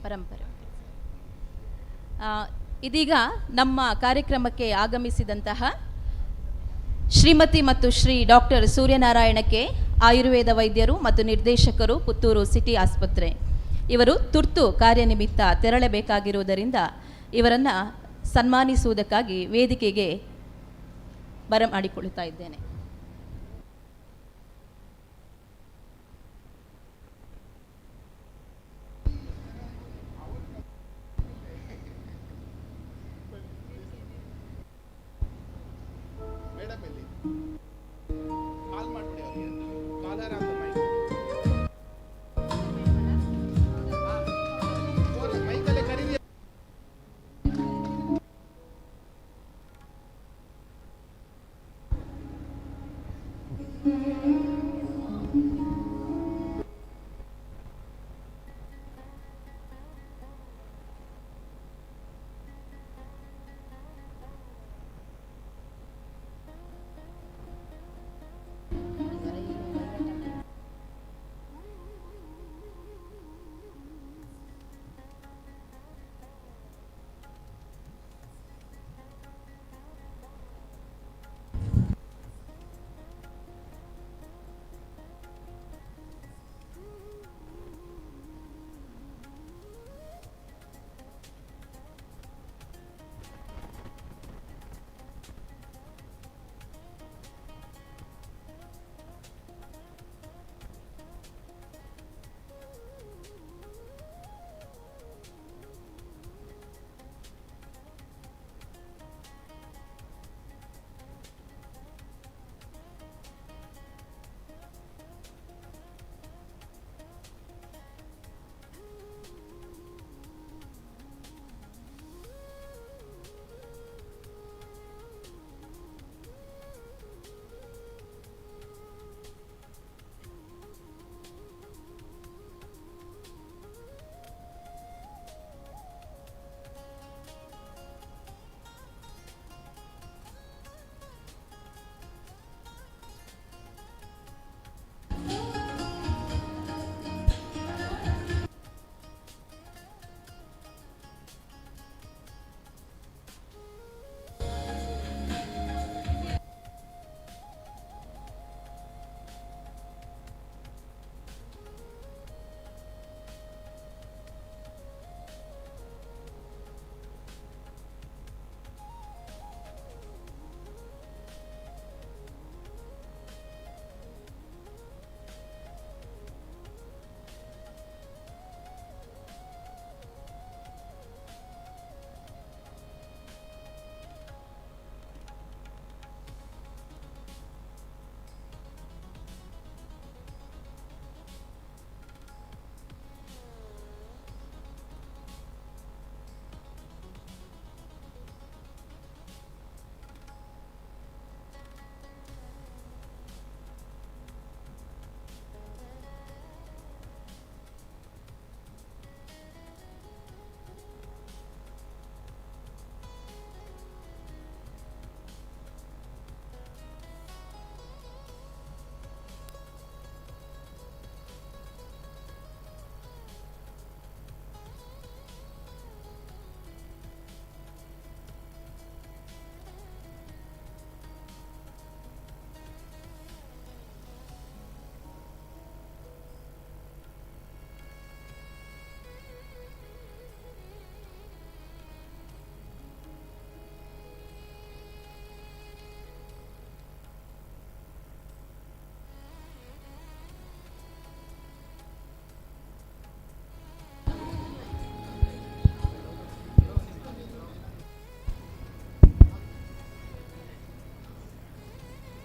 ಪರಂಪರೆ. ಇದೀಗ ನಮ್ಮ ಕಾರ್ಯಕ್ರಮಕ್ಕೆ ಆಗಮಿಸಿದಂತಹ ಶ್ರೀಮತಿ ಮತ್ತು ಶ್ರೀ ಡಾಕ್ಟರ್ ಸೂರ್ಯನಾರಾಯಣಕ್ಕೆ ಆಯುರ್ವೇದ ವೈದ್ಯರು ಮತ್ತು ನಿರ್ದೇಶಕರು, ಪುತ್ತೂರು ಸಿಟಿ ಆಸ್ಪತ್ರೆ, ಇವರು ತುರ್ತು ಕಾರ್ಯನಿಮಿತ್ತ ತೆರಳಬೇಕಾಗಿರುವುದರಿಂದ ಇವರನ್ನು ಸನ್ಮಾನಿಸುವುದಕ್ಕಾಗಿ ವೇದಿಕೆಗೆ ಬರಮಾಡಿಕೊಳ್ಳುತ್ತಾ ಇದ್ದೇನೆ.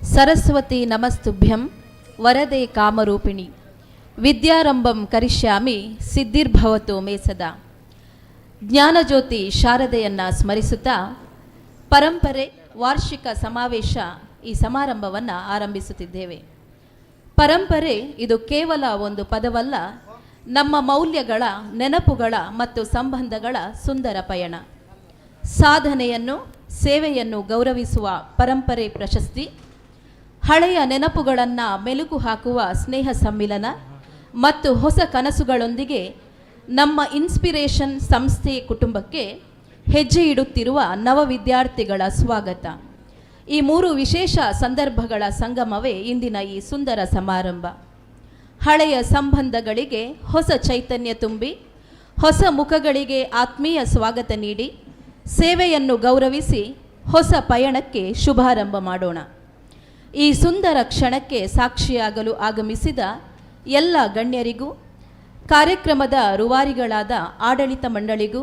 ಸರಸ್ವತಿ ನಮಸ್ತುಭ್ಯಂ ವರದೆ ಕಾಮರೂಪಿಣಿ ವಿದ್ಯಾರಂಭಂ ಕರಿಷ್ಯಾಮಿ ಸಿದ್ಧಿರ್ಭವತು ಮೇ ಸದಾ. ಜ್ಞಾನಜ್ಯೋತಿ ಶಾರದೆಯನ್ನು ಸ್ಮರಿಸುತ್ತಾ ಪರಂಪರೆ ವಾರ್ಷಿಕ ಸಮಾವೇಶ ಈ ಸಮಾರಂಭವನ್ನು ಆರಂಭಿಸುತ್ತಿದ್ದೇವೆ. ಪರಂಪರೆ ಇದು ಕೇವಲ ಒಂದು ಪದವಲ್ಲ, ನಮ್ಮ ಮೌಲ್ಯಗಳ, ನೆನಪುಗಳ ಮತ್ತು ಸಂಬಂಧಗಳ ಸುಂದರ ಪಯಣ. ಸಾಧನೆಯನ್ನು, ಸೇವೆಯನ್ನು ಗೌರವಿಸುವ ಪರಂಪರೆ ಪ್ರಶಸ್ತಿ, ಹಳೆಯ ನೆನಪುಗಳನ್ನು ಮೆಲುಕು ಹಾಕುವ ಸ್ನೇಹ ಸಮ್ಮಿಲನ ಮತ್ತು ಹೊಸ ಕನಸುಗಳೊಂದಿಗೆ ನಮ್ಮ ಇನ್ಸ್ಪಿರೇಷನ್ ಸಂಸ್ಥೆ ಕುಟುಂಬಕ್ಕೆ ಹೆಜ್ಜೆ ಇಡುತ್ತಿರುವ ನವ ವಿದ್ಯಾರ್ಥಿಗಳ ಸ್ವಾಗತ. ಈ 3 ವಿಶೇಷ ಸಂದರ್ಭಗಳ ಸಂಗಮವೇ ಇಂದಿನ ಈ ಸುಂದರ ಸಮಾರಂಭ. ಹಳೆಯ ಸಂಬಂಧಗಳಿಗೆ ಹೊಸ ಚೈತನ್ಯ ತುಂಬಿ, ಹೊಸ ಮುಖಗಳಿಗೆ ಆತ್ಮೀಯ ಸ್ವಾಗತ ನೀಡಿ, ಸೇವೆಯನ್ನು ಗೌರವಿಸಿ ಹೊಸ ಪಯಣಕ್ಕೆ ಶುಭಾರಂಭ ಮಾಡೋಣ. ಈ ಸುಂದರ ಕ್ಷಣಕ್ಕೆ ಸಾಕ್ಷಿಯಾಗಲು ಆಗಮಿಸಿದ ಎಲ್ಲ ಗಣ್ಯರಿಗೂ, ಕಾರ್ಯಕ್ರಮದ ರೂವಾರಿಗಳಾದ ಆಡಳಿತ ಮಂಡಳಿಗೂ,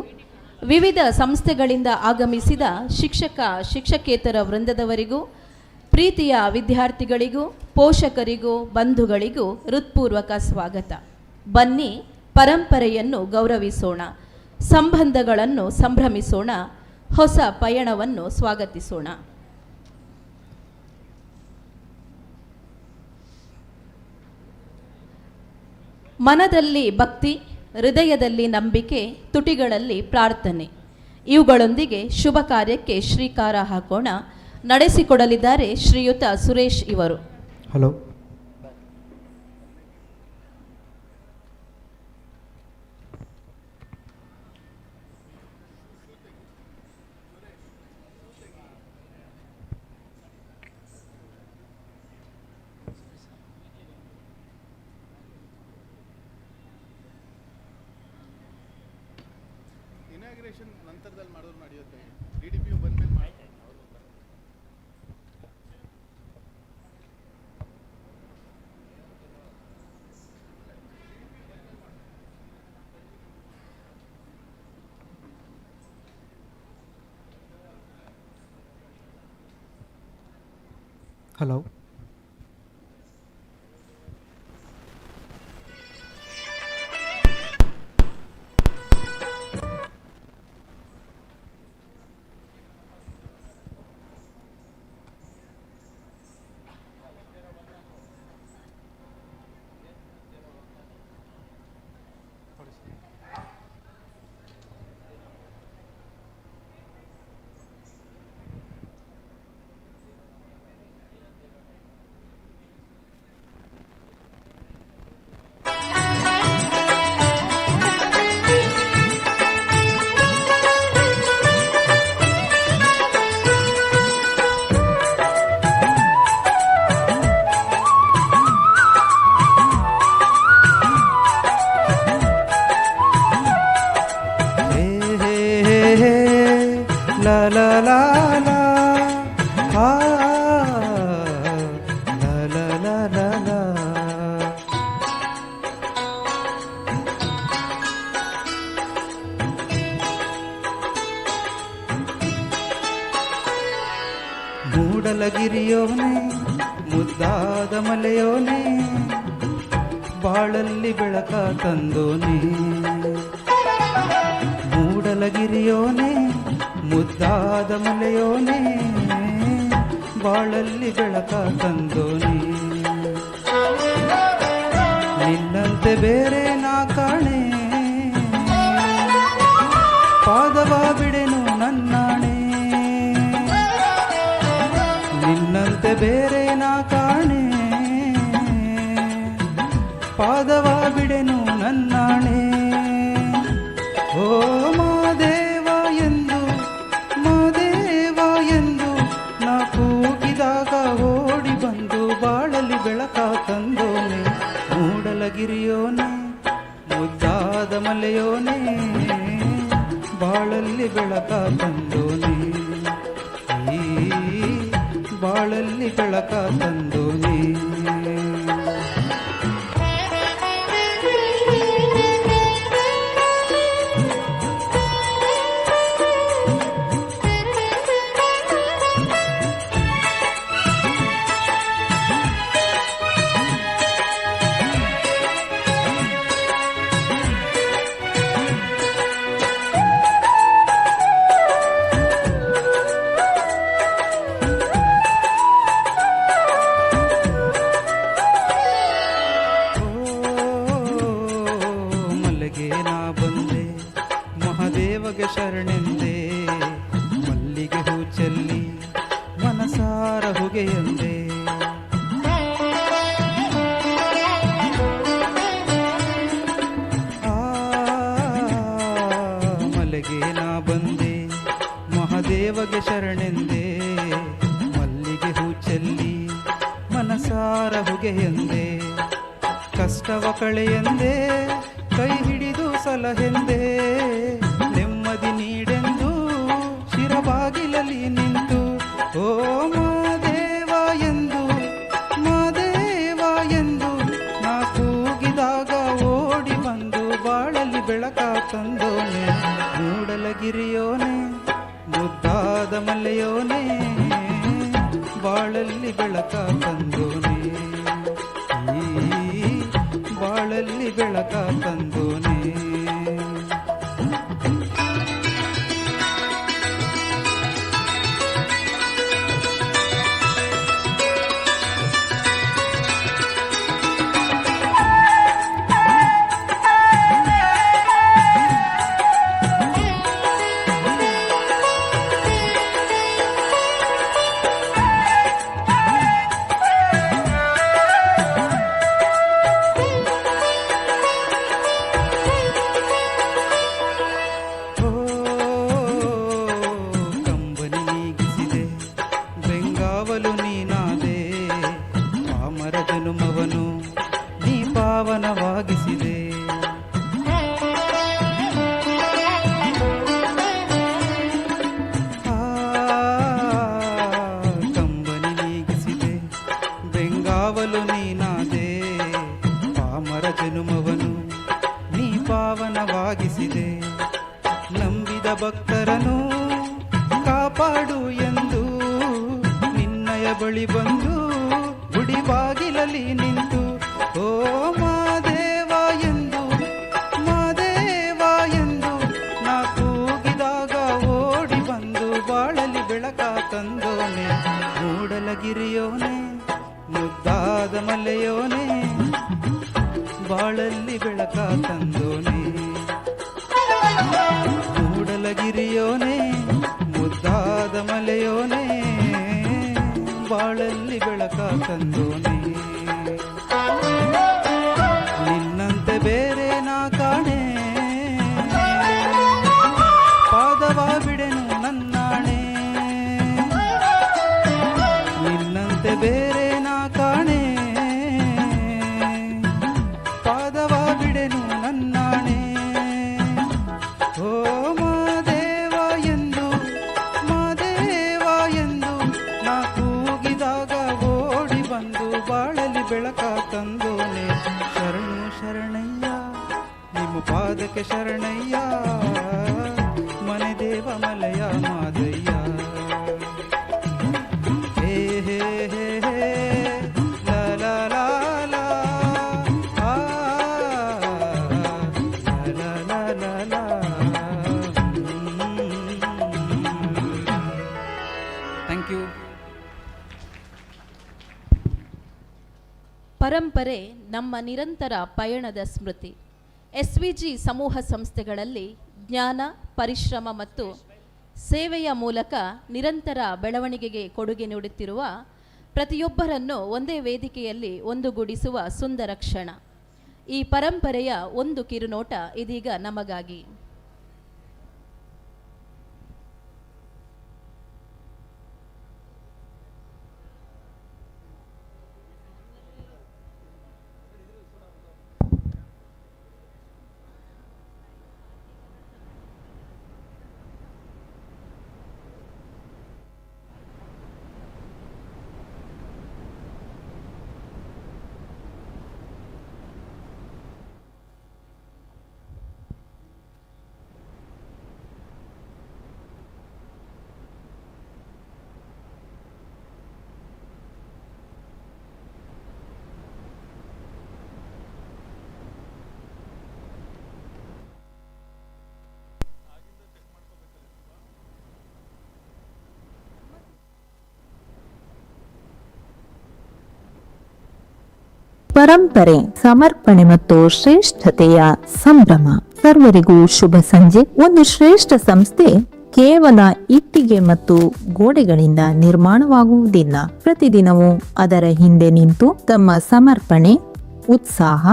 ವಿವಿಧ ಸಂಸ್ಥೆಗಳಿಂದ ಆಗಮಿಸಿದ ಶಿಕ್ಷಕ ಶಿಕ್ಷಕೇತರ ವೃಂದದವರಿಗೂ, ಪ್ರೀತಿಯ ವಿದ್ಯಾರ್ಥಿಗಳಿಗೂ, ಪೋಷಕರಿಗೂ, ಬಂಧುಗಳಿಗೂ ಹೃತ್ಪೂರ್ವಕ ಸ್ವಾಗತ. ಬನ್ನಿ, ಪರಂಪರೆಯನ್ನು ಗೌರವಿಸೋಣ, ಸಂಬಂಧಗಳನ್ನು ಸಂಭ್ರಮಿಸೋಣ, ಹೊಸ ಪಯಣವನ್ನು ಸ್ವಾಗತಿಸೋಣ. ಮನದಲ್ಲಿ ಭಕ್ತಿ, ಹೃದಯದಲ್ಲಿ ನಂಬಿಕೆ, ತುಟಿಗಳಲ್ಲಿ ಪ್ರಾರ್ಥನೆ, ಇವುಗಳೊಂದಿಗೆ ಶುಭ ಕಾರ್ಯಕ್ಕೆ ಶ್ರೀಕಾರ ಹಾಕೋಣ. ನಡೆಸಿಕೊಡಲಿದ್ದಾರೆ ಶ್ರೀಯುತ ಸುರೇಶ್ ಇವರು. ಹಲೋ. ಇನಾಗ್ರೇಷನ್ ನಂತರದಲ್ಲಿ ಮಾಡೋದು ನಡೆಯುತ್ತೆ. DDPO ಬಂದ್ಮೇಲೆ ಮಾಡಿ. Hello. La la la la, ah, la la la la la. ಮೂಡಲಗಿರಿಯೋನೆ, ಮುದ್ದಾದ ಮಲೆಯೋನೆ, ಬಾಳಲ್ಲಿ ಬೆಳಕ ತಂದೋನೆ. ಮೂಡಲಗಿರಿಯೋನೆ, ಮುದ್ದಾದ ಮಲೆಯೋನೆ, ಬಾಳಲ್ಲಿ ಬೆಳಕ ತಂದೋನೆ. ನಿನ್ನಂತೆ ಬೇರೆ ನಾ ಕಾಣೆ, ಪಾದವ ಬಿಡೆನು ನನ್ನಾಣೆ. ನಿನ್ನಂತೆ ಬೇರೆ ನಾ ಕಾಣೆ, ಪಾದವ ಬಿಡೆನು ನನ್ನಾಣೆ. ಓ ಮಾದೇವ ಎಂದು, ಮಾದೇವ ಎಂದು ನಾ ಕೂಗಿದಾಗ ಓಡಿ ಬಂದು ಬಾಳಲಿ ಬೆಳಕ ತಂದೋನೆ. ಮೂಡಲಗಿರಿಯೋನೆ, ಮುದ್ದಾದ ಮಲೆಯೋನೆ, ಬಾಳಲ್ಲಿ ಬೆಳಕ ತಂದೋನೆ. ಈ ಬಾಳಲ್ಲಿ ಬೆಳಕ ತಂದೋನೆ. ಶರಣೆಂದೆ, ಮಲ್ಲಿಗೆ ಹೂ ಚೆಲ್ಲಿ ಮನಸಾರ ಹುಗೆಯಂದೆ. ಆ ಸೇವೆಗೆ ನಾ ಬಂದೆ, ಮಹಾದೇವಗೆ ಶರಣೆಂದೆ. ಮಲ್ಲಿಗೆ ಹೂ ಚೆಲ್ಲಿ ಮನಸಾರ ಹೊಗೆಯೆಂದೆ, ಕಷ್ಟವ ಕಳೆಯೆಂದೆ, ಕೈ ಹಿಡಿದು ಸಲಹೆಂದೆ. ನೆಮ್ಮದಿ ನೀಡೆಂದು ಶಿರಬಾಗಿಲಲ್ಲಿ ನಿಂತು, ಓ ಮಾದೇವ ಎಂದು ಮಾದೇವ ಎಂದು ನಾ ಕೂಗಿದಾಗ ಓಡಿ ಬಂದು ಬಾಳಲ್ಲಿ ಬೆಳಕ ತಂದೋನೆ. ಮೂಡಲಗಿರಿಯೋನೆ ಮುದ್ದಾದ ಮಲೆಯೋನೆ, ಬಾಳಲ್ಲಿ ಬೆಳಕ ತಂದೋನೆ, ಈ ಬಾಳಲ್ಲಿ ಬೆಳಕ ತಂದೋನೆ. ಜನುಮವನು ನೀ ಪಾವನವಾಗಿಸಿದೆ. ಕಂಬನಿ ನೀಗಿಸಿದೆ, ಬೆಂಗಾವಲು ನೀನಾದೆ, ಪಾಮರ ಜನುಮವನು ನೀ ಪಾವನವಾಗಿಸಿದೆ. ನಂಬಿದ ಭಕ್ತರನು ಕಾಪಾಡು ಎಂದು ನಿನ್ನಯ ಬಳಿ ಬಂದು ಗುಡಿ ಬಾಗಿಲಲ್ಲಿ ನಿಂತು, ಓ ಮಾದೇವ ಎಂದು ಮಾದೇವ ಎಂದು ನಾ ಕೂಗಿದಾಗ ಓಡಿ ಬಂದು ಬಾಳಲಿ ಬೆಳಕ ತಂದೋನೆ. ಮೂಡಲಗಿರಿಯೋನೆ ಮುದ್ದಾದ ಮಲೆಯೋನೆ, ಬಾಳಲ್ಲಿ ಬೆಳಕ ತಂದೋನೆ. ಮೂಡಲಗಿರಿಯೋನೆ ಮುದ್ದಾದ ಮಲೆಯೋನೆ, ಬಾಳಲ್ಲಿ ಬೆಳಕ ತಂದೋನೆ. ನಿನ್ನಂತೆ ಬೇರೆ ನಾ ಕಾಣೆ, ಪಾದವ ಬಿಡೆನು ನನ್ನಾಣೆ. ನಿನ್ನಂತೆ ಬೇರೆ ನಾ ಕಾಣೆ, ಪಾದವ ಬಿಡೆನು ನನ್ನಾಣೆ. ಓ ಮಾದೇವ ಎಂದು ಮಾದೇವ ಎಂದು ನಾ ಕೂಗಿದಾಗ ಓಡಿ ಬಂದು ಬಾಳಲಿ ಬೆಳಕ ತಂದೋನೆ. ಶರಣು ಶರಣಯ್ಯ ನಿಮ್ಮ ಪಾದಕ್ಕೆ ಶರಣಯ್ಯ, ಮನೆ ದೇವ ಮಲಯ ಮಾದಯ್ಯ. ಹೇ ಹೇ ಹೇ ಹೇ ಲಾ ಲಾ ಲಾ ಲಾ, ಆ ಲಾ ಲಾ ಲಾ ಲಾ. Thank you. ಪರಂಪರೆ ನಮ್ಮ ನಿರಂತರ ಪಯಣದ ಸ್ಮೃತಿ. SVG ಸಮೂಹ ಸಂಸ್ಥೆಗಳಲ್ಲಿ ಜ್ಞಾನ, ಪರಿಶ್ರಮ ಮತ್ತು ಸೇವೆಯ ಮೂಲಕ ನಿರಂತರ ಬೆಳವಣಿಗೆಗೆ ಕೊಡುಗೆ ನೀಡುತ್ತಿರುವ ಪ್ರತಿಯೊಬ್ಬರನ್ನು ಒಂದೇ ವೇದಿಕೆಯಲ್ಲಿ ಒಂದುಗೂಡಿಸುವ ಸುಂದರ ಕ್ಷಣ. ಈ ಪರಂಪರೆಯ ಒಂದು ಕಿರುನೋಟ ಇದೀಗ ನಮಗಾಗಿ. ಪರಂಪರೆ, ಸಮರ್ಪಣೆ ಮತ್ತು ಶ್ರೇಷ್ಠತೆಯ ಸಂಭ್ರಮ. ಸರ್ವರಿಗೂ ಶುಭ ಸಂಜೆ. ಒಂದು ಶ್ರೇಷ್ಠ ಸಂಸ್ಥೆ ಕೇವಲ ಇಟ್ಟಿಗೆ ಮತ್ತು ಗೋಡೆಗಳಿಂದ ನಿರ್ಮಾಣವಾಗುವುದಿಲ್ಲ. ಪ್ರತಿದಿನವೂ ಅದರ ಹಿಂದೆ ನಿಂತು ತಮ್ಮ ಸಮರ್ಪಣೆ, ಉತ್ಸಾಹ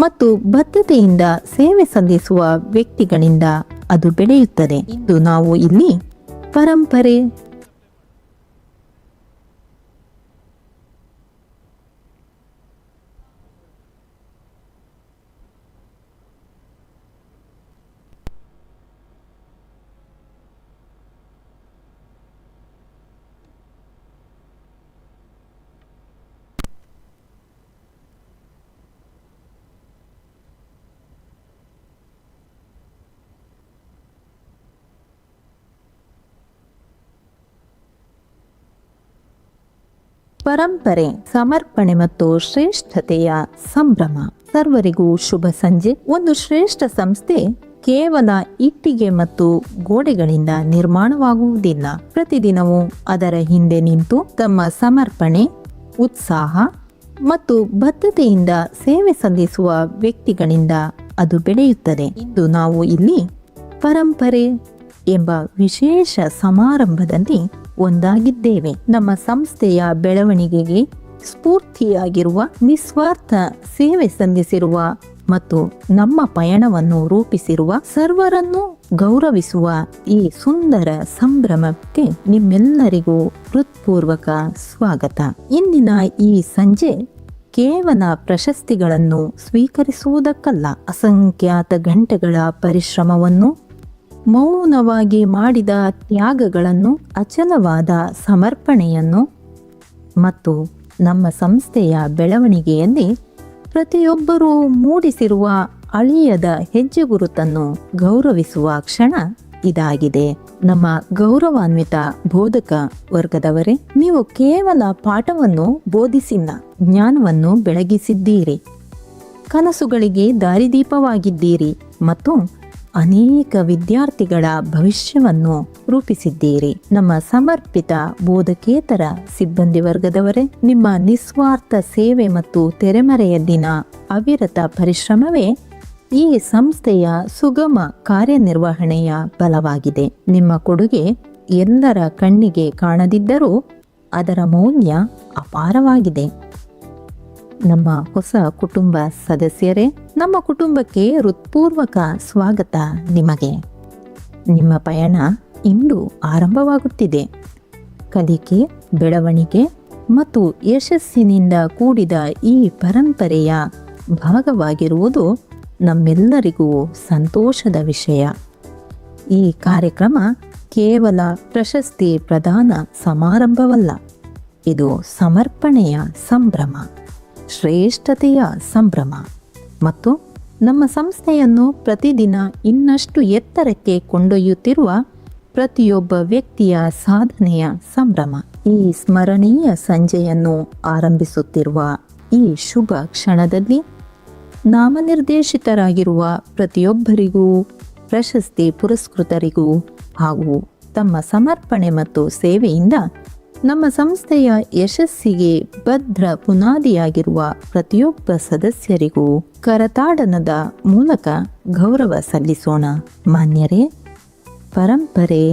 ಮತ್ತು ಬದ್ಧತೆಯಿಂದ ಸೇವೆ ಸಲ್ಲಿಸುವ ವ್ಯಕ್ತಿಗಳಿಂದ ಅದು ಬೆಳೆಯುತ್ತದೆ. ಇಂದು ನಾವು ಇಲ್ಲಿ ಪರಂಪರೆ ಪರಂಪರೆ ಸಮರ್ಪಣೆ ಮತ್ತು ಶ್ರೇಷ್ಠತೆಯ ಸಂಭ್ರಮ. ಸರ್ವರಿಗೂ ಶುಭ ಸಂಜೆ. ಒಂದು ಶ್ರೇಷ್ಠ ಸಂಸ್ಥೆ ಕೇವಲ ಇಟ್ಟಿಗೆ ಮತ್ತು ಗೋಡೆಗಳಿಂದ ನಿರ್ಮಾಣವಾಗುವುದಿಲ್ಲ. ಪ್ರತಿದಿನವೂ ಅದರ ಹಿಂದೆ ನಿಂತು ತಮ್ಮ ಸಮರ್ಪಣೆ, ಉತ್ಸಾಹ ಮತ್ತು ಬದ್ಧತೆಯಿಂದ ಸೇವೆ ಸಲ್ಲಿಸುವ ವ್ಯಕ್ತಿಗಳಿಂದ ಅದು ಬೆಳೆಯುತ್ತದೆ. ಇಂದು ನಾವು ಇಲ್ಲಿ ಪರಂಪರೆ ಎಂಬ ವಿಶೇಷ ಸಮಾರಂಭದಲ್ಲಿ ಒಂದಾಗಿದ್ದೇವೆ. ನಮ್ಮ ಸಂಸ್ಥೆಯ ಬೆಳವಣಿಗೆಗೆ ಸ್ಫೂರ್ತಿಯಾಗಿರುವ, ನಿಸ್ವಾರ್ಥ ಸೇವೆ ಸಲ್ಲಿಸಿರುವ ಮತ್ತು ನಮ್ಮ ಪಯಣವನ್ನು ರೂಪಿಸಿರುವ, ಸರ್ವರನ್ನು ಗೌರವಿಸುವ ಈ ಸುಂದರ ಸಂಭ್ರಮಕ್ಕೆ ನಿಮ್ಮೆಲ್ಲರಿಗೂ ಹೃತ್ಪೂರ್ವಕ ಸ್ವಾಗತ. ಇಂದಿನ ಈ ಸಂಜೆ ಕೇವಲ ಪ್ರಶಸ್ತಿಗಳನ್ನು ಸ್ವೀಕರಿಸುವುದಕ್ಕಲ್ಲ, ಅಸಂಖ್ಯಾತ ಗಂಟೆಗಳ ಪರಿಶ್ರಮವನ್ನು, ಮೌನವಾಗಿ ಮಾಡಿದ ತ್ಯಾಗಗಳನ್ನು, ಅಚಲವಾದ ಸಮರ್ಪಣೆಯನ್ನು ಮತ್ತು ನಮ್ಮ ಸಂಸ್ಥೆಯ ಬೆಳವಣಿಗೆಯಲ್ಲಿ ಪ್ರತಿಯೊಬ್ಬರೂ ಮೂಡಿಸಿರುವ ಅಳಿಯದ ಹೆಜ್ಜೆಗುರುತನ್ನು ಗೌರವಿಸುವ ಕ್ಷಣ ಇದಾಗಿದೆ. ನಮ್ಮ ಗೌರವಾನ್ವಿತ ಬೋಧಕ ವರ್ಗದವರೇ, ನೀವು ಕೇವಲ ಪಾಠವನ್ನು ಬೋಧಿಸಿಲ್ಲ, ಜ್ಞಾನವನ್ನು ಬೆಳಗಿಸಿದ್ದೀರಿ, ಕನಸುಗಳಿಗೆ ದಾರಿದೀಪವಾಗಿದ್ದೀರಿ ಮತ್ತು ಅನೇಕ ವಿದ್ಯಾರ್ಥಿಗಳ ಭವಿಷ್ಯವನ್ನು ರೂಪಿಸಿದ್ದೀರಿ. ನಮ್ಮ ಸಮರ್ಪಿತ ಬೋಧಕೇತರ ಸಿಬ್ಬಂದಿ ವರ್ಗದವರೇ, ನಿಮ್ಮ ನಿಸ್ವಾರ್ಥ ಸೇವೆ ಮತ್ತು ತೆರೆಮರೆಯಲ್ಲಿನ ಅವಿರತ ಪರಿಶ್ರಮವೇ ಈ ಸಂಸ್ಥೆಯ ಸುಗಮ ಕಾರ್ಯನಿರ್ವಹಣೆಯ ಬಲವಾಗಿದೆ. ನಿಮ್ಮ ಕೊಡುಗೆ ಎಲ್ಲರ ಕಣ್ಣಿಗೆ ಕಾಣದಿದ್ದರೂ ಅದರ ಮೌಲ್ಯ ಅಪಾರವಾಗಿದೆ. ನಮ್ಮ ಹೊಸ ಕುಟುಂಬ ಸದಸ್ಯರೇ, ನಮ್ಮ ಕುಟುಂಬಕ್ಕೆ ಹೃತ್ಪೂರ್ವಕ ಸ್ವಾಗತ. ನಿಮಗೆ ನಿಮ್ಮ ಪಯಣ ಇಂದು ಆರಂಭವಾಗುತ್ತಿದೆ. ಕಲಿಕೆ, ಬೆಳವಣಿಗೆ ಮತ್ತು ಯಶಸ್ಸಿನಿಂದ ಕೂಡಿದ ಈ ಪರಂಪರೆಯ ಭಾಗವಾಗಿರುವುದು ನಮ್ಮೆಲ್ಲರಿಗೂ ಸಂತೋಷದ ವಿಷಯ. ಈ ಕಾರ್ಯಕ್ರಮ ಕೇವಲ ಪ್ರಶಸ್ತಿ ಪ್ರದಾನ ಸಮಾರಂಭವಲ್ಲ, ಇದು ಸಮರ್ಪಣೆಯ ಸಂಭ್ರಮ, ಶ್ರೇಷ್ಠತೆಯ ಸಂಭ್ರಮ ಮತ್ತು ನಮ್ಮ ಸಂಸ್ಥೆಯನ್ನು ಪ್ರತಿದಿನ ಇನ್ನಷ್ಟು ಎತ್ತರಕ್ಕೆ ಕೊಂಡೊಯ್ಯುತ್ತಿರುವ ಪ್ರತಿಯೊಬ್ಬ ವ್ಯಕ್ತಿಯ ಸಾಧನೆಯ ಸಂಭ್ರಮ. ಈ ಸ್ಮರಣೀಯ ಸಂಜೆಯನ್ನು ಆರಂಭಿಸುತ್ತಿರುವ ಈ ಶುಭ ಕ್ಷಣದಲ್ಲಿ ನಾಮನಿರ್ದೇಶಿತರಾಗಿರುವ ಪ್ರತಿಯೊಬ್ಬರಿಗೂ, ಪ್ರಶಸ್ತಿ ಪುರಸ್ಕೃತರಿಗೂ ಹಾಗೂ ತಮ್ಮ ಸಮರ್ಪಣೆ ಮತ್ತು ಸೇವೆಯಿಂದ ನಮ್ಮ ಸಂಸ್ಥೆಯ ಯಶಸ್ಸಿಗೆ ಭದ್ರ ಬುನಾದಿಯಾಗಿರುವ ಪ್ರತಿಯೊಬ್ಬ ಸದಸ್ಯರಿಗೂ ಕರತಾಡನದ ಮೂಲಕ ಗೌರವ ಸಲ್ಲಿಸೋಣ. ಮಾನ್ಯರೇ, ಪರಂಪರೆ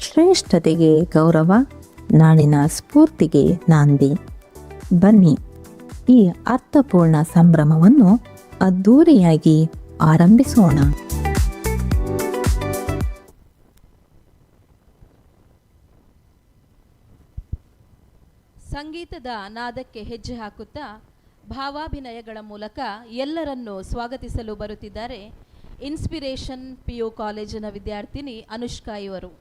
ಶ್ರೇಷ್ಠತೆಗೆ ಗೌರವ, ನಾಳಿನ ಸ್ಫೂರ್ತಿಗೆ ನಾಂದಿ. ಬನ್ನಿ, ಈ ಅರ್ಥಪೂರ್ಣ ಸಂಭ್ರಮವನ್ನು ಅದ್ಧೂರಿಯಾಗಿ ಆರಂಭಿಸೋಣ. ಸಂಗೀತದ ನಾದಕ್ಕೆ ಹೆಜ್ಜೆ ಹಾಕುತ್ತಾ ಭಾವಾಭಿನಯಗಳ ಮೂಲಕ ಎಲ್ಲರನ್ನೂ ಸ್ವಾಗತಿಸಲು ಬರುತ್ತಿದ್ದಾರೆ ಇನ್ಸ್ಪಿರೇಷನ್ PU ಕಾಲೇಜಿನ ವಿದ್ಯಾರ್ಥಿನಿ ಅನುಷ್ಕಾ ಇವರು.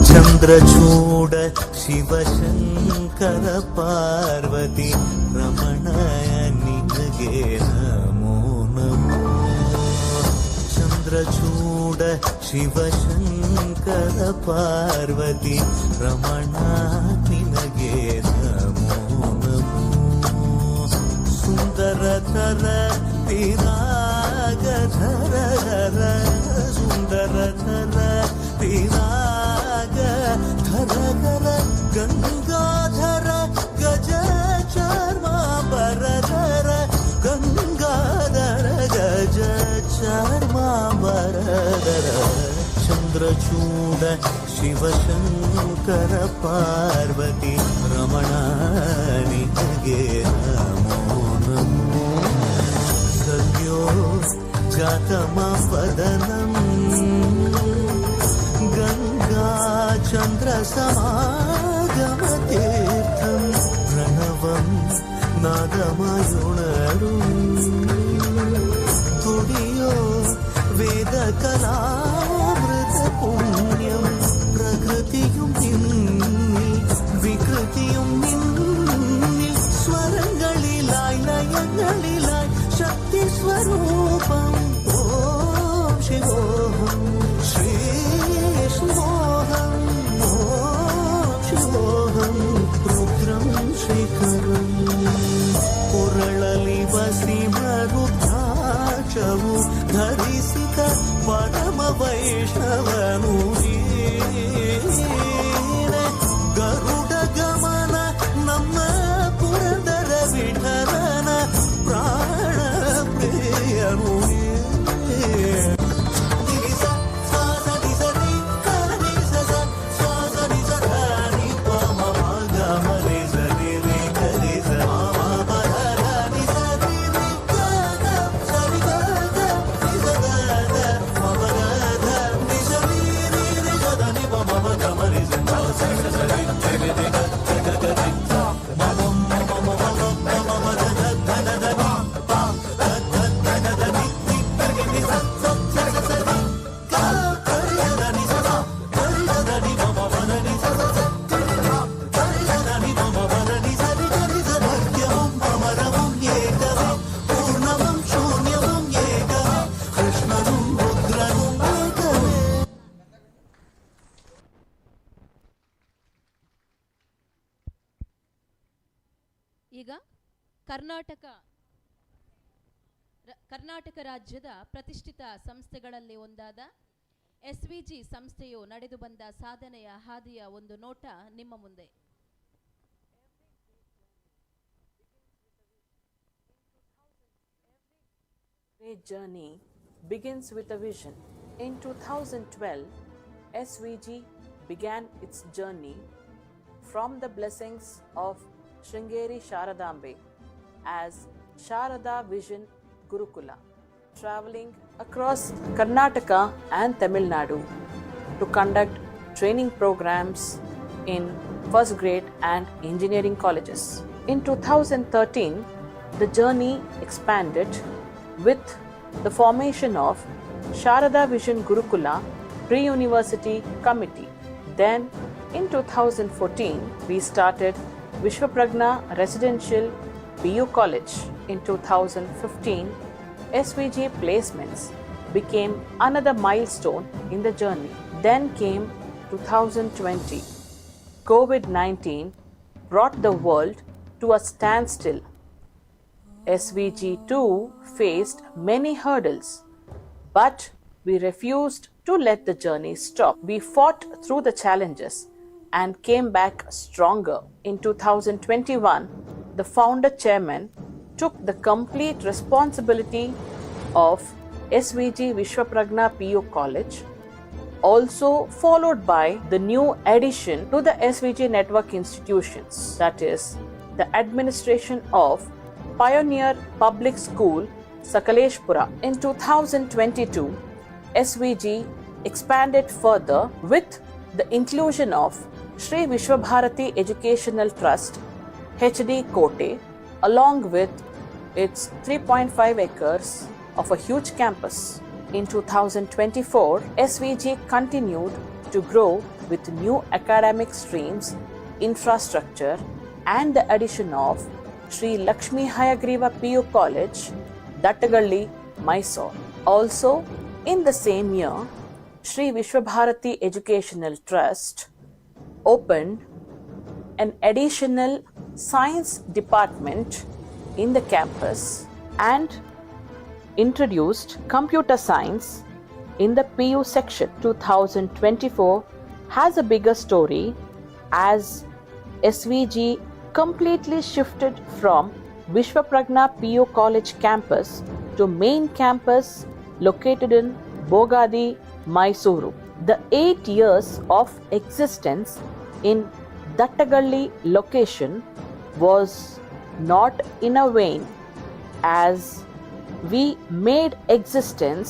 ಚಂದ್ರಚೂಡ ಶಿವಶಂಕರ ಪಾರ್ವತಿ ರಮಣಯ ನಿನಗೆ ನಮೋ ನಮೋ. ಚಂದ್ರಚೂಡ ಶಿವಶಂಕರ ಪಾರ್ವತಿ ರಮಣ ನಿನಗೆ ನಮೋ ನಮೋ. ಸುಂದರತರ ವಿರಾಜ ಚರ್ಮಾಂಬರದರ ಚಂದ್ರಚೂಡ ಶಿವಶಂಕರ ಪಾರ್ವತಿ ರಮಣ ನಿನಗೆ ನಮೋ ನಮೋ ಸದ್ಯೋ ಜಾತಮಪದನಂ ಗಂಗಾ ಚಂದ್ರ ಸಮಾಗಮತೀರ್ಥಂ ಪ್ರಣವಂ നാദമയുണരും തുടിയോ വേദകലാമൃത പുണ്യം പ്രകൃതിയും നിന്നിൽ വികൃതിയും നിന്നിൽ സ്വരങ്ങളിലായി ലയങ്ങളിലായി ശക്തി സ്വരൂപം ഓം ശിവോഹം ശ്രീ ശിവോഹം ഓം ശിവോഹം രുദ്രം ശ്രീകരം ಕೊರಳಲಿ ವಸಿಮರುದ್ರಾಕ್ಷವು ಧರಿಸಿದ ಪರಮ ವೈಷ್ಣವನು ಗರುಡ ಗಮನ ನಮ್ಮ ಪುರಂದರ ವಿಠಲನ ಪ್ರಾಣ ಪ್ರಿಯನು ಈಗ ಕರ್ನಾಟಕ ರಾಜ್ಯದ ಪ್ರತಿಷ್ಠಿತ ಸಂಸ್ಥೆಗಳಲ್ಲಿ ಒಂದಾದ SVG ಸಂಸ್ಥೆಯು ನಡೆದು ಬಂದ ಸಾಧನೆಯ ಹಾದಿಯ ಒಂದು ನೋಟ ನಿಮ್ಮ ಮುಂದೆ. Great journey begins with a vision. In 2012, SVG began its journey from the blessings of Sringeri Sharadambe as Sharada Vision Gurukula, traveling across Karnataka and Tamil Nadu to conduct training programs in first grade and engineering colleges. In 2013, the journey expanded with the formation of Sharada Vision Gurukula Pre-University Committee. Then in 2014, we started Vishwapragna Residential PU College. In 2015, SVG placements became another milestone in the journey. Then came 2020. COVID-19 brought the world to a standstill. SVG too faced many hurdles, but we refused to let the journey stop. We fought through the challenges and came back stronger. In 2021, the founder chairman took the complete responsibility of SVG Vishwapragna PU College, also followed by the new addition to the SVG network institutions, that is, the administration of Pioneer Public School, Sakaleshpura. In 2022, SVG expanded further with the inclusion of Sri Vishwabharati Educational Trust, HD Kote, along with its 3.5 acres of a huge campus. In 2024, SVG continued to grow with new academic streams, infrastructure, and the addition of Sri Lakshmi Hayagriva PU College, Dattagalli, Mysore. Also, in the same year, Sri Vishwabharati Educational Trust opened an additional science department in the campus and introduced computer science in the PU section. 2024 has a bigger story as SVG completely shifted from Vishwapragna PU College campus to main campus located in Bogadi, Mysuru. The 8 years of existence in Dattagalli location was not in a vain, as we made existence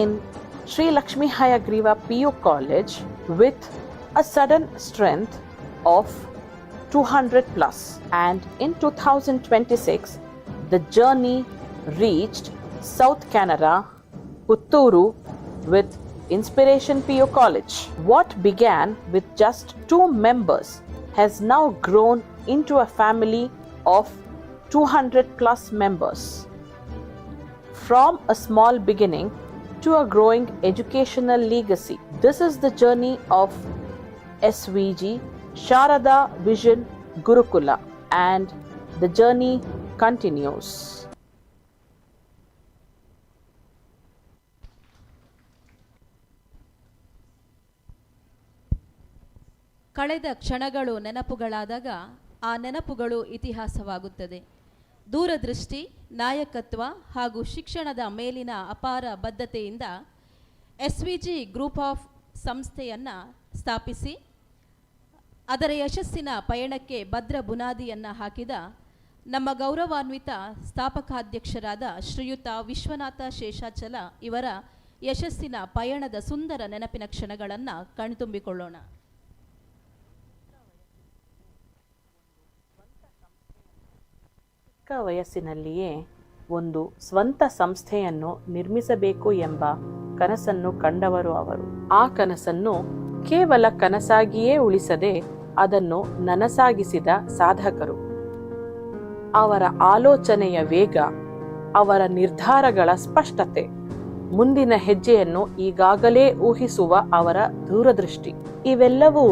in Sri Lakshmi Hayagriva PU College with a sudden strength of 200 plus, and in 2026 the journey reached South Canara, Putturu with Inspiration PU College. What began with just 2 members has now grown into a family of 200 plus members. From a small beginning to a growing educational legacy, this is the journey of SVG Sharada Vision Gurukula, and the journey continues. ಕಳೆದ ಕ್ಷಣಗಳು ನೆನಪುಗಳಾದಾಗ ಆ ನೆನಪುಗಳು ಇತಿಹಾಸವಾಗುತ್ತದೆ. ದೂರದೃಷ್ಟಿ, ನಾಯಕತ್ವ ಹಾಗೂ ಶಿಕ್ಷಣದ ಮೇಲಿನ ಅಪಾರ ಬದ್ಧತೆಯಿಂದ SVG ಗ್ರೂಪ್ ಆಫ್ ಸಂಸ್ಥೆಯನ್ನು ಸ್ಥಾಪಿಸಿ ಅದರ ಯಶಸ್ಸಿನ ಪಯಣಕ್ಕೆ ಭದ್ರ ಬುನಾದಿಯನ್ನು ಹಾಕಿದ ನಮ್ಮ ಗೌರವಾನ್ವಿತ ಸ್ಥಾಪಕಾಧ್ಯಕ್ಷರಾದ ಶ್ರೀಯುತ ವಿಶ್ವನಾಥ ಶೇಷಾಚಲ ಇವರ ಯಶಸ್ಸಿನ ಪಯಣದ ಸುಂದರ ನೆನಪಿನ ಕ್ಷಣಗಳನ್ನು ಕಣ್ತುಂಬಿಕೊಳ್ಳೋಣ. ಚಿಕ್ಕ ವಯಸ್ಸಿನಲ್ಲಿಯೇ ಒಂದು ಸ್ವಂತ ಸಂಸ್ಥೆಯನ್ನು ನಿರ್ಮಿಸಬೇಕು ಎಂಬ ಕನಸನ್ನು ಕಂಡವರು ಅವರು. ಆ ಕನಸನ್ನು ಕೇವಲ ಕನಸಾಗಿಯೇ ಉಳಿಸದೆ ಅದನ್ನು ನನಸಾಗಿಸಿದ ಸಾಧಕರು. ಅವರ ಆಲೋಚನೆಯ ವೇಗ, ಅವರ ನಿರ್ಧಾರಗಳ ಸ್ಪಷ್ಟತೆ, ಮುಂದಿನ ಹೆಜ್ಜೆಯನ್ನು ಈಗಾಗಲೇ ಊಹಿಸುವ ಅವರ ದೂರದೃಷ್ಟಿ, ಇವೆಲ್ಲವೂ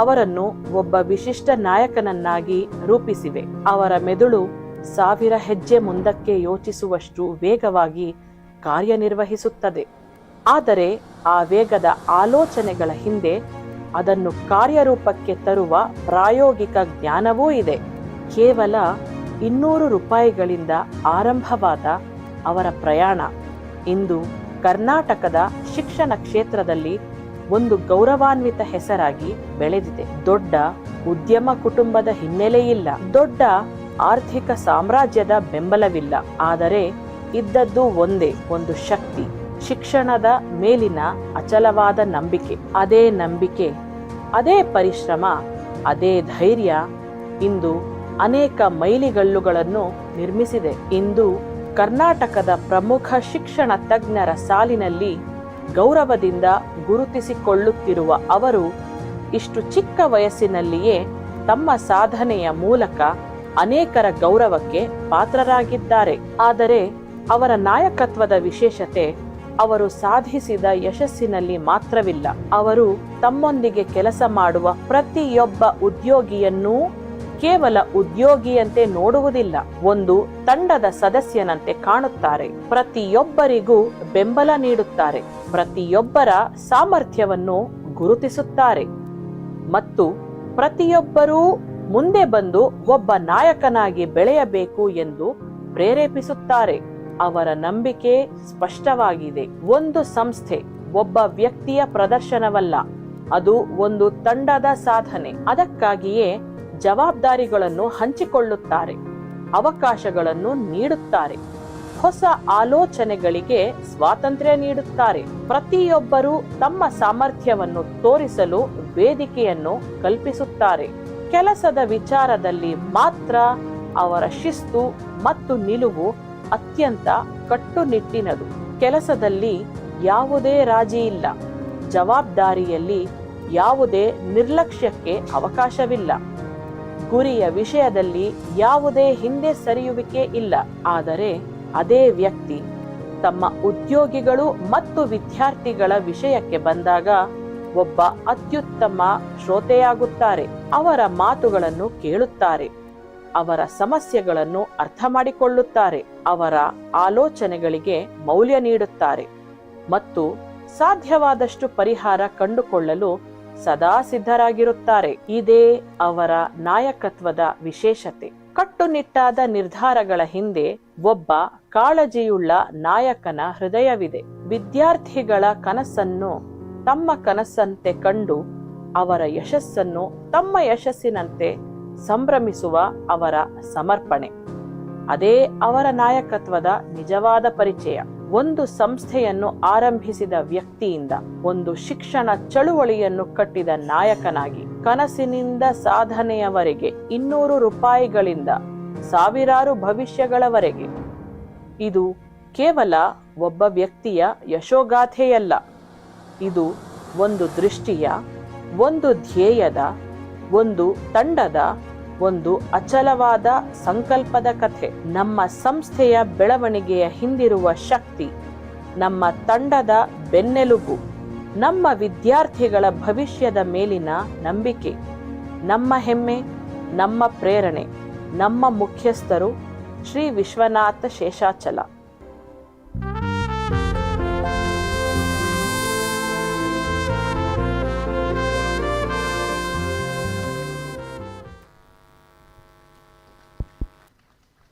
ಅವರನ್ನು ಒಬ್ಬ ವಿಶಿಷ್ಟ ನಾಯಕನನ್ನಾಗಿ ರೂಪಿಸಿವೆ. ಅವರ ಮೆದುಳು 1000 ಹೆಜ್ಜೆ ಮುಂದಕ್ಕೆ ಯೋಚಿಸುವಷ್ಟು ವೇಗವಾಗಿ ಕಾರ್ಯನಿರ್ವಹಿಸುತ್ತದೆ. ಆದರೆ ಆ ವೇಗದ ಆಲೋಚನೆಗಳ ಹಿಂದೆ ಅದನ್ನು ಕಾರ್ಯರೂಪಕ್ಕೆ ತರುವ ಪ್ರಾಯೋಗಿಕ ಜ್ಞಾನವೂ ಇದೆ. ಕೇವಲ 200 ರೂಪಾಯಿಗಳಿಂದ ಆರಂಭವಾದ ಅವರ ಪ್ರಯಾಣ ಇಂದು ಕರ್ನಾಟಕದ ಶಿಕ್ಷಣ ಕ್ಷೇತ್ರದಲ್ಲಿ ಒಂದು ಗೌರವಾನ್ವಿತ ಹೆಸರಾಗಿ ಬೆಳೆದಿದೆ. ದೊಡ್ಡ ಉದ್ಯಮ ಕುಟುಂಬದ ಹಿನ್ನೆಲೆಯಿಲ್ಲ, ದೊಡ್ಡ ಆರ್ಥಿಕ ಸಾಮ್ರಾಜ್ಯದ ಬೆಂಬಲವಿಲ್ಲ. ಆದರೆ ಇದ್ದದ್ದು ಒಂದೇ ಒಂದು ಶಕ್ತಿ, ಶಿಕ್ಷಣದ ಮೇಲಿನ ಅಚಲವಾದ ನಂಬಿಕೆ. ಅದೇ ನಂಬಿಕೆ, ಅದೇ ಪರಿಶ್ರಮ, ಅದೇ ಧೈರ್ಯ ಇಂದು ಅನೇಕ ಮೈಲಿಗಲ್ಲುಗಳನ್ನು ನಿರ್ಮಿಸಿದೆ. ಇಂದು ಕರ್ನಾಟಕದ ಪ್ರಮುಖ ಶಿಕ್ಷಣ ತಜ್ಞರ ಸಾಲಿನಲ್ಲಿ ಗೌರವದಿಂದ ಗುರುತಿಸಿಕೊಳ್ಳುತ್ತಿರುವ ಅವರು ಇಷ್ಟು ಚಿಕ್ಕ ವಯಸ್ಸಿನಲ್ಲಿಯೇ ತಮ್ಮ ಸಾಧನೆಯ ಮೂಲಕ ಅನೇಕರ ಗೌರವಕ್ಕೆ ಪಾತ್ರರಾಗಿದ್ದಾರೆ. ಆದರೆ ಅವರ ನಾಯಕತ್ವದ ವಿಶೇಷತೆ ಅವರು ಸಾಧಿಸಿದ ಯಶಸ್ಸಿನಲ್ಲಿ ಮಾತ್ರವಿಲ್ಲ. ಅವರು ತಮ್ಮೊಂದಿಗೆ ಕೆಲಸ ಮಾಡುವ ಪ್ರತಿಯೊಬ್ಬ ಉದ್ಯೋಗಿಯನ್ನೂ ಕೇವಲ ಉದ್ಯೋಗಿಯಂತೆ ನೋಡುವುದಿಲ್ಲ, ಒಂದು ತಂಡದ ಸದಸ್ಯನಂತೆ ಕಾಣುತ್ತಾರೆ. ಪ್ರತಿಯೊಬ್ಬರಿಗೂ ಬೆಂಬಲ ನೀಡುತ್ತಾರೆ, ಪ್ರತಿಯೊಬ್ಬರ ಸಾಮರ್ಥ್ಯವನ್ನು ಗುರುತಿಸುತ್ತಾರೆ ಮತ್ತು ಪ್ರತಿಯೊಬ್ಬರೂ ಮುಂದೆ ಬಂದು ಒಬ್ಬ ನಾಯಕನಾಗಿ ಬೆಳೆಯಬೇಕು ಎಂದು ಪ್ರೇರೇಪಿಸುತ್ತಾರೆ. ಅವರ ನಂಬಿಕೆ ಸ್ಪಷ್ಟವಾಗಿದೆ. ಒಂದು ಸಂಸ್ಥೆ ಒಬ್ಬ ವ್ಯಕ್ತಿಯ ಪ್ರದರ್ಶನವಲ್ಲ, ಅದು ಒಂದು ತಂಡದ ಸಾಧನೆ. ಅದಕ್ಕಾಗಿಯೇ ಜವಾಬ್ದಾರಿಗಳನ್ನು ಹಂಚಿಕೊಳ್ಳುತ್ತಾರೆ, ಅವಕಾಶಗಳನ್ನು ನೀಡುತ್ತಾರೆ, ಹೊಸ ಆಲೋಚನೆಗಳಿಗೆ ಸ್ವಾತಂತ್ರ್ಯ ನೀಡುತ್ತಾರೆ. ಪ್ರತಿಯೊಬ್ಬರೂ ತಮ್ಮ ಸಾಮರ್ಥ್ಯವನ್ನು ತೋರಿಸಲು ವೇದಿಕೆಯನ್ನು ಕಲ್ಪಿಸುತ್ತಾರೆ. ಕೆಲಸದ ವಿಚಾರದಲ್ಲಿ ಮಾತ್ರ ಅವರ ಶಿಸ್ತು ಮತ್ತು ನಿಲುವು ಅತ್ಯಂತ ಕಟ್ಟುನಿಟ್ಟಿನದು. ಕೆಲಸದಲ್ಲಿ ಯಾವುದೇ ರಾಜಿ ಇಲ್ಲ, ಜವಾಬ್ದಾರಿಯಲ್ಲಿ ಯಾವುದೇ ನಿರ್ಲಕ್ಷ್ಯಕ್ಕೆ ಅವಕಾಶವಿಲ್ಲ, ಗುರಿಯ ವಿಷಯದಲ್ಲಿ ಯಾವುದೇ ಹಿಂದೆ ಸರಿಯುವಿಕೆ ಇಲ್ಲ. ಆದರೆ ಅದೇ ವ್ಯಕ್ತಿ ತಮ್ಮ ಉದ್ಯೋಗಿಗಳು ಮತ್ತು ವಿದ್ಯಾರ್ಥಿಗಳ ವಿಷಯಕ್ಕೆ ಬಂದಾಗ ಒಬ್ಬ ಅತ್ಯುತ್ತಮ ಶ್ರೋತೆಯಾಗುತ್ತಾರೆ. ಅವರ ಮಾತುಗಳನ್ನು ಕೇಳುತ್ತಾರೆ, ಅವರ ಸಮಸ್ಯೆಗಳನ್ನು ಅರ್ಥ ಮಾಡಿಕೊಳ್ಳುತ್ತಾರೆ, ಅವರ ಆಲೋಚನೆಗಳಿಗೆ ಮೌಲ್ಯ ನೀಡುತ್ತಾರೆ ಮತ್ತು ಸಾಧ್ಯವಾದಷ್ಟು ಪರಿಹಾರ ಕಂಡುಕೊಳ್ಳಲು ಸದಾ ಸಿದ್ಧರಾಗಿರುತ್ತಾರೆ. ಇದೇ ಅವರ ನಾಯಕತ್ವದ ವಿಶೇಷತೆ. ಕಟ್ಟುನಿಟ್ಟಾದ ನಿರ್ಧಾರಗಳ ಹಿಂದೆ ಒಬ್ಬ ಕಾಳಜಿಯುಳ್ಳ ನಾಯಕನ ಹೃದಯವಿದೆ. ವಿದ್ಯಾರ್ಥಿಗಳ ಕನಸನ್ನು ತಮ್ಮ ಕನಸಂತೆ ಕಂಡು ಅವರ ಯಶಸ್ಸನ್ನು ತಮ್ಮ ಯಶಸ್ಸಿನಂತೆ ಸಂಭ್ರಮಿಸುವ ಅವರ ಸಮರ್ಪಣೆ, ಅದೇ ಅವರ ನಾಯಕತ್ವದ ನಿಜವಾದ ಪರಿಚಯ. ಒಂದು ಸಂಸ್ಥೆಯನ್ನು ಆರಂಭಿಸಿದ ವ್ಯಕ್ತಿಯಿಂದ ಒಂದು ಶಿಕ್ಷಣ ಚಳುವಳಿಯನ್ನು ಕಟ್ಟಿದ ನಾಯಕನಾಗಿ, ಕನಸಿನಿಂದ ಸಾಧನೆಯವರೆಗೆ 200 ರೂಪಾಯಿಗಳಿಂದ ಸಾವಿರಾರು ಭವಿಷ್ಯಗಳವರೆಗೆ, ಇದು ಕೇವಲ ಒಬ್ಬ ವ್ಯಕ್ತಿಯ ಯಶೋಗಾಥೆಯಲ್ಲ. ಇದು ಒಂದು ದೃಷ್ಟಿಯ, ಒಂದು ಧ್ಯೇಯದ, ಒಂದು ತಂಡದ, ಒಂದು ಅಚಲವಾದ ಸಂಕಲ್ಪದ ಕಥೆ. ನಮ್ಮ ಸಂಸ್ಥೆಯ ಬೆಳವಣಿಗೆಯ ಹಿಂದಿರುವ ಶಕ್ತಿ, ನಮ್ಮ ತಂಡದ ಬೆನ್ನೆಲುಬು, ನಮ್ಮ ವಿದ್ಯಾರ್ಥಿಗಳ ಭವಿಷ್ಯದ ಮೇಲಿನ ನಂಬಿಕೆ, ನಮ್ಮ ಹೆಮ್ಮೆ, ನಮ್ಮ ಪ್ರೇರಣೆ, ನಮ್ಮ ಮುಖ್ಯಸ್ಥರು ಶ್ರೀ ವಿಶ್ವನಾಥ ಶೇಷಾಚಲ.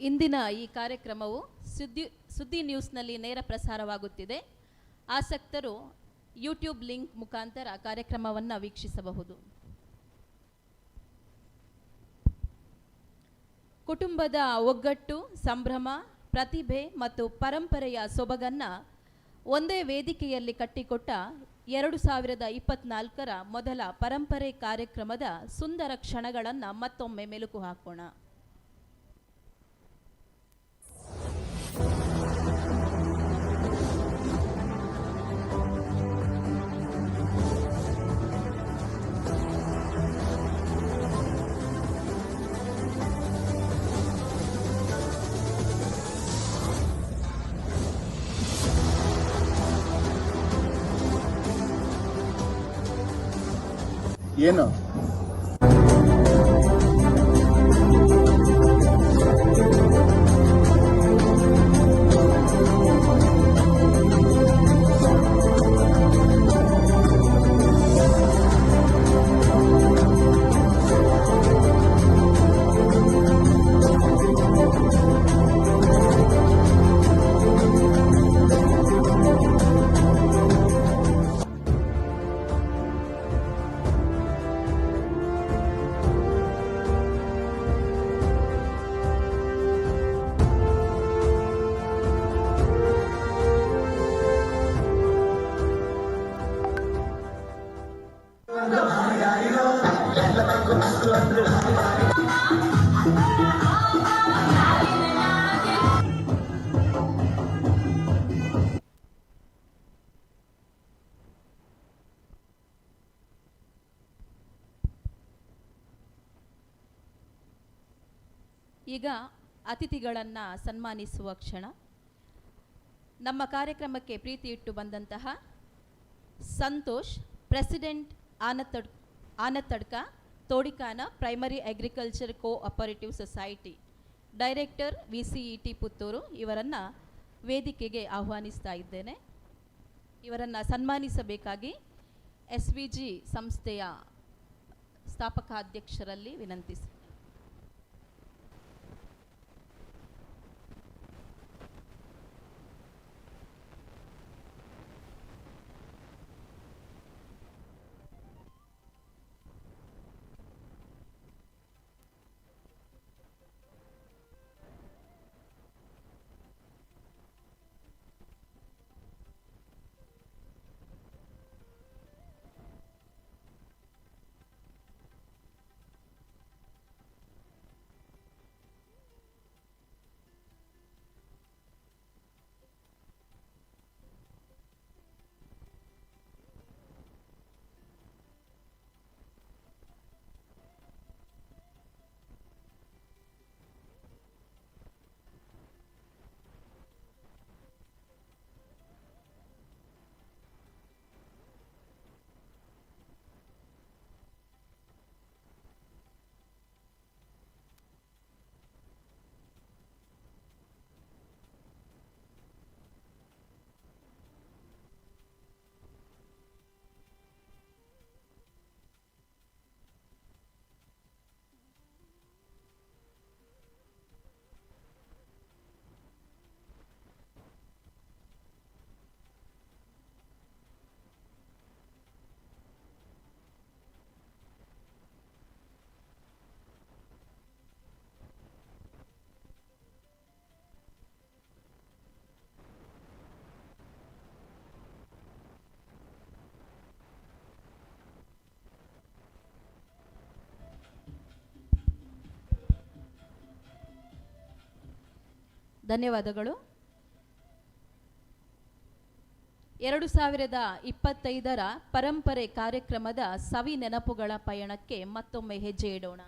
ಇಂದಿನ ಈ ಕಾರ್ಯಕ್ರಮವು ಸುದ್ದಿ ನ್ಯೂಸ್ನಲ್ಲಿ ನೇರ ಪ್ರಸಾರವಾಗುತ್ತಿದೆ. ಆಸಕ್ತರು ಯೂಟ್ಯೂಬ್ ಲಿಂಕ್ ಮುಖಾಂತರ ಕಾರ್ಯಕ್ರಮವನ್ನು ವೀಕ್ಷಿಸಬಹುದು. ಕುಟುಂಬದ ಒಗ್ಗಟ್ಟು, ಸಂಭ್ರಮ, ಪ್ರತಿಭೆ ಮತ್ತು ಪರಂಪರೆಯ ಸೊಬಗನ್ನು ಒಂದೇ ವೇದಿಕೆಯಲ್ಲಿ ಕಟ್ಟಿಕೊಟ್ಟ 2024ರ ಮೊದಲ ಪರಂಪರೆ ಕಾರ್ಯಕ್ರಮದ ಸುಂದರ ಕ್ಷಣಗಳನ್ನು ಮತ್ತೊಮ್ಮೆ ಮೆಲುಕು ಹಾಕೋಣ. ಏನು ಈಗ ಅತಿಥಿಗಳನ್ನು ಸನ್ಮಾನಿಸುವ ಕ್ಷಣ. ನಮ್ಮ ಕಾರ್ಯಕ್ರಮಕ್ಕೆ ಪ್ರೀತಿ ಇಟ್ಟು ಬಂದಂತಹ Santosh, president Anathadka Thodikana primary agriculture cooperative society, director VCET Puttur, ಇವರನ್ನು ವೇದಿಕೆಗೆ ಆಹ್ವಾನಿಸ್ತಾ ಇದ್ದೇನೆ. ಇವರನ್ನು ಸನ್ಮಾನಿಸಬೇಕಾಗಿ SVG ಸಂಸ್ಥೆಯ ಸ್ಥಾಪಕಾಧ್ಯಕ್ಷರಲ್ಲಿ ವಿನಂತಿಸಿ. ಧನ್ಯವಾದಗಳು. 2025ರ ಪರಂಪರೆ ಕಾರ್ಯಕ್ರಮದ ಸವಿ ನೆನಪುಗಳ ಪಯಣಕ್ಕೆ ಮತ್ತೊಮ್ಮೆ ಹೆಜ್ಜೆ ಇಡೋಣ.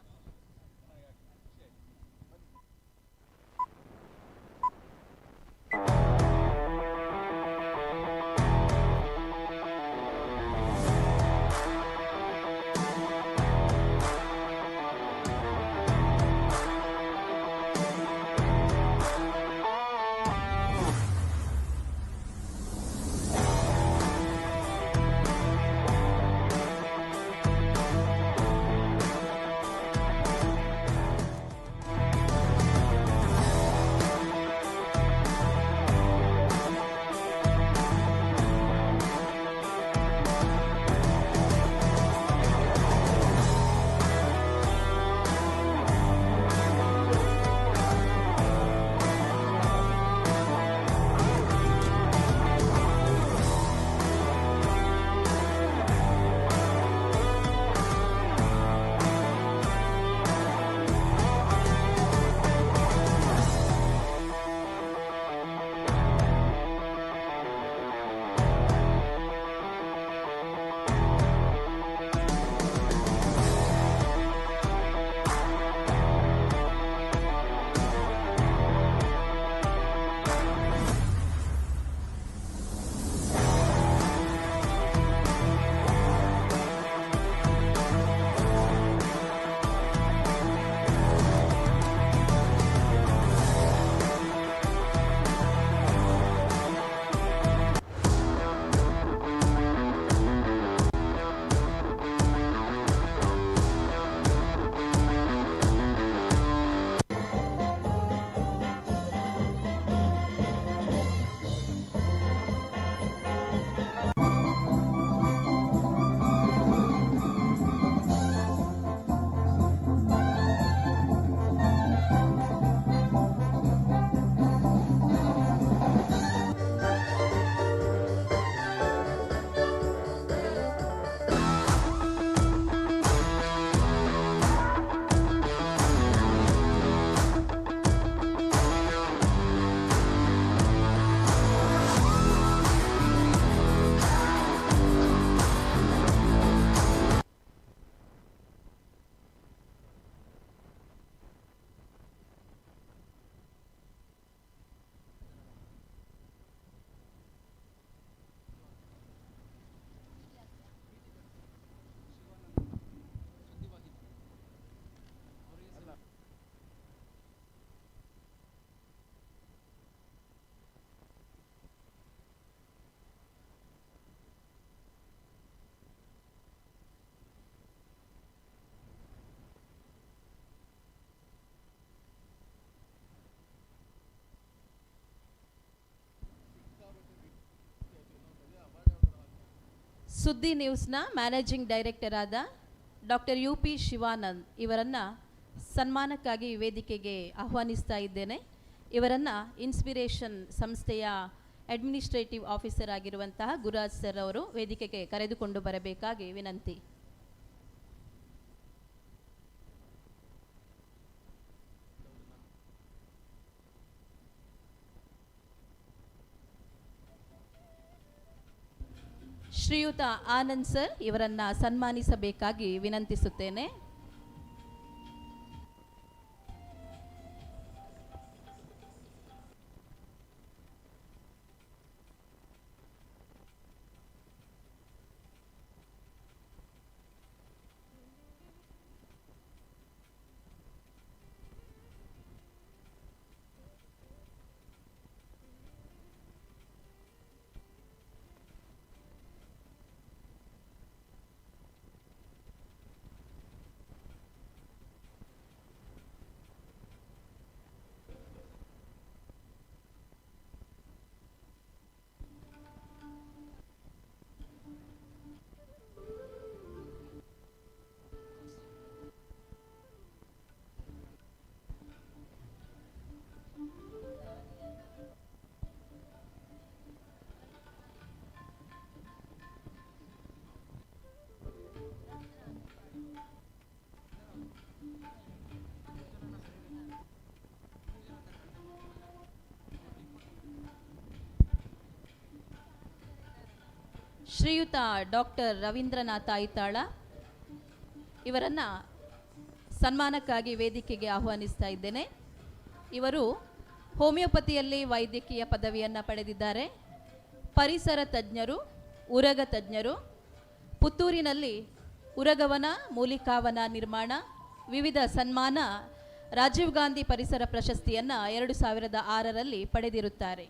ಸುದ್ದಿ ನ್ಯೂಸ್ನ ಮ್ಯಾನೇಜಿಂಗ್ ಡೈರೆಕ್ಟರ್ ಆದ ಡಾಕ್ಟರ್ UP ಶಿವಾನಂದ್ ಇವರನ್ನು ಸನ್ಮಾನಕ್ಕಾಗಿ ವೇದಿಕೆಗೆ ಆಹ್ವಾನಿಸ್ತಾ ಇದ್ದೇನೆ. ಇವರನ್ನು ಇನ್ಸ್ಪಿರೇಷನ್ ಸಂಸ್ಥೆಯ ಅಡ್ಮಿನಿಸ್ಟ್ರೇಟಿವ್ ಆಫೀಸರ್ ಆಗಿರುವಂತಹ ಗುರುರಾಜ್ ಸರ್ ಅವರು ವೇದಿಕೆಗೆ ಕರೆದುಕೊಂಡು ಬರಬೇಕಾಗಿ ವಿನಂತಿ. ಶ್ರೀಯುತ ಆನಂದ್ ಸರ್ ಇವರನ್ನ ಸನ್ಮಾನಿಸಬೇಕಾಗಿ ವಿನಂತಿಸುತ್ತೇನೆ. ಶ್ರೀಯುತ ಡಾಕ್ಟರ್ ರವೀಂದ್ರನಾಥ ಐತಾಳ ಇವರನ್ನು ಸನ್ಮಾನಕ್ಕಾಗಿ ವೇದಿಕೆಗೆ ಆಹ್ವಾನಿಸ್ತಾ ಇದ್ದೇನೆ. ಇವರು ಹೋಮಿಯೋಪತಿಯಲ್ಲಿ ವೈದ್ಯಕೀಯ ಪದವಿಯನ್ನು ಪಡೆದಿದ್ದಾರೆ. ಪರಿಸರ ತಜ್ಞರು, ಉರಗ ತಜ್ಞರು. ಪುತ್ತೂರಿನಲ್ಲಿ ಉರಗವನ, ಮೂಲಿಕಾವನ ನಿರ್ಮಾಣ, ವಿವಿಧ ಸನ್ಮಾನ, ರಾಜೀವ್ ಗಾಂಧಿ ಪರಿಸರ ಪ್ರಶಸ್ತಿಯನ್ನು 2006ರಲ್ಲಿ ಪಡೆದಿರುತ್ತಾರೆ.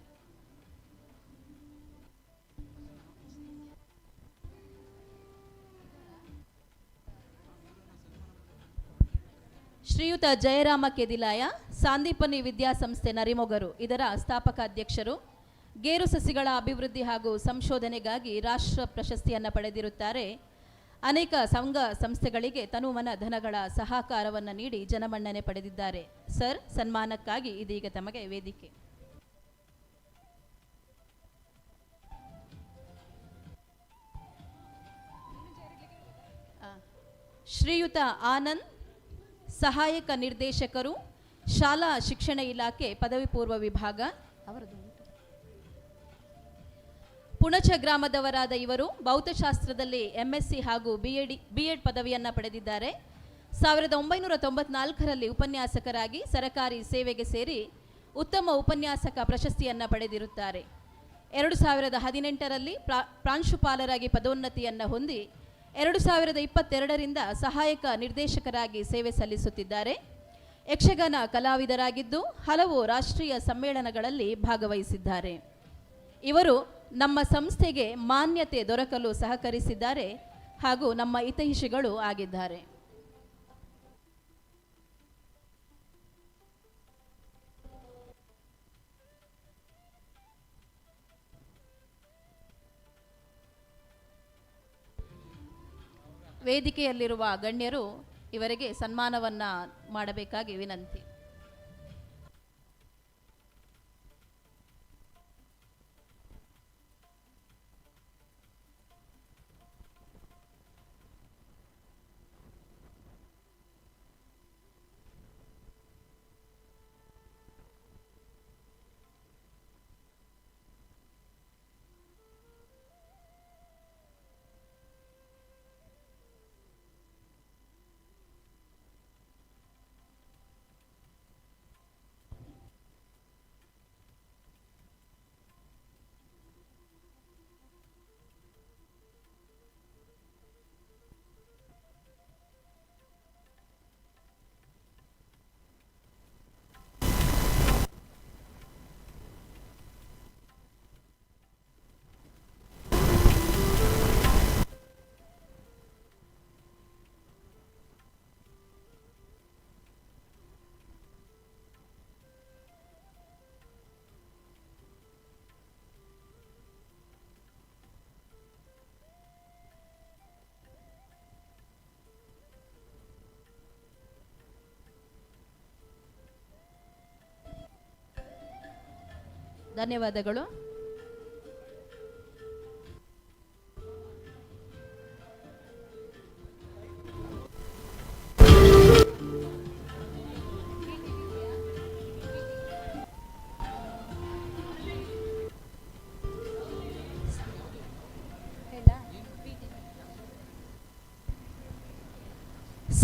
ಶ್ರೀಯುತ ಜಯರಾಮ ಕೆದಿಲಾಯ ಸಾಂದೀಪನಿ ವಿದ್ಯಾಸಂಸ್ಥೆ ನರಿಮೊಗರು ಇದರ ಸ್ಥಾಪಕ ಅಧ್ಯಕ್ಷರು. ಗೇರು ಸಸಿಗಳ ಅಭಿವೃದ್ಧಿ ಹಾಗೂ ಸಂಶೋಧನೆಗಾಗಿ ರಾಷ್ಟ್ರ ಪ್ರಶಸ್ತಿಯನ್ನು ಪಡೆದಿರುತ್ತಾರೆ. ಅನೇಕ ಸಂಘ ಸಂಸ್ಥೆಗಳಿಗೆ ತನುಮನ ಧನಗಳ ಸಹಕಾರವನ್ನು ನೀಡಿ ಜನಮನ್ನಣೆ ಪಡೆದಿದ್ದಾರೆ. ಸರ್, ಸನ್ಮಾನಕ್ಕಾಗಿ ಇದೀಗ ತಮಗೆ ವೇದಿಕೆ. ಶ್ರೀಯುತ ಆನಂದ್, ಸಹಾಯಕ ನಿರ್ದೇಶಕರು, ಶಾಲಾ ಶಿಕ್ಷಣ ಇಲಾಖೆ ಪದವಿ ಪೂರ್ವ ವಿಭಾಗ. ಪುಣಚ ಗ್ರಾಮದವರಾದ ಇವರು ಭೌತಶಾಸ್ತ್ರದಲ್ಲಿ MSc ಹಾಗೂ BEd ಪದವಿಯನ್ನು ಪಡೆದಿದ್ದಾರೆ. 1994ರಲ್ಲಿ ಉಪನ್ಯಾಸಕರಾಗಿ ಸರಕಾರಿ ಸೇವೆಗೆ ಸೇರಿ ಉತ್ತಮ ಉಪನ್ಯಾಸಕ ಪ್ರಶಸ್ತಿಯನ್ನು ಪಡೆದಿರುತ್ತಾರೆ. 2018ರಲ್ಲಿ ಪ್ರಾಂಶುಪಾಲರಾಗಿ ಪದೋನ್ನತಿಯನ್ನು ಹೊಂದಿ 2022ರಿಂದ ಸಹಾಯಕ ನಿರ್ದೇಶಕರಾಗಿ ಸೇವೆ ಸಲ್ಲಿಸುತ್ತಿದ್ದಾರೆ. ಯಕ್ಷಗಾನ ಕಲಾವಿದರಾಗಿದ್ದು ಹಲವು ರಾಷ್ಟ್ರೀಯ ಸಮ್ಮೇಳನಗಳಲ್ಲಿ ಭಾಗವಹಿಸಿದ್ದಾರೆ. ಇವರು ನಮ್ಮ ಸಂಸ್ಥೆಗೆ ಮಾನ್ಯತೆ ದೊರಕಲು ಸಹಕರಿಸಿದ್ದಾರೆ ಹಾಗೂ ನಮ್ಮ ಹಿತೈಷಿಗಳು ಆಗಿದ್ದಾರೆ. ವೇದಿಕೆಯಲ್ಲಿರುವ ಗಣ್ಯರು ಇವರಿಗೆ ಸನ್ಮಾನವನ್ನು ಮಾಡಬೇಕಾಗಿ ವಿನಂತಿ. ಧನ್ಯವಾದಗಳು.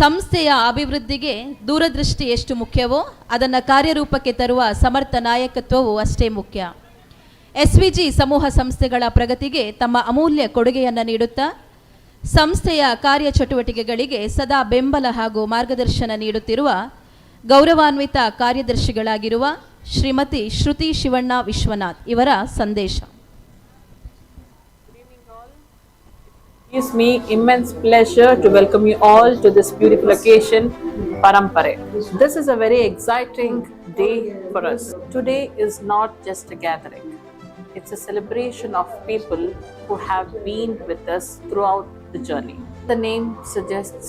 ಸಂಸ್ಥೆಯ ಅಭಿವೃದ್ಧಿಗೆ ದೂರದೃಷ್ಟಿ ಎಷ್ಟು ಮುಖ್ಯವೋ ಅದನ್ನು ಕಾರ್ಯರೂಪಕ್ಕೆ ತರುವ ಸಮರ್ಥ ನಾಯಕತ್ವವು ಅಷ್ಟೇ ಮುಖ್ಯ. SVG ಸಮೂಹ ಸಂಸ್ಥೆಗಳ ಪ್ರಗತಿಗೆ ತಮ್ಮ ಅಮೂಲ್ಯ ಕೊಡುಗೆಯನ್ನು ನೀಡುತ್ತಾ ಸಂಸ್ಥೆಯ ಕಾರ್ಯಚಟುವಟಿಕೆಗಳಿಗೆ ಸದಾ ಬೆಂಬಲ ಹಾಗೂ ಮಾರ್ಗದರ್ಶನ ನೀಡುತ್ತಿರುವ ಗೌರವಾನ್ವಿತ ಕಾರ್ಯದರ್ಶಿಗಳಾಗಿರುವ ಶ್ರೀಮತಿ ಶ್ರುತಿ ಶಿವಣ್ಣ ವಿಶ್ವನಾಥ್ ಇವರ ಸಂದೇಶ. It gives me immense pleasure to welcome you all to this beautiful occasion, Parampare. This is a very exciting day for us. Today is not just a gathering. It's a celebration of people who have been with us throughout the journey. The name suggests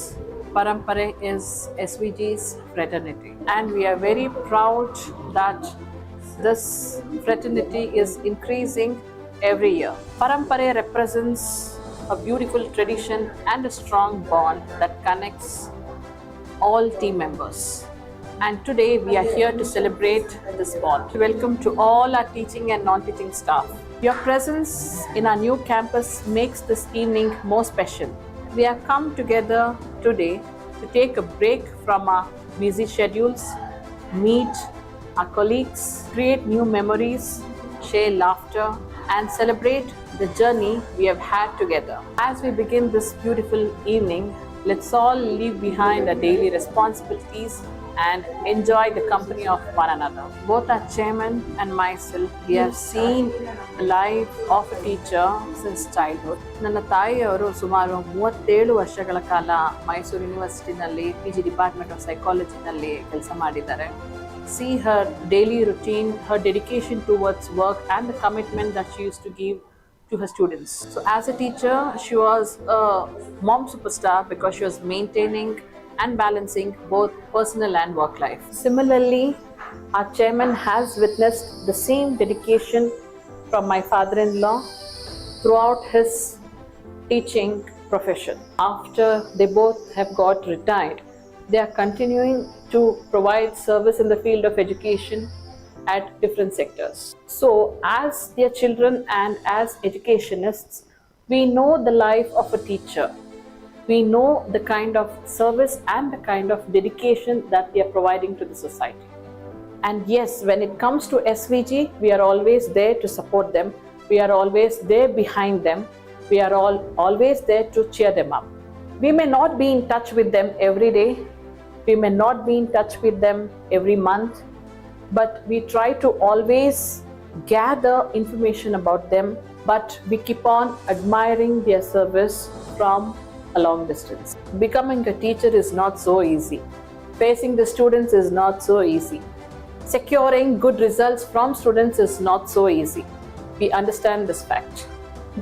Parampare is SVG's fraternity, and we are very proud that this fraternity is increasing every year. Parampare represents a beautiful tradition and a strong bond that connects all team members. And today we are here to celebrate this bond. Welcome to all our teaching and non-teaching staff. Your presence in our new campus makes this evening more special. We have come together today to take a break from our busy schedules, meet our colleagues, create new memories, share laughter, and celebrate the journey we have had together. As we begin this beautiful evening, let's all leave behind our daily responsibilities and enjoy the company of one another. Both our chairman and myself, we have seen the life of a teacher since childhood. ನನ್ನ ತಾಯಿಯವರು ಸುಮಾರು 37 ವರ್ಷಗಳ ಕಾಲ Mysuru ಯೂನಿವರ್ಸಿಟಿನಲ್ಲಿ PG department of ಸೈಕಾಲಜಿನಲ್ಲಿ ಕೆಲಸ ಮಾಡಿದ್ದಾರೆ. See her daily routine, her dedication towards work and the commitment that she used to give to her students. So as a teacher, she was a mom superstar because she was maintaining and balancing both personal and work life. Similarly, our chairman has witnessed the same dedication from my father-in-law throughout his teaching profession. After they both have got retired, they are continuing to provide service in the field of education at different sectors. So, as their children and as educationists, we know the life of a teacher. We know the kind of service and the kind of dedication that they are providing to the society. And yes, when it comes to SVG, we are always there to support them. We are always there behind them. We are always there to cheer them up. We may not be in touch with them every day. We may not be in touch with them every month, but we try to always gather information about them, but we keep on admiring their service from a long distance. Becoming a teacher is not so easy. Facing the students is not so easy. Securing good results from students is not so easy. We understand this fact.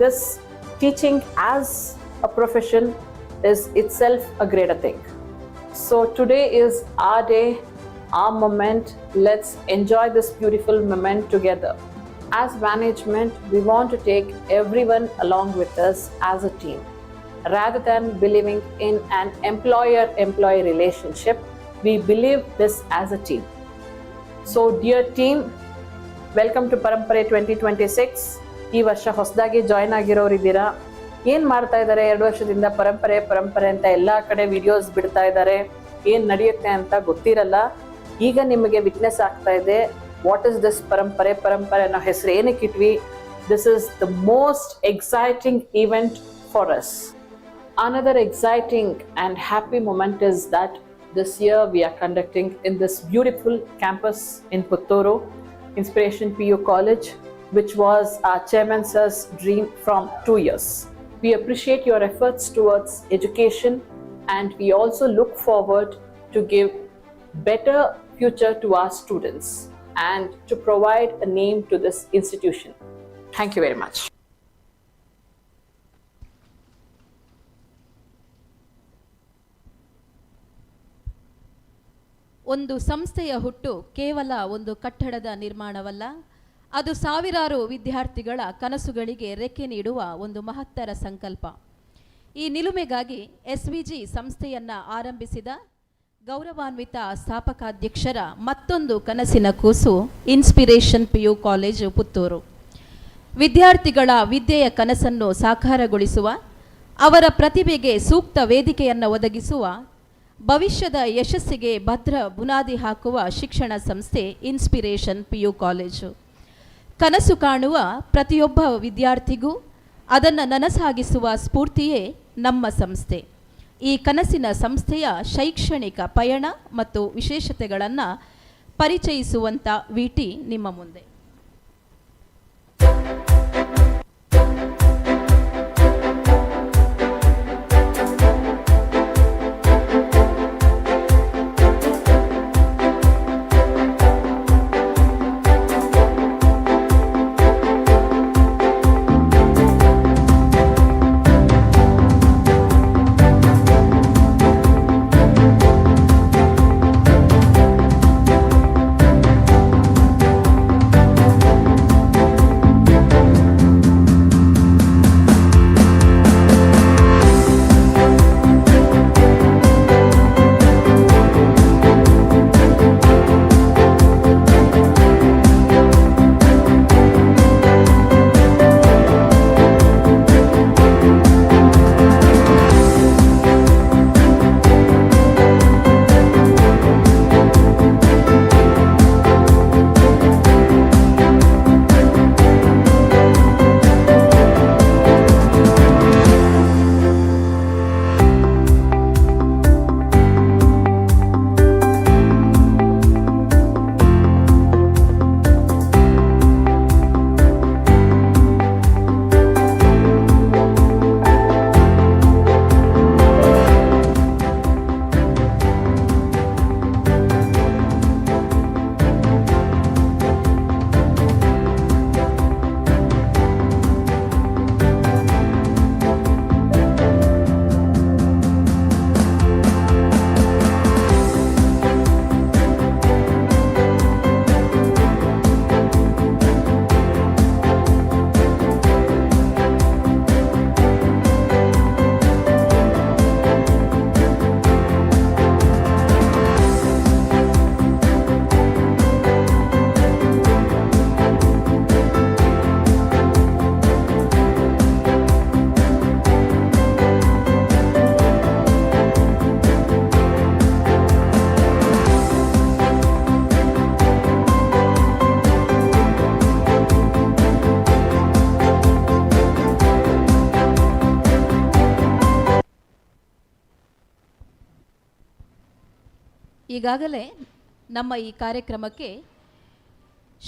This teaching as a profession is itself a greater thing. So today is our day, our moment. Let's enjoy this beautiful moment together. As management, we want to take everyone along with us as a team. Rather than believing in an employer-employee relationship, we believe this as a team. So dear team, welcome to Parampare 2026. ಈ ವರ್ಷ ಹೊಸದಾಗಿ join ಆಗಿರೋರಿದ್ದೀರಾ. ಏನು ಮಾಡ್ತಾ ಇದ್ದಾರೆ 2 ವರ್ಷದಿಂದ ಪರಂಪರೆ ಅಂತ ಎಲ್ಲ ಕಡೆ ವಿಡಿಯೋಸ್ ಬಿಡ್ತಾ ಇದ್ದಾರೆ. ಏನು ನಡೆಯುತ್ತೆ ಅಂತ ಗೊತ್ತಿರಲ್ಲ. ಈಗ ನಿಮಗೆ ವಿಟ್ನೆಸ್ ಆಗ್ತಾ ಇದೆ. ವಾಟ್ ಇಸ್ ದಿಸ್ ಪರಂಪರೆ ಅನ್ನೋ ಹೆಸರು ಏನಕ್ಕೆ ಇಟ್ವಿ? This is the most exciting event for us. Another exciting and happy moment is that this year we are conducting in this beautiful campus in Putturu, Inspiration PU College, which was our chairman sir's dream from 2 years. We appreciate your efforts towards education, and we also look forward to give better future to our students and to provide a name to this institution. Thank you very much. ಒಂದು ಸಂಸ್ಥೆಯ ಹುಟ್ಟು ಕೇವಲ ಒಂದು ಕಟ್ಟಡದ ನಿರ್ಮಾಣವಲ್ಲ, ಅದು ಸಾವಿರಾರು ವಿದ್ಯಾರ್ಥಿಗಳ ಕನಸುಗಳಿಗೆ ರೆಕ್ಕೆ ನೀಡುವ ಒಂದು ಮಹತ್ತರ ಸಂಕಲ್ಪ. ಈ ನಿಲುಮೆಗಾಗಿ SVG ಸಂಸ್ಥೆಯನ್ನು ಆರಂಭಿಸಿದ ಗೌರವಾನ್ವಿತ ಸ್ಥಾಪಕಾಧ್ಯಕ್ಷರ ಮತ್ತೊಂದು ಕನಸಿನ ಕೂಸು ಇನ್ಸ್ಪಿರೇಷನ್ PU ಕಾಲೇಜು ಪುತ್ತೂರು. ವಿದ್ಯಾರ್ಥಿಗಳ ವಿದ್ಯೆಯ ಕನಸನ್ನು ಸಾಕಾರಗೊಳಿಸುವ, ಅವರ ಪ್ರತಿಭೆಗೆ ಸೂಕ್ತ ವೇದಿಕೆಯನ್ನು ಒದಗಿಸುವ, ಭವಿಷ್ಯದ ಯಶಸ್ಸಿಗೆ ಭದ್ರ ಬುನಾದಿ ಹಾಕುವ ಶಿಕ್ಷಣ ಸಂಸ್ಥೆ ಇನ್ಸ್ಪಿರೇಷನ್ PU ಕಾಲೇಜು. ಕನಸು ಕಾಣುವ ಪ್ರತಿಯೊಬ್ಬ ವಿದ್ಯಾರ್ಥಿಗೂ ಅದನ್ನು ನನಸಾಗಿಸುವ ಸ್ಫೂರ್ತಿಯೇ ನಮ್ಮ ಸಂಸ್ಥೆ. ಈ ಕನಸಿನ ಸಂಸ್ಥೆಯ ಶೈಕ್ಷಣಿಕ ಪಯಣ ಮತ್ತು ವಿಶೇಷತೆಗಳನ್ನು ಪರಿಚಯಿಸುವಂಥ VT ನಿಮ್ಮ ಮುಂದೆ. ಈಗಾಗಲೇ ನಮ್ಮ ಈ ಕಾರ್ಯಕ್ರಮಕ್ಕೆ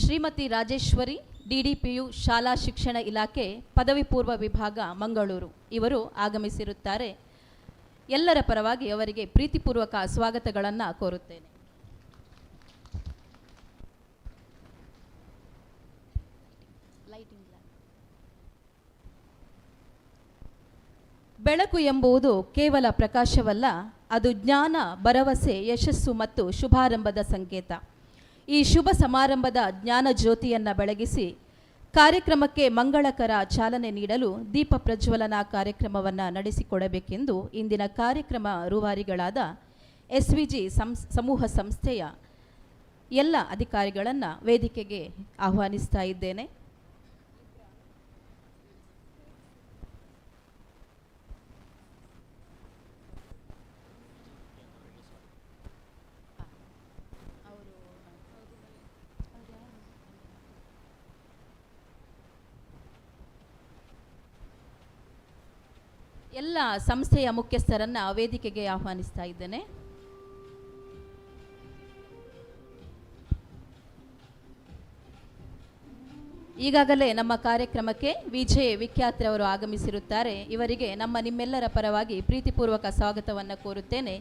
ಶ್ರೀಮತಿ ರಾಜೇಶ್ವರಿ DDPU ಶಾಲಾ ಶಿಕ್ಷಣ ಇಲಾಖೆ ಪದವಿ ಪೂರ್ವ ವಿಭಾಗ ಮಂಗಳೂರು ಇವರು ಆಗಮಿಸಿರುತ್ತಾರೆ. ಎಲ್ಲರ ಪರವಾಗಿ ಅವರಿಗೆ ಪ್ರೀತಿಪೂರ್ವಕ ಸ್ವಾಗತಗಳನ್ನು ಕೋರುತ್ತೇನೆ. ಬೆಳಕು ಎಂಬುದು ಕೇವಲ ಪ್ರಕಾಶವಲ್ಲ, ಅದು ಜ್ಞಾನ, ಭರವಸೆ, ಯಶಸ್ಸು ಮತ್ತು ಶುಭಾರಂಭದ ಸಂಕೇತ. ಈ ಶುಭ ಸಮಾರಂಭದ ಜ್ಞಾನ ಜ್ಯೋತಿಯನ್ನು ಬೆಳಗಿಸಿ ಕಾರ್ಯಕ್ರಮಕ್ಕೆ ಮಂಗಳಕರ ಚಾಲನೆ ನೀಡಲು ದೀಪ ಪ್ರಜ್ವಲನಾ ಕಾರ್ಯಕ್ರಮವನ್ನು ನಡೆಸಿಕೊಡಬೇಕೆಂದು ಇಂದಿನ ಕಾರ್ಯಕ್ರಮ ರೂವಾರಿಗಳಾದ SVG ಸಮೂಹ ಸಂಸ್ಥೆಯ ಎಲ್ಲ ಅಧಿಕಾರಿಗಳನ್ನು ವೇದಿಕೆಗೆ ಆಹ್ವಾನಿಸ್ತಾ ಇದ್ದೇನೆ. ಎಲ್ಲ ಸಂಸ್ಥೆಯ ಮುಖ್ಯಸ್ಥರನ್ನ ವೇದಿಕೆಗೆ ಆಹ್ವಾನಿಸ್ತಾ ಇದ್ದೇನೆ. ಈಗಾಗಲೇ ನಮ್ಮ ಕಾರ್ಯಕ್ರಮಕ್ಕೆ ವಿಜೆ ವಿಖ್ಯಾತ್ರವರು ಆಗಮಿಸಿರುತ್ತಾರೆ. ಇವರಿಗೆ ನಿಮ್ಮೆಲ್ಲರ ಪರವಾಗಿ ಪ್ರೀತಿಪೂರ್ವಕ ಸ್ವಾಗತವನ್ನು ಕೋರುತ್ತೇನೆ.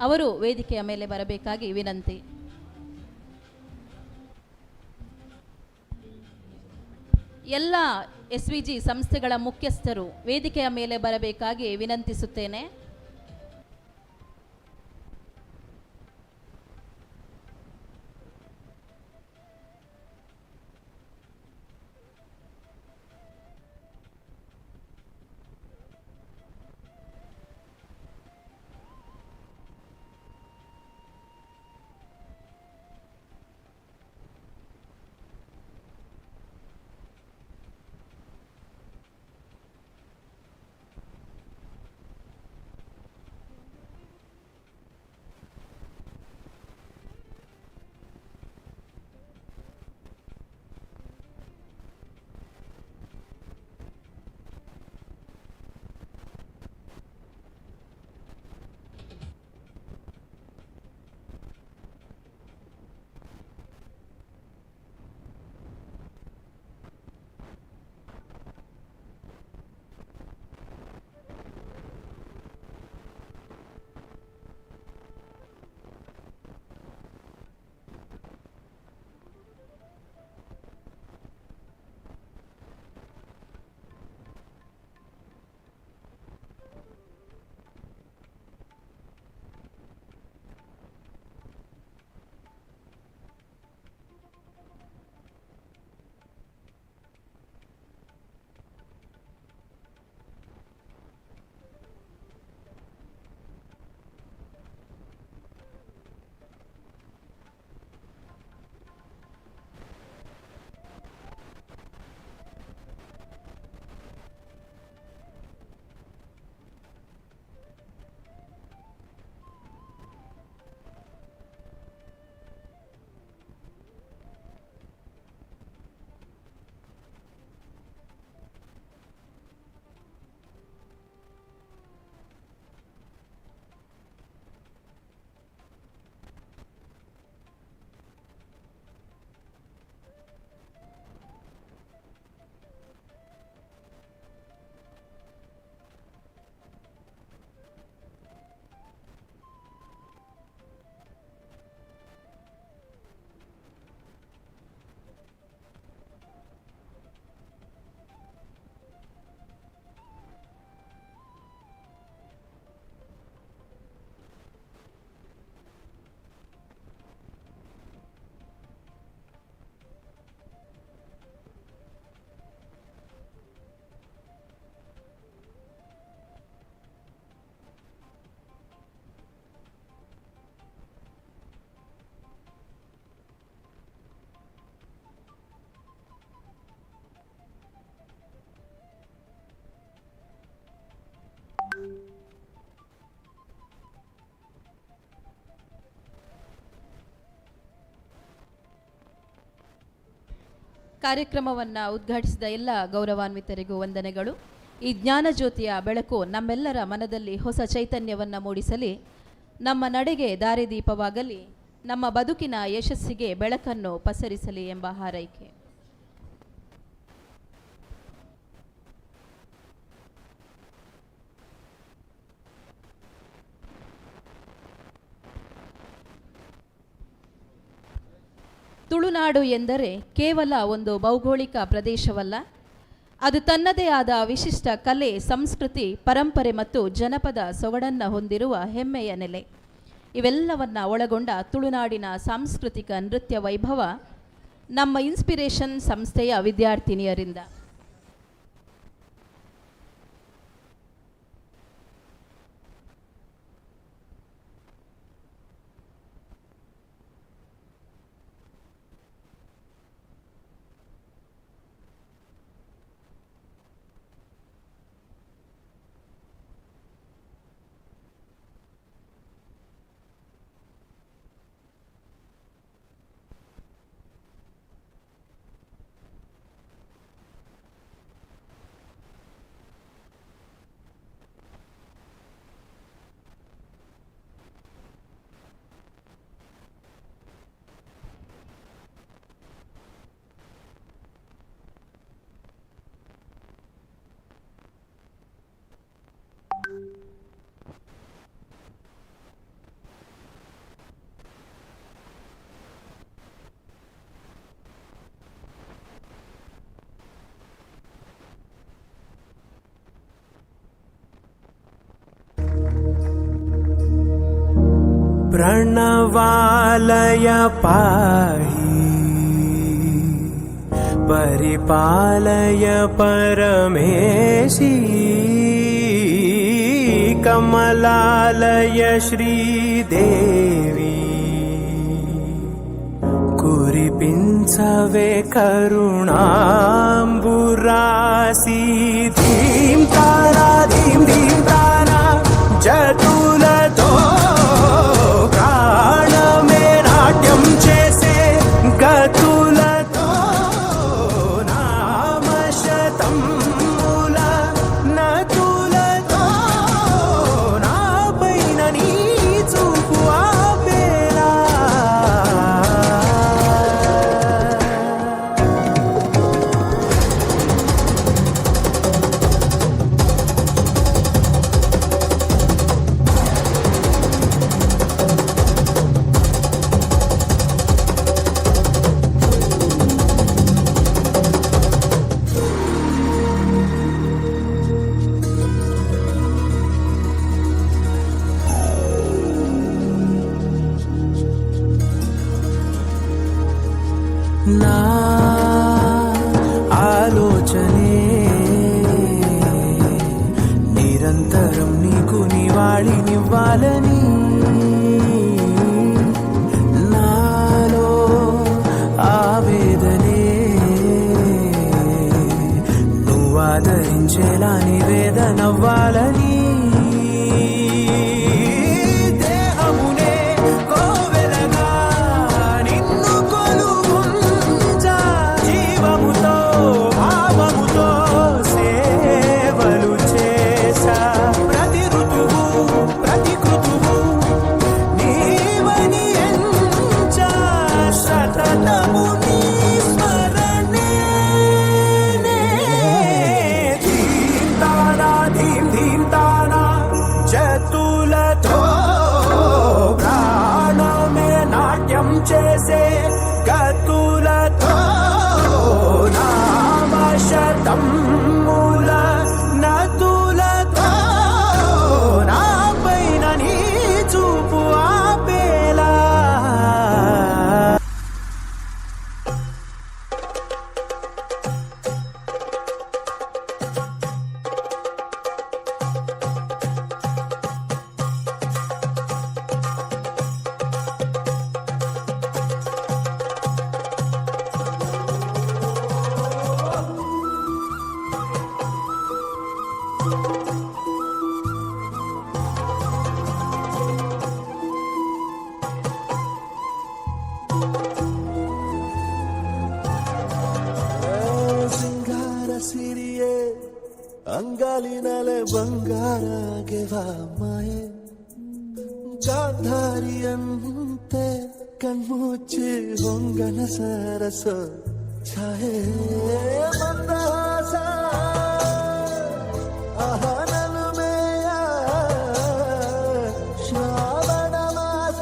ಅವರು ವೇದಿಕೆಯ ಮೇಲೆ ಬರಬೇಕಾಗಿ ವಿನಂತಿ. ಎಲ್ಲ SVG ಸಂಸ್ಥೆಗಳ ಮುಖ್ಯಸ್ಥರು ವೇದಿಕೆಯ ಮೇಲೆ ಬರಬೇಕಾಗಿ ವಿನಂತಿಸುತ್ತೇನೆ. ಕಾರ್ಯಕ್ರಮವನ್ನು ಉದ್ಘಾಟಿಸಿದ ಎಲ್ಲ ಗೌರವಾನ್ವಿತರಿಗೂ ವಂದನೆಗಳು. ಈ ಜ್ಞಾನ ಜ್ಯೋತಿಯ ಬೆಳಕು ನಮ್ಮೆಲ್ಲರ ಮನದಲ್ಲಿ ಹೊಸ ಚೈತನ್ಯವನ್ನು ಮೂಡಿಸಲಿ. ನಮ್ಮ ನಡೆಗೆ ದಾರಿದೀಪವಾಗಲಿ, ನಮ್ಮ ಬದುಕಿನ ಯಶಸ್ಸಿಗೆ ಬೆಳಕನ್ನು ಪಸರಿಸಲಿ ಎಂಬ ಹಾರೈಕೆ. ತುಳುನಾಡು ಎಂದರೆ ಕೇವಲ ಒಂದು ಭೌಗೋಳಿಕ ಪ್ರದೇಶವಲ್ಲ, ಅದು ತನ್ನದೇ ಆದ ವಿಶಿಷ್ಟ ಕಲೆ, ಸಂಸ್ಕೃತಿ, ಪರಂಪರೆ ಮತ್ತು ಜನಪದ ಸೊಗಡನ್ನು ಹೊಂದಿರುವ ಹೆಮ್ಮೆಯ ನೆಲೆ. ಇವೆಲ್ಲವನ್ನು ಒಳಗೊಂಡ ತುಳುನಾಡಿನ ಸಾಂಸ್ಕೃತಿಕ ನೃತ್ಯ ವೈಭವ ನಮ್ಮ ಇನ್ಸ್ಪಿರೇಷನ್ ಸಂಸ್ಥೆಯ ವಿದ್ಯಾರ್ಥಿನಿಯರಿಂದ. प्रणवालय पाहि परिपालय परमेशी कमलालय श्रीदेवी कुरिपिंचवे करुणांबुरासी धीम तारा जतुलतो प्राणमे नाट्यं चेसे गतुलतो नामशतं मूल नतुलतो नापैन नीचुकु आपेला నా ఆలోచనే నిరంతరం నీకు నివాళినివ్వాలని నాలో ఆవేదనే నువ్వు ఆదరించేలా నివేదనవ్వాలని చేసే గతులతో నామశతం మూల నతులతో నాపైన నీ చూపు ఆపేలా ಸಿರಿಯೇ ಅಂಗಾಲಿನಲೆ ಬಂಗಾರಗೆವ ಮಾಯೆ ಗಾಂಧಾರಿಯಂತೆ ಕಣ್ಮುಚ್ಚಿ ಹೊಂಗನ ಸರಸ ಛಾಯೆ ಮಂದಹಾಸ ಅಹನಲುಮೆಯ ಶ್ರಾವಣ ಮಾಸ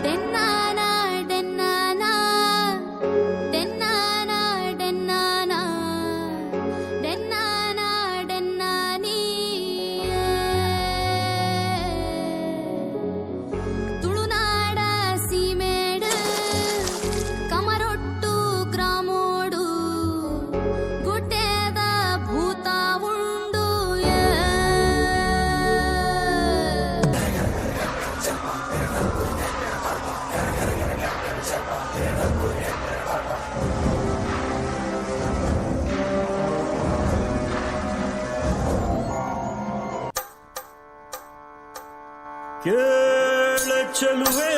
ಡೆನ್ನಾನಾ ಡೆನ್ನಾನಾ ಡೆನ್ನಾನಾ ಡೆನ್ನಾನಾ ಡೆನ್ನಾನಾ ಡೆನ್ನಾನೀ ತುಳುನಾಡ ಸೀಮೇಡು ಕಮರೊಟ್ಟು ಗ್ರಾಮೋಡು ಗುಡ್ಡೆದ ಭೂತ ಉಂಡು ಕೇಳ ಚೆಲುವೆ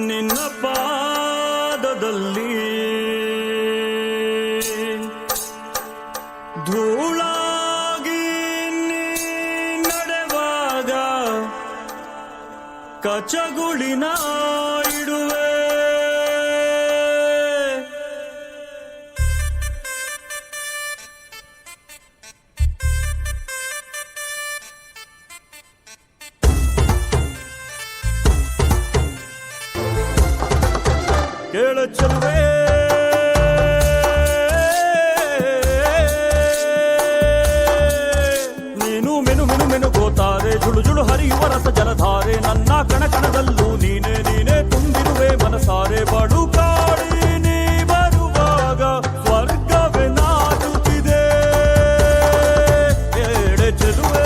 ನಿನ್ನ ಪಾದದಲ್ಲಿ ಧೂಳಾಗಿ ನೀ ನಡೆವಾಗ ಕಚಗುಳಿನ ಇಡುವೆ ಕೇಳ ಚೆಲುವೆ ನೀನು ಮೆನು ಮೆನು ಮೆನು ಗೋತಾರೆ ಜುಳು ಜುಳು ಹರಿಯುವ ರಸ ಜಲಧಾರೆ ನನ್ನ ಕಣಕಣದಲ್ಲೂ ನೀನೇ ನೀನೇ ತುಂಬಿರುವೆ ಮನಸಾರೆ ಬಡು ಕಾಡಿ ನೀ ಬರುವಾಗ ಸ್ವರ್ಗವೇ ನಾಚುತ್ತಿದೆ ಕೇಳ ಚೆಲುವೆ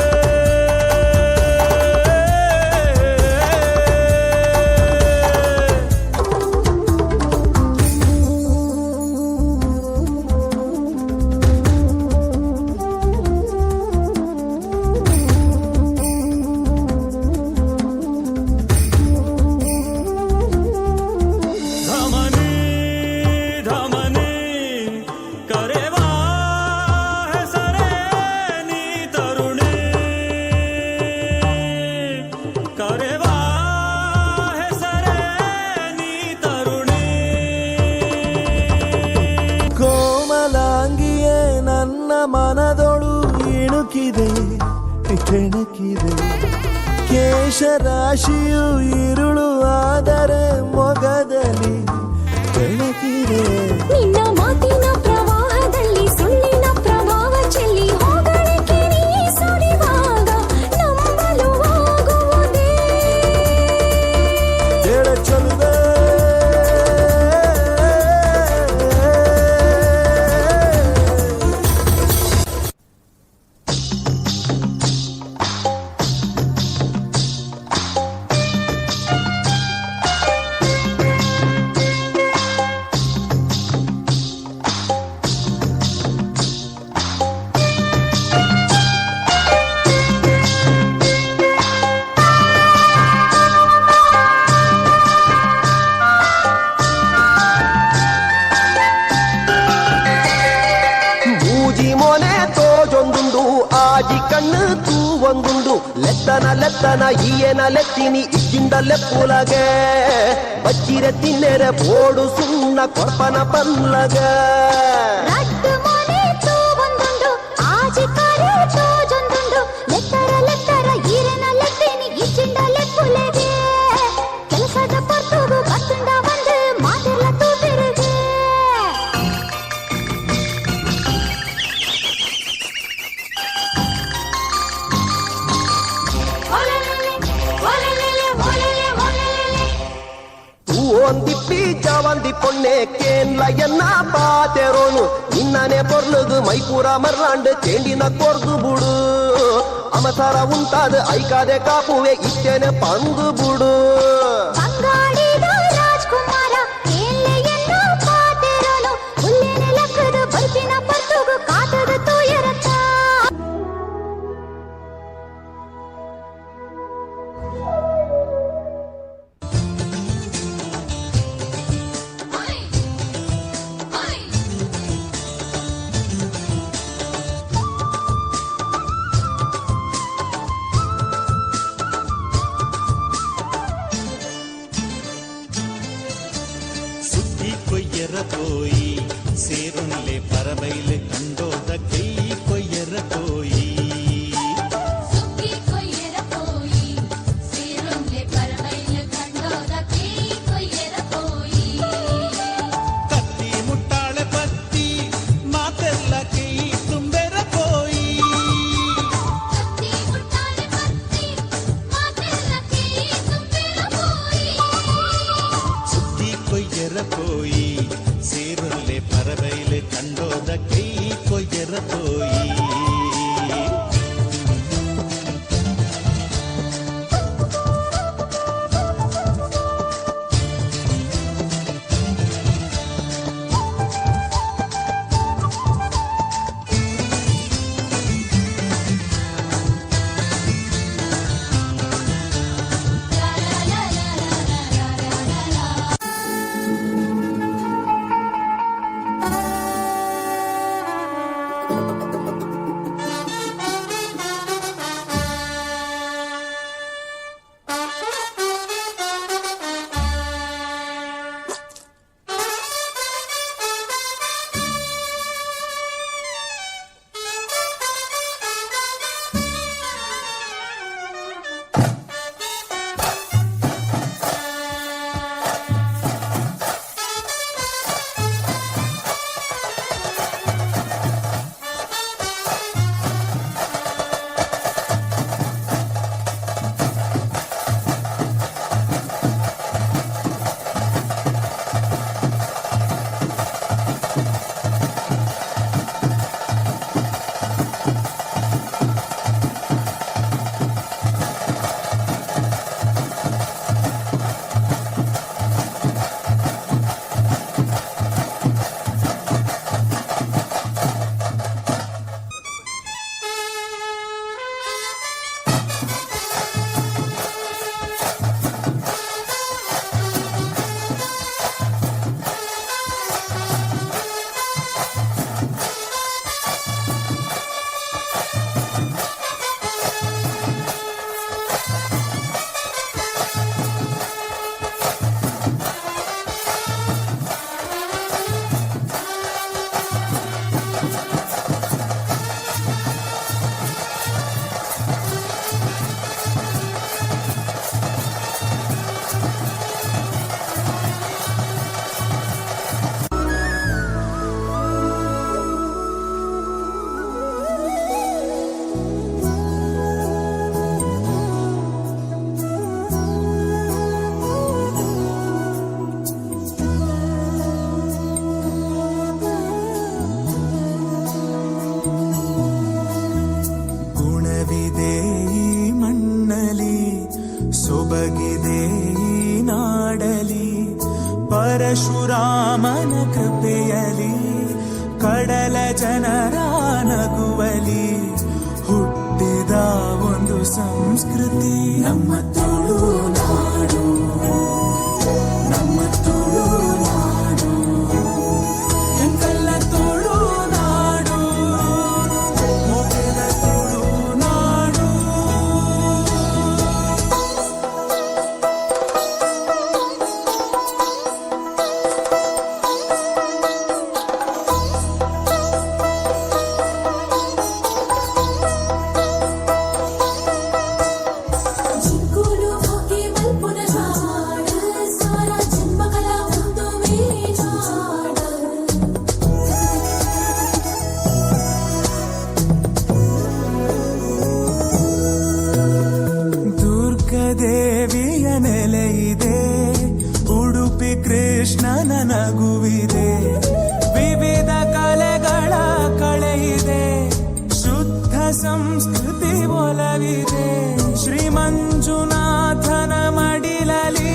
ಧಮನಿ ಧಮನಿ ಕರೆವಾ ಹೆಸರೇ ನೀ ತರುಣಿ ಕರೆವಾ ಹೆಸರೇ ನೀ ತರುಣಿ ಕೋಮಲಾಂಗಿಯೇ ನನ್ನ ಮನದೊಳು ಇಣುಕಿದೆ ಕೆಣಕಿದೆ ಕೇಶರಾಶಿಯು ಇರುಳು ಆದರೆ ಮೊಗದಲ್ಲಿ ಬೆಳಕಿದೆ ನಿನ್ನ ಮಾತಿನ ಪ್ರವಾಹದಲ್ಲಿ ಸುಳ್ಳಿನ ಪ್ರಭಾವ ಚೆಲ್ಲಿ ಹೋಗಳಿಕೆ ನೀ ಸುರಿವಾಗ ನಂಬಲು ಆಗುವುದೇ ಕೇಳ ಚೆಲುವೆ ಮೂಜಿ ಮೊನೆ ತೋಜೊಂದುಂಡು ಆಜಿ ಕಣ್ಣು ತೂವೊಂದುಂಡು ಲೆತ್ತನ ಈಯನ ಲೆತ್ತಿನಿ ಇಕ್ಕಿಂದ ಲೆಪ್ಪುಲಗೆ ಬಚ್ಚಿರೆ ತಿನ್ನೆರೆ ಬೋಡು ಸುಣ್ಣ ಕೊರ್ಪನ ಪಲ್ಲಗ ರಟ್ಟು ಮೊನೆ ತೂವೊಂದುಂಡು ಆಜಿ ಕರೆ ತೋಜೊಂದುಂಡು ಲೆತ್ತರ ಈರೆನ ಲೆತ್ತಿನಿ ಇಚ್ಚಿಂಡ ಲೆಪ್ಪುಲೆಗೆ ಕೆಲಸದ ಪರ್ತುಗು ಬತ್ತುಂಡ ಬಂದು ಮಾತೆಲ್ಲ ತೂತಿರುಗೆ ಒಂದಿಪ್ಪಿ ಜವಂದಿ பொண்ணே கேன்ல என்ன பாத்தேரோனு நின்னனே பொருளுது மைப்பூர மர்லாண்டு தேண்டின கொர்து புடு அமசர உண்டாது ஐகாதே காப்புவே இத்தேನೆ பங்கு புடு ಬಂಗಾಳಿದ ರಾಜ್ പോയി സേറുന്നിലെ പറവയിലെ കണ്ടോത കൈ കൊയ്യറ പോയി ಸುಗ್ಗಿ ಕೊಯ್ಯರ ಪೋಯಿ ಸೀರೊಂದೆ ಪರವೈಲ ಕಂಡೋದ ಕೈ ಕೊಯ್ಯರ ಪೋಯಿ ಕತ್ತಿ ಮುಟ್ಟಾಳೆ ಪತ್ತಿ ಮಾತೆಲ್ಲ ಕೈ ತುಂಬೆರ പോയി ಕತ್ತಿ ಮುಟ್ಟಾಲೆ ಪತ್ತಿ ಮಾತೆಲ್ಲ ಕೈ ತುಂಬಿರ ಪೋಯಿ ಸುಗ್ಗಿ ಕೊಯ್ಯರ പോയി സേറുന്നിലെ പറവയിലെ കണ്ടോത കൈ കൊയ്യറ പോയി ಗುಣವಿದೆ ಈ ಮಣ್ಣಲಿ ಸೊಬಗಿದೆ ಈ ನಾಡಲಿ ಪರಶುರಾಮನ ಕೃಪೆಯಲಿ ಕಡಲ ಜನರ ನಗುವಲಿ ಹುಟ್ಟಿದ ಒಂದು ಸಂಸ್ಕೃತಿ ನಮ್ಮ ತುಳುನಾಡು ನಮ್ಮ ತುಳುನಾಡು ಎಂತೆಲ್ಲ ತುಳುನಾಡು ಮೊದಲ ತುಳುನಾಡು ಜಿಂಕುಲು ಹೋಗಿ ಮಲ್ಪುನ ಜಾಡ ಸಾರ ಜನ್ಮಕಲ ಒಂದು ಮೇಜಾಡ ದುರ್ಗದೇವಿಯ ನೆಲೆಯಿದೆ ಉಡುಪಿ ಕೃಷ್ಣನ ನಗುವಿದೆ ವಿವಿಧ ಕಲೆಗಳ ಕಳೆಯಿದೆ ಶುದ್ಧ ಸಂಸ್ಕೃತಿ ಒಲವಿದೆ ಶ್ರೀ ಮಂಜುನಾಥನ ಮಡಿಲಲಿ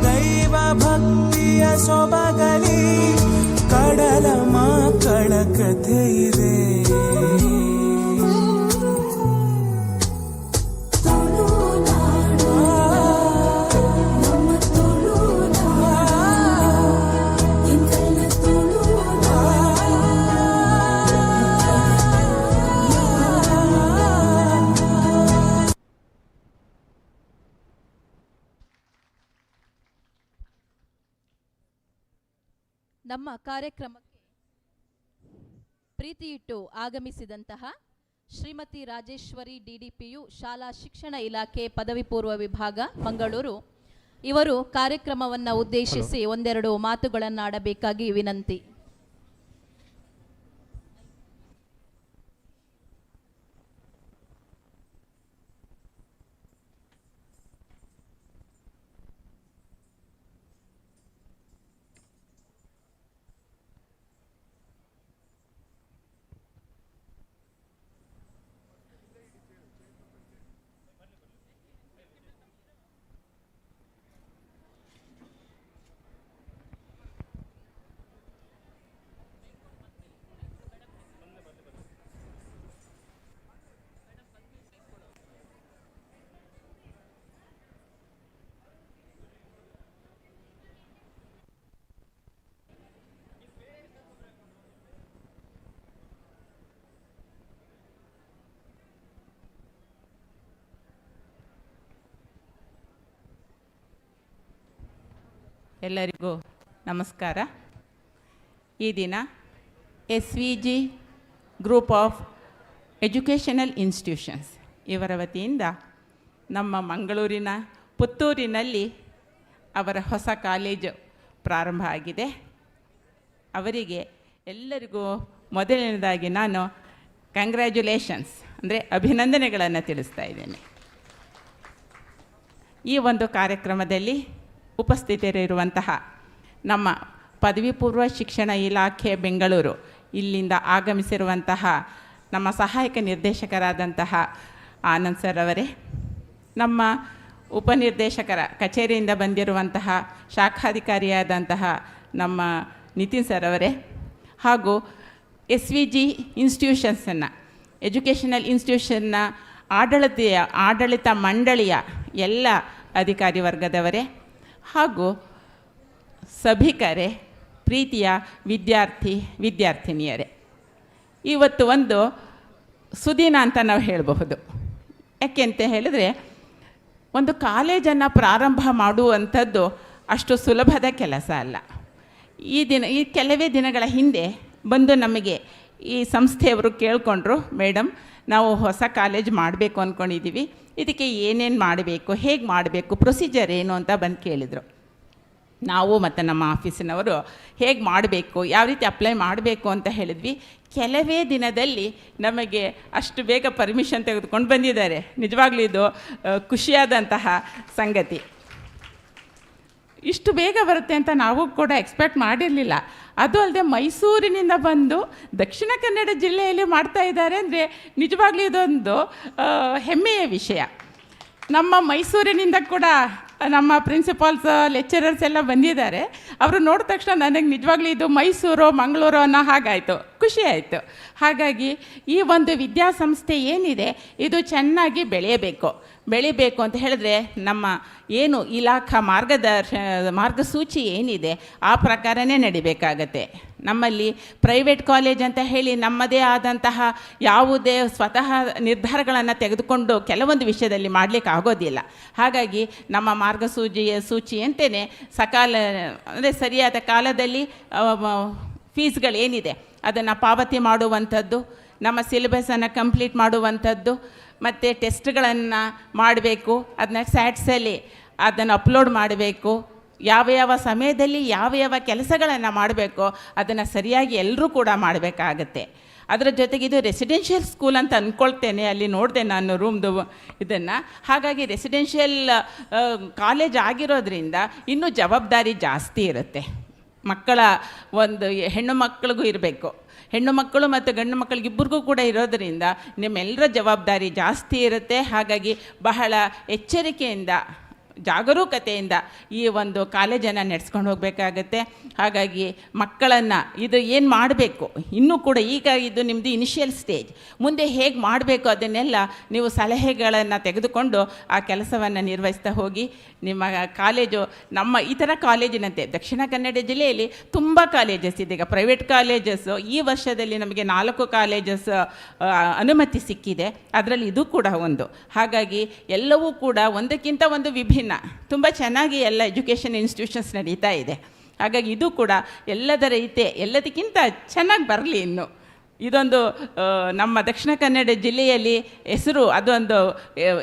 ದೈವ ಭಕ್ತಿಯ ಸೊಬಗಲಿ ಕಡಲ ಮಕ್ಕಳ ಕಥೆ ಇದೆ ತುಳುನಾಡು ನಮ್ಮ ತುಳುನಾಡು ಎಂತೆಲ್ಲ ತುಳುನಾಡು ನಮ್ಮ ಕಾರ್ಯಕ್ರಮಕ್ಕೆ ಪ್ರೀತಿಯಿಟ್ಟು ಆಗಮಿಸಿದಂತಹ ಶ್ರೀಮತಿ ರಾಜೇಶ್ವರಿ DDPU ಶಾಲಾ ಶಿಕ್ಷಣ ಇಲಾಖೆ ಪದವಿ ಪೂರ್ವ ವಿಭಾಗ ಮಂಗಳೂರು ಇವರು ಕಾರ್ಯಕ್ರಮವನ್ನು ಉದ್ದೇಶಿಸಿ ಒಂದೆರಡು ಮಾತುಗಳನ್ನಾಡಬೇಕಾಗಿ ವಿನಂತಿ. ಎಲ್ಲರಿಗೂ ನಮಸ್ಕಾರ. ಈ ದಿನ SVG group of educational institutions ಇವರ ವತಿಯಿಂದ ನಮ್ಮ ಮಂಗಳೂರಿನ ಪುತ್ತೂರಿನಲ್ಲಿ ಅವರ ಹೊಸ ಕಾಲೇಜು ಪ್ರಾರಂಭ ಆಗಿದೆ. ಅವರಿಗೆ ಎಲ್ಲರಿಗೂ ಮೊದಲನೇದಾಗಿ ನಾನು ಕಂಗ್ರ್ಯಾಚುಲೇಷನ್ಸ್ ಅಂದರೆ ಅಭಿನಂದನೆಗಳನ್ನು ತಿಳಿಸ್ತಾ ಇದ್ದೇನೆ. ಈ ಒಂದು ಕಾರ್ಯಕ್ರಮದಲ್ಲಿ ಉಪಸ್ಥಿತರಿರುವಂತಹ ನಮ್ಮ ಪದವಿ ಪೂರ್ವ ಶಿಕ್ಷಣ ಇಲಾಖೆ ಬೆಂಗಳೂರು ಇಲ್ಲಿಂದ ಆಗಮಿಸಿರುವಂತಹ ನಮ್ಮ ಸಹಾಯಕ ನಿರ್ದೇಶಕರಾದಂತಹ ಆನಂದ್ ಸರ್ ಅವರೇ, ನಮ್ಮ ಉಪನಿರ್ದೇಶಕರ ಕಚೇರಿಯಿಂದ ಬಂದಿರುವಂತಹ ಶಾಖಾಧಿಕಾರಿಯಾದಂತಹ ನಮ್ಮ ನಿತಿನ್ ಸರ್ ಅವರೇ, ಹಾಗೂ SVG ಇನ್ಸ್ಟಿಟ್ಯೂಷನ್ಸನ್ನು ಎಜುಕೇಷನಲ್ ಇನ್ಸ್ಟಿಟ್ಯೂಷನ್ನ ಆಡಳಿತ ಮಂಡಳಿಯ ಎಲ್ಲ ಅಧಿಕಾರಿ ವರ್ಗದವರೇ, ಹಾಗೂ ಸಭಿಕರೇ, ಪ್ರೀತಿಯ ವಿದ್ಯಾರ್ಥಿನಿಯರೇ, ಇವತ್ತು ಒಂದು ಸುದಿನ ಅಂತ ನಾವು ಹೇಳಬಹುದು. ಯಾಕೆಂತ ಹೇಳಿದ್ರೆ, ಒಂದು ಕಾಲೇಜನ್ನು ಪ್ರಾರಂಭ ಮಾಡುವಂಥದ್ದು ಅಷ್ಟು ಸುಲಭದ ಕೆಲಸ ಅಲ್ಲ. ಈ ಕೆಲವೇ ದಿನಗಳ ಹಿಂದೆ ಬಂದು ನಮಗೆ ಈ ಸಂಸ್ಥೆಯವರು ಕೇಳಿಕೊಂಡ್ರು, ಮೇಡಮ್ ನಾವು ಹೊಸ ಕಾಲೇಜ್ ಮಾಡಬೇಕು ಅಂದ್ಕೊಂಡಿದ್ದೀವಿ, ಇದಕ್ಕೆ ಏನೇನು ಮಾಡಬೇಕು, ಹೇಗೆ ಮಾಡಬೇಕು, ಪ್ರೊಸೀಜರ್ ಏನು ಅಂತ ಬಂದು ಕೇಳಿದರು. ನಾವು ಮತ್ತು ನಮ್ಮ ಆಫೀಸಿನವರು ಹೇಗೆ ಮಾಡಬೇಕು, ಯಾವ ರೀತಿ ಅಪ್ಲೈ ಮಾಡಬೇಕು ಅಂತ ಹೇಳಿದ್ವಿ. ಕೆಲವೇ ದಿನದಲ್ಲಿ ನಮಗೆ ಅಷ್ಟು ಬೇಗ ಪರ್ಮಿಷನ್ ತೆಗೆದುಕೊಂಡು ಬಂದಿದ್ದಾರೆ. ನಿಜವಾಗ್ಲೂ ಇದು ಖುಷಿಯಾದಂತಹ ಸಂಗತಿ. ಇಷ್ಟು ಬೇಗ ಬರುತ್ತೆ ಅಂತ ನಾವು ಕೂಡ ಎಕ್ಸ್ಪೆಕ್ಟ್ ಮಾಡಿರಲಿಲ್ಲ. ಅದು ಅಲ್ಲದೆ ಮೈಸೂರಿನಿಂದ ಬಂದು ದಕ್ಷಿಣ ಕನ್ನಡ ಜಿಲ್ಲೆಯಲ್ಲಿ ಮಾಡ್ತಾ ಇದ್ದಾರೆ ಅಂದರೆ ನಿಜವಾಗ್ಲೂ ಇದೊಂದು ಹೆಮ್ಮೆಯ ವಿಷಯ. ನಮ್ಮ ಮೈಸೂರಿನಿಂದ ಕೂಡ ನಮ್ಮ ಪ್ರಿನ್ಸಿಪಾಲ್ಸ್ ಲೆಕ್ಚರರ್ಸ್ ಎಲ್ಲ ಬಂದಿದ್ದಾರೆ. ಅವರು ನೋಡಿದ ತಕ್ಷಣ ನನಗೆ ನಿಜವಾಗ್ಲೂ ಇದು ಮೈಸೂರು ಮಂಗಳೂರು ಅನ್ನೋ ಹಾಗಾಯಿತು, ಖುಷಿ ಆಯಿತು. ಹಾಗಾಗಿ ಈ ಒಂದು ವಿದ್ಯಾಸಂಸ್ಥೆ ಏನಿದೆ ಇದು ಚೆನ್ನಾಗಿ ಬೆಳೆಯಬೇಕು ಅಂತ ಹೇಳಿದ್ರೆ ನಮ್ಮ ಏನು ಇಲಾಖಾ ಮಾರ್ಗಸೂಚಿ ಏನಿದೆ ಆ ಪ್ರಕಾರನೇ ನಡಿಬೇಕಾಗತ್ತೆ. ನಮ್ಮಲ್ಲಿ ಪ್ರೈವೇಟ್ ಕಾಲೇಜ್ ಅಂತ ಹೇಳಿ ನಮ್ಮದೇ ಆದಂತಹ ಯಾವುದೇ ಸ್ವತಃ ನಿರ್ಧಾರಗಳನ್ನು ತೆಗೆದುಕೊಂಡು ಕೆಲವೊಂದು ವಿಷಯದಲ್ಲಿ ಮಾಡಲಿಕ್ಕೆ ಆಗೋದಿಲ್ಲ. ಹಾಗಾಗಿ ನಮ್ಮ ಸೂಚಿಯಂತೆಯೇ ಅಂದರೆ ಸರಿಯಾದ ಕಾಲದಲ್ಲಿ ಫೀಸ್ಗಳೇನಿದೆ ಅದನ್ನು ಪಾವತಿ ಮಾಡುವಂಥದ್ದು, ನಮ್ಮ ಸಿಲೆಬಸನ್ನು ಕಂಪ್ಲೀಟ್ ಮಾಡುವಂಥದ್ದು, ಮತ್ತು ಟೆಸ್ಟ್ಗಳನ್ನು ಮಾಡಬೇಕು, ಅದನ್ನ ಸ್ಯಾಟ್ಸಲ್ಲಿ ಅದನ್ನು ಅಪ್ಲೋಡ್ ಮಾಡಬೇಕು, ಯಾವ ಸಮಯದಲ್ಲಿ ಯಾವ ಕೆಲಸಗಳನ್ನು ಮಾಡಬೇಕು ಅದನ್ನು ಸರಿಯಾಗಿ ಎಲ್ಲರೂ ಕೂಡ ಮಾಡಬೇಕಾಗತ್ತೆ. ಅದರ ಜೊತೆಗೆ ಇದು ರೆಸಿಡೆನ್ಷಿಯಲ್ ಸ್ಕೂಲ್ ಅಂತ ಅಂದ್ಕೊಳ್ತೇನೆ, ಅಲ್ಲಿ ನೋಡಿದೆ ನಾನು ರೂಮ್ದು ಇದನ್ನು. ಹಾಗಾಗಿ ರೆಸಿಡೆನ್ಷಿಯಲ್ ಕಾಲೇಜ್ ಆಗಿರೋದ್ರಿಂದ ಇನ್ನೂ ಜವಾಬ್ದಾರಿ ಜಾಸ್ತಿ ಇರುತ್ತೆ. ಮಕ್ಕಳ ಒಂದು ಹೆಣ್ಣು ಮಕ್ಕಳಿಗೂ ಇರಬೇಕು, ಹೆಣ್ಣು ಮಕ್ಕಳು ಮತ್ತು ಗಂಡು ಮಕ್ಕಳಿಗಿಬ್ಬರಿಗೂ ಕೂಡ ಇರೋದರಿಂದ ನಿಮ್ಮೆಲ್ಲರ ಜವಾಬ್ದಾರಿ ಜಾಸ್ತಿ ಇರುತ್ತೆ. ಹಾಗಾಗಿ ಬಹಳ ಎಚ್ಚರಿಕೆಯಿಂದ ಜಾಗರೂಕತೆಯಿಂದ ಈ ಒಂದು ಕಾಲೇಜನ್ನು ನಡೆಸ್ಕೊಂಡು ಹೋಗಬೇಕಾಗತ್ತೆ. ಹಾಗಾಗಿ ಮಕ್ಕಳನ್ನು ಇದು ಏನು ಮಾಡಬೇಕು, ಇನ್ನೂ ಕೂಡ ಈಗ ಇದು ನಿಮ್ಮದು ಇನಿಷಿಯಲ್ ಸ್ಟೇಜ್, ಮುಂದೆ ಹೇಗೆ ಮಾಡಬೇಕು ಅದನ್ನೆಲ್ಲ ನೀವು ಸಲಹೆಗಳನ್ನು ತೆಗೆದುಕೊಂಡು ಆ ಕೆಲಸವನ್ನು ನಿರ್ವಹಿಸ್ತಾ ಹೋಗಿ. ನಿಮ್ಮ ಕಾಲೇಜು ನಮ್ಮ ಇತರ ಕಾಲೇಜಿನಂತೆ ದಕ್ಷಿಣ ಕನ್ನಡ ಜಿಲ್ಲೆಯಲ್ಲಿ ತುಂಬ ಕಾಲೇಜಸ್ ಇದೆ. ಈಗ ಪ್ರೈವೇಟ್ ಕಾಲೇಜಸ್ಸು ಈ ವರ್ಷದಲ್ಲಿ ನಮಗೆ 4 ಕಾಲೇಜಸ್ ಅನುಮತಿ ಸಿಕ್ಕಿದೆ, ಅದರಲ್ಲಿ ಇದು ಕೂಡ ಒಂದು. ಹಾಗಾಗಿ ಎಲ್ಲವೂ ಕೂಡ ಒಂದಕ್ಕಿಂತ ಒಂದು ವಿಭಿನ್ನ, ತುಂಬ ಚೆನ್ನಾಗಿ ಎಲ್ಲ ಎಜುಕೇಷನ್ ಇನ್ಸ್ಟಿಟ್ಯೂಷನ್ಸ್ ನಡೀತಾ ಇದೆ. ಹಾಗಾಗಿ ಇದು ಕೂಡ ಎಲ್ಲದರ ರೀತಿ ಎಲ್ಲದಕ್ಕಿಂತ ಚೆನ್ನಾಗಿ ಬರಲಿ ಇನ್ನು. ಇದೊಂದು ನಮ್ಮ ದಕ್ಷಿಣ ಕನ್ನಡ ಜಿಲ್ಲೆಯಲ್ಲಿ ಅದೊಂದು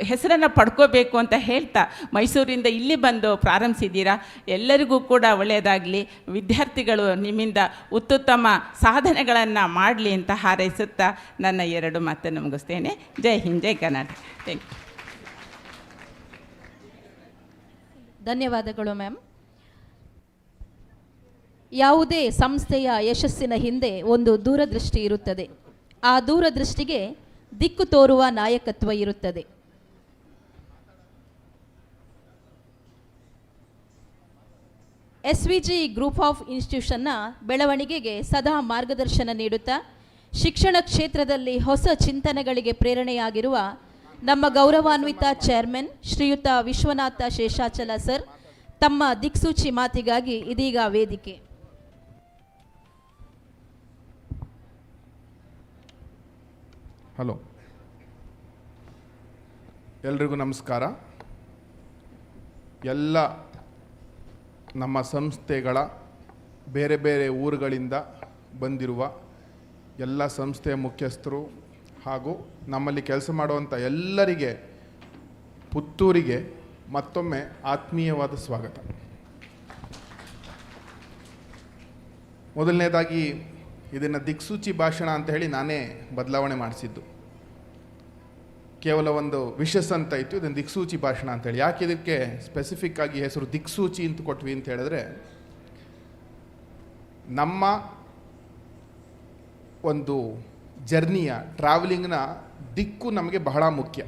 ಹೆಸರನ್ನು ಪಡ್ಕೋಬೇಕು ಅಂತ ಹೇಳ್ತಾ ಮೈಸೂರಿಂದ ಇಲ್ಲಿ ಬಂದು ಪ್ರಾರಂಭಿಸಿದ್ದೀರಾ. ಎಲ್ಲರಿಗೂ ಕೂಡ ಒಳ್ಳೆಯದಾಗಲಿ, ವಿದ್ಯಾರ್ಥಿಗಳು ನಿಮ್ಮಿಂದ ಉತ್ತುತ್ತಮ ಸಾಧನೆಗಳನ್ನು ಮಾಡಲಿ ಅಂತ ಹಾರೈಸುತ್ತಾ ನನ್ನ 2 ಮಾತನ್ನು ಮುಗಿಸ್ತೇನೆ. ಜೈ ಹಿಂದ್, ಜೈ ಕರ್ನಾಟಕ. Thank you. ಧನ್ಯವಾದಗಳು ಮ್ಯಾಮ್. ಯಾವುದೇ ಸಂಸ್ಥೆಯ ಯಶಸ್ಸಿನ ಹಿಂದೆ ಒಂದು ದೂರದೃಷ್ಟಿ ಇರುತ್ತದೆ. ಆ ದೂರದೃಷ್ಟಿಗೆ ದಿಕ್ಕು ತೋರುವ ನಾಯಕತ್ವ ಇರುತ್ತದೆ. SVG ಗ್ರೂಪ್ ಆಫ್ ಇನ್ಸ್ಟಿಟ್ಯೂಷನ್ನ ಬೆಳವಣಿಗೆಗೆ ಸದಾ ಮಾರ್ಗದರ್ಶನ ನೀಡುತ್ತಾ ಶಿಕ್ಷಣ ಕ್ಷೇತ್ರದಲ್ಲಿ ಹೊಸ ಚಿಂತನೆಗಳಿಗೆ ಪ್ರೇರಣೆಯಾಗಿರುವ ನಮ್ಮ ಗೌರವಾನ್ವಿತ ಚೇರ್ಮನ್ ಶ್ರೀಯುತ ವಿಶ್ವನಾಥ ಶೇಷಾಚಲ ಸರ್ ತಮ್ಮ ದಿಕ್ಸೂಚಿ ಮಾತಿಗಾಗಿ ಇದೀಗ ವೇದಿಕೆ. ಹಲೋ, ಎಲ್ರಿಗೂ ನಮಸ್ಕಾರ. ಎಲ್ಲ ನಮ್ಮ ಸಂಸ್ಥೆಗಳ ಬೇರೆ ಬೇರೆ ಊರುಗಳಿಂದ ಬಂದಿರುವ ಎಲ್ಲ ಸಂಸ್ಥೆಯ ಮುಖ್ಯಸ್ಥರು ಹಾಗೂ ನಮ್ಮಲ್ಲಿ ಕೆಲಸ ಮಾಡುವಂಥ ಎಲ್ಲರಿಗೆ ಪುತ್ತೂರಿಗೆ ಮತ್ತೊಮ್ಮೆ ಆತ್ಮೀಯವಾದ ಸ್ವಾಗತ. ಮೊದಲನೇದಾಗಿ ಇದನ್ನು ದಿಕ್ಸೂಚಿ ಭಾಷಣ ಅಂತ ಹೇಳಿ ನಾನೇ ಬದಲಾವಣೆ ಮಾಡಿಸಿದ್ದು. ಕೇವಲ ಒಂದು ವಿಶಸ್ ಅಂತ ಇತ್ತು, ಇದನ್ನು ದಿಕ್ಸೂಚಿ ಭಾಷಣ ಅಂತೇಳಿ. ಯಾಕೆ ಇದಕ್ಕೆ ಸ್ಪೆಸಿಫಿಕ್ ಆಗಿ ಹೆಸರು ದಿಕ್ಸೂಚಿ ಅಂತ ಕೊಟ್ವಿ ಅಂತ ಹೇಳಿದ್ರೆ, ನಮ್ಮ ಒಂದು ಜರ್ನಿಯ ಟ್ರಾವೆಲಿಂಗ್ನ ದಿಕ್ಕು ನಮಗೆ ಬಹಳ ಮುಖ್ಯ.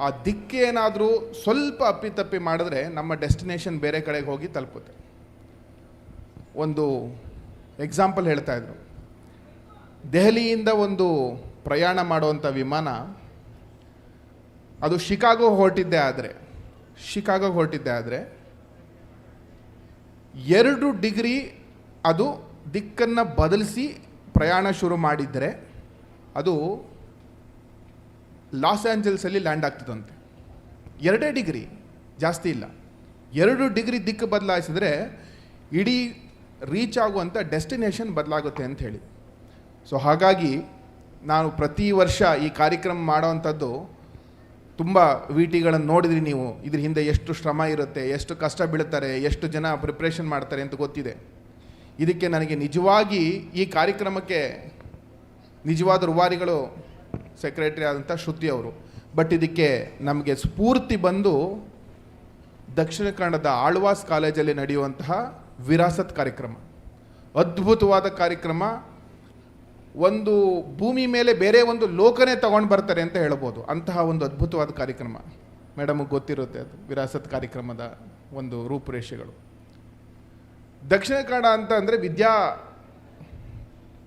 ಆ ದಿಕ್ಕೇನಾದರೂ ಸ್ವಲ್ಪ ಅಪ್ಪಿತಪ್ಪಿ ಮಾಡಿದ್ರೆ ನಮ್ಮ ಡೆಸ್ಟಿನೇಷನ್ ಬೇರೆ ಕಡೆಗೆ ಹೋಗಿ ತಲುಪುತ್ತೆ. ಒಂದು ಎಕ್ಸಾಂಪಲ್ ಹೇಳ್ತಾ ಇದ್ರು, ದೆಹಲಿಯಿಂದ ಒಂದು ಪ್ರಯಾಣ ಮಾಡುವಂಥ ವಿಮಾನ ಅದು ಶಿಕಾಗೋ ಹೊರಟಿದ್ದೆ ಆದರೆ 2 ಡಿಗ್ರಿ ಅದು ದಿಕ್ಕನ್ನು ಬದಲಿಸಿ ಪ್ರಯಾಣ ಶುರು ಮಾಡಿದರೆ ಅದು ಲಾಸ್ ಆಂಜಲ್ಸಲ್ಲಿ ಲ್ಯಾಂಡ್ ಆಗ್ತದಂತೆ. 2 ಡಿಗ್ರಿ, ಜಾಸ್ತಿ ಇಲ್ಲ. 2 ಡಿಗ್ರಿ ದಿಕ್ಕು ಬದಲಾಯಿಸಿದ್ರೆ ಇಡೀ ರೀಚ್ ಆಗುವಂಥ ಡೆಸ್ಟಿನೇಷನ್ ಬದಲಾಗುತ್ತೆ ಅಂತ ಹೇಳಿ. ಸೊ ಹಾಗಾಗಿ ನಾನು ಪ್ರತಿ ವರ್ಷ ಈ ಕಾರ್ಯಕ್ರಮ ಮಾಡೋವಂಥದ್ದು, ತುಂಬ VTಗಳನ್ನು ನೋಡಿದ್ರಿ ನೀವು, ಇದ್ರ ಹಿಂದೆ ಎಷ್ಟು ಶ್ರಮ ಇರುತ್ತೆ, ಎಷ್ಟು ಕಷ್ಟ ಬೀಳ್ತಾರೆ, ಎಷ್ಟು ಜನ ಪ್ರಿಪ್ರೇಷನ್ ಮಾಡ್ತಾರೆ ಅಂತ ಗೊತ್ತಿದೆ. ಇದಕ್ಕೆ ನನಗೆ ನಿಜವಾಗಿ ಈ ಕಾರ್ಯಕ್ರಮಕ್ಕೆ ನಿಜವಾದ ರೂವಾರಿಗಳು ಸೆಕ್ರೆಟರಿ ಆದಂಥ ಶ್ರುತಿ ಅವರು. ಬಟ್ ಇದಕ್ಕೆ ನಮಗೆ ಸ್ಫೂರ್ತಿ ಬಂದು ದಕ್ಷಿಣ ಕನ್ನಡದ ಆಳ್ವಾಸ್ ಕಾಲೇಜಲ್ಲಿ ನಡೆಯುವಂತಹ ವಿರಾಸತ್ ಕಾರ್ಯಕ್ರಮ. ಅದ್ಭುತವಾದ ಕಾರ್ಯಕ್ರಮ. ಒಂದು ಭೂಮಿ ಮೇಲೆ ಬೇರೆ ಒಂದು ಲೋಕನೇ ತಗೊಂಡು ಬರ್ತಾರೆ ಅಂತ ಹೇಳ್ಬೋದು, ಅಂತಹ ಒಂದು ಅದ್ಭುತವಾದ ಕಾರ್ಯಕ್ರಮ. ಮೇಡಮ್ಗೆ ಗೊತ್ತಿರುತ್ತೆ ಅದು ವಿರಾಸತ್ ಕಾರ್ಯಕ್ರಮದ ಒಂದು ರೂಪುರೇಷೆಗಳು. ದಕ್ಷಿಣ ಕನ್ನಡ ಅಂತ ಅಂದರೆ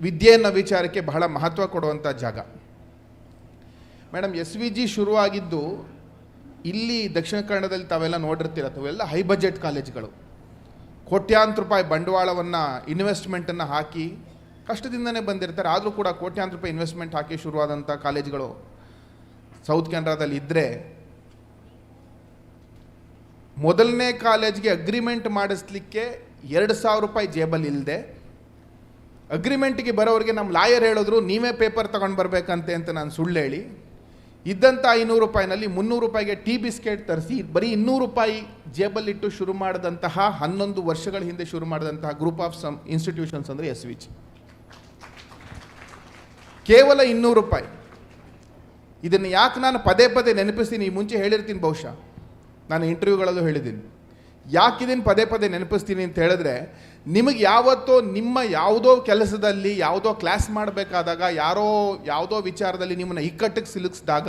ವಿದ್ಯೆ ಅನ್ನೋ ವಿಚಾರಕ್ಕೆ ಬಹಳ ಮಹತ್ವ ಕೊಡುವಂಥ ಜಾಗ. ಮೇಡಮ್, SVG ಶುರುವಾಗಿದ್ದು ಇಲ್ಲಿ ದಕ್ಷಿಣ ಕನ್ನಡದಲ್ಲಿ ತಾವೆಲ್ಲ ನೋಡಿರ್ತೀರ, ತಾವೆಲ್ಲ ಹೈ ಬಜೆಟ್ ಕಾಲೇಜ್ಗಳು. ಕೋಟ್ಯಾಂತರ ರೂಪಾಯಿ ಬಂಡವಾಳವನ್ನು, ಇನ್ವೆಸ್ಟ್ಮೆಂಟನ್ನು ಹಾಕಿ ಕಷ್ಟದಿಂದನೇ ಬಂದಿರ್ತಾರೆ. ಆದರೂ ಕೂಡ ಕೋಟ್ಯಾಂತರ ರೂಪಾಯಿ ಇನ್ವೆಸ್ಟ್ಮೆಂಟ್ ಹಾಕಿ ಶುರುವಾದಂಥ ಕಾಲೇಜ್ಗಳು ಸೌತ್ ಕೆನರಾದಲ್ಲಿ ಇದ್ದರೆ, ಮೊದಲನೇ ಕಾಲೇಜ್ಗೆ ಅಗ್ರಿಮೆಂಟ್ ಮಾಡಿಸ್ಲಿಕ್ಕೆ 2,000 ರೂಪಾಯಿ ಜೇಬಲ್ಲಿ ಇಲ್ಲದೆ, ಅಗ್ರಿಮೆಂಟ್ಗೆ ಬರೋರಿಗೆ ನಮ್ಮ ಲಾಯರ್ ಹೇಳಿದ್ರು ನೀವೇ ಪೇಪರ್ ತೊಗೊಂಡು ಬರಬೇಕಂತೆ ಅಂತ ನಾನು ಸುಳ್ಳು ಹೇಳಿ, ಇದ್ದಂಥ 500 ರೂಪಾಯಿನಲ್ಲಿ 300 ರೂಪಾಯಿಗೆ ಟೀ ಬಿಸ್ಕೆಟ್ ತರಿಸಿ ಬರೀ 200 ರೂಪಾಯಿ ಜೇಬಲ್ಲಿಟ್ಟು ಶುರು ಮಾಡಿದಂತಹ 11 ವರ್ಷಗಳ ಹಿಂದೆ ಶುರು ಮಾಡಿದಂತಹ ಗ್ರೂಪ್ ಆಫ್ ಇನ್ಸ್ಟಿಟ್ಯೂಷನ್ಸ್ ಅಂದರೆ SVG. ಕೇವಲ 200 ರೂಪಾಯಿ. ಇದನ್ನು ಯಾಕೆ ನಾನು ಪದೇ ಪದೇ ನೆನಪಿಸ್ತೀನಿ, ಈ ಮುಂಚೆ ಹೇಳಿರ್ತೀನಿ, ಬಹುಶಃ ನಾನು ಇಂಟರ್ವ್ಯೂಗಳಲ್ಲೂ ಹೇಳಿದ್ದೀನಿ. ಯಾಕೆ ಇದನ್ನು ಪದೇ ಪದೇ ನೆನಪಿಸ್ತೀನಿ ಅಂತ ಹೇಳಿದ್ರೆ, ನಿಮಗೆ ಯಾವತ್ತೋ ನಿಮ್ಮ ಯಾವುದೋ ಕೆಲಸದಲ್ಲಿ ಯಾವುದೋ ಕ್ಲಾಸ್ ಮಾಡಬೇಕಾದಾಗ ಯಾವುದೋ ವಿಚಾರದಲ್ಲಿ ನಿಮ್ಮನ್ನು ಇಕ್ಕಟ್ಟಿಗೆ ಸಿಲುಕಿಸಿದಾಗ,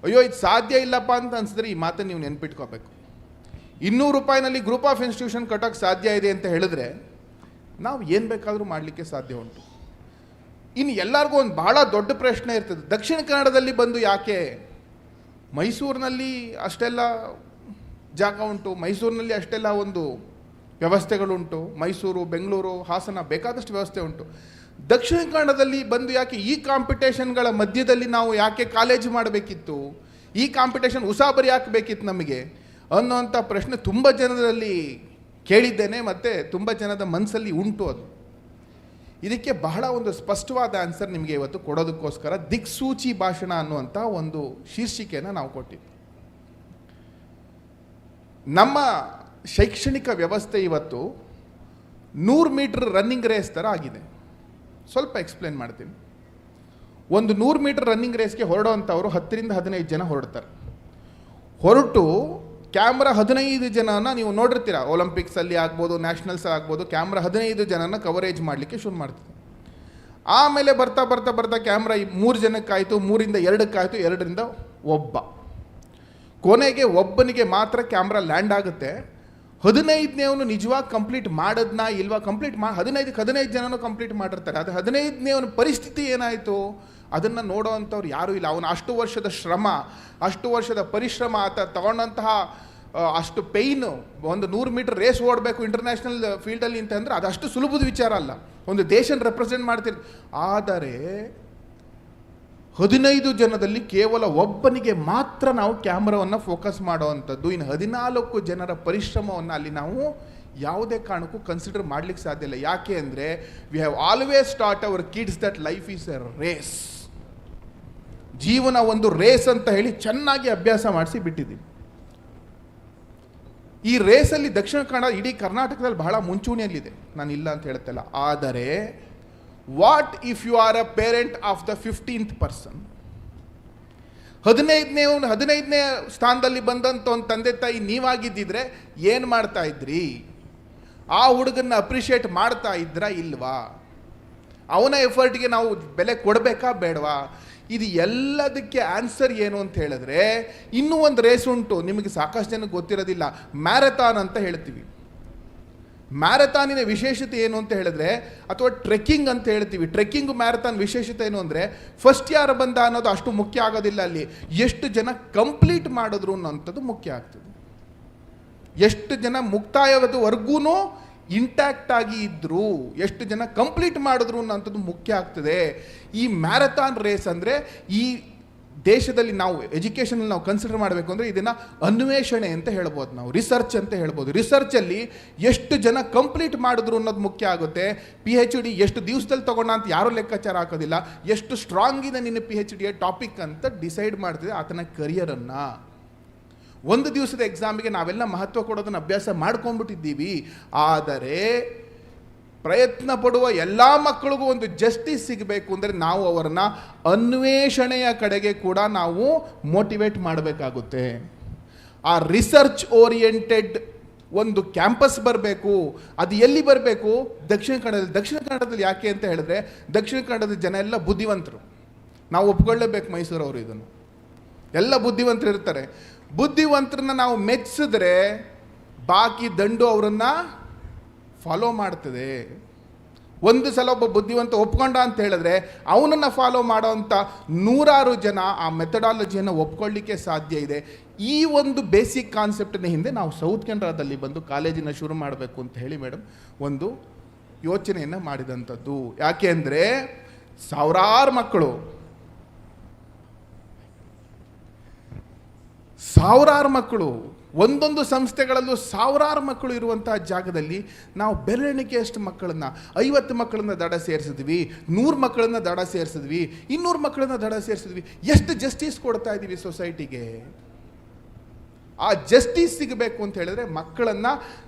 ಅಯ್ಯೋ ಇದು ಸಾಧ್ಯ ಇಲ್ಲಪ್ಪ ಅಂತ ಅನಿಸಿದ್ರೆ ಈ ಮಾತನ್ನು ನೀವು ನೆನ್ಪಿಟ್ಕೋಬೇಕು. 200 ರೂಪಾಯಿನಲ್ಲಿ ಗ್ರೂಪ್ ಆಫ್ ಇನ್ಸ್ಟಿಟ್ಯೂಷನ್ ಕಟ್ಟೋಕ್ಕೆ ಸಾಧ್ಯ ಇದೆ ಅಂತ ಹೇಳಿದ್ರೆ ನಾವು ಏನು ಬೇಕಾದರೂ ಮಾಡಲಿಕ್ಕೆ ಸಾಧ್ಯ ಉಂಟು. ಇನ್ನು ಎಲ್ಲರಿಗೂ ಒಂದು ಬಹಳ ದೊಡ್ಡ ಪ್ರಶ್ನೆ ಇರ್ತದೆ, ದಕ್ಷಿಣ ಕನ್ನಡದಲ್ಲಿ ಬಂದು ಯಾಕೆ? ಮೈಸೂರಿನಲ್ಲಿ ಅಷ್ಟೆಲ್ಲ ಜಾಗ ಉಂಟು, ಮೈಸೂರಿನಲ್ಲಿ ಅಷ್ಟೆಲ್ಲ ಒಂದು ವ್ಯವಸ್ಥೆಗಳುಂಟು, ಮೈಸೂರು, ಬೆಂಗಳೂರು, ಹಾಸನ ಬೇಕಾದಷ್ಟು ವ್ಯವಸ್ಥೆ ಉಂಟು. ದಕ್ಷಿಣ ಕನ್ನಡದಲ್ಲಿ ಬಂದು ಯಾಕೆ ಈ ಕಾಂಪಿಟೇಷನ್ಗಳ ಮಧ್ಯದಲ್ಲಿ ನಾವು ಯಾಕೆ ಕಾಲೇಜ್ ಮಾಡಬೇಕಿತ್ತು? ಈ ಕಾಂಪಿಟೇಷನ್ ಉಸಾಬರಿ ಯಾಕೆ ಬೇಕಿತ್ತು ನಮಗೆ ಅನ್ನೋಂಥ ಪ್ರಶ್ನೆ ತುಂಬ ಜನರಲ್ಲಿ ಕೇಳಿದ್ದೇನೆ ಮತ್ತು ತುಂಬ ಜನದ ಮನಸ್ಸಲ್ಲಿ ಉಂಟು ಅದು. ಇದಕ್ಕೆ ಬಹಳ ಒಂದು ಸ್ಪಷ್ಟವಾದ ಆನ್ಸರ್ ನಿಮಗೆ ಇವತ್ತು ಕೊಡೋದಕ್ಕೋಸ್ಕರ ದಿಕ್ಸೂಚಿ ಭಾಷಣ ಅನ್ನುವಂಥ ಒಂದು ಶೀರ್ಷಿಕೆಯನ್ನು ನಾವು ಕೊಟ್ಟಿದ್ವಿ. ನಮ್ಮ ಶೈಕ್ಷಣಿಕ ವ್ಯವಸ್ಥೆ ಇವತ್ತು 100 ಮೀಟರ್ ರನ್ನಿಂಗ್ ರೇಸ್ ಥರ ಆಗಿದೆ. ಸ್ವಲ್ಪ ಎಕ್ಸ್ಪ್ಲೇನ್ ಮಾಡ್ತೀನಿ. ಒಂದು 100 ಮೀಟರ್ ರನ್ನಿಂಗ್ ರೇಸ್ಗೆ ಹೊರಡೋವಂಥವ್ರು 10ರಿಂದ 15 ಜನ ಹೊರಡ್ತಾರೆ. ಹೊರಟು ಕ್ಯಾಮ್ರಾ 15 ಜನನ ನೀವು ನೋಡಿರ್ತೀರ, ಒಲಿಂಪಿಕ್ಸಲ್ಲಿ ಆಗ್ಬೋದು, ನ್ಯಾಷನಲ್ಸ್ ಆಗ್ಬೋದು, ಕ್ಯಾಮ್ರಾ 15 ಜನನ ಕವರೇಜ್ ಮಾಡಲಿಕ್ಕೆ ಶುರು ಮಾಡ್ತೀವಿ. ಆಮೇಲೆ ಬರ್ತಾ ಬರ್ತಾ ಬರ್ತಾ ಕ್ಯಾಮ್ರಾ 3 ಜನಕ್ಕಾಯಿತು, 3ರಿಂದ 2ಕ್ಕಾಯಿತು, 2ರಿಂದ 1. ಕೊನೆಗೆ ಒಬ್ಬನಿಗೆ ಮಾತ್ರ ಕ್ಯಾಮ್ರಾ ಲ್ಯಾಂಡ್ ಆಗುತ್ತೆ. 15ನೇವನು ನಿಜವಾಗಿ ಕಂಪ್ಲೀಟ್ ಮಾಡೋದನ್ನ ಇಲ್ವಾ, 15 ಜನನೂ ಕಂಪ್ಲೀಟ್ ಮಾಡಿರ್ತಾರೆ. ಅದು 15ನೇವನ ಪರಿಸ್ಥಿತಿ ಏನಾಯಿತು ಅದನ್ನು ನೋಡೋ ಅಂಥವ್ರು ಯಾರೂ ಇಲ್ಲ. ಅವನು ಅಷ್ಟು ವರ್ಷದ ಶ್ರಮ, ಅಷ್ಟು ವರ್ಷದ ಪರಿಶ್ರಮ, ಆತ ತಗೊಂಡಂತಹ ಅಷ್ಟು ಪೇಯ್ನು, ಒಂದು 100 ಮೀಟರ್ ರೇಸ್ ಓಡಬೇಕು ಇಂಟರ್ನ್ಯಾಷನಲ್ ಫೀಲ್ಡಲ್ಲಿ ಅಂತಂದರೆ ಅದು ಅಷ್ಟು ಸುಲಭದ ವಿಚಾರ ಅಲ್ಲ. ಒಂದು ದೇಶನ ರೆಪ್ರೆಸೆಂಟ್ ಮಾಡ್ತೀರಿ. ಆದರೆ 15 ಜನದಲ್ಲಿ ಕೇವಲ ಒಬ್ಬನಿಗೆ ಮಾತ್ರ ನಾವು ಕ್ಯಾಮ್ರಾವನ್ನು ಫೋಕಸ್ ಮಾಡೋವಂಥದ್ದು. ಇನ್ನು 14 ಜನರ ಪರಿಶ್ರಮವನ್ನು ಅಲ್ಲಿ ನಾವು ಯಾವುದೇ ಕಾರಣಕ್ಕೂ ಕನ್ಸಿಡರ್ ಮಾಡಲಿಕ್ಕೆ ಸಾಧ್ಯ ಇಲ್ಲ. ಯಾಕೆ ಅಂದರೆ we have always taught our kids that life is a race. ಜೀವನ ಒಂದು ರೇಸ್ ಅಂತ ಹೇಳಿ ಚೆನ್ನಾಗಿ ಅಭ್ಯಾಸ ಮಾಡಿಸಿ ಬಿಟ್ಟಿದ್ದೀವಿ. ಈ ರೇಸಲ್ಲಿ ದಕ್ಷಿಣ ಕನ್ನಡ ಇಡೀ ಕರ್ನಾಟಕದಲ್ಲಿ ಬಹಳ ಮುಂಚೂಣಿಯಲ್ಲಿದೆ, ನಾನು ಇಲ್ಲ ಅಂತ ಹೇಳ್ತಲ್ಲ. ಆದರೆ what if you are a parent of the 15th person? 15ನೇ ಸ್ಥಾನದಲ್ಲಿ ಬಂದಂಥ ಒಂದು ತಂದೆ ತಾಯಿ ನೀವಾಗಿದ್ದಿದ್ರೆ ಏನು ಮಾಡ್ತಾ ಇದ್ರಿ? ಆ ಹುಡುಗನ್ನ ಅಪ್ರಿಷಿಯೇಟ್ ಮಾಡ್ತಾ ಇದ್ರಾ ಇಲ್ವಾ? ಅವನ ಎಫರ್ಟ್ಗೆ ನಾವು ಬೆಲೆ ಕೊಡಬೇಕಾ ಬೇಡವಾ? ಇದು ಎಲ್ಲದಕ್ಕೆ ಆನ್ಸರ್ ಏನು ಅಂತ ಹೇಳಿದ್ರೆ, ಇನ್ನೂ ಒಂದು ರೇಸ್ ಉಂಟು, ನಿಮಗೆ ಸಾಕಷ್ಟು ಜನಕ್ಕೆ ಗೊತ್ತಿರೋದಿಲ್ಲ, ಮ್ಯಾರಥಾನ್ ಅಂತ ಹೇಳ್ತೀವಿ. ಮ್ಯಾರಥಾನಿನ ವಿಶೇಷತೆ ಏನು ಅಂತ ಹೇಳಿದ್ರೆ, ಅಥವಾ ಟ್ರೆಕ್ಕಿಂಗ್ ಅಂತ ಹೇಳ್ತೀವಿ. ಟ್ರೆಕ್ಕಿಂಗ್ ಮ್ಯಾರಥಾನ್ ವಿಶೇಷತೆ ಏನು ಅಂದರೆ, ಫಸ್ಟ್ ಯಾರು ಬಂದ ಅನ್ನೋದು ಅಷ್ಟು ಮುಖ್ಯ ಆಗೋದಿಲ್ಲ. ಅಲ್ಲಿ ಎಷ್ಟು ಜನ ಕಂಪ್ಲೀಟ್ ಮಾಡಿದ್ರು ಅನ್ನೋಂಥದ್ದು ಮುಖ್ಯ ಆಗ್ತದೆ. ಎಷ್ಟು ಜನ ಮುಕ್ತಾಯವದವರೆಗೂ ಇಂಟ್ಯಾಕ್ಟ್ ಆಗಿ ಇದ್ದರು, ಎಷ್ಟು ಜನ ಕಂಪ್ಲೀಟ್ ಮಾಡಿದ್ರು ಅನ್ನೋಂಥದ್ದು ಮುಖ್ಯ ಆಗ್ತದೆ. ಈ ಮ್ಯಾರಥಾನ್ ರೇಸ್ ಅಂದರೆ ಈ ದೇಶದಲ್ಲಿ ನಾವು ಎಜುಕೇಷನಲ್ಲಿ ನಾವು ಕನ್ಸಿಡರ್ ಮಾಡಬೇಕು ಅಂದರೆ ಇದನ್ನು ಅನ್ವೇಷಣೆ ಅಂತ ಹೇಳ್ಬೋದು, ನಾವು ರಿಸರ್ಚ್ ಅಂತ ಹೇಳ್ಬೋದು. ರಿಸರ್ಚಲ್ಲಿ ಎಷ್ಟು ಜನ ಕಂಪ್ಲೀಟ್ ಮಾಡಿದ್ರು ಅನ್ನೋದು ಮುಖ್ಯ ಆಗುತ್ತೆ. PhD ಎಷ್ಟು ದಿವಸದಲ್ಲಿ ತೊಗೊಂಡ ಅಂತ ಯಾರೂ ಲೆಕ್ಕಾಚಾರ ಹಾಕೋದಿಲ್ಲ. ಎಷ್ಟು ಸ್ಟ್ರಾಂಗ್ ಇದೆ ನಿನ್ನ PhD ಟಾಪಿಕ್ ಅಂತ ಡಿಸೈಡ್ ಮಾಡ್ತಿದೆ ಆತನ ಕರಿಯರನ್ನು. ಒಂದು ದಿವಸದ ಎಕ್ಸಾಮಿಗೆ ನಾವೆಲ್ಲ ಮಹತ್ವ ಕೊಡೋದನ್ನು ಅಭ್ಯಾಸ ಮಾಡ್ಕೊಂಡ್ಬಿಟ್ಟಿದ್ದೀವಿ. ಆದರೆ ಪ್ರಯತ್ನ ಪಡುವ ಎಲ್ಲ ಮಕ್ಕಳಿಗೂ ಒಂದು ಜಸ್ಟಿಸ್ ಸಿಗಬೇಕು ಅಂದರೆ ನಾವು ಅವರನ್ನು ಅನ್ವೇಷಣೆಯ ಕಡೆಗೆ ಕೂಡ ನಾವು ಮೋಟಿವೇಟ್ ಮಾಡಬೇಕಾಗುತ್ತೆ. ಆ ರಿಸರ್ಚ್ ಓರಿಯೆಂಟೆಡ್ ಒಂದು ಕ್ಯಾಂಪಸ್ ಬರಬೇಕು. ಅದು ಎಲ್ಲಿ ಬರಬೇಕು? ದಕ್ಷಿಣ ಕನ್ನಡದಲ್ಲಿ. ದಕ್ಷಿಣ ಕನ್ನಡದಲ್ಲಿ ಯಾಕೆ ಅಂತ ಹೇಳಿದ್ರೆ, ದಕ್ಷಿಣ ಕನ್ನಡದ ಜನ ಎಲ್ಲ ಬುದ್ಧಿವಂತರು. ನಾವು ಒಪ್ಕೊಳ್ಳೇಬೇಕು, ಮೈಸೂರವರು ಇದನ್ನು ಎಲ್ಲ ಬುದ್ಧಿವಂತರು ಇರ್ತಾರೆ. ಬುದ್ಧಿವಂತರನ್ನ ನಾವು ಮೆಚ್ಚಿಸಿದ್ರೆ ಬಾಕಿ ದಂಡು ಅವರನ್ನು ಫಾಲೋ ಮಾಡ್ತದೆ. ಒಂದು ಸಲ ಒಬ್ಬ ಬುದ್ಧಿವಂತ ಒಪ್ಕೊಂಡ ಅಂತ ಹೇಳಿದ್ರೆ ಅವನನ್ನು ಫಾಲೋ ಮಾಡೋವಂಥ 100 ಜನ ಆ ಮೆಥಡಾಲಜಿಯನ್ನು ಒಪ್ಕೊಳ್ಳಿಕ್ಕೆ ಸಾಧ್ಯ ಇದೆ. ಈ ಒಂದು ಬೇಸಿಕ್ ಕಾನ್ಸೆಪ್ಟಿನ ಹಿಂದೆ ನಾವು ಸೌತ್ ಕೆನರಾದಲ್ಲಿ ಬಂದು ಕಾಲೇಜಿನ ಶುರು ಮಾಡಬೇಕು ಅಂತ ಹೇಳಿ ಮೇಡಮ್ ಒಂದು ಯೋಚನೆಯನ್ನು ಮಾಡಿದಂಥದ್ದು. ಯಾಕೆ ಅಂದರೆ ಸಾವಿರಾರು ಮಕ್ಕಳು ಒಂದೊಂದು ಸಂಸ್ಥೆಗಳಲ್ಲೂ ಸಾವಿರಾರು ಮಕ್ಕಳು ಇರುವಂತಹ ಜಾಗದಲ್ಲಿ ನಾವು ಬೆರಳೆಣಿಕೆಯಷ್ಟು ಮಕ್ಕಳನ್ನು, 50 ಮಕ್ಕಳನ್ನ ದಡ ಸೇರಿಸಿದ್ವಿ, 100 ಮಕ್ಕಳನ್ನ ದಡ ಸೇರಿಸಿದ್ವಿ, 200 ಮಕ್ಕಳನ್ನ ದಡ ಸೇರಿಸಿದ್ವಿ. ಎಷ್ಟು ಜಸ್ಟಿಸ್ ಕೊಡ್ತಾ ಇದ್ದೀವಿ ಸೊಸೈಟಿಗೆ? ಆ ಜಸ್ಟಿಸ್ ಸಿಗಬೇಕು ಅಂತ ಹೇಳಿದ್ರೆ ಮಕ್ಕಳನ್ನು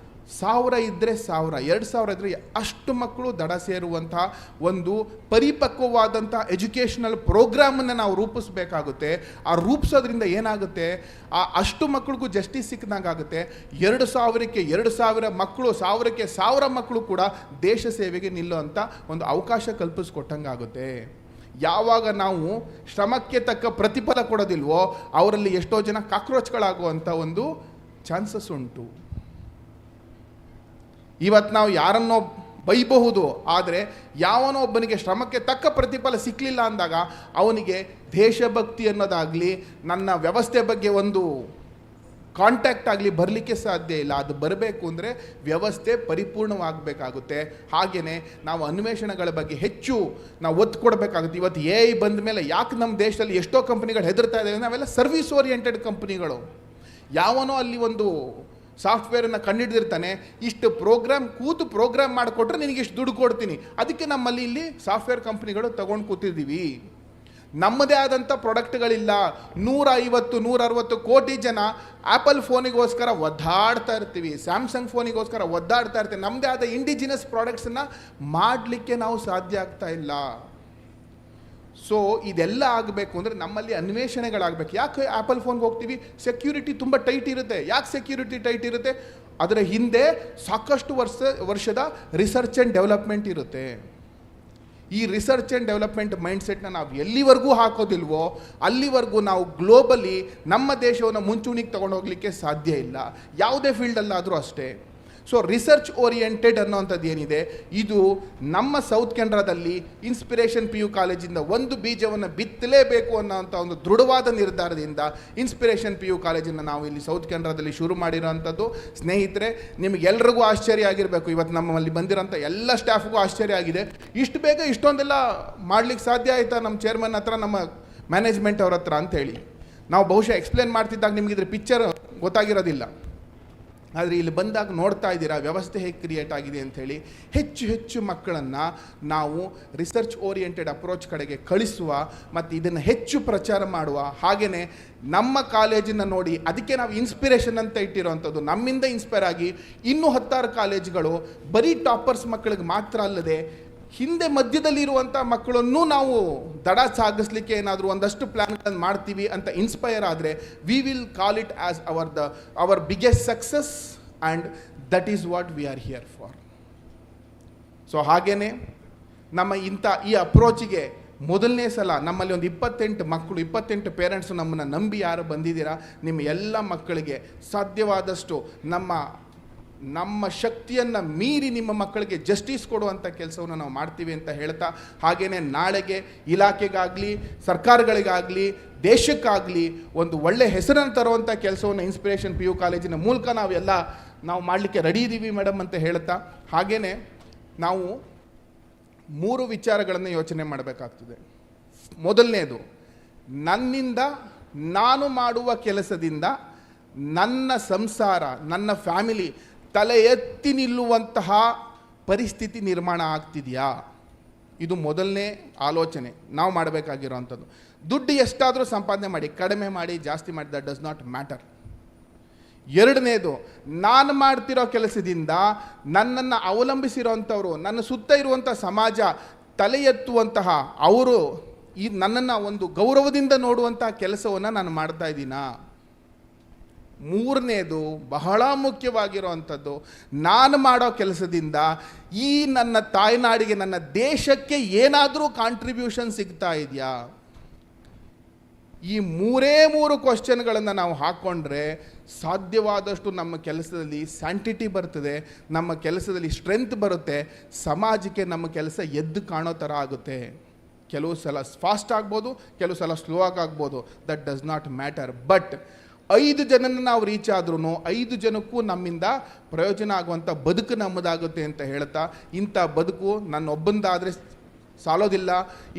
1000 ಇದ್ದರೆ 1000, 2000 ಇದ್ದರೆ ಅಷ್ಟು ಮಕ್ಕಳು ದಡ ಸೇರುವಂತಹ ಒಂದು ಪರಿಪಕ್ವವಾದಂಥ ಎಜುಕೇಷನಲ್ ಪ್ರೋಗ್ರಾಮನ್ನು ನಾವು ರೂಪಿಸಬೇಕಾಗುತ್ತೆ. ಆ ರೂಪಿಸೋದ್ರಿಂದ ಏನಾಗುತ್ತೆ, ಆ ಅಷ್ಟು ಮಕ್ಕಳಿಗೂ ಜಸ್ಟಿಸ್ ಸಿಕ್ಕದಂಗಾಗುತ್ತೆ. 2000ಕ್ಕೆ 2000 ಮಕ್ಕಳು, 1000ಕ್ಕೆ 1000 ಮಕ್ಕಳು ಕೂಡ ದೇಶ ಸೇವೆಗೆ ನಿಲ್ಲುವಂಥ ಒಂದು ಅವಕಾಶ ಕಲ್ಪಿಸ್ಕೊಟ್ಟಂಗಾಗುತ್ತೆ. ಯಾವಾಗ ನಾವು ಶ್ರಮಕ್ಕೆ ತಕ್ಕ ಪ್ರತಿಫಲ ಕೊಡೋದಿಲ್ವೋ ಅವರಲ್ಲಿ ಎಷ್ಟೋ ಜನ ಕಾಕ್ರೋಚ್ಗಳಾಗುವಂಥ ಒಂದು ಚಾನ್ಸಸ್ ಉಂಟು. ಇವತ್ತು ನಾವು ಯಾರನ್ನೋ ಬೈಬಹುದು, ಆದರೆ ಯಾವನೋ ಒಬ್ಬನಿಗೆ ಶ್ರಮಕ್ಕೆ ತಕ್ಕ ಪ್ರತಿಫಲ ಸಿಕ್ಕಲಿಲ್ಲ ಅಂದಾಗ ಅವನಿಗೆ ದೇಶಭಕ್ತಿ ಅನ್ನೋದಾಗಲಿ, ನನ್ನ ವ್ಯವಸ್ಥೆ ಬಗ್ಗೆ ಒಂದು ಕಾಂಟ್ಯಾಕ್ಟ್ ಆಗಲಿ ಬರಲಿಕ್ಕೆ ಸಾಧ್ಯ ಇಲ್ಲ. ಅದು ಬರಬೇಕು ಅಂದರೆ ವ್ಯವಸ್ಥೆ ಪರಿಪೂರ್ಣವಾಗಬೇಕಾಗುತ್ತೆ. ಹಾಗೆಯೇ ನಾವು ಅನ್ವೇಷಣೆಗಳ ಬಗ್ಗೆ ಹೆಚ್ಚು ನಾವು ಒತ್ತು ಕೊಡಬೇಕಾಗುತ್ತೆ. ಇವತ್ತು AI ಬಂದ ಮೇಲೆ ಯಾಕೆ ನಮ್ಮ ದೇಶದಲ್ಲಿ ಎಷ್ಟೋ ಕಂಪ್ನಿಗಳು ಹೆದರ್ತಾ ಇದ್ದಾವೆ? ನಾವೆಲ್ಲ ಸರ್ವಿಸ್ ಓರಿಯೆಂಟೆಡ್ ಕಂಪ್ನಿಗಳು. ಯಾವನೋ ಅಲ್ಲಿ ಒಂದು ಸಾಫ್ಟ್ವೇರನ್ನು ಕಂಡುಹಿಡಿದಿರ್ತಾನೆ, ಇಷ್ಟು ಪ್ರೋಗ್ರಾಮ್ ಕೂತು ಪ್ರೋಗ್ರಾಮ್ ಮಾಡಿಕೊಟ್ರೆ ನಿನಗೆ ಇಷ್ಟು ದುಡ್ಡು ಕೊಡ್ತೀನಿ. ಅದಕ್ಕೆ ನಮ್ಮಲ್ಲಿ ಇಲ್ಲಿ ಸಾಫ್ಟ್ವೇರ್ ಕಂಪ್ನಿಗಳು ತಗೊಂಡು ಕೂತಿದ್ದೀವಿ. ನಮ್ಮದೇ ಆದಂಥ ಪ್ರಾಡಕ್ಟ್ಗಳಿಲ್ಲ. 150-160 ಕೋಟಿ ಜನ ಆ್ಯಪಲ್ ಫೋನಿಗೋಸ್ಕರ ಒದ್ದಾಡ್ತಾ ಇರ್ತೀವಿ, ಸ್ಯಾಮ್ಸಂಗ್ ಫೋನಿಗೋಸ್ಕರ ಒದ್ದಾಡ್ತಾ ಇರ್ತೀವಿ. ನಮ್ಮದೇ ಆದ ಇಂಡಿಜಿನಸ್ ಪ್ರಾಡಕ್ಟ್ಸನ್ನು ಮಾಡಲಿಕ್ಕೆ ನಾವು ಸಾಧ್ಯ ಆಗ್ತಾ ಇಲ್ಲ. ಸೊ ಇದೆಲ್ಲ ಆಗಬೇಕು ಅಂದರೆ ನಮ್ಮಲ್ಲಿ ಅನ್ವೇಷಣೆಗಳಾಗಬೇಕು. ಯಾಕೆ ಆ್ಯಪಲ್ ಫೋನ್ಗೆ ಹೋಗ್ತೀವಿ? ಸೆಕ್ಯೂರಿಟಿ ತುಂಬ ಟೈಟ್ ಇರುತ್ತೆ. ಯಾಕೆ ಸೆಕ್ಯೂರಿಟಿ ಟೈಟ್ ಇರುತ್ತೆ? ಅದರ ಹಿಂದೆ ಸಾಕಷ್ಟು ವರ್ಷದ ರಿಸರ್ಚ್ ಆ್ಯಂಡ್ ಡೆವಲಪ್ಮೆಂಟ್ ಇರುತ್ತೆ. ಈ ರಿಸರ್ಚ್ ಆ್ಯಂಡ್ ಡೆವಲಪ್ಮೆಂಟ್ ಮೈಂಡ್ಸೆಟ್ನ ನಾವು ಎಲ್ಲಿವರೆಗೂ ಹಾಕೋದಿಲ್ವೋ ಅಲ್ಲಿವರೆಗೂ ನಾವು ಗ್ಲೋಬಲಿ ನಮ್ಮ ದೇಶವನ್ನು ಮುಂಚೂಣಿಗೆ ತೊಗೊಂಡು ಹೋಗಲಿಕ್ಕೆ ಸಾಧ್ಯ ಇಲ್ಲ, ಯಾವುದೇ ಫೀಲ್ಡಲ್ಲಾದರೂ ಅಷ್ಟೇ. ಸೊ ರಿಸರ್ಚ್ ಓರಿಯೆಂಟೆಡ್ ಅನ್ನೋಂಥದ್ದು ಏನಿದೆ, ಇದು ನಮ್ಮ ಸೌತ್ ಕೆನರಾದಲ್ಲಿ ಇನ್ಸ್ಪಿರೇಷನ್ PU ಕಾಲೇಜಿಂದ ಒಂದು ಬೀಜವನ್ನು ಬಿತ್ತಲೇಬೇಕು ಅನ್ನೋಂಥ ಒಂದು ದೃಢವಾದ ನಿರ್ಧಾರದಿಂದ ಇನ್ಸ್ಪಿರೇಷನ್ PU ಕಾಲೇಜನ್ನು ನಾವು ಇಲ್ಲಿ ಸೌತ್ ಕೆನರಾದಲ್ಲಿ ಶುರು ಮಾಡಿರೋವಂಥದ್ದು. ಸ್ನೇಹಿತರೆ, ನಿಮಗೆಲ್ರಿಗೂ ಆಶ್ಚರ್ಯ ಆಗಿರಬೇಕು, ಇವತ್ತು ನಮ್ಮಲ್ಲಿ ಬಂದಿರೋಂಥ ಎಲ್ಲ ಸ್ಟಾಫ್ಗೂ ಆಶ್ಚರ್ಯ ಆಗಿದೆ. ಇಷ್ಟು ಬೇಗ ಇಷ್ಟೊಂದೆಲ್ಲ ಮಾಡಲಿಕ್ಕೆ ಸಾಧ್ಯ ಆಯಿತಾ ನಮ್ಮ ಚೇರ್ಮನ್ ಹತ್ರ, ನಮ್ಮ ಮ್ಯಾನೇಜ್ಮೆಂಟ್ ಅವ್ರ ಹತ್ರ ಅಂತೇಳಿ ನಾವು ಬಹುಶಃ ಎಕ್ಸ್ಪ್ಲೇನ್ ಮಾಡ್ತಿದ್ದಾಗ ನಿಮಗೆ ಇದ್ರ ಪಿಕ್ಚರ್ ಗೊತ್ತಾಗಿರೋದಿಲ್ಲ. ಆದರೆ ಇಲ್ಲಿ ಬಂದಾಗ ನೋಡ್ತಾ ಇದ್ದೀರಾ ವ್ಯವಸ್ಥೆ ಹೇಗೆ ಕ್ರಿಯೇಟ್ ಆಗಿದೆ ಅಂಥೇಳಿ. ಹೆಚ್ಚು ಹೆಚ್ಚು ಮಕ್ಕಳನ್ನು ನಾವು ರಿಸರ್ಚ್ ಓರಿಯೆಂಟೆಡ್ ಅಪ್ರೋಚ್ ಕಡೆಗೆ ಕಳಿಸುವ ಮತ್ತು ಇದನ್ನು ಹೆಚ್ಚು ಪ್ರಚಾರ ಮಾಡುವ. ಹಾಗೆಯೇ ನಮ್ಮ ಕಾಲೇಜನ್ನು ನೋಡಿ ಅದಕ್ಕೆ ನಾವು ಇನ್ಸ್ಪಿರೇಷನ್ ಅಂತ ಇಟ್ಟಿರೋವಂಥದ್ದು. ನಮ್ಮಿಂದ ಇನ್ಸ್ಪೈರ್ ಆಗಿ ಇನ್ನೂ 10 ಕಾಲೇಜುಗಳು ಬರೀ ಟಾಪರ್ಸ್ ಮಕ್ಕಳಿಗೆ ಮಾತ್ರ ಅಲ್ಲದೆ ಹಿಂದೆ ಮಧ್ಯದಲ್ಲಿರುವಂಥ ಮಕ್ಕಳನ್ನು ನಾವು ದಡ ಸಾಗಿಸ್ಲಿಕ್ಕೆ ಏನಾದರೂ ಒಂದಷ್ಟು ಪ್ಲ್ಯಾನ್ಗಳನ್ನು ಮಾಡ್ತೀವಿ ಅಂತ ಇನ್ಸ್ಪೈರ್ ಆದರೆ we will call it as hour biggest success and that is what we are here for. So ಹಾಗೆಯೇ ನಮ್ಮ ಈ ಅಪ್ರೋಚಿಗೆ ಮೊದಲನೇ ಸಲ ನಮ್ಮಲ್ಲಿ ಒಂದು 28 ಪೇರೆಂಟ್ಸು ನಮ್ಮನ್ನು ನಂಬಿ ಯಾರು ಬಂದಿದ್ದೀರಾ, ನಿಮ್ಮ ಎಲ್ಲ ಮಕ್ಕಳಿಗೆ ಸಾಧ್ಯವಾದಷ್ಟು ನಮ್ಮ ಶಕ್ತಿಯನ್ನು ಮೀರಿ ನಿಮ್ಮ ಮಕ್ಕಳಿಗೆ ಜಸ್ಟಿಸ್ ಕೊಡುವಂಥ ಕೆಲಸವನ್ನು ನಾವು ಮಾಡ್ತೀವಿ ಅಂತ ಹೇಳ್ತಾ, ಹಾಗೆಯೇ ನಾಳೆಗೆ ಇಲಾಖೆಗಾಗಲಿ ಸರ್ಕಾರಗಳಿಗಾಗಲಿ ದೇಶಕ್ಕಾಗಲಿ ಒಂದು ಒಳ್ಳೆ ಹೆಸರನ್ನು ತರುವಂಥ ಕೆಲಸವನ್ನು ಇನ್ಸ್ಪಿರೇಷನ್ PU ಕಾಲೇಜಿನ ಮೂಲಕ ನಾವು ಮಾಡಲಿಕ್ಕೆ ರೆಡಿ ಇದ್ದೀವಿ ಮೇಡಮ್ ಅಂತ ಹೇಳ್ತಾ, ಹಾಗೆಯೇ ನಾವು 3 ವಿಚಾರಗಳನ್ನು ಯೋಚನೆ ಮಾಡಬೇಕಾಗ್ತದೆ. ಮೊದಲನೇದು, ನನ್ನಿಂದ ನಾನು ಮಾಡುವ ಕೆಲಸದಿಂದ ನನ್ನ ಸಂಸಾರ, ನನ್ನ ಫ್ಯಾಮಿಲಿ ತಲೆ ಎತ್ತಿ ನಿಲ್ಲುವಂತಹ ಪರಿಸ್ಥಿತಿ ನಿರ್ಮಾಣ ಆಗ್ತಿದೆಯಾ? ಇದು ಮೊದಲನೇ ಆಲೋಚನೆ ನಾವು ಮಾಡಬೇಕಾಗಿರೋವಂಥದ್ದು. ದುಡ್ಡು ಎಷ್ಟಾದರೂ ಸಂಪಾದನೆ ಮಾಡಿ, ಕಡಿಮೆ ಮಾಡಿ, ಜಾಸ್ತಿ ಮಾಡಿ, ದಟ್ ಡಸ್ ನಾಟ್ ಮ್ಯಾಟರ್. ಎರಡನೇದು, ನಾನು ಮಾಡ್ತಿರೋ ಕೆಲಸದಿಂದ ನನ್ನನ್ನು ಅವಲಂಬಿಸಿರೋವಂಥವ್ರು, ನನ್ನ ಸುತ್ತ ಇರುವಂಥ ಸಮಾಜ ತಲೆ ಎತ್ತುವಂತಹ ಅವರು ನನ್ನನ್ನು ಒಂದು ಗೌರವದಿಂದ ನೋಡುವಂಥ ಕೆಲಸವನ್ನು ನಾನು ಮಾಡ್ತಾ ಇದ್ದೀನಾ? ಮೂರನೇದು, ಬಹಳ ಮುಖ್ಯವಾಗಿರುವಂಥದ್ದು, ನಾನು ಮಾಡೋ ಕೆಲಸದಿಂದ ಈ ನನ್ನ ತಾಯ್ನಾಡಿಗೆ, ನನ್ನ ದೇಶಕ್ಕೆ ಏನಾದರೂ ಕಾಂಟ್ರಿಬ್ಯೂಷನ್ ಸಿಗ್ತಾ ಇದೆಯಾ? ಈ 3 ಕ್ವಶನ್ಗಳನ್ನು ನಾವು ಹಾಕ್ಕೊಂಡ್ರೆ ಸಾಧ್ಯವಾದಷ್ಟು ನಮ್ಮ ಕೆಲಸದಲ್ಲಿ ಸ್ಯಾಂಟಿಟಿ ಬರ್ತದೆ, ನಮ್ಮ ಕೆಲಸದಲ್ಲಿ ಸ್ಟ್ರೆಂತ್ ಬರುತ್ತೆ, ಸಮಾಜಕ್ಕೆ ನಮ್ಮ ಕೆಲಸ ಎದ್ದು ಕಾಣೋ ಥರ ಆಗುತ್ತೆ. ಕೆಲವು ಸಲ ಫಾಸ್ಟ್ ಆಗ್ಬೋದು, ಕೆಲವು ಸಲ ಸ್ಲೋ ಆಗ್ಬೋದು, that does not matter. But 5 ಜನನ ನಾವು ರೀಚ್ ಆದ್ರೂ 5 ಜನಕ್ಕೂ ನಮ್ಮಿಂದ ಪ್ರಯೋಜನ ಆಗುವಂಥ ಬದುಕು ನಮ್ಮದಾಗುತ್ತೆ ಅಂತ ಹೇಳ್ತಾ, ಇಂಥ ಬದುಕು ನನ್ನೊಬ್ಬಂದಾದರೆ ಸಾಲೋದಿಲ್ಲ.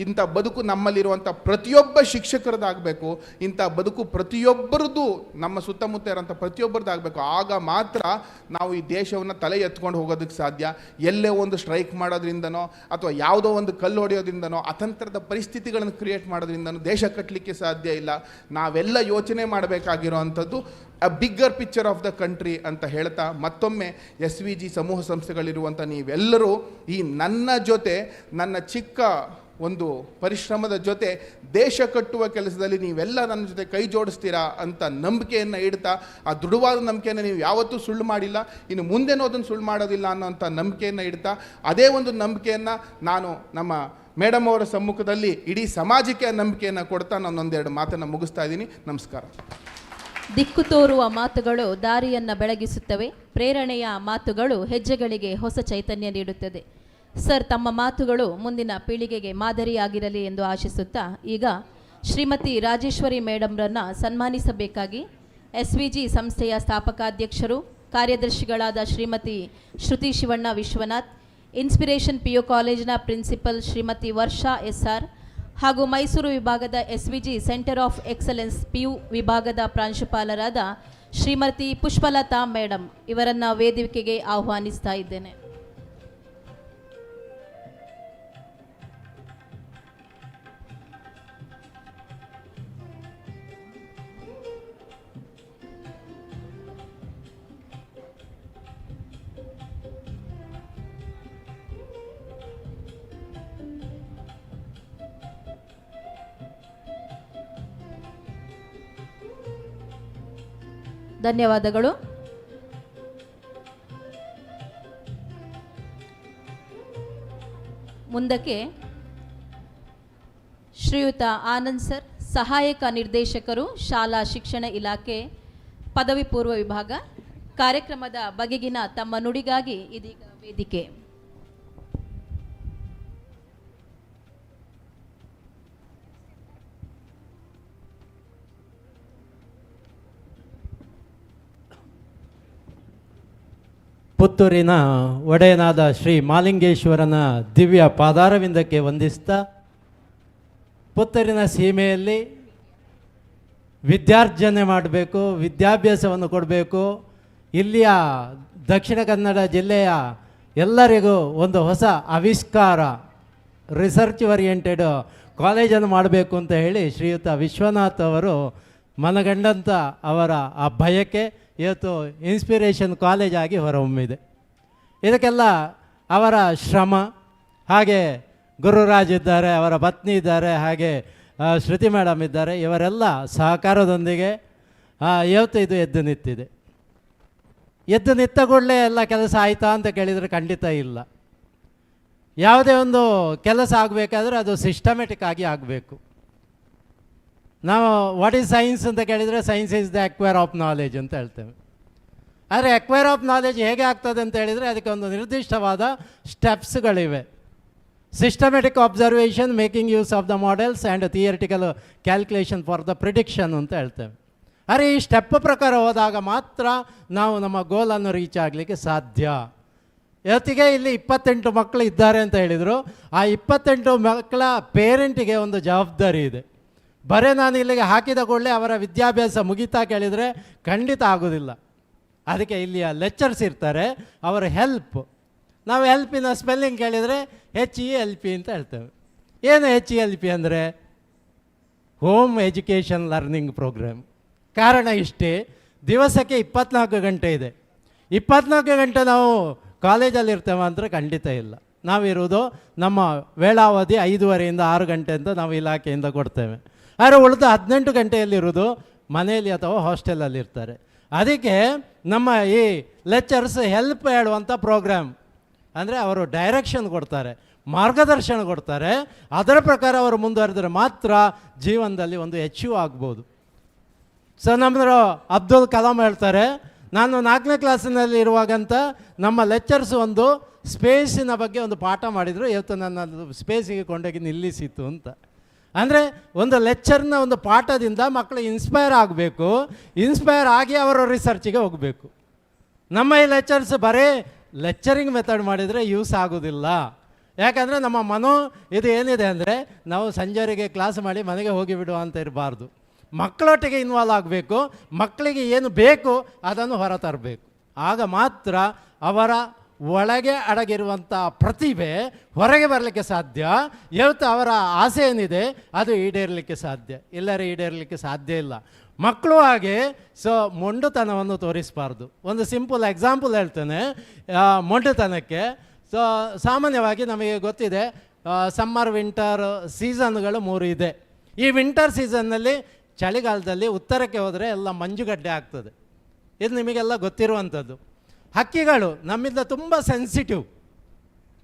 ಇಂಥ ಬದುಕು ನಮ್ಮಲ್ಲಿರುವಂಥ ಪ್ರತಿಯೊಬ್ಬ ಶಿಕ್ಷಕರದ್ದಾಗಬೇಕು. ಇಂಥ ಬದುಕು ಪ್ರತಿಯೊಬ್ಬರದ್ದು, ನಮ್ಮ ಸುತ್ತಮುತ್ತ ಇರೋಂಥ ಪ್ರತಿಯೊಬ್ಬರದ್ದಾಗಬೇಕು. ಆಗ ಮಾತ್ರ ನಾವು ಈ ದೇಶವನ್ನು ತಲೆ ಎತ್ಕೊಂಡು ಹೋಗೋದಕ್ಕೆ ಸಾಧ್ಯ. ಎಲ್ಲೇ ಒಂದು ಸ್ಟ್ರೈಕ್ ಮಾಡೋದ್ರಿಂದನೋ ಅಥವಾ ಯಾವುದೋ ಒಂದು ಕಲ್ಲು ಹೊಡೆಯೋದ್ರಿಂದನೋ ಅತಂತ್ರದ ಪರಿಸ್ಥಿತಿಗಳನ್ನು ಕ್ರಿಯೇಟ್ ಮಾಡೋದ್ರಿಂದನೋ ದೇಶ ಕಟ್ಟಲಿಕ್ಕೆ ಸಾಧ್ಯ ಇಲ್ಲ. ನಾವೆಲ್ಲ ಯೋಚನೆ ಮಾಡಬೇಕಾಗಿರೋವಂಥದ್ದು a bigger picture of the country ಅಂತ ಹೇಳ್ತಾ, ಮತ್ತೊಮ್ಮೆ SVG ಸಮೂಹ ಸಂಸ್ಥೆಗಳಿರುವಂಥ ನೀವೆಲ್ಲರೂ ಈ ನನ್ನ ಜೊತೆ, ನನ್ನ ಚಿಕ್ಕ ಒಂದು ಪರಿಶ್ರಮದ ಜೊತೆ ದೇಶ ಕಟ್ಟುವ ಕೆಲಸದಲ್ಲಿ ನೀವೆಲ್ಲ ನನ್ನ ಜೊತೆ ಕೈ ಜೋಡಿಸ್ತೀರಾ ಅಂತ ನಂಬಿಕೆಯನ್ನು ಇಡ್ತಾ, ಆ ದೃಢವಾದ ನಂಬಿಕೆಯನ್ನು ನೀವು ಯಾವತ್ತೂ ಸುಳ್ಳು ಮಾಡಿಲ್ಲ, ಇನ್ನು ಮುಂದೆನೂ ಅದನ್ನು ಸುಳ್ಳು ಮಾಡೋದಿಲ್ಲ ಅನ್ನೋಂಥ ನಂಬಿಕೆಯನ್ನು ಇಡ್ತಾ, ಅದೇ ಒಂದು ನಂಬಿಕೆಯನ್ನು ನಾನು ನಮ್ಮ ಮೇಡಮ್ ಅವರ ಸಮ್ಮುಖದಲ್ಲಿ ಇಡೀ ಸಮಾಜಕ್ಕೆ ಆ ನಂಬಿಕೆಯನ್ನು ಕೊಡ್ತಾ ನಾನೊಂದೆರಡು ಮಾತನ್ನು ಮುಗಿಸ್ತಾ ಇದ್ದೀನಿ. ನಮಸ್ಕಾರ. ದಿಕ್ಕು ತೋರುವ ಮಾತುಗಳು ದಾರಿಯನ್ನು ಬೆಳಗಿಸುತ್ತವೆ, ಪ್ರೇರಣೆಯ ಮಾತುಗಳು ಹೆಜ್ಜೆಗಳಿಗೆ ಹೊಸ ಚೈತನ್ಯ ನೀಡುತ್ತದೆ. ಸರ್, ತಮ್ಮ ಮಾತುಗಳು ಮುಂದಿನ ಪೀಳಿಗೆಗೆ ಮಾದರಿಯಾಗಿರಲಿ ಎಂದು ಆಶಿಸುತ್ತಾ ಈಗ ಶ್ರೀಮತಿ ರಾಜೇಶ್ವರಿ ಮೇಡಮ್ರನ್ನು ಸನ್ಮಾನಿಸಬೇಕಾಗಿ SVG ಸಂಸ್ಥೆಯ ಸ್ಥಾಪಕಾಧ್ಯಕ್ಷರು, ಕಾರ್ಯದರ್ಶಿಗಳಾದ ಶ್ರೀಮತಿ ಶ್ರುತಿ ಶಿವಣ್ಣ ವಿಶ್ವನಾಥ್, ಇನ್ಸ್ಪಿರೇಷನ್ PU ಕಾಲೇಜಿನ ಪ್ರಿನ್ಸಿಪಲ್ ಶ್ರೀಮತಿ ವರ್ಷಾ SR ಹಾಗೂ ಮೈಸೂರು ವಿಭಾಗದ SVG centre of excellence PU ವಿಭಾಗದ ಪ್ರಾಂಶುಪಾಲರಾದ ಶ್ರೀಮತಿ ಪುಷ್ಪಲತಾ ಮೇಡಮ್ ಇವರನ್ನು ವೇದಿಕೆಗೆ ಆಹ್ವಾನಿಸ್ತಾ ಇದ್ದೇನೆ. ಧನ್ಯವಾದಗಳು. ಮುಂದಕ್ಕೆ ಶ್ರೀಯುತ ಆನಂದ್ ಸರ್, ಸಹಾಯಕ ನಿರ್ದೇಶಕರು, ಶಾಲಾ ಶಿಕ್ಷಣ ಇಲಾಖೆ, ಪದವಿ ಪೂರ್ವ ವಿಭಾಗ, ಕಾರ್ಯಕ್ರಮದ ಬಗೆಗಿನ ತಮ್ಮ ನುಡಿಗಾಗಿ ಇದೀಗ ವೇದಿಕೆ. ಪುತ್ತೂರಿನ ಒಡೆಯನಾದ ಶ್ರೀ ಮಾಲಿಂಗೇಶ್ವರನ ದಿವ್ಯ ಪಾದಾರವಿಂದಕ್ಕೆ ವಂದಿಸ್ತಾ, ಪುತ್ತೂರಿನ ಸೀಮೆಯಲ್ಲಿ ವಿದ್ಯಾರ್ಜನೆ ಮಾಡಬೇಕು, ವಿದ್ಯಾಭ್ಯಾಸವನ್ನು ಕೊಡಬೇಕು, ಇಲ್ಲಿಯ ದಕ್ಷಿಣ ಕನ್ನಡ ಜಿಲ್ಲೆಯ ಎಲ್ಲರಿಗೂ ಒಂದು ಹೊಸ ಆವಿಷ್ಕಾರ, ರಿಸರ್ಚ್ ಓರಿಯೆಂಟೆಡ್ ಕಾಲೇಜನ್ನು ಮಾಡಬೇಕು ಅಂತ ಹೇಳಿ ಶ್ರೀಯುತ ವಿಶ್ವನಾಥ್ ಅವರು ಮನಗಂಡಂಥ ಅವರ ಆ ಬಯಕೆ ಇವತ್ತು ಇನ್ಸ್ಪಿರೇಷನ್ ಕಾಲೇಜ್ ಆಗಿ ಹೊರಹೊಮ್ಮಿದೆ. ಇದಕ್ಕೆಲ್ಲ ಅವರ ಶ್ರಮ, ಹಾಗೆ ಗುರುರಾಜ್ ಇದ್ದಾರೆ, ಅವರ ಪತ್ನಿ ಇದ್ದಾರೆ, ಹಾಗೆ ಶ್ರುತಿ ಮೇಡಮ್ ಇದ್ದಾರೆ, ಇವರೆಲ್ಲ ಸಹಕಾರದೊಂದಿಗೆ ಇವತ್ತು ಇದು ಎದ್ದು ನಿಂತಿದೆ. ಎದ್ದು ನಿಂತ ಕೂಡಲೇ ಎಲ್ಲ ಕೆಲಸ ಆಯಿತಾ ಅಂತ ಕೇಳಿದರೆ ಖಂಡಿತ ಇಲ್ಲ. ಯಾವುದೇ ಒಂದು ಕೆಲಸ ಆಗಬೇಕಾದ್ರೆ ಅದು ಸಿಸ್ಟಮೆಟಿಕ್ ಆಗಿ ಆಗಬೇಕು. ನಾವು ವಾಟ್ ಈಸ್ ಸೈನ್ಸ್ ಅಂತ ಕೇಳಿದರೆ science is the acquire of knowledge ಅಂತ ಹೇಳ್ತೇವೆ. ಆದರೆ ಅಕ್ವೈರ್ ಆಫ್ ನಾಲೆಜ್ ಹೇಗೆ ಆಗ್ತದೆ ಅಂತ ಹೇಳಿದರೆ ಅದಕ್ಕೆ ಒಂದು ನಿರ್ದಿಷ್ಟವಾದ ಸ್ಟೆಪ್ಸ್ಗಳಿವೆ. Systematic observation, making use of the models and theoretical calculation for the prediction ಅಂತ ಹೇಳ್ತೇವೆ. ಆದರೆ ಈ ಸ್ಟೆಪ್ ಪ್ರಕಾರ ಹೋದಾಗ ಮಾತ್ರ ನಾವು ನಮ್ಮ ಗೋಲನ್ನು ರೀಚ್ ಆಗಲಿಕ್ಕೆ ಸಾಧ್ಯ. ಇವತ್ತಿಗೆ ಇಲ್ಲಿ 28 ಮಕ್ಕಳು ಇದ್ದಾರೆ ಅಂತ ಹೇಳಿದರು. ಆ 28 ಮಕ್ಕಳ ಪೇರೆಂಟಿಗೆ ಒಂದು ಜವಾಬ್ದಾರಿ ಇದೆ. ಬರೀ ನಾನು ಇಲ್ಲಿಗೆ ಹಾಕಿದ ಕೂಡಲೇ ಅವರ ವಿದ್ಯಾಭ್ಯಾಸ ಮುಗಿತಾ ಕೇಳಿದರೆ ಖಂಡಿತ ಆಗೋದಿಲ್ಲ. ಅದಕ್ಕೆ ಇಲ್ಲಿಯ ಲೆಕ್ಚರ್ಸ್ ಇರ್ತಾರೆ, ಅವರ ಹೆಲ್ಪ್. ನಾವು ಹೆಲ್ಪಿನ ಸ್ಪೆಲ್ಲಿಂಗ್ ಕೇಳಿದರೆ HELP ಅಂತ ಹೇಳ್ತೇವೆ. ಏನು HELP ಅಂದರೆ ಹೋಮ್ ಎಜುಕೇಷನ್ ಲರ್ನಿಂಗ್ ಪ್ರೋಗ್ರಾಮ್. ಕಾರಣ ಇಷ್ಟೇ, ದಿವಸಕ್ಕೆ 24 ಗಂಟೆ ಇದೆ. 24 ಗಂಟೆ ನಾವು ಕಾಲೇಜಲ್ಲಿ ಇರ್ತೇವೆ ಅಂದರೆ ಖಂಡಿತ ಇಲ್ಲ. ನಾವಿರುವುದು ನಮ್ಮ ವೇಳಾವಧಿ 5:30 6 ಗಂಟೆ ಅಂತ ನಾವು ಇಲಾಖೆಯಿಂದ ಕೊಡ್ತೇವೆ. ಆದರೆ ಉಳಿದ 18 ಗಂಟೆಯಲ್ಲಿರೋದು ಮನೆಯಲ್ಲಿ ಅಥವಾ ಹಾಸ್ಟೆಲಲ್ಲಿ ಇರ್ತಾರೆ. ಅದಕ್ಕೆ ನಮ್ಮ ಈ ಲೆಕ್ಚರ್ಸ್ ಹೆಲ್ಪ್ ಹೇಳುವಂಥ ಪ್ರೋಗ್ರಾಮ್ ಅಂದರೆ ಅವರು ಡೈರೆಕ್ಷನ್ ಕೊಡ್ತಾರೆ, ಮಾರ್ಗದರ್ಶನ ಕೊಡ್ತಾರೆ. ಅದರ ಪ್ರಕಾರ ಅವರು ಮುಂದುವರೆದರೆ ಮಾತ್ರ ಜೀವನದಲ್ಲಿ ಒಂದು ಅಚೀವ್ ಆಗ್ಬೋದು. ಸೊ ನಮ್ಮದು ಅಬ್ದುಲ್ ಕಲಾಂ ಹೇಳ್ತಾರೆ, ನಾನು 4ನೇ ಕ್ಲಾಸಿನಲ್ಲಿ ಇರುವಾಗಂತ ನಮ್ಮ ಲೆಕ್ಚರ್ಸ್ ಒಂದು ಸ್ಪೇಸಿನ ಬಗ್ಗೆ ಒಂದು ಪಾಠ ಮಾಡಿದರು, ಇವತ್ತು ನನ್ನ ಸ್ಪೇಸಿಗೆ ಕೊಂಡೋಗಿ ನಿಲ್ಲಿಸಿತ್ತು ಅಂತ. ಅಂದರೆ ಒಂದು ಲೆಕ್ಚರ್ನ ಒಂದು ಪಾಠದಿಂದ ಮಕ್ಕಳು ಇನ್ಸ್ಪೈರ್ ಆಗಬೇಕು, ಇನ್ಸ್ಪೈರ್ ಆಗಿ ಅವರು ರಿಸರ್ಚಿಗೆ ಹೋಗಬೇಕು. ನಮ್ಮ ಈ ಲೆಕ್ಚರ್ಸ್ ಬರೀ ಲೆಕ್ಚರಿಂಗ್ ಮೆಥಡ್ ಮಾಡಿದರೆ ಯೂಸ್ ಆಗೋದಿಲ್ಲ. ಯಾಕಂದರೆ ನಮ್ಮ ಇದು ಏನಿದೆ ಅಂದರೆ ನಾವು ಸಂಜೆವರೆಗೆ ಕ್ಲಾಸ್ ಮಾಡಿ ಮನೆಗೆ ಹೋಗಿಬಿಡುವ ಅಂತ ಇರಬಾರ್ದು. ಮಕ್ಕಳೊಟ್ಟಿಗೆ ಇನ್ವಾಲ್ವ್ ಆಗಬೇಕು, ಮಕ್ಕಳಿಗೆ ಏನು ಬೇಕು ಅದನ್ನು ಹೊರತರಬೇಕು. ಆಗ ಮಾತ್ರ ಅವರ ಒಳಗೆ ಅಡಗಿರುವಂಥ ಪ್ರತಿಭೆ ಹೊರಗೆ ಬರಲಿಕ್ಕೆ ಸಾಧ್ಯ. ಇವತ್ತು ಅವರ ಆಸೆ ಏನಿದೆ ಅದು ಈಡೇರಲಿಕ್ಕೆ ಸಾಧ್ಯ, ಎಲ್ಲರೂ ಈಡೇರಲಿಕ್ಕೆ ಸಾಧ್ಯ ಇಲ್ಲ. ಮಕ್ಕಳು ಹಾಗೆ ಮೊಂಡುತನವನ್ನು ತೋರಿಸಬಾರ್ದು. ಒಂದು ಸಿಂಪಲ್ ಎಕ್ಸಾಂಪಲ್ ಹೇಳ್ತೇನೆ ಮೊಂಡುತನಕ್ಕೆ. ಸಾಮಾನ್ಯವಾಗಿ ನಮಗೆ ಗೊತ್ತಿದೆ, ಸಮ್ಮರ್ ವಿಂಟರ್ ಸೀಸನ್ಗಳು 3 ಇದೆ. ಈ ವಿಂಟರ್ ಸೀಸನ್ನಲ್ಲಿ ಚಳಿಗಾಲದಲ್ಲಿ ಉತ್ತರಕ್ಕೆ ಹೋದರೆ ಎಲ್ಲ ಮಂಜುಗಡ್ಡೆ ಆಗ್ತದೆ. ಇದು ನಿಮಗೆಲ್ಲ ಗೊತ್ತಿರುವಂಥದ್ದು. ಹಕ್ಕಿಗಳು ನಮ್ಮಿಂದ ತುಂಬ ಸೆನ್ಸಿಟಿವ್.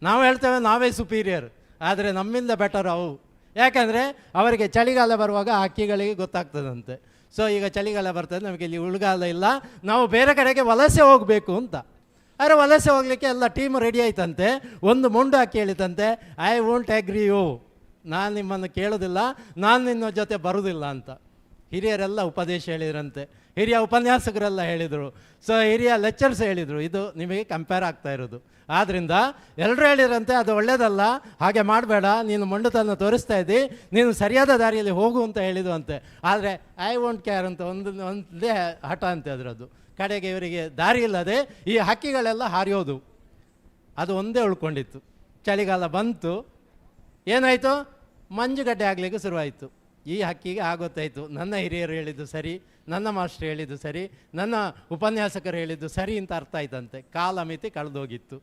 ನಾವು ಹೇಳ್ತೇವೆ ನಾವೇ ಸುಪೀರಿಯರ್, ಆದರೆ ನಮ್ಮಿಂದ ಬೆಟರ್ ಅವು. ಯಾಕಂದರೆ ಅವರಿಗೆ ಚಳಿಗಾಲ ಬರುವಾಗ ಹಕ್ಕಿಗಳಿಗೆ ಗೊತ್ತಾಗ್ತದಂತೆ. ಸೊ ಈಗ ಚಳಿಗಾಲ ಬರ್ತದೆ, ನಮಗೆ ಇಲ್ಲಿ ಉಳ್ಗಾಲ ಇಲ್ಲ, ನಾವು ಬೇರೆ ಕಡೆಗೆ ವಲಸೆ ಹೋಗಬೇಕು ಅಂತ. ಆದರೆ ವಲಸೆ ಹೋಗಲಿಕ್ಕೆ ಎಲ್ಲ ಟೀಮ್ ರೆಡಿ ಆಯ್ತಂತೆ. ಒಂದು ಮೊಂಡು ಹಕ್ಕಿ ಹೇಳಿತಂತೆ, ಐ ವೋಂಟ್ ಅಗ್ರಿ ಯು, ನಾನು ನಿಮ್ಮನ್ನು ಕೇಳೋದಿಲ್ಲ, ನಾನು ನಿನ್ನ ಜೊತೆ ಬರೋದಿಲ್ಲ ಅಂತ. ಹಿರಿಯರೆಲ್ಲ ಉಪದೇಶ ಹೇಳಿದ್ರಂತೆ, ಹಿರಿಯ ಉಪನ್ಯಾಸಕರೆಲ್ಲ ಹೇಳಿದರು, ಸೊ ಹಿರಿಯ ಲೆಕ್ಚರ್ಸ್ ಹೇಳಿದರು, ಇದು ನಿಮಗೆ ಕಂಪೇರ್ ಆಗ್ತಾ ಇರೋದು. ಆದ್ದರಿಂದ ಎಲ್ಲರೂ ಹೇಳಿದ್ರಂತೆ ಅದು ಒಳ್ಳೆಯದಲ್ಲ, ಹಾಗೆ ಮಾಡಬೇಡ, ನೀನು ಮೊಂಡುತನ ತೋರಿಸ್ತಾ ಇದ್ದಿ, ನೀನು ಸರಿಯಾದ ದಾರಿಯಲ್ಲಿ ಹೋಗು ಅಂತ ಹೇಳಿದು ಅಂತೆ. ಆದರೆ ಐ ವೋಂಟ್ ಕೇರ್ ಅಂತ ಒಂದೇ ಹಠ ಅಂತೆ ಅದರದ್ದು. ಕಡೆಗೆ ಇವರಿಗೆ ದಾರಿ ಇಲ್ಲದೆ ಈ ಹಕ್ಕಿಗಳೆಲ್ಲ ಹಾರಿಯೋದು, ಅದು ಒಂದೇ ಉಳ್ಕೊಂಡಿತ್ತು. ಚಳಿಗಾಲ ಬಂತು, ಏನಾಯಿತು, ಮಂಜುಗಡ್ಡೆ ಆಗಲಿಕ್ಕೆ ಶುರುವಾಯಿತು. ಈ ಹಕ್ಕಿಗೆ ಆಗೊತ್ತಾಯಿತು, ನನ್ನ ಹಿರಿಯರು ಹೇಳಿದ್ದು ಸರಿ, ನನ್ನ ಮಾಸ್ಟರ್ ಹೇಳಿದ್ದು ಸರಿ, ನನ್ನ ಉಪನ್ಯಾಸಕರು ಹೇಳಿದ್ದು ಸರಿ ಅಂತ ಅರ್ಥ ಆಯ್ತಂತೆ. ಕಾಲ ಮಿತಿ ಕಳೆದೋಗಿತ್ತು.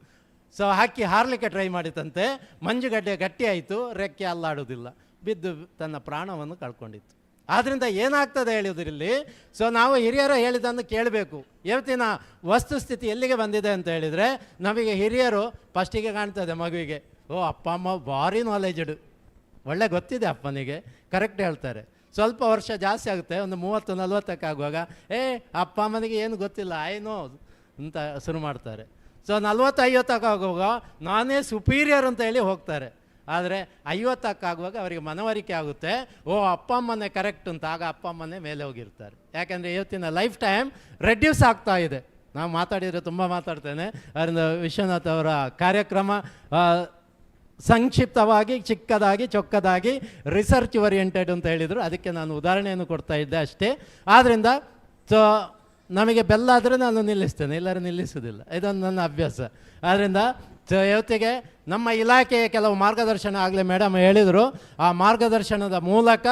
ಸೊ ಹಕ್ಕಿ ಹಾರಲಿಕ್ಕೆ ಟ್ರೈ ಮಾಡಿತಂತೆ, ಮಂಜುಗಡ್ಡೆ ಗಟ್ಟಿ ಆಯಿತು, ರೆಕ್ಕೆ ಅಲ್ಲಾಡೋದಿಲ್ಲ, ಬಿದ್ದು ತನ್ನ ಪ್ರಾಣವನ್ನು ಕಳ್ಕೊಂಡಿತ್ತು. ಆದ್ದರಿಂದ ಏನಾಗ್ತದೆ ಹೇಳೋದ್ರಲ್ಲಿ, ಸೊ ನಾವು ಹಿರಿಯರು ಹೇಳಿದ್ದನ್ನು ಕೇಳಬೇಕು. ಇವತ್ತಿನ ವಸ್ತುಸ್ಥಿತಿ ಎಲ್ಲಿಗೆ ಬಂದಿದೆ ಅಂತ ಹೇಳಿದರೆ, ನಮಗೆ ಹಿರಿಯರು ಫಸ್ಟಿಗೆ ಕಾಣ್ತದೆ ಮಗುವಿಗೆ, ಓ ಅಪ್ಪ ಅಮ್ಮ ಭಾರಿ ನಾಲೆಜಡು, ಒಳ್ಳೆ ಗೊತ್ತಿದೆ ಅಪ್ಪನಿಗೆ, ಕರೆಕ್ಟ್ ಹೇಳ್ತಾರೆ. ಸ್ವಲ್ಪ ವರ್ಷ ಜಾಸ್ತಿ ಆಗುತ್ತೆ, ಒಂದು 30-40 ಆಗುವಾಗ ಅಪ್ಪ ಅಮ್ಮನಿಗೆ ಏನು ಗೊತ್ತಿಲ್ಲ, ಏನೋ ಅಂತ ಶುರು ಮಾಡ್ತಾರೆ. ಸೊ 40-50 ಆಗುವಾಗ ನಾನೇ ಸುಪೀರಿಯರ್ ಅಂತ ಹೇಳಿ ಹೋಗ್ತಾರೆ. ಆದರೆ 50 ಆಗುವಾಗ ಅವರಿಗೆ ಮನವರಿಕೆ ಆಗುತ್ತೆ, ಓ ಅಪ್ಪ ಅಮ್ಮನೇ ಕರೆಕ್ಟ್ ಅಂತ. ಆಗ ಅಪ್ಪ ಅಮ್ಮನೇ ಮೇಲೆ ಹೋಗಿರ್ತಾರೆ. ಯಾಕೆಂದರೆ ಇವತ್ತಿನ ಲೈಫ್ ಟೈಮ್ ರೆಡ್ಯೂಸ್ ಆಗ್ತಾ ಇದೆ. ನಾವು ಮಾತಾಡಿದರೆ ತುಂಬ ಮಾತಾಡ್ತೇನೆ, ಅದರಿಂದ ವಿಶ್ವನಾಥ್ ಅವರ ಕಾರ್ಯಕ್ರಮ ಸಂಕ್ಷಿಪ್ತವಾಗಿ, ಚಿಕ್ಕದಾಗಿ, ಚೊಕ್ಕದಾಗಿ, ರಿಸರ್ಚ್ ಓರಿಯೆಂಟೆಡ್ ಅಂತ ಹೇಳಿದರು. ಅದಕ್ಕೆ ನಾನು ಉದಾಹರಣೆಯನ್ನು ಕೊಡ್ತಾ ಇದ್ದೆ ಅಷ್ಟೇ. ಆದ್ದರಿಂದ ಸೊ ನಮಗೆ ಬೆಲ್ಲ ಆದರೆ ನಾನು ನಿಲ್ಲಿಸ್ತೇನೆ, ಎಲ್ಲರೂ ನಿಲ್ಲಿಸೋದಿಲ್ಲ, ಇದೊಂದು ನನ್ನ ಅಭ್ಯಾಸ. ಆದ್ದರಿಂದ ಸೊ ಇವತ್ತಿಗೆ ನಮ್ಮ ಇಲಾಖೆಯ ಕೆಲವು ಮಾರ್ಗದರ್ಶನ ಆಗಲೇ ಮೇಡಮ್ ಹೇಳಿದರು. ಆ ಮಾರ್ಗದರ್ಶನದ ಮೂಲಕ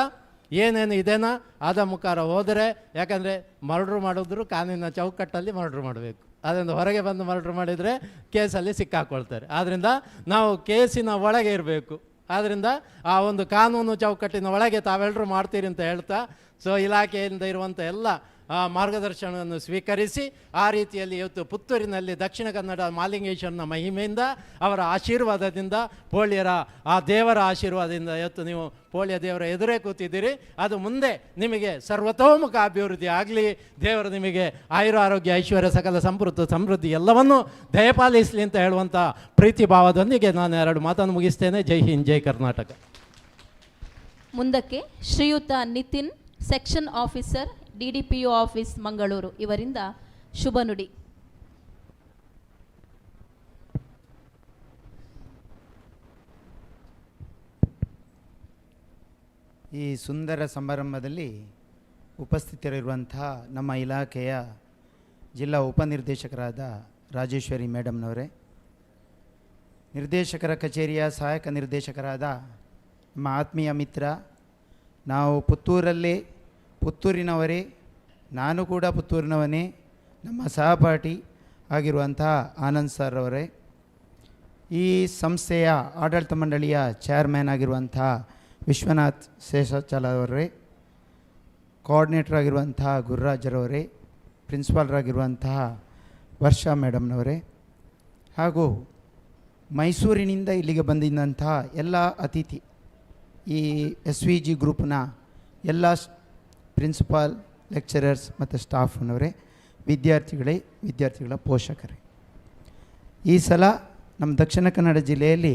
ಏನೇನು ಇದೆನಾ ಅದ ಮುಖಾರ ಹೋದರೆ, ಯಾಕಂದರೆ ಮರ್ಡ್ರ್ ಮಾಡಿದ್ರು ಕಾನೂನಿನ ಚೌಕಟ್ಟಲ್ಲಿ ಮರ್ಡ್ರ್ ಮಾಡಬೇಕು. ಅದರಿಂದ ಹೊರಗೆ ಬಂದು ಮರ್ಡ್ರ್ ಮಾಡಿದರೆ ಕೇಸಲ್ಲಿ ಸಿಕ್ಕಾಕೊಳ್ತಾರೆ. ಆದ್ದರಿಂದ ನಾವು ಕೇಸಿನ ಒಳಗೆ ಇರಬೇಕು. ಆದ್ದರಿಂದ ಆ ಒಂದು ಕಾನೂನು ಚೌಕಟ್ಟಿನ ಒಳಗೆ ತಾವೆಲ್ಲರೂ ಮಾಡ್ತೀರಿ ಅಂತ ಹೇಳ್ತಾ, ಸೊ ಇಲಾಖೆಯಿಂದ ಇರುವಂಥ ಎಲ್ಲ ಮಾರ್ಗದರ್ಶನವನ್ನು ಸ್ವೀಕರಿಸಿ ಆ ರೀತಿಯಲ್ಲಿ ಇವತ್ತು ಪುತ್ತೂರಿನಲ್ಲಿ ದಕ್ಷಿಣ ಕನ್ನಡ ಮಾಲಿಂಗೇಶ್ವರನ ಮಹಿಮೆಯಿಂದ, ಅವರ ಆಶೀರ್ವಾದದಿಂದ, ಪೋಳಿಯರ ಆ ದೇವರ ಆಶೀರ್ವಾದದಿಂದ ಇವತ್ತು ನೀವು ಪೋಳಿಯ ದೇವರ ಎದುರೇ ಕೂತಿದ್ದೀರಿ. ಅದು ಮುಂದೆ ನಿಮಗೆ ಸರ್ವತೋಮುಖ ಅಭಿವೃದ್ಧಿ ಆಗಲಿ. ದೇವರು ನಿಮಗೆ ಆಯುರಾರೋಗ್ಯ, ಐಶ್ವರ್ಯ, ಸಕಲ ಸಮೃದ್ಧಿ ಎಲ್ಲವನ್ನೂ ದಯಪಾಲಿಸಲಿ ಅಂತ ಹೇಳುವಂಥ ಪ್ರೀತಿ ಭಾವದೊಂದಿಗೆ ನಾನು 2 ಮಾತನ್ನು ಮುಗಿಸ್ತೇನೆ. ಜೈ ಹಿಂದ್, ಜೈ ಕರ್ನಾಟಕ. ಮುಂದಕ್ಕೆ ಶ್ರೀಯುತ Nitin, section officer, DDPO office Mangaluru, ಇವರಿಂದ ಶುಭ ನುಡಿ. ಈ ಸುಂದರ ಸಮಾರಂಭದಲ್ಲಿ ಉಪಸ್ಥಿತರಿರುವಂತಹ ನಮ್ಮ ಇಲಾಖೆಯ ಜಿಲ್ಲಾ ಉಪನಿರ್ದೇಶಕರಾದ ರಾಜೇಶ್ವರಿ ಮೇಡಮ್ನವರೇ, ನಿರ್ದೇಶಕರ ಕಚೇರಿಯ ಸಹಾಯಕ ನಿರ್ದೇಶಕರಾದ ನಮ್ಮ ಆತ್ಮೀಯ ಮಿತ್ರ, ನಾವು ಪುತ್ತೂರಿನವರೇ, ನಾನು ಕೂಡ ಪುತ್ತೂರಿನವನೇ, ನಮ್ಮ ಸಹಪಾಠಿ ಆಗಿರುವಂತಹ ಆನಂದ್ ಸರ್ ಅವರೇ, ಈ ಸಂಸ್ಥೆಯ ಆಡಳಿತ ಮಂಡಳಿಯ ಚೇರ್ಮನ್ ಆಗಿರುವಂತಹ ವಿಶ್ವನಾಥ್ ಶೇಷಾಚಲ ಅವರೇ, ಕೋಆರ್ಡಿನೇಟರ್ ಆಗಿರುವಂತಹ ಗುರುರಾಜರವರೇ, ಪ್ರಿನ್ಸಿಪಾಲ್ರಾಗಿರುವಂತಹ ವರ್ಷಾ ಮೇಡಮ್ನವರೇ, ಹಾಗೂ ಮೈಸೂರಿನಿಂದ ಇಲ್ಲಿಗೆ ಬಂದಿದ್ದಂತಹ ಎಲ್ಲ ಅತಿಥಿ, ಈ SVG ಗ್ರೂಪ್ನ ಎಲ್ಲ ಪ್ರಿನ್ಸಿಪಾಲ್, ಲೆಕ್ಚರರ್ಸ್ ಮತ್ತು ಸ್ಟಾಫ್ನವರೇ, ವಿದ್ಯಾರ್ಥಿಗಳ ಪೋಷಕರೇ, ಈ ಸಲ ನಮ್ಮ ದಕ್ಷಿಣ ಕನ್ನಡ ಜಿಲ್ಲೆಯಲ್ಲಿ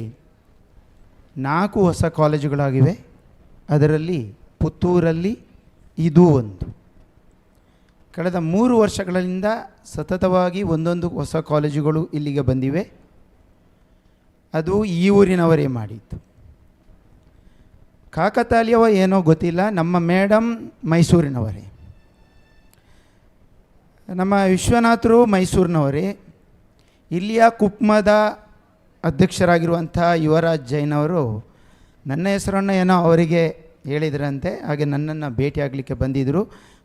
4 ಹೊಸ ಕಾಲೇಜುಗಳಾಗಿವೆ. ಅದರಲ್ಲಿ ಪುತ್ತೂರಲ್ಲಿ ಇದೂ ಒಂದು. ಕಳೆದ 3 ವರ್ಷಗಳಿಂದ ಸತತವಾಗಿ ಒಂದೊಂದು ಹೊಸ ಕಾಲೇಜುಗಳು ಇಲ್ಲಿಗೆ ಬಂದಿವೆ. ಅದು ಈ ಊರಿನವರೇ ಮಾಡಿದ್ದು. ಕಾಕತಾಳೀಯವ ಏನೋ ಗೊತ್ತಿಲ್ಲ, ನಮ್ಮ ಮೇಡಮ್ ಮೈಸೂರಿನವರೇ, ನಮ್ಮ ವಿಶ್ವನಾಥರು ಮೈಸೂರಿನವರೇ, ಇಲ್ಲಿಯ ಕುಪ್ಮದ ಅಧ್ಯಕ್ಷರಾಗಿರುವಂಥ ಯುವರಾಜ್ ಜೈನ್ ಅವರು ನನ್ನ ಹೆಸರನ್ನು ಏನೋ ಅವರಿಗೆ ಹೇಳಿದ್ರಂತೆ. ಹಾಗೆ ನನ್ನನ್ನು ಭೇಟಿಯಾಗಲಿಕ್ಕೆ ಬಂದಿದ್ದರು.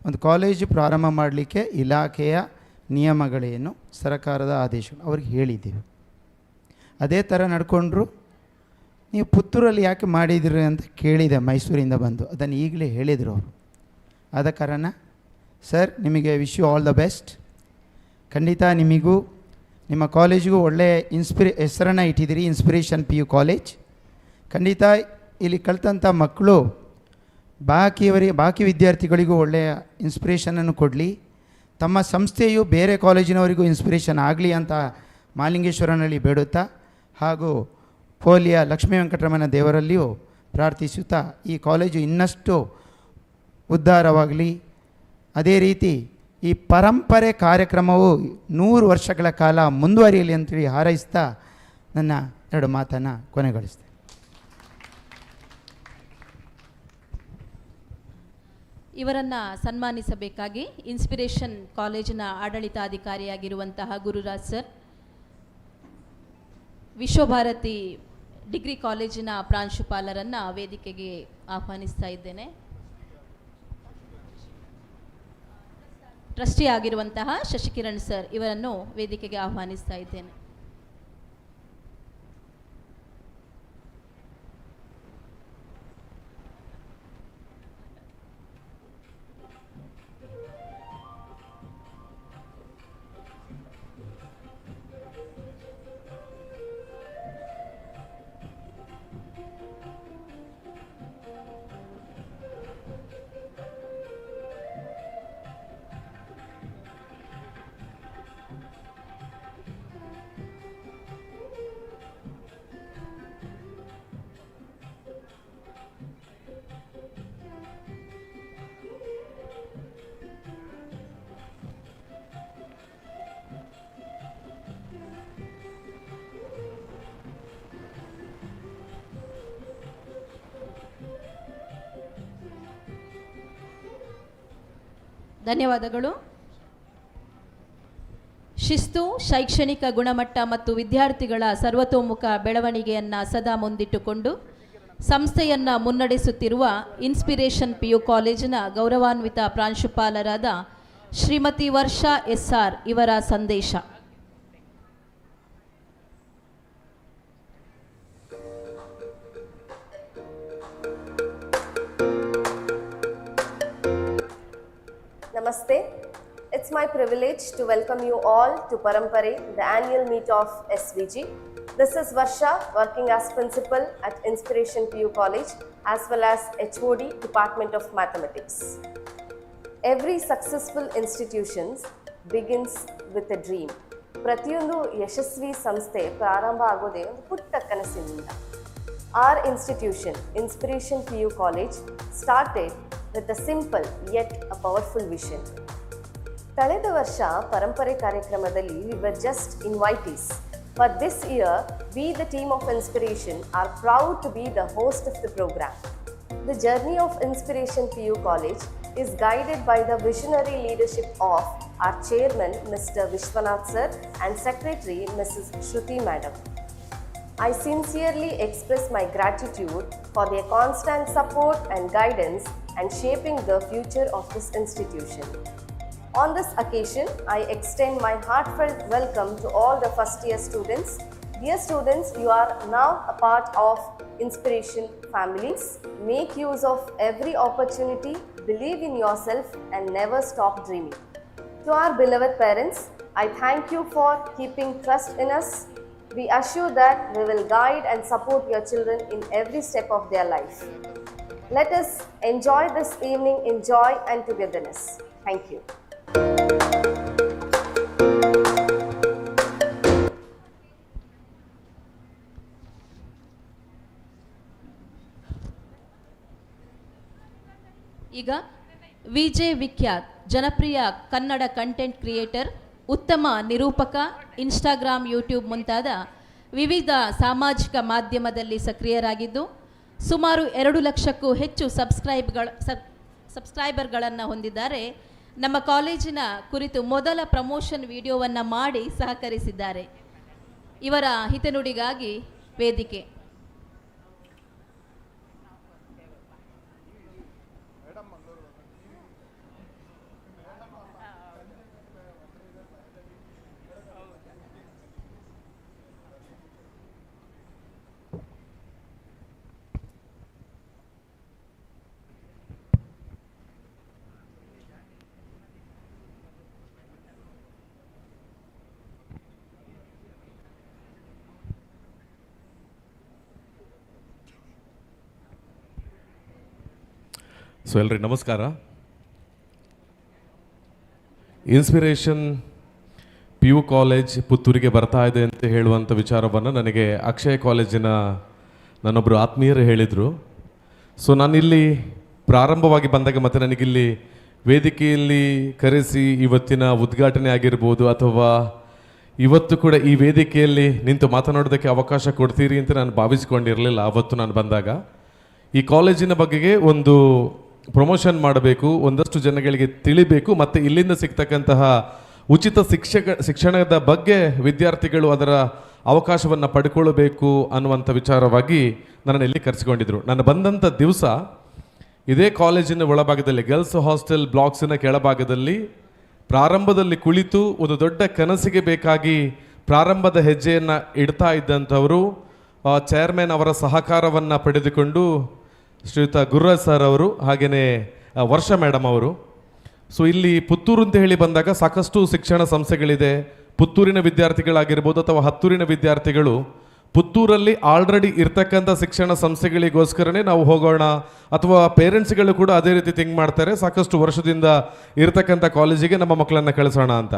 ಒಂದು ಕಾಲೇಜು ಪ್ರಾರಂಭ ಮಾಡಲಿಕ್ಕೆ ಇಲಾಖೆಯ ನಿಯಮಗಳೇನು, ಸರ್ಕಾರದ ಆದೇಶಗಳು ಅವ್ರಿಗೆ ಹೇಳಿದ್ದೀವಿ. ಅದೇ ಥರ ನಡ್ಕೊಂಡ್ರು. ನೀವು ಪುತ್ತೂರಲ್ಲಿ ಯಾಕೆ ಮಾಡಿದಿರಿ ಅಂತ ಕೇಳಿದೆ ಮೈಸೂರಿಂದ ಬಂದು, ಅದನ್ನು ಈಗಲೇ ಹೇಳಿದರು ಅವರು. ಆದ ಕಾರಣ ಸರ್, ನಿಮಗೆ wish you all the best. ಖಂಡಿತ ನಿಮಗೂ ನಿಮ್ಮ ಕಾಲೇಜಿಗೂ ಒಳ್ಳೆಯ ಹೆಸರನ್ನು ಇಟ್ಟಿದ್ದೀರಿ, ಇನ್ಸ್ಪಿರೇಷನ್ PU ಕಾಲೇಜ್. ಖಂಡಿತ ಇಲ್ಲಿ ಕಲಿತಂಥ ಮಕ್ಕಳು ಬಾಕಿ ವಿದ್ಯಾರ್ಥಿಗಳಿಗೂ ಒಳ್ಳೆಯ ಇನ್ಸ್ಪಿರೇಷನನ್ನು ಕೊಡಲಿ. ತಮ್ಮ ಸಂಸ್ಥೆಯು ಬೇರೆ ಕಾಲೇಜಿನವರಿಗೂ ಇನ್ಸ್ಪಿರೇಷನ್ ಆಗಲಿ ಅಂತ ಮಾಲಿಂಗೇಶ್ವರನಲ್ಲಿ ಬೇಡುತ್ತಾ, ಹಾಗೂ ಪೋಲಿಯ ಲಕ್ಷ್ಮೀ ವೆಂಕಟರಮಣ ದೇವರಲ್ಲಿಯೂ ಪ್ರಾರ್ಥಿಸುತ್ತಾ, ಈ ಕಾಲೇಜು ಇನ್ನಷ್ಟು ಉದ್ಧಾರವಾಗಲಿ. ಅದೇ ರೀತಿ ಈ ಪರಂಪರೆ ಕಾರ್ಯಕ್ರಮವು 100 ವರ್ಷಗಳ ಕಾಲ ಮುಂದುವರಿಯಲಿ ಅಂತೇಳಿ ಹಾರೈಸ್ತಾ ನನ್ನ 2 ಮಾತನ್ನು ಕೊನೆಗೊಳಿಸ್ತೇನೆ. ಇವರನ್ನು ಸನ್ಮಾನಿಸಬೇಕಾಗಿ ಇನ್ಸ್ಪಿರೇಷನ್ ಕಾಲೇಜಿನ ಆಡಳಿತಾಧಿಕಾರಿಯಾಗಿರುವಂತಹ ಗುರುರಾಜ್ ಸರ್, ವಿಶ್ವಭಾರತಿ ಡಿಗ್ರಿ ಕಾಲೇಜಿನ ಪ್ರಾಂಶುಪಾಲರನ್ನು ವೇದಿಕೆಗೆ ಆಹ್ವಾನಿಸ್ತಾ ಇದ್ದೇನೆ. ಟ್ರಸ್ಟಿ ಆಗಿರುವಂತಹ ಶಶಿಕಿರಣ್ ಸರ್ ಇವರನ್ನು ವೇದಿಕೆಗೆ ಆಹ್ವಾನಿಸ್ತಾ ಇದ್ದೇನೆ. ಧನ್ಯವಾದಗಳು. ಶಿಸ್ತು, ಶೈಕ್ಷಣಿಕ ಗುಣಮಟ್ಟ ಮತ್ತು ವಿದ್ಯಾರ್ಥಿಗಳ ಸರ್ವತೋಮುಖ ಬೆಳವಣಿಗೆಯನ್ನು ಸದಾ ಮುಂದಿಟ್ಟುಕೊಂಡು ಸಂಸ್ಥೆಯನ್ನು ಮುನ್ನಡೆಸುತ್ತಿರುವ ಇನ್ಸ್ಪಿರೇಷನ್ PU ಕಾಲೇಜಿನ ಗೌರವಾನ್ವಿತ ಪ್ರಾಂಶುಪಾಲರಾದ ಶ್ರೀಮತಿ ವರ್ಷಾ SR ಇವರ ಸಂದೇಶ. Namaste. It's my privilege to welcome you all to Parampare, the annual meet of SVG. This is Varsha, working as principal at Inspiration PU College as well as HOD, Department of Mathematics. Every successful institution begins with a dream. ಪ್ರತಿಯೊಂದು ಯಶಸ್ವಿ ಸಂಸ್ಥೆ ಪ್ರಾರಂಭ ಆಗೋದೇ ಒಂದು ಪುಟ್ಟ ಕನಸಿನಿಂದ. Our institution, Inspiration PU College, started with a simple yet a powerful vision. ಕಳೆದ ವರ್ಷ ಪರಂಪರೆ ಕಾರ್ಯಕ್ರಮದಲ್ಲಿ we were just invitees. But this year, we, the team of Inspiration, are proud to be the host of the program. The journey of Inspiration PU College is guided by the visionary leadership of our chairman, Mr. Vishwanath sir, and secretary, Mrs. Shruti madam. I sincerely express my gratitude for their constant support and guidance and shaping the future of this institution. On this occasion, I extend my heartfelt welcome to all the first year students. Dear students, you are now a part of Inspiration families. Make use of every opportunity, believe in yourself and never stop dreaming. To our beloved parents, I thank you for keeping trust in us. We assure that we will guide and support your children in every step of their life. Let us enjoy this evening in joy and togetherness. Thank you. ಈಗ VJ Vikhyath, ಜನಪ್ರಿಯ Kannada content creator, ಉತ್ತಮ ನಿರೂಪಕ, Instagram, YouTube ಮುಂತಾದ ವಿವಿಧ ಸಾಮಾಜಿಕ ಮಾಧ್ಯಮದಲ್ಲಿ ಸಕ್ರಿಯರಾಗಿದ್ದು ಸುಮಾರು 2 ಲಕ್ಷಕ್ಕೂ ಹೆಚ್ಚು ಸಬ್ಸ್ಕ್ರೈಬರ್ಗಳನ್ನು ಹೊಂದಿದ್ದಾರೆ. ನಮ್ಮ ಕಾಲೇಜಿನ ಕುರಿತು ಮೊದಲ ಪ್ರಮೋಷನ್ ವಿಡಿಯೋವನ್ನು ಮಾಡಿ ಸಹಕರಿಸಿದ್ದಾರೆ. ಇವರ ಹಿತನುಡಿಗಾಗಿ ವೇದಿಕೆ. ಸೊ ಎಲ್ರಿಗೂ ನಮಸ್ಕಾರ. ಇನ್ಸ್ಪಿರೇಷನ್ PU ಕಾಲೇಜ್ ಪುತ್ತೂರಿಗೆ ಬರ್ತಾ ಇದೆ ಅಂತ ಹೇಳುವಂಥ ವಿಚಾರವನ್ನು ನನಗೆ ಅಕ್ಷಯ ಕಾಲೇಜಿನ ನನ್ನೊಬ್ಬರು ಆತ್ಮೀಯರು ಹೇಳಿದರು. ಸೊ ನಾನಿಲ್ಲಿ ಪ್ರಾರಂಭವಾಗಿ ಬಂದಾಗ ಮತ್ತು ನನಗಿಲ್ಲಿ ವೇದಿಕೆಯಲ್ಲಿ ಕರೆಸಿ ಇವತ್ತಿನ ಉದ್ಘಾಟನೆ ಆಗಿರ್ಬೋದು ಅಥವಾ ಇವತ್ತು ಕೂಡ ಈ ವೇದಿಕೆಯಲ್ಲಿ ನಿಂತು ಮಾತನಾಡೋದಕ್ಕೆ ಅವಕಾಶ ಕೊಡ್ತೀರಿ ಅಂತ ನಾನು ಭಾವಿಸ್ಕೊಂಡಿರಲಿಲ್ಲ ಅವತ್ತು ನಾನು ಬಂದಾಗ. ಈ ಕಾಲೇಜಿನ ಬಗೆಗೆ ಒಂದು ಪ್ರಮೋಷನ್ ಮಾಡಬೇಕು, ಒಂದಷ್ಟು ಜನಗಳಿಗೆ ತಿಳಿಬೇಕು ಮತ್ತು ಇಲ್ಲಿಂದ ಸಿಗ್ತಕ್ಕಂತಹ ಉಚಿತ ಶಿಕ್ಷಣದ ಬಗ್ಗೆ ವಿದ್ಯಾರ್ಥಿಗಳು ಅದರ ಅವಕಾಶವನ್ನು ಪಡ್ಕೊಳ್ಬೇಕು ಅನ್ನುವಂಥ ವಿಚಾರವಾಗಿ ನನ್ನನ್ನು ಇಲ್ಲಿ ಕರೆಸಿಕೊಂಡಿದ್ರು. ನಾನು ಬಂದಂಥ ದಿವಸ ಇದೇ ಕಾಲೇಜಿನ ಒಳಭಾಗದಲ್ಲಿ ಗರ್ಲ್ಸ್ ಹಾಸ್ಟೆಲ್ ಬ್ಲಾಕ್ಸಿನ ಕೆಳಭಾಗದಲ್ಲಿ ಪ್ರಾರಂಭದಲ್ಲಿ ಕುಳಿತು ಒಂದು ದೊಡ್ಡ ಕನಸಿಗೆ ಬೇಕಾಗಿ ಪ್ರಾರಂಭದ ಹೆಜ್ಜೆಯನ್ನು ಇಡ್ತಾ ಇದ್ದಂಥವರು ಚೇರ್ಮನ್ ಅವರ ಸಹಕಾರವನ್ನು ಪಡೆದುಕೊಂಡು ಶ್ರೀಯುತ ಗುರುರಾಜ್ ಸರ್ ಅವರು ಹಾಗೆಯೇ ವರ್ಷ ಮೇಡಮ್ ಅವರು. ಸೊ ಇಲ್ಲಿ ಪುತ್ತೂರು ಅಂತ ಹೇಳಿ ಬಂದಾಗ ಸಾಕಷ್ಟು ಶಿಕ್ಷಣ ಸಂಸ್ಥೆಗಳಿದೆ. ಪುತ್ತೂರಿನ ವಿದ್ಯಾರ್ಥಿಗಳಾಗಿರ್ಬೋದು ಅಥವಾ ಹತ್ತೂರಿನ ವಿದ್ಯಾರ್ಥಿಗಳು ಪುತ್ತೂರಲ್ಲಿ ಆಲ್ರೆಡಿ ಇರ್ತಕ್ಕಂಥ ಶಿಕ್ಷಣ ಸಂಸ್ಥೆಗಳಿಗೋಸ್ಕರನೇ ನಾವು ಹೋಗೋಣ, ಅಥವಾ ಪೇರೆಂಟ್ಸ್ಗಳು ಕೂಡ ಅದೇ ರೀತಿ ಥಿಂಕ್ ಮಾಡ್ತಾರೆ, ಸಾಕಷ್ಟು ವರ್ಷದಿಂದ ಇರ್ತಕ್ಕಂಥ ಕಾಲೇಜಿಗೆ ನಮ್ಮ ಮಕ್ಕಳನ್ನು ಕಳಿಸೋಣ ಅಂತ.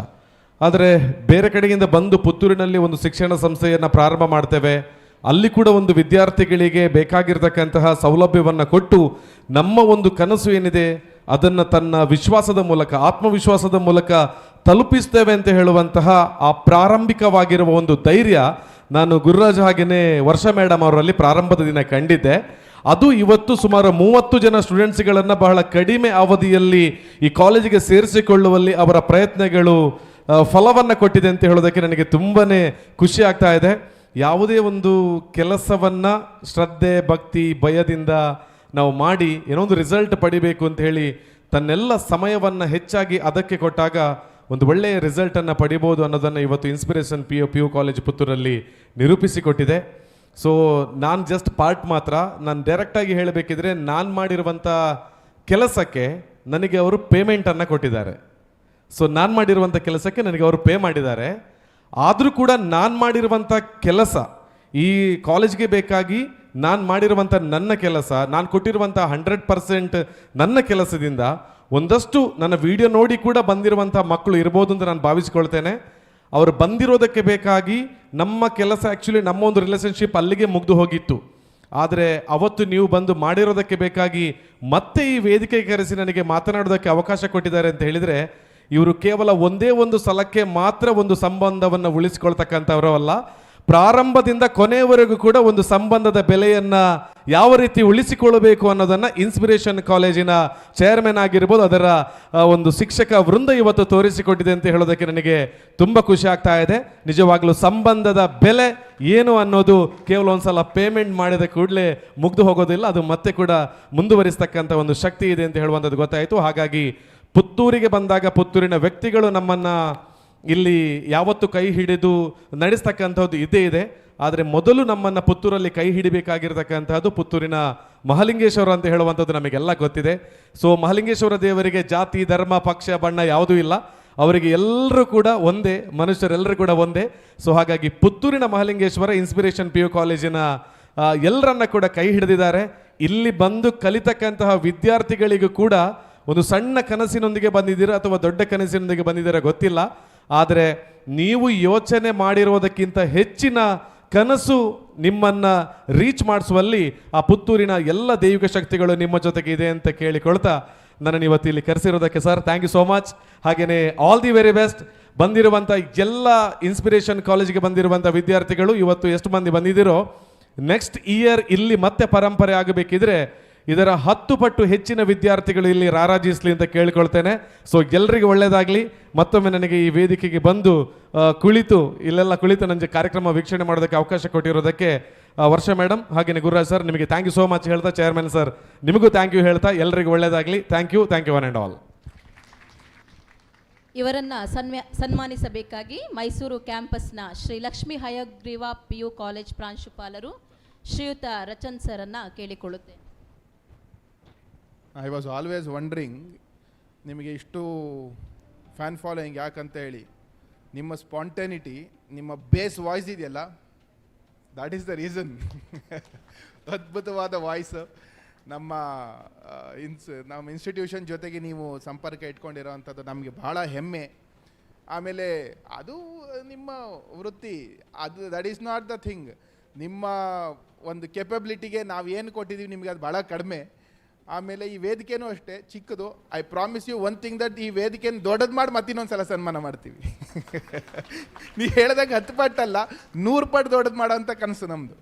ಆದರೆ ಬೇರೆ ಕಡೆಯಿಂದ ಬಂದು ಪುತ್ತೂರಿನಲ್ಲಿ ಒಂದು ಶಿಕ್ಷಣ ಸಂಸ್ಥೆಯನ್ನು ಪ್ರಾರಂಭ ಮಾಡ್ತೇವೆ, ಅಲ್ಲಿ ಕೂಡ ಒಂದು ವಿದ್ಯಾರ್ಥಿಗಳಿಗೆ ಬೇಕಾಗಿರ್ತಕ್ಕಂತಹ ಸೌಲಭ್ಯವನ್ನು ಕೊಟ್ಟು ನಮ್ಮ ಒಂದು ಕನಸು ಏನಿದೆ ಅದನ್ನು ತನ್ನ ವಿಶ್ವಾಸದ ಮೂಲಕ, ಆತ್ಮವಿಶ್ವಾಸದ ಮೂಲಕ ತಲುಪಿಸ್ತೇವೆ ಅಂತ ಹೇಳುವಂತಹ ಆ ಪ್ರಾರಂಭಿಕವಾಗಿರುವ ಒಂದು ಧೈರ್ಯ ನಾನು ಗುರುರಾಜ್ ಹಾಗೆಯೇ ವರ್ಷ ಮೇಡಮ್ ಅವರಲ್ಲಿ ಪ್ರಾರಂಭದ ದಿನ ಕಂಡಿದ್ದೆ. ಅದು ಇವತ್ತು ಸುಮಾರು 30 ಜನ ಸ್ಟೂಡೆಂಟ್ಸ್ಗಳನ್ನು ಬಹಳ ಕಡಿಮೆ ಅವಧಿಯಲ್ಲಿ ಈ ಕಾಲೇಜಿಗೆ ಸೇರಿಸಿಕೊಳ್ಳುವಲ್ಲಿ ಅವರ ಪ್ರಯತ್ನಗಳು ಫಲವನ್ನು ಕೊಟ್ಟಿದೆ ಅಂತ ಹೇಳೋದಕ್ಕೆ ನನಗೆ ತುಂಬಾ ಖುಷಿ ಆಗ್ತಾ ಇದೆ. ಯಾವುದೇ ಒಂದು ಕೆಲಸವನ್ನು ಶ್ರದ್ಧೆ, ಭಕ್ತಿ, ಭಯದಿಂದ ನಾವು ಮಾಡಿ ಏನೋ ಒಂದು ರಿಸಲ್ಟ್ ಪಡಿಬೇಕು ಅಂತ ಹೇಳಿ ತನ್ನೆಲ್ಲ ಸಮಯವನ್ನು ಹೆಚ್ಚಾಗಿ ಅದಕ್ಕೆ ಕೊಟ್ಟಾಗ ಒಂದು ಒಳ್ಳೆಯ ರಿಸಲ್ಟನ್ನು ಪಡಿಬೋದು ಅನ್ನೋದನ್ನು ಇವತ್ತು ಇನ್ಸ್ಪಿರೇಷನ್ ಪಿ ಯು ಕಾಲೇಜ್ ಪುತ್ತೂರಲ್ಲಿ ನಿರೂಪಿಸಿಕೊಟ್ಟಿದೆ. ಸೊ ನಾನು ಜಸ್ಟ್ ಪಾರ್ಟ್ ಮಾತ್ರ. ನಾನು ಡೈರೆಕ್ಟಾಗಿ ಹೇಳಬೇಕಿದ್ರೆ ನಾನು ಮಾಡಿರುವಂಥ ಕೆಲಸಕ್ಕೆ ನನಗೆ ಅವರು ಪೇಮೆಂಟನ್ನು ಕೊಟ್ಟಿದ್ದಾರೆ. ಸೊ ನಾನು ಮಾಡಿರುವಂಥ ಕೆಲಸಕ್ಕೆ ನನಗೆ ಅವರು ಪೇ ಮಾಡಿದ್ದಾರೆ. ಆದರೂ ಕೂಡ ನಾನು ಮಾಡಿರುವಂಥ ಕೆಲಸ, ಈ ಕಾಲೇಜ್ಗೆ ಬೇಕಾಗಿ ನಾನು ಮಾಡಿರುವಂಥ ನನ್ನ ಕೆಲಸ, ನಾನು ಕೊಟ್ಟಿರುವಂಥ 100% ನನ್ನ ಕೆಲಸದಿಂದ ಒಂದಷ್ಟು ನನ್ನ ವಿಡಿಯೋ ನೋಡಿ ಕೂಡ ಬಂದಿರುವಂಥ ಮಕ್ಕಳು ಇರ್ಬೋದು ಅಂತ ನಾನು ಭಾವಿಸ್ಕೊಳ್ತೇನೆ. ಅವರು ಬಂದಿರೋದಕ್ಕೆ ಬೇಕಾಗಿ ನಮ್ಮ ಕೆಲಸ ಆ್ಯಕ್ಚುಲಿ ನಮ್ಮ ಒಂದು ರಿಲೇಷನ್ಶಿಪ್ ಅಲ್ಲಿಗೆ ಮುಗ್ದು ಹೋಗಿತ್ತು. ಆದರೆ ಅವತ್ತು ನೀವು ಬಂದು ಮಾಡಿರೋದಕ್ಕೆ ಬೇಕಾಗಿ ಮತ್ತೆ ಈ ವೇದಿಕೆಗೆ ಕರೆಸಿ ನನಗೆ ಮಾತನಾಡೋದಕ್ಕೆ ಅವಕಾಶ ಕೊಟ್ಟಿದ್ದಾರೆ ಅಂತ ಹೇಳಿದರೆ, ಇವರು ಕೇವಲ ಒಂದೇ ಒಂದು ಸಲಕ್ಕೆ ಮಾತ್ರ ಒಂದು ಸಂಬಂಧವನ್ನು ಉಳಿಸ್ಕೊಳ್ತಕ್ಕಂಥವರು ಅಲ್ಲ, ಪ್ರಾರಂಭದಿಂದ ಕೊನೆಯವರೆಗೂ ಕೂಡ ಒಂದು ಸಂಬಂಧದ ಬೆಲೆಯನ್ನು ಯಾವ ರೀತಿ ಉಳಿಸಿಕೊಳ್ಳಬೇಕು ಅನ್ನೋದನ್ನು ಇನ್ಸ್ಪಿರೇಷನ್ ಕಾಲೇಜಿನ ಚೇರ್ಮನ್ ಆಗಿರ್ಬೋದು, ಅದರ ಒಂದು ಶಿಕ್ಷಕ ವೃಂದ ಇವತ್ತು ತೋರಿಸಿಕೊಟ್ಟಿದೆ ಅಂತ ಹೇಳೋದಕ್ಕೆ ನನಗೆ ತುಂಬ ಖುಷಿ ಆಗ್ತಾ ಇದೆ. ನಿಜವಾಗ್ಲೂ ಸಂಬಂಧದ ಬೆಲೆ ಏನು ಅನ್ನೋದು ಕೇವಲ ಒಂದು ಸಲ ಪೇಮೆಂಟ್ ಮಾಡಿದ ಕೂಡಲೇ ಮುಗ್ದು ಹೋಗೋದಿಲ್ಲ, ಅದು ಮತ್ತೆ ಕೂಡ ಮುಂದುವರಿಸ್ತಕ್ಕಂಥ ಒಂದು ಶಕ್ತಿ ಇದೆ ಅಂತ ಹೇಳುವಂಥದ್ದು ಗೊತ್ತಾಯಿತು. ಹಾಗಾಗಿ ಪುತ್ತೂರಿಗೆ ಬಂದಾಗ ಪುತ್ತೂರಿನ ವ್ಯಕ್ತಿಗಳು ನಮ್ಮನ್ನು ಇಲ್ಲಿ ಯಾವತ್ತು ಕೈ ಹಿಡಿದು ನಡೆಸ್ತಕ್ಕಂಥದ್ದು ಇದ್ದೇ ಇದೆ. ಆದರೆ ಮೊದಲು ನಮ್ಮನ್ನು ಪುತ್ತೂರಲ್ಲಿ ಕೈ ಹಿಡಿಬೇಕಾಗಿರ್ತಕ್ಕಂಥದ್ದು ಪುತ್ತೂರಿನ ಮಹಾಲಿಂಗೇಶ್ವರ ಅಂತ ಹೇಳುವಂಥದ್ದು ನಮಗೆಲ್ಲ ಗೊತ್ತಿದೆ. ಸೊ ಮಹಾಲಿಂಗೇಶ್ವರ ದೇವರಿಗೆ ಜಾತಿ, ಧರ್ಮ, ಪಕ್ಷ, ಬಣ್ಣ ಯಾವುದೂ ಇಲ್ಲ. ಅವರಿಗೆ ಎಲ್ಲರೂ ಕೂಡ ಒಂದೇ, ಮನುಷ್ಯರೆಲ್ಲರೂ ಕೂಡ ಒಂದೇ. ಸೊ ಹಾಗಾಗಿ ಪುತ್ತೂರಿನ ಮಹಾಲಿಂಗೇಶ್ವರ ಇನ್ಸ್ಪಿರೇಷನ್ ಪಿ ಯು ಕಾಲೇಜಿನ ಎಲ್ಲರನ್ನ ಕೂಡ ಕೈ ಹಿಡಿದಿದ್ದಾರೆ. ಇಲ್ಲಿ ಬಂದು ಕಲಿತಕ್ಕಂತಹ ವಿದ್ಯಾರ್ಥಿಗಳಿಗೂ ಕೂಡ ಒಂದು ಸಣ್ಣ ಕನಸಿನೊಂದಿಗೆ ಬಂದಿದ್ದೀರಾ ಅಥವಾ ದೊಡ್ಡ ಕನಸಿನೊಂದಿಗೆ ಬಂದಿದ್ದೀರಾ ಗೊತ್ತಿಲ್ಲ, ಆದರೆ ನೀವು ಯೋಚನೆ ಮಾಡಿರೋದಕ್ಕಿಂತ ಹೆಚ್ಚಿನ ಕನಸು ನಿಮ್ಮನ್ನು ರೀಚ್ ಮಾಡಿಸುವಲ್ಲಿ ಆ ಪುತ್ತೂರಿನ ಎಲ್ಲ ದೈವಿಕ ಶಕ್ತಿಗಳು ನಿಮ್ಮ ಜೊತೆಗೆ ಇದೆ ಅಂತ ಕೇಳಿಕೊಳ್ತಾ ನನ್ನನ್ನು ಇವತ್ತು ಇಲ್ಲಿ ಕರೆಸಿರೋದಕ್ಕೆ sir thank you so much. ಹಾಗೆಯೇ ಆಲ್ ದಿ ವೆರಿ ಬೆಸ್ಟ್. ಬಂದಿರುವಂಥ ಎಲ್ಲ ಇನ್ಸ್ಪಿರೇಷನ್ ಕಾಲೇಜಿಗೆ ಬಂದಿರುವಂಥ ವಿದ್ಯಾರ್ಥಿಗಳು ಇವತ್ತು ಎಷ್ಟು ಮಂದಿ ಬಂದಿದ್ದೀರೋ, ನೆಕ್ಸ್ಟ್ ಇಯರ್ ಇಲ್ಲಿ ಮತ್ತೆ ಪರಂಪರೆ ಆಗಬೇಕಿದ್ರೆ ಇದರ 10 ಪಟ್ಟು ಹೆಚ್ಚಿನ ವಿದ್ಯಾರ್ಥಿಗಳು ಇಲ್ಲಿ ರಾರಾಜಿಸಲಿ ಅಂತ ಕೇಳ್ಕೊಳ್ತೇನೆ. ಸೊ ಎಲ್ಲರಿಗೂ ಒಳ್ಳೆಯದಾಗಲಿ. ಮತ್ತೊಮ್ಮೆ ನನಗೆ ಈ ವೇದಿಕೆಗೆ ಬಂದು ಇಲ್ಲೆಲ್ಲ ಕುಳಿತು ನನಗೆ ಕಾರ್ಯಕ್ರಮ ವೀಕ್ಷಣೆ ಮಾಡೋದಕ್ಕೆ ಅವಕಾಶ ಕೊಟ್ಟಿರೋದಕ್ಕೆ ವರ್ಷ ಮೇಡಮ್ ಹಾಗೆಯೇ ಗುರುರಾಜ್ ಸರ್ ನಿಮಗೆ ಥ್ಯಾಂಕ್ ಯು ಸೋ ಮಚ್ ಹೇಳ್ತಾ, ಚೇರ್ಮನ್ ಸರ್ ನಿಮಗೂ ಥ್ಯಾಂಕ್ ಯು ಹೇಳ್ತಾ ಎಲ್ಲರಿಗೂ ಒಳ್ಳೆಯದಾಗಲಿ. Thank you one and all. ಇವರನ್ನು ಸನ್ಮಾನಿಸಬೇಕಾಗಿ ಮೈಸೂರು ಕ್ಯಾಂಪಸ್ನ Shri Lakshmi Hayagriva P U college ಪ್ರಾಂಶುಪಾಲರು ಶ್ರೀಯುತ ರಚನ್ ಸರನ್ನು ಕೇಳಿಕೊಳ್ಳುತ್ತೇನೆ. ಐ ವಾಸ್ ಆಲ್ವೇಸ್ ವಂಡ್ರಿಂಗ್ ನಿಮಗೆ ಇಷ್ಟು ಫ್ಯಾನ್ ಫಾಲೋಯಿಂಗ್ ಯಾಕಂತ ಹೇಳಿ. ನಿಮ್ಮ ಸ್ಪಾಂಟೇನಿಟಿ, ನಿಮ್ಮ ಬೇಸ್ ವಾಯ್ಸ್ ಇದೆಯಲ್ಲ, ದ್ಯಾಟ್ ಈಸ್ ದ ರೀಸನ್. ಅದ್ಭುತವಾದ ವಾಯ್ಸ್. ನಮ್ಮ ಇನ್ಸ್ಟಿಟ್ಯೂಷನ್ ಜೊತೆಗೆ ನೀವು ಸಂಪರ್ಕ ಇಟ್ಕೊಂಡಿರೋ ಅಂಥದ್ದು ನಮಗೆ ಭಾಳ ಹೆಮ್ಮೆ. ಆಮೇಲೆ ಅದು ನಿಮ್ಮ ವೃತ್ತಿ, ಅದು that is not the thing. ನಿಮ್ಮ ಒಂದು ಕೆಪಬಿಲಿಟಿಗೆ ನಾವು ಏನು ಕೊಟ್ಟಿದ್ದೀವಿ ನಿಮಗೆ ಅದು ಭಾಳ ಕಡಿಮೆ. ಆಮೇಲೆ ಈ ವೇದಿಕೆನೂ ಅಷ್ಟೇ ಚಿಕ್ಕದು. I promise you one thing that ಈ ವೇದಿಕೆನ ದೊಡ್ಡದು ಮಾಡಿ ಮತ್ತಿನ್ನೊಂದು ಸಲ ಸನ್ಮಾನ ಮಾಡ್ತೀವಿ. ನೀವು ಹೇಳ್ದಾಗ 10 ಪಟ್ಟಲ್ಲ 100 ಪಟ್ಟು ದೊಡ್ಡದು ಮಾಡೋ ಅಂತ ಕನಸು ನಮ್ಮದು.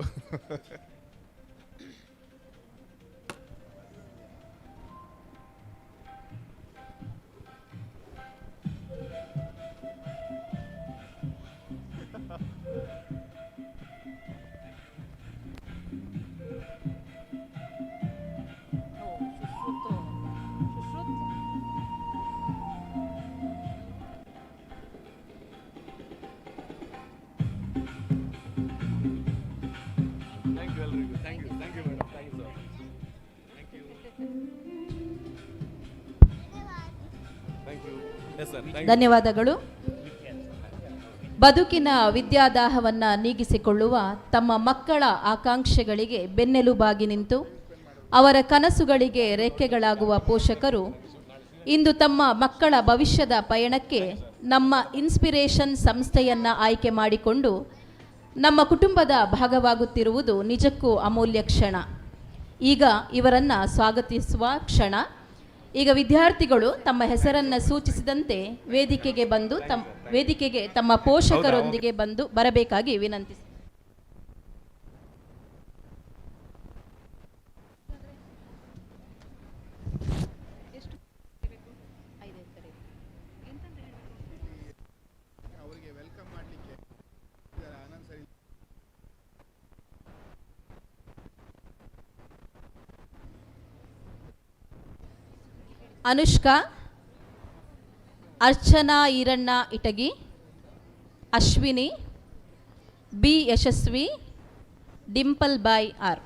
ಧನ್ಯವಾದಗಳು. ಬದುಕಿನ ವಿದ್ಯಾದಾಹವನ್ನು ನೀಗಿಸಿಕೊಳ್ಳುವ ತಮ್ಮ ಮಕ್ಕಳ ಆಕಾಂಕ್ಷೆಗಳಿಗೆ ಬೆನ್ನೆಲುಬಾಗಿ ನಿಂತು ಅವರ ಕನಸುಗಳಿಗೆ ರೆಕ್ಕೆಗಳಾಗುವ ಪೋಷಕರು ಇಂದು ತಮ್ಮ ಮಕ್ಕಳ ಭವಿಷ್ಯದ ಪಯಣಕ್ಕೆ ನಮ್ಮ ಇನ್ಸ್ಪಿರೇಷನ್ ಸಂಸ್ಥೆಯನ್ನು ಆಯ್ಕೆ ಮಾಡಿಕೊಂಡು ನಮ್ಮ ಕುಟುಂಬದ ಭಾಗವಾಗುತ್ತಿರುವುದು ನಿಜಕ್ಕೂ ಅಮೂಲ್ಯ ಕ್ಷಣ. ಈಗ ಇವರನ್ನು ಸ್ವಾಗತಿಸುವ ಕ್ಷಣ. ಈಗ ವಿದ್ಯಾರ್ಥಿಗಳು ತಮ್ಮ ಹೆಸರನ್ನು ಸೂಚಿಸಿದಂತೆ ವೇದಿಕೆಗೆ ತಮ್ಮ ಪೋಷಕರೊಂದಿಗೆ ಬರಬೇಕಾಗಿ ವಿನಂತಿಸಿ. ಅನುಷ್ಕಾ, ಅರ್ಚನಾ ಈರಣ್ಣ ಇಟಗಿ, ಅಶ್ವಿನಿ, ಬಿ ಯಶಸ್ವಿ, ಡಿಂಪಲ್ ಬಾಯ್ ಆರ್.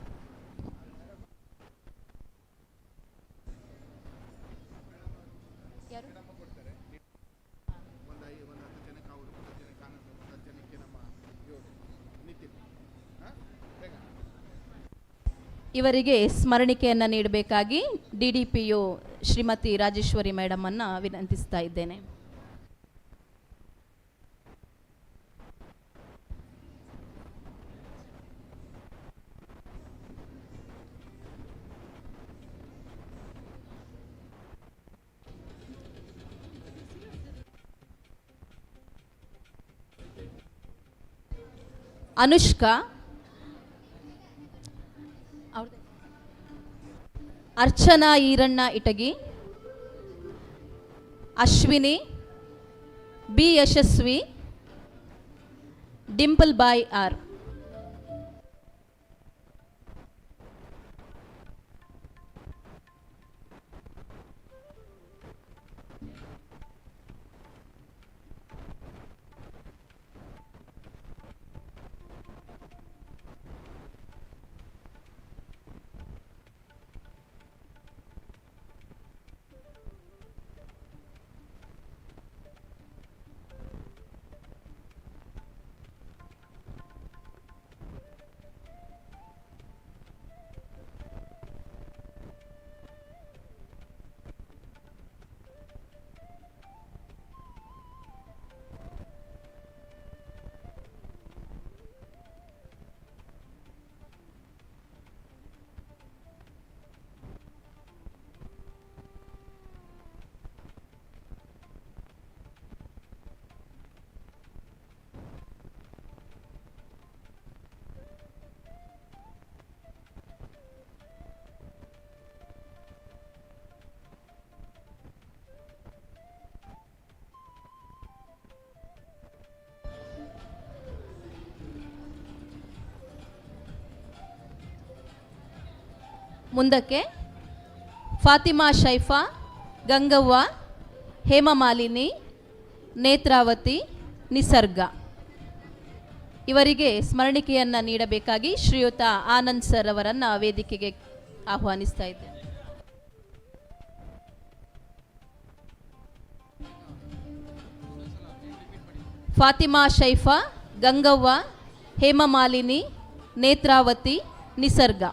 ಇವರಿಗೆ ಸ್ಮರಣಿಕೆಯನ್ನು ನೀಡಬೇಕಾಗಿ DDPO ಶ್ರೀಮತಿ ರಾಜೇಶ್ವರಿ ಮೇಡಮ್ ಅನ್ನು ವಿನಂತಿಸ್ತಾ ಇದ್ದೇನೆ. ಅನುಷ್ಕಾ, ಅರ್ಚನಾ ಈರಣ್ಣ ಇಟಗಿ, ಅಶ್ವಿನಿ, ಬಿ ಯಶಸ್ವಿ, ಡಿಂಪಲ್ ಬಾಯ್ ಆರ್. ಮುಂದಕ್ಕೆ ಫಾತಿಮಾ ಶೈಫಾ, ಗಂಗವ್ವ, ಹೇಮಮಾಲಿನಿ, ನೇತ್ರಾವತಿ, ನಿಸರ್ಗ ಇವರಿಗೆ ಸ್ಮರಣಿಕೆಯನ್ನು ನೀಡಬೇಕಾಗಿ ಶ್ರೀಯುತ ಆನಂದ್ ಸರ್ ಅವರನ್ನು ವೇದಿಕೆಗೆ ಆಹ್ವಾನಿಸ್ತಾ ಇದ್ದೇನೆ. ಫಾತಿಮಾ ಶೈಫಾ, ಗಂಗವ್ವ, ಹೇಮಮಾಲಿನಿ, ನೇತ್ರಾವತಿ, ನಿಸರ್ಗ.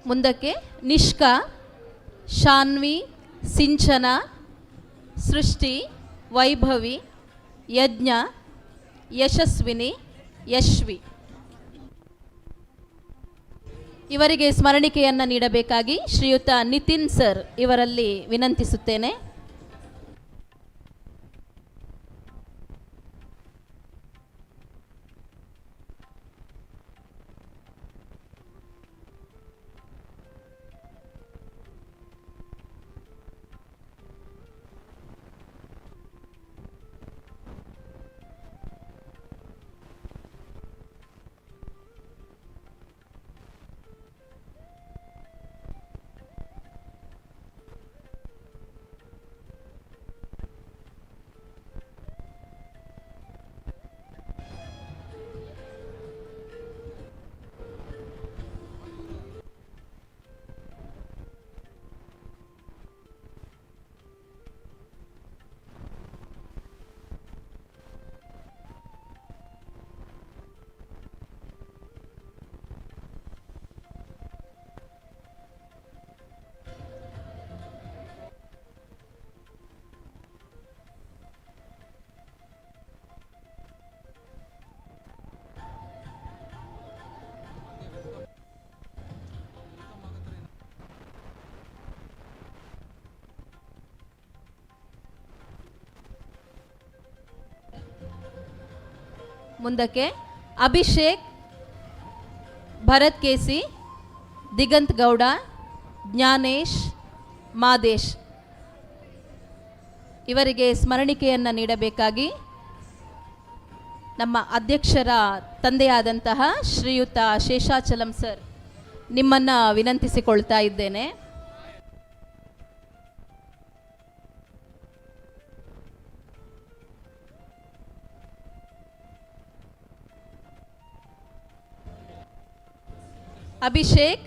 ಮುಂದಕ್ಕೆ ನಿಷ್ಕಾ, ಶಾನ್ವಿ, ಸಿಂಚನ, ಸೃಷ್ಟಿ, ವೈಭವಿ, ಯಜ್ಞ, ಯಶಸ್ವಿನಿ, ಯಶ್ವಿ ಇವರಿಗೆ ಸ್ಮರಣಿಕೆಯನ್ನು ನೀಡಬೇಕಾಗಿ ಶ್ರೀಯುತ ನಿತಿನ್ ಸರ್ ಇವರಲ್ಲಿ ವಿನಂತಿಸುತ್ತೇನೆ. ಮುಂದಕ್ಕೆ ಅಭಿಷೇಕ್, ಭರತ್ ಕೇಸಿ, ದಿಗಂತ್ ಗೌಡ, ಜ್ಞಾನೇಶ್, ಮಾದೇಶ್ ಇವರಿಗೆ ಸ್ಮರಣಿಕೆಯನ್ನು ನೀಡಬೇಕಾಗಿ ನಮ್ಮ ಅಧ್ಯಕ್ಷರ ತಂದೆಯಾದಂತಹ ಶ್ರೀಯುತ ಶೇಷಾಚಲಂ ಸರ್ ನಿಮ್ಮನ್ನು ವಿನಂತಿಸಿಕೊಳ್ತಾ ಇದ್ದೇನೆ. ಅಭಿಷೇಕ್,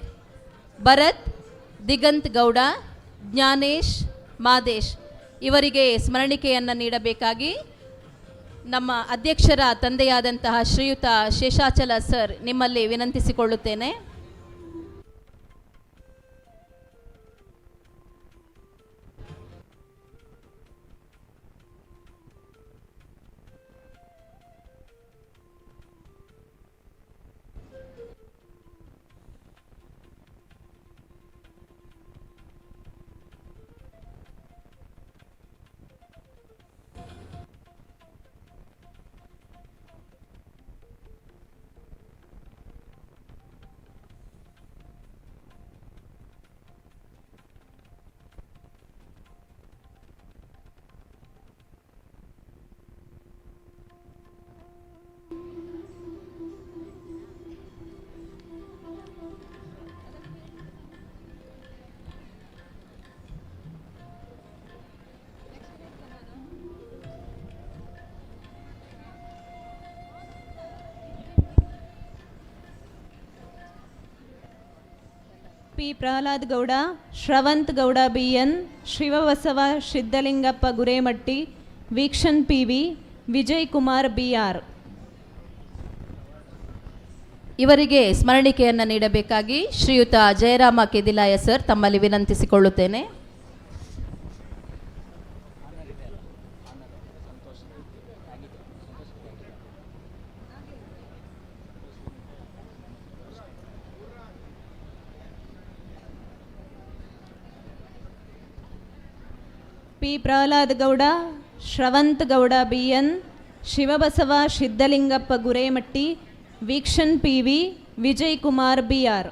ಭರತ್, ದಿಗಂತ್ ಗೌಡ, ಜ್ಞಾನೇಶ್, ಮಾದೇಶ್ ಇವರಿಗೆ ಸ್ಮರಣಿಕೆಯನ್ನು ನೀಡಬೇಕಾಗಿ ನಮ್ಮ ಅಧ್ಯಕ್ಷರ ತಂದೆಯಾದಂತಹ ಶ್ರೀಯುತ ಶೇಷಾಚಲ ಸರ್ ನಿಮ್ಮಲ್ಲಿ ವಿನಂತಿಸಿಕೊಳ್ಳುತ್ತೇನೆ. P Prahlad Gowda, Shravanth Gowda BN, Shivabasava Siddalingappa Gurematti, Veekshan PV, Vijay Kumar BR ಇವರಿಗೆ ಸ್ಮರಣಿಕೆಯನ್ನು ನೀಡಬೇಕಾಗಿ ಶ್ರೀಯುತ ಜಯರಾಮ ಕೆದಿಲಾಯ ಸರ್ ತಮ್ಮಲ್ಲಿ ವಿನಂತಿಸಿಕೊಳ್ಳುತ್ತೇನೆ. P Prahlad Gowda, Shravanth Gowda BN, Shivabasava Siddalingappa Gurematti, Veekshan PV, Vijay Kumar BR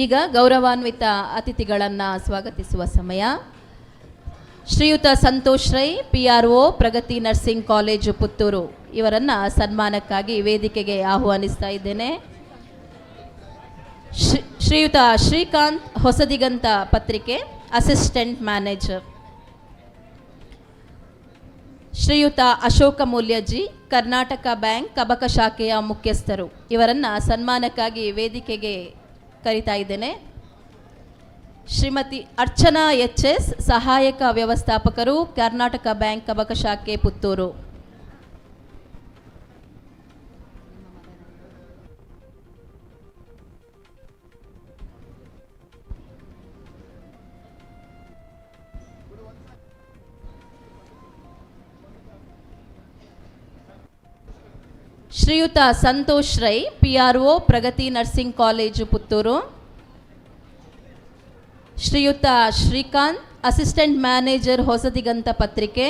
ಈಗ ಗೌರವಾನ್ವಿತ ಅತಿಥಿಗಳನ್ನು ಸ್ವಾಗತಿಸುವ ಸಮಯ. Shriyuta Santosh Rai, PRO, Pragati nursing college Puttur ಇವರನ್ನು ಸನ್ಮಾನಕ್ಕಾಗಿ ವೇದಿಕೆಗೆ ಆಹ್ವಾನಿಸ್ತಾ ಇದ್ದೇನೆ. ಶ್ರೀಯುತ ಶ್ರೀಕಾಂತ್, ಹೊಸದಿಗಂತ ಪತ್ರಿಕೆ ಅಸಿಸ್ಟೆಂಟ್ ಮ್ಯಾನೇಜರ್. ಶ್ರೀಯುತ ಅಶೋಕ ಮೂಲ್ಯಜಿ, ಕರ್ನಾಟಕ ಬ್ಯಾಂಕ್ ಕಬಕ ಶಾಖೆಯ ಮುಖ್ಯಸ್ಥರು ಇವರನ್ನು ಸನ್ಮಾನಕ್ಕಾಗಿ ವೇದಿಕೆಗೆ ಕರೀತಾ ಇದ್ದೇನೆ. ಶ್ರೀಮತಿ ಅರ್ಚನಾ HS, ಸಹಾಯಕ ವ್ಯವಸ್ಥಾಪಕರು, ಕರ್ನಾಟಕ ಬ್ಯಾಂಕ್ ಕಬಕ ಶಾಖೆ ಪುತ್ತೂರು. ಶ್ರೀಯುತ Santosh Rai, PRO, Pragati nursing college Puttur. ಶ್ರೀಯುತ ಶ್ರೀಕಾಂತ್, ಅಸಿಸ್ಟೆಂಟ್ ಮ್ಯಾನೇಜರ್, ಹೊಸದಿಗಂತ ಪತ್ರಿಕೆ.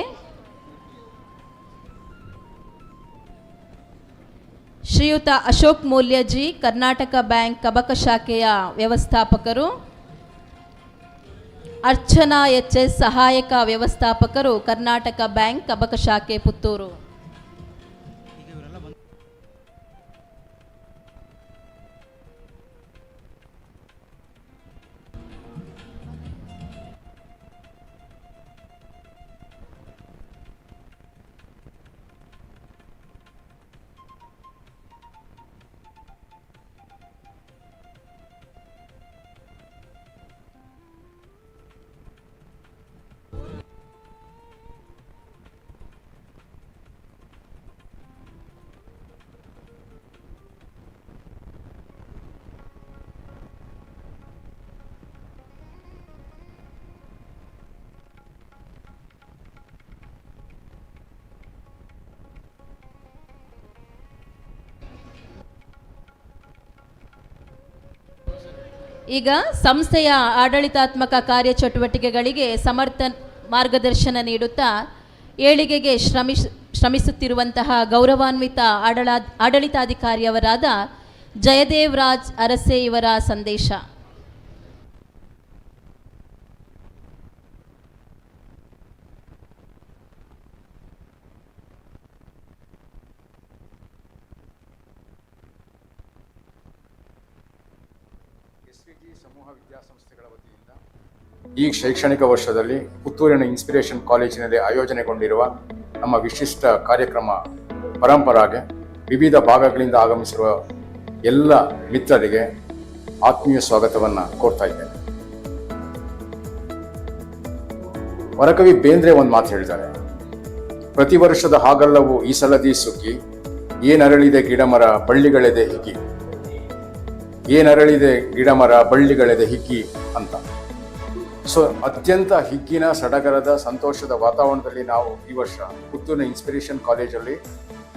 ಶ್ರೀಯುತ ಅಶೋಕ್ ಮೂಲ್ಯಜಿ, ಕರ್ನಾಟಕ ಬ್ಯಾಂಕ್ ಕಬಕ ಶಾಖೆಯ ವ್ಯವಸ್ಥಾಪಕರು. ಅರ್ಚನಾ HS, ಸಹಾಯಕ ವ್ಯವಸ್ಥಾಪಕರು, ಕರ್ನಾಟಕ ಬ್ಯಾಂಕ್ ಕಬಕ ಶಾಖೆ ಪುತ್ತೂರು. ಈಗ ಸಂಸ್ಥೆಯ ಆಡಳಿತಾತ್ಮಕ ಕಾರ್ಯಚಟುವಟಿಕೆಗಳಿಗೆ ಸಮರ್ಥ ಮಾರ್ಗದರ್ಶನ ನೀಡುತ್ತಾ ಏಳಿಗೆಗೆ ಶ್ರಮಿಸುತ್ತಿರುವಂತಹ ಗೌರವಾನ್ವಿತ ಆಡಳಿತಾಧಿಕಾರಿಯವರಾದ ಜಯದೇವ್ ರಾಜ್ ಅರಸೆ ಇವರ ಸಂದೇಶ. ಸಮೂಹ ವಿದ್ಯಾಸಂಸ್ಥೆಗಳ ವತಿಯಿಂದ ಈ ಶೈಕ್ಷಣಿಕ ವರ್ಷದಲ್ಲಿ ಪುತ್ತೂರಿನ ಇನ್ಸ್ಪಿರೇಷನ್ ಕಾಲೇಜಿನಲ್ಲಿ ಆಯೋಜನೆಗೊಂಡಿರುವ ನಮ್ಮ ವಿಶಿಷ್ಟ ಕಾರ್ಯಕ್ರಮ ಪರಂಪರಾಗೆ ವಿವಿಧ ಭಾಗಗಳಿಂದ ಆಗಮಿಸಿರುವ ಎಲ್ಲ ಮಿತ್ರರಿಗೆ ಆತ್ಮೀಯ ಸ್ವಾಗತವನ್ನು ಕೋರ್ತಾ ಇದ್ದೇನೆ. ವರಕವಿ ಬೇಂದ್ರೆ ಒಂದು ಮಾತು ಹೇಳ್ತಾರೆ, ಪ್ರತಿ ವರ್ಷದ ಹಾಗಲ್ಲವೂ ಈ ಸಲದಿ ಸುಗ್ಗಿ, ಏನರಳಿದೆ ಗಿಡಮರ ಬಳ್ಳಿಗಳೆದೆ ಹಿಗ್ಗಿ, ಏನರಳಿದೆ ಗಿಡಮರ ಬಳ್ಳಿಗಳೆದೆ ಹಿಗ್ಗಿ ಅಂತ. ಸೊ ಅತ್ಯಂತ ಹಿಗ್ಗಿನ ಸಡಗರದ ಸಂತೋಷದ ವಾತಾವರಣದಲ್ಲಿ ನಾವು ಈ ವರ್ಷ ಪುತ್ತೂರಿನ ಇನ್ಸ್ಪಿರೇಷನ್ ಕಾಲೇಜಲ್ಲಿ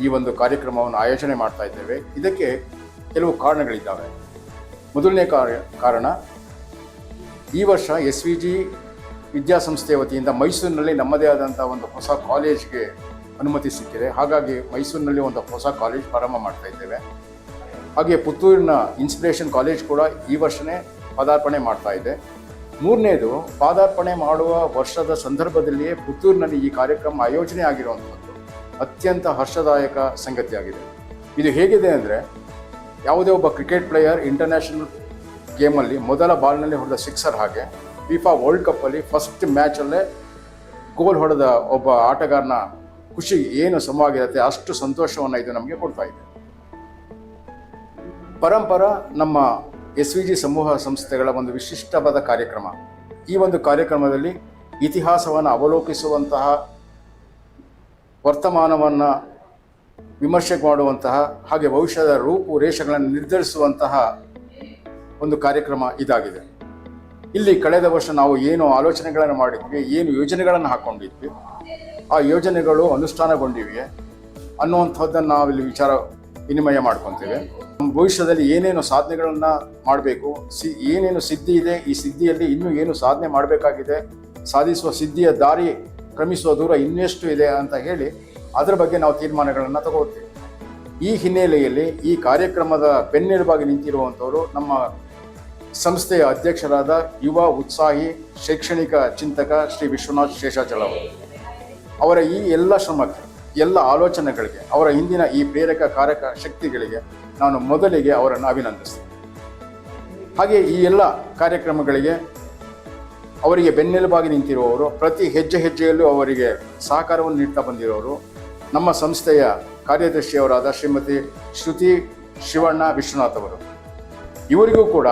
ಈ ಒಂದು ಕಾರ್ಯಕ್ರಮವನ್ನು ಆಯೋಜನೆ ಮಾಡ್ತಾ ಇದ್ದೇವೆ. ಇದಕ್ಕೆ ಕೆಲವು ಕಾರಣಗಳಿದ್ದಾವೆ. ಮೊದಲನೇ ಕಾರಣ, ಈ ವರ್ಷ SVG ವಿದ್ಯಾಸಂಸ್ಥೆಯ ವತಿಯಿಂದ ಮೈಸೂರಿನಲ್ಲಿ ನಮ್ಮದೇ ಆದಂಥ ಒಂದು ಹೊಸ ಕಾಲೇಜ್ಗೆ ಅನುಮತಿ ಸಿಕ್ಕಿದೆ. ಹಾಗಾಗಿ ಮೈಸೂರಿನಲ್ಲಿ ಒಂದು ಹೊಸ ಕಾಲೇಜ್ ಪ್ರಾರಂಭ ಮಾಡ್ತಾ ಇದ್ದೇವೆ. ಹಾಗೆ ಪುತ್ತೂರಿನ ಇನ್ಸ್ಪಿರೇಷನ್ ಕಾಲೇಜ್ ಕೂಡ ಈ ವರ್ಷನೇ ಪದಾರ್ಪಣೆ ಮಾಡ್ತಾ ಇದೆ. ಮೂರನೇದು, ಪಾದಾರ್ಪಣೆ ಮಾಡುವ ವರ್ಷದ ಸಂದರ್ಭದಲ್ಲಿಯೇ ಪುತ್ತೂರಿನಲ್ಲಿ ಈ ಕಾರ್ಯಕ್ರಮ ಆಯೋಜನೆ ಆಗಿರುವಂಥದ್ದು ಅತ್ಯಂತ ಹರ್ಷದಾಯಕ ಸಂಗತಿಯಾಗಿದೆ. ಇದು ಹೇಗಿದೆ ಅಂದರೆ, ಯಾವುದೇ ಒಬ್ಬ ಕ್ರಿಕೆಟ್ ಪ್ಲೇಯರ್ ಇಂಟರ್ನ್ಯಾಷನಲ್ ಗೇಮಲ್ಲಿ ಮೊದಲ ಬಾಲ್ನಲ್ಲಿ ಹೊಡೆದ ಸಿಕ್ಸರ್ ಹಾಗೆ FIFA ವರ್ಲ್ಡ್ ಕಪ್ಪಲ್ಲಿ ಫಸ್ಟ್ ಮ್ಯಾಚಲ್ಲೇ ಗೋಲ್ ಹೊಡೆದ ಒಬ್ಬ ಆಟಗಾರನ ಖುಷಿ ಏನು ಸಮವಾಗಿರುತ್ತೆ ಅಷ್ಟು ಸಂತೋಷವನ್ನು ಇದು ನಮಗೆ ಕೊಡ್ತಾ ಇದೆ. ಪರಂಪರ ನಮ್ಮ SVG ಸಮೂಹ ಸಂಸ್ಥೆಗಳ ಒಂದು ವಿಶಿಷ್ಟವಾದ ಕಾರ್ಯಕ್ರಮ. ಈ ಒಂದು ಕಾರ್ಯಕ್ರಮದಲ್ಲಿ ಇತಿಹಾಸವನ್ನು ಅವಲೋಕಿಸುವಂತಹ, ವರ್ತಮಾನವನ್ನು ವಿಮರ್ಶೆ ಮಾಡುವಂತಹ, ಹಾಗೆ ಭವಿಷ್ಯದ ರೂಪುರೇಷೆಗಳನ್ನು ನಿರ್ಧರಿಸುವಂತಹ ಒಂದು ಕಾರ್ಯಕ್ರಮ ಇದಾಗಿದೆ. ಇಲ್ಲಿ ಕಳೆದ ವರ್ಷ ನಾವು ಏನು ಆಲೋಚನೆಗಳನ್ನು ಮಾಡಿದ್ವಿ, ಏನು ಯೋಜನೆಗಳನ್ನು ಹಾಕ್ಕೊಂಡಿದ್ವಿ, ಆ ಯೋಜನೆಗಳು ಅನುಷ್ಠಾನಗೊಂಡಿವೆ ಅನ್ನುವಂಥದ್ದನ್ನು ನಾವಿಲ್ಲಿ ವಿಚಾರ ವಿನಿಮಯ ಮಾಡ್ಕೊತೇವೆ. ಭವಿಷ್ಯದಲ್ಲಿ ಏನೇನು ಸಾಧನೆಗಳನ್ನು ಮಾಡಬೇಕು, ಏನೇನು ಸಿದ್ಧಿ ಇದೆ, ಈ ಸಿದ್ಧಿಯಲ್ಲಿ ಇನ್ನೂ ಏನು ಸಾಧನೆ ಮಾಡಬೇಕಾಗಿದೆ, ಸಾಧಿಸುವ ಸಿದ್ಧಿಯ ದಾರಿ ಕ್ರಮಿಸುವ ದೂರ ಇನ್ನೆಷ್ಟು ಇದೆ ಅಂತ ಹೇಳಿ ಅದರ ಬಗ್ಗೆ ನಾವು ತೀರ್ಮಾನಗಳನ್ನು ತಗೊಳ್ತೇವೆ. ಈ ಹಿನ್ನೆಲೆಯಲ್ಲಿ ಈ ಕಾರ್ಯಕ್ರಮದ ಬೆನ್ನೆಲುಬಾಗಿ ನಿಂತಿರುವಂಥವರು ನಮ್ಮ ಸಂಸ್ಥೆಯ ಅಧ್ಯಕ್ಷರಾದ ಯುವ ಉತ್ಸಾಹಿ ಶೈಕ್ಷಣಿಕ ಚಿಂತಕ ಶ್ರೀ ವಿಶ್ವನಾಥ್ ಶೇಷಾಚಲ ಅವರು. ಅವರ ಈ ಎಲ್ಲ ಶ್ರಮಕ್ಕೆ, ಎಲ್ಲ ಆಲೋಚನೆಗಳಿಗೆ, ಅವರ ಹಿಂದಿನ ಈ ಪ್ರೇರಕ ಕಾರಕ ಶಕ್ತಿಗಳಿಗೆ ನಾನು ಮೊದಲಿಗೆ ಅವರನ್ನು ಅಭಿನಂದಿಸ್ತೇನೆ. ಹಾಗೆ ಈ ಎಲ್ಲ ಕಾರ್ಯಕ್ರಮಗಳಿಗೆ ಅವರಿಗೆ ಬೆನ್ನೆಲುಬಾಗಿ ನಿಂತಿರುವವರು, ಪ್ರತಿ ಹೆಜ್ಜೆ ಹೆಜ್ಜೆಯಲ್ಲೂ ಅವರಿಗೆ ಸಹಕಾರವನ್ನು ನೀಡ್ತಾ ಬಂದಿರೋರು ನಮ್ಮ ಸಂಸ್ಥೆಯ ಕಾರ್ಯದರ್ಶಿಯವರಾದ ಶ್ರೀಮತಿ ಶ್ರುತಿ ಶಿವಣ್ಣ ವಿಶ್ವನಾಥ್ ಅವರು. ಇವರಿಗೂ ಕೂಡ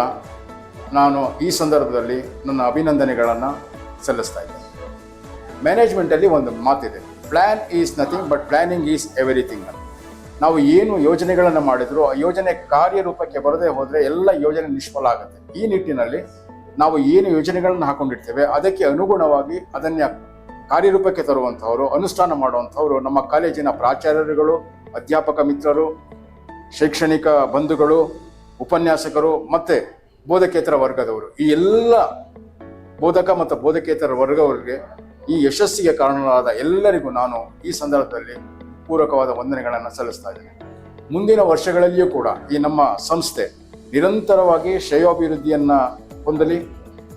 ನಾನು ಈ ಸಂದರ್ಭದಲ್ಲಿ ನನ್ನ ಅಭಿನಂದನೆಗಳನ್ನು ಸಲ್ಲಿಸ್ತಾ ಇದ್ದೇನೆ. ಮ್ಯಾನೇಜ್ಮೆಂಟಲ್ಲಿ ಒಂದು ಮಾತಿದೆ, plan is nothing but planning is everything. ನಾವು ಏನು ಯೋಜನೆಗಳನ್ನು ಮಾಡಿದ್ರು ಆ ಯೋಜನೆ ಕಾರ್ಯರೂಪಕ್ಕೆ ಬರದೇ ಹೋದರೆ ಎಲ್ಲ ಯೋಜನೆ ನಿಷ್ಫಲ ಆಗುತ್ತೆ. ಈ ನಿಟ್ಟಿನಲ್ಲಿ ನಾವು ಏನು ಯೋಜನೆಗಳನ್ನು ಹಾಕೊಂಡಿರ್ತೇವೆ ಅದಕ್ಕೆ ಅನುಗುಣವಾಗಿ ಅದನ್ನು ಕಾರ್ಯರೂಪಕ್ಕೆ ತರುವಂಥವರು, ಅನುಷ್ಠಾನ ಮಾಡುವಂಥವರು ನಮ್ಮ ಕಾಲೇಜಿನ ಪ್ರಾಚಾರ್ಯರುಗಳು, ಅಧ್ಯಾಪಕ ಮಿತ್ರರು, ಶೈಕ್ಷಣಿಕ ಬಂಧುಗಳು, ಉಪನ್ಯಾಸಕರು ಮತ್ತು ಬೋಧಕೇತರ ವರ್ಗದವರು. ಈ ಎಲ್ಲ ಬೋಧಕ ಮತ್ತು ಬೋಧಕೇತರ ವರ್ಗವರಿಗೆ ಈ ಯಶಸ್ಸಿಗೆ ಕಾರಣರಾದ ಎಲ್ಲರಿಗೂ ನಾನು ಈ ಸಂದರ್ಭದಲ್ಲಿ ಪೂರಕವಾದ ವಂದನೆಗಳನ್ನು ಸಲ್ಲಿಸ್ತಾ ಇದ್ದೇನೆ. ಮುಂದಿನ ವರ್ಷಗಳಲ್ಲಿಯೂ ಕೂಡ ಈ ನಮ್ಮ ಸಂಸ್ಥೆ ನಿರಂತರವಾಗಿ ಶ್ರೇಯೋಭಿವೃದ್ಧಿಯನ್ನು ಹೊಂದಲಿ,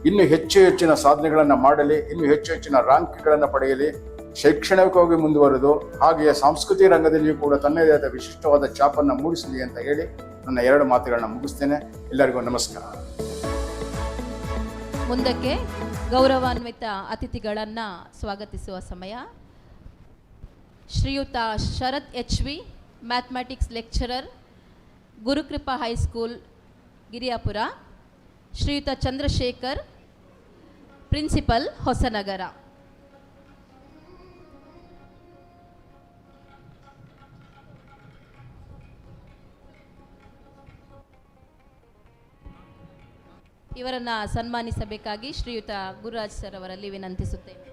ಇನ್ನೂ ಹೆಚ್ಚಿನ ಸಾಧನೆಗಳನ್ನು ಮಾಡಲಿ, ಇನ್ನೂ ಹೆಚ್ಚಿನ ರ್ಯಾಂಕ್ಗಳನ್ನು ಪಡೆಯಲಿ, ಶೈಕ್ಷಣಿಕವಾಗಿ ಮುಂದುವರೆದು ಹಾಗೆಯೇ ಸಾಂಸ್ಕೃತಿಕ ರಂಗದಲ್ಲಿಯೂ ಕೂಡ ತನ್ನದೇ ಆದ ವಿಶಿಷ್ಟವಾದ ಛಾಪನ್ನು ಮೂಡಿಸಲಿ ಅಂತ ಹೇಳಿ ನನ್ನ 2 ಮಾತುಗಳನ್ನ ಮುಗಿಸ್ತೇನೆ. ಎಲ್ಲರಿಗೂ ನಮಸ್ಕಾರ. ಮುಂದಕ್ಕೆ ಗೌರವಾನ್ವಿತ ಅತಿಥಿಗಳನ್ನು ಸ್ವಾಗತಿಸುವ ಸಮಯ. ಶ್ರೀಯುತ ಶರತ್ HV, mathematics lecturer, Gurukripa high school Giriyapura. ಶ್ರೀಯುತ ಚಂದ್ರಶೇಖರ್, ಪ್ರಿನ್ಸಿಪಲ್, ಹೊಸನಗರ. ಇವರನ್ನು ಸನ್ಮಾನಿಸಬೇಕಾಗಿ ಶ್ರೀಯುತ ಗುರುರಾಜ್ ಸರ್ ಅವರಲ್ಲಿ ವಿನಂತಿಸುತ್ತೇನೆ.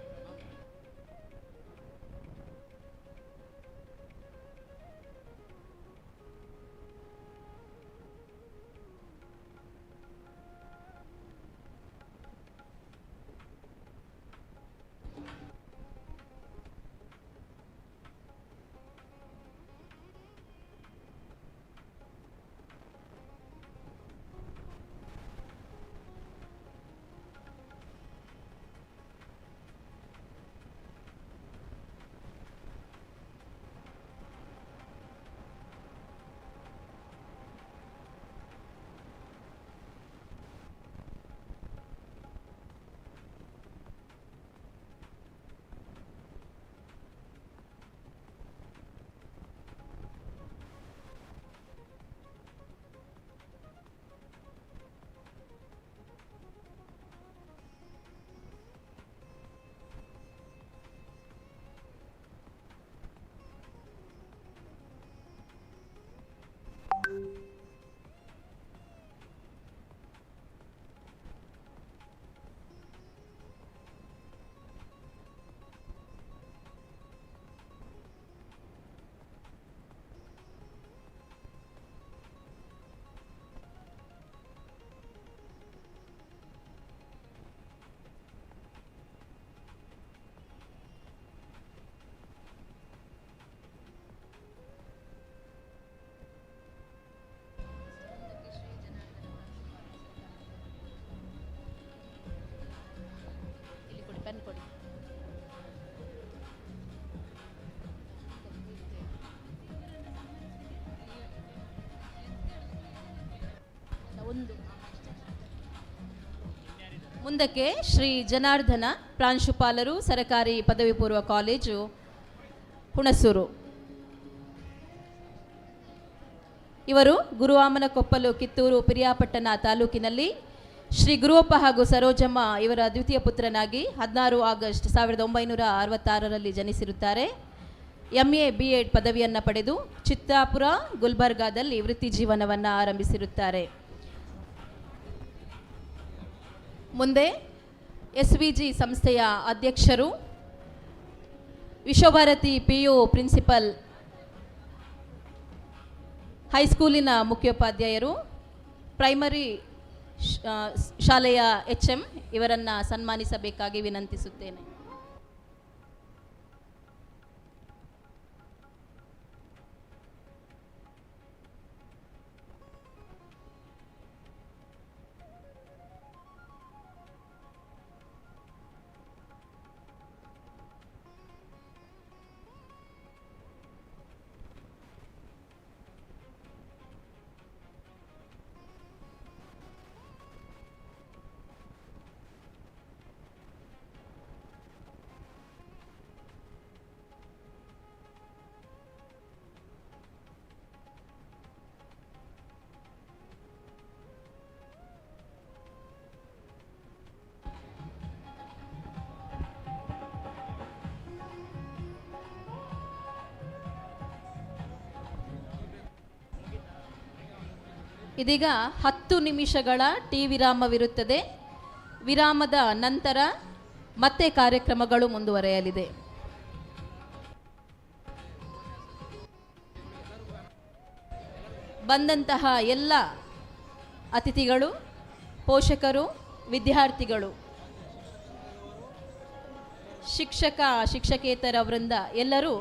ಪೆನ್ ಕೊಡಿ. ಮುಂದಕ್ಕೆ ಶ್ರೀ ಜನಾರ್ದನ, ಪ್ರಾಂಶುಪಾಲರು, ಸರಕಾರಿ ಪದವಿ ಪೂರ್ವ ಕಾಲೇಜು, ಹುಣಸೂರು. ಇವರು ಗುರುವಾಮನಕೊಪ್ಪಲು, ಕಿತ್ತೂರು, ಪಿರಿಯಾಪಟ್ಟಣ ತಾಲೂಕಿನಲ್ಲಿ ಶ್ರೀ ಗುರುವಪ್ಪ ಹಾಗೂ ಸರೋಜಮ್ಮ ಇವರ ದ್ವಿತೀಯ ಪುತ್ರನಾಗಿ 16 ಆಗಸ್ಟ್ 1966ರಲ್ಲಿ ಜನಿಸಿರುತ್ತಾರೆ. MA B.Ed ಪದವಿಯನ್ನು ಪಡೆದು ಚಿತ್ತಾಪುರ, ಗುಲ್ಬರ್ಗಾದಲ್ಲಿ ವೃತ್ತಿ ಜೀವನವನ್ನು ಆರಂಭಿಸಿರುತ್ತಾರೆ. ಮುಂದೆ SVG ಸಂಸ್ಥೆಯ ಅಧ್ಯಕ್ಷರು, ವಿಶ್ವಭಾರತಿ PU ಪ್ರಿನ್ಸಿಪಲ್, ಹೈಸ್ಕೂಲಿನ ಮುಖ್ಯೋಪಾಧ್ಯಾಯರು, ಪ್ರೈಮರಿ ಶಾಲೆಯ HM ಇವರನ್ನು ಸನ್ಮಾನಿಸಬೇಕಾಗಿ ವಿನಂತಿಸುತ್ತೇನೆ. ಇದೀಗ 10 ನಿಮಿಷಗಳ ಟೀ ವಿರಾಮವಿರುತ್ತದೆ. ವಿರಾಮದ ನಂತರ ಮತ್ತೆ ಕಾರ್ಯಕ್ರಮಗಳು ಮುಂದುವರೆಯಲಿದೆ. ಬಂದಂತಹ ಎಲ್ಲ ಅತಿಥಿಗಳು, ಪೋಷಕರು, ವಿದ್ಯಾರ್ಥಿಗಳು, ಶಿಕ್ಷಕ ಶಿಕ್ಷಕೇತರ ವೃಂದ ಎಲ್ಲರೂ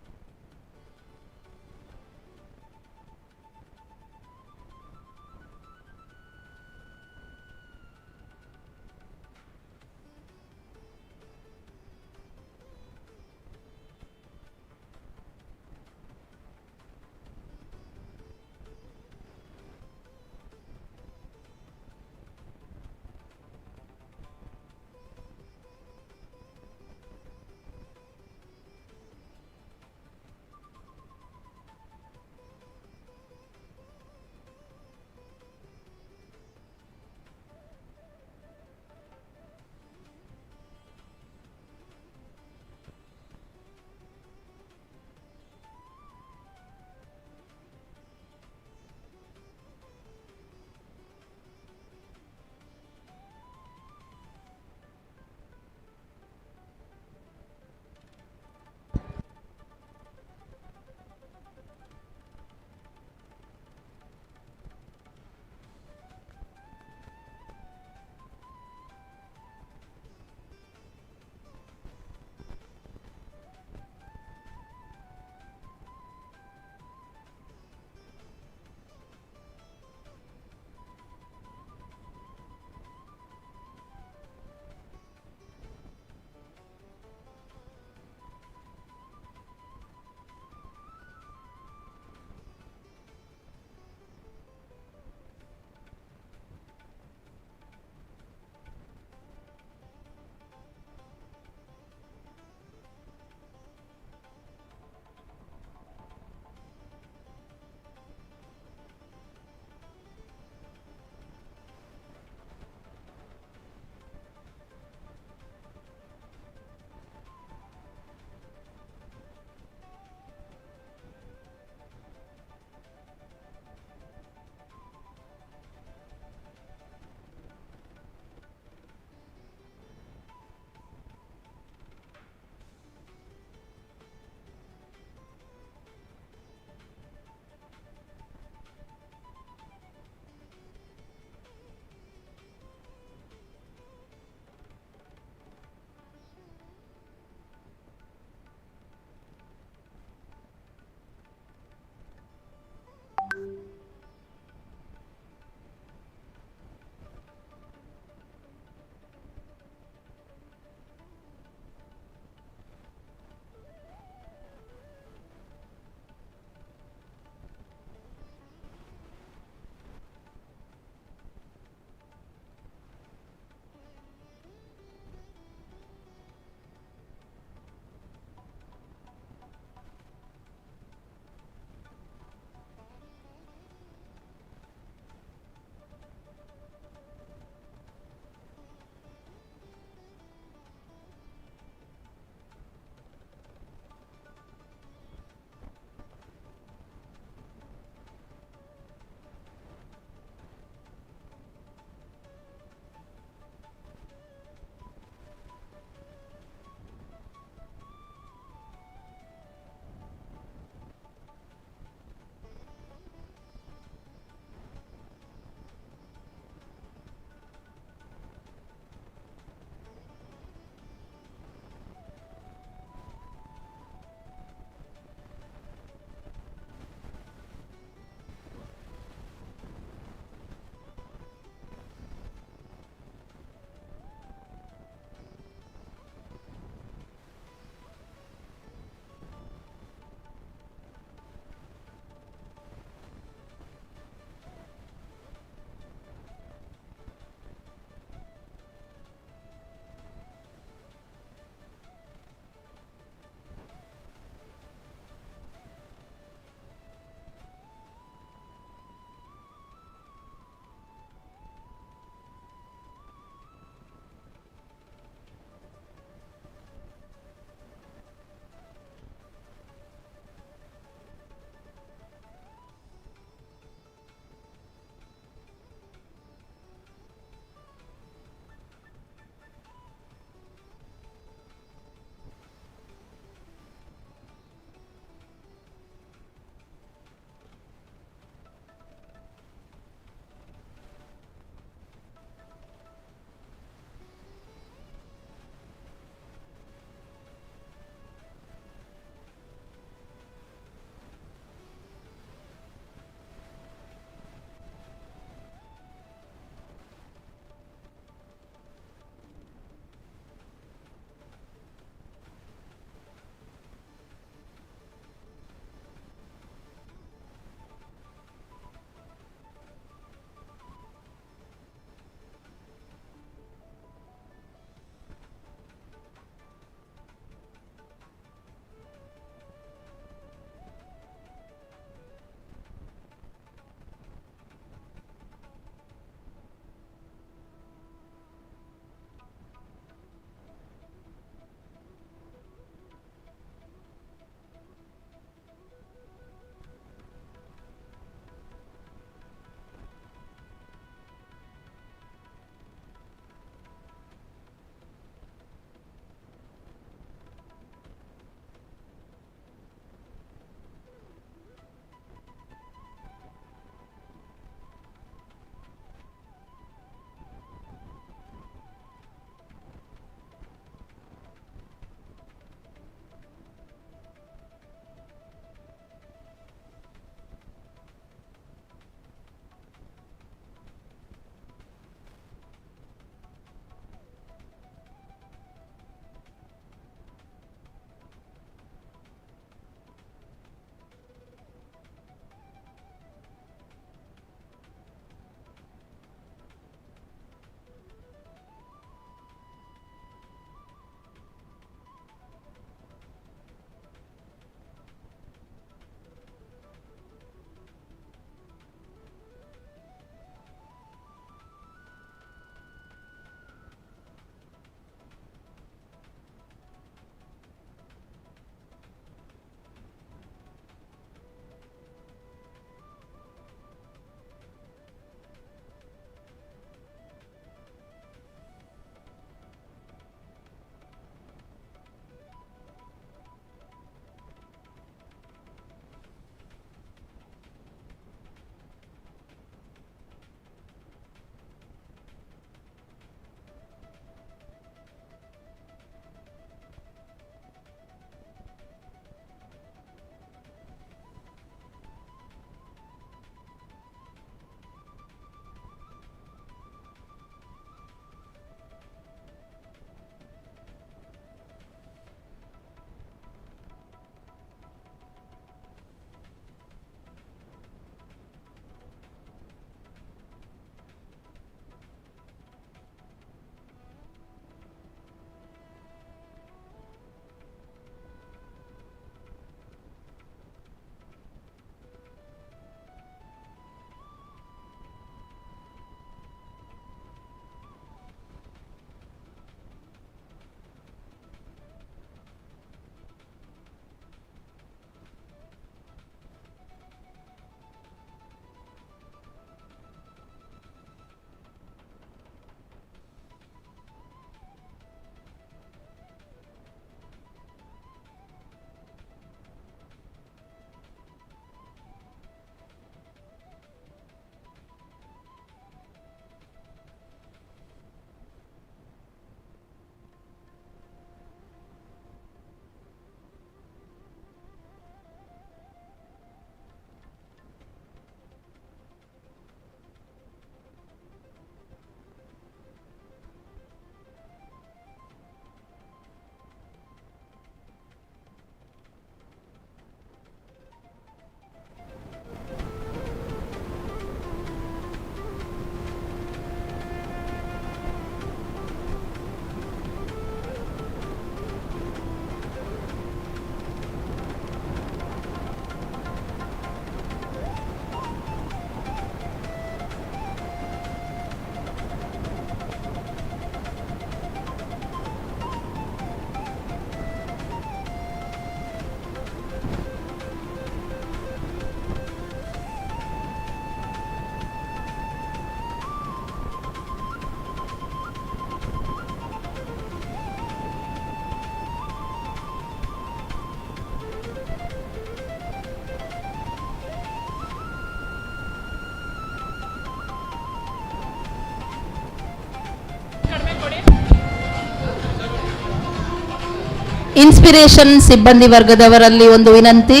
ಇನ್ಸ್ಪಿರೇಷನ್ ಸಿಬ್ಬಂದಿ ವರ್ಗದವರಲ್ಲಿ ಒಂದು ವಿನಂತಿ,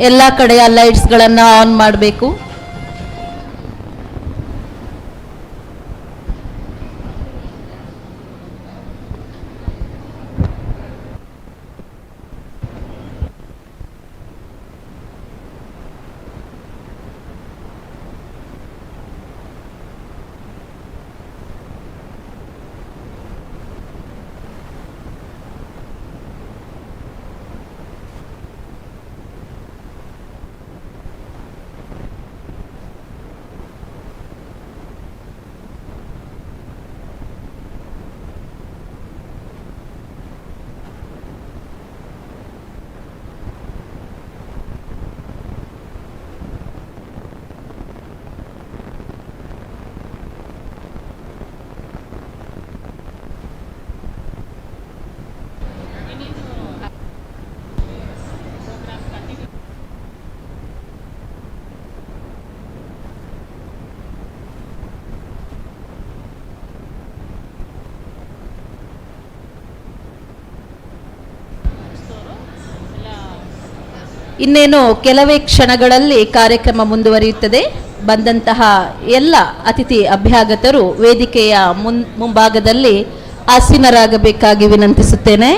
ಎಲ್ಲ ಕಡೆಯ ಲೈಟ್ಸ್ಗಳನ್ನು ಆನ್ ಮಾಡಬೇಕು. ಇನ್ನೇನು ಕೆಲವೇ ಕ್ಷಣಗಳಲ್ಲಿ ಕಾರ್ಯಕ್ರಮ ಮುಂದುವರಿಯುತ್ತದೆ. ಬಂದಂತಹ ಎಲ್ಲ ಅತಿಥಿ ಅಭ್ಯಾಗತರು ವೇದಿಕೆಯ ಮುಂಭಾಗದಲ್ಲಿ ಆಸೀನರಾಗಬೇಕಾಗಿ ವಿನಂತಿಸುತ್ತೇನೆ.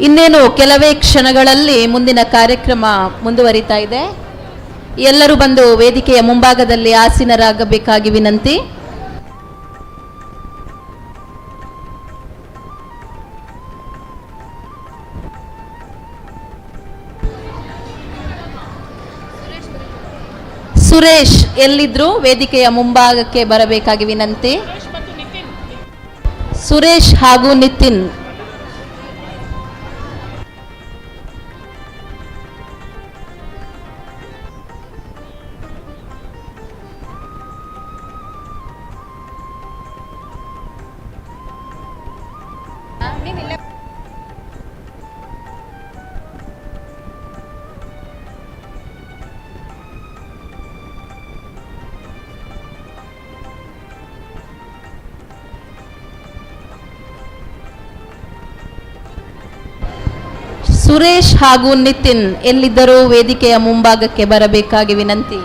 ಇನ್ನೇನು ಕೆಲವೇ ಕ್ಷಣಗಳಲ್ಲಿ ಮುಂದಿನ ಕಾರ್ಯಕ್ರಮ ಮುಂದುವರಿತಾ ಇದೆ. ಎಲ್ಲರೂ ಬಂದು ವೇದಿಕೆಯ ಮುಂಭಾಗದಲ್ಲಿ ಆಸೀನರಾಗಬೇಕಾಗಿ ವಿನಂತಿ. ಸುರೇಶ್ ಎಲ್ಲಿದ್ರು ವೇದಿಕೆಯ ಮುಂಭಾಗಕ್ಕೆ ಬರಬೇಕಾಗಿ ವಿನಂತಿ. ಸುರೇಶ್ ಹಾಗೂ ನಿತಿನ್. ಸುರೇಶ್ ಹಾಗೂ ನಿತಿನ್ ಎಲ್ಲಿದ್ದರೂ ವೇದಿಕೆಯ ಮುಂಭಾಗಕ್ಕೆ ಬರಬೇಕಾಗಿ ವಿನಂತಿ.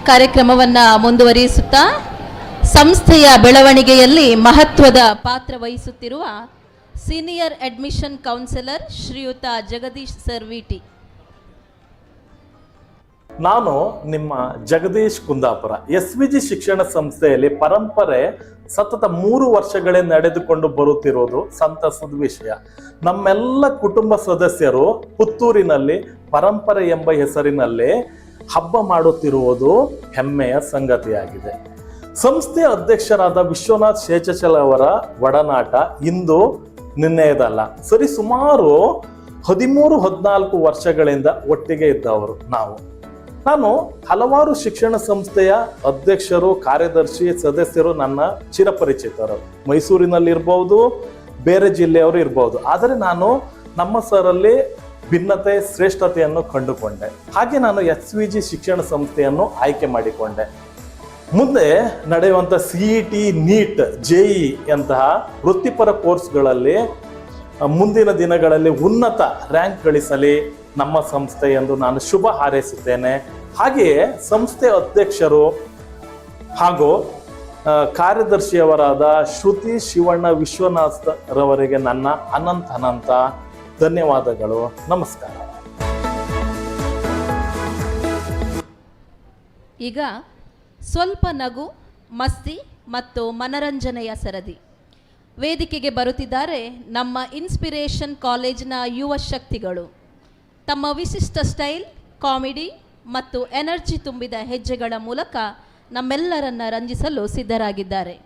ಕಾರ್ಯಕ್ರಮವನ್ನು ಮುಂದುವರಿಸುತ್ತಾ ಸಂಸ್ಥೆಯ ಬೆಳವಣಿಗೆಯಲ್ಲಿ ಮಹತ್ವದ ಪಾತ್ರ ವಹಿಸುತ್ತಿರುವ ಸೀನಿಯರ್ ಅಡ್ಮಿಷನ್ ಕೌನ್ಸಿಲರ್ ಶ್ರೀಯುತ ಜಗದೀಶ್ ಸರ್ ವಿಟಿ. ನಾನು ನಿಮ್ಮ ಜಗದೀಶ್ ಕುಂದಾಪುರ. SVG ಶಿಕ್ಷಣ ಸಂಸ್ಥೆಯಲ್ಲಿ ಪರಂಪರೆ ಸತತ 3 ವರ್ಷಗಳೇ ನಡೆದುಕೊಂಡು ಬರುತ್ತಿರುವುದು ಸಂತಸದ ವಿಷಯ. ನಮ್ಮೆಲ್ಲ ಕುಟುಂಬ ಸದಸ್ಯರು ಪುತ್ತೂರಿನಲ್ಲಿ ಪರಂಪರೆ ಎಂಬ ಹೆಸರಿನಲ್ಲಿ ಹಬ್ಬ ಮಾಡುತ್ತಿರುವುದು ಹೆಮ್ಮೆಯ ಸಂಗತಿಯಾಗಿದೆ. ಸಂಸ್ಥೆಯ ಅಧ್ಯಕ್ಷರಾದ ವಿಶ್ವನಾಥ್ ಶೇಷಚಲ ಅವರ ಒಡನಾಟ ಇಂದು ನಿನ್ನೆಯದಲ್ಲ, ಸರಿ ಸುಮಾರು 13-14 ವರ್ಷಗಳಿಂದ ಒಟ್ಟಿಗೆ ಇದ್ದವರು ನಾನು ಹಲವಾರು ಶಿಕ್ಷಣ ಸಂಸ್ಥೆಯ ಅಧ್ಯಕ್ಷರು, ಕಾರ್ಯದರ್ಶಿ, ಸದಸ್ಯರು ನನ್ನ ಚಿರಪರಿಚಿತರು. ಮೈಸೂರಿನಲ್ಲಿರ್ಬೋದು, ಬೇರೆ ಜಿಲ್ಲೆಯವರು ಇರ್ಬೋದು. ಆದರೆ ನಾನು ನಮ್ಮ ಸರಲ್ಲಿ ಭಿನ್ನತೆ, ಶ್ರೇಷ್ಠತೆಯನ್ನು ಕಂಡುಕೊಂಡೆ. ಹಾಗೆ ನಾನು SVG ಶಿಕ್ಷಣ ಸಂಸ್ಥೆಯನ್ನು ಆಯ್ಕೆ ಮಾಡಿಕೊಂಡೆ. ಮುಂದೆ ನಡೆಯುವಂಥ CET, NEET, JEE ಯಂತಹ ವೃತ್ತಿಪರ ಕೋರ್ಸ್ಗಳಲ್ಲಿ ಮುಂದಿನ ದಿನಗಳಲ್ಲಿ ಉನ್ನತ ರ್ಯಾಂಕ್ ಗಳಿಸಲಿ ನಮ್ಮ ಸಂಸ್ಥೆ ಎಂದು ನಾನು ಶುಭ ಹಾರೈಸುತ್ತೇನೆ. ಹಾಗೆಯೇ ಸಂಸ್ಥೆ ಅಧ್ಯಕ್ಷರು ಹಾಗೂ ಕಾರ್ಯದರ್ಶಿಯವರಾದ ಶ್ರುತಿ ಶಿವಣ್ಣ ವಿಶ್ವನಾಥ್ ರವರಿಗೆ ನನ್ನ ಅನಂತ ಧನ್ಯವಾದಗಳು. ನಮಸ್ಕಾರ. ಈಗ ಸ್ವಲ್ಪ ನಗು, ಮಸ್ತಿ ಮತ್ತು ಮನರಂಜನೆಯ ಸರದಿ. ವೇದಿಕೆಗೆ ಬರುತ್ತಿದ್ದಾರೆ ನಮ್ಮ ಇನ್ಸ್ಪಿರೇಷನ್ ಕಾಲೇಜಿನ ಯುವ ಶಕ್ತಿಗಳು. ತಮ್ಮ ವಿಶಿಷ್ಟ ಸ್ಟೈಲ್, ಕಾಮಿಡಿ ಮತ್ತು ಎನರ್ಜಿ ತುಂಬಿದ ಹೆಜ್ಜೆಗಳ ಮೂಲಕ ನಮ್ಮೆಲ್ಲರನ್ನ ರಂಜಿಸಲು ಸಿದ್ಧರಾಗಿದ್ದಾರೆ.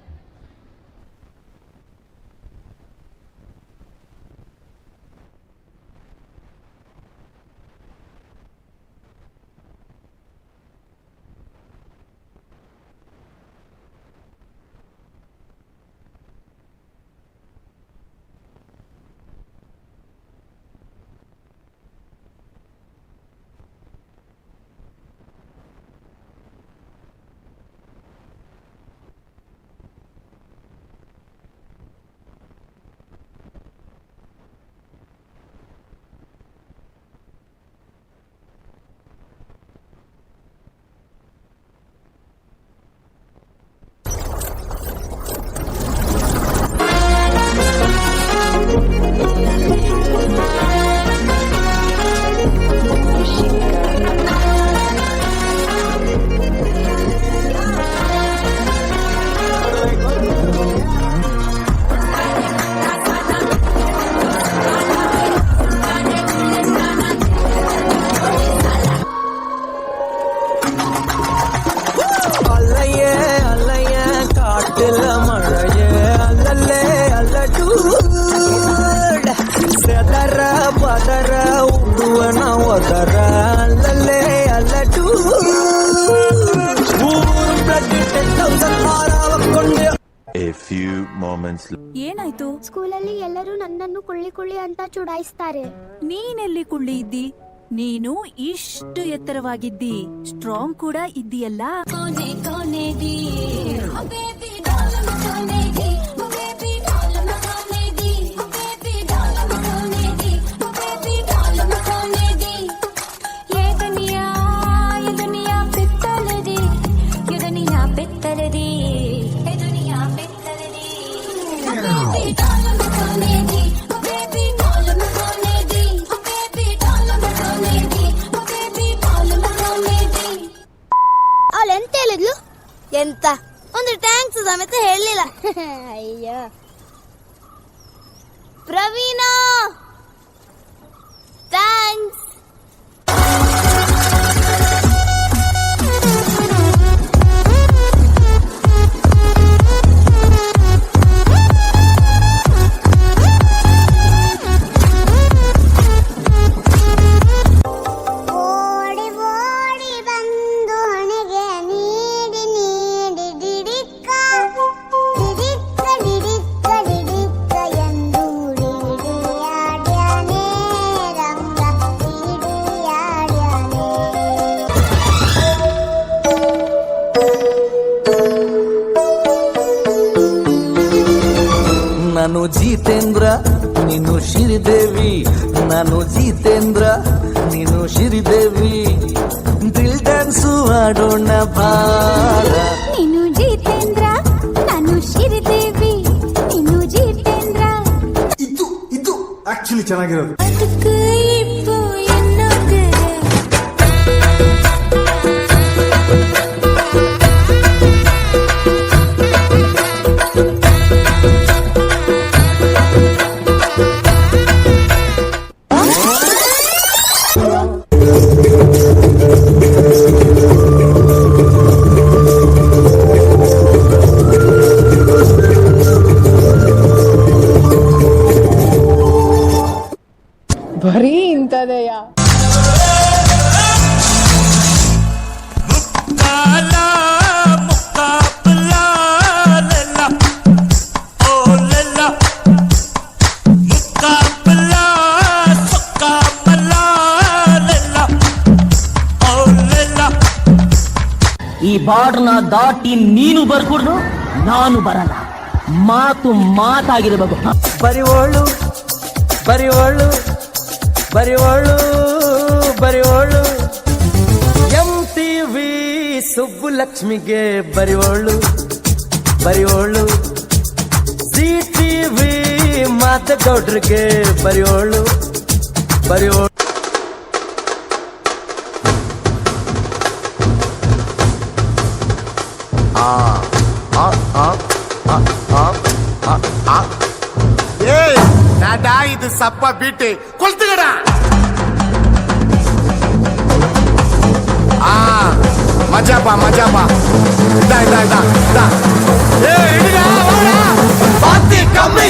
ಏನಾಯ್ತು? ಸ್ಕೂಲಲ್ಲಿ ಎಲ್ಲರೂ ನನ್ನನ್ನು ಕುಳ್ಳಿ ಅಂತ ಚುಡಾಯಿಸ್ತಾರೆ. ನೀನೆಲ್ಲಿ ಕುಳ್ಳಿ ಇದ್ದಿ? ನೀನು ಇಷ್ಟು ಎತ್ತರವಾಗಿದ್ದಿ, ಸ್ಟ್ರಾಂಗ್ ಕೂಡ ಇದ್ದೀಯಲ್ಲ. ಅವಳು ಎಂತ ಹೇಳಿದ್ಲು? ಎಂತ ಒಂದು ಟ್ಯಾಂಕ್ಸ್ ಸಮೇತ ಹೇಳಲಿಲ್ಲ. ಅಯ್ಯ ಪ್ರವೀಣ, ಥ್ಯಾಂಕ್ಸ್. ನಾನು ಜಿತೇಂದ್ರ, ನೀನು ಶ್ರೀದೇವಿ. ನಾನು ಜಿತೇಂದ್ರ, ನೀನು ಶ್ರೀದೇವಿ. ದಿಲ್ ಡ್ಯಾನ್ಸು ಆಡೋಣ ಬಾರ. ನೀನು ಜಿತೇಂದ್ರ, ನಾನು ಶ್ರೀದೇವಿ. ನೀನು ಜಿತೇಂದ್ರ. ಇದು ಆಕ್ಚುಲಿ ಚೆನ್ನಾಗಿರೋದು. ಅದಕ್ಕೆ ಇಪ್ಪು ಎನ್ನೋಕೆ ಬರೀ ಇಂಥದೆಯ. ಈ ಬಾರ್ಡ್ನ ದಾಟಿ ನೀನು ಬರ್ಕೊಡ್ದು, ನಾನು ಬರಲ್ಲ. ಮಾತು ಮಾತಾಗಿರ್ಬೇಕು. ಬರಿವೋಳು ಬರಿವೋಳು ಬರಿವೋಳು ಬರಿವೋಳು. MTV ಸುಬ್ಬುಲಕ್ಷ್ಮಿಗೆ ಬರಿವೋಳು ಬರಿವೋಳು. ZTV ಮಾತಗೌಡ್ರಿಗೆ ಬರಿವೋಳು ಬರಿವೋಳು. ಇದು ಸಪ್ಪ ಬಿಟ್ಟು ಕೊಲ್ತಗಡ. ಮಜಾಪಾ ಮಜಾಪಾ. ಕಮ್ಮಿ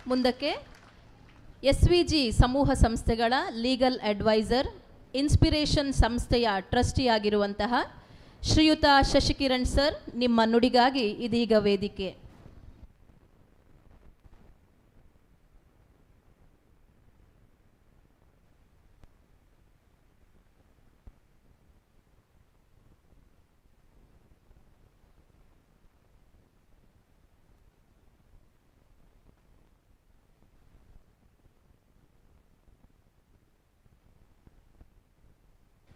ಮುಂದಕ್ಕೆ SVG ಸಮೂಹ ಸಂಸ್ಥೆಗಳ ಲೀಗಲ್ ಅಡ್ವೈಸರ್, ಇನ್ಸ್ಪಿರೇಷನ್ ಸಂಸ್ಥೆಯ ಟ್ರಸ್ಟಿಯಾಗಿರುವಂತಹ ಶ್ರೀಯುತ ಶಶಿಕಿರಣ್ ಸರ್ ನಿಮ್ಮ ನುಡಿಗಾಗಿ ಇದೀಗ ವೇದಿಕೆ.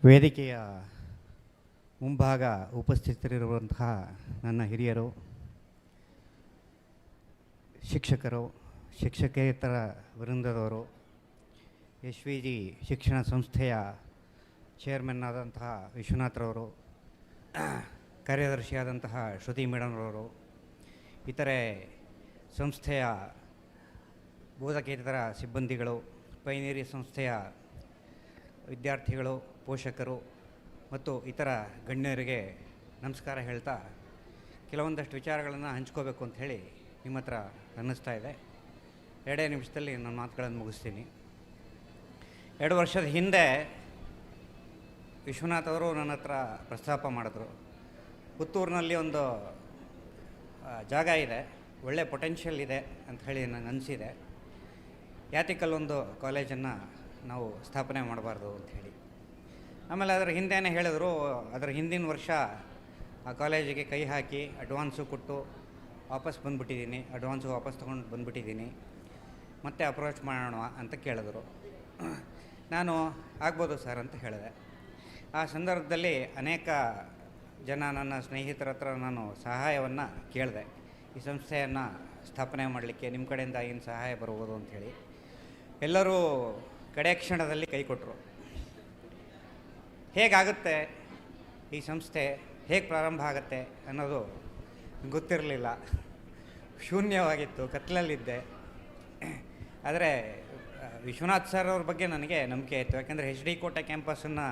ವೇದಿಕೆಯ ಮುಂಭಾಗ ಉಪಸ್ಥಿತರಿರುವಂತಹ ನನ್ನ ಹಿರಿಯರು, ಶಿಕ್ಷಕರು, ಶಿಕ್ಷಕೇತರ ವೃಂದದವರು, SVG ಶಿಕ್ಷಣ ಸಂಸ್ಥೆಯ ಚೇರ್ಮನ್ ಆದಂತಹ ವಿಶ್ವನಾಥ್ರವರು, ಕಾರ್ಯದರ್ಶಿಯಾದಂತಹ ಶ್ರುತಿ ಮೇಡಮ್ರವರು, ಇತರೆ ಸಂಸ್ಥೆಯ ಬೋಧಕೇತರ ಸಿಬ್ಬಂದಿಗಳು, ಪೈನೇರಿ ಸಂಸ್ಥೆಯ ವಿದ್ಯಾರ್ಥಿಗಳು, ಪೋಷಕರು ಮತ್ತು ಇತರ ಗಣ್ಯರಿಗೆ ನಮಸ್ಕಾರ ಹೇಳ್ತಾ ಕೆಲವೊಂದಷ್ಟು ವಿಚಾರಗಳನ್ನು ಹಂಚ್ಕೋಬೇಕು ಅಂತ ಹೇಳಿ ನಿಮ್ಮ ಹತ್ರ ಅನ್ನಿಸ್ತಾ ಇದೆ. 2 ನಿಮಿಷದಲ್ಲಿ ನನ್ನ ಮಾತುಗಳನ್ನು ಮುಗಿಸ್ತೀನಿ. 2 ವರ್ಷದ ಹಿಂದೆ ವಿಶ್ವನಾಥ್ ಅವರು ನನ್ನ ಹತ್ರ ಪ್ರಸ್ತಾಪ ಮಾಡಿದ್ರು. ಪುತ್ತೂರಿನಲ್ಲಿ ಒಂದು ಜಾಗ ಇದೆ, ಒಳ್ಳೆ ಪೊಟೆನ್ಷಿಯಲ್ ಇದೆ ಅಂತ ಹೇಳಿ ನನಗೆ ಅನಿಸಿದೆ. ಯಾತಿಕಲ್ ಒಂದು ಕಾಲೇಜನ್ನು ನಾವು ಸ್ಥಾಪನೆ ಮಾಡಬಾರ್ದು ಅಂಥೇಳಿ. ಆಮೇಲೆ ಅದರ ಹಿಂದೆನೇ ಹೇಳಿದ್ರು, ಅದರ ಹಿಂದಿನ ವರ್ಷ ಆ ಕಾಲೇಜಿಗೆ ಕೈ ಹಾಕಿ ಅಡ್ವಾನ್ಸು ಕೊಟ್ಟು ವಾಪಸ್ ಬಂದುಬಿಟ್ಟಿದ್ದೀನಿ, ಅಡ್ವಾನ್ಸು ವಾಪಸ್ ತೊಗೊಂಡು ಬಂದುಬಿಟ್ಟಿದ್ದೀನಿ, ಮತ್ತೆ ಅಪ್ರೋಚ್ ಮಾಡೋಣ ಅಂತ ಕೇಳಿದ್ರು. ನಾನು ಆಗ್ಬೋದು ಸರ್ ಅಂತ ಹೇಳಿದೆ. ಆ ಸಂದರ್ಭದಲ್ಲಿ ಅನೇಕ ಜನ ನನ್ನ ಸ್ನೇಹಿತರ ಹತ್ರ ನಾನು ಸಹಾಯವನ್ನು ಕೇಳಿದೆ. ಈ ಸಂಸ್ಥೆಯನ್ನು ಸ್ಥಾಪನೆ ಮಾಡಲಿಕ್ಕೆ ನಿಮ್ಮ ಕಡೆಯಿಂದ ಏನು ಸಹಾಯ ಬರ್ಬೋದು ಅಂಥೇಳಿ. ಎಲ್ಲರೂ ಕಡೆ ಕ್ಷಣದಲ್ಲಿ ಕೈ ಕೊಟ್ಟರು. ಹೇಗಾಗುತ್ತೆ ಈ ಸಂಸ್ಥೆ, ಹೇಗೆ ಪ್ರಾರಂಭ ಆಗುತ್ತೆ ಅನ್ನೋದು ಗೊತ್ತಿರಲಿಲ್ಲ. ಶೂನ್ಯವಾಗಿತ್ತು, ಕತ್ತಲಲ್ಲಿದ್ದೆ. ಆದರೆ ವಿಶ್ವನಾಥ್ ಸರ್ ಅವ್ರ ಬಗ್ಗೆ ನನಗೆ ನಂಬಿಕೆ ಇತ್ತು. ಯಾಕೆಂದರೆ HD ಕೋಟೆ ಕ್ಯಾಂಪಸನ್ನು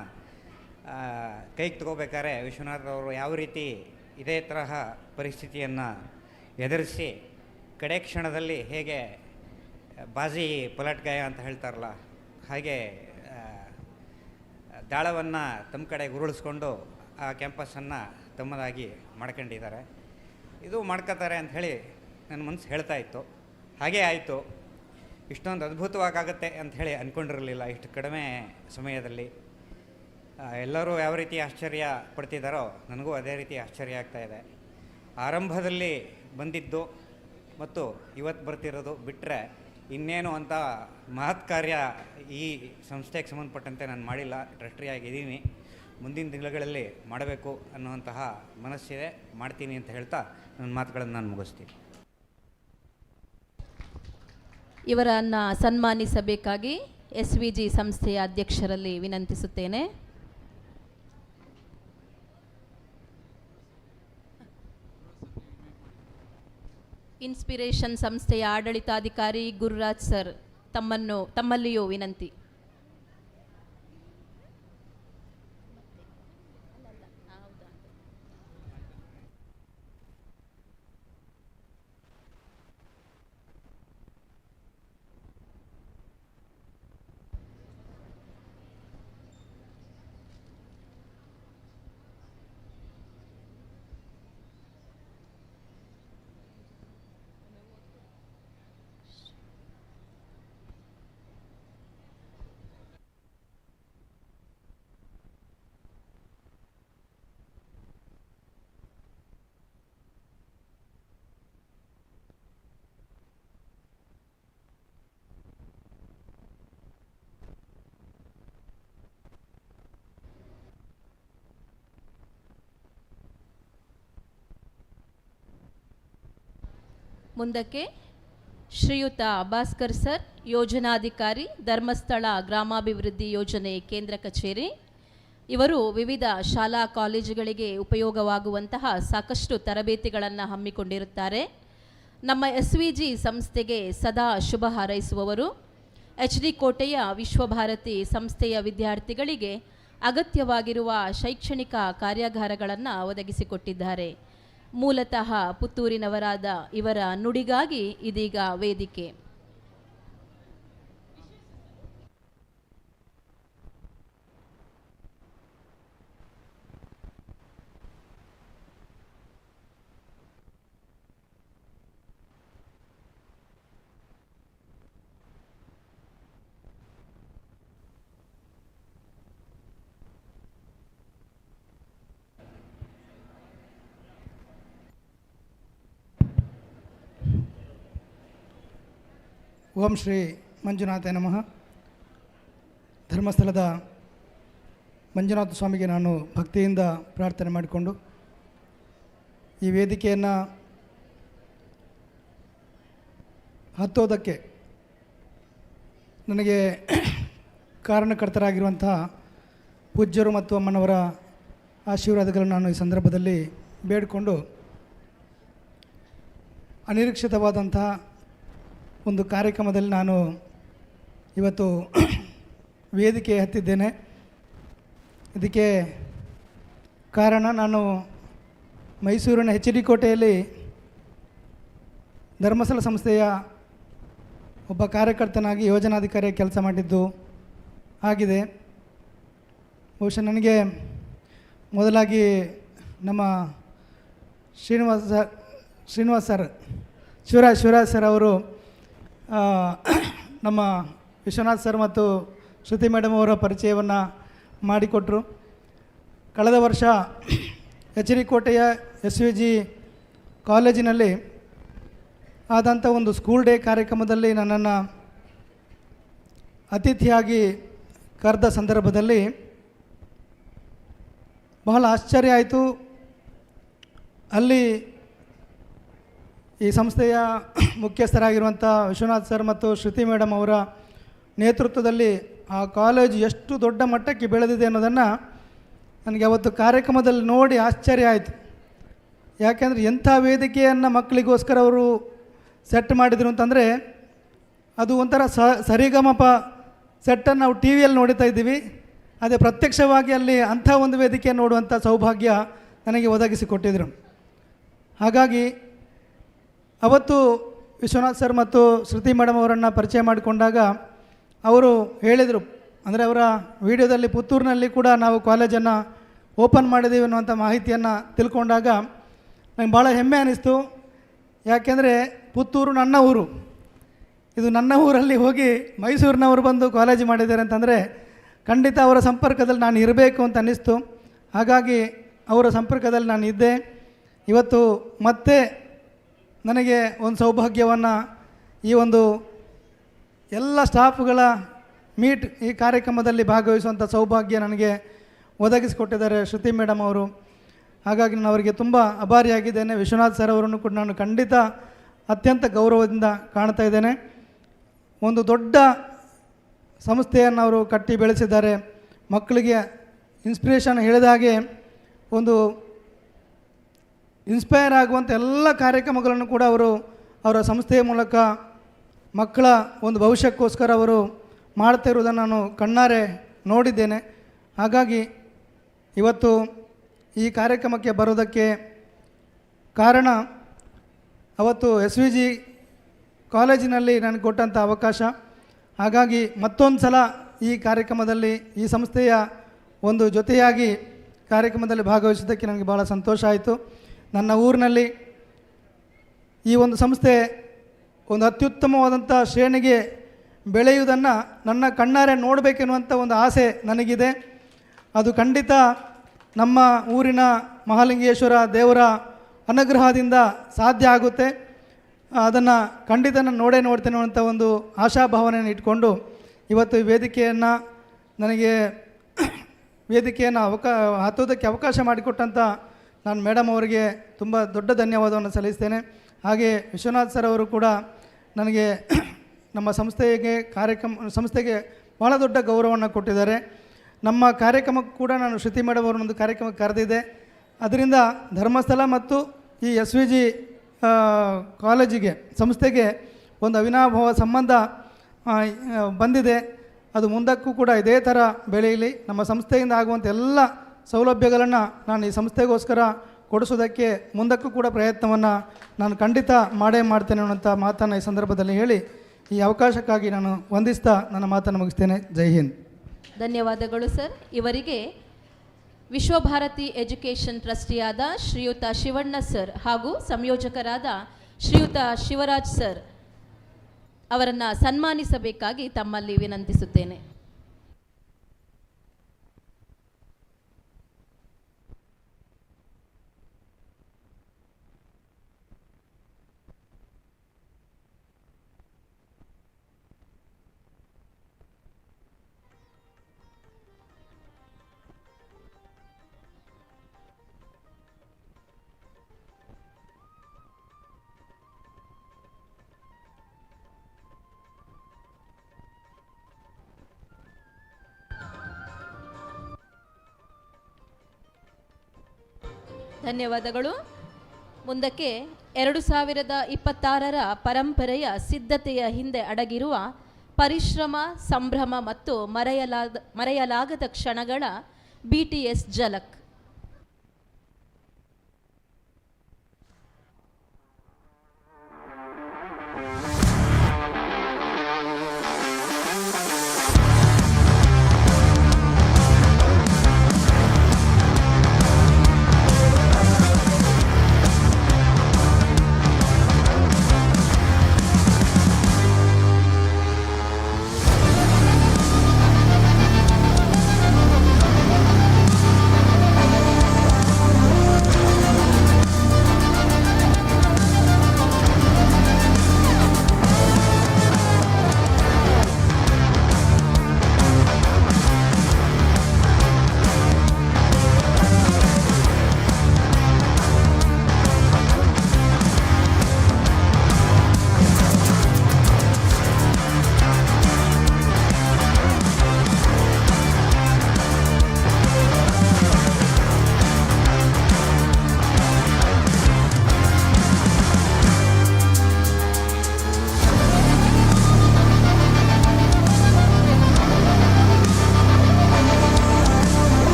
ಕೈಗೆ ತಗೋಬೇಕಾದ್ರೆ ವಿಶ್ವನಾಥ್ ಅವರು ಯಾವ ರೀತಿ ಇದೇ ತರಹ ಪರಿಸ್ಥಿತಿಯನ್ನು ಎದುರಿಸಿ ಕಡೆ ಕ್ಷಣದಲ್ಲಿ ಹೇಗೆ ಬಾಜಿ ಪಲಟ್ಗಾಯ ಅಂತ ಹೇಳ್ತಾರಲ್ಲ ಹಾಗೆ ದಾಳವನ್ನು ತಮ್ಮ ಕಡೆ ಉರುಳಿಸ್ಕೊಂಡು ಆ ಕ್ಯಾಂಪಸನ್ನು ತಮ್ಮದಾಗಿ ಮಾಡ್ಕೊಂಡಿದ್ದಾರೆ. ಇದು ಮಾಡ್ಕೋತಾರೆ ಅಂಥೇಳಿ ನನ್ನ ಮನಸ್ಸು ಹೇಳ್ತಾ ಇತ್ತು. ಹಾಗೇ ಆಯಿತು. ಇಷ್ಟೊಂದು ಅದ್ಭುತವಾಗುತ್ತೆ ಅಂಥೇಳಿ ಅಂದ್ಕೊಂಡಿರಲಿಲ್ಲ ಇಷ್ಟು ಕಡಿಮೆ ಸಮಯದಲ್ಲಿ. ಎಲ್ಲರೂ ಯಾವ ರೀತಿ ಆಶ್ಚರ್ಯ ಪಡ್ತಿದ್ದಾರೋ ನನಗೂ ಅದೇ ರೀತಿ ಆಶ್ಚರ್ಯ ಆಗ್ತಾಯಿದೆ. ಆರಂಭದಲ್ಲಿ ಬಂದಿದ್ದು ಮತ್ತು ಇವತ್ತು ಬರ್ತಿರೋದು ಬಿಟ್ಟರೆ ಇನ್ನೇನು ಅಂತ ಮಹತ್ ಕಾರ್ಯ ಈ ಸಂಸ್ಥೆಗೆ ಸಂಬಂಧಪಟ್ಟಂತೆ ನಾನು ಮಾಡಿಲ್ಲ. ಟ್ರಸ್ಟಿಯಾಗಿದ್ದೀನಿ. ಮುಂದಿನ ದಿನಗಳಲ್ಲಿ ಮಾಡಬೇಕು ಅನ್ನುವಂತಹ ಮನಸ್ಸಿದೆ, ಮಾಡ್ತೀನಿ ಅಂತ ಹೇಳ್ತಾ ನನ್ನ ಮಾತುಗಳನ್ನು ನಾನು ಮುಗಿಸ್ತೀನಿ. ಇವರನ್ನು ಸನ್ಮಾನಿಸಬೇಕಾಗಿ SVG ಸಂಸ್ಥೆಯ ಅಧ್ಯಕ್ಷರಲ್ಲಿ ವಿನಂತಿಸುತ್ತೇನೆ. ಇನ್ಸ್ಪಿರೇಷನ್ ಸಂಸ್ಥೆಯ ಆಡಳಿತಾಧಿಕಾರಿ ಗುರುರಾಜ್ ಸರ್ ತಮ್ಮಲ್ಲಿಯೂ ವಿನಂತಿ. ಮುಂದಕ್ಕೆ ಶ್ರೀಯುತ ಭಾಸ್ಕರ್ ಸರ್, ಯೋಜನಾಧಿಕಾರಿ, ಧರ್ಮಸ್ಥಳ ಗ್ರಾಮಾಭಿವೃದ್ಧಿ ಯೋಜನೆ ಕೇಂದ್ರ ಕಚೇರಿ. ಇವರು ವಿವಿಧ ಶಾಲಾ ಕಾಲೇಜುಗಳಿಗೆ ಉಪಯೋಗವಾಗುವಂತಹ ಸಾಕಷ್ಟು ತರಬೇತಿಗಳನ್ನು ಹಮ್ಮಿಕೊಂಡಿರುತ್ತಾರೆ. ನಮ್ಮ SVG ಸಂಸ್ಥೆಗೆ ಸದಾ ಶುಭ ಹಾರೈಸುವವರು. HD ಕೋಟೆಯ ವಿಶ್ವಭಾರತಿ ಸಂಸ್ಥೆಯ ವಿದ್ಯಾರ್ಥಿಗಳಿಗೆ ಅಗತ್ಯವಾಗಿರುವ ಶೈಕ್ಷಣಿಕ ಕಾರ್ಯಾಗಾರಗಳನ್ನು ಒದಗಿಸಿಕೊಟ್ಟಿದ್ದಾರೆ. ಮೂಲತಃ ಪುತ್ತೂರಿನವರಾದ ಇವರ ನುಡಿಗಾಗಿ ಇದೀಗ ವೇದಿಕೆ. ಓಂ ಶ್ರೀ ಮಂಜುನಾಥ ನಮಃ. ಧರ್ಮಸ್ಥಳದ ಮಂಜುನಾಥ ಸ್ವಾಮಿಗೆ ನಾನು ಭಕ್ತಿಯಿಂದ ಪ್ರಾರ್ಥನೆ ಮಾಡಿಕೊಂಡು ಈ ವೇದಿಕೆಯನ್ನು ಹತ್ತೋದಕ್ಕೆ ನನಗೆ ಕಾರಣಕರ್ತರಾಗಿರುವಂತಹ ಪೂಜ್ಯರು ಮತ್ತು ಅಮ್ಮನವರ ಆಶೀರ್ವಾದಗಳನ್ನು ನಾನು ಈ ಸಂದರ್ಭದಲ್ಲಿ ಬೇಡಿಕೊಂಡು ಅನಿರೀಕ್ಷಿತವಾದಂತಹ ಒಂದು ಕಾರ್ಯಕ್ರಮದಲ್ಲಿ ನಾನು ಇವತ್ತು ವೇದಿಕೆ ಹತ್ತಿದ್ದೇನೆ. ಇದಕ್ಕೆ ಕಾರಣ, ನಾನು ಮೈಸೂರಿನ ಎಚ್ ಡಿ ಕೋಟೆಯಲ್ಲಿ ಧರ್ಮಸ್ಥಳ ಸಂಸ್ಥೆಯ ಒಬ್ಬ ಕಾರ್ಯಕರ್ತನಾಗಿ ಯೋಜನಾಧಿಕಾರಿಯಾಗಿ ಕೆಲಸ ಮಾಡಿದ್ದು ಆಗಿದೆ. ಬಹುಶಃ ನನಗೆ ಮೊದಲಾಗಿ ನಮ್ಮ ಶ್ರೀನಿವಾಸ್ ಸರ್ ಶಿವರಾಜ್ ಸರ್ ಅವರು ನಮ್ಮ ವಿಶ್ವನಾಥ್ ಸರ್ ಮತ್ತು ಶ್ರುತಿ ಮೇಡಮ್ ಅವರ ಪರಿಚಯವನ್ನು ಮಾಡಿಕೊಟ್ಟರು. ಕಳೆದ ವರ್ಷ ಎಚ್ ಡಿ ಕೋಟೆಯ SVG ಕಾಲೇಜಿನಲ್ಲಿ ಆದಂಥ ಒಂದು ಸ್ಕೂಲ್ ಡೇ ಕಾರ್ಯಕ್ರಮದಲ್ಲಿ ನನ್ನನ್ನು ಅತಿಥಿಯಾಗಿ ಕರೆದ ಸಂದರ್ಭದಲ್ಲಿ ಬಹಳ ಆಶ್ಚರ್ಯ ಆಯಿತು. ಅಲ್ಲಿ ಈ ಸಂಸ್ಥೆಯ ಮುಖ್ಯಸ್ಥರಾಗಿರುವಂಥ ವಿಶ್ವನಾಥ್ ಸರ್ ಮತ್ತು ಶ್ರುತಿ ಮೇಡಮ್ ಅವರ ನೇತೃತ್ವದಲ್ಲಿ ಆ ಕಾಲೇಜು ಎಷ್ಟು ದೊಡ್ಡ ಮಟ್ಟಕ್ಕೆ ಬೆಳೆದಿದೆ ಅನ್ನೋದನ್ನು ನನಗೆ ಅವತ್ತು ಕಾರ್ಯಕ್ರಮದಲ್ಲಿ ನೋಡಿ ಆಶ್ಚರ್ಯ ಆಯಿತು. ಯಾಕೆಂದರೆ ಎಂಥ ವೇದಿಕೆಯನ್ನು ಮಕ್ಕಳಿಗೋಸ್ಕರ ಅವರು ಸೆಟ್ ಮಾಡಿದರು ಅಂತಂದರೆ ಅದು ಒಂಥರ ಸರಿಗಮಪ ಸೆಟ್ಟನ್ನು ನಾವು ಟಿ ವಿಯಲ್ಲಿ ನೋಡ್ತಾ ಇದ್ದೀವಿ. ಅದೇ ಪ್ರತ್ಯಕ್ಷವಾಗಿ ಅಲ್ಲಿ ಅಂಥ ಒಂದು ವೇದಿಕೆ ನೋಡುವಂಥ ಸೌಭಾಗ್ಯ ನನಗೆ ಒದಗಿಸಿಕೊಟ್ಟಿದ್ರು. ಹಾಗಾಗಿ ಅವತ್ತು ವಿಶ್ವನಾಥ್ ಸರ್ ಮತ್ತು ಶ್ರುತಿ ಮೇಡಮ್ ಅವರನ್ನು ಪರಿಚಯ ಮಾಡಿಕೊಂಡಾಗ ಅವರು ಹೇಳಿದರು, ಅಂದರೆ ಅವರ ವಿಡಿಯೋದಲ್ಲಿ ಪುತ್ತೂರಿನಲ್ಲಿ ಕೂಡ ನಾವು ಕಾಲೇಜನ್ನು ಓಪನ್ ಮಾಡಿದ್ದೀವಿ ಅನ್ನುವಂಥ ಮಾಹಿತಿಯನ್ನು ತಿಳ್ಕೊಂಡಾಗ ನನಗೆ ಭಾಳ ಹೆಮ್ಮೆ ಅನ್ನಿಸ್ತು. ಯಾಕೆಂದರೆ ಪುತ್ತೂರು ನನ್ನ ಊರು, ಇದು ನನ್ನ ಊರಲ್ಲಿ ಹೋಗಿ ಮೈಸೂರಿನವರು ಬಂದು ಕಾಲೇಜ್ ಮಾಡಿದ್ದಾರೆ ಅಂತಂದರೆ ಖಂಡಿತ ಅವರ ಸಂಪರ್ಕದಲ್ಲಿ ನಾನು ಇರಬೇಕು ಅಂತ ಅನ್ನಿಸ್ತು. ಹಾಗಾಗಿ ಅವರ ಸಂಪರ್ಕದಲ್ಲಿ ನಾನು ಇದ್ದೆ. ಇವತ್ತು ಮತ್ತೆ ನನಗೆ ಒಂದು ಸೌಭಾಗ್ಯವನ್ನು ಈ ಒಂದು ಎಲ್ಲ ಸ್ಟಾಫ್ಗಳ ಮೀಟ್ ಈ ಕಾರ್ಯಕ್ರಮದಲ್ಲಿ ಭಾಗವಹಿಸುವಂಥ ಸೌಭಾಗ್ಯ ನನಗೆ ಒದಗಿಸಿಕೊಟ್ಟಿದ್ದಾರೆ ಶ್ರುತಿ ಮೇಡಮ್ ಅವರು. ಹಾಗಾಗಿ ನಾನು ಅವರಿಗೆ ತುಂಬ ಆಭಾರಿಯಾಗಿದ್ದೇನೆ. ವಿಶ್ವನಾಥ್ ಸರ್ ಅವರನ್ನು ಕೂಡ ನಾನು ಖಂಡಿತ ಅತ್ಯಂತ ಗೌರವದಿಂದ ಕಾಣ್ತಾ ಇದ್ದೇನೆ. ಒಂದು ದೊಡ್ಡ ಸಂಸ್ಥೆಯನ್ನು ಅವರು ಕಟ್ಟಿ ಬೆಳೆಸಿದ್ದಾರೆ. ಮಕ್ಕಳಿಗೆ ಇನ್ಸ್ಪಿರೇಷನ್ ಹೇಳಿದ ಹಾಗೆ ಒಂದು ಇನ್ಸ್ಪೈರ್ ಆಗುವಂಥ ಎಲ್ಲ ಕಾರ್ಯಕ್ರಮಗಳನ್ನು ಕೂಡ ಅವರು ಅವರ ಸಂಸ್ಥೆಯ ಮೂಲಕ ಮಕ್ಕಳ ಒಂದು ಭವಿಷ್ಯಕ್ಕೋಸ್ಕರ ಅವರು ಮಾಡ್ತಾ ಇರುವುದನ್ನು ನಾನು ಕಣ್ಣಾರೆ ನೋಡಿದ್ದೇನೆ. ಹಾಗಾಗಿ ಇವತ್ತು ಈ ಕಾರ್ಯಕ್ರಮಕ್ಕೆ ಬರೋದಕ್ಕೆ ಕಾರಣ ಅವತ್ತು SVG ಕಾಲೇಜಿನಲ್ಲಿ ನನಗೆ ಕೊಟ್ಟಂಥ ಅವಕಾಶ. ಹಾಗಾಗಿ ಮತ್ತೊಂದು ಸಲ ಈ ಕಾರ್ಯಕ್ರಮದಲ್ಲಿ ಈ ಸಂಸ್ಥೆಯ ಒಂದು ಜೊತೆಯಾಗಿ ಕಾರ್ಯಕ್ರಮದಲ್ಲಿ ಭಾಗವಹಿಸೋದಕ್ಕೆ ನನಗೆ ಭಾಳ ಸಂತೋಷ ಆಯಿತು. ನನ್ನ ಊರಿನಲ್ಲಿ ಈ ಒಂದು ಸಂಸ್ಥೆ ಒಂದು ಅತ್ಯುತ್ತಮವಾದಂಥ ಶ್ರೇಣಿಗೆ ಬೆಳೆಯುವುದನ್ನು ನನ್ನ ಕಣ್ಣಾರೆ ನೋಡಬೇಕೆನ್ನುವಂಥ ಒಂದು ಆಸೆ ನನಗಿದೆ. ಅದು ಖಂಡಿತ ನಮ್ಮ ಊರಿನ ಮಹಾಲಿಂಗೇಶ್ವರ ದೇವರ ಅನುಗ್ರಹದಿಂದ ಸಾಧ್ಯ ಆಗುತ್ತೆ. ಅದನ್ನು ಖಂಡಿತ ನಾನು ನೋಡ್ತೇನೆ ಅನ್ನುವಂಥ ಒಂದು ಆಶಾಭಾವನೆಯನ್ನು ಇಟ್ಕೊಂಡು ಇವತ್ತು ಈ ವೇದಿಕೆಯನ್ನು ನನಗೆ ಹತ್ತೋದಕ್ಕೆ ಅವಕಾಶ ಮಾಡಿಕೊಟ್ಟಂಥ ನಾನು ಮೇಡಮ್ ಅವರಿಗೆ ತುಂಬ ದೊಡ್ಡ ಧನ್ಯವಾದವನ್ನು ಸಲ್ಲಿಸ್ತೇನೆ. ಹಾಗೆ ವಿಶ್ವನಾಥ್ ಸರ್ ಅವರು ಕೂಡ ನನಗೆ ನಮ್ಮ ಸಂಸ್ಥೆಗೆ ಭಾಳ ದೊಡ್ಡ ಗೌರವವನ್ನು ಕೊಟ್ಟಿದ್ದಾರೆ. ನಮ್ಮ ಕಾರ್ಯಕ್ರಮಕ್ಕೂ ಕೂಡ ನಾನು ಶ್ರುತಿ ಮೇಡಮ್ ಅವರನ್ನೊಂದು ಕಾರ್ಯಕ್ರಮಕ್ಕೆ ಕರೆದಿದ್ದೆ. ಅದರಿಂದ ಧರ್ಮಸ್ಥಳ ಮತ್ತು ಈ SVG ಕಾಲೇಜಿಗೆ ಸಂಸ್ಥೆಗೆ ಒಂದು ಅವಿನಾಭಾವ ಸಂಬಂಧ ಬಂದಿದೆ. ಅದು ಮುಂದಕ್ಕೂ ಕೂಡ ಇದೇ ಥರ ಬೆಳೆಯಲಿ. ನಮ್ಮ ಸಂಸ್ಥೆಯಿಂದ ಆಗುವಂಥ ಎಲ್ಲ ಸೌಲಭ್ಯಗಳನ್ನು ನಾನು ಈ ಸಂಸ್ಥೆಗೋಸ್ಕರ ಕೊಡಿಸೋದಕ್ಕೆ ಮುಂದಕ್ಕೂ ಕೂಡ ಪ್ರಯತ್ನವನ್ನು ನಾನು ಖಂಡಿತ ಮಾಡ್ತೇನೆ ಅನ್ನೋಂಥ ಮಾತನ್ನು ಈ ಸಂದರ್ಭದಲ್ಲಿ ಹೇಳಿ ಈ ಅವಕಾಶಕ್ಕಾಗಿ ನಾನು ವಂದಿಸ್ತಾ ನನ್ನ ಮಾತನ್ನು ಮುಗಿಸ್ತೇನೆ. ಜೈ ಹಿಂದ್. ಧನ್ಯವಾದಗಳು ಸರ್. ಇವರಿಗೆ ವಿಶ್ವಭಾರತಿ ಎಜುಕೇಷನ್ ಟ್ರಸ್ಟಿಯಾದ ಶ್ರೀಯುತ ಶಿವಣ್ಣ ಸರ್ ಹಾಗೂ ಸಂಯೋಜಕರಾದ ಶ್ರೀಯುತ ಶಿವರಾಜ್ ಸರ್ ಅವರನ್ನು ಸನ್ಮಾನಿಸಬೇಕಾಗಿ ತಮ್ಮಲ್ಲಿ ವಿನಂತಿಸುತ್ತೇನೆ. ಧನ್ಯವಾದಗಳು. ಮುಂದಕ್ಕೆ 2026ರ ಪರಂಪರೆಯ ಸಿದ್ಧತೆಯ ಹಿಂದೆ ಅಡಗಿರುವ ಪರಿಶ್ರಮ, ಸಂಭ್ರಮ ಮತ್ತು ಮರೆಯಲಾಗದ ಕ್ಷಣಗಳ BTS ಝಲಕ್.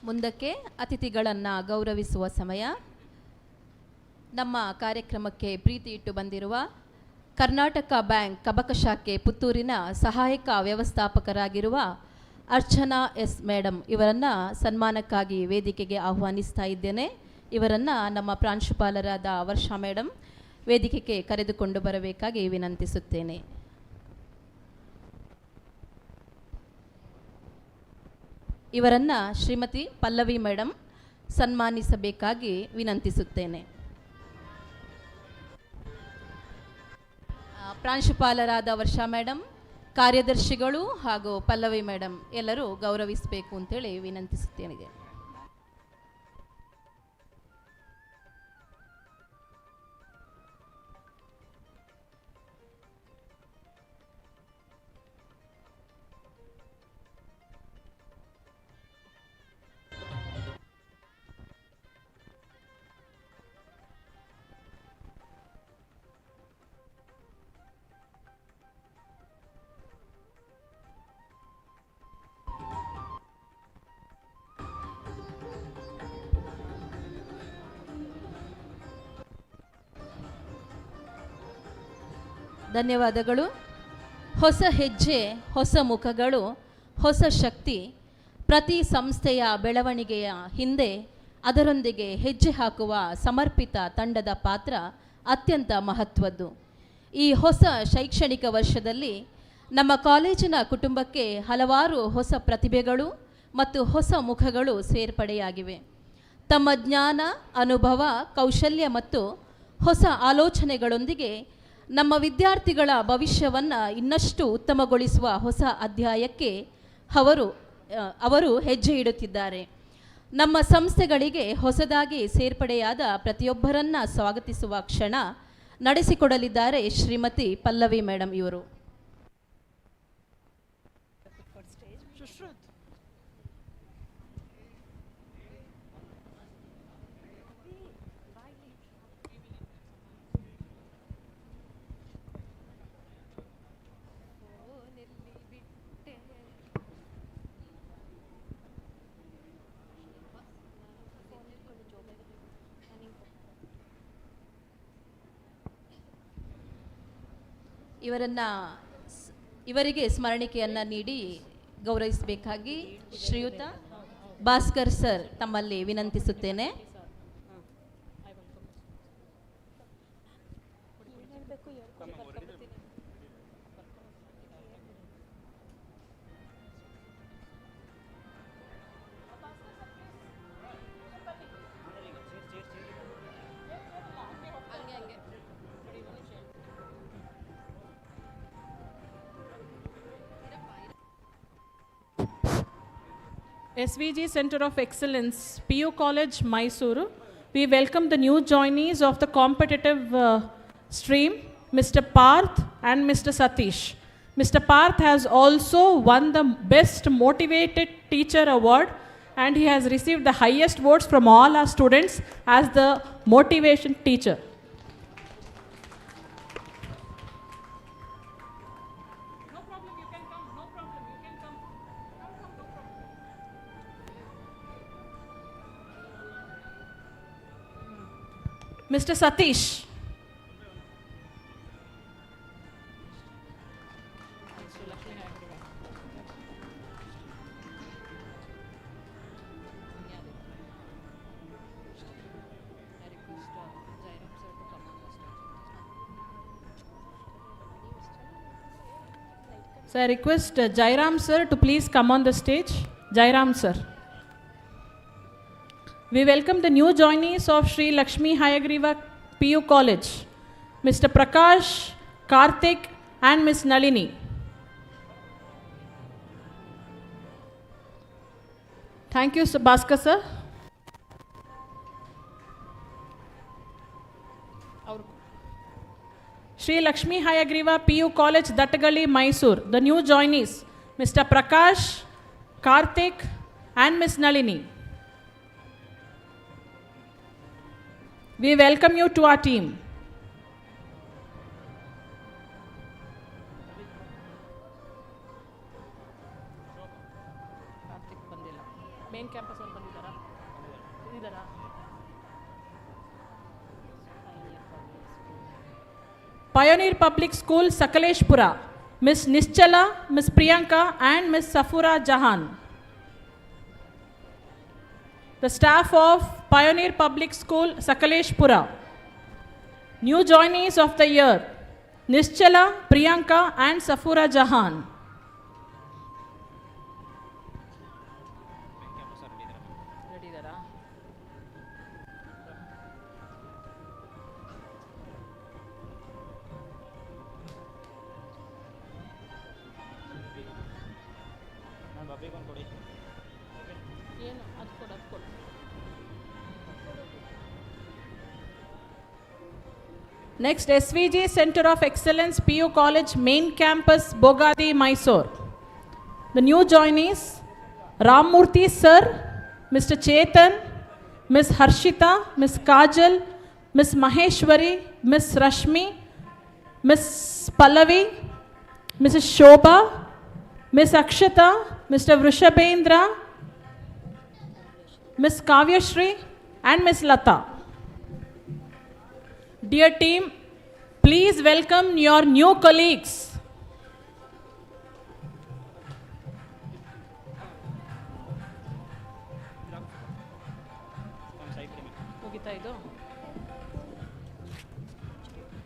ಮುಂದಕ್ಕೆ ಅತಿಥಿಗಳನ್ನು ಗೌರವಿಸುವ ಸಮಯ. ನಮ್ಮ ಕಾರ್ಯಕ್ರಮಕ್ಕೆ ಪ್ರೀತಿ ಇಟ್ಟು ಬಂದಿರುವ ಕರ್ನಾಟಕ ಬ್ಯಾಂಕ್ ಕಬಕ ಶಾಖೆ ಪುತ್ತೂರಿನ ಸಹಾಯಕ ವ್ಯವಸ್ಥಾಪಕರಾಗಿರುವ ಅರ್ಚನಾ ಎಸ್ ಮೇಡಮ್ ಇವರನ್ನು ಸನ್ಮಾನಕ್ಕಾಗಿ ವೇದಿಕೆಗೆ ಆಹ್ವಾನಿಸ್ತಾ ಇದ್ದೇನೆ. ಇವರನ್ನು ನಮ್ಮ ಪ್ರಾಂಶುಪಾಲರಾದ ವರ್ಷಾ ಮೇಡಮ್ ವೇದಿಕೆಗೆ ಕರೆದುಕೊಂಡು ಬರಬೇಕಾಗಿ ವಿನಂತಿಸುತ್ತೇನೆ. ಇವರನ್ನು ಶ್ರೀಮತಿ ಪಲ್ಲವಿ ಮೇಡಮ್ ಸನ್ಮಾನಿಸಬೇಕಾಗಿ ವಿನಂತಿಸುತ್ತೇನೆ. ಪ್ರಾಂಶುಪಾಲರಾದ ವರ್ಷಾ ಮೇಡಮ್, ಕಾರ್ಯದರ್ಶಿಗಳು ಹಾಗೂ ಪಲ್ಲವಿ ಮೇಡಮ್ ಎಲ್ಲರೂ ಗೌರವಿಸಬೇಕು ಅಂತೇಳಿ ವಿನಂತಿಸುತ್ತೇನೆ. ಧನ್ಯವಾದಗಳು. ಹೊಸ ಹೆಜ್ಜೆ, ಹೊಸ ಮುಖಗಳು, ಹೊಸ ಶಕ್ತಿ. ಪ್ರತಿ ಸಂಸ್ಥೆಯ ಬೆಳವಣಿಗೆಯ ಹಿಂದೆ ಅದರೊಂದಿಗೆ ಹೆಜ್ಜೆ ಹಾಕುವ ಸಮರ್ಪಿತ ತಂಡದ ಪಾತ್ರ ಅತ್ಯಂತ ಮಹತ್ವದ್ದು. ಈ ಹೊಸ ಶೈಕ್ಷಣಿಕ ವರ್ಷದಲ್ಲಿ ನಮ್ಮ ಕಾಲೇಜಿನ ಕುಟುಂಬಕ್ಕೆ ಹಲವಾರು ಹೊಸ ಪ್ರತಿಭೆಗಳು ಮತ್ತು ಹೊಸ ಮುಖಗಳು ಸೇರ್ಪಡೆಯಾಗಿವೆ. ತಮ್ಮ ಜ್ಞಾನ, ಅನುಭವ, ಕೌಶಲ್ಯ ಮತ್ತು ಹೊಸ ಆಲೋಚನೆಗಳೊಂದಿಗೆ ನಮ್ಮ ವಿದ್ಯಾರ್ಥಿಗಳ ಭವಿಷ್ಯವನ್ನು ಇನ್ನಷ್ಟು ಉತ್ತಮಗೊಳಿಸುವ ಹೊಸ ಅಧ್ಯಾಯಕ್ಕೆ ಅವರು ಹೆಜ್ಜೆ ಇಡುತ್ತಿದ್ದಾರೆ. ನಮ್ಮ ಸಂಸ್ಥೆಗಳಿಗೆ ಹೊಸದಾಗಿ ಸೇರ್ಪಡೆಯಾದ ಪ್ರತಿಯೊಬ್ಬರನ್ನ ಸ್ವಾಗತಿಸುವ ಕ್ಷಣ ನಡೆಸಿಕೊಡಲಿದ್ದಾರೆ ಶ್ರೀಮತಿ ಪಲ್ಲವಿ ಮೇಡಮ್ ಇವರು. ಇವರಿಗೆ ಸ್ಮರಣಿಕೆಯನ್ನು ನೀಡಿ ಗೌರವಿಸಬೇಕಾಗಿ ಶ್ರೀಯುತ ಭಾಸ್ಕರ್ ಸರ್ ತಮ್ಮಲ್ಲಿ ವಿನಂತಿಸುತ್ತೇನೆ. SVG Center of Excellence, PU College, Mysuru. We welcome the new joinees of the competitive stream, Mr. Parth and Mr. Satish. Mr. Parth has also won the Best Motivated Teacher Award, and he has received the highest votes from all our students as the motivation teacher. Mr. Satish. So I request Jairam sir to please come on the stage. Jairam sir. We welcome the new joinees of Sri Lakshmi Hayagriva PU College, Mr. Prakash, Karthik and Ms. Nalini. Thank you, Bhaskar sir. Sri Lakshmi Hayagriva PU College, Dattagalli, Mysore. The new joinees, Mr. Prakash, Karthik and Ms. Nalini. We welcome you to our team. Main campus ಅವರು ಬಂದಿದ್ದಾರಾ? ಇದ್ದಾರಾ? Pioneer Public School, Sakaleshpura, Ms. Nischala, Ms. Priyanka and Ms. Safura Jahan. The staff of Pioneer Public School, Sakaleshpura. New joinees of the year, Nischala, Priyanka and Safura Jahan. Next, SVG Center of Excellence, PU College, Main Campus, Bogadi, Mysore. The new joinees, Ramurthy Sir, Mr. Chetan, Ms. Harshita, Ms. Kajal, Ms. Maheshwari, Ms. Rashmi, Ms. Pallavi, Mrs. Shobha, Ms. Akshata, Mr. Vrishabhendra, Ms. Kavyashri and Ms. Lata. Dear team, Please welcome your new colleagues.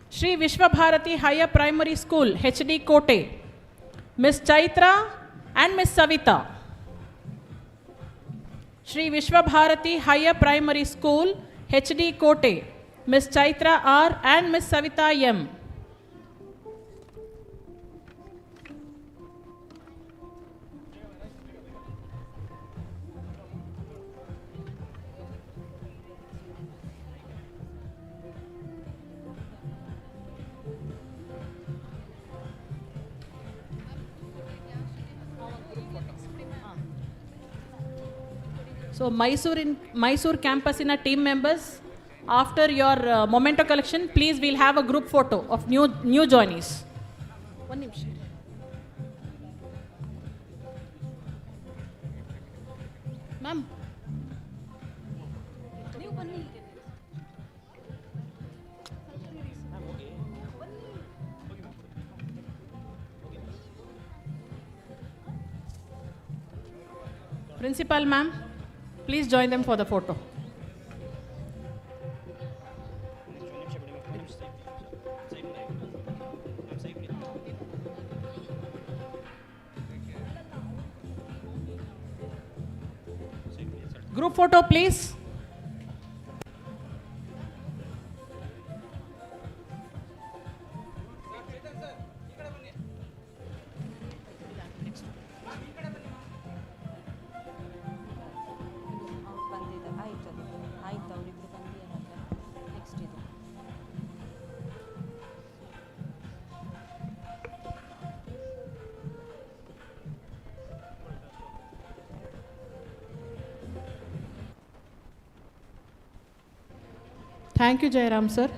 Shri Vishwabharati Higher Primary School, HD Kote, Miss Chaitra and Miss Savita. Shri Vishwabharati Higher Primary School, HD Kote, Miss Chaitra R and Miss Savita M. So Mysore campus in a team members, after your memento collection, please we'll have a group photo of new joinees. One nimsh. Ma'am. Principal ma'am, please join them for the photo. Group photo, please. Thank you, Jairam sir.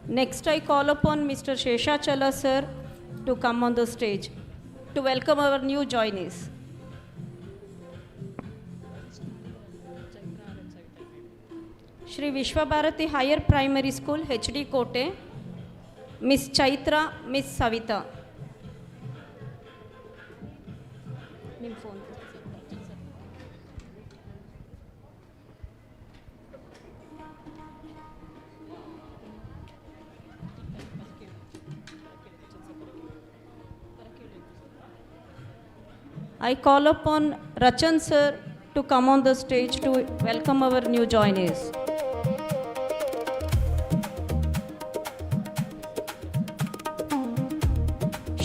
Next, I call upon Mr. Sheshachala sir to come on the stage to welcome our new joinees. Shri Vishwabharati Higher Primary School, HD Kote, Miss Chaitra, Miss Savita. I call upon Rachan sir to come on the stage to welcome our new joinees.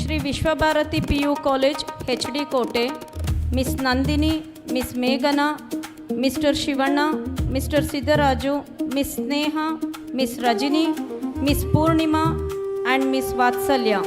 Shri Vishwabharati PU College, HD Kote, Miss Nandini, Miss Meghana, Mr. Shivanna, Mr. Siddharaju, Miss Sneha, Miss Rajini, Miss Purnima and Miss Vatsalya.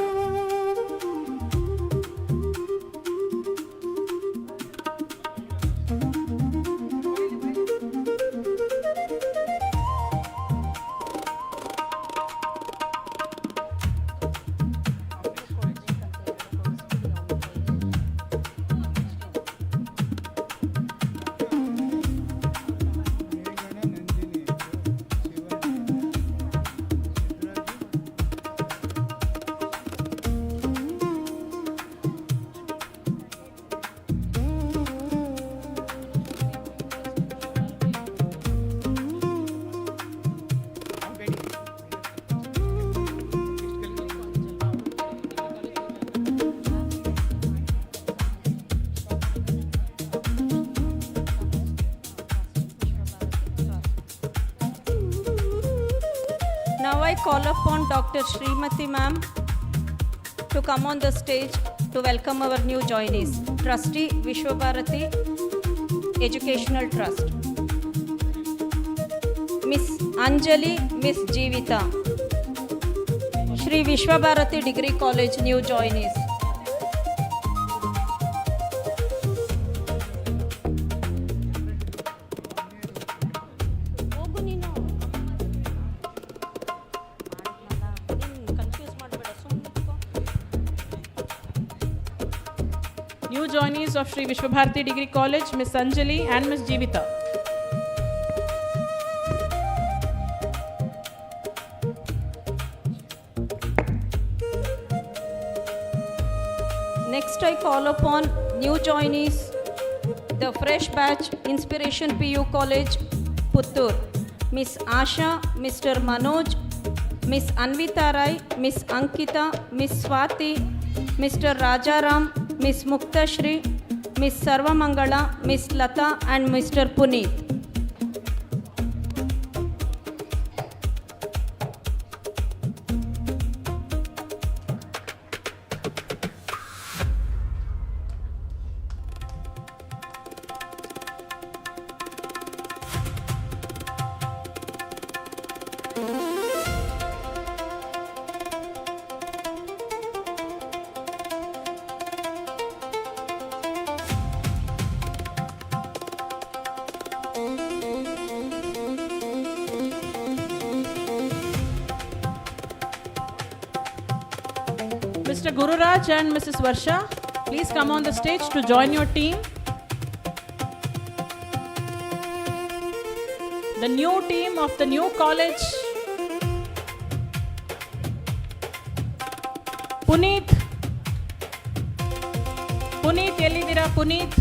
Now I call upon Dr. Srimati ma'am to come on the stage to welcome our new joinees. Trustee, Vishwabharati Educational Trust. Miss Anjali, Miss Jeevita. Shri Vishwabharati Degree College, new joinees. New joinees of Sri Vishwabharati Degree College, Miss Anjali and Miss Jeevita. Next, I call upon new joinees, the fresh batch, Inspiration PU College, Puttur. Miss Asha, Mr. Manoj, Miss Anvita Rai, Miss Ankita, Miss Swati, Mr. Rajaram, Miss Muktashri, Miss Sarvamangala, Miss Lata and Mr. Puneet. Mr. Gururaj and Mrs. Varsha, please come on the stage to join your team. The new team of the new college. Puneet. Puneet, ಎಲ್ಲಿದ್ದೀರಾ Puneet?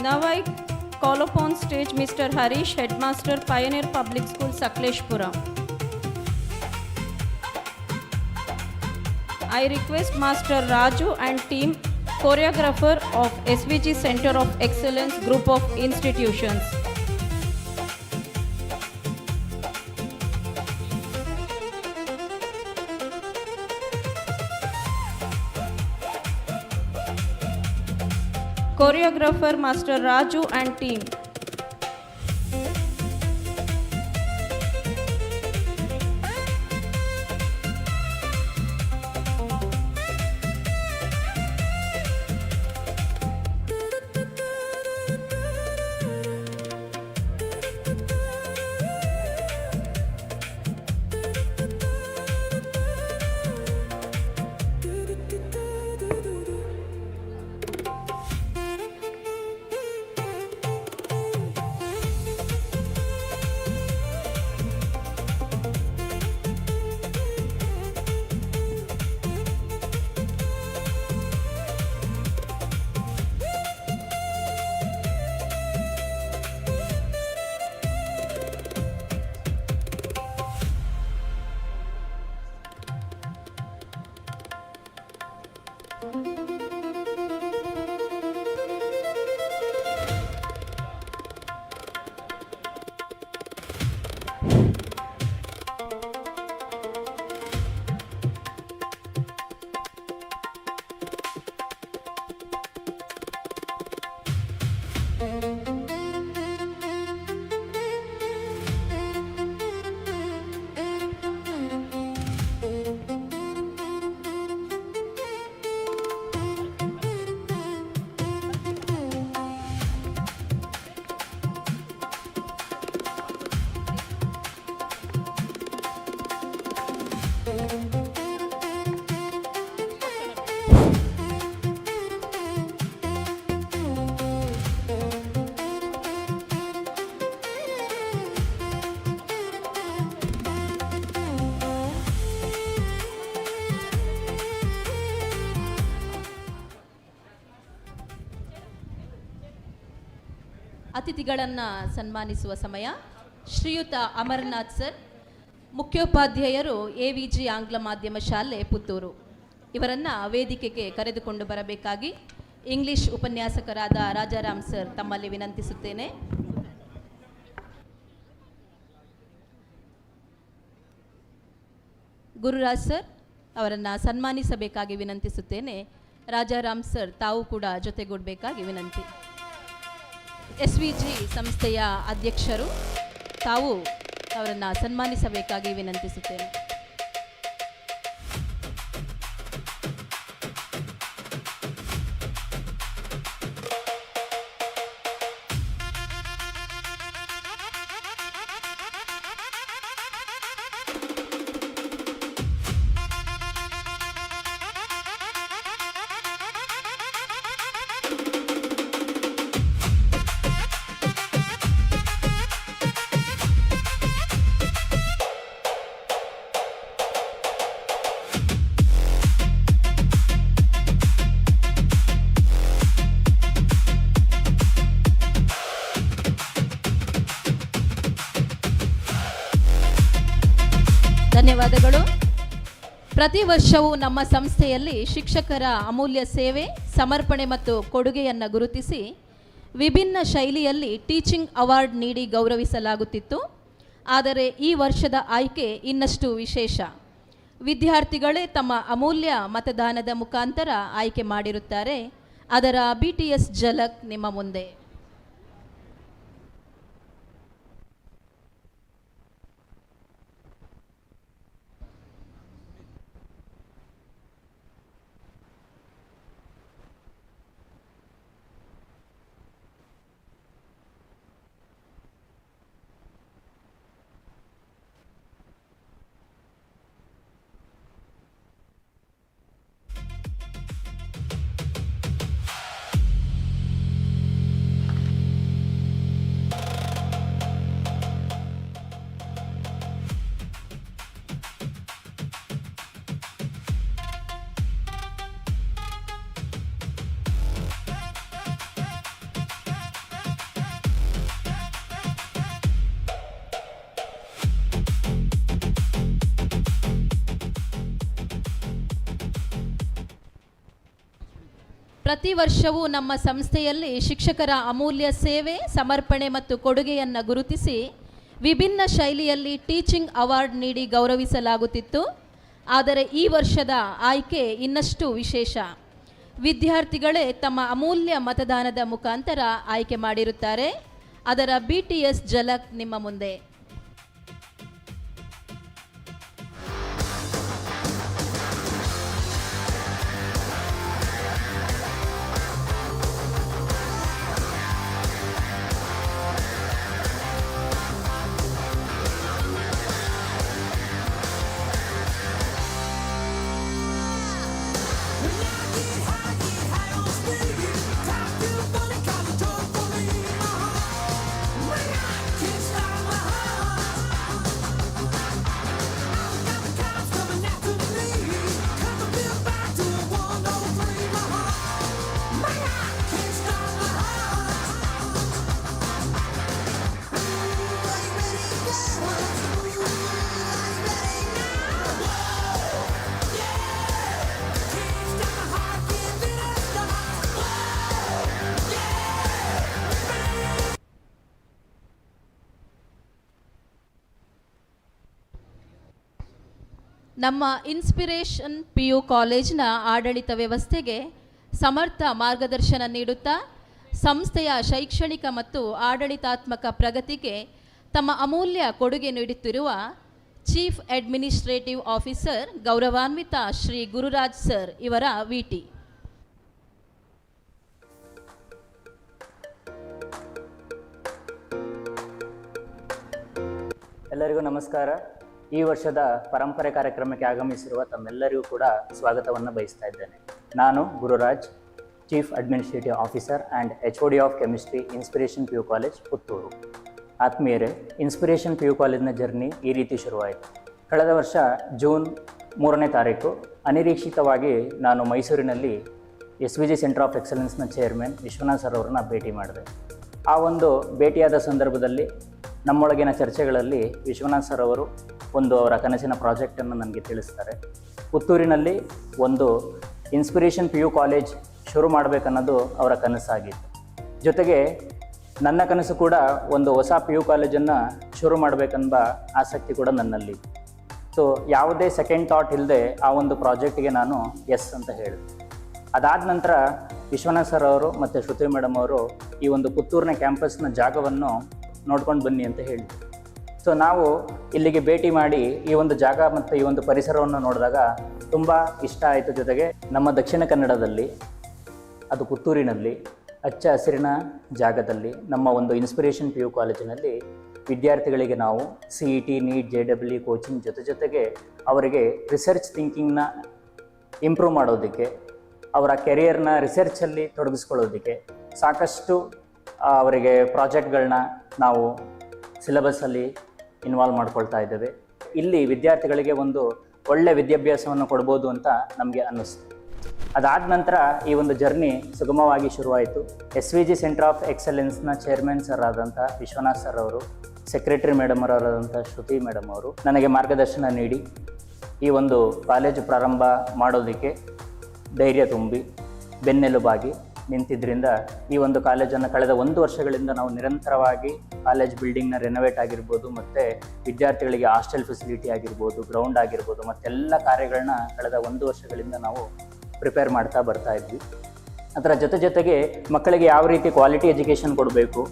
Now I call upon stage Mr. Harish, Headmaster, Pioneer Public School, Sakleshpura. I request Master Raju and team, choreographer of SVG Center of Excellence Group of Institutions. Choreographer Master Raju and team. ಅತಿಥಿಗಳನ್ನು ಸನ್ಮಾನಿಸುವ ಸಮಯ. ಶ್ರೀಯುತ Amarnath sir, ಮುಖ್ಯೋಪಾಧ್ಯಾಯರು AVG ಆಂಗ್ಲ ಮಾಧ್ಯಮ ಶಾಲೆ ಪುತ್ತೂರು, ಇವರನ್ನು ವೇದಿಕೆಗೆ ಕರೆದುಕೊಂಡು ಬರಬೇಕಾಗಿ English ಉಪನ್ಯಾಸಕರಾದ ರಾಜಾರಾಮ್ ಸರ್ ತಮ್ಮಲ್ಲಿ ವಿನಂತಿಸುತ್ತೇನೆ. ಗುರುರಾಜ್ ಸರ್ ಅವರನ್ನು ಸನ್ಮಾನಿಸಬೇಕಾಗಿ ವಿನಂತಿಸುತ್ತೇನೆ. ರಾಜಾರಾಮ್ ಸರ್ ತಾವು ಕೂಡ ಜೊತೆಗೂಡಬೇಕಾಗಿ ವಿನಂತಿ. SVG ಸಂಸ್ಥೆಯ ಅಧ್ಯಕ್ಷರು ತಾವು ಅವರನ್ನು ಸನ್ಮಾನಿಸಬೇಕಾಗಿ ವಿನಂತಿಸುತ್ತೇನೆ. ಧನ್ಯವಾದಗಳು. ಪ್ರತಿ ವರ್ಷವೂ ನಮ್ಮ ಸಂಸ್ಥೆಯಲ್ಲಿ ಶಿಕ್ಷಕರ ಅಮೂಲ್ಯ ಸೇವೆ, ಸಮರ್ಪಣೆ ಮತ್ತು ಕೊಡುಗೆಯನ್ನು ಗುರುತಿಸಿ ವಿಭಿನ್ನ ಶೈಲಿಯಲ್ಲಿ ಟೀಚಿಂಗ್ ಅವಾರ್ಡ್ ನೀಡಿ ಗೌರವಿಸಲಾಗುತ್ತಿತ್ತು. ಆದರೆ ಈ ವರ್ಷದ ಆಯ್ಕೆ ಇನ್ನಷ್ಟು ವಿಶೇಷ. ವಿದ್ಯಾರ್ಥಿಗಳೇ ತಮ್ಮ ಅಮೂಲ್ಯ ಮತದಾನದ ಮುಖಾಂತರ ಆಯ್ಕೆ ಮಾಡಿರುತ್ತಾರೆ. ಅದರ BTS ಝಲಕ್ ನಿಮ್ಮ ಮುಂದೆ. ಪ್ರತಿ ವರ್ಷವೂ ನಮ್ಮ ಸಂಸ್ಥೆಯಲ್ಲಿ ಶಿಕ್ಷಕರ ಅಮೂಲ್ಯ ಸೇವೆ, ಸಮರ್ಪಣೆ ಮತ್ತು ಕೊಡುಗೆಯನ್ನು ಗುರುತಿಸಿ ವಿಭಿನ್ನ ಶೈಲಿಯಲ್ಲಿ ಟೀಚಿಂಗ್ ಅವಾರ್ಡ್ ನೀಡಿ ಗೌರವಿಸಲಾಗುತ್ತಿತ್ತು. ಆದರೆ ಈ ವರ್ಷದ ಆಯ್ಕೆ ಇನ್ನಷ್ಟು ವಿಶೇಷ. ವಿದ್ಯಾರ್ಥಿಗಳೇ ತಮ್ಮ ಅಮೂಲ್ಯ ಮತದಾನದ ಮುಖಾಂತರ ಆಯ್ಕೆ ಮಾಡಿರುತ್ತಾರೆ. ಅದರ BTS ಝಲಕ್ ನಿಮ್ಮ ಮುಂದೆ. ನಮ್ಮ ಇನ್ಸ್ಪಿರೇಷನ್ PU ಕಾಲೇಜಿನ ಆಡಳಿತ ವ್ಯವಸ್ಥೆಗೆ ಸಮರ್ಥ ಮಾರ್ಗದರ್ಶನ ನೀಡುತ್ತಾ ಸಂಸ್ಥೆಯ ಶೈಕ್ಷಣಿಕ ಮತ್ತು ಆಡಳಿತಾತ್ಮಕ ಪ್ರಗತಿಗೆ ತಮ್ಮ ಅಮೂಲ್ಯ ಕೊಡುಗೆ ನೀಡುತ್ತಿರುವ ಚೀಫ್ ಅಡ್ಮಿನಿಸ್ಟ್ರೇಟಿವ್ ಆಫೀಸರ್ ಗೌರವಾನ್ವಿತ ಶ್ರೀ ಗುರುರಾಜ್ ಸರ್ ಇವರ VT. ಎಲ್ಲರಿಗೂ ನಮಸ್ಕಾರ. ಈ ವರ್ಷದ ಪರಂಪರೆ ಕಾರ್ಯಕ್ರಮಕ್ಕೆ ಆಗಮಿಸಿರುವ ತಮ್ಮೆಲ್ಲರಿಗೂ ಕೂಡ ಸ್ವಾಗತವನ್ನು ಬಯಸ್ತಾ ಇದ್ದೇನೆ. ನಾನು Gururaj, chief administrative officer and HOD of chemistry, inspiration PU college Puttur. ಆತ್ಮೀಯರೇ, ಇನ್ಸ್ಪಿರೇಷನ್ PU ಕಾಲೇಜಿನ ಜರ್ನಿ ಈ ರೀತಿ ಶುರುವಾಯಿತು. ಕಳೆದ ವರ್ಷ ಜೂನ್ 3ನೇ ತಾರೀಕು ಅನಿರೀಕ್ಷಿತವಾಗಿ ನಾನು ಮೈಸೂರಿನಲ್ಲಿ SVG ಸೆಂಟರ್ ಆಫ್ ಎಕ್ಸಲೆನ್ಸ್ನ ಚೇರ್ಮನ್ ವಿಶ್ವನಾಥ್ ಸರ್ ಅವರನ್ನ ಭೇಟಿ ಮಾಡಿದೆ. ಆ ಒಂದು ಭೇಟಿಯಾದ ಸಂದರ್ಭದಲ್ಲಿ ನಮ್ಮೊಳಗಿನ ಚರ್ಚೆಗಳಲ್ಲಿ ವಿಶ್ವನಾಥ್ ಸರ್ ಅವರು ಅವರ ಕನಸಿನ ಪ್ರಾಜೆಕ್ಟನ್ನು ನನಗೆ ತಿಳಿಸ್ತಾರೆ. ಪುತ್ತೂರಿನಲ್ಲಿ ಒಂದು ಇನ್ಸ್ಪಿರೇಷನ್ PU ಕಾಲೇಜ್ ಶುರು ಮಾಡಬೇಕನ್ನೋದು ಅವರ ಕನಸಾಗಿತ್ತು. ಜೊತೆಗೆ ನನ್ನ ಕನಸು ಕೂಡ ಒಂದು ಹೊಸ PU ಕಾಲೇಜನ್ನು ಶುರು ಮಾಡಬೇಕೆಂಬ ಆಸಕ್ತಿ ಕೂಡ ನನ್ನಲ್ಲಿ. ಸೊ ಯಾವುದೇ ಸೆಕೆಂಡ್ ಥಾಟ್ ಇಲ್ಲದೆ ಆ ಒಂದು ಪ್ರಾಜೆಕ್ಟಿಗೆ ನಾನು ಎಸ್ ಅಂತ ಹೇಳಿದೆ. ಅದಾದ ನಂತರ ವಿಶ್ವನಾಥ್ ಸರ್ ಅವರು ಮತ್ತು ಶ್ರುತಿ ಮೇಡಮ್ ಅವರು ಈ ಒಂದು ಪುತ್ತೂರಿನ ಕ್ಯಾಂಪಸ್ನ ಜಾಗವನ್ನು ನೋಡ್ಕೊಂಡು ಬನ್ನಿ ಅಂತ ಹೇಳಿದರು. ಸೊ ನಾವು ಇಲ್ಲಿಗೆ ಭೇಟಿ ಮಾಡಿ ಈ ಒಂದು ಜಾಗ ಮತ್ತು ಈ ಒಂದು ಪರಿಸರವನ್ನು ನೋಡಿದಾಗ ತುಂಬ ಇಷ್ಟ ಆಯಿತು. ಜೊತೆಗೆ ನಮ್ಮ ದಕ್ಷಿಣ ಕನ್ನಡದಲ್ಲಿ, ಅದು ಪುತ್ತೂರಿನಲ್ಲಿ ಹಚ್ಚ ಹಸಿರಿನ ಜಾಗದಲ್ಲಿ ನಮ್ಮ ಒಂದು ಇನ್ಸ್ಪಿರೇಷನ್ PU ಕಾಲೇಜಿನಲ್ಲಿ ವಿದ್ಯಾರ್ಥಿಗಳಿಗೆ ನಾವು CET, NEET, JEE ಕೋಚಿಂಗ್ ಜೊತೆಗೆ ಅವರಿಗೆ ರಿಸರ್ಚ್ ಥಿಂಕಿಂಗ್ನ ಇಂಪ್ರೂವ್ ಮಾಡೋದಕ್ಕೆ, ಅವರ ಕೆರಿಯರ್ನ ರಿಸರ್ಚಲ್ಲಿ ತೊಡಗಿಸ್ಕೊಳ್ಳೋದಕ್ಕೆ ಸಾಕಷ್ಟು ಅವರಿಗೆ ಪ್ರಾಜೆಕ್ಟ್ಗಳನ್ನ ನಾವು ಸಿಲೆಬಸ್ಸಲ್ಲಿ ಇನ್ವಾಲ್ವ್ ಮಾಡ್ಕೊಳ್ತಾ ಇದ್ದೇವೆ. ಇಲ್ಲಿ ವಿದ್ಯಾರ್ಥಿಗಳಿಗೆ ಒಂದು ಒಳ್ಳೆ ವಿದ್ಯಾಭ್ಯಾಸವನ್ನು ಕೊಡ್ಬೋದು ಅಂತ ನಮಗೆ ಅನ್ನಿಸ್ತು. ಅದಾದ ನಂತರ ಈ ಒಂದು ಜರ್ನಿ ಸುಗಮವಾಗಿ ಶುರುವಾಯಿತು. SVG ಸೆಂಟರ್ ಆಫ್ ಎಕ್ಸಲೆನ್ಸ್ನ ಚೇರ್ಮನ್ ಸರ್ ಆದಂಥ ವಿಶ್ವನಾಥ್ ಸರ್ ಅವರು, ಸೆಕ್ರೆಟರಿ ಮೇಡಮ್ ಅವರಾದಂಥ ಶ್ರುತಿ ಮೇಡಮ್ ಅವರು ನನಗೆ ಮಾರ್ಗದರ್ಶನ ನೀಡಿ ಈ ಒಂದು ಕಾಲೇಜು ಪ್ರಾರಂಭ ಮಾಡೋದಕ್ಕೆ ಧೈರ್ಯ ತುಂಬಿ ಬೆನ್ನೆಲುಬಾಗಿ ನಿಂತಿದ್ದರಿಂದ ಈ ಒಂದು ಕಾಲೇಜನ್ನು ಕಳೆದ 1 ವರ್ಷಗಳಿಂದ ನಾವು ನಿರಂತರವಾಗಿ ಕಾಲೇಜ್ ಬಿಲ್ಡಿಂಗ್ನ ರೆನೋವೇಟ್ ಆಗಿರ್ಬೋದು, ಮತ್ತು ವಿದ್ಯಾರ್ಥಿಗಳಿಗೆ ಹಾಸ್ಟೆಲ್ ಫೆಸಿಲಿಟಿ ಆಗಿರ್ಬೋದು, ಗ್ರೌಂಡ್ ಆಗಿರ್ಬೋದು, ಮತ್ತೆಲ್ಲ ಕಾರ್ಯಗಳನ್ನ ಕಳೆದ 1 ವರ್ಷಗಳಿಂದ ನಾವು ಪ್ರಿಪೇರ್ ಮಾಡ್ತಾ ಬರ್ತಾ ಇದ್ವಿ. ಅದರ ಜೊತೆಗೆ ಮಕ್ಕಳಿಗೆ ಯಾವ ರೀತಿ ಕ್ವಾಲಿಟಿ ಎಜುಕೇಷನ್ ಕೊಡಬೇಕು,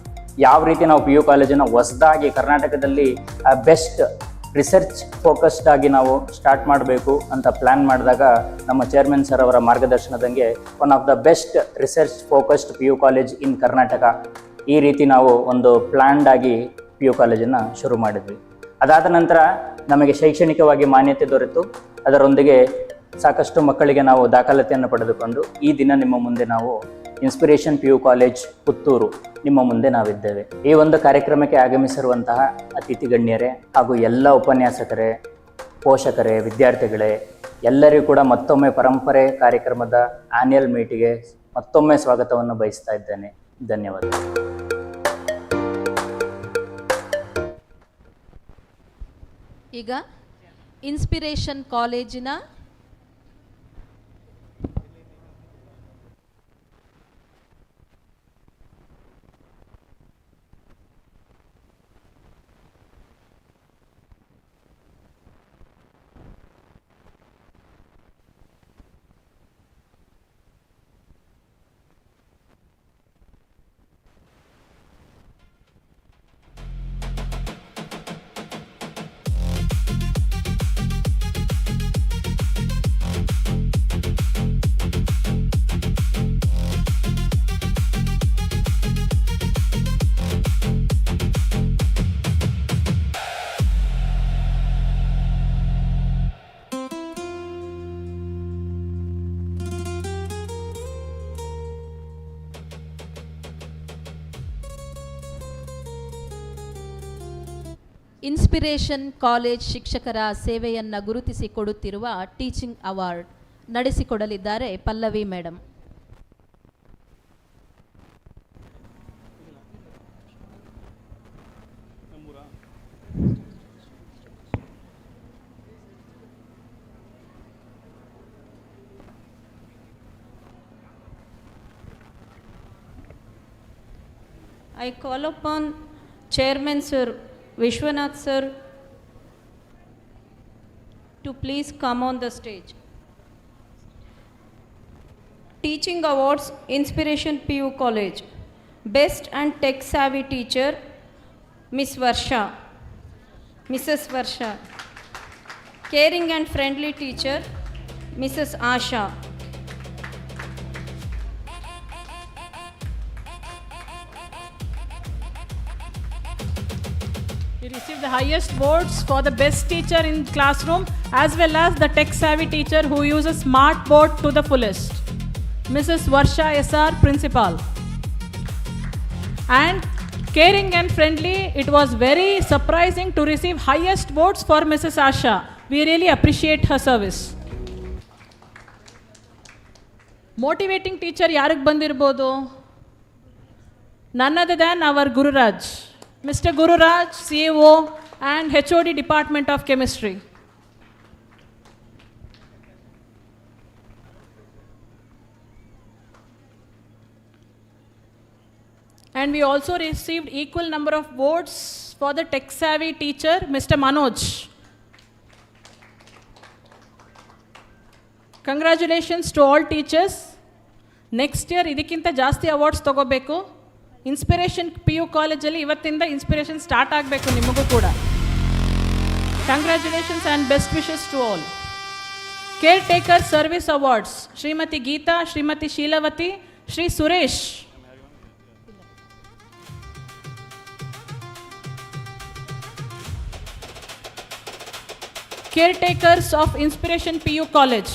ಯಾವ ರೀತಿ ನಾವು PU ಕಾಲೇಜನ್ನು ಹೊಸದಾಗಿ ಕರ್ನಾಟಕದಲ್ಲಿ ಬೆಸ್ಟ್ ರಿಸರ್ಚ್ ಫೋಕಸ್ಡ್ ಆಗಿ ನಾವು ಸ್ಟಾರ್ಟ್ ಮಾಡಬೇಕು ಅಂತ ಪ್ಲ್ಯಾನ್ ಮಾಡಿದಾಗ ನಮ್ಮ ಚೇರ್ಮನ್ ಸರ್ ಅವರ ಮಾರ್ಗದರ್ಶನದಂಗೆ one of the best research focused PU college in Karnataka, ಈ ರೀತಿ ನಾವು ಒಂದು ಪ್ಲ್ಯಾನ್ಡ್ ಆಗಿ PU ಕಾಲೇಜನ್ನು ಶುರು ಮಾಡಿದ್ವಿ. ಅದಾದ ನಂತರ ನಮಗೆ ಶೈಕ್ಷಣಿಕವಾಗಿ ಮಾನ್ಯತೆ ದೊರೆತು ಅದರೊಂದಿಗೆ ಸಾಕಷ್ಟು ಮಕ್ಕಳಿಗೆ ನಾವು ದಾಖಲಾತಿಯನ್ನು ಪಡೆದುಕೊಂಡು ಈ ದಿನ ನಿಮ್ಮ ಮುಂದೆ ನಾವು ಇನ್ಸ್ಪಿರೇಷನ್ PU ಕಾಲೇಜ್ ಪುತ್ತೂರು ನಿಮ್ಮ ಮುಂದೆ ನಾವಿದ್ದೇವೆ. ಈ ಒಂದು ಕಾರ್ಯಕ್ರಮಕ್ಕೆ ಆಗಮಿಸಿರುವಂತಹ ಅತಿಥಿ ಗಣ್ಯರೇ ಹಾಗೂ ಎಲ್ಲ ಉಪನ್ಯಾಸಕರೇ, ಪೋಷಕರೇ, ವಿದ್ಯಾರ್ಥಿಗಳೇ ಎಲ್ಲರಿಗೂ ಕೂಡ ಮತ್ತೊಮ್ಮೆ ಪರಂಪರೆ ಕಾರ್ಯಕ್ರಮದ ಆನ್ಯುವಲ್ ಮೀಟಿಗೆ ಮತ್ತೊಮ್ಮೆ ಸ್ವಾಗತವನ್ನು ಬಯಸ್ತಾ ಇದ್ದೇನೆ. ಧನ್ಯವಾದ. ಈಗ ಇನ್ಸ್ಪಿರೇಷನ್ ಕಾಲೇಜಿನ ಇನ್ಸ್ಪಿರೇಷನ್ ಕಾಲೇಜ್ ಶಿಕ್ಷಕರ ಸೇವೆಯನ್ನು ಗುರುತಿಸಿಕೊಡುತ್ತಿರುವ ಟೀಚಿಂಗ್ ಅವಾರ್ಡ್ ನಡೆಸಿಕೊಡಲಿದ್ದಾರೆ Pallavi madam. I call upon Chairman Sir Vishwanath Sir to please come on the stage. Teaching Awards, Inspiration PU College. Best and Tech Savvy Teacher, Miss Varsha, Mrs. Varsha. Caring and Friendly Teacher, Mrs. Asha. He received the highest awards for the best teacher in classroom as well as the tech savvy teacher who uses smart board to the fullest. Mrs. Varsha SR, Principal. And caring and friendly, it was very surprising to receive highest votes for Mrs. Asha. We really appreciate her service. Motivating teacher ಯಾರಿಗೆ ಬಂದಿರಬಹುದು? none other than our Gururaj, Mr. Gururaj, CEO and HOD Department of Chemistry. And we also received equal number of votes for the tech-savvy teacher, Mr. Manoj. Congratulations to all teachers. Next year, ಇದಕ್ಕಿಂತ ಜಾಸ್ತಿ awards ತಗೋಬೇಕು. Inspiration PU ಕಾಲೇಜಲ್ಲಿ ಇವತ್ತಿಂದ inspiration start ಆಗಬೇಕು ನಿಮಗೂ ಕೂಡ. Congratulations and best wishes to all. Caretaker Service Awards, Shrimati Geetha, Shrimati ಶೀಲವತಿ, Shri Suresh. Caretakers of Inspiration PU College.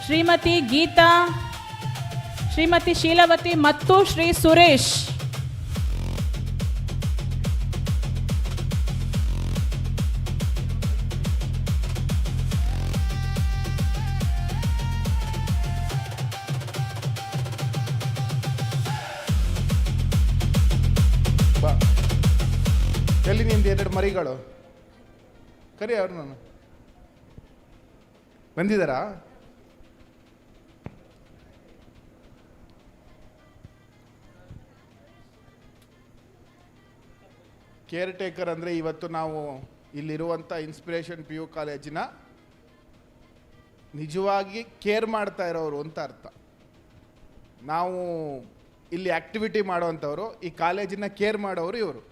Shrimati Geetha, Shrimati ಶೀಲವತಿ ಮತ್ತು ಶ್ರೀ ಸುರೇಶ್. ಎಲ್ಲಿ ನಿಂದು 2 ಮರಿಗಳು? ಕರಿ ಅವ್ರು. ನಾನು ಬಂದಿದ್ದಾರಾ? ಕೇರ್ ಟೇಕರ್ ಅಂದರೆ ಇವತ್ತು ನಾವು ಇಲ್ಲಿರುವಂಥ ಇನ್ಸ್ಪಿರೇಷನ್ PU ಕಾಲೇಜಿನ ನಿಜವಾಗಿ ಕೇರ್ ಮಾಡ್ತಾ ಇರೋರು ಅಂತ ಅರ್ಥ. ನಾವು ಇಲ್ಲಿ ಆ್ಯಕ್ಟಿವಿಟಿ ಮಾಡೋವಂಥವ್ರು, ಈ ಕಾಲೇಜಿನ ಕೇರ್ ಮಾಡೋರು ಇವರು.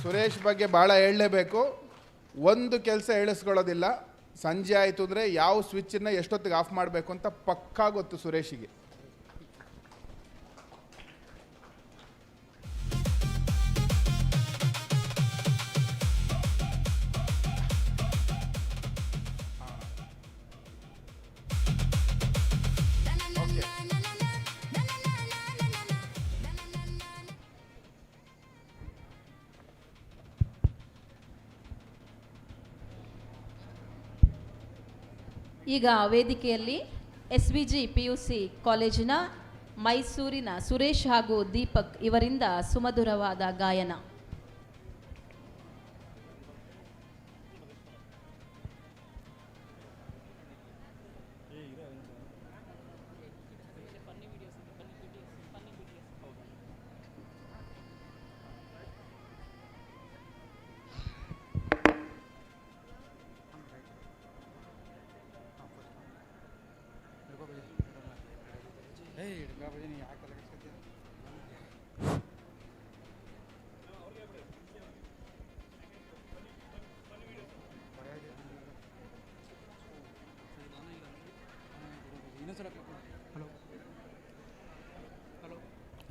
ಸುರೇಶ್ ಬಗ್ಗೆ ಭಾಳ ಹೇಳಲೇಬೇಕು. ಒಂದು ಕೆಲಸ ಹೇಳಿಸ್ಕೊಳ್ಳೋದಿಲ್ಲ. ಸಂಜೆ ಆಯಿತು ಅಂದರೆ ಯಾವ ಸ್ವಿಚ್ಚನ್ನು ಎಷ್ಟೊತ್ತಿಗೆ ಆಫ್ ಮಾಡಬೇಕು ಅಂತ ಪಕ್ಕಾ ಗೊತ್ತು ಸುರೇಶಿಗೆ. ಈಗ ವೇದಿಕೆಯಲ್ಲಿ SVG PUC ಕಾಲೇಜಿನ ಮೈಸೂರಿನ ಸುರೇಶ್ ಹಾಗೂ ದೀಪಕ್ ಇವರಿಂದ ಸುಮಧುರವಾದ ಗಾಯನ.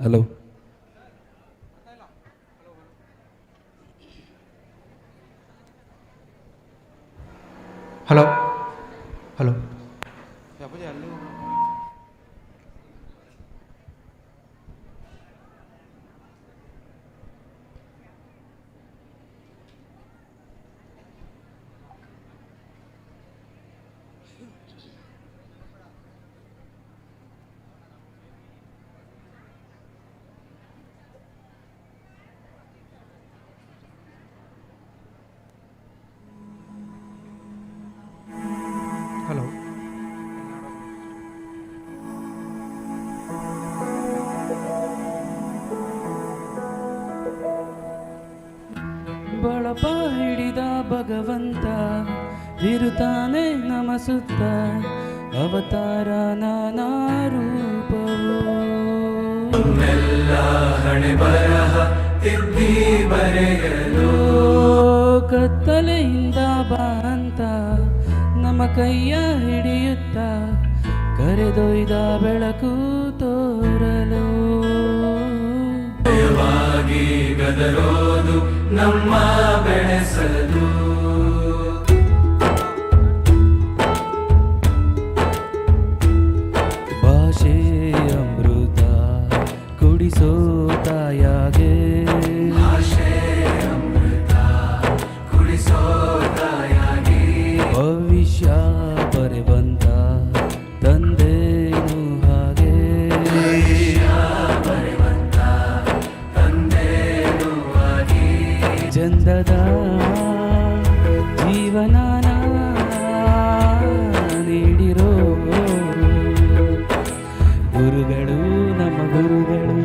ಹಲೋ ಹಲೋ ಹಲೋ ಹಲೋ ಬಳಪ ಹಿಡಿದ ಭಗವಂತ ಇರುತ್ತಾನೆ ನಮ ಸುತ್ತ ಅವತಾರ ನಾನಾ ರೂಪವು ಹಣೆ ಬರಹ ತಿದ್ದಿ ಬರೆಯಲು ಕತ್ತಲೆಯಿಂದ ಬಾಂತ ನಮ್ಮ ಕೈಯ ಹಿಡಿಯುತ್ತ ಕರೆದೊಯ್ದ ಬೆಳಕು ತೋರಲು ಗದರೋದು ನಮ್ಮ ಬೆಳೆಸಲು. ಭಾಷೆ ಅಮೃತ ಕುಡಿಸೋ ತಾಯಾಗೆ, ಭಾಷೆ ಅಮೃತ ಕುಡಿಸೋ ತಾಯಾಗಿ, ಭವಿಷ್ಯ ಬರೆವಂತ ತಂದೆನು ಹಾಗೆ, ಭವಿಷ್ಯ ಬರೆವಂತ ತಂದೆನು ಹಾಗೆ, ಚಂದದ ಜೀವನಾನ ನೀಡಿರೋ ಗುರುಗಳು ನಮ್ಮ ಗುರುಗಳು.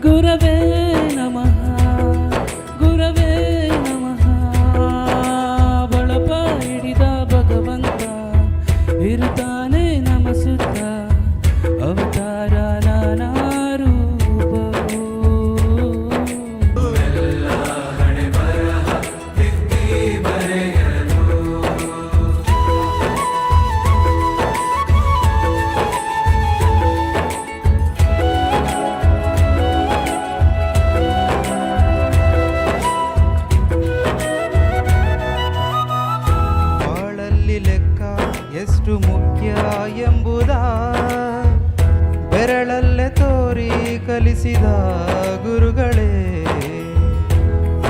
ಗುರವೇ ನಮಃ ಗುರವೇ ನಮಃ, ಬಳಪ ಹಿಡಿದ ಭಗವಂತ ಇರುತ್ತಾನೆ ನಮ್ಮ ಸುತ್ತ, ಅವತಾರ ನಾನಾ ರೂಪವು. ಎಲ್ಲ ಹಣೆ ಬರಹ ತಿದ್ದಿ ಬರೆಯಲು. ಬಾಳಲ್ಲಿ ಲೆಕ್ಕ ಎಷ್ಟು ಮುಖ್ಯ ಎಂಬುದ ಬೆರಳಲ್ಲೇ ತೋರಿ ಕಲಿಸಿದ ಗುರುಗಳೇ.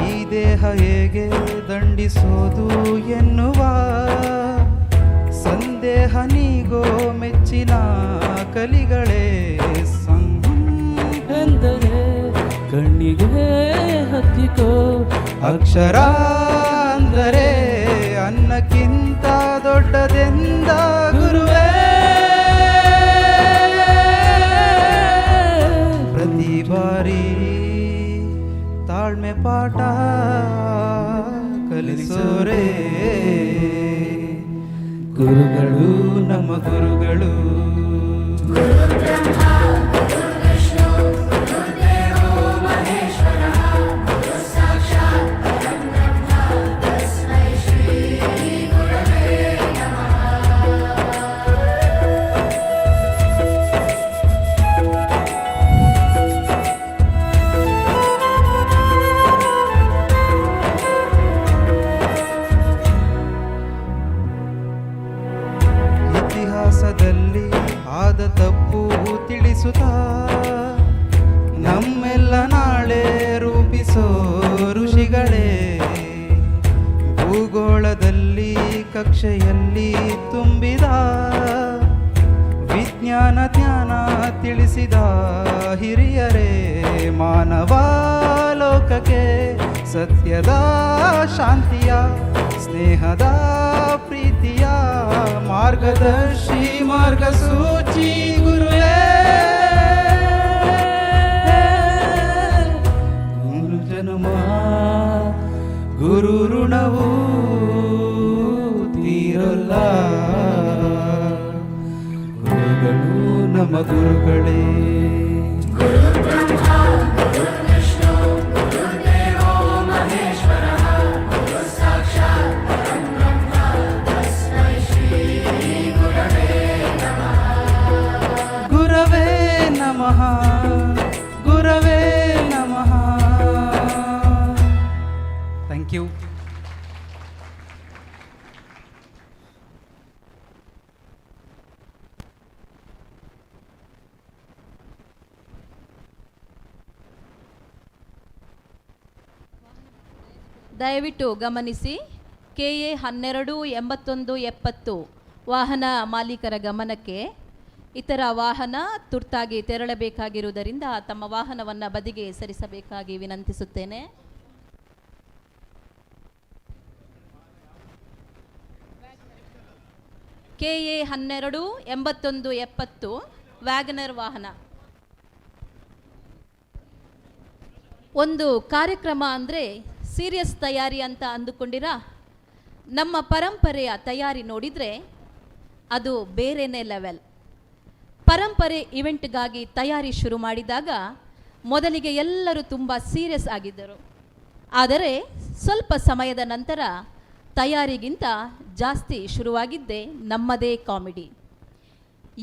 ಈ ದೇಹ ಹೇಗೆ ದಂಡಿಸೋದು ಎನ್ನುವ ಸಂದೇಹ ನೀಗೋ ಮೆಚ್ಚಿನ ಕಲಿಗಳೇ. ಎಂದರೆ ಕಣ್ಣಿಗೆ ಹತ್ತಿಕೋ ಅಕ್ಷರ ಅಂದರೆ ಅನ್ನಕ್ಕಿಂತ ದೊಡ್ಡದೆಂದ ಗುರುವೇ. ಪ್ರತಿ ಬಾರಿ ತಾಳ್ಮೆ ಪಾಠ ಕಲಿಸೋರೇ ಗುರುಗಳು ನಮ್ಮ ಗುರುಗಳು. ಇತಿಹಾಸದಲ್ಲಿ ಆದ ತಪ್ಪು ತಿಳಿಸುತ್ತಾ ನಮ್ಮೆಲ್ಲ ನಾಳೆ ರೂಪಿಸೋ ಋಷಿಗಳೇ. ಭೂಗೋಳದಲ್ಲಿ ಕಕ್ಷೆಯಲ್ಲಿ ತುಂಬಿದ ವಿಜ್ಞಾನ ಜ್ಞಾನ ತಿಳಿಸಿದ ಹಿರಿಯರೇ. ಮಾನವ ಲೋಕಕ್ಕೆ ಸತ್ಯದ ಶಾಂತಿಯ ಸ್ನೇಹದ ಪ್ರೀತಿಯ ಮಾರ್ಗದರ್ಶಿ ಮಾರ್ಗಸೂಚಿ ಗುರುವೇ. ಗುರು ಜನ್ಮ ಗುರು ಋಣವು ತೀರಲ್ಲ, ಗುರುಗಳು ನಮ್ಮ ಗುರುಗಳೇ. ಗುರವೇ ನಮಃ ಗುರವೇ ನಮಃ. Thank you. ದಯವಿಟ್ಟು ಗಮನಿಸಿ, KA 128170 ವಾಹನ ಮಾಲೀಕರ ಗಮನಕ್ಕೆ. ಇತರ ವಾಹನ ತುರ್ತಾಗಿ ತೆರಳಬೇಕಾಗಿರುವುದರಿಂದ ತಮ್ಮ ವಾಹನವನ್ನು ಬದಿಗೆ ಸರಿಸಬೇಕಾಗಿ ವಿನಂತಿಸುತ್ತೇನೆ. KA 128170 ವ್ಯಾಗನರ್ ವಾಹನ. ಒಂದು ಕಾರ್ಯಕ್ರಮ ಅಂದರೆ ಸೀರಿಯಸ್ ತಯಾರಿ ಅಂತ ಅಂದುಕೊಂಡಿರಾ? ನಮ್ಮ ಪರಂಪರೆಯ ತಯಾರಿ ನೋಡಿದರೆ ಅದು ಬೇರೆನೇ ಲೆವೆಲ್. ಪರಂಪರೆ ಇವೆಂಟ್ಗಾಗಿ ತಯಾರಿ ಶುರು ಮಾಡಿದಾಗ ಮೊದಲಿಗೆ ಎಲ್ಲರೂ ತುಂಬ ಸೀರಿಯಸ್ ಆಗಿದ್ದರು. ಆದರೆ ಸ್ವಲ್ಪ ಸಮಯದ ನಂತರ ತಯಾರಿಗಿಂತ ಜಾಸ್ತಿ ಶುರುವಾಗಿದ್ದೇ ನಮ್ಮದೇ ಕಾಮಿಡಿ.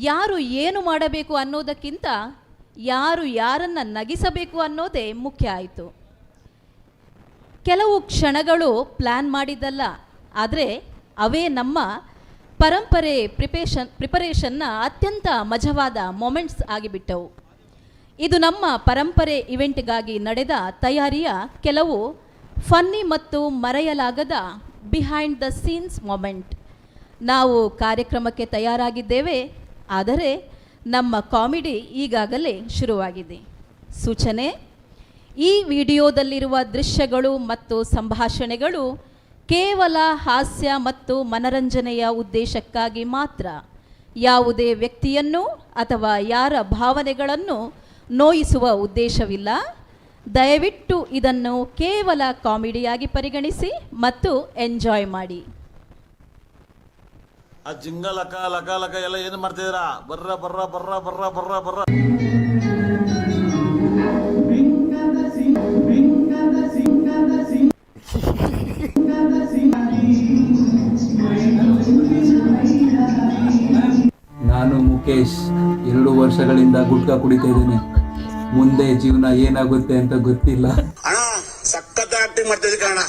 ಯಾರು ಏನು ಮಾಡಬೇಕು ಅನ್ನೋದಕ್ಕಿಂತ ಯಾರು ಯಾರನ್ನು ನಗಿಸಬೇಕು ಅನ್ನೋದೇ ಮುಖ್ಯ ಆಯಿತು. ಕೆಲವು ಕ್ಷಣಗಳು ಪ್ಲ್ಯಾನ್ ಮಾಡಿದ್ದಲ್ಲ, ಆದರೆ ಅವೇ ನಮ್ಮ ಪರಂಪರೆ ಪ್ರಿಪರೇಷನ್ನ ಅತ್ಯಂತ ಮಜವಾದ ಮೊಮೆಂಟ್ಸ್ ಆಗಿಬಿಟ್ಟವು. ಇದು ನಮ್ಮ ಪರಂಪರೆ ಇವೆಂಟ್ಗಾಗಿ ನಡೆದ ತಯಾರಿಯ ಕೆಲವು ಫನ್ನಿ ಮತ್ತು ಮರೆಯಲಾಗದ ಬಿಹೈಂಡ್ ದ ಸೀನ್ಸ್ ಮೊಮೆಂಟ್. ನಾವು ಕಾರ್ಯಕ್ರಮಕ್ಕೆ ತಯಾರಾಗಿದ್ದೇವೆ, ಆದರೆ ನಮ್ಮ ಕಾಮಿಡಿ ಈಗಾಗಲೇ ಶುರುವಾಗಿದೆ. ಸೂಚನೆ: ಈ ವಿಡಿಯೋದಲ್ಲಿರುವ ದೃಶ್ಯಗಳು ಮತ್ತು ಸಂಭಾಷಣೆಗಳು ಕೇವಲ ಹಾಸ್ಯ ಮತ್ತು ಮನರಂಜನೆಯ ಉದ್ದೇಶಕ್ಕಾಗಿ ಮಾತ್ರ. ಯಾವುದೇ ವ್ಯಕ್ತಿಯನ್ನು ಅಥವಾ ಯಾರ ಭಾವನೆಗಳನ್ನು ನೋಯಿಸುವ ಉದ್ದೇಶವಿಲ್ಲ. ದಯವಿಟ್ಟು ಇದನ್ನು ಕೇವಲ ಕಾಮಿಡಿಯಾಗಿ ಪರಿಗಣಿಸಿ ಮತ್ತು ಎಂಜಾಯ್ ಮಾಡಿ. ಆ ಜಿಂಗ ಲಕ ಲಕ ಲಕ ಎಲ್ಲ ಏನು ಮಾಡ್ತಿದ್ದೀರಾ? ಬರ್ರ ಬರ್ರ ಬರ್ರ ಬರ್ರ ಬರ್ರ ಬರ್ರ. ನಾನು ಮುಖೇಶ್ 2 ವರ್ಷಗಳಿಂದ ಗುಟ್ಕಾ ಕುಡಿತಾ ಇದ್ದೇನೆ. ಮುಂದೆ ಜೀವನ ಏನಾಗುತ್ತೆ ಅಂತ ಗೊತ್ತಿಲ್ಲ. ಅಣ್ಣ ಸಖತ್ ಆಕ್ಟಿಂಗ್ ಮಾಡ್ತಿದ್ದೆ ಕಣ.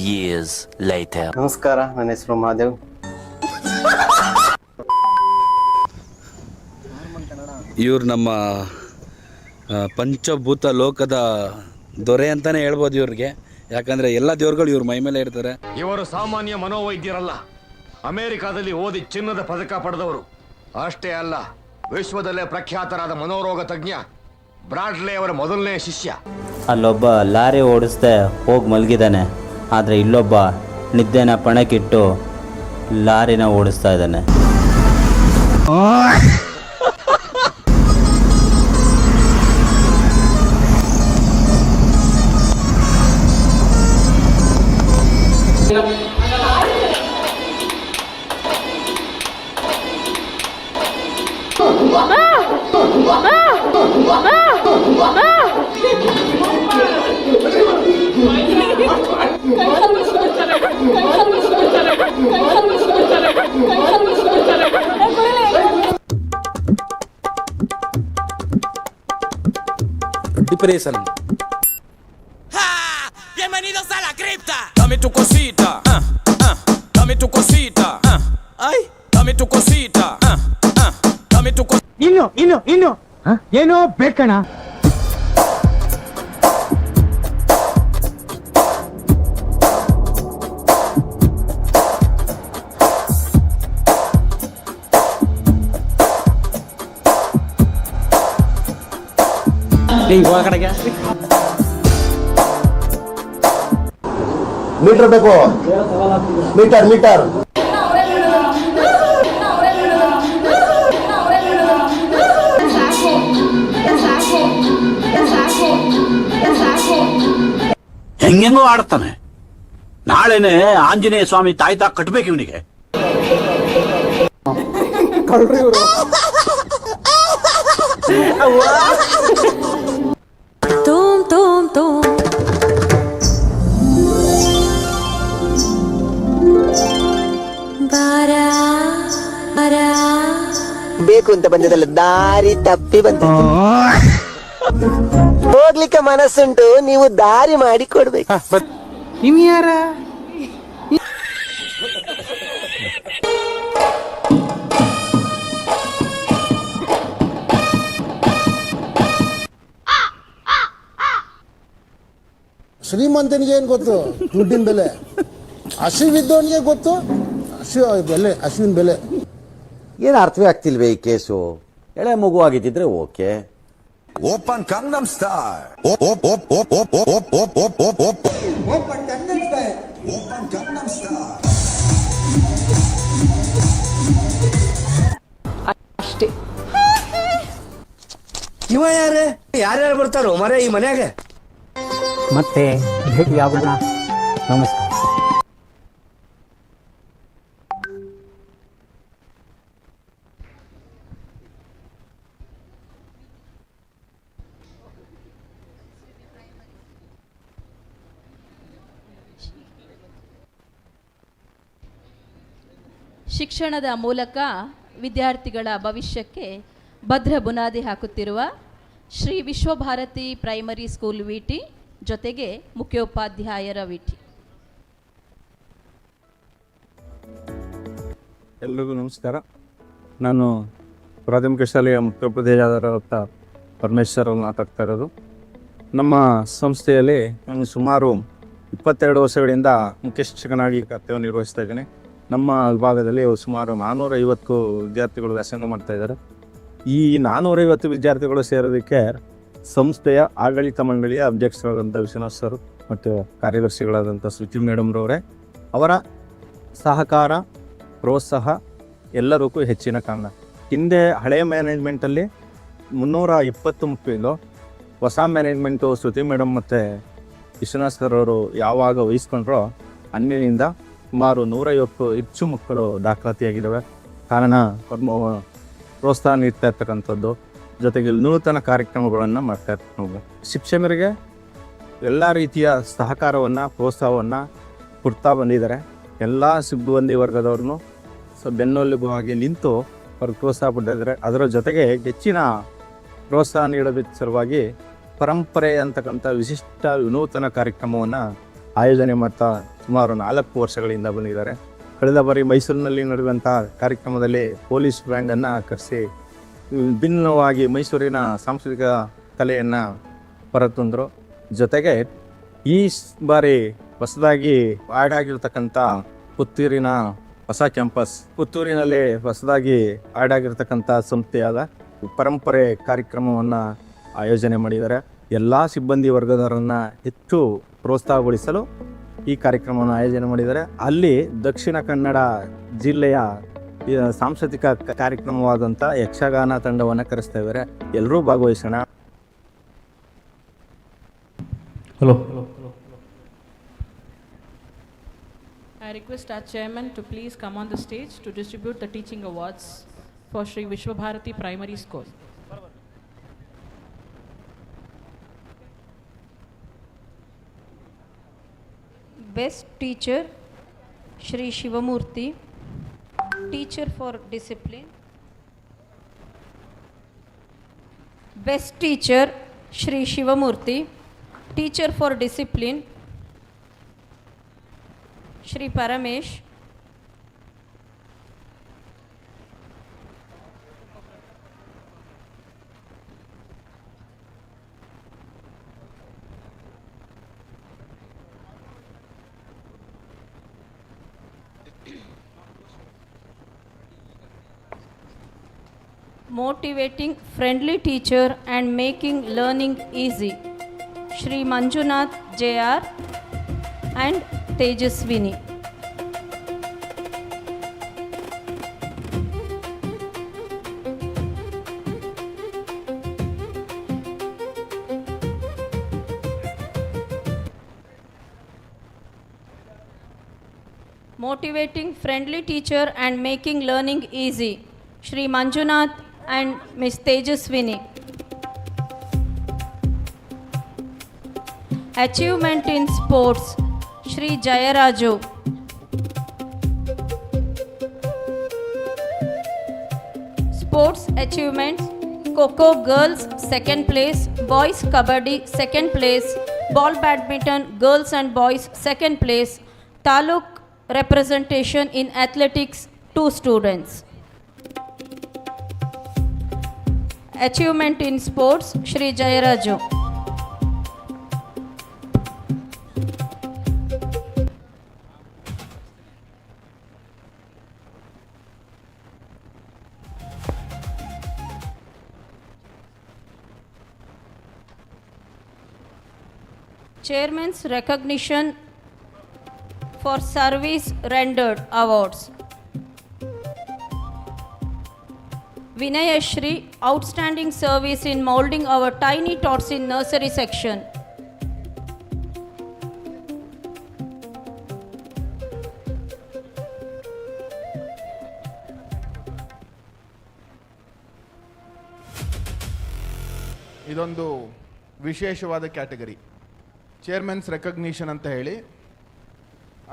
years later. ನಮಸ್ಕಾರ, ನನ್ನ ಹೆಸರು ಮಹಾದೇವ್. ಇವ್ರು ನಮ್ಮ ಪಂಚಭೂತ ಲೋಕದ ದೊರೆ ಅಂತಾನೆ ಹೇಳ್ಬೋದು ಇವ್ರಿಗೆ. ಯಾಕಂದ್ರೆ ಎಲ್ಲ ದೇವ್ರುಗಳು ಇವ್ರ ಮೈ ಮೇಲೆ ಇರ್ತಾರೆ. ಇವರು ಸಾಮಾನ್ಯ ಮನೋವೈದ್ಯರಲ್ಲ, ಅಮೆರಿಕಾದಲ್ಲಿ ಓದಿ ಚಿನ್ನದ ಪದಕ ಪಡೆದವರು. ಅಷ್ಟೇ ಅಲ್ಲ, ವಿಶ್ವದಲ್ಲೇ ಪ್ರಖ್ಯಾತರಾದ ಮನೋರೋಗ ತಜ್ಞ ಬ್ರಾಡ್ಲೆ ಅವರ ಮೊದಲನೇ ಶಿಷ್ಯ. ಅಲ್ಲೊಬ್ಬ ಲಾರಿ ಓಡಿಸ್ದೆ ಹೋಗಿ ಮಲಗಿದ್ದಾನೆ, ಆದರೆ ಇಲ್ಲೊಬ್ಬ ನಿದ್ದೆನ ಪಣಕ್ಕಿಟ್ಟು ಲಾರಿನ ಓಡಿಸ್ತಾ ಇದ್ದಾನೆ. Depresión. Bienvenidos a la cripta. Dame tu cosita, dame tu cosita, ay, dame tu cosita, dame tu cosita. ಇನ್ನು ಏನೋ ಬೇಕಣ್ಣ. ಮೀಟರ್ ಬೇಕು, ಮೀಟರ್. ಹೆಂಗೆಂಗೋ ಆಡ್ತಾನೆ. ನಾಳೆನೆ ಆಂಜನೇಯ ಸ್ವಾಮಿ ತಾಯ್ತಾ ಕಟ್ಬೇಕು ಇವನಿಗೆ. ಬೇಕು ಅಂತ ಬಂದದಲ್ಲ, ದಾರಿ ತಪ್ಪಿ ಬಂದ. ಹೋಗ್ಲಿಕ್ಕೆ ಮನಸ್ಸುಂಟು, ನೀವು ದಾರಿ ಮಾಡಿ ಕೊಡ್ಬೇಕು. ನೀವು ಯಾರ? ಶ್ರೀಮಂತನಿಗೆ ಏನು ಗೊತ್ತು ದುಡ್ಡಿನ ಬೆಲೆ? ಹಸಿವಿದ್ದವನಿಗೆ ಗೊತ್ತು ಹಸುವಿನ ಬೆಲೆ. ಏನು ಅರ್ಥವೇ ಆಗ್ತಿಲ್ವೇ ಈ ಕೇಸು? ಎಳೆ ಮಗು ಆಗಿದ್ದಿದ್ರೆ ಓಕೆ. ಓಪನ್ ಕಂಗಮ್ ಸ್ಟಾರ್. ಇವ ಯಾರೇ ಯಾರ್ಯಾರು ಬರ್ತಾರೋ ಮರೆ ಈ ಮನ್ಯಾಗ? ಮತ್ತೆ ಭೇಟಿಯಾಗೋಣ. ನಮಸ್ಕಾರ. ಶಿಕ್ಷಣದ ಮೂಲಕ ವಿದ್ಯಾರ್ಥಿಗಳ ಭವಿಷ್ಯಕ್ಕೆ ಭದ್ರ ಬುನಾದಿ ಹಾಕುತ್ತಿರುವ ಶ್ರೀ ವಿಶ್ವಭಾರತಿ ಪ್ರೈಮರಿ ಸ್ಕೂಲ್ ವಿಟಿ ಜೊತೆಗೆ ಮುಖ್ಯೋಪಾಧ್ಯಾಯರ ವಿಟಿ. ಎಲ್ರಿಗೂ ನಮಸ್ಕಾರ. ನಾನು ಪ್ರಾಥಮಿಕ ಶಾಲೆಯ ಮುಖ್ಯೋಪಾಧ್ಯಾಯರಾದ ಪರಮೇಶ್ವರ್ ಮಾತಾಡ್ತಾ ಇರೋದು. ನಮ್ಮ ಸಂಸ್ಥೆಯಲ್ಲಿ ನಾನು ಸುಮಾರು 22 ವರ್ಷಗಳಿಂದ ಮುಖ್ಯ ಶಿಕ್ಷಕನಾಗಿ ಕರ್ತವ್ಯ ನಿರ್ವಹಿಸ್ತಾ ಇದ್ದೇನೆ. ನಮ್ಮ ವಿಭಾಗದಲ್ಲಿ ಸುಮಾರು 450 ವಿದ್ಯಾರ್ಥಿಗಳು ವ್ಯಾಸಂಗ ಮಾಡ್ತಾ ಇದ್ದಾರೆ. ಈ 450 ವಿದ್ಯಾರ್ಥಿಗಳು ಸೇರೋದಕ್ಕೆ ಸಂಸ್ಥೆಯ ಆಡಳಿತ ಮಂಡಳಿಯ ಅಧ್ಯಕ್ಷರಾದಂಥ ವಿಶ್ವನಾಥ್ ಸರ್ ಮತ್ತು ಕಾರ್ಯದರ್ಶಿಗಳಾದಂಥ ಶ್ರುತಿ ಮೇಡಮ್ರವರೇ ಅವರ ಸಹಕಾರ ಪ್ರೋತ್ಸಾಹ ಎಲ್ಲರಿಗೂ ಹೆಚ್ಚಿನ ಕಾರಣ. ಹಿಂದೆ ಹಳೆಯ ಮ್ಯಾನೇಜ್ಮೆಂಟಲ್ಲಿ 320 ಮಕ್ಕಳಿದ್ದು ಹೊಸ ಮ್ಯಾನೇಜ್ಮೆಂಟು ಶ್ರುತಿ ಮೇಡಮ್ ಮತ್ತು ವಿಶ್ವನಾಥ್ ಸರ್ ಅವರು ಯಾವಾಗ ವಹಿಸ್ಕೊಂಡ್ರೋ ಅಂದಿನಿಂದ ಸುಮಾರು 150 ಹೆಚ್ಚು ಮಕ್ಕಳು ದಾಖಲಾತಿಯಾಗಿದ್ದಾವೆ. ಕಾರಣ ಪ್ರೋತ್ಸಾಹ ನೀಡ್ತಾ ಇರ್ತಕ್ಕಂಥದ್ದು, ಜೊತೆಗೆ ನೂತನ ಕಾರ್ಯಕ್ರಮಗಳನ್ನು ಮಾಡ್ತಾ ಇರ್ತಕ್ಕಂಥ ಶಿಕ್ಷಕರಿಗೆ ಎಲ್ಲ ರೀತಿಯ ಸಹಕಾರವನ್ನು ಪ್ರೋತ್ಸಾಹವನ್ನು ಕೊಡ್ತಾ ಬಂದಿದ್ದಾರೆ. ಎಲ್ಲ ಸಿಬ್ಬಂದಿ ವರ್ಗದವ್ರನ್ನು ಬೆನ್ನೆಲುಬಾಗಿ ನಿಂತು ಅವ್ರಿಗೆ ಪ್ರೋತ್ಸಾಹ ಪಟ್ಟಿದ್ದಾರೆ. ಅದರ ಜೊತೆಗೆ ಹೆಚ್ಚಿನ ಪ್ರೋತ್ಸಾಹ ನೀಡೋದಕ್ಕೆ ಸಲುವಾಗಿ ಪರಂಪರೆ ಅಂತಕ್ಕಂಥ ವಿಶಿಷ್ಟ ವಿನೂತನ ಕಾರ್ಯಕ್ರಮವನ್ನು ಆಯೋಜನೆ ಮಾಡ್ತಾ ಸುಮಾರು 4 ವರ್ಷಗಳಿಂದ ಬಂದಿದ್ದಾರೆ. ಕಳೆದ ಬಾರಿ ಮೈಸೂರಿನಲ್ಲಿ ನಡೆಯುವಂಥ ಕಾರ್ಯಕ್ರಮದಲ್ಲಿ ಪೊಲೀಸ್ ಬ್ಯಾಂಡನ್ನು ಕರೆಸಿ ವಿಭಿನ್ನವಾಗಿ ಮೈಸೂರಿನ ಸಾಂಸ್ಕೃತಿಕ ಕಲೆಯನ್ನು ಹೊರತಂದರು. ಜೊತೆಗೆ ಈ ಬಾರಿ ಹೊಸದಾಗಿ ಆ್ಯಡ್ ಆಗಿರ್ತಕ್ಕಂಥ ಪುತ್ತೂರಿನ ಹೊಸ ಕ್ಯಾಂಪಸ್, ಪುತ್ತೂರಿನಲ್ಲಿ ಹೊಸದಾಗಿ ಆ್ಯಡ್ ಆಗಿರ್ತಕ್ಕಂಥ ಸಂಸ್ಥೆಯಾದ ಪರಂಪರೆ ಕಾರ್ಯಕ್ರಮವನ್ನು ಆಯೋಜನೆ ಮಾಡಿದ್ದಾರೆ. ಎಲ್ಲ ಸಿಬ್ಬಂದಿ ವರ್ಗದವರನ್ನು ಹೆಚ್ಚು ಪ್ರೋತ್ಸಾಹಗೊಳಿಸಲು ಈ ಕಾರ್ಯಕ್ರಮವನ್ನು ಆಯೋಜನೆ ಮಾಡಿದ್ದಾರೆ. ಅಲ್ಲಿ ದಕ್ಷಿಣ ಕನ್ನಡ ಜಿಲ್ಲೆಯ ಸಾಂಸ್ಕೃತಿಕ ಕಾರ್ಯಕ್ರಮವಾದಂಥ ಯಕ್ಷಗಾನ ತಂಡವನ್ನು ಕರೆಸ್ತಾ ಇದ್ದಾರೆ. ಎಲ್ಲರೂ ಭಾಗವಹಿಸೋಣ. Hello. I request our chairman to please come on the stage to distribute the teaching awards for Sri Vishwabharati Primary School. Best teacher Shri Shivamurthy, teacher for discipline. Best teacher Shri Shivamurthy, teacher for discipline Shri Paramesh. Motivating friendly teacher and making learning easy Shri Manjunath JR and Tejaswini. Motivating friendly teacher and making learning easy Shri Manjunath and Miss Tejaswini. Achievement in sports Shri Jayaraju. Sports achievements Kho girls 2nd place, boys kabaddi 2nd place, ball badminton girls and boys 2nd place, taluk representation in athletics 2 students. Achievement in sports Shri Jayaraju. Chairman's recognition for service rendered awards. Vinayashri, outstanding service in molding our tiny tots in nursery section. ಇದೊಂದು ವಿಶೇಷವಾದ category, chairman's recognition ಅಂತ ಹೇಳಿ.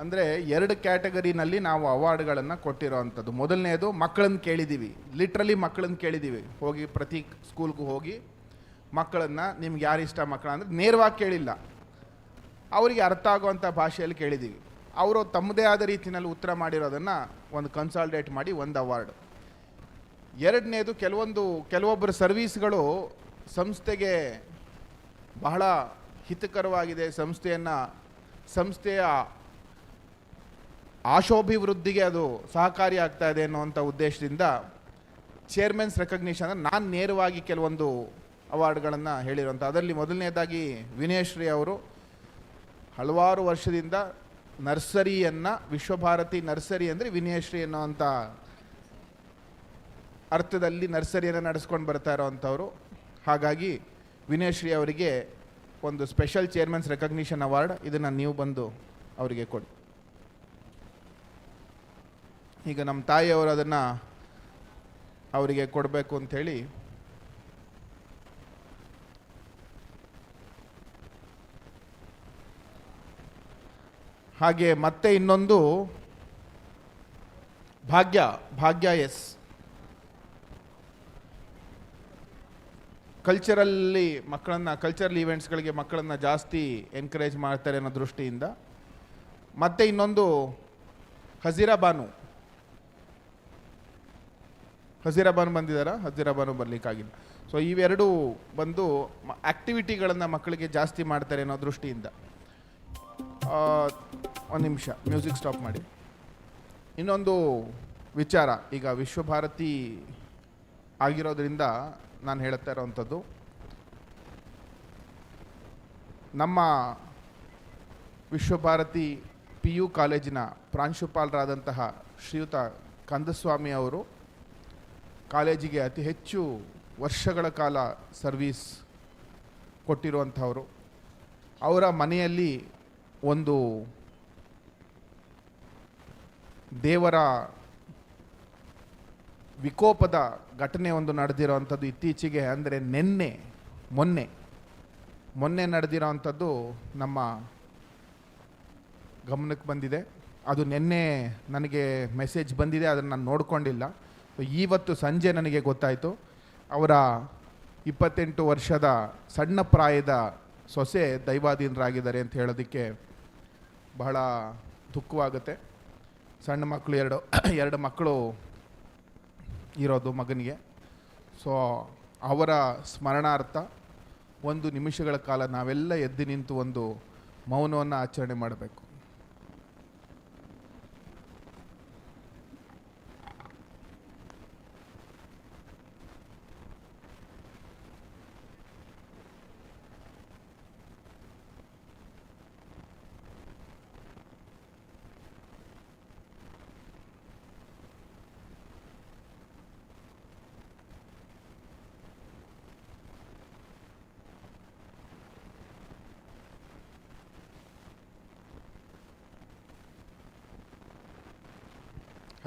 ಅಂದರೆ 2 ಕ್ಯಾಟಗರಿನಲ್ಲಿ ನಾವು ಅವಾರ್ಡ್ಗಳನ್ನು ಕೊಟ್ಟಿರೋ ಅಂಥದ್ದು. ಮೊದಲನೇದು ಮಕ್ಕಳನ್ನು ಕೇಳಿದ್ದೀವಿ, ಲಿಟ್ರಲಿ ಮಕ್ಕಳನ್ನು ಕೇಳಿದ್ದೀವಿ. ಹೋಗಿ ಪ್ರತಿ ಸ್ಕೂಲ್ಗೂ ಹೋಗಿ ಮಕ್ಕಳನ್ನು ನಿಮ್ಗೆ ಯಾರು ಇಷ್ಟ ಮಕ್ಕಳ ಅಂದರೆ ನೇರವಾಗಿ ಕೇಳಿಲ್ಲ, ಅವರಿಗೆ ಅರ್ಥ ಆಗುವಂಥ ಭಾಷೆಯಲ್ಲಿ ಕೇಳಿದ್ದೀವಿ. ಅವರು ತಮ್ಮದೇ ಆದ ರೀತಿಯಲ್ಲಿ ಉತ್ತರ ಮಾಡಿರೋದನ್ನು ಒಂದು ಕನ್ಸಾಲ್ಟೇಟ್ ಮಾಡಿ ಒಂದು ಅವಾರ್ಡ್. ಎರಡನೇದು ಕೆಲವೊಬ್ಬರು ಸರ್ವೀಸ್ಗಳು ಸಂಸ್ಥೆಗೆ ಬಹಳ ಹಿತಕರವಾಗಿದೆ, ಸಂಸ್ಥೆಯ ಆಶೋಭಿವೃದ್ಧಿಗೆ ಅದು ಸಹಕಾರಿ ಆಗ್ತಾ ಇದೆ ಅನ್ನುವಂಥ ಉದ್ದೇಶದಿಂದ ಚೇರ್ಮನ್ಸ್ ರೆಕಗ್ನಿಷನ್ ನಾನು ನೇರವಾಗಿ ಕೆಲವೊಂದು ಅವಾರ್ಡ್ಗಳನ್ನು ಹೇಳಿರುವಂಥ. ಅದರಲ್ಲಿ ಮೊದಲನೇದಾಗಿ ವಿನಯಶ್ರೀ ಅವರು ಹಲವಾರು ವರ್ಷದಿಂದ ನರ್ಸರಿಯನ್ನು, ವಿಶ್ವಭಾರತಿ ನರ್ಸರಿ ಅಂದರೆ ವಿನಯಶ್ರೀ ಅನ್ನೋವಂಥ ಅರ್ಥದಲ್ಲಿ ನರ್ಸರಿಯನ್ನು ನಡೆಸ್ಕೊಂಡು ಬರ್ತಾ ಇರೋವಂಥವ್ರು. ಹಾಗಾಗಿ ವಿನಯಶ್ರೀ ಅವರಿಗೆ ಒಂದು ಸ್ಪೆಷಲ್ ಚೇರ್ಮನ್ಸ್ ರೆಕಗ್ನಿಷನ್ ಅವಾರ್ಡ್, ಇದನ್ನು ನೀವು ಬಂದು ಅವರಿಗೆ ಕೊಡಿ. ಈಗ ನಮ್ಮ ತಾಯಿಯವರು ಅದನ್ನು ಅವರಿಗೆ ಕೊಡಬೇಕು ಅಂಥೇಳಿ ಹಾಗೆ ಮತ್ತೆ ಇನ್ನೊಂದು ಭಾಗ್ಯ ಎಸ್, ಕಲ್ಚರಲ್ ಈವೆಂಟ್ಸ್ಗಳಿಗೆ ಮಕ್ಕಳನ್ನು ಜಾಸ್ತಿ ಎನ್ಕರೇಜ್ ಮಾಡ್ತಾರೆ ಅನ್ನೋ ದೃಷ್ಟಿಯಿಂದ. ಮತ್ತು ಇನ್ನೊಂದು ಹಜೀರಾ ಬಾನು ಬಂದಿದ್ದಾರಾ? ಹಜೀರಾ ಬಾನು ಬರಲಿಕ್ಕಾಗಿಲ್ಲ. ಸೊ ಇವೆರಡೂ ಬಂದು ಆ್ಯಕ್ಟಿವಿಟಿಗಳನ್ನು ಮಕ್ಕಳಿಗೆ ಜಾಸ್ತಿ ಮಾಡ್ತಾರೆ ಅನ್ನೋ ದೃಷ್ಟಿಯಿಂದ. ಒಂದು ನಿಮಿಷ ಮ್ಯೂಸಿಕ್ ಸ್ಟಾಪ್ ಮಾಡಿ. ಇನ್ನೊಂದು ವಿಚಾರ, ಈಗ ವಿಶ್ವಭಾರತಿ ಆಗಿರೋದ್ರಿಂದ ನಾನು ಹೇಳ್ತಾ ಇರೋವಂಥದ್ದು, ನಮ್ಮ ವಿಶ್ವಭಾರತಿ PU ಕಾಲೇಜಿನ ಪ್ರಾಂಶುಪಾಲರಾದಂತಹ ಶ್ರೀಯುತ ಕಂದಸ್ವಾಮಿ ಅವರು ಕಾಲೇಜಿಗೆ ಅತಿ ಹೆಚ್ಚು ವರ್ಷಗಳ ಕಾಲ ಸರ್ವೀಸ್ ಕೊಟ್ಟಿರುವಂಥವರು. ಅವರ ಮನೆಯಲ್ಲಿ ಒಂದು ದೇವರ ವಿಕೋಪದ ಘಟನೆ ಒಂದು ನಡೆದಿರೋವಂಥದ್ದು ಇತ್ತೀಚೆಗೆ, ಅಂದರೆ ಮೊನ್ನೆ ನಡೆದಿರೋವಂಥದ್ದು ನಮ್ಮ ಗಮನಕ್ಕೆ ಬಂದಿದೆ. ಅದು ನಿನ್ನೆ ನನಗೆ ಮೆಸೇಜ್ ಬಂದಿದೆ, ಅದನ್ನು ನಾನು ನೋಡ್ಕೊಂಡಿಲ್ಲ. ಇವತ್ತು ಸಂಜೆ ನನಗೆ ಗೊತ್ತಾಯಿತು, ಅವರ 28 ವರ್ಷದ ಸಣ್ಣ ಪ್ರಾಯದ ಸೊಸೆ ದೈವಾಧೀನರಾಗಿದ್ದಾರೆ ಅಂತ ಹೇಳೋದಕ್ಕೆ ಬಹಳ ದುಃಖವಾಗುತ್ತೆ. ಸಣ್ಣ ಮಕ್ಕಳು, ಎರಡು ಮಕ್ಕಳು ಇರೋದು ಮಗನಿಗೆ. ಸೊ ಅವರ ಸ್ಮರಣಾರ್ಥ 1 ನಿಮಿಷಗಳ ಕಾಲ ನಾವೆಲ್ಲ ಎದ್ದು ನಿಂತು ಒಂದು ಮೌನವನ್ನು ಆಚರಣೆ ಮಾಡಬೇಕು.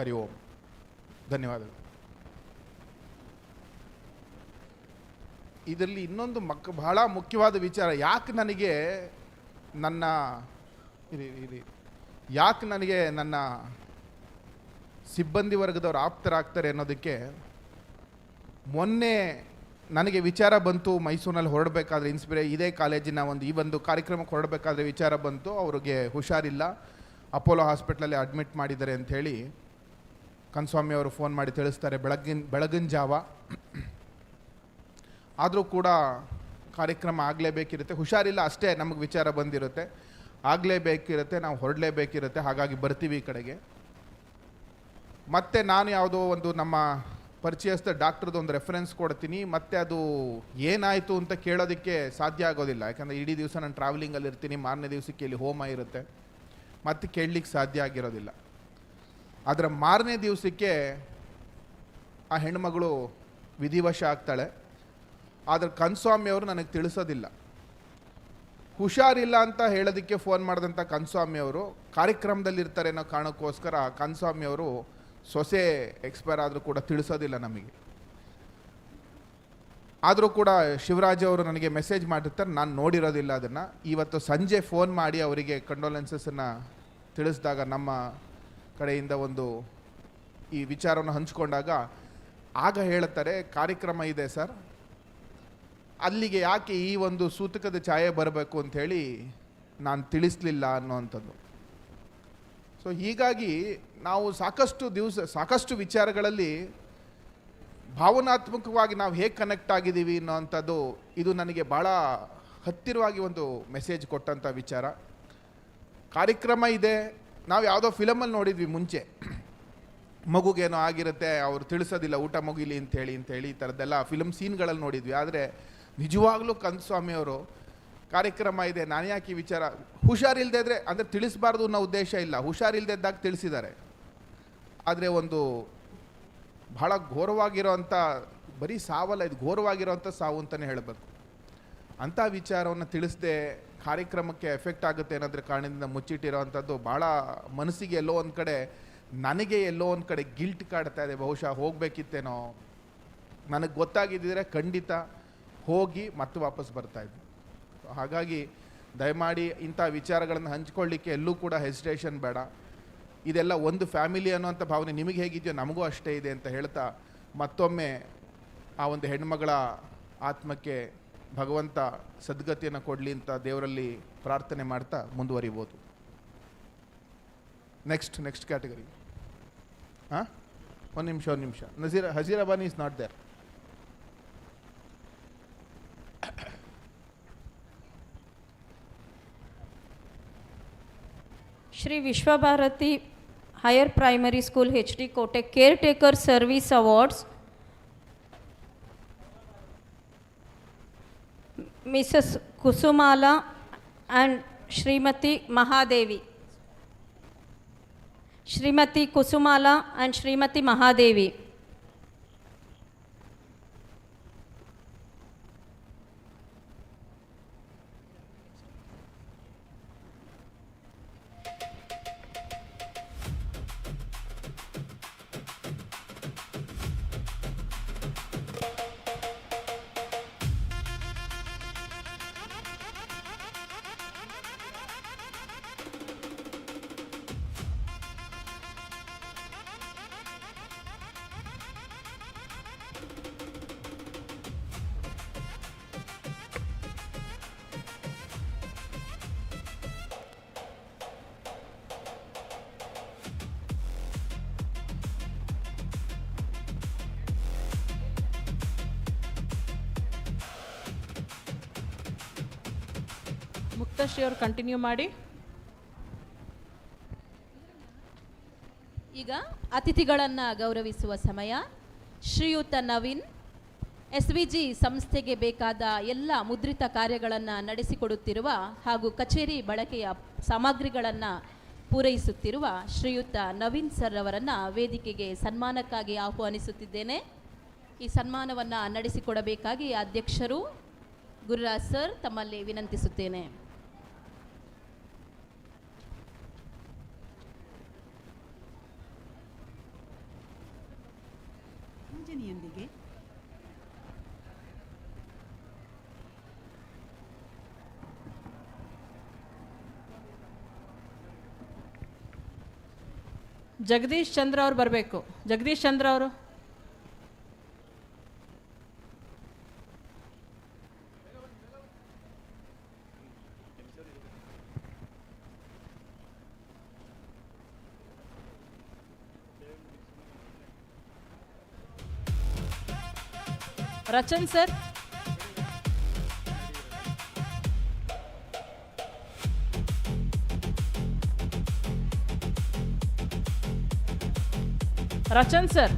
ಹರಿ ಓಂ. ಧನ್ಯವಾದಗಳು. ಇದರಲ್ಲಿ ಇನ್ನೊಂದು ಬಹಳ ಮುಖ್ಯವಾದ ವಿಚಾರ, ಯಾಕೆ ನನಗೆ ನನ್ನ ಸಿಬ್ಬಂದಿ ವರ್ಗದವರು ಆಪ್ತರಾಗ್ತಾರೆ ಅನ್ನೋದಕ್ಕೆ, ಮೊನ್ನೆ ನನಗೆ ವಿಚಾರ ಬಂತು, ಮೈಸೂರಿನಲ್ಲಿ ಹೊರಡಬೇಕಾದ್ರೆ ಇದೇ ಕಾಲೇಜಿನ ಈ ಒಂದು ಕಾರ್ಯಕ್ರಮಕ್ಕೆ ಹೊರಡಬೇಕಾದ್ರೆ ವಿಚಾರ ಬಂತು, ಅವ್ರಿಗೆ ಹುಷಾರಿಲ್ಲ, ಅಪೋಲೋ ಹಾಸ್ಪಿಟ್ಲಲ್ಲಿ ಅಡ್ಮಿಟ್ ಮಾಡಿದ್ದಾರೆ ಅಂಥೇಳಿ ಕನ್ಸ್ವಾಮಿ ಅವರು ಫೋನ್ ಮಾಡಿ ತಿಳಿಸ್ತಾರೆ ಬೆಳಗಿನ ಜಾವ. ಆದರೂ ಕೂಡ ಕಾರ್ಯಕ್ರಮ ಆಗಲೇಬೇಕಿರುತ್ತೆ, ಹುಷಾರಿಲ್ಲ ಅಷ್ಟೇ, ನಮಗೆ ವಿಚಾರ ಬಂದಿರುತ್ತೆ, ಆಗಲೇಬೇಕಿರುತ್ತೆ, ನಾವು ಹೊರಡಲೇಬೇಕಿರುತ್ತೆ, ಹಾಗಾಗಿ ಬರ್ತೀವಿ ಈ ಕಡೆಗೆ. ಮತ್ತು ನಾನು ಯಾವುದೋ ಒಂದು ನಮ್ಮ ಪರಿಚಯಸ್ಥ ಡಾಕ್ಟ್ರದ್ದು ಒಂದು ರೆಫರೆನ್ಸ್ ಕೊಡ್ತೀನಿ, ಮತ್ತು ಅದು ಏನಾಯಿತು ಅಂತ ಕೇಳೋದಕ್ಕೆ ಸಾಧ್ಯ ಆಗೋದಿಲ್ಲ, ಯಾಕಂದರೆ ಇಡೀ ದಿವಸ ನಾನು ಟ್ರಾವೆಲಿಂಗಲ್ಲಿ ಇರ್ತೀನಿ, ಮಾರನೇ ದಿವಸಕ್ಕೆ ಇಲ್ಲಿ ಹೋಮ ಇರುತ್ತೆ, ಮತ್ತು ಕೇಳಲಿಕ್ಕೆ ಸಾಧ್ಯ ಆಗಿರೋದಿಲ್ಲ. ಅದರ ಮಾರನೇ ದಿವಸಕ್ಕೆ ಆ ಹೆಣ್ಮಗಳು ವಿಧಿವಶ ಆಗ್ತಾಳೆ. ಆದರೆ ಕನ್ಸ್ವಾಮಿ ಅವರು ನನಗೆ ತಿಳಿಸೋದಿಲ್ಲ. ಹುಷಾರಿಲ್ಲ ಅಂತ ಹೇಳೋದಕ್ಕೆ ಫೋನ್ ಮಾಡಿದಂಥ ಕನ್ಸ್ವಾಮಿ ಅವರು ಕಾರ್ಯಕ್ರಮದಲ್ಲಿ ಇರ್ತಾರೆ ಅನ್ನೋ ಕಾರಣಕ್ಕೋಸ್ಕರ ಕನ್ಸ್ವಾಮಿ ಅವರು ಸೊಸೆ ಎಕ್ಸ್ಪೈರ್ ಆದರೂ ಕೂಡ ತಿಳಿಸೋದಿಲ್ಲ ನಮಗೆ. ಆದರೂ ಕೂಡ ಶಿವರಾಜ್ ಅವರು ನನಗೆ ಮೆಸೇಜ್ ಮಾಡಿರ್ತಾರೆ, ನಾನು ನೋಡಿರೋದಿಲ್ಲ ಅದನ್ನು. ಇವತ್ತು ಸಂಜೆ ಫೋನ್ ಮಾಡಿ ಅವರಿಗೆ ಕಂಡೋಲೆನ್ಸಸ್ಸನ್ನು ತಿಳಿಸಿದಾಗ, ನಮ್ಮ ಕಡೆಯಿಂದ ಒಂದು ಈ ವಿಚಾರವನ್ನು ಹಂಚ್ಕೊಂಡಾಗ ಆಗ ಹೇಳುತ್ತಾರೆ, ಕಾರ್ಯಕ್ರಮ ಇದೆ ಸರ್, ಅಲ್ಲಿಗೆ ಯಾಕೆ ಈ ಒಂದು ಸೂತಕದ ಛಾಯೆ ಬರಬೇಕು ಅಂಥೇಳಿ ನಾನು ತಿಳಿಸ್ಲಿಲ್ಲ ಅನ್ನೋವಂಥದ್ದು. ಸೊ ಹೀಗಾಗಿ ನಾವು ಸಾಕಷ್ಟು ವಿಚಾರಗಳಲ್ಲಿ ಭಾವನಾತ್ಮಕವಾಗಿ ನಾವು ಹೇಗೆ ಕನೆಕ್ಟ್ ಆಗಿದ್ದೀವಿ ಅನ್ನೋವಂಥದ್ದು ಇದು ನನಗೆ ಭಾಳ ಹತ್ತಿರವಾಗಿ ಒಂದು ಮೆಸೇಜ್ ಕೊಟ್ಟಂಥ ವಿಚಾರ. ಕಾರ್ಯಕ್ರಮ ಇದೆ, ನಾವು ಯಾವುದೋ ಫಿಲಮಲ್ಲಿ ನೋಡಿದ್ವಿ ಮುಂಚೆ, ಮಗುಗೇನೋ ಆಗಿರುತ್ತೆ, ಅವರು ತಿಳಿಸೋದಿಲ್ಲ ಊಟ ಮುಗಿಲಿ ಅಂಥೇಳಿ ಈ ಥರದ್ದೆಲ್ಲ ಫಿಲಮ್ ಸೀನ್ಗಳಲ್ಲಿ ನೋಡಿದ್ವಿ. ಆದರೆ ನಿಜವಾಗ್ಲೂ ಕನ್ಸ್ವಾಮಿಯವರು ಕಾರ್ಯಕ್ರಮ ಇದೆ, ನಾನು ಯಾಕೆ ಈ ವಿಚಾರ ಹುಷಾರಿಲ್ಲದೆ ಇದ್ದರೆ ಅಂದರೆ ತಿಳಿಸಬಾರ್ದು ಅನ್ನೋ ಉದ್ದೇಶ ಇಲ್ಲ, ಹುಷಾರಿಲ್ಲದೆ ಇದ್ದಾಗ ತಿಳಿಸಿದ್ದಾರೆ. ಆದರೆ ಒಂದು ಭಾಳ ಘೋರವಾಗಿರೋವಂಥ, ಬರೀ ಸಾವಲ್ಲ, ಇದು ಘೋರವಾಗಿರೋವಂಥ ಸಾವು ಅಂತಲೇ ಹೇಳಬೇಕು. ಅಂಥ ವಿಚಾರವನ್ನು ತಿಳಿಸದೆ ಕಾರ್ಯಕ್ರಮಕ್ಕೆ ಎಫೆಕ್ಟ್ ಆಗುತ್ತೆ ಅನ್ನೋದ್ರ ಕಾರಣದಿಂದ ಮುಚ್ಚಿಟ್ಟಿರೋವಂಥದ್ದು ಭಾಳ ಮನಸ್ಸಿಗೆ ಎಲ್ಲೋ ಒಂದು ಕಡೆ, ನನಗೆ ಎಲ್ಲೋ ಒಂದು ಕಡೆ ಗಿಲ್ಟ್ ಕಾಡ್ತಾ ಇದೆ. ಬಹುಶಃ ಹೋಗಬೇಕಿತ್ತೇನೋ, ನನಗೆ ಗೊತ್ತಾಗಿದ್ದರೆ ಖಂಡಿತ ಹೋಗಿ ಮತ್ತೆ ವಾಪಸ್ ಬರ್ತಾಯಿದ್ವಿ. ಹಾಗಾಗಿ ದಯಮಾಡಿ ಇಂಥ ವಿಚಾರಗಳನ್ನು ಹಂಚ್ಕೊಳ್ಳಿಕ್ಕೆ ಎಲ್ಲೂ ಕೂಡ ಹೆಸಿಟೇಷನ್ ಬೇಡ. ಇದೆಲ್ಲ ಒಂದು ಫ್ಯಾಮಿಲಿ ಅನ್ನೋಂಥ ಭಾವನೆ ನಿಮಗೆ ಹೇಗಿದೆಯೋ ನಮಗೂ ಅಷ್ಟೇ ಇದೆ ಅಂತ ಹೇಳ್ತಾ, ಮತ್ತೊಮ್ಮೆ ಆ ಒಂದು ಹೆಣ್ಮಗಳ ಆತ್ಮಕ್ಕೆ ಭಗವಂತ ಸದ್ಗತಿಯನ್ನು ಕೊಡಲಿ ಅಂತ ದೇವರಲ್ಲಿ ಪ್ರಾರ್ಥನೆ ಮಾಡ್ತಾ ಮುಂದುವರಿಬೋದು. Next category. ಹಾಂ, ಒಂದು ನಿಮಿಷ. Hajirabani is not there. Shri Vishwabharati higher primary school HD Kote care taker service awards Mrs Kusumala and Shrimati Mahadevi. Shrimati Kusumala and Shrimati Mahadevi. Muktashri ಅವರು ಕಂಟಿನ್ಯೂ ಮಾಡಿ. ಈಗ ಅತಿಥಿಗಳನ್ನು ಗೌರವಿಸುವ ಸಮಯ. ಶ್ರೀಯುತ ನವೀನ್ SVG ಸಂಸ್ಥೆಗೆ ಬೇಕಾದ ಎಲ್ಲ ಮುದ್ರಿತ ಕಾರ್ಯಗಳನ್ನು ನಡೆಸಿಕೊಡುತ್ತಿರುವ ಹಾಗೂ ಕಚೇರಿ ಬಳಕೆಯ ಸಾಮಗ್ರಿಗಳನ್ನು ಪೂರೈಸುತ್ತಿರುವ ಶ್ರೀಯುತ ನವೀನ್ ಸರ್ ಅವರನ್ನು ವೇದಿಕೆಗೆ ಸನ್ಮಾನಕ್ಕಾಗಿ ಆಹ್ವಾನಿಸುತ್ತಿದ್ದೇನೆ. ಈ ಸನ್ಮಾನವನ್ನು ನಡೆಸಿಕೊಡಬೇಕಾಗಿ ಅಧ್ಯಕ್ಷರು ಗುರುರಾಜ್ ಸರ್ ತಮ್ಮಲ್ಲಿ ವಿನಂತಿಸುತ್ತೇನೆ. ಯೋಜನೆಯೊಂದಿಗೆ ಜಗದೀಶ್ ಚಂದ್ರ ಅವರು ಬರಬೇಕು. ಜಗದೀಶ್ ಚಂದ್ರ ಅವರು. ರಚನ್ ಸರ್. ರಚನ್ ಸರ್.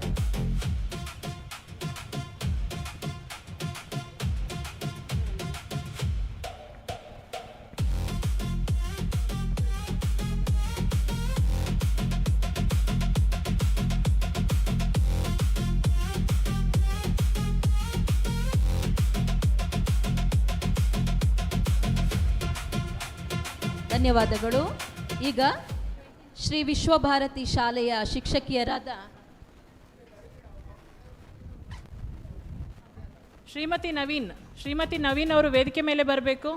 ಧನ್ಯವಾದಗಳು. ಈಗ ಶ್ರೀ ವಿಶ್ವಭಾರತಿ ಶಾಲೆಯ ಶಿಕ್ಷಕಿಯರಾದ ಶ್ರೀಮತಿ ನವೀನ್ ಅವರು ವೇದಿಕೆ ಮೇಲೆ ಬರಬೇಕು.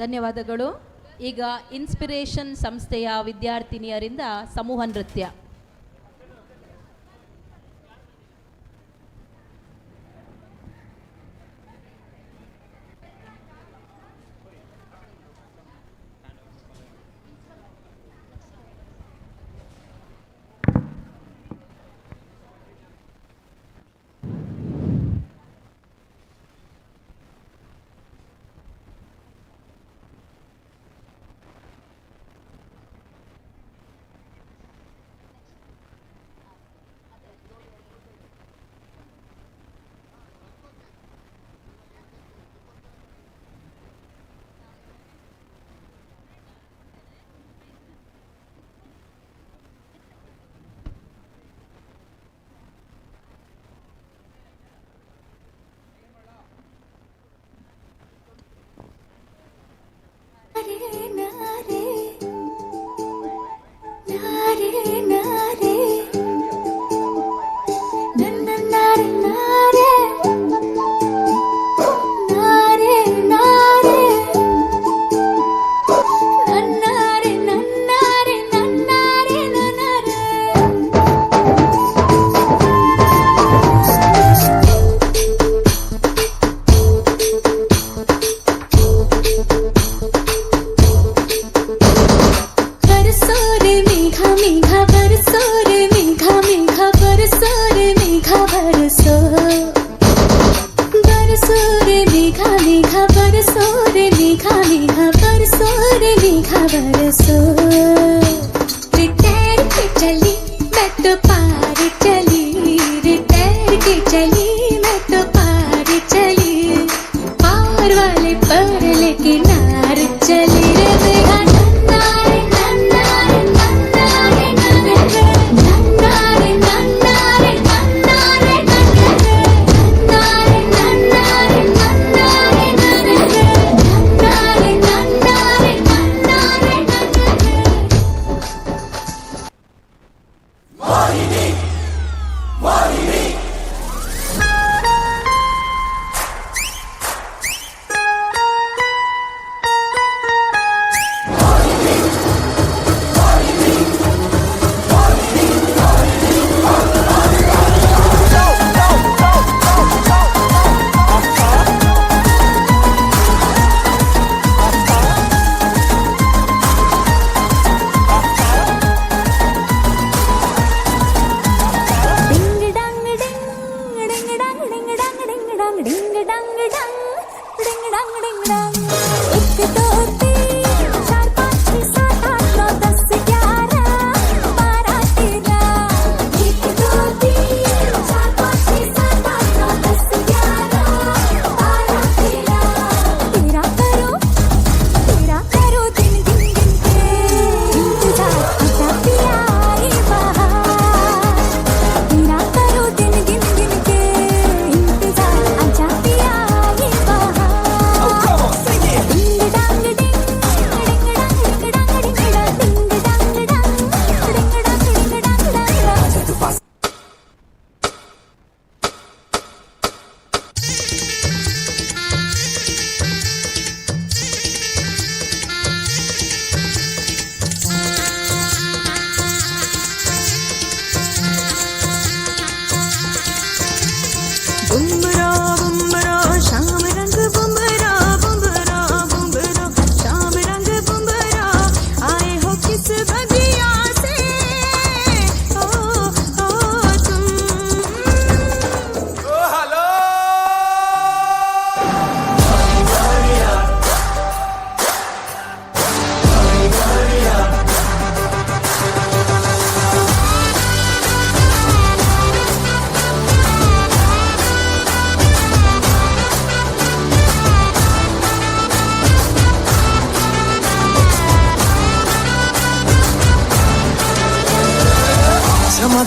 ಧನ್ಯವಾದಗಳು. ಈಗ ಇನ್ಸ್ಪಿರೇಷನ್ ಸಂಸ್ಥೆಯ ವಿದ್ಯಾರ್ಥಿನಿಯರಿಂದ ಸಮೂಹ ನೃತ್ಯ. ವಾಹಿನಿ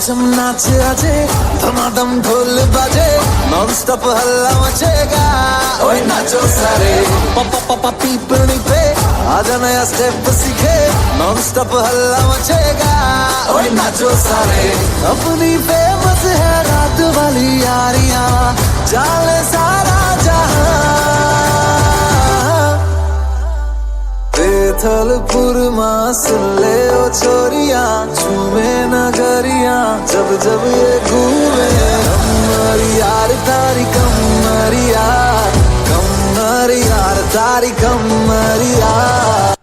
छम नाच आजे धमाधम ढोल बाजे नॉन स्टॉप हल्ला मचेगा ओए नाचो सारे पापा पापा पीपनी पे आजा नया स्टेप सीखे नॉन स्टॉप हल्ला मचेगा ओए नाचो सारे अपनी फेमस है रात वाली यारियां जाले सारा जहां बेथलपुर मां सुन ले ओ छोरिया झूमे नगरिया जब जब ये घूमे कमरी यार तारी कमरी यार तारी कमरी यार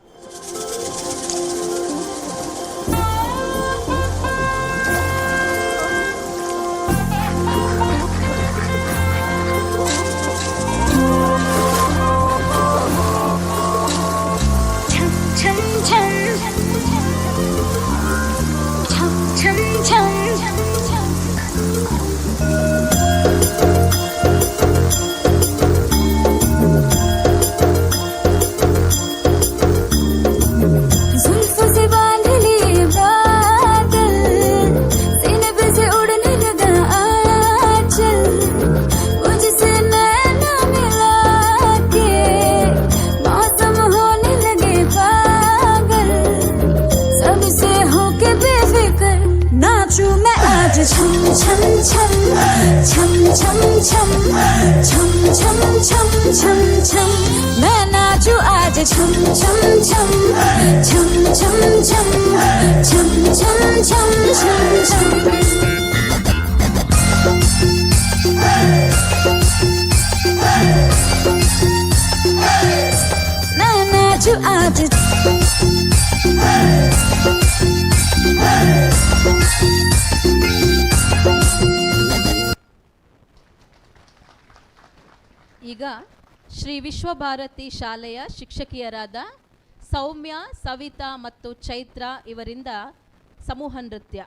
छम छम छम छम छम छम छम छम छम छम छम मैं नाचू आज छम छम छम छम छम छम छम छम छम छम छम मैं नाचू आज ಈಗ ಶ್ರೀ ವಿಶ್ವಭಾರತಿ ಶಾಲೆಯ ಶಿಕ್ಷಕಿಯರಾದ ಸೌಮ್ಯ, ಸವಿತಾ ಮತ್ತು ಚೈತ್ರ ಇವರಿಂದ ಸಮೂಹ ನೃತ್ಯ.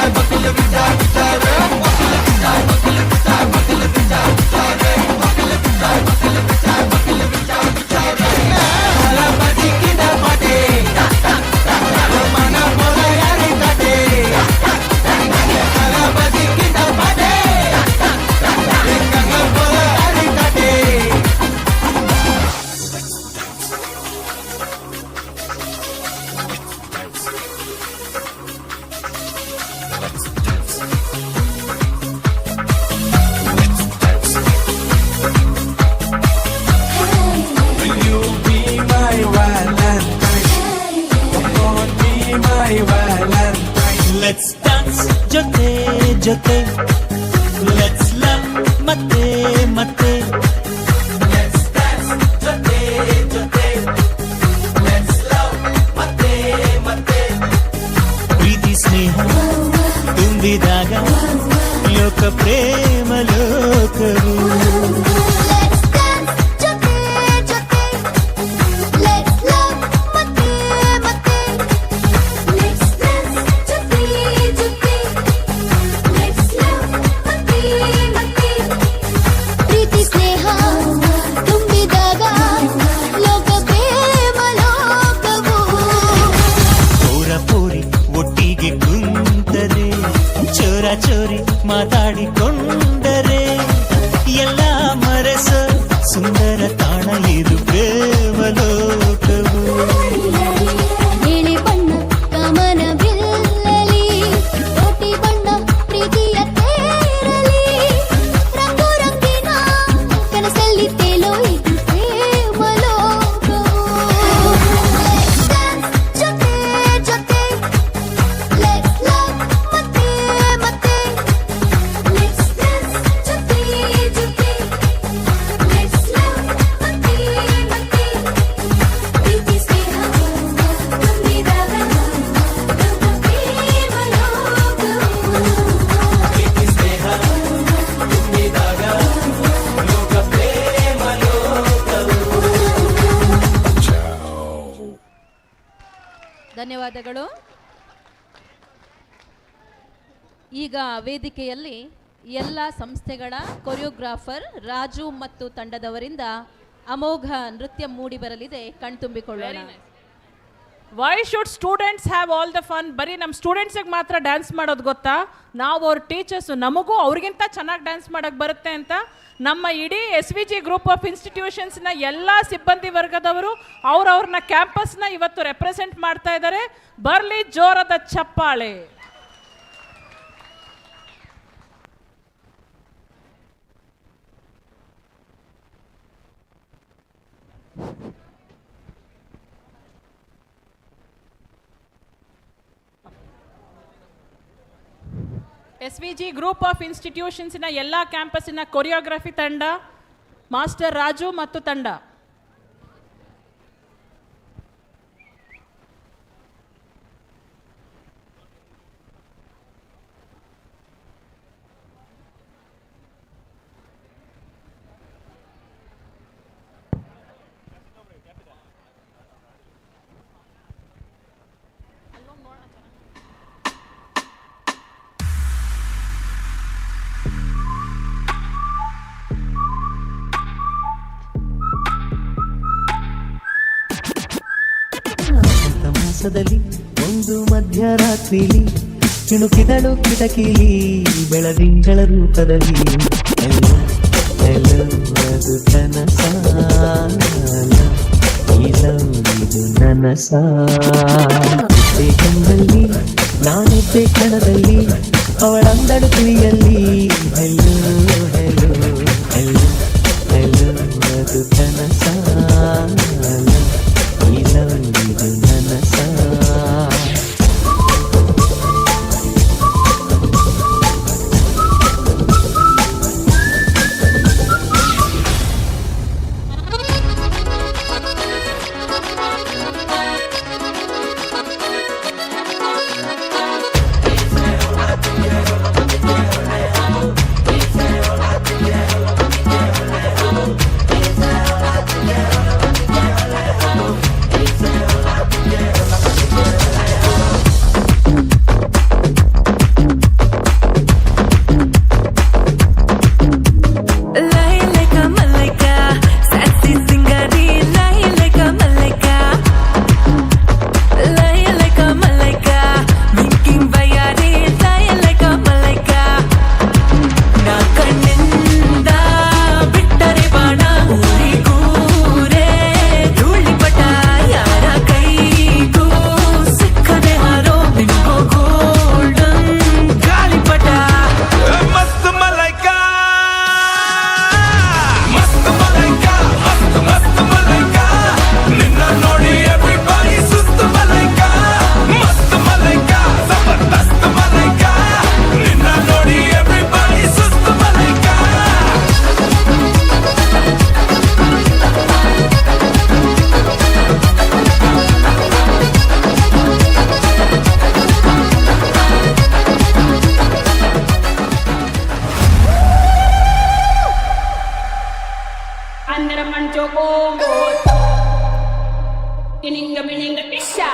Buckle up, ಲೋಕವು ಪ್ರೀತಿ ಸ್ನೇಹ ತುಂಬಿದಾಗ ಲೋಕ ಪ್ರೇಮ ಲೋಕವು ಪೋರ ಪೋರಿ ಒಟ್ಟಿಗೆ ಕುಂತರೆ ಚೋರ ಚೋರಿ ಮಾತಾಡಿಕೊಂಡರೆ ಎಲ್ಲ ಮರೆಸ ಸುಂದರ ತಾಣಲಿರು ಪ್ರೇಮ ಲೋಕವು ನೀಲಿ ಬಣ್ಣ ಕಾಮನ ಬಿಲ್ಲಲಿ ಕೋಟಿ ಬಣ್ಣ ಪ್ರೀತಿಯ ತೇರಲಿ ರಂಗು ರಂಗಿನ ಕನಸಲ್ಲಿ ತೇಲೋ ಇದು ಪ್ರೇಮ ಲೋಕವು ಜೊತೆ ಜೊತೆ ಲೆಟ್ಸ್ ಲವ್ ಮತ್ತೆ ಮತ್ತೆ ಲೆಟ್ಸ್ ಡ್ಯಾನ್ಸ್ ಜೊತೆ ಜೊತೆ ಲೆಟ್ಸ್ ಲವ್ ಮತ್ತೆ ಮತ್ತೆ ಪ್ರೀತಿ ಸ್ನೇಹ ತುಂಬಿದಾಗ ಲೋಕ ಪ್ರೇಮ ಲೋಕವು ಪ್ರೀತಿ ಸ್ನೇಹ ತುಂಬಿದಾಗ ಲೋಕ ಪ್ರೇಮ ಲೋಕವು. ಧನ್ಯವಾದಗಳು. ಈಗ ವೇದಿಕೆಯಲ್ಲಿ ಎಲ್ಲ ಸಂಸ್ಥೆಗಳ ಕೊರಿಯೋಗ್ರಾಫರ್ ರಾಜು ಮತ್ತು ತಂಡದವರಿಂದ ಅಮೋಘ ನೃತ್ಯ ಮೂಡಿ ಬರಲಿದೆ, ಕಣ್ತುಂಬಿಕೊಳ್ಳೋಣ. Why should students have all the fun? ಬರೀ ನಮ್ಮ ಸ್ಟೂಡೆಂಟ್ಸಿಗೆ ಮಾತ್ರ ಡ್ಯಾನ್ಸ್ ಮಾಡೋದು ಗೊತ್ತಾ? ನಾವು ಅವ್ರ ಟೀಚರ್ಸು, ನಮಗೂ ಅವ್ರಿಗಿಂತ ಚೆನ್ನಾಗಿ ಡ್ಯಾನ್ಸ್ ಮಾಡೋಕ್ಕೆ ಬರುತ್ತೆ ಅಂತ ನಮ್ಮ ಇಡೀ SVG ಗ್ರೂಪ್ ಆಫ್ ಇನ್ಸ್ಟಿಟ್ಯೂಷನ್ಸ್ನ ಎಲ್ಲ ಸಿಬ್ಬಂದಿ ವರ್ಗದವರು ಅವ್ರವ್ರನ್ನ ಕ್ಯಾಂಪಸ್ನ ಇವತ್ತು ರೆಪ್ರೆಸೆಂಟ್ ಮಾಡ್ತಾ ಇದ್ದಾರೆ. ಬರಲಿ ಜೋರದ ಚಪ್ಪಾಳೆ. SVG ಗ್ರೂಪ್ ಆಫ್ ಇನ್ಸ್ಟಿಟ್ಯೂಷನ್ಸ್ನ ಎಲ್ಲ ಕ್ಯಾಂಪಸ್ಸಿನ ಕೊರಿಯೋಗ್ರಫಿ ತಂಡ, ಮಾಸ್ಟರ್ ರಾಜು ಮತ್ತು ತಂಡ. ಮಾಸದಲ್ಲಿ ಒಂದು ಮಧ್ಯರಾತ್ರಿಲಿ ಚಿಣುಕಿದಳು ಕಿಟಕಿಲಿ ಬೆಳದಿಂಗಳ ರೂಪದಲ್ಲಿ ಎಲ್ಲೋ ಎಲ್ಲೋ ಅದು ಕನಸಾಲ ಇದು ನನಸ ಕಣ್ಣಲ್ಲಿ ನಾನಿದ್ದೆ ಕಣದಲ್ಲಿ ಅವಳಂದಳು ಕಿವಿಯಲ್ಲಿ ಹೆಲ್ಲೋ ಹೆಲ್ಲೋ ಹೆಲ್ಲೋ ಹೆಲ್ಲೋ ಅದು ಕನಸಾಲ ಇದು ನನಸ. Andar mancho combo. Tininga mininga tisha.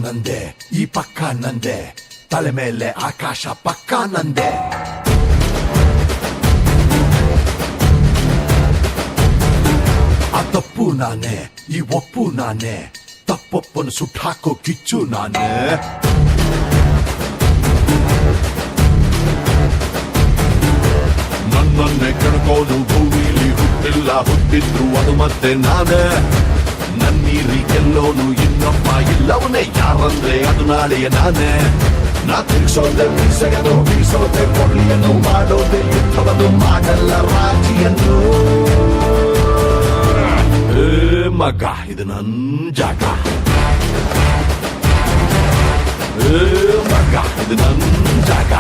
ನಂದೆ ಈ ಪಕ್ಕ ನಂದೆ ತಲೆ ಮೇಲೆ ಆಕಾಶ ಪಕ್ಕ ನಂದೆ ಆ ತಪ್ಪು ನಾನೇ ಈ ಒಪ್ಪು ನಾನೇ ತಪ್ಪೊಪ್ಪನ್ನು ಸುಟ್ಟಾಕೋ ಕಿಚ್ಚು ನಾನೇ ನನ್ನನ್ನೇ ಕೆಣಕೋನು ಭೂಮಿಲಿ ಹುಟ್ಟಿಲ್ಲ ಹುಟ್ಟಿದ್ರು ಅದು ಮತ್ತೆ ನಾನೇ ನನ್ನೀರಿ ಗೆಲ್ಲೋನು ಇನ್ನೊಬ್ಬ ಇಲ್ಲವನೇ ಯಾರಂದ್ರೆ ಅದು ನಾಳೆಯ ನಾನೇ ನಾ ತಿರ್ಸೋದೆ ಬೀಸಗದು ಬೀಸೋದೆ ಕೊಡ್ಲಿಯನ್ನು ಮಾಡೋದೆ ಯುದ್ಧವನ್ನು ಮಾಡಲ್ಲ ರಾಜಿಯನ್ನು ಮಗ ಇದು ನನ್ ಜಾಗ ಮಗ ಇದು ನನ್ ಜಾಗ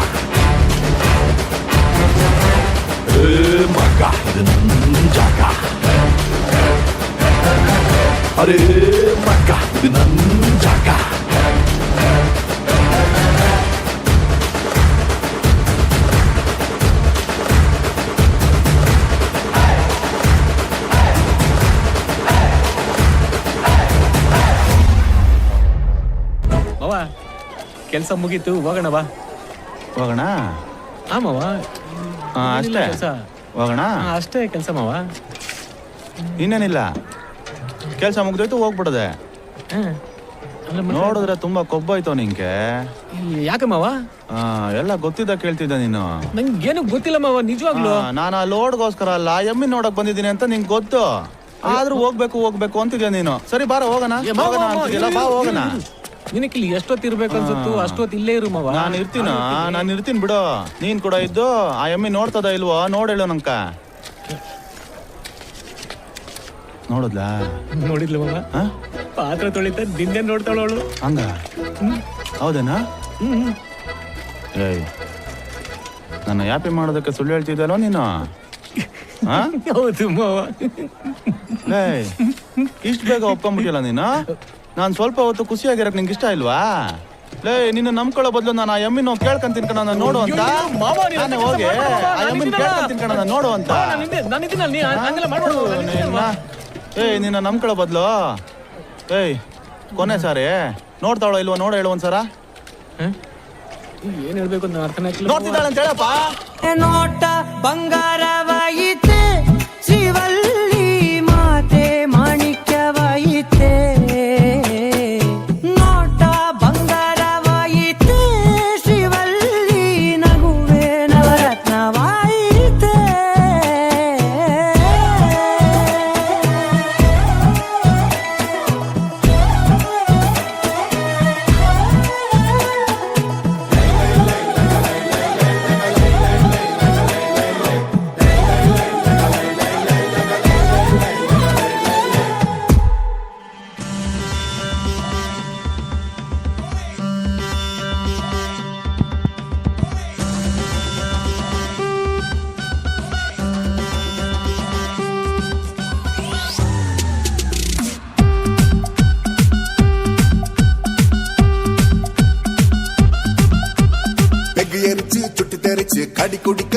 ಮಗ ಇದು ನನ್ ಜಾಗ ಅರೆ ಮಗ ಇದು ನನ್ ಜಾಗ ಕೆಲಸ ಮುಗೀತು ಹೋಗೋಣ ಬಾ ಹೋಗೋಣ ಆಮವ ಅಷ್ಟೇ ಹೋಗೋಣ ಅಷ್ಟೇ ಕೆಲಸ ಮಾವ ಇನ್ನೇನಿಲ್ಲ ಕೆಲಸ ಮುಗ್ದೋಯ್ತು ಹೋಗ್ಬಿಡದೆ ನೋಡಿದ್ರೆ ತುಂಬಾ ಕೊಬ್ಬಾಯ್ತು ನಿಂಗೆ ಯಾಕೆ ಮಾವ ಎಲ್ಲ ಗೊತ್ತಿದ್ದ ಕೇಳ್ತಿದ್ದ ನೀನು ನಂಗೇನು ಗೊತ್ತಿಲ್ಲ ಮಾವ ನಿಜವಾಗ್ಲು ನಾನು ಆ ಲೋಡ್ಗೋಸ್ಕರ ಅಲ್ಲ ಎಮ್ಮಿ ನೋಡಕ್ ಬಂದಿದ್ದೀನಿ ಅಂತ ನಿಂಗೆ ಗೊತ್ತು ಆದ್ರೂ ಹೋಗ್ಬೇಕು ಅಂತಿದ್ಯಾ ನೀನು ಸರಿ ಬಾರ ಹೋಗೋಣ ಬಾ ಹೋಗೋಣ ನಿನಕಿಲ್ಲಿ ಎಷ್ಟೊತ್ತಿರ್ಬೇಕು ಅನ್ಸುತ್ತು ಅಷ್ಟೊತ್ತು ಇಲ್ಲೇ ಇರು ಮಾವ ನಾನು ಇರ್ತೀನಿ ಬಿಡು ನೀನ್ ಕೂಡ ಇದ್ದು ಆ ಎಮ್ಮಿ ನೋಡ್ತದ ಇಲ್ವೋ ನೋಡೇಳು ನಂಕ ನೋಡಿದ್ಲಾ ನೋಡಿದ್ಲು ಮಾವ ಪಾತ್ರ ತೊಳಿತ ದಿನ ನೋಡ್ತಾಳವಳು ಹಂಗ ಹೌದೇನಾ ಏಯ್ ನನ್ನ ಯಾಪಿ ಮಾಡೋದಕ್ಕೆ ಸುಳ್ಳು ಹೇಳ್ತಿದ್ದಲ್ಲೋ ನೀನು ಹೌದು ಮಾವ ಏಯ್ ಇಷ್ಟು ಬೇಗ ಒಪ್ಕೊಂಡ್ಬಿಟ್ಟಿಲ್ಲ ನೀನು ನಾನು ಸ್ವಲ್ಪ ಹೊತ್ತು ಖುಷಿಯಾಗಿರಕ್ ನಿಂಗೆ ಇಷ್ಟ ಇಲ್ವಾ ಲೇ ನಿನ್ನ ನಂಬ್ಕೊಳ್ಳೋ ಬದಲು ನಾನು ಆ ಎಮ್ಮಿನ ಕೇಳ್ಕೊಂತೀನಿ ಕಣ ನಾನು ನೋಡು ಅಂತ ನಾನೇ ಹೋಗಿ ಆ ಎಮ್ಮಿನ ಕೇಳ್ಕೊಂತೀನಿ ಕಣ ನಾನು ನೋಡು ಅಂತ ಏಯ್ ನಿನ್ನ ನಂಬ್ಕೊಳ್ಳೋ ಬದಲು ಏಯ್ ಕೊನೆ ಸಾರಿ ನೋಡ್ತಾವಳ ಇಲ್ವಾ ನೋಡ ಹೇಳು ಒಂದ್ಸರ ಏನ್ ಹೇಳ್ಬೇಕು ನೋಡ್ತಿದ್ದಾಳೆ ಅಂತ ಹೇಳಪ್ಪ ನೋಟ ಬಂಗಾರವಾಯಿತೆ ಶ್ರೀವಲ್ಲಿ ಮಾತೆ ಮಾಣಿಕ್ಯವಾಯಿತೆ ನೋಟ ಬಂಗಾರವಾಯಿತೆ ಶ್ರೀವಲ್ಲಿ ನಗುವೆ ನವರತ್ನವಾಯಿತೆ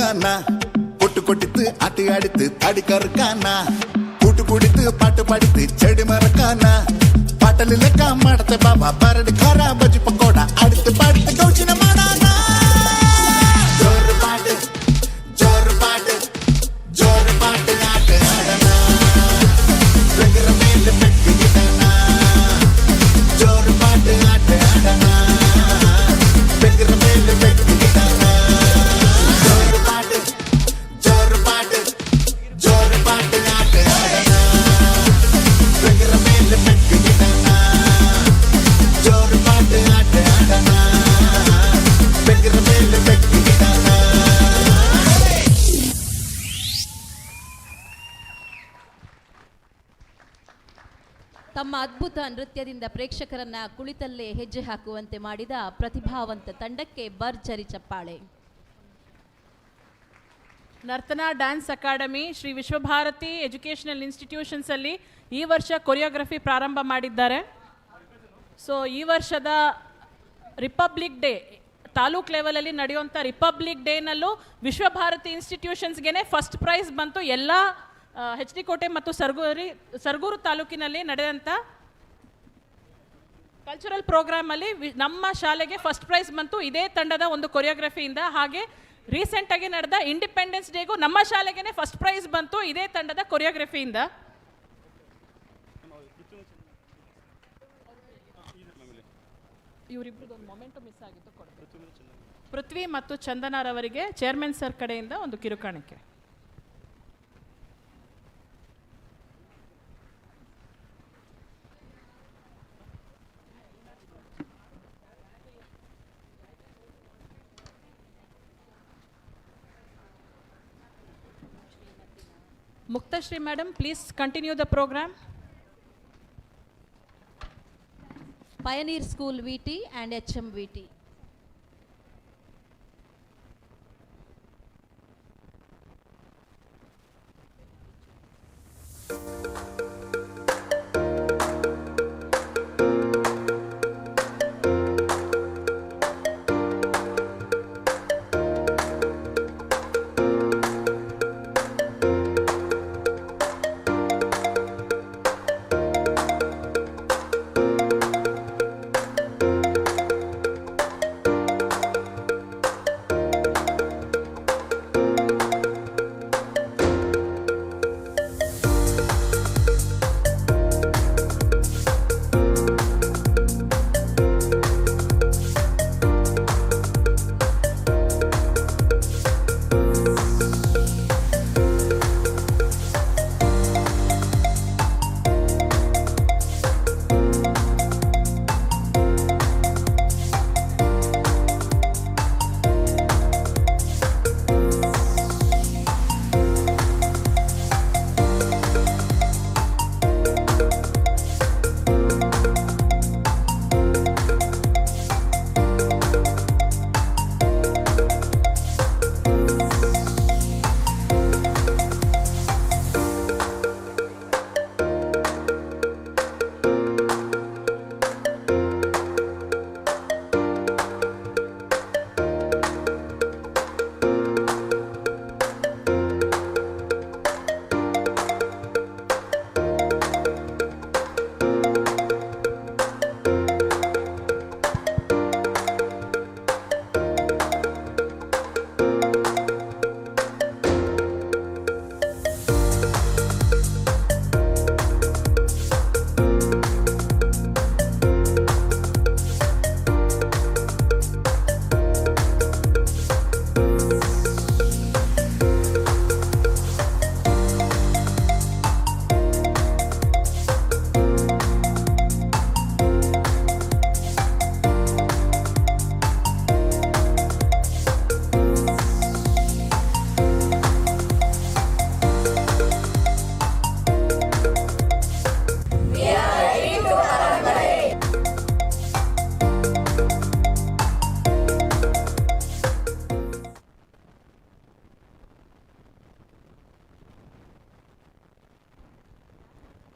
தானா பொட்டு கொட்டித்து ஆட்டு அடித்து தடி கருக்கானா கூட்டு குடித்து பாட்டு பாடித்து செடி மறக்கானா பாட்டல் லெక్క ಮಾಡತೆ ಬಾಬಾ ಬರಡಿ ಖಾರ ಬಜ್ಜಿ ಪಕೋಡ ಅಡಿತು ಪಾಡಿತು ಗೌಚಿನ ಮಾಡಾನಾ ಜೋರು ಪಾಟು ಜೋರು ಪಾಟು ಜೋರು ಪಾಟು ಆಟ ಆಡನಾ ಬೆಗರ ಮೇಲೆ ಬೆಕ್ಕಿಗಿಡನಾ ಜೋರು ಪಾಟು ಆಟ ಆಡನಾ ಬೆಗರ ಮೇಲೆ ಬೆಕ್ಕಿಗಿಡನಾ ಜೋರು ಪಾಟು ಜೋರು ಪಾಟು ಜೋರು ಪಾಟು ಆಟ ಆಡನಾ ಬೆಗರ ಮೇಲೆ ಬೆಕ್ಕಿಗಿಡನಾ ಜೋರು ಪಾಟು ಆಟ ಆಡನಾ ಬೆಗರ ಮೇಲೆ ಬೆಕ್ಕಿಗಿಡನಾ ತಮ್ಮ ಅದ್ಭುತ ನೃತ್ಯದಿಂದ ಪ್ರೇಕ್ಷಕರನ್ನ ಕುಳಿತಲ್ಲೇ ಹೆಜ್ಜೆ ಹಾಕುವಂತೆ ಮಾಡಿದ ಪ್ರತಿಭಾವಂತ ತಂಡಕ್ಕೆ ಭರ್ಜರಿ ಚಪ್ಪಾಳೆ. Nartana dance academy Shri Vishwabharati educational ಇನ್ಸ್ಟಿಟ್ಯೂಷನ್ಸಲ್ಲಿ ಈ ವರ್ಷ ಕೊರಿಯೋಗ್ರಫಿ ಪ್ರಾರಂಭ ಮಾಡಿದ್ದಾರೆ. ಸೊ ಈ ವರ್ಷದ ರಿಪಬ್ಲಿಕ್ ಡೇ ತಾಲೂಕ್ ಲೆವೆಲಲ್ಲಿ ನಡೆಯುವಂಥ ರಿಪಬ್ಲಿಕ್ ಡೇನಲ್ಲೂ ವಿಶ್ವಭಾರತಿ ಇನ್ಸ್ಟಿಟ್ಯೂಷನ್ಸ್ಗೆ ಫಸ್ಟ್ ಪ್ರೈಸ್ ಬಂತು. ಎಲ್ಲ HD ಕೋಟೆ ಮತ್ತು ಸರಗೂರು ತಾಲೂಕಿನಲ್ಲಿ ನಡೆದಂಥ ಕಲ್ಚರಲ್ ಪ್ರೋಗ್ರಾಮಲ್ಲಿ ನಮ್ಮ ಶಾಲೆಗೆ ಫಸ್ಟ್ ಪ್ರೈಸ್ ಬಂತು ಇದೇ ತಂಡದ ಒಂದು ಕೊರಿಯೋಗ್ರಫಿಯಿಂದ. ಹಾಗೆ ರೀಸೆಂಟಾಗಿ ನಡೆದ ಇಂಡಿಪೆಂಡೆನ್ಸ್ ಡೇಗೂ ನಮ್ಮ ಶಾಲೆಗೆ ಫಸ್ಟ್ ಪ್ರೈಸ್ ಬಂತು ಇದೇ ತಂಡದ ಕೊರಿಯೋಗ್ರಫಿಯಿಂದ. ಇವರಿಬ್ಬರದ್ದು ಒಂದು ಮೊಮೆಂಟು ಮಿಸ್ ಆಗಿತ್ತು ಕೊಡ್ಬೇಕು. ಪೃಥ್ವಿ ಮತ್ತು ಚಂದನಾರವರಿಗೆ ಚೇರ್ಮನ್ ಸರ್ ಕಡೆಯಿಂದ ಒಂದು ಕಿರುಕಾಣಿಕೆ. Muktashri madam, please continue the program. Pioneer School VT and HMVT.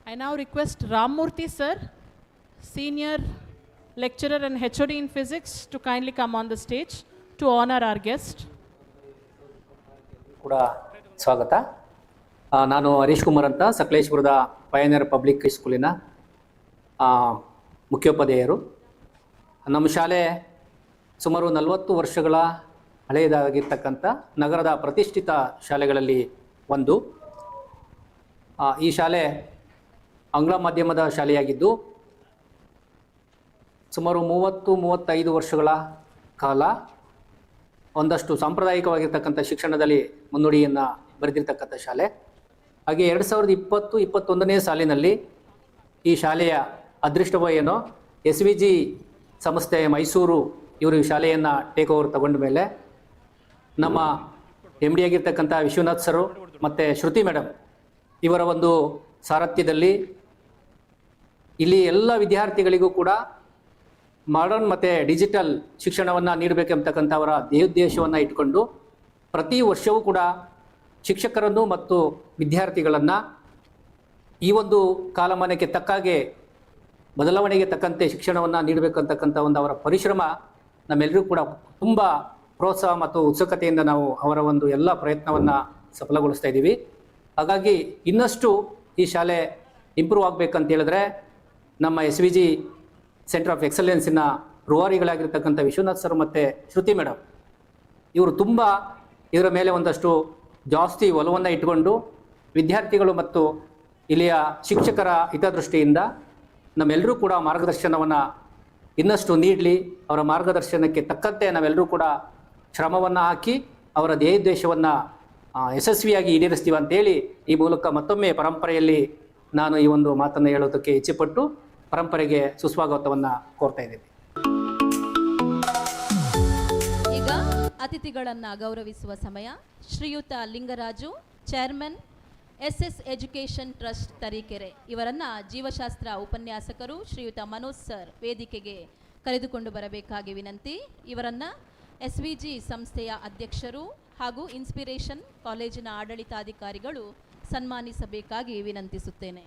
I now request Ramurthy sir, Senior Lecturer and HOD in Physics, to kindly come on the stage to honor our guest. ಕೂಡ ಸ್ವಾಗತ. ನಾನು ಹರೀಶ್ ಕುಮಾರ್ ಅಂತ, ಸಕಲೇಶ್ಪುರದ pioneer public ಸ್ಕೂಲಿನ ಮುಖ್ಯೋಪಾಧ್ಯಾಯರು. ನಮ್ಮ ಶಾಲೆ ಸುಮಾರು 40 ವರ್ಷಗಳ ಹಳೆಯದಾಗಿರ್ತಕ್ಕಂಥ ನಗರದ ಪ್ರತಿಷ್ಠಿತ ಶಾಲೆಗಳಲ್ಲಿ ಒಂದು. ಈ ಶಾಲೆ ಆಂಗ್ಲ ಮಾಧ್ಯಮದ ಶಾಲೆಯಾಗಿದ್ದು ಸುಮಾರು 30-35 ವರ್ಷಗಳ ಕಾಲ ಒಂದಷ್ಟು ಸಾಂಪ್ರದಾಯಿಕವಾಗಿರ್ತಕ್ಕಂಥ ಶಿಕ್ಷಣದಲ್ಲಿ ಮುನ್ನುಡಿಯನ್ನು ಬರೆದಿರ್ತಕ್ಕಂಥ ಶಾಲೆ. ಹಾಗೆ 2020-21ನೇ ಸಾಲಿನಲ್ಲಿ ಈ ಶಾಲೆಯ ಅದೃಷ್ಟವೋ ಏನೋ SVG ಸಂಸ್ಥೆ ಮೈಸೂರು ಇವರು ಈ ಶಾಲೆಯನ್ನು ಟೇಕ್ ಓವರ್ ತಗೊಂಡ ಮೇಲೆ ನಮ್ಮ MD ಆಗಿರ್ತಕ್ಕಂಥ ವಿಶ್ವನಾಥ್ ಸರು ಮತ್ತು ಶ್ರುತಿ ಮೇಡಮ್ ಇವರ ಒಂದು ಸಾರಥ್ಯದಲ್ಲಿ ಇಲ್ಲಿ ಎಲ್ಲ ವಿದ್ಯಾರ್ಥಿಗಳಿಗೂ ಕೂಡ ಮಾಡರ್ನ್ ಮತ್ತು ಡಿಜಿಟಲ್ ಶಿಕ್ಷಣವನ್ನು ನೀಡಬೇಕೆಂಬತಕ್ಕಂಥ ಅವರ ಧ್ಯೇಯೋದ್ದೇಶವನ್ನು ಇಟ್ಕೊಂಡು ಪ್ರತಿ ವರ್ಷವೂ ಕೂಡ ಶಿಕ್ಷಕರನ್ನು ಮತ್ತು ವಿದ್ಯಾರ್ಥಿಗಳನ್ನು ಈ ಒಂದು ಕಾಲಮಾನಕ್ಕೆ ತಕ್ಕಾಗೆ ಬದಲಾವಣೆಗೆ ತಕ್ಕಂತೆ ಶಿಕ್ಷಣವನ್ನು ನೀಡಬೇಕಂತಕ್ಕಂಥ ಒಂದು ಅವರ ಪರಿಶ್ರಮ ನಮ್ಮೆಲ್ಲರಿಗೂ ಕೂಡ ತುಂಬ ಪ್ರೋತ್ಸಾಹ ಮತ್ತು ಉತ್ಸುಕತೆಯಿಂದ ನಾವು ಅವರ ಒಂದು ಎಲ್ಲ ಪ್ರಯತ್ನವನ್ನು ಸಫಲಗೊಳಿಸ್ತಾ ಇದ್ದೀವಿ. ಹಾಗಾಗಿ ಇನ್ನಷ್ಟು ಈ ಶಾಲೆ ಇಂಪ್ರೂವ್ ಆಗಬೇಕಂತ ಹೇಳಿದ್ರೆ ನಮ್ಮ SVG ಸೆಂಟರ್ ಆಫ್ ಎಕ್ಸಲೆನ್ಸಿನ ರೂವಾರಿಗಳಾಗಿರ್ತಕ್ಕಂಥ ವಿಶ್ವನಾಥ್ ಸರ್ ಮತ್ತು ಶ್ರುತಿ ಮೇಡಮ್ ಇವರು ತುಂಬ ಇದರ ಮೇಲೆ ಒಂದಷ್ಟು ಜಾಸ್ತಿ ಒಲವನ್ನು ಇಟ್ಟುಕೊಂಡು ವಿದ್ಯಾರ್ಥಿಗಳು ಮತ್ತು ಇಲ್ಲಿಯ ಶಿಕ್ಷಕರ ಹಿತದೃಷ್ಟಿಯಿಂದ ನಮ್ಮೆಲ್ಲರೂ ಕೂಡ ಮಾರ್ಗದರ್ಶನವನ್ನು ಇನ್ನಷ್ಟು ನೀಡಲಿ. ಅವರ ಮಾರ್ಗದರ್ಶನಕ್ಕೆ ತಕ್ಕಂತೆ ನಾವೆಲ್ಲರೂ ಕೂಡ ಶ್ರಮವನ್ನು ಹಾಕಿ ಅವರ ಧ್ಯೇಯೋದ್ದೇಶವನ್ನು ಯಶಸ್ವಿಯಾಗಿ ಈಡೇರಿಸ್ತೀವಿ ಅಂತೇಳಿ ಈ ಮೂಲಕ ಮತ್ತೊಮ್ಮೆ ಪರಂಪರೆಯಲ್ಲಿ ನಾನು ಈ ಒಂದು ಮಾತನ್ನು ಹೇಳೋದಕ್ಕೆ ಇಚ್ಛೆಪಟ್ಟು ಪರಂಪರೆಗೆ ಸುಸ್ವಾಗತವನ್ನು ಕೋರ್ತಾ ಇದ್ದೇನೆ. ಈಗ ಅತಿಥಿಗಳನ್ನು ಗೌರವಿಸುವ ಸಮಯ. ಶ್ರೀಯುತ Lingaraju, chairman SS education trust Tarikere ಇವರನ್ನು ಜೀವಶಾಸ್ತ್ರ ಉಪನ್ಯಾಸಕರು ಶ್ರೀಯುತ ಮನೋಜ್ ಸರ್ ವೇದಿಕೆಗೆ ಕರೆದುಕೊಂಡು ಬರಬೇಕಾಗಿ ವಿನಂತಿ. ಇವರನ್ನು SVG ಸಂಸ್ಥೆಯ ಅಧ್ಯಕ್ಷರು ಹಾಗೂ ಇನ್ಸ್ಪಿರೇಷನ್ ಕಾಲೇಜಿನ ಆಡಳಿತಾಧಿಕಾರಿಗಳು ಸನ್ಮಾನಿಸಬೇಕಾಗಿ ವಿನಂತಿಸುತ್ತೇನೆ.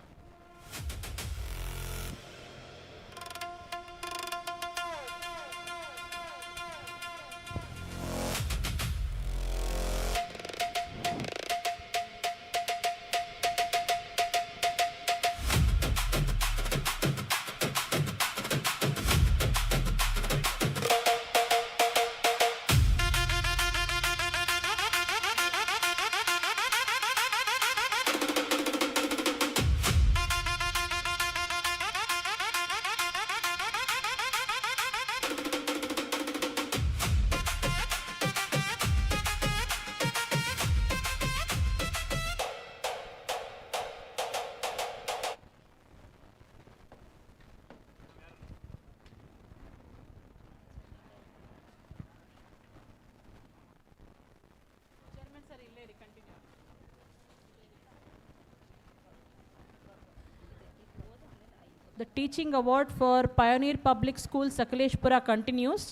The teaching award for Pioneer Public School Sakaleshpura continues.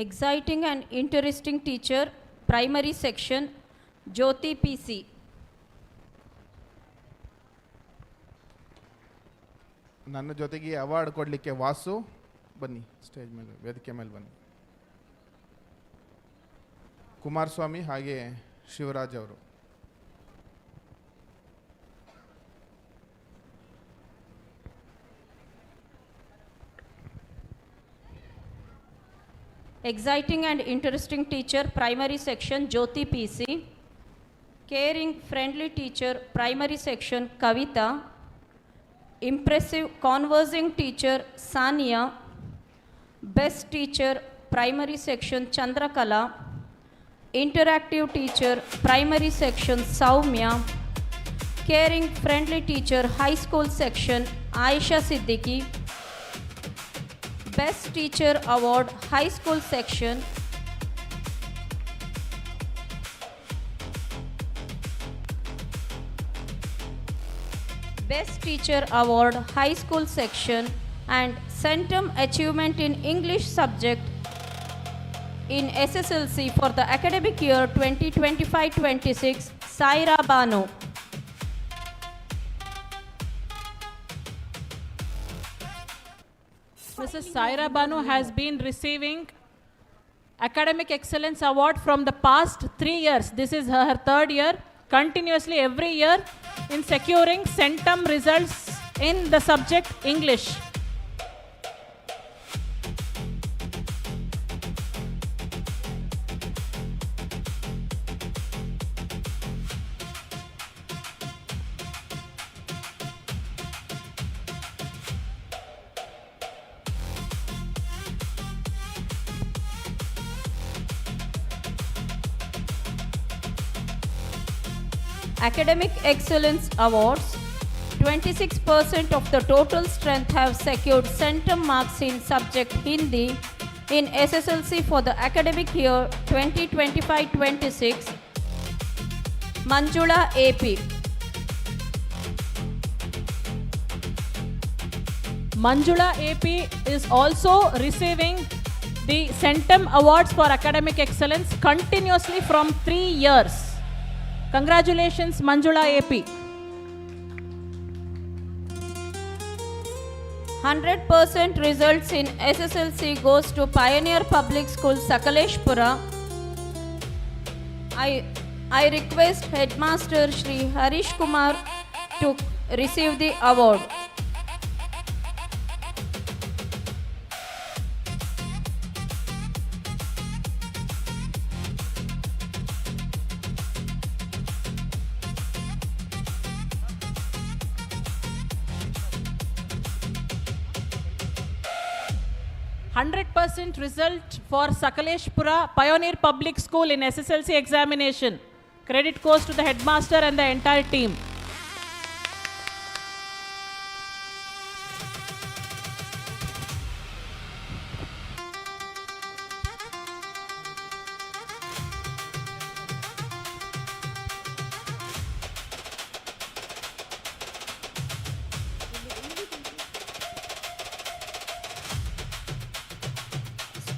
Exciting and interesting teacher, primary section, Jyoti PC. ನನ್ನ ಜೊತೆಗೆ ಅವಾರ್ಡ್ ಕೊಡಲಿಕ್ಕೆ ವಾಸು ಬನ್ನಿ, ಸ್ಟೇಜ್ ಮೇಲೆ ವೇದಿಕೆ ಮೇಲೆ ಬನ್ನಿ. ಕುಮಾರಸ್ವಾಮಿ ಹಾಗೆ ಶಿವರಾಜ್ ಅವರು. Exciting and interesting teacher, primary section, Jyoti PC. Caring, friendly teacher, primary section, Kavita. Impressive, conversing teacher, Sania. Best teacher, primary section, Chandrakala. Interactive teacher, primary section, Saumya. Caring, friendly teacher, high school section, Aisha Siddiqui. Best teacher award, high school section, Best teacher award, high school section, and Centum achievement in English subject in SSLC for the academic year 2025-26, Saira Banu. Mrs. Saira Banu has been receiving Academic Excellence Award from the past 3 years. This is her third year, continuously every year in securing centum results in the subject English. Academic Excellence Awards. 26% of the total strength have secured centum marks in subject Hindi in SSLC for the academic year 2025-26. Manjula AP. Manjula AP is also receiving the centum awards for academic excellence continuously from 3 years. Congratulations, Manjula AP. 100% results in SSLC goes to Pioneer Public School, Sakaleshpura. I request Headmaster Shri Harish Kumar to receive the award. % result for Sakaleshpura Pioneer Public School in SSLC examination. Credit goes to the headmaster and the entire team.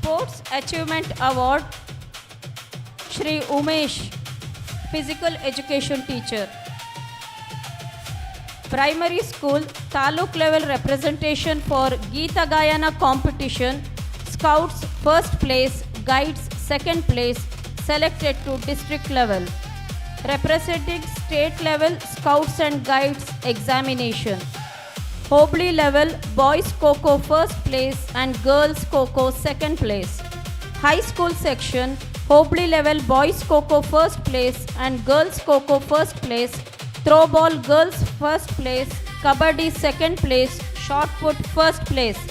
Sports Achievement Award, Shri Umesh, Physical Education Teacher. Primary School, Taluk level representation for Geeta Gayana competition. Scouts first place, Guides second place, selected to district level. Representing state level, Scouts and Guides examination. Hobley level, Boys Kho-Kho first place and Girls Kho-Kho second place. High school section, Hobley level, Boys Kho-Kho first place and Girls Kho-Kho first place. Throwball, Girls first place, Kabaddi second place, Shot Put first place.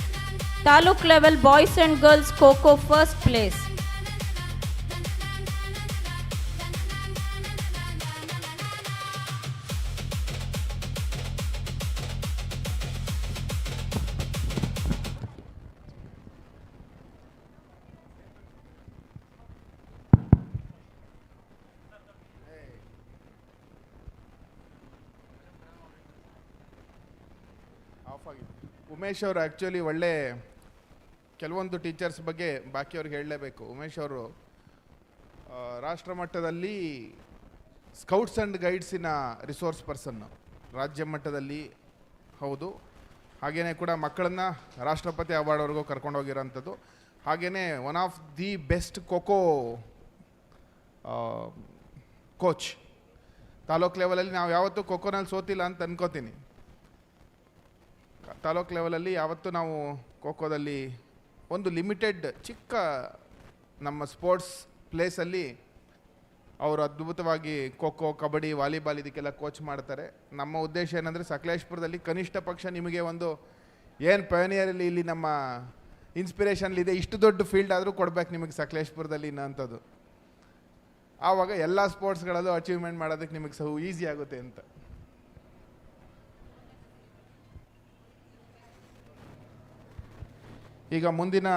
Taluk level, Boys and Girls Kho-Kho first place. Umesh ಅವರು actually ಒಳ್ಳೆ ಕೆಲವೊಂದು teachers ಬಗ್ಗೆ ಬಾಕಿಯವ್ರಿಗೆ ಹೇಳಲೇಬೇಕು. ಉಮೇಶ್ ಅವರು ರಾಷ್ಟ್ರ ಮಟ್ಟದಲ್ಲಿ scouts and ಗೈಡ್ಸಿನ resource ಪರ್ಸನ್ನು, ರಾಜ್ಯ ಮಟ್ಟದಲ್ಲಿ ಹೌದು, ಹಾಗೆಯೇ ಕೂಡ ಮಕ್ಕಳನ್ನು ರಾಷ್ಟ್ರಪತಿ ಅವಾರ್ಡ್ವರೆಗೂ ಕರ್ಕೊಂಡೋಗಿರೋಂಥದ್ದು. ಹಾಗೆಯೇ one of the best kho kho coach. Taluk ಲೆವೆಲಲ್ಲಿ ನಾವು ಯಾವತ್ತೂ ಖೋಖೋನಲ್ಲಿ ಸೋತಿಲ್ಲ ಅಂತ ಅನ್ಕೋತೀನಿ. ತಾಲೂಕು ಲೆವೆಲಲ್ಲಿ ಯಾವತ್ತೂ ನಾವು ಖೋಖೋದಲ್ಲಿ ಒಂದು ಲಿಮಿಟೆಡ್ ಚಿಕ್ಕ ನಮ್ಮ ಸ್ಪೋರ್ಟ್ಸ್ ಪ್ಲೇಸಲ್ಲಿ ಅವರು ಅದ್ಭುತವಾಗಿ ಖೋಖೋ, ಕಬಡ್ಡಿ, ವಾಲಿಬಾಲ್ ಇದಕ್ಕೆಲ್ಲ ಕೋಚ್ ಮಾಡ್ತಾರೆ. ನಮ್ಮ ಉದ್ದೇಶ ಏನಂದರೆ ಸಕಲೇಶ್ಪುರದಲ್ಲಿ ಕನಿಷ್ಠ ಪಕ್ಷ ನಿಮಗೆ ಒಂದು ಏನು ಪಯೋನಿಯರಲ್ಲಿ ಇಲ್ಲಿ ನಮ್ಮ ಇನ್ಸ್ಪಿರೇಷನ್ಲಿದೆ, ಇಷ್ಟು ದೊಡ್ಡ ಫೀಲ್ಡ್ ಆದರೂ ಕೊಡ್ಬೇಕು ನಿಮಗೆ ಸಕಲೇಶ್ಪುರದಲ್ಲಿ ಅನ್ನೋಂಥದ್ದು. ಆವಾಗ ಎಲ್ಲ ಸ್ಪೋರ್ಟ್ಸ್ಗಳಲ್ಲೂ ಅಚೀವ್ಮೆಂಟ್ ಮಾಡೋದಕ್ಕೆ ನಿಮಗೆ ಈಸಿ ಆಗುತ್ತೆ ಅಂತ. ಈಗ ಮುಂದಿನ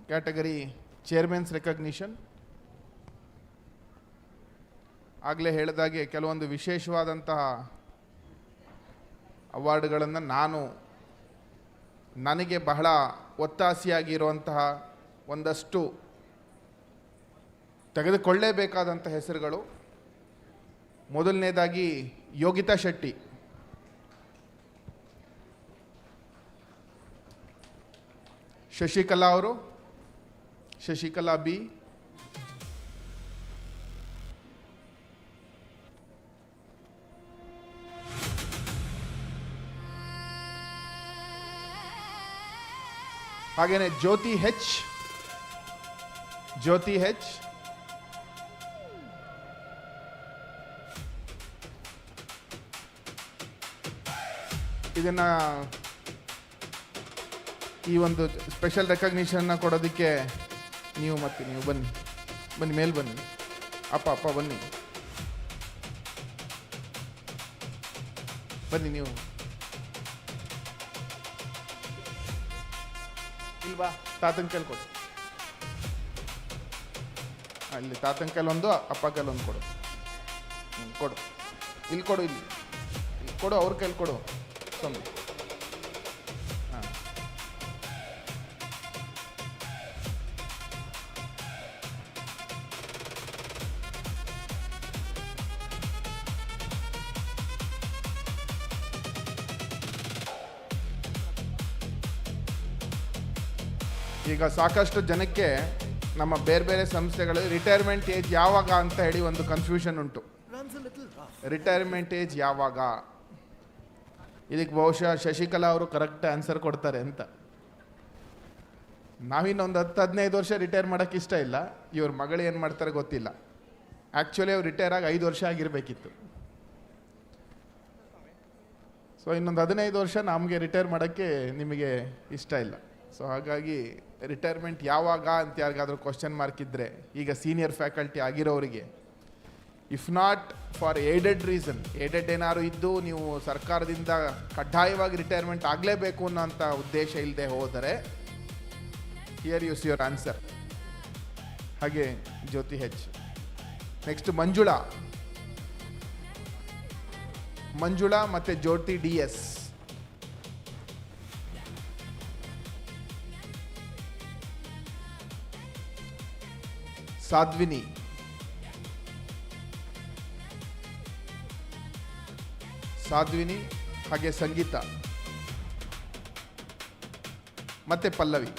ಕ್ಯಾಟಗರಿ ಚೇರ್ಮನ್ಸ್ ರೆಕಗ್ನಿಷನ್. ಆಗಲೇ ಹೇಳಿದಾಗೆ ಕೆಲವೊಂದು ವಿಶೇಷವಾದಂತಹ ಅವಾರ್ಡ್ಗಳನ್ನು ನನಗೆ ಬಹಳ ಒತ್ತಾಸೆಯಾಗಿರುವಂತಹ ಒಂದಷ್ಟು ತೆಗೆದುಕೊಳ್ಳೇಬೇಕಾದಂಥ ಹೆಸರುಗಳು. ಮೊದಲನೇದಾಗಿ ಯೋಗಿತಾ ಶೆಟ್ಟಿ. ಶಶಿಕಲಾ ಅವರು, ಶಶಿಕಲಾ ಬಿ. ಹಾಗೇನೆ ಜ್ಯೋತಿ ಹೆಚ್, ಜ್ಯೋತಿ ಹೆಚ್. ಇದನ್ನ ಈ ಒಂದು ಸ್ಪೆಷಲ್ ರೆಕಗ್ನಿಷನ್ನ ಕೊಡೋದಕ್ಕೆ ನೀವು ಬನ್ನಿ, ಬನ್ನಿ ಮೇಲೆ ಬನ್ನಿ, ಅಪ್ಪ ಬನ್ನಿ, ಬನ್ನಿ ನೀವು ಇಲ್ವಾ? ತಾತನ ಕೈಲಿ ಕೊಡು, ಇಲ್ಲಿ ತಾತನ ಕೈಲಿ ಒಂದು, ಅಪ್ಪ ಕೈಲಿ ಒಂದು ಕೊಡು. ಕೊಡು, ಇಲ್ಲಿ ಕೊಡು, ಇಲ್ಲಿ ಕೊಡು, ಅವ್ರ ಕೈಲಿ ಕೊಡು. ಸ್ವಾಮಿ ಹಾಂ, ಈಗ ಸಾಕಷ್ಟು ಜನಕ್ಕೆ ನಮ್ಮ ಬೇರೆ ಬೇರೆ ಸಂಸ್ಥೆಗಳಲ್ಲಿ ರಿಟೈರ್ಮೆಂಟ್ ಏಜ್ ಯಾವಾಗ ಅಂತ ಹೇಳಿ ಒಂದು ಕನ್ಫ್ಯೂಷನ್ ಉಂಟು. ರಿಟೈರ್ಮೆಂಟ್ ಏಜ್ ಯಾವಾಗ? ಇದಕ್ಕೆ ಬಹುಶಃ ಶಶಿಕಲಾ ಅವರು ಕರೆಕ್ಟ್ ಆನ್ಸರ್ ಕೊಡ್ತಾರೆ ಅಂತ. ನಾವಿನ್ನೊಂದು 10-15 ವರ್ಷ ರಿಟೈರ್ ಮಾಡೋಕ್ಕೆ ಇಷ್ಟ ಇಲ್ಲ. ಇವ್ರ ಮಗಳು ಏನು ಮಾಡ್ತಾರೆ ಗೊತ್ತಿಲ್ಲ. ಆ್ಯಕ್ಚುಲಿ ಅವ್ರು ರಿಟೈರ್ ಆಗಿ 5 ವರ್ಷ ಆಗಿರಬೇಕಿತ್ತು. ಸೊ ಇನ್ನೊಂದು 15 ವರ್ಷ ನಮಗೆ ರಿಟೈರ್ ಮಾಡೋಕ್ಕೆ ನಿಮಗೆ ಇಷ್ಟ ಇಲ್ಲ. ಸೊ ಹಾಗಾಗಿ ರಿಟೈರ್ಮೆಂಟ್ ಯಾವಾಗ ಅಂತ ಯಾರಿಗಾದ್ರೂ ಕ್ವಶನ್ ಮಾರ್ಕ್ ಇದ್ದರೆ, ಈಗ ಸೀನಿಯರ್ ಫ್ಯಾಕಲ್ಟಿ ಆಗಿರೋರಿಗೆ, if not for aided reason, aided ಏನಾದ್ರು ಇದ್ದು ನೀವು ಸರ್ಕಾರದಿಂದ ಕಡ್ಡಾಯವಾಗಿ ರಿಟೈರ್ಮೆಂಟ್ ಆಗಲೇಬೇಕು ಅನ್ನೋಂಥ ಉದ್ದೇಶ ಇಲ್ಲದೆ ಹೋದರೆ, ಹಿಯರ್ ಯೂಸ್ ಯುವರ್ ಆನ್ಸರ್. ಹಾಗೆ ಜ್ಯೋತಿ ಹೆಚ್. ನೆಕ್ಸ್ಟ್ ಮಂಜುಳಾ ಮತ್ತು ಜ್ಯೋತಿ DS. ಸಾಧ್ವಿನಿ, ಹಾಗೆ ಸಂಗೀತ ಮತ್ತೆ ಪಲ್ಲವಿ.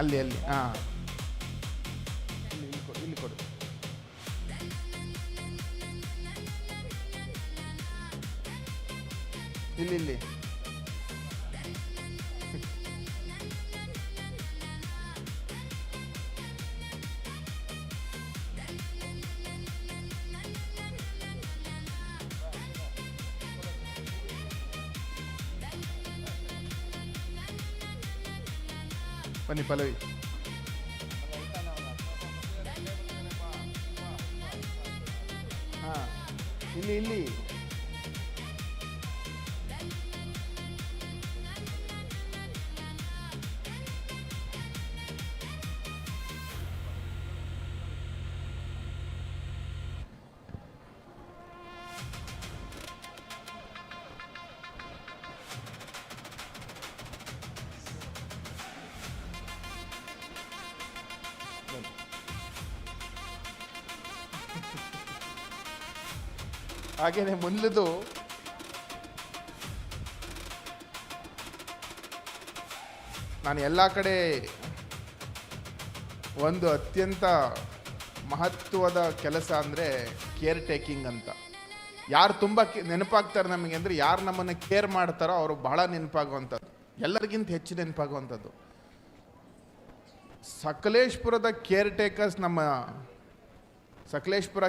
ಅಲ್ಲಿ ಹಾಂ, ಇಲ್ಲಿ ಕೊಡು. ಇಲ್ಲಿ ಬನ್ನಿ ಪಲ್ಲವಿ. ಹಾಂ, ಇಲ್ಲಿ ಹಾಗೇನೆ ಮುಂದದು ನಾನು ಎಲ್ಲ ಕಡೆ ಒಂದು ಅತ್ಯಂತ ಮಹತ್ವದ ಕೆಲಸ ಅಂದರೆ ಕೇರ್ ಟೇಕಿಂಗ್ ಅಂತ. ಯಾರು ತುಂಬ ನೆನಪಾಗ್ತಾರೆ ನಮಗೆ ಅಂದರೆ, ಯಾರು ನಮ್ಮನ್ನು ಕೇರ್ ಮಾಡ್ತಾರೋ ಅವರು ಬಹಳ ನೆನಪಾಗುವಂಥದ್ದು, ಎಲ್ಲರಿಗಿಂತ ಹೆಚ್ಚು ನೆನಪಾಗುವಂಥದ್ದು. ಸಕಲೇಶ್ಪುರದ ಕೇರ್ ಟೇಕರ್ಸ್, ನಮ್ಮ ಸಕಲೇಶ್ಪುರ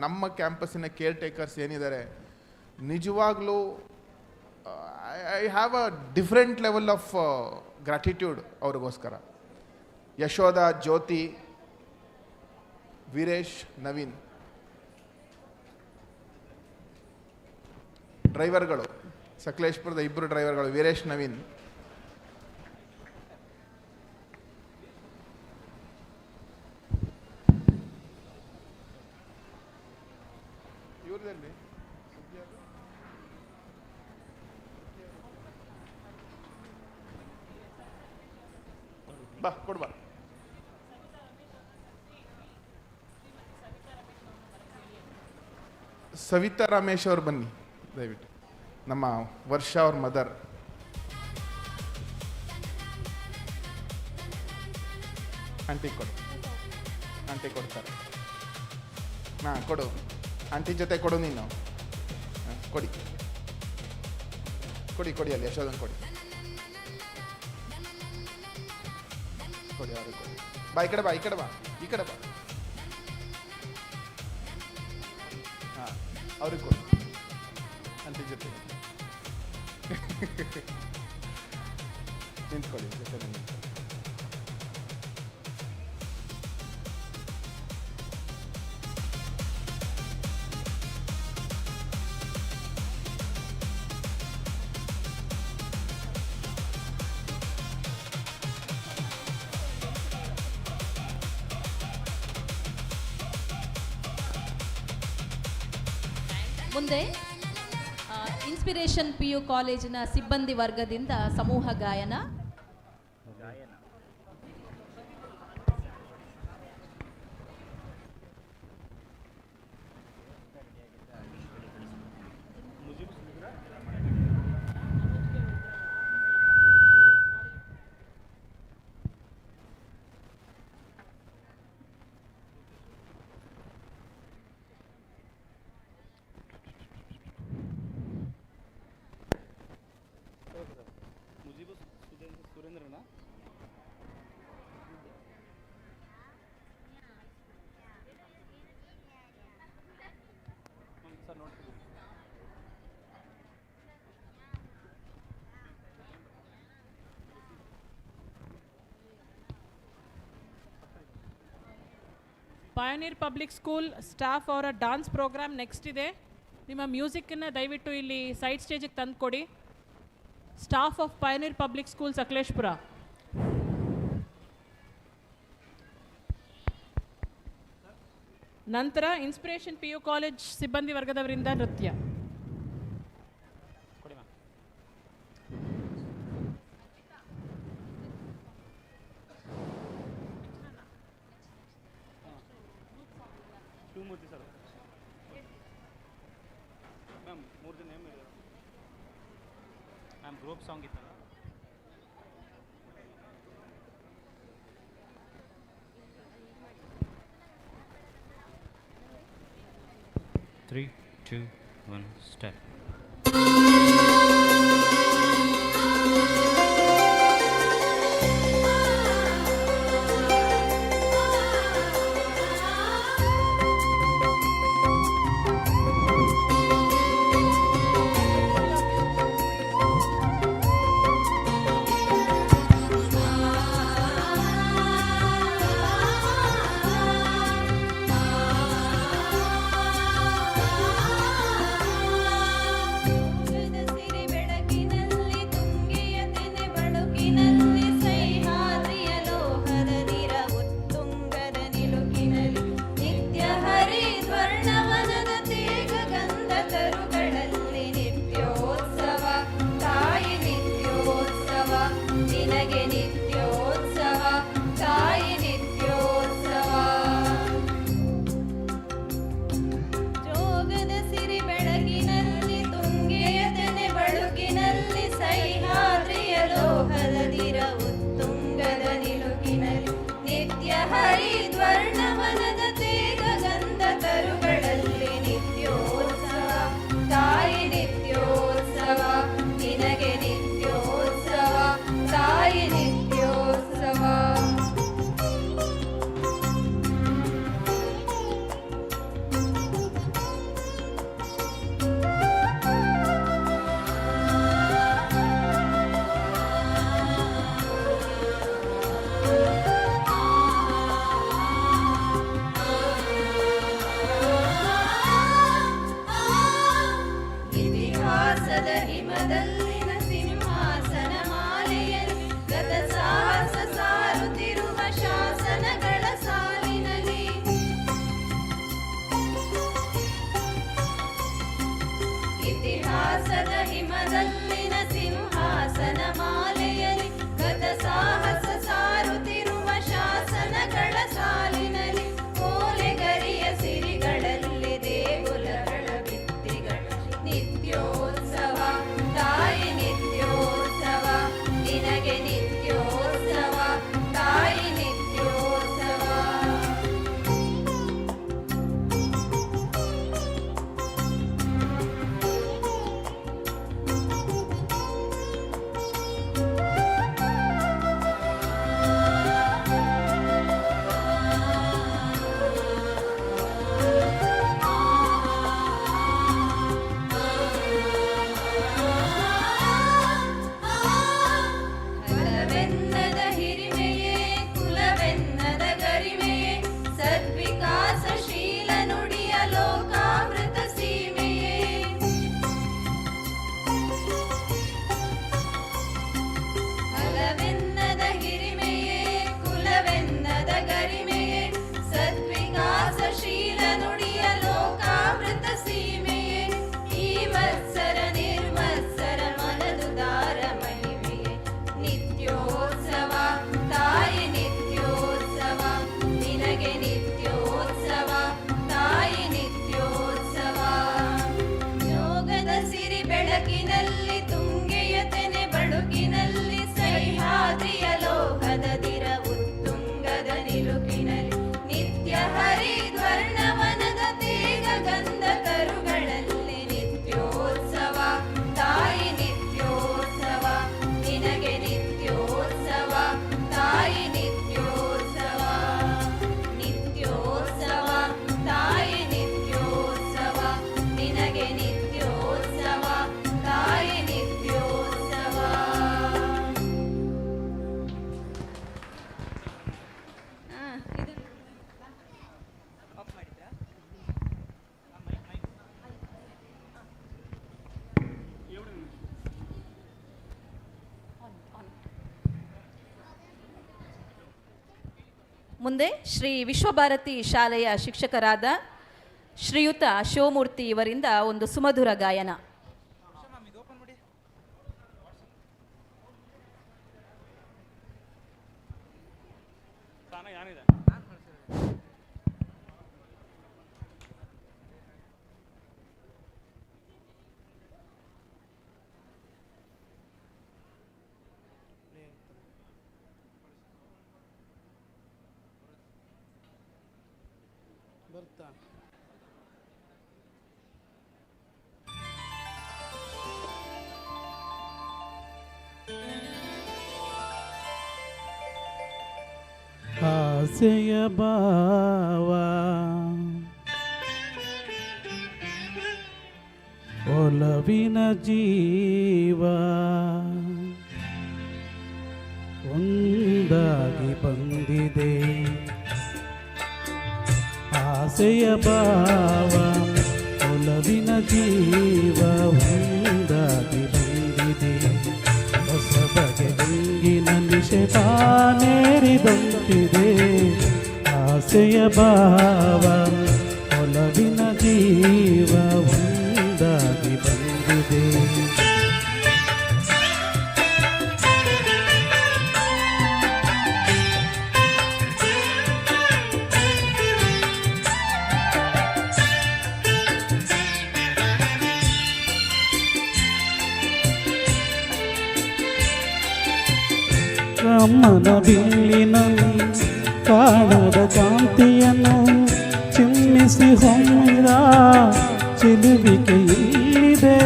ನಮ್ಮ ಕ್ಯಾಂಪಸ್ಸಿನ ಕೇರ್ ಟೇಕರ್ಸ್ ಏನಿದ್ದಾರೆ, ನಿಜವಾಗ್ಲೂ I have a different level of gratitude ಅವ್ರಿಗೋಸ್ಕರ. ಯಶೋಧ, ಜ್ಯೋತಿ, ವೀರೇಶ್, ನವೀನ್ ಡ್ರೈವರ್ಗಳು, ಸಕಲೇಶ್ಪುರದ 2 ಡ್ರೈವರ್ಗಳು, ವೀರೇಶ್, ನವೀನ್. ಇವ್ರದಲ್ಲಿ ಬಾ, ಕೊಡ್ಬಾ. ಸವಿತಾ ರಮೇಶ್ ಅವ್ರು ಬನ್ನಿ ದಯವಿಟ್ಟು. ನಮ್ಮ ವರ್ಷ ಅವ್ರ ಮದರ್. ಆಂಟಿ ಕೊಡು, ಆಂಟಿ ಕೊಡ್ತಾರೆ. ಕೊಡು, ಆಂಟಿ ಜೊತೆ ಕೊಡು ನೀನು. ಕೊಡಿ ಕೊಡಿ ಕೊಡಿ, ಅಲ್ಲಿ ಯಶೋಧನ್ ಕೊಡಿ ಕೊಡಿ, ಅವ್ರಿಗೆ ಕೊಡಿ. ಬಾ, ಈ ಕಡೆ ಬಾ, ಈ ಕಡೆ ಬಾ, ಈ ಕಡೆ ಬಾ. ಹಾಂ, ಅವ್ರಿಗೆ ಕೊಡಿ, ಆಂಟಿ ಜೊತೆ ನಿಂತ್ಕೊಳ್ಳಿ, ಜೊತೆ ನಿಂತ್ಕೊಳ್ಳಿ. ಮುಂದೆ ಇನ್ಸ್ಪಿರೇಷನ್ PU ಕಾಲೇಜಿನ ಸಿಬ್ಬಂದಿ ವರ್ಗದಿಂದ ಸಮೂಹ ಗಾಯನ. ಪಯನೀರ್ ಪಬ್ಲಿಕ್ ಸ್ಕೂಲ್ ಸ್ಟಾಫ್ ಅವರ ಡಾನ್ಸ್ ಪ್ರೋಗ್ರಾಮ್ ನೆಕ್ಸ್ಟ್ ಇದೆ. ನಿಮ್ಮ ಮ್ಯೂಸಿಕ್ಕನ್ನು ದಯವಿಟ್ಟು ಇಲ್ಲಿ ಸೈಡ್ ಸ್ಟೇಜಿಗೆ ತಂದು ಕೊಡಿ. Staff of ಪಯನೀರ್ public school Sakleshpur. ನಂತರ ಇನ್ಸ್ಪಿರೇಷನ್ PU ಕಾಲೇಜ್ ಸಿಬ್ಬಂದಿ ವರ್ಗದವರಿಂದ ನೃತ್ಯ. ಗ್ರೂಪ್ ಸಾಂಗ್ ಇತ್ತಲ್ಲ. Three, two, one, step. ಸಾಲಿನಲ್ಲಿ ಕೋಲೆಗರಿಯ ಸಿರಿಗಳಲ್ಲಿ ದೇಗುಲಗಳ ಮುಂದೆ ಶ್ರೀ ವಿಶ್ವಭಾರತಿ ಶಾಲೆಯ ಶಿಕ್ಷಕರಾದ ಶ್ರೀಯುತ ಶಿವಮೂರ್ತಿ ಇವರಿಂದ ಒಂದು ಸುಮಧುರ ಗಾಯನ. ಬರ್ತಾ ಆಸೆಯ ಭಾವ ಒಲವಿನ ಜೀವ ಒಂದಾಗಿ ಬಂದಿದೆ. ಆಸೆಯ ಭಾವ ಒಲವಿನ ಜೀವ ಒಂದಾಗಿ ಬಂದಿದೆ. ಹೊಸ ಬಗೆ ಬೆಂಗಿನ ನಿಶೆ ತಾನೇರಿದಂತಿದೆ. ಆಸೆಯ ಭಾವ ಒಲವಿನ ಜೀವ ಒಂದಾಗಿ ಬಂದಿದೆ. ಅಮ್ಮನ ಬಿಲ್ಲಿನಲ್ಲಿ ಕಾಣದ ಕಾಂತಿಯನ್ನು ಚಿಮ್ಮಿಸಿ ಹೊಮ್ಮಿದ ಚಿಲುವಿಕೆ ಇಲ್ಲಿದೆ.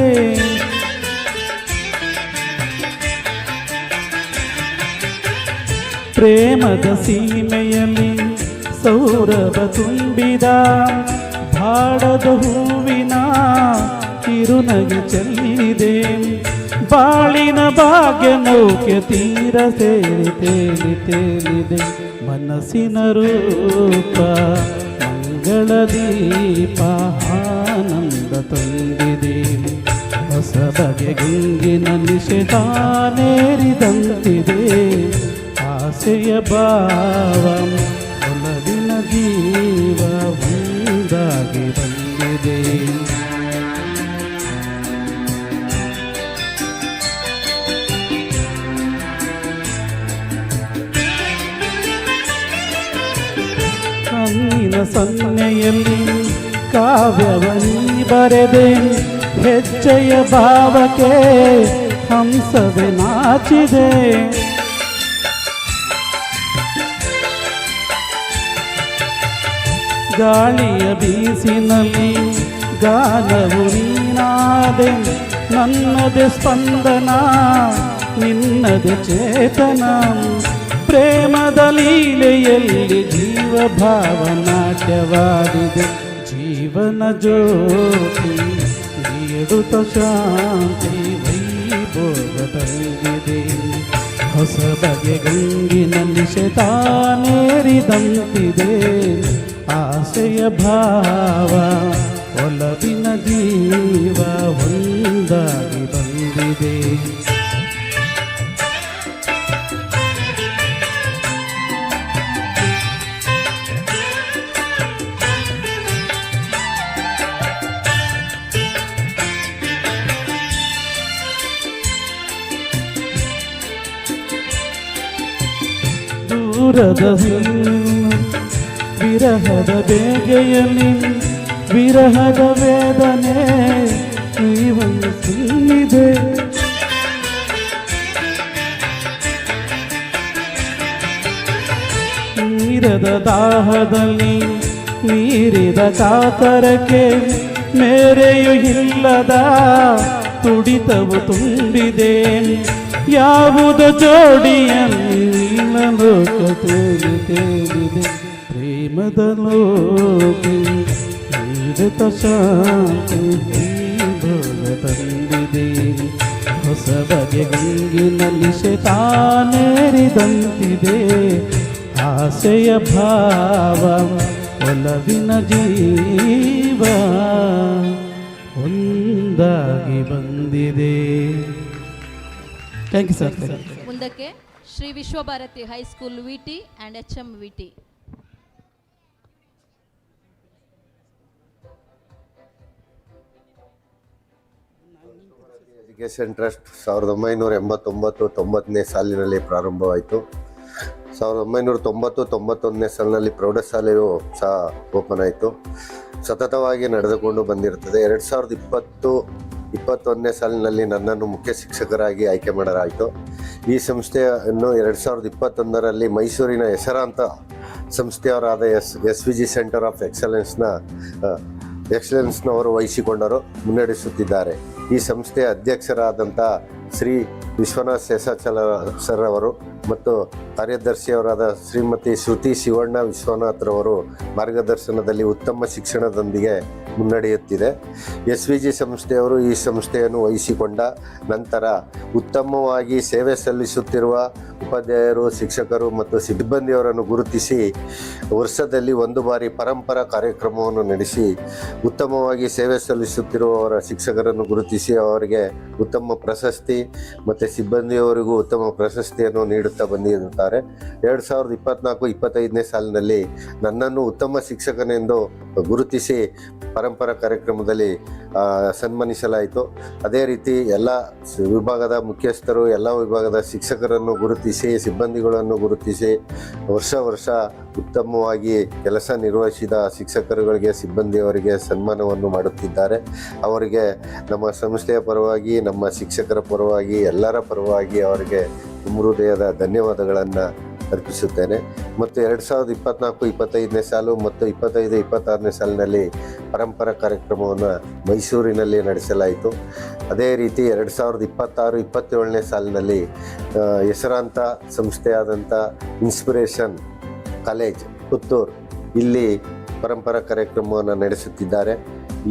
ಪ್ರೇಮದ ಸೀಮೆಯಲ್ಲಿ ಸೌರಭ ತುಂಬಿದ ಬಾಡದ ಹೂವಿನ ಕಿರುನಗೆ ಚೆಲ್ಲಿದೆ. ಬಾಳಿನ ಭಾಗ್ಯ ನೌಕೆ ತೀರ ಸೇರಿ ತೇಲಿ ತೇಲಿದೆ. ಮನಸ್ಸಿನ ರೂಪ ಮಂಗಳ ದೀಪ ಆನಂದ ತಂದಿದೆ. ಹೊಸ ಬಗೆ ಗುಂಗಿನ ನಿಶೆ ತಾನೇರಿದಂತಿದೆ. ಆಸೆಯ ಭಾವ ಒಲವಿನ ಜೀವ ಒಂದಾಗಿ ಬಂದಿದೆ. ಕಣ್ಣಿನ ಸನ್ನೆಯಲ್ಲಿ ಕಾವ್ಯವನಿ ಬರೆದೆ. ಹೆಜ್ಜೆಯ ಭಾವಕ್ಕೆ ಹಂಸವೇ ನಾಚಿದೆ. ಗಾಳಿಯ ಬೀಸಿನಲ್ಲಿ ಗಾನವು ನೀನಾದೆ. ನನ್ನದೆ ಸ್ಪಂದನ ನಿನ್ನದೆ ಚೇತನ. ಪ್ರೇಮದ ಲೀಲೆಯಲ್ಲಿ ಜೀವ ಭಾವನಾಟ್ಯವಾಡಿದೆ. ಜೀವನ ಜ್ಯೋತಿ ನೀಡುತ್ತ ಶಾಂತಿ ವೈಭೋಗ ತಂದಿದೆ. ಹೊಸ ಬಗೆ ಗಂಗಿನ ನಿಶೆ ತಾನೇರಿದಂತಿದೆ. ಆಸೆಯ ಭಾವ ಒಲವಿನ ಜೀವ ಒಂದಾಗಿ ಬಂದಿದೆ. ದೂರದ ವಿರಹದ ಬೇಗೆಯಲ್ಲಿ ವಿರಹದ ವೇದನೆ ಜೀವನ ತುಂಬಿದೆ. ನೀರದ ದಾಹದಲ್ಲಿ ನೀರಿದ ಕಾತರಕ್ಕೆ ಮೇರೆಯು ಇಲ್ಲದ ತುಡಿತವು ತುಂಬಿದೆ. ಯಾವುದ ಜೋಡಿಯಲ್ಲಿ ಲೋಕ ತೇಲಿ ತೇಲಿದೆ. ಪ್ರೇಮದ ಲೋಕೆ ನೀಡುತ್ತ ಶಾಂತಿ ಭೋಗ ತಂದಿದೆ. ಹೊಸ ಬಗೆ ಗಂಗಿನ ನಿಶೆ ತಾನೇರಿದಂತಿದೆ. ಆಸೆಯ ಭಾವ ಒಲವಿನ ಜೀವ ಒಂದಾಗಿ ಬಂದಿದೆ. Thank you sir. ಮುಂದಕ್ಕೆ ಶ್ರೀ ವಿಶ್ವಭಾರತಿ ಹೈಸ್ಕೂಲ್ ವಿಟಿ ಆ್ಯಂಡ್ HM ವಿಟಿ. ಎಜುಕೇಷನ್ ಟ್ರಸ್ಟ್ 1989-90ನೇ ಸಾಲಿನಲ್ಲಿ ಪ್ರಾರಂಭವಾಯಿತು. 1990-91ನೇ ಸಾಲಿನಲ್ಲಿ ಪ್ರೌಢಶಾಲೆಯು ಸಹ ಓಪನ್ ಆಯಿತು. ಸತತವಾಗಿ ನಡೆದುಕೊಂಡು ಬಂದಿರುತ್ತದೆ. 2020-21ನೇ ಸಾಲಿನಲ್ಲಿ ನನ್ನನ್ನು ಮುಖ್ಯ ಶಿಕ್ಷಕರಾಗಿ ಆಯ್ಕೆ ಮಾಡಲಾಯಿತು. ಈ ಸಂಸ್ಥೆಯನ್ನು 2021ರಲ್ಲಿ ಮೈಸೂರಿನ ಹೆಸರಾಂತ ಸಂಸ್ಥೆಯವರಾದ SVG ಸೆಂಟರ್ ಆಫ್ ಎಕ್ಸಲೆನ್ಸ್ನವರು ವಹಿಸಿಕೊಂಡರು ಮುನ್ನಡೆಸುತ್ತಿದ್ದಾರೆ. ಈ ಸಂಸ್ಥೆಯ ಅಧ್ಯಕ್ಷರಾದಂಥ ಶ್ರೀ ವಿಶ್ವನಾಥ್ ಶೇಷಾಚಲ ಸರ್ ಅವರು ಮತ್ತು ಕಾರ್ಯದರ್ಶಿಯವರಾದ ಶ್ರೀಮತಿ ಶ್ರುತಿ ಶಿವಣ್ಣ ವಿಶ್ವನಾಥ್ರವರು ಮಾರ್ಗದರ್ಶನದಲ್ಲಿ ಉತ್ತಮ ಶಿಕ್ಷಣದೊಂದಿಗೆ ಮುನ್ನಡೆಯುತ್ತಿದೆ. SVG ಸಂಸ್ಥೆಯವರು ಈ ಸಂಸ್ಥೆಯನ್ನು ವಹಿಸಿಕೊಂಡ ನಂತರ ಉತ್ತಮವಾಗಿ ಸೇವೆ ಸಲ್ಲಿಸುತ್ತಿರುವ ಉಪಾಧ್ಯಾಯರು, ಶಿಕ್ಷಕರು ಮತ್ತು ಸಿಬ್ಬಂದಿಯವರನ್ನು ಗುರುತಿಸಿ ವರ್ಷದಲ್ಲಿ ಒಂದು ಬಾರಿ ಪರಂಪರಾ ಕಾರ್ಯಕ್ರಮವನ್ನು ನಡೆಸಿ ಉತ್ತಮವಾಗಿ ಸೇವೆ ಸಲ್ಲಿಸುತ್ತಿರುವವರ ಶಿಕ್ಷಕರನ್ನು ಗುರುತಿಸಿ ಅವರಿಗೆ ಉತ್ತಮ ಪ್ರಶಸ್ತಿ ಮತ್ತು ಸಿಬ್ಬಂದಿಯವರಿಗೂ ಉತ್ತಮ ಪ್ರಶಸ್ತಿಯನ್ನು ನೀಡುತ್ತಾ ಬಂದಿರುತ್ತಾರೆ. 2024-25ನೇ ಸಾಲಿನಲ್ಲಿ ನನ್ನನ್ನು ಉತ್ತಮ ಶಿಕ್ಷಕನೆಂದು ಗುರುತಿಸಿ ಪರಂಪರಾ ಕಾರ್ಯಕ್ರಮದಲ್ಲಿ ಸನ್ಮಾನಿಸಲಾಯಿತು. ಅದೇ ರೀತಿ ಎಲ್ಲ ವಿಭಾಗದ ಮುಖ್ಯಸ್ಥರು, ಎಲ್ಲ ವಿಭಾಗದ ಶಿಕ್ಷಕರನ್ನು ಗುರುತಿಸಿ, ಸಿಬ್ಬಂದಿಗಳನ್ನು ಗುರುತಿಸಿ ವರ್ಷ ಉತ್ತಮವಾಗಿ ಕೆಲಸ ನಿರ್ವಹಿಸಿದ ಶಿಕ್ಷಕರುಗಳಿಗೆ, ಸಿಬ್ಬಂದಿಯವರಿಗೆ ಸನ್ಮಾನವನ್ನು ಮಾಡುತ್ತಿದ್ದಾರೆ. ಅವರಿಗೆ ನಮ್ಮ ಸಂಸ್ಥೆಯ ಪರವಾಗಿ, ನಮ್ಮ ಶಿಕ್ಷಕರ ಪರವಾಗಿ, ಎಲ್ಲರ ಪರವಾಗಿ ಅವರಿಗೆ ತುಂಬ ಹೃದಯದ ಧನ್ಯವಾದಗಳನ್ನು ಅರ್ಪಿಸುತ್ತೇನೆ. ಮತ್ತು 2024-25ನೇ ಸಾಲು ಮತ್ತು 25-26ನೇ ಸಾಲಿನಲ್ಲಿ ಪರಂಪರಾ ಕಾರ್ಯಕ್ರಮವನ್ನು ಮೈಸೂರಿನಲ್ಲಿ ನಡೆಸಲಾಯಿತು. ಅದೇ ರೀತಿ 2026-27ನೇ ಸಾಲಿನಲ್ಲಿ ಹೆಸರಾಂತ ಸಂಸ್ಥೆಯಾದಂಥ ಇನ್ಸ್ಪಿರೇಷನ್ ಕಾಲೇಜ್ ಪುತ್ತೂರು ಇಲ್ಲಿ ಪರಂಪರಾ ಕಾರ್ಯಕ್ರಮವನ್ನು ನಡೆಸುತ್ತಿದ್ದಾರೆ.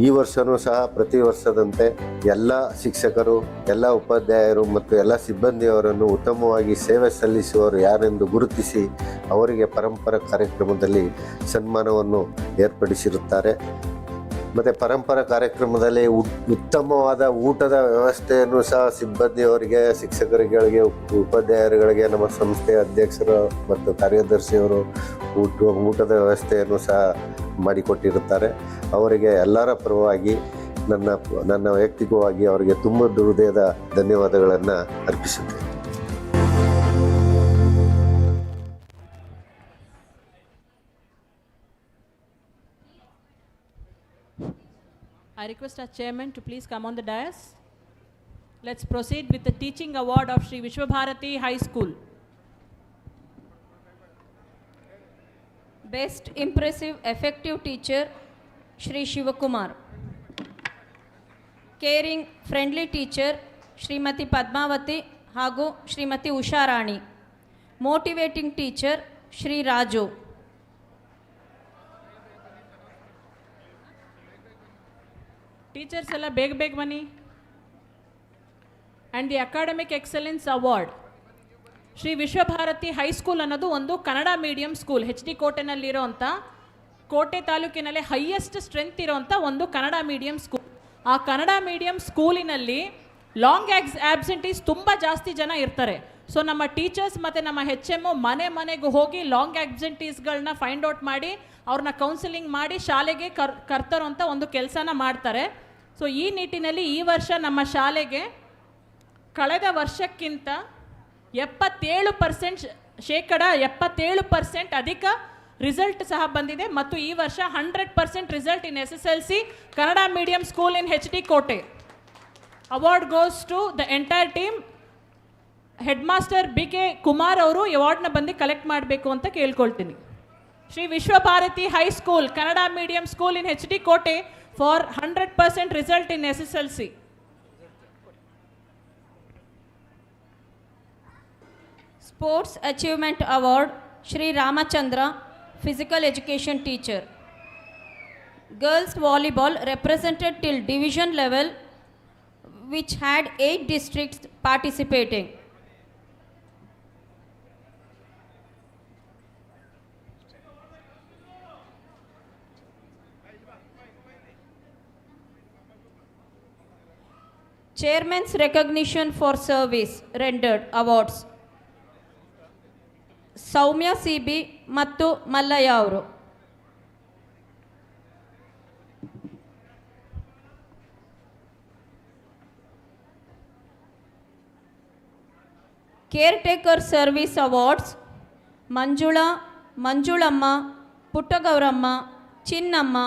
ಈ ವರ್ಷವೂ ಸಹ ಪ್ರತಿ ವರ್ಷದಂತೆ ಎಲ್ಲ ಶಿಕ್ಷಕರು, ಎಲ್ಲ ಉಪಾಧ್ಯಾಯರು ಮತ್ತು ಎಲ್ಲ ಸಿಬ್ಬಂದಿಯವರನ್ನು ಉತ್ತಮವಾಗಿ ಸೇವೆ ಸಲ್ಲಿಸುವವರು ಯಾರೆಂದು ಗುರುತಿಸಿ ಅವರಿಗೆ ಪರಂಪರಾ ಕಾರ್ಯಕ್ರಮದಲ್ಲಿ ಸನ್ಮಾನವನ್ನು ಏರ್ಪಡಿಸಿರುತ್ತಾರೆ. ಮತ್ತು ಪರಂಪರಾ ಕಾರ್ಯಕ್ರಮದಲ್ಲಿ ಉತ್ತಮವಾದ ಊಟದ ವ್ಯವಸ್ಥೆಯನ್ನು ಸಹ ಸಿಬ್ಬಂದಿಯವರಿಗೆ, ಶಿಕ್ಷಕರುಗಳಿಗೆ, ಉಪಾಧ್ಯಾಯರುಗಳಿಗೆ ನಮ್ಮ ಸಂಸ್ಥೆಯ ಅಧ್ಯಕ್ಷರು ಮತ್ತು ಕಾರ್ಯದರ್ಶಿಯವರು ಊಟದ ವ್ಯವಸ್ಥೆಯನ್ನು ಸಹ ಮಾಡಿಕೊಟ್ಟಿರುತ್ತಾರೆ. ಅವರಿಗೆ ಎಲ್ಲರ ಪರವಾಗಿ ನನ್ನ ವೈಯಕ್ತಿಕವಾಗಿ ಅವರಿಗೆ ತುಂಬ ಹೃದಯದ ಧನ್ಯವಾದಗಳನ್ನು ಅರ್ಪಿಸುತ್ತೇನೆ. I request our chairman to please come on the dais. Let's proceed with the teaching award of Sri Vishwabharati High School. Best Impressive Effective Teacher Shri Shivakumar. Caring Friendly Teacher Srimati Padmavati ಹಾಗೂ Srimati Usharani. Motivating Teacher Shri Raju. Teachers ಎಲ್ಲ ಬೇಗ ಬನ್ನಿ. And the academic excellence award Shri Vishwabharati high school ಅನ್ನೋದು ಒಂದು Kannada medium school. HD ಕೋಟೆನಲ್ಲಿರೋಂಥ, ಕೋಟೆ ತಾಲೂಕಿನಲ್ಲಿ highest strength ಇರೋಂಥ ಒಂದು ಕನ್ನಡ ಮೀಡಿಯಂ ಸ್ಕೂಲ್. ಆ ಕನ್ನಡ ಮೀಡಿಯಂ ಸ್ಕೂಲಿನಲ್ಲಿ ಲಾಂಗ್ ಆಬ್ಸೆಂಟೀಸ್ ತುಂಬ ಜಾಸ್ತಿ ಜನ ಇರ್ತಾರೆ. ಸೊ ನಮ್ಮ ಟೀಚರ್ಸ್ ಮತ್ತು ನಮ್ಮ HMO ಮನೆಗೂ ಹೋಗಿ ಲಾಂಗ್ ಆಬ್ಸೆಂಟೀಸ್ಗಳನ್ನ ಫೈಂಡ್ ಔಟ್ ಮಾಡಿ ಅವ್ರನ್ನ ಕೌನ್ಸಿಲಿಂಗ್ ಮಾಡಿ ಶಾಲೆಗೆ ಕರ್ತರೋ ಅಂತ ಒಂದು ಕೆಲಸನ ಮಾಡ್ತಾರೆ. ಸೊ ಈ ನಿಟ್ಟಿನಲ್ಲಿ ಈ ವರ್ಷ ನಮ್ಮ ಶಾಲೆಗೆ ಕಳೆದ ವರ್ಷಕ್ಕಿಂತ 77% ಅಧಿಕ ರಿಸಲ್ಟ್ ಸಹ ಬಂದಿದೆ. ಮತ್ತು ಈ ವರ್ಷ 100% result in SSLC Kannada medium school in HD Kote. Award goes to the entire team. Head master BK Kumar ಅವರು ಅವಾರ್ಡ್ನ ಬಂದು ಕಲೆಕ್ಟ್ ಮಾಡಬೇಕು ಅಂತ ಕೇಳ್ಕೊಳ್ತೀನಿ. Shri Vishwabharati high school Kannada medium school in HD Kote for 100% result in SSLC. Sports Achievement Award Shri Ramachandra, Physical Education Teacher. Girls Volleyball represented till division level, which had 8 districts participating. Chairman's Recognition for Service Rendered Awards Soumya CB ಮತ್ತು ಮಲ್ಲಯ್ಯ ಅವರು. Care taker service awards Manjula, Manjulamma, Puttagowramma, Chinnamma.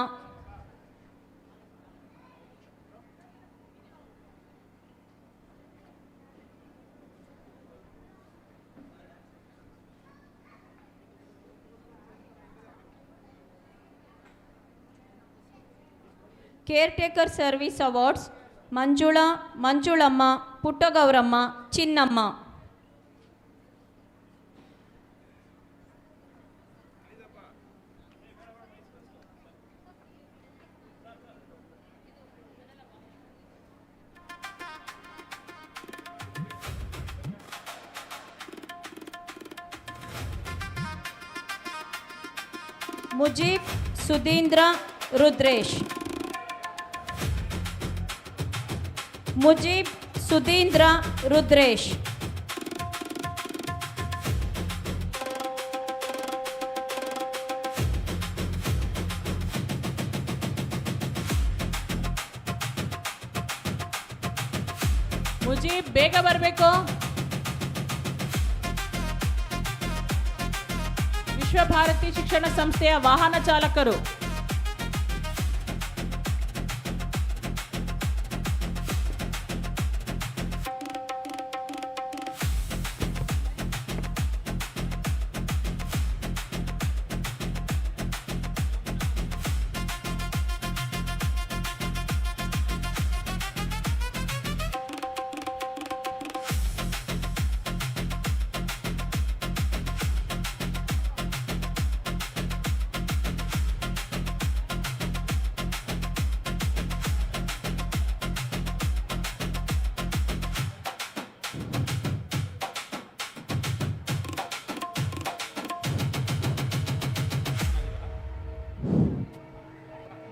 Care taker service awards Manjula, Manjulamma, Puttagowramma, Chinnamma. Mujeeb, Sudheendra, Rudresh. Mujeeb, Sudheendra, Rudresh. Mujeeb ಬೇಗ ಬರಬೇಕು. ವಿಶ್ವಭಾರತಿ ಶಿಕ್ಷಣ ಸಂಸ್ಥೆಯ ವಾಹನ ಚಾಲಕರು.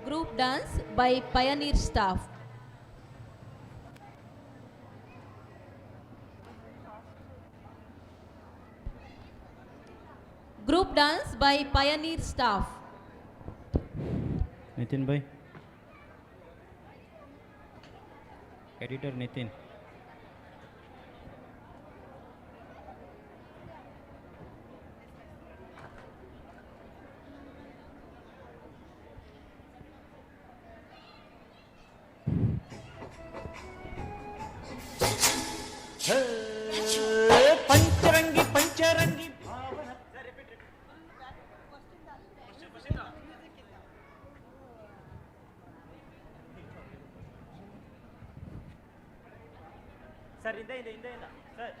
Group dance by Pioneer staff. Group dance by Pioneer staff. Nitin भाई, editor Nitin. पंचरंगी पंचरंगी sir ಇಂದ ಸರ್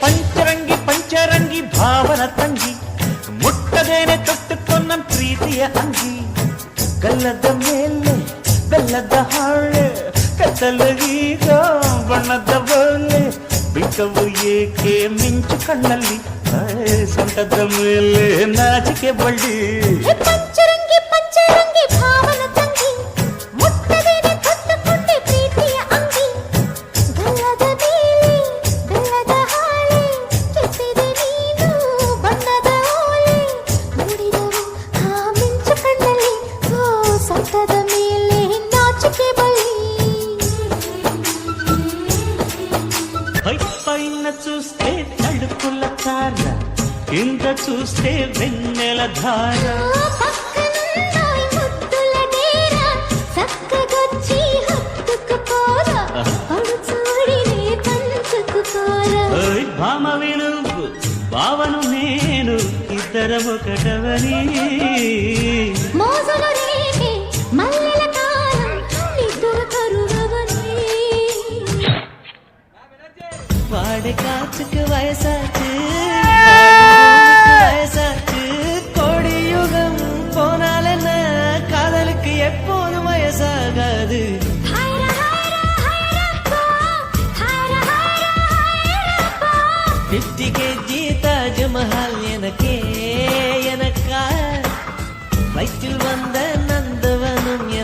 पंचरंगी पंचरंगी भावನ ತಂಗಿ ಮುಟ್ಟದೇನೆ ತೊಟ್ಟುಕೊಂಡ ಪ್ರೀತಿಯ ಅಂಗಿ ಗಲ್ಲದ ಮೇಲೆ ಬೆಲ್ಲದ ಹಾಳೆ ಕತ್ತಲಗೀಗ ಬಣ್ಣದ ಬೋಲೆ ಬಿಟ್ಟವು ಏಕೆ ಮಿಂಚು ಕಣ್ಣಲ್ಲಿ ಸೊಂಟದ ಮೇಲೆ ನಾಚಿಕೆ ಬಳ್ಳಿ ಪಂಚರಂಗಿ ಪಂಚರಂಗಿ ಭಾವನ ತಂಗಿ ಮುಟ್ಟದೇನೆ ತೊಟ್ಟುಕೊಂಡೆ ಪ್ರೀತಿಯ ಅಂಗಿ ಗಲ್ಲದ ಮೇಲೆ ಬೆಲ್ಲದ ಹಾಳೆ ಕೆತ್ತಿದೆ ನೀನು ಬಣ್ಣದ ಓಲೆ ನೋಡಿದರು ಆ ಮಿಂಚು ಕಣ್ಣಲ್ಲಿ ಸೊಂಟದ ಮೇಲೆ ನಾಚಿಕೆ ಬಳ್ಳಿ పైన చూస్తే తడుకుల తార కింద చూస్తే వెన్నెల ధార ముద్దుల డేర చక్కగొచ్చి హత్తుకుపోరా పడుచూడినే పంచుకుపోరా భామ విలువు భావను నేను ఇద్దరం ఒకటవని మోజులు రేగే మల్లెల కాలం నిద్ర కరువవని வாடை காற்றுக்கு வயசாச்சு வயசாச்சு கோடி யுகம் போனால் என்ன காதலுக்கு எப்போதும் வயசாகாது 50 kg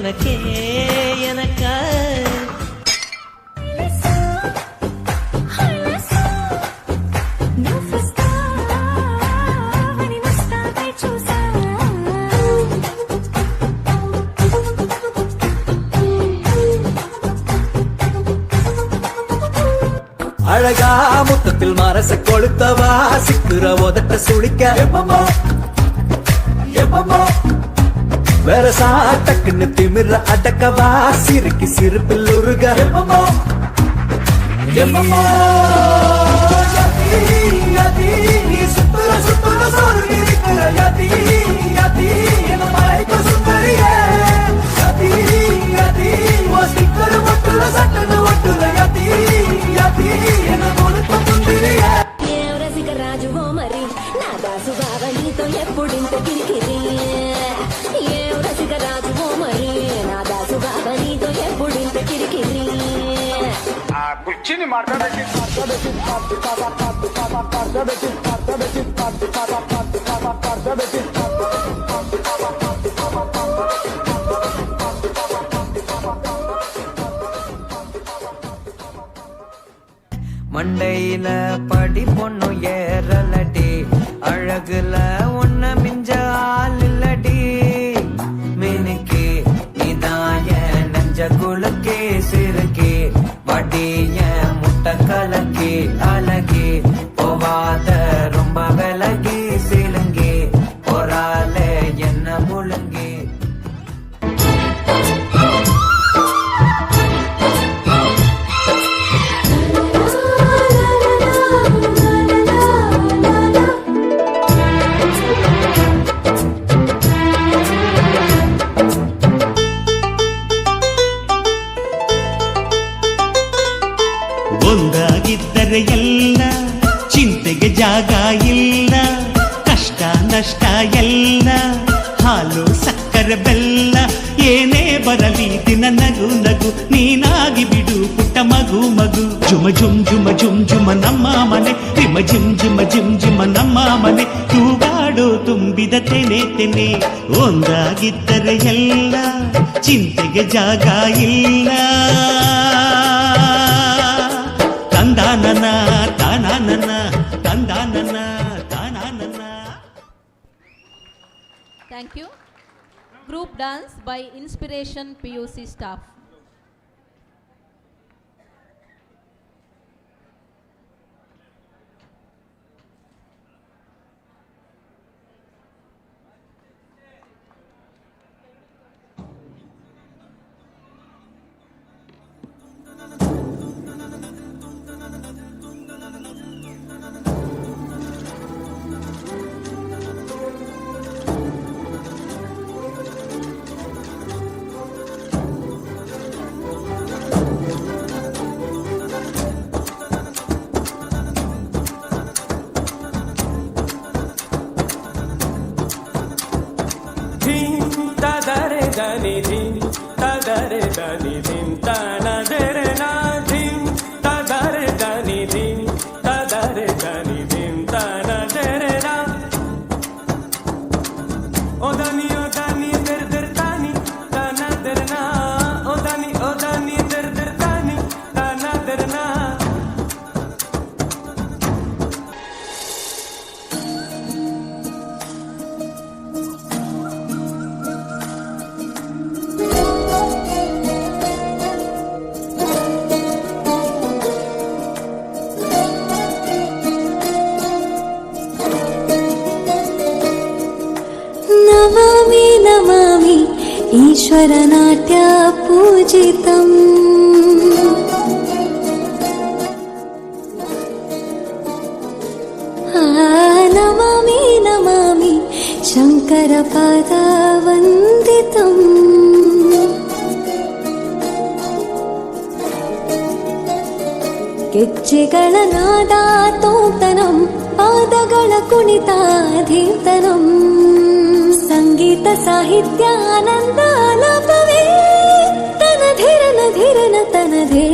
உனக்கே எனக்கா அழகா முத்தத்தில் மரச கொளுத்தவா சிக்குற உதட்ட சுழிக்க எப்பமோ எப்பமோ வேற சாட்டக்குன்னு திமிர அடக்கவா சிறுக்கி சிரிப்பில் உருக எப்பமோ எப்பமோ சுத்துற சுத்துற சோறு இருக்கிற யதி யதி என்ன மலைக்கு சுந்தரியே யதி யதி ஓ சிக்கர ஒட்டுல சட்டன ஒட்டுல யதி யதி என்ன மொழுக்க சுந்தரியே రాజువో మరి నా దాసు బావ నీతో ఎప్పుడింత కిరికిరి ఏ రసిక రాజువో మరి నా దాసు బావ నీతో ఎప్పుడింత కిరికిరి ఆ కుర్చీని మాట్లాడకి மண்டையில படி பொண்ணும் ஏறலடி அழகுல ஒன்ன மிஞ்ச ஆள் இல்லடி மினுக்கு நீதாய நெஞ்ச குலக்கே சிறுக்கே வடிய முட்டை கலக்கி அழகி போவாத ரொம்ப விலகி சிலுங்கி போரால என்ன முழுங்கி ಒಂದಾಗಿದ್ದರೆ ಎಲ್ಲ ಚಿಂತೆಗೆ ಜಾಗ ಇಲ್ಲ ಕಷ್ಟ ನಷ್ಟ ಎಲ್ಲ ಹಾಲು ಸಕ್ಕರೆ ಬೆಲ್ಲ ಏನೇ ಬರಲಿ ದಿನ ನಗು ನಗು ನೀನಾಗಿ ಬಿಡು ಪುಟ್ಟ ಮಗು ಮಗು ಜುಮ ಜುಮ್ ಜುಮ ಜುಮ್ ಜುಮ ನಮ್ಮ ಮನೆ ರಿಮ ಜಿಮ್ ಜಿಮ ಜಿಮ್ ಜಿಮ ನಮ್ಮ ಮನೆ ತೂಗಾಡು ತುಂಬಿದ ತೆನೆ ತೆನೆ ಒಂದಾಗಿದ್ದರೆ ಎಲ್ಲ ಚಿಂತೆಗೆ ಜಾಗ ಇಲ್ಲ ತಂದಾನನ ತಾನಾನನ ತಂದಾನನ ತಾನಾನನ. Thank you. Group dance by Inspiration PUC staff. Tadare dani dim, tadare dani dim, tanadere na dim, tadare dani dim, tadare dani dim, tanadere na. Odani der der tani, tanadere na. Odani der der tani, tanadere na. Namami Namami ईश्वरनाट्य पूजितम् Namami Namami शङ्करपादवन्दितम् ಗೆಜ್ಜೆಗಳ ನಾದ ತೋಂತನಂ ಪಾದಗಳ ಕುಣಿತಾಧೀತನಂ ಸಂಗೀತ ಸಾಹಿತ್ಯ ಆನಂದ ಆಲಾಪವೇ ತನಧಿರನ ಧಿರನ ತನಧೇ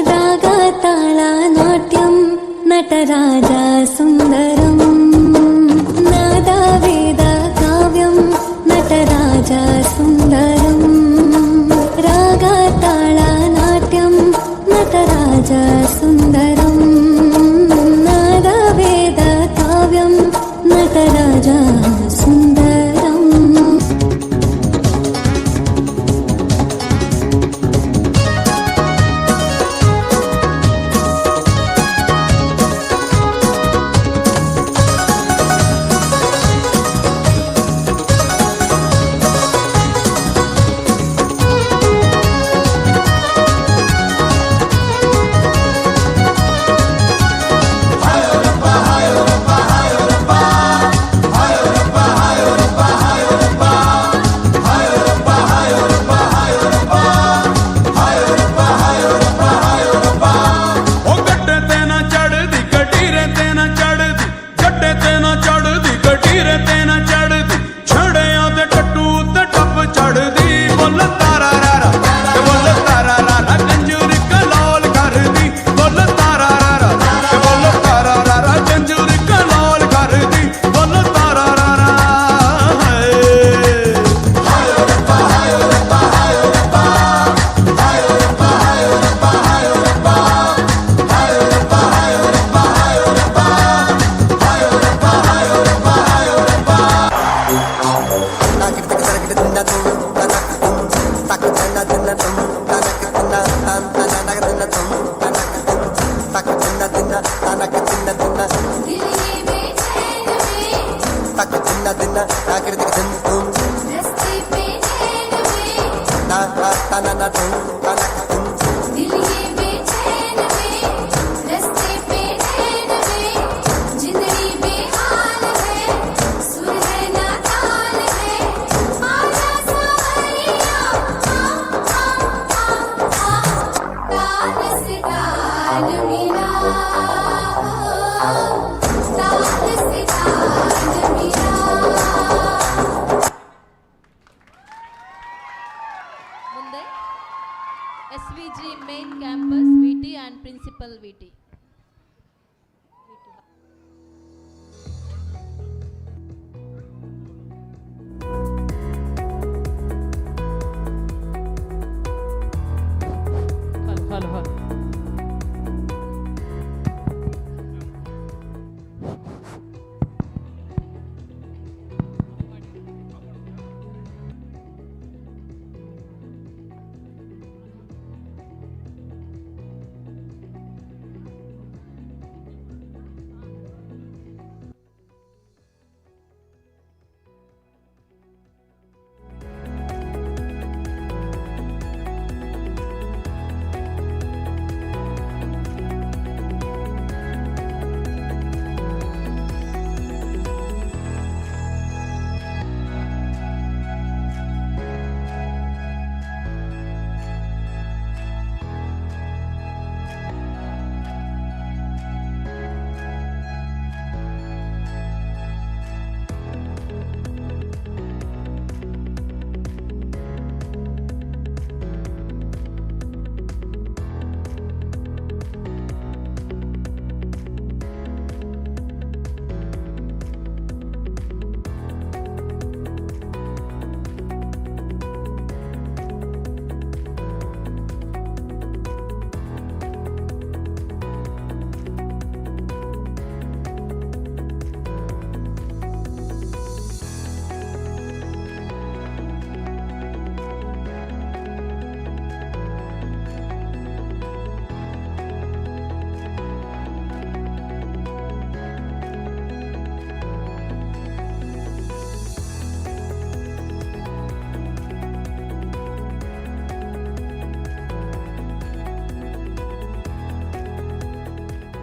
ರಾಗ ತಾಳ ನಾಟ್ಯಂ ನಟರಾಜ ಸುಂದರಂ ನಾದ ವೇದ ಕಾವ್ಯಂ ನಟರಾಜ ಮುಂದೆ SVG main campus VT and principal VT.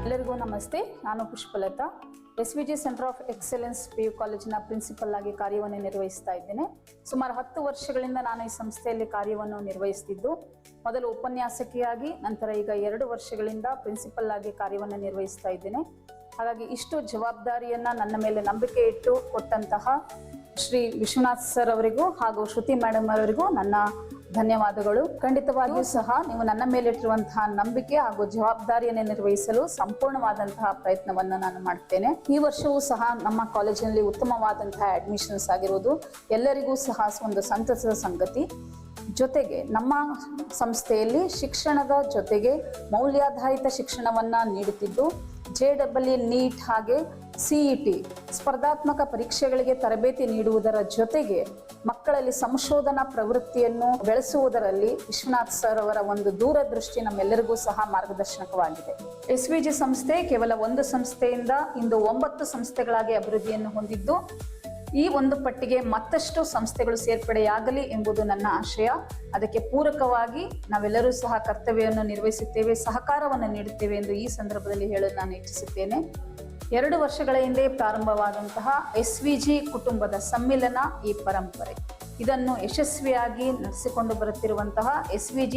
ಎಲ್ಲರಿಗೂ ನಮಸ್ತೆ. ನಾನು Pushpalatha, SVG centre of excellence PU ಕಾಲೇಜಿನ ಪ್ರಿನ್ಸಿಪಲ್ ಆಗಿ ಕಾರ್ಯವನ್ನು ನಿರ್ವಹಿಸ್ತಾ ಇದ್ದೇನೆ. ಸುಮಾರು 10 ವರ್ಷಗಳಿಂದ ನಾನು ಈ ಸಂಸ್ಥೆಯಲ್ಲಿ ಕಾರ್ಯವನ್ನು ನಿರ್ವಹಿಸ್ತಿದ್ದು, ಮೊದಲು ಉಪನ್ಯಾಸಕಿಯಾಗಿ, ನಂತರ ಈಗ 2 ವರ್ಷಗಳಿಂದ ಪ್ರಿನ್ಸಿಪಲ್ ಆಗಿ ಕಾರ್ಯವನ್ನು ನಿರ್ವಹಿಸ್ತಾ ಇದ್ದೇನೆ. ಹಾಗಾಗಿ ಇಷ್ಟು ಜವಾಬ್ದಾರಿಯನ್ನ ನನ್ನ ಮೇಲೆ ನಂಬಿಕೆ ಇಟ್ಟು ಕೊಟ್ಟಂತಹ ಶ್ರೀ ವಿಶ್ವನಾಥ್ ಸರ್ ಅವರಿಗೂ ಹಾಗೂ ಶ್ರುತಿ ಮೇಡಮ್ ಅವರಿಗೂ ನನ್ನ ಧನ್ಯವಾದಗಳು. ಖಂಡಿತವಾಗಿಯೂ ಸಹ ನೀವು ನನ್ನ ಮೇಲಿಟ್ಟಿರುವಂತಹ ನಂಬಿಕೆ ಹಾಗೂ ಜವಾಬ್ದಾರಿಯನ್ನು ನಿರ್ವಹಿಸಲು ಸಂಪೂರ್ಣವಾದಂತಹ ಪ್ರಯತ್ನವನ್ನು ನಾನು ಮಾಡ್ತೇನೆ. ಈ ವರ್ಷವೂ ಸಹ ನಮ್ಮ ಕಾಲೇಜಿನಲ್ಲಿ ಉತ್ತಮವಾದಂತಹ ಅಡ್ಮಿಷನ್ಸ್ ಆಗಿರುವುದು ಎಲ್ಲರಿಗೂ ಸಹ ಒಂದು ಸಂತಸದ ಸಂಗತಿ. ಜೊತೆಗೆ ನಮ್ಮ ಸಂಸ್ಥೆಯಲ್ಲಿ ಶಿಕ್ಷಣದ ಜೊತೆಗೆ ಮೌಲ್ಯಾಧಾರಿತ ಶಿಕ್ಷಣವನ್ನ ನೀಡುತ್ತಿದ್ದು, JEE ನೀಟ್ ಹಾಗೆ CET ಸ್ಪರ್ಧಾತ್ಮಕ ಪರೀಕ್ಷೆಗಳಿಗೆ ತರಬೇತಿ ನೀಡುವುದರ ಜೊತೆಗೆ ಮಕ್ಕಳಲ್ಲಿ ಸಂಶೋಧನಾ ಪ್ರವೃತ್ತಿಯನ್ನು ಬೆಳೆಸುವುದರಲ್ಲಿ ವಿಶ್ವನಾಥ್ ಸರ್ ಅವರ ಒಂದು ದೂರದೃಷ್ಟಿ ನಮ್ಮೆಲ್ಲರಿಗೂ ಸಹ ಮಾರ್ಗದರ್ಶನವಾಗಿದೆ. SVG ಸಂಸ್ಥೆ ಕೇವಲ ಒಂದು ಸಂಸ್ಥೆಯಿಂದ ಇಂದು 9 ಸಂಸ್ಥೆಗಳಾಗಿ ಅಭಿವೃದ್ಧಿಯನ್ನು ಹೊಂದಿದ್ದು, ಈ ಒಂದು ಪಟ್ಟಿಗೆ ಮತ್ತಷ್ಟು ಸಂಸ್ಥೆಗಳು ಸೇರ್ಪಡೆಯಾಗಲಿ ಎಂಬುದು ನನ್ನ ಆಶಯ. ಅದಕ್ಕೆ ಪೂರಕವಾಗಿ ನಾವೆಲ್ಲರೂ ಸಹ ಕರ್ತವ್ಯವನ್ನು ನಿರ್ವಹಿಸುತ್ತೇವೆ, ಸಹಕಾರವನ್ನು ನೀಡುತ್ತೇವೆ ಎಂದು ಈ ಸಂದರ್ಭದಲ್ಲಿ ಹೇಳಲು ನಾನು ಇಚ್ಛಿಸುತ್ತೇನೆ. 2 ವರ್ಷಗಳ ಹಿಂದೆ ಪ್ರಾರಂಭವಾದಂತಹ SVG ಕುಟುಂಬದ ಸಮ್ಮಿಲನ ಈ ಪರಂಪರೆ, ಇದನ್ನು ಯಶಸ್ವಿಯಾಗಿ ನಡೆಸಿಕೊಂಡು ಬರುತ್ತಿರುವಂತಹ SVG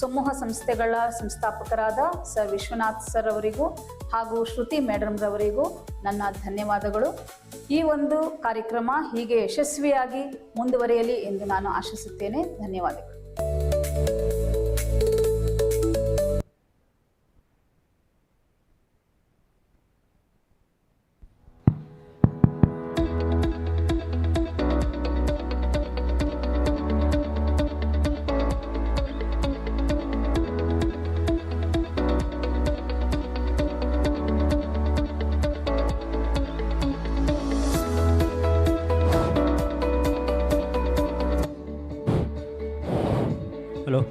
ಸಮೂಹ ಸಂಸ್ಥೆಗಳ ಸಂಸ್ಥಾಪಕರಾದ ಸರ್ ವಿಶ್ವನಾಥ್ ಸರ್ ಅವರಿಗೂ ಹಾಗೂ ಶ್ರುತಿ ಮೇಡಮ್ ರವರಿಗೂ ನನ್ನ ಧನ್ಯವಾದಗಳು. ಈ ಒಂದು ಕಾರ್ಯಕ್ರಮ ಹೀಗೆ ಯಶಸ್ವಿಯಾಗಿ ಮುಂದುವರಿಯಲಿ ಎಂದು ನಾನು ಆಶಿಸುತ್ತೇನೆ. ಧನ್ಯವಾದಗಳು. ಹಲೋ.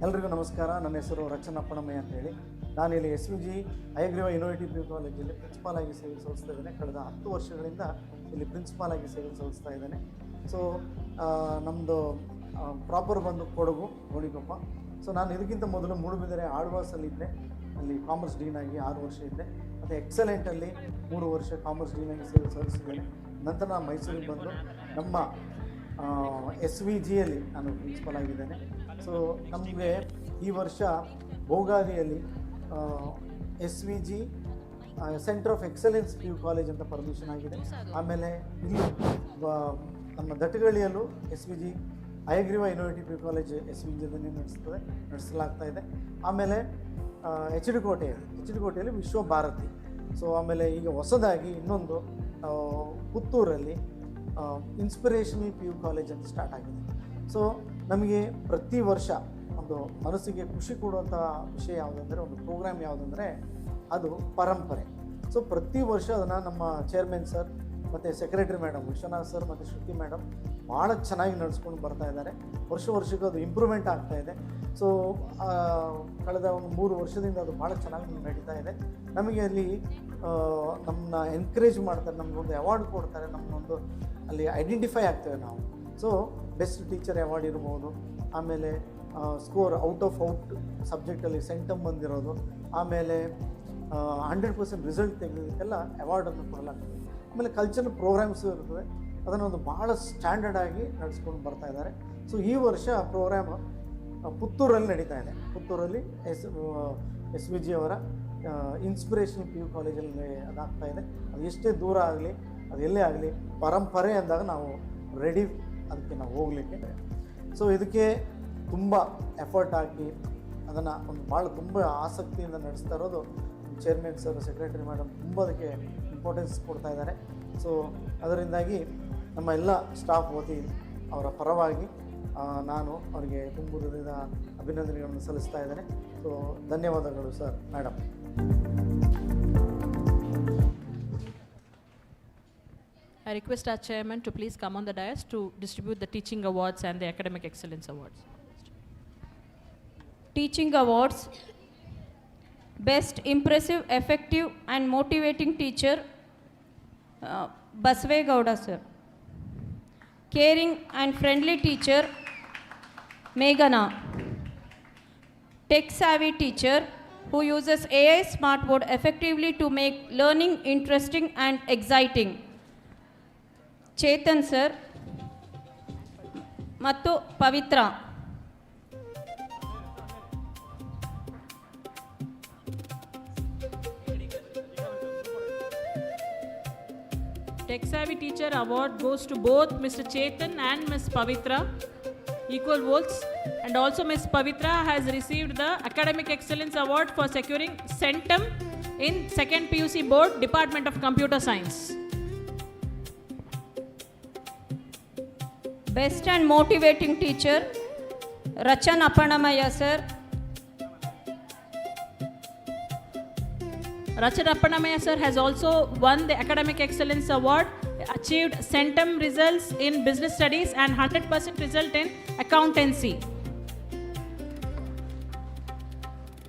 ಎಲ್ರಿಗೂ ನಮಸ್ಕಾರ. ನನ್ನ ಹೆಸರು ರಚನಾ ಅಪ್ಪಣಮಯ್ಯ ಅಂತ ಹೇಳಿ. ನಾನಿಲ್ಲಿ SVG Hayagriva united P you ಕಾಲೇಜಲ್ಲಿ ಪ್ರಿನ್ಸಿಪಾಲ್ ಆಗಿ ಸೇವೆ ಸಲ್ಲಿಸ್ತಾ ಇದ್ದೇನೆ. ಕಳೆದ 10 ವರ್ಷಗಳಿಂದ ಇಲ್ಲಿ ಪ್ರಿನ್ಸಿಪಾಲ್ ಆಗಿ ಸೇವೆ ಸಲ್ಲಿಸ್ತಾ ಇದ್ದೇನೆ. ಸೊ ನಮ್ಮದು ಪ್ರಾಪರ್ ಬಂದು ಕೊಡಗು ಗೋಣಿಕೊಪ್ಪ. ಸೊ ನಾನು ಇದಕ್ಕಿಂತ ಮೊದಲು ಮೂಡುಬಿದಿರೆ ಆಳ್ವಾಸಲ್ಲಿದ್ದೆ, ಅಲ್ಲಿ ಕಾಮರ್ಸ್ ಡೀನ್ ಆಗಿ 6 ವರ್ಷ ಇದ್ದೆ. ಮತ್ತು ಎಕ್ಸಲೆಂಟಲ್ಲಿ 3 ವರ್ಷ ಕಾಮರ್ಸ್ ಡೀನ್ ಆಗಿ ಸೇವೆ ಸಲ್ಲಿಸಿದ್ದೇನೆ. ನಂತರ ನಾನು ಮೈಸೂರಿಗೆ ಬಂದು ನಮ್ಮ SVGಯಲ್ಲಿ ನಾನು ಪ್ರಿನ್ಸಿಪಾಲ್ ಆಗಿದ್ದೇನೆ. ಸೊ ನಮಗೆ ಈ ವರ್ಷ ಭೋಗಾದಿಯಲ್ಲಿ SVG centre of excellence P U college ಅಂತ ಪರ್ಮಿಷನ್ ಆಗಿದೆ. ಆಮೇಲೆ ಇಲ್ಲಿ ನಮ್ಮ ದಟ್ಟಗಳ್ಳಿಯಲ್ಲೂ SVG Hayagriva united P U college SVGಯಲ್ಲಿ ನಡೆಸಲಾಗ್ತಾ ಇದೆ. ಆಮೇಲೆ ಎಚ್ ಡಿ ಕೋಟೆಯಲ್ಲಿ ವಿಶ್ವಭಾರತಿ. ಸೊ ಆಮೇಲೆ ಈಗ ಹೊಸದಾಗಿ ಇನ್ನೊಂದು ಪುತ್ತೂರಲ್ಲಿ ಇನ್ಸ್ಪಿರೇಷನಲ್ ಪಿ ಯು ಕಾಲೇಜ್ ಅಂತ ಸ್ಟಾರ್ಟ್ ಆಗಿದೆ. ಸೊ ನಮಗೆ ಪ್ರತಿ ವರ್ಷ ಒಂದು ಮನಸ್ಸಿಗೆ ಖುಷಿ ಕೊಡುವಂಥ ವಿಷಯ ಯಾವುದಂದರೆ, ಒಂದು ಪ್ರೋಗ್ರಾಮ್ ಯಾವುದಂದರೆ ಅದು ಪರಂಪರೆ. ಸೊ ಪ್ರತಿ ವರ್ಷ ಅದನ್ನು ನಮ್ಮ ಚೇರ್ಮನ್ ಸರ್ ಮತ್ತು ಸೆಕ್ರೆಟರಿ ಮೇಡಮ್ ವಿಶ್ವನಾಥ್ ಸರ್ ಮತ್ತು ಶ್ರುತಿ ಮೇಡಮ್ ಭಾಳ ಚೆನ್ನಾಗಿ ನಡೆಸ್ಕೊಂಡು ಬರ್ತಾ ಇದ್ದಾರೆ. ವರ್ಷಕ್ಕೆ ಅದು ಇಂಪ್ರೂವ್ಮೆಂಟ್ ಆಗ್ತಾ ಇದೆ. ಸೊ ಕಳೆದ ಒಂದು 3 ವರ್ಷದಿಂದ ಅದು ಭಾಳ ಚೆನ್ನಾಗಿ ನಡೀತಾ ಇದೆ. ನಮಗೆ ಅಲ್ಲಿ ನಮ್ಮನ್ನ ಎನ್ಕರೇಜ್ ಮಾಡ್ತಾರೆ, ನಮಗೊಂದು ಅವಾರ್ಡ್ ಕೊಡ್ತಾರೆ, ನಮ್ಮನ್ನೊಂದು ಅಲ್ಲಿ ಐಡೆಂಟಿಫೈ ಆಗ್ತೇವೆ ನಾವು. ಸೊ ಬೆಸ್ಟ್ ಟೀಚರ್ ಅವಾರ್ಡ್ ಇರ್ಬೋದು, ಆಮೇಲೆ ಸ್ಕೋರ್ ಔಟ್ ಸಬ್ಜೆಕ್ಟಲ್ಲಿ ಸೆಂಟಮ್ ಬಂದಿರೋದು, ಆಮೇಲೆ 100% ರಿಸಲ್ಟ್ ತೆಗೆಯೋದಕ್ಕೆಲ್ಲ ಅವಾರ್ಡನ್ನು ಕೊಡಲಾಗ್ತದೆ. ಆಮೇಲೆ ಕಲ್ಚರಲ್ ಪ್ರೋಗ್ರಾಮ್ಸು ಇರ್ತದೆ, ಅದನ್ನು ಒಂದು ಭಾಳ ಸ್ಟ್ಯಾಂಡರ್ಡ್ ಆಗಿ ನಡೆಸ್ಕೊಂಡು ಬರ್ತಾ ಇದ್ದಾರೆ. ಸೊ ಈ ವರ್ಷ ಪ್ರೋಗ್ರಾಮ್ ಪುತ್ತೂರಲ್ಲಿ ನಡೀತಾ ಇದೆ. ಪುತ್ತೂರಲ್ಲಿ SVG ಅವರ ಇನ್ಸ್ಪಿರೇಷನಲ್ ಪಿ ಯು ಕಾಲೇಜಲ್ಲಿ ಅದಾಗ್ತಾ ಇದೆ. ಅದು ಎಷ್ಟೇ ದೂರ ಆಗಲಿ, ಅದು ಎಲ್ಲೇ ಆಗಲಿ, ಪರಂಪರೆ ಅಂದಾಗ ನಾವು ರೆಡಿ ಅದಕ್ಕೆ ನಾವು ಹೋಗಲಿಕ್ಕೆ. ಸೊ ಇದಕ್ಕೆ ತುಂಬ ಎಫರ್ಟ್ ಹಾಕಿ ಅದನ್ನು ಒಂದು ಭಾಳ ತುಂಬ ಆಸಕ್ತಿಯಿಂದ ನಡೆಸ್ತಾ ಇರೋದು ಚೇರ್ಮನ್ ಸರ್, ಸೆಕ್ರೆಟರಿ ಮೇಡಮ್ ತುಂಬ ಅದಕ್ಕೆ ಇಂಪಾರ್ಟೆನ್ಸ್ ಕೊಡ್ತಾ ಇದ್ದಾರೆ. ಸೊ ಅದರಿಂದಾಗಿ ನಮ್ಮ ಎಲ್ಲ ಸ್ಟಾಫ್ ವತಿ ಅವರ ಪರವಾಗಿ ನಾನು ಅವರಿಗೆ ತುಂಬ ಹೃದಯದ ಅಭಿನಂದನೆಗಳನ್ನು ಸಲ್ಲಿಸ್ತಾ ಇದ್ದೇನೆ. ಸೊ ಧನ್ಯವಾದಗಳು sir, madam. I request our chairman to please come on the dais to distribute the teaching awards and the academic excellence awards. Teaching awards: Best Impressive, Effective and Motivating Teacher, Basvegowda sir. Caring and Friendly Teacher, Meghana. Tech Savvy Teacher who uses AI Smartboard effectively to make learning interesting and exciting, Chetan sir ಮತ್ತು ಪವಿತ್ರ. Tech Savvy Teacher Award goes to both Mr. Chetan and Ms. Pavitra, equal votes, and also Ms. Pavitra has received the Academic Excellence Award for securing Centum in 2nd PUC Board, Department of Computer Science. Best and Motivating Teacher, Rachana Appanamaya sir. Rachana Appanamaya sir has also won the Academic Excellence Award, achieved Centum results in Business Studies and 100% result in Accountancy.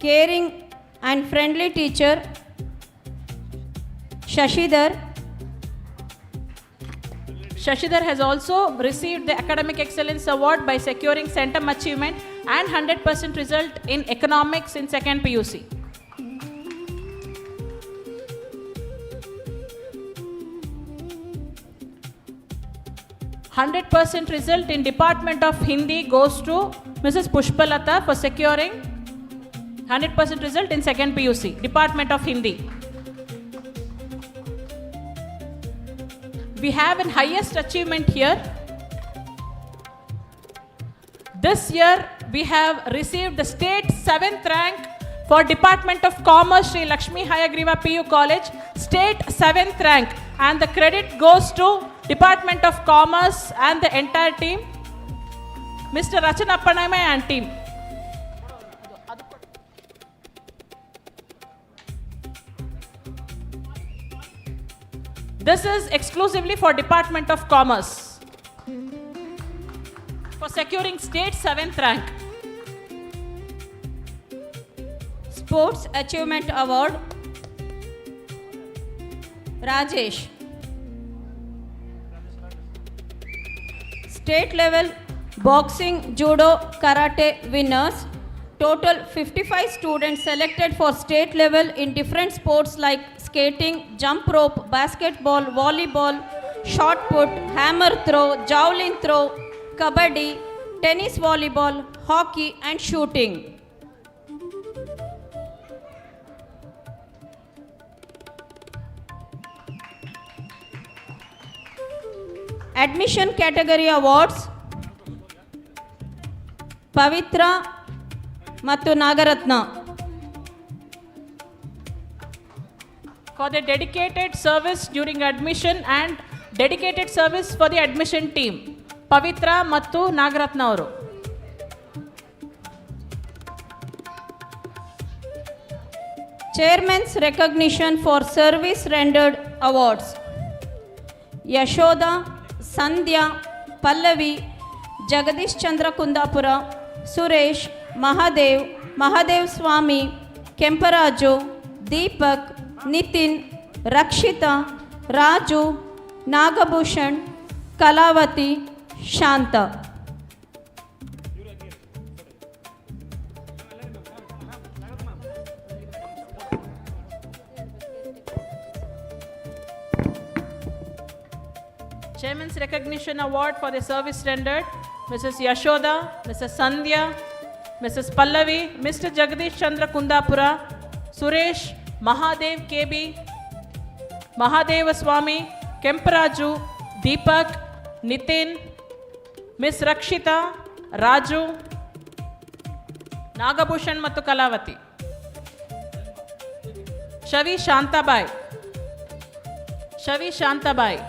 Caring and Friendly Teacher, Shashidhar. Shashidhar has also received the Academic Excellence Award by securing Centum Achievement and 100% result in Economics in 2nd PUC. "100% result in Department of Hindi goes to Mrs. Pushpalata for securing 100% result in 2nd PUC, Department of Hindi. We have an highest achievement here. This year we have received the state 7th rank for Department of Commerce, Sri Lakshmi Hayagriva PU College, state 7th rank, and the credit goes to Department of Commerce and the entire team, Mr. Rachanappanamai and team. This is exclusively for Department of Commerce for securing state 7th rank. Sports Achievement Award, Rajesh. State level boxing, judo, karate winners. Total 55 students selected for state level in different sports like skating, jump rope, basketball, volleyball, shot put, hammer throw, javelin throw, kabaddi, tennis, volleyball, hockey and shooting. Admission category awards, Pavitra ಮತ್ತು Nagaratna. For the dedicated service during admission and dedicated service for the admission team, Pavitra ಮತ್ತು ನಾಗರತ್ನ ಅವರು. Chairman's recognition for service rendered awards, Yashoda, Sandhya, Pallavi, Jagadish Chandra Kundapura, Suresh, Mahadev, Mahadev Swami, Kemparaju, Deepak, Nitin, Rakshita, Raju, Nagabhushan, Kalavati, Shanta. Chairman's recognition award for the service rendered, Mrs. Yashoda, Mrs. Sandhya, Mrs. Pallavi, Mr. Jagadish Chandra Kundapura, Suresh, Mahadev KB, Mahadeva Swami, Kemparaju, Deepak, Nitin, Miss Rakshita, Raju, Nagabhushan ಮತ್ತು Kalavati. ಶವಿ Shantabai, ಶವಿ Shantabai.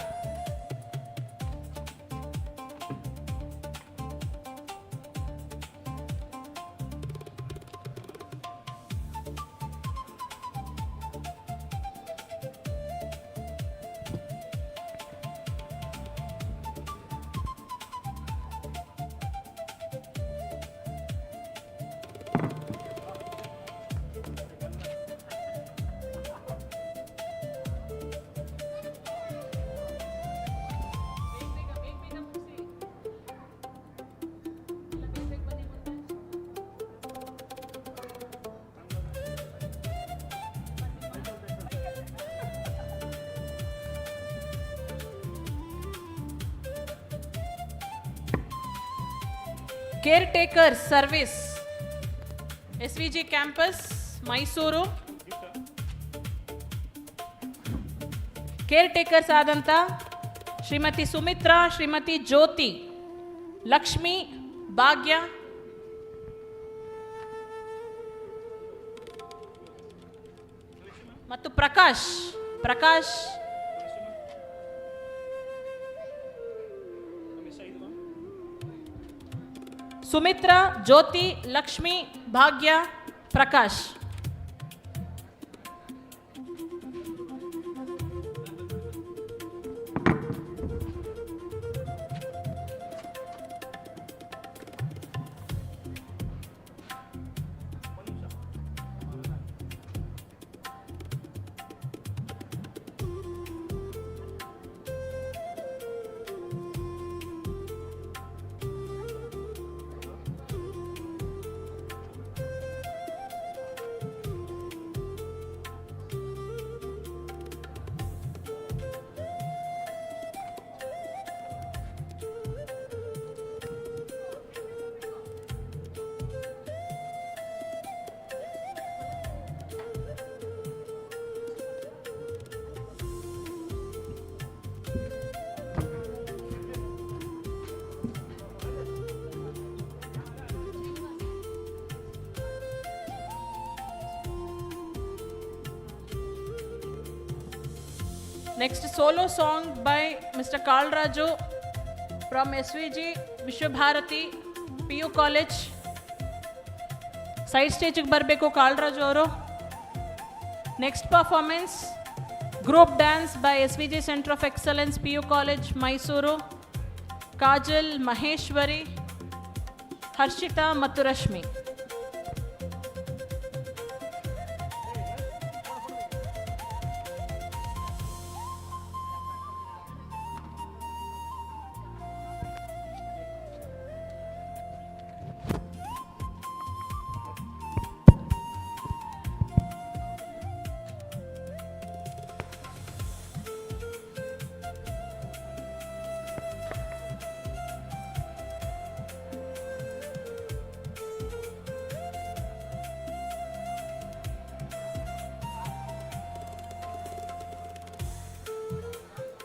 Caretaker service, SVG campus, Mysuru. ಕೇರ್ಟೇಕರ್ಸ್ ಆದಂಥ ಶ್ರೀಮತಿ ಸುಮಿತ್ರಾ, ಶ್ರೀಮತಿ ಜ್ಯೋತಿ, ಲಕ್ಷ್ಮಿ, ಭಾಗ್ಯ, ಮತ್ತು ಪ್ರಕಾಶ್. ಸುಮಿತ್ರಾ, ಜ್ಯೋತಿ, ಲಕ್ಷ್ಮಿ, ಭಾಗ್ಯ, Prakash. Next solo song by Mr. Kalraju from SVG Vishwabharati PU College. Side stage ಗೆ ಬರಬೇಕು ಕಾಲ್ರಾಜು ಅವರು. Next performance, group dance by SVG Center of Excellence PU College Mysuru. Kajal, Maheshwari, Harshita ಮತ್ತು Rashmi.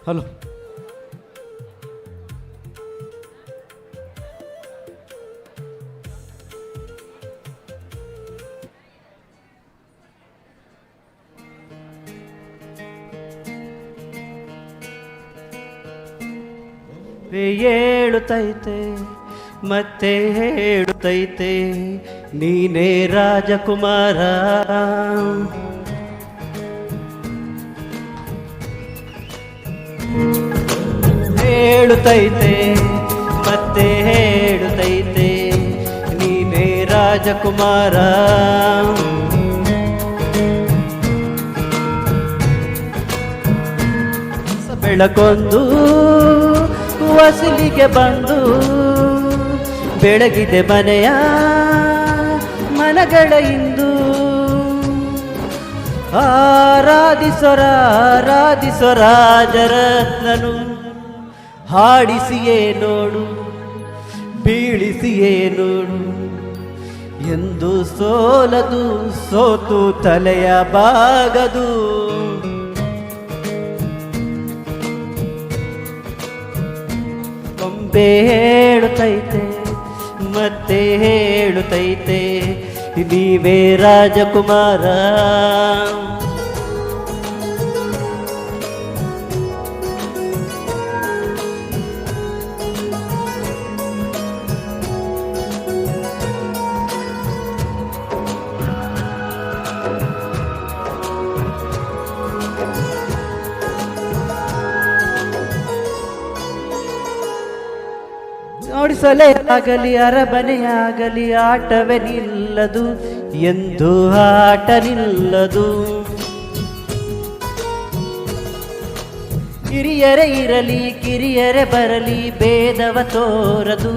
Hello ಹೇಳುತ್ತೈತೆ ಮತ್ತೆ ಹೇಳುತ್ತೈತೆ ನೀನೇ ರಾಜಕುಮಾರ. ಹೇಳುತ್ತೈತೆ ಮತ್ತೆ ಹೇಳುತ್ತೈತೆ ನೀನೇ ರಾಜಕುಮಾರ. ಬೆಳಕೊಂದು ವಸಲಿಗೆ ಬಂದು ಬೆಳಗಿದೆ ಮನೆಯ ಮನಗಳ ಇಂದು. ಆರಾಧಿಸೊರಾಜರತ್ನನು ಹಾಡಿಸಿಯೇ ನೋಡು ಬೀಳಿಸಿಯೇ ನೋಡು ಎಂದು ಸೋಲದು ಸೋತು ತಲೆಯ ಬಾಗದು. ಕೊಂಬೆ ಹೇಳುತ್ತೈತೆ ಮತ್ತೆ ಹೇಳುತ್ತೈತೆ ನೀವೇ ರಾಜಕುಮಾರ. ನೋಡಿಸಲೇ ಆಗಲಿ ಅರಮನೆಯಾಗಲಿ ಆಟವೇ ನಿಲ್ಲದು ಎಂದು ಆಟ ನಿಲ್ಲದು. ಹಿರಿಯರೇ ಇರಲಿ ಕಿರಿಯರೇ ಬರಲಿ ಭೇದವ ತೋರದು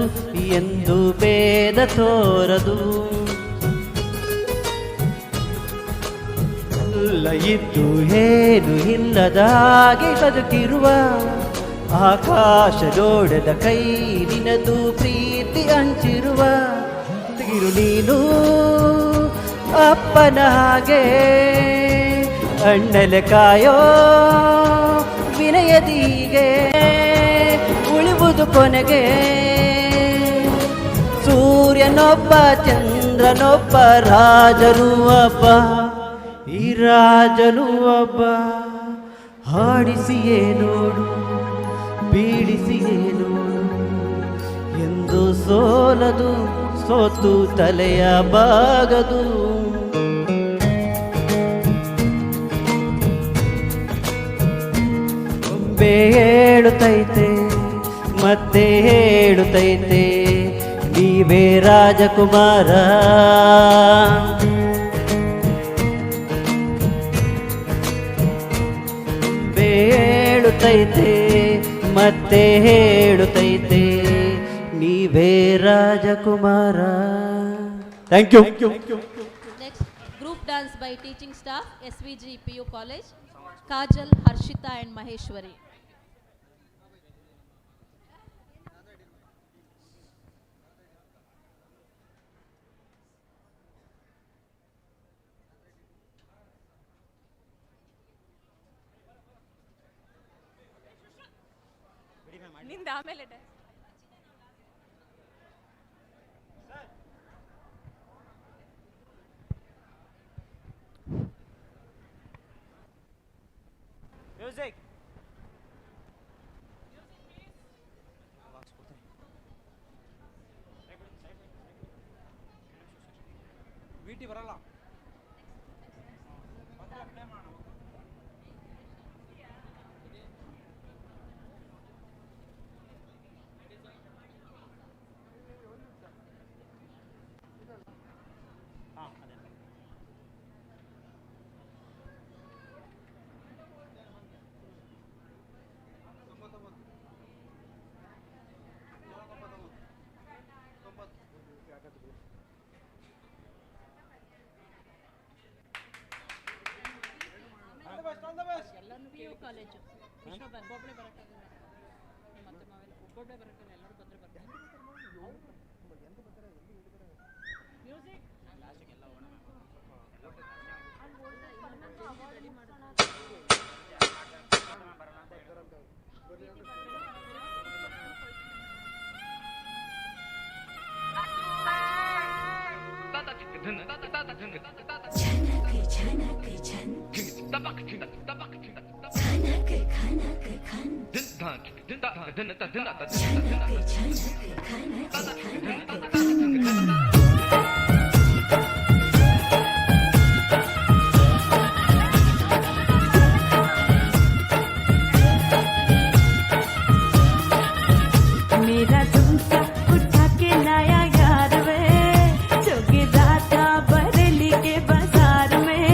ಎಂದು ಭೇದ ತೋರದು. ಇಲ್ಲ ಇದ್ದು ಏನು ಇಲ್ಲದ ಹಾಗೆ ಬದುಕಿರುವ ಆಕಾಶ ನೋಡದ ಕೈ ನಿನದು ಪ್ರೀತಿ ಹಂಚಿರುವ. ತಿರು ನೀನು ಅಪ್ಪನ ಹಾಗೆ ಅಣ್ಣಲೆ ಕಾಯೋ ವಿನಯದೀಗೆ ಉಳಿವುದು ಕೊನೆಗೆ. ಸೂರ್ಯನೊಬ್ಬ ಚಂದ್ರನೊಬ್ಬ ರಾಜನು ಒಬ್ಬ ಈ ರಾಜನು ಒಬ್ಬ. ಹಾಡಿಸಿಯೇ ನೋಡು ಬೀಳಿಸಿಯೇ ನೋಡು ಎಂದು ಸೋಲದು ಸೋತು ತಲೆಯ ಬಾಗದು. ಕೊಂಬೆ ಹೇಳುತ್ತೈತೆ ಮತ್ತೆ ಹೇಳುತ್ತೈತೆ ನೀವೇ ರಾಜಕುಮಾರ. ಹೇಳುತ್ತೈತೆ ಮತ್ತೆ ಹೇಳುತ್ತೈತೆ ನೀವೇ ರಾಜಕುಮಾರ. Thank you. Next, group dance by teaching staff SVG PU College, Kajal, Harshita and Maheshwari. ನಿಂದ ಆಮೇಲೆ ಮ್ಯೂಸಿಕ್ PU ಕಾಲೇಜು ಒಬ್ಬೊಬ್ಬಳೆ ಬರೋಕ್ಕಾಗಲ್ಲ ಮತ್ತೆ ನಾವೆಲ್ಲ ಒಬ್ಬೊಬ್ಬಳೆ ಬರೋಕ್ಕಲ್ಲ ಎಲ್ಲರೂ ಬಂದರೆ ಬರ್ತಾರೆ ಮ್ಯೂಸಿಕ್ ರೆಡಿ मेरा झुमका उठा के लाया यार वे जोगिरा था बरेली के बाजार में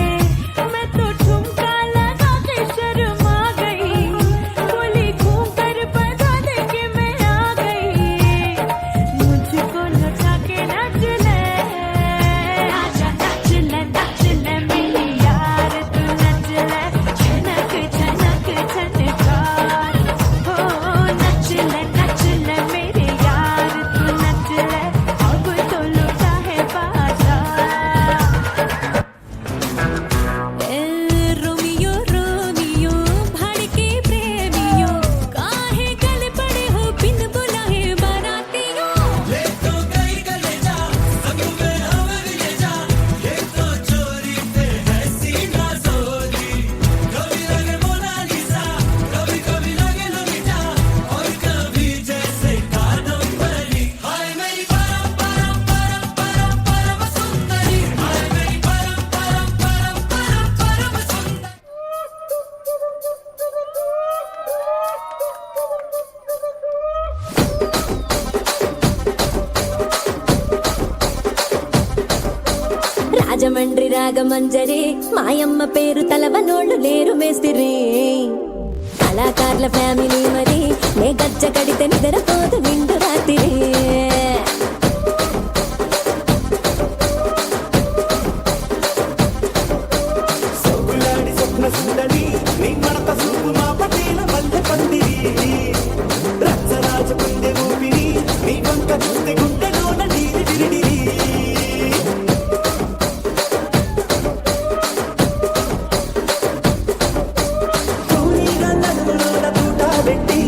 मैं तो ठुमका लगा के शर्मा गई बोली घूम कर बजा दे के मैं आ गई मुझको लुटा के नाच ले आजा नाच ले मेरी यार तू नच ले छनक छनक छनकार हो नच ले मेरे यार तू नच ले अब तो लुटा है बाजार रोमियो रोमियो भड़के प्रेमियो काहे गल पड़े हो बिन बुलाए बारातियों ले तो गई गले जा सब में हमें ले जा ये तो चोरी पे है सीना जोरी कभी लगे मोनालिसा कभी कभी लगे लोलिता और कभी जैसे कादम्बरी हाय मेरी परम परम परम परम परम सुंदरी हाय मेरी परम परम परम परम परम सुंदरी రాజమండ్రి రాగమంజరి మాయమ్మ పేరు తలవనోళ్ళు లేరు మేస్తిరి కళాకారుల ఫ్యామిలీ మరి నే గజ్జ కడితే నిద్రపోదు నిండు రాత్రి సొగులాడి స్వప్న సుందరి నీ మడత సూపు మా పటేల మల్లె పందిరి రచ్చరాజ పుందె ఊపిరి నీ వంక చూస్తే గుండెలోన నీరి విరిడిరి తూనీగ నడుములోన తూట పెట్టి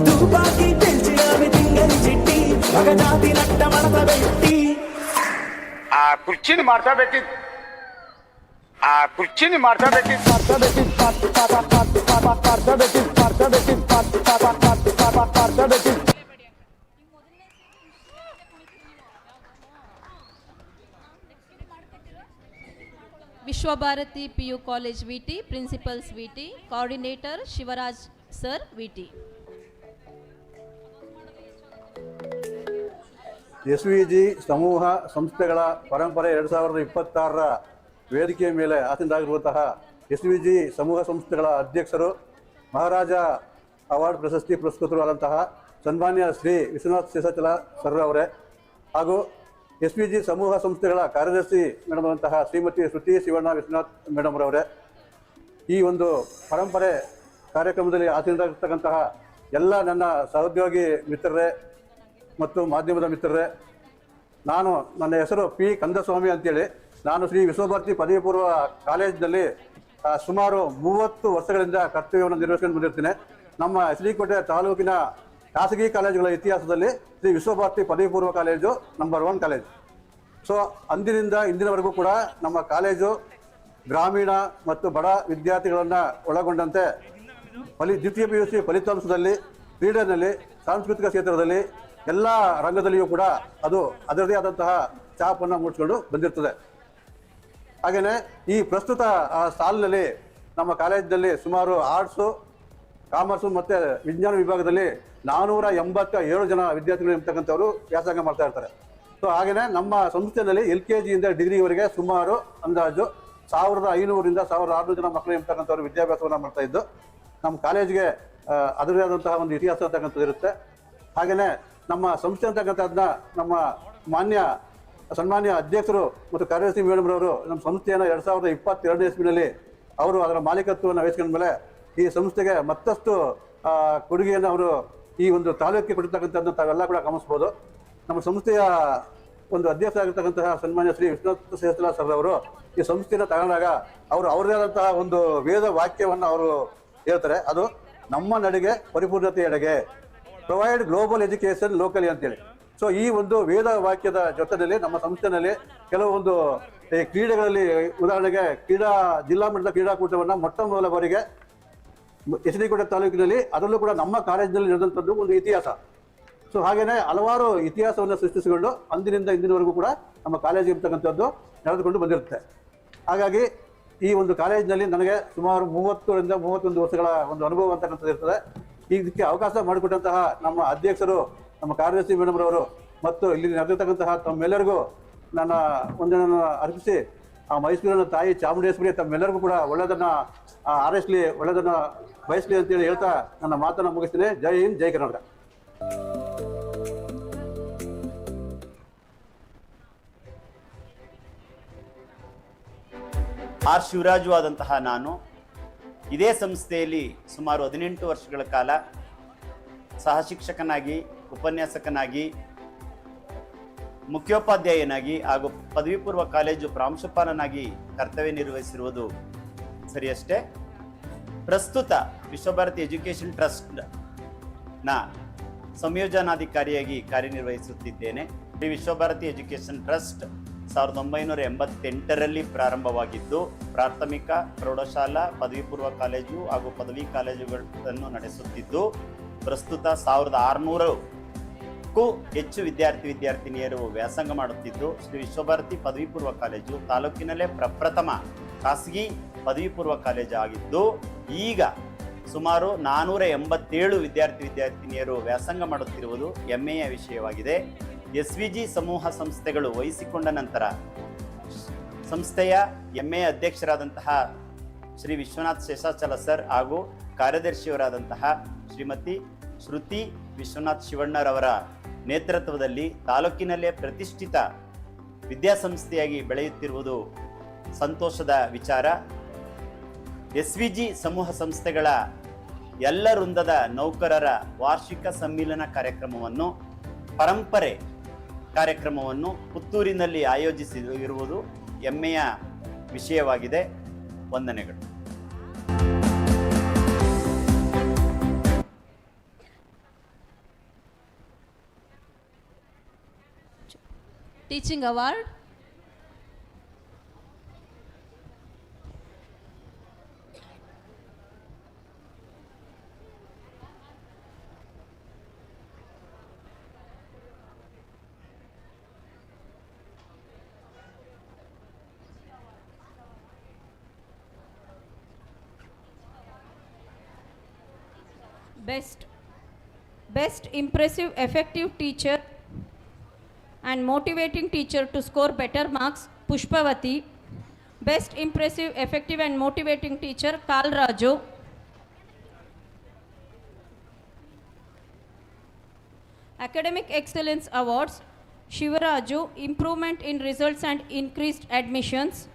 తుపాకి పెంచి ఆమె తింగని చిట్టి మగజాతి నట్ట మడత పెట్టి ಆ ಕುರ್ಚಿನ ಮಾಡ್ತಾ ಬೇಕಿತ್ತು ಆ ಕುರ್ಚಿನ ಮಾಡ್ತಾ ಬೇಕಿತ್ತು Vishwabharati PU college VT principals VT coordinator Shivraj sir VT SVG ಸಮೂಹ ಸಂಸ್ಥೆಗಳ ಪರಂಪರೆ 2026ರ ವೇದಿಕೆಯ ಮೇಲೆ ಆಸೀನರಾಗಿರುವಂತಹ SVG ಸಮೂಹ ಸಂಸ್ಥೆಗಳ ಅಧ್ಯಕ್ಷರು ಮಹಾರಾಜ ಅವಾರ್ಡ್ ಪ್ರಶಸ್ತಿ ಪುರಸ್ಕೃತರು ಆದಂತಹ ಸನ್ಮಾನ್ಯ ಶ್ರೀ ವಿಶ್ವನಾಥ್ ಶೇಷಾಚಲ ಸರ್ ಅವರೇ ಹಾಗೂ SVG ಸಮೂಹ ಸಂಸ್ಥೆಗಳ ಕಾರ್ಯದರ್ಶಿ ಮೇಡಮ್ ಆದಂತಹ ಶ್ರೀಮತಿ ಶ್ರುತಿ ಶಿವಣ್ಣ ವಿಶ್ವನಾಥ್ ಮೇಡಮ್ ಅವರೇ ಈ ಒಂದು ಪರಂಪರೆ ಕಾರ್ಯಕ್ರಮದಲ್ಲಿ ಆಸೀನರಾಗಿರ್ತಕ್ಕಂತಹ ಎಲ್ಲ ನನ್ನ ಸಹೋದ್ಯೋಗಿ ಮಿತ್ರರೇ ಮತ್ತು ಮಾಧ್ಯಮದ ಮಿತ್ರರೇ, ನನ್ನ ಹೆಸರು ಪಿ ಕಂದಸ್ವಾಮಿ ಅಂತೇಳಿ. ನಾನು ಶ್ರೀ ವಿಶ್ವಭಾರತಿ ಪದವಿ ಪೂರ್ವ ಕಾಲೇಜಿನಲ್ಲಿ ಸುಮಾರು 30 ವರ್ಷಗಳಿಂದ ಕರ್ತವ್ಯವನ್ನು ನಿರ್ವಹಿಸಿಕೊಂಡು ಬಂದಿರ್ತೀನಿ. ನಮ್ಮ ಎಚ್.ಡಿ.ಕೋಟೆ ತಾಲೂಕಿನ ಖಾಸಗಿ ಕಾಲೇಜುಗಳ ಇತಿಹಾಸದಲ್ಲಿ ಶ್ರೀ ವಿಶ್ವಭಾರತಿ ಪದವಿ ಪೂರ್ವ ಕಾಲೇಜು ನಂಬರ್ 1 ಕಾಲೇಜು. ಸೊ ಅಂದಿನಿಂದ ಇಂದಿನವರೆಗೂ ಕೂಡ ನಮ್ಮ ಕಾಲೇಜು ಗ್ರಾಮೀಣ ಮತ್ತು ಬಡ ವಿದ್ಯಾರ್ಥಿಗಳನ್ನು ಒಳಗೊಂಡಂತೆ ದ್ವಿತೀಯ PUC ಫಲಿತಾಂಶದಲ್ಲಿ, ಕ್ರೀಡೆಯಲ್ಲಿ, ಸಾಂಸ್ಕೃತಿಕ ಕ್ಷೇತ್ರದಲ್ಲಿ ಎಲ್ಲ ರಂಗದಲ್ಲಿಯೂ ಕೂಡ ಅದು ಅದರದೇ ಆದಂತಹ ಛಾಪನ್ನು ಮೂಡಿಸಿಕೊಂಡು ಬಂದಿರ್ತದೆ. ಹಾಗೆಯೇ ಈ ಪ್ರಸ್ತುತ ಸಾಲಿನಲ್ಲಿ ನಮ್ಮ ಕಾಲೇಜಿನಲ್ಲಿ ಸುಮಾರು ಆರ್ಟ್ಸು, ಕಾಮರ್ಸು ಮತ್ತು ವಿಜ್ಞಾನ ವಿಭಾಗದಲ್ಲಿ 487 ಜನ ವಿದ್ಯಾರ್ಥಿಗಳು ಇರ್ತಕ್ಕಂಥವರು ವ್ಯಾಸಂಗ ಮಾಡ್ತಾ ಇರ್ತಾರೆ. ಸೊ ಹಾಗೆಯೇ ನಮ್ಮ ಸಂಸ್ಥೆಯಲ್ಲಿ LKG ಇಂದ ಡಿಗ್ರಿವರೆಗೆ ಸುಮಾರು ಅಂದಾಜು 1500ರಿಂದ 1600 ಜನ ಮಕ್ಕಳು ಇರ್ತಕ್ಕಂಥವ್ರು ವಿದ್ಯಾಭ್ಯಾಸವನ್ನು ಮಾಡ್ತಾ ಇದ್ದು, ನಮ್ಮ ಕಾಲೇಜಿಗೆ ಅದರದೇ ಆದಂತಹ ಒಂದು ಇತಿಹಾಸ ಅಂತಕ್ಕಂಥದ್ದು ಇರುತ್ತೆ. ಹಾಗೆಯೇ ನಮ್ಮ ಸಂಸ್ಥೆ ಅಂತಕ್ಕಂಥದ್ದನ್ನ ನಮ್ಮ ಸನ್ಮಾನ್ಯ ಅಧ್ಯಕ್ಷರು ಮತ್ತು ಕಾರ್ಯದರ್ಶಿ ಮೇಡಮ್ರವರು ನಮ್ಮ ಸಂಸ್ಥೆಯನ್ನು 2022ನೇ ಇಸ್ವಿನಲ್ಲಿ ಅವರು ಅದರ ಮಾಲೀಕತ್ವವನ್ನು ವಹಿಸ್ಕೊಂಡ ಮೇಲೆ ಈ ಸಂಸ್ಥೆಗೆ ಮತ್ತಷ್ಟು ಕೊಡುಗೆಯನ್ನು ಅವರು ಈ ಒಂದು ತಾಲೂಕಿಗೆ ಕೊಟ್ಟಿರ್ತಕ್ಕಂಥದ್ದನ್ನು ತಾವೆಲ್ಲ ಕೂಡ ಗಮನಿಸ್ಬೋದು. ನಮ್ಮ ಸಂಸ್ಥೆಯ ಒಂದು ಅಧ್ಯಕ್ಷರಾಗಿರ್ತಕ್ಕಂತಹ ಸನ್ಮಾನ್ಯ ಶ್ರೀ ವಿಶ್ವನಾಥ ಸೇಸಲಾ ಸರ್ ಅವರು ಈ ಸಂಸ್ಥೆಯನ್ನು ತಗೊಂಡಾಗ ಅವರು ಅವರದೇ ಆದಂತಹ ಒಂದು ವೇದ ವಾಕ್ಯವನ್ನು ಅವರು ಹೇಳ್ತಾರೆ. ಅದು ನಮ್ಮ ನಡೆಗೆ ಪರಿಪೂರ್ಣತೆ ಎಡೆಗೆ, ಪ್ರೊವೈಡ್ ಗ್ಲೋಬಲ್ ಎಜುಕೇಶನ್ ಲೋಕಲಿ ಅಂತೇಳಿ. ಸೊ ಈ ಒಂದು ವೇದ ವಾಕ್ಯದ ಜೊತೆಯಲ್ಲಿ ನಮ್ಮ ಸಂಸ್ಥೆಯಲ್ಲಿ ಕೆಲವೊಂದು ಕ್ರೀಡೆಗಳಲ್ಲಿ, ಉದಾಹರಣೆಗೆ ಜಿಲ್ಲಾ ಮಟ್ಟದ ಕ್ರೀಡಾಕೂಟವನ್ನು ಮೊಟ್ಟ ಮೊದಲ ಬಾರಿಗೆ HD ತಾಲೂಕಿನಲ್ಲಿ, ಅದರಲ್ಲೂ ಕೂಡ ನಮ್ಮ ಕಾಲೇಜಿನಲ್ಲಿ ನಡೆದಂಥದ್ದು ಒಂದು ಇತಿಹಾಸ. ಸೊ ಹಾಗೇನೆ ಹಲವಾರು ಇತಿಹಾಸವನ್ನು ಸೃಷ್ಟಿಸಿಕೊಂಡು ಅಂದಿನಿಂದ ಇಂದಿನವರೆಗೂ ಕೂಡ ನಮ್ಮ ಕಾಲೇಜಿಗೆ ಇರ್ತಕ್ಕಂಥದ್ದು ನಡೆದುಕೊಂಡು ಬಂದಿರುತ್ತೆ. ಹಾಗಾಗಿ ಈ ಒಂದು ಕಾಲೇಜಿನಲ್ಲಿ ನನಗೆ ಸುಮಾರು 30ರಿಂದ 31 ವರ್ಷಗಳ ಒಂದು ಅನುಭವ ಅಂತಕ್ಕಂಥದ್ದು ಇರ್ತದೆ. ಇದಕ್ಕೆ ಅವಕಾಶ ಮಾಡಿಕೊಟ್ಟಂತಹ ನಮ್ಮ ಅಧ್ಯಕ್ಷರು, ನಮ್ಮ ಕಾರ್ಯದರ್ಶಿ ಮೇಡಮ್ರವರು ಮತ್ತು ಇಲ್ಲಿ ನಡೆದಿರ್ತಕ್ಕಂತಹ ತಮ್ಮೆಲ್ಲರಿಗೂ ನನ್ನ ವಂದನೆಯನ್ನು ಅರ್ಪಿಸಿ, ಆ ಮೈಸೂರಿನ ತಾಯಿ ಚಾಮುಂಡೇಶ್ವರಿ ತಮ್ಮೆಲ್ಲರಿಗೂ ಕೂಡ ಒಳ್ಳೆಯದನ್ನು ಹಾರೈಸಲಿ, ಒಳ್ಳೆಯದನ್ನು ಬಯಸಲಿ ಅಂತೇಳಿ ಹೇಳ್ತಾ ನನ್ನ ಮಾತನ್ನು ಮುಗಿಸ್ತೀನಿ. ಜೈ ಹಿಂದ್, ಜೈ ಕರ್ನಾಟಕ. ಆರ್ ಶಿವರಾಜು ಆದಂತಹ ನಾನು ಇದೇ ಸಂಸ್ಥೆಯಲ್ಲಿ ಸುಮಾರು 18 ವರ್ಷಗಳ ಕಾಲ ಸಹಶಿಕ್ಷಕನಾಗಿ, ಉಪನ್ಯಾಸಕನಾಗಿ, ಮುಖ್ಯೋಪಾಧ್ಯಾಯನಾಗಿ ಹಾಗೂ ಪದವಿ ಪೂರ್ವ ಕಾಲೇಜು ಪ್ರಾಂಶುಪಾಲನಾಗಿ ಕರ್ತವ್ಯ ನಿರ್ವಹಿಸಿರುವುದು ಸರಿಯಷ್ಟೇ. ಪ್ರಸ್ತುತ ವಿಶ್ವಭಾರತಿ ಎಜುಕೇಷನ್ ಟ್ರಸ್ಟ್ನ ಸಂಯೋಜನಾಧಿಕಾರಿಯಾಗಿ ಕಾರ್ಯನಿರ್ವಹಿಸುತ್ತಿದ್ದೇನೆ. ಈ ವಿಶ್ವಭಾರತಿ ಎಜುಕೇಷನ್ ಟ್ರಸ್ಟ್ 1988ರಲ್ಲಿ ಪ್ರಾರಂಭವಾಗಿದ್ದು, ಪ್ರಾಥಮಿಕ, ಪ್ರೌಢಶಾಲಾ, ಪದವಿ ಪೂರ್ವ ಕಾಲೇಜು ಹಾಗೂ ಪದವಿ ಕಾಲೇಜುಗಳನ್ನು ನಡೆಸುತ್ತಿದ್ದು, ಪ್ರಸ್ತುತ 1600ಕ್ಕೂ ಹೆಚ್ಚು ವಿದ್ಯಾರ್ಥಿನಿಯರು ವ್ಯಾಸಂಗ ಮಾಡುತ್ತಿದ್ದು, ಶ್ರೀ ವಿಶ್ವಭಾರತಿ ಪದವಿ ಪೂರ್ವ ಕಾಲೇಜು ತಾಲೂಕಿನಲ್ಲೇ ಪ್ರಪ್ರಥಮ ಖಾಸಗಿ ಪದವಿ ಪೂರ್ವ ಕಾಲೇಜು ಆಗಿದ್ದು, ಈಗ ಸುಮಾರು 487 ವಿದ್ಯಾರ್ಥಿನಿಯರು ವ್ಯಾಸಂಗ ಮಾಡುತ್ತಿರುವುದು ಹೆಮ್ಮೆಯ ವಿಷಯವಾಗಿದೆ. SVG ಸಮೂಹ ಸಂಸ್ಥೆಗಳು ವಹಿಸಿಕೊಂಡ ನಂತರ ಸಂಸ್ಥೆಯ ಹೆಮ್ಮೆಯ ಅಧ್ಯಕ್ಷರಾದಂತಹ ಶ್ರೀ ವಿಶ್ವನಾಥ್ ಶೇಷಾಚಲ ಸರ್ ಹಾಗೂ ಕಾರ್ಯದರ್ಶಿಯವರಾದಂತಹ ಶ್ರೀಮತಿ ಶ್ರುತಿ ವಿಶ್ವನಾಥ್ ಶಿವಣ್ಣರವರ ನೇತೃತ್ವದಲ್ಲಿ ತಾಲೂಕಿನಲ್ಲೇ ಪ್ರತಿಷ್ಠಿತ ವಿದ್ಯಾಸಂಸ್ಥೆಯಾಗಿ ಬೆಳೆಯುತ್ತಿರುವುದು ಸಂತೋಷದ ವಿಚಾರ. SVG ಸಮೂಹ ಸಂಸ್ಥೆಗಳ ಎಲ್ಲ ವೃಂದದ ನೌಕರರ ವಾರ್ಷಿಕ ಸಮ್ಮಿಲನ ಕಾರ್ಯಕ್ರಮವನ್ನು, ಪರಂಪರೆ ಕಾರ್ಯಕ್ರಮವನ್ನು ಪುತ್ತೂರಿನಲ್ಲಿ ಆಯೋಜಿಸಿರುವುದು ಹೆಮ್ಮೆಯ ವಿಷಯವಾಗಿದೆ. ವಂದನೆಗಳು. Teaching award Best impressive effective teacher and motivating teacher to score better marks, Pushpavati. Best impressive effective and motivating teacher, Kalraju. Academic excellence awards, Shivaraju, improvement in results and increased admissions.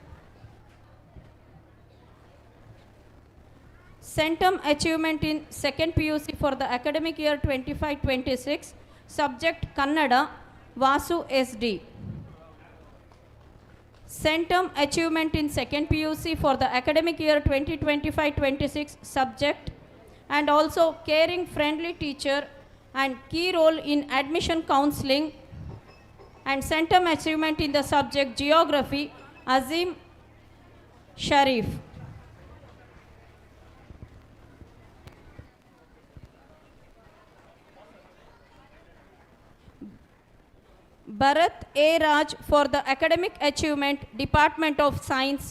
Centum achievement in second PUC for the academic year 25-26, subject Kannada, Vasu SD. Centum achievement in second PUC for the academic year 2025-26, subject and also caring friendly teacher and key role in admission counseling, and centum achievement in the subject geography, Azim Sharif. Bharat A. Raj for the Academic Achievement, Department of Science.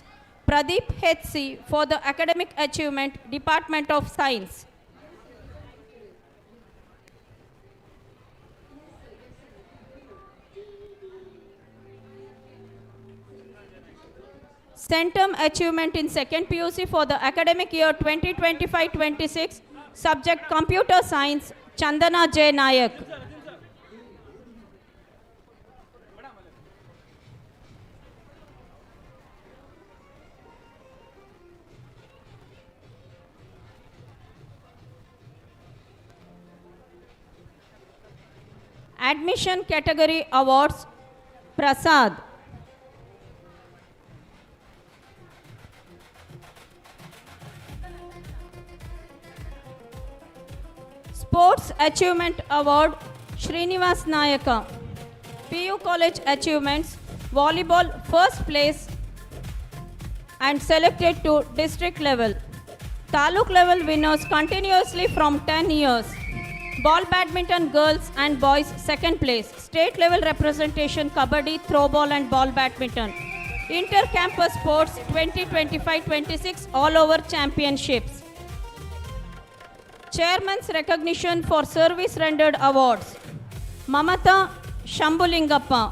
Pradeep H.C. for the Academic Achievement, Department of Science. Centum Achievement in 2nd PUC for the academic year 2025-26, subject Computer Science, Chandana J. Nayak. Admission Category Awards, Prasad. Sports Achievement Award, Srinivas Nayaka. PU College Achievements, Volleyball first place and selected to district level. Taluk level winners continuously from 10 years. Ball badminton girls and boys second place. State level representation kabaddi, throw ball and ball badminton. Inter-campus sports 2025-26 all over championships. Chairman's recognition for service rendered awards. Mamata Shambulingappa.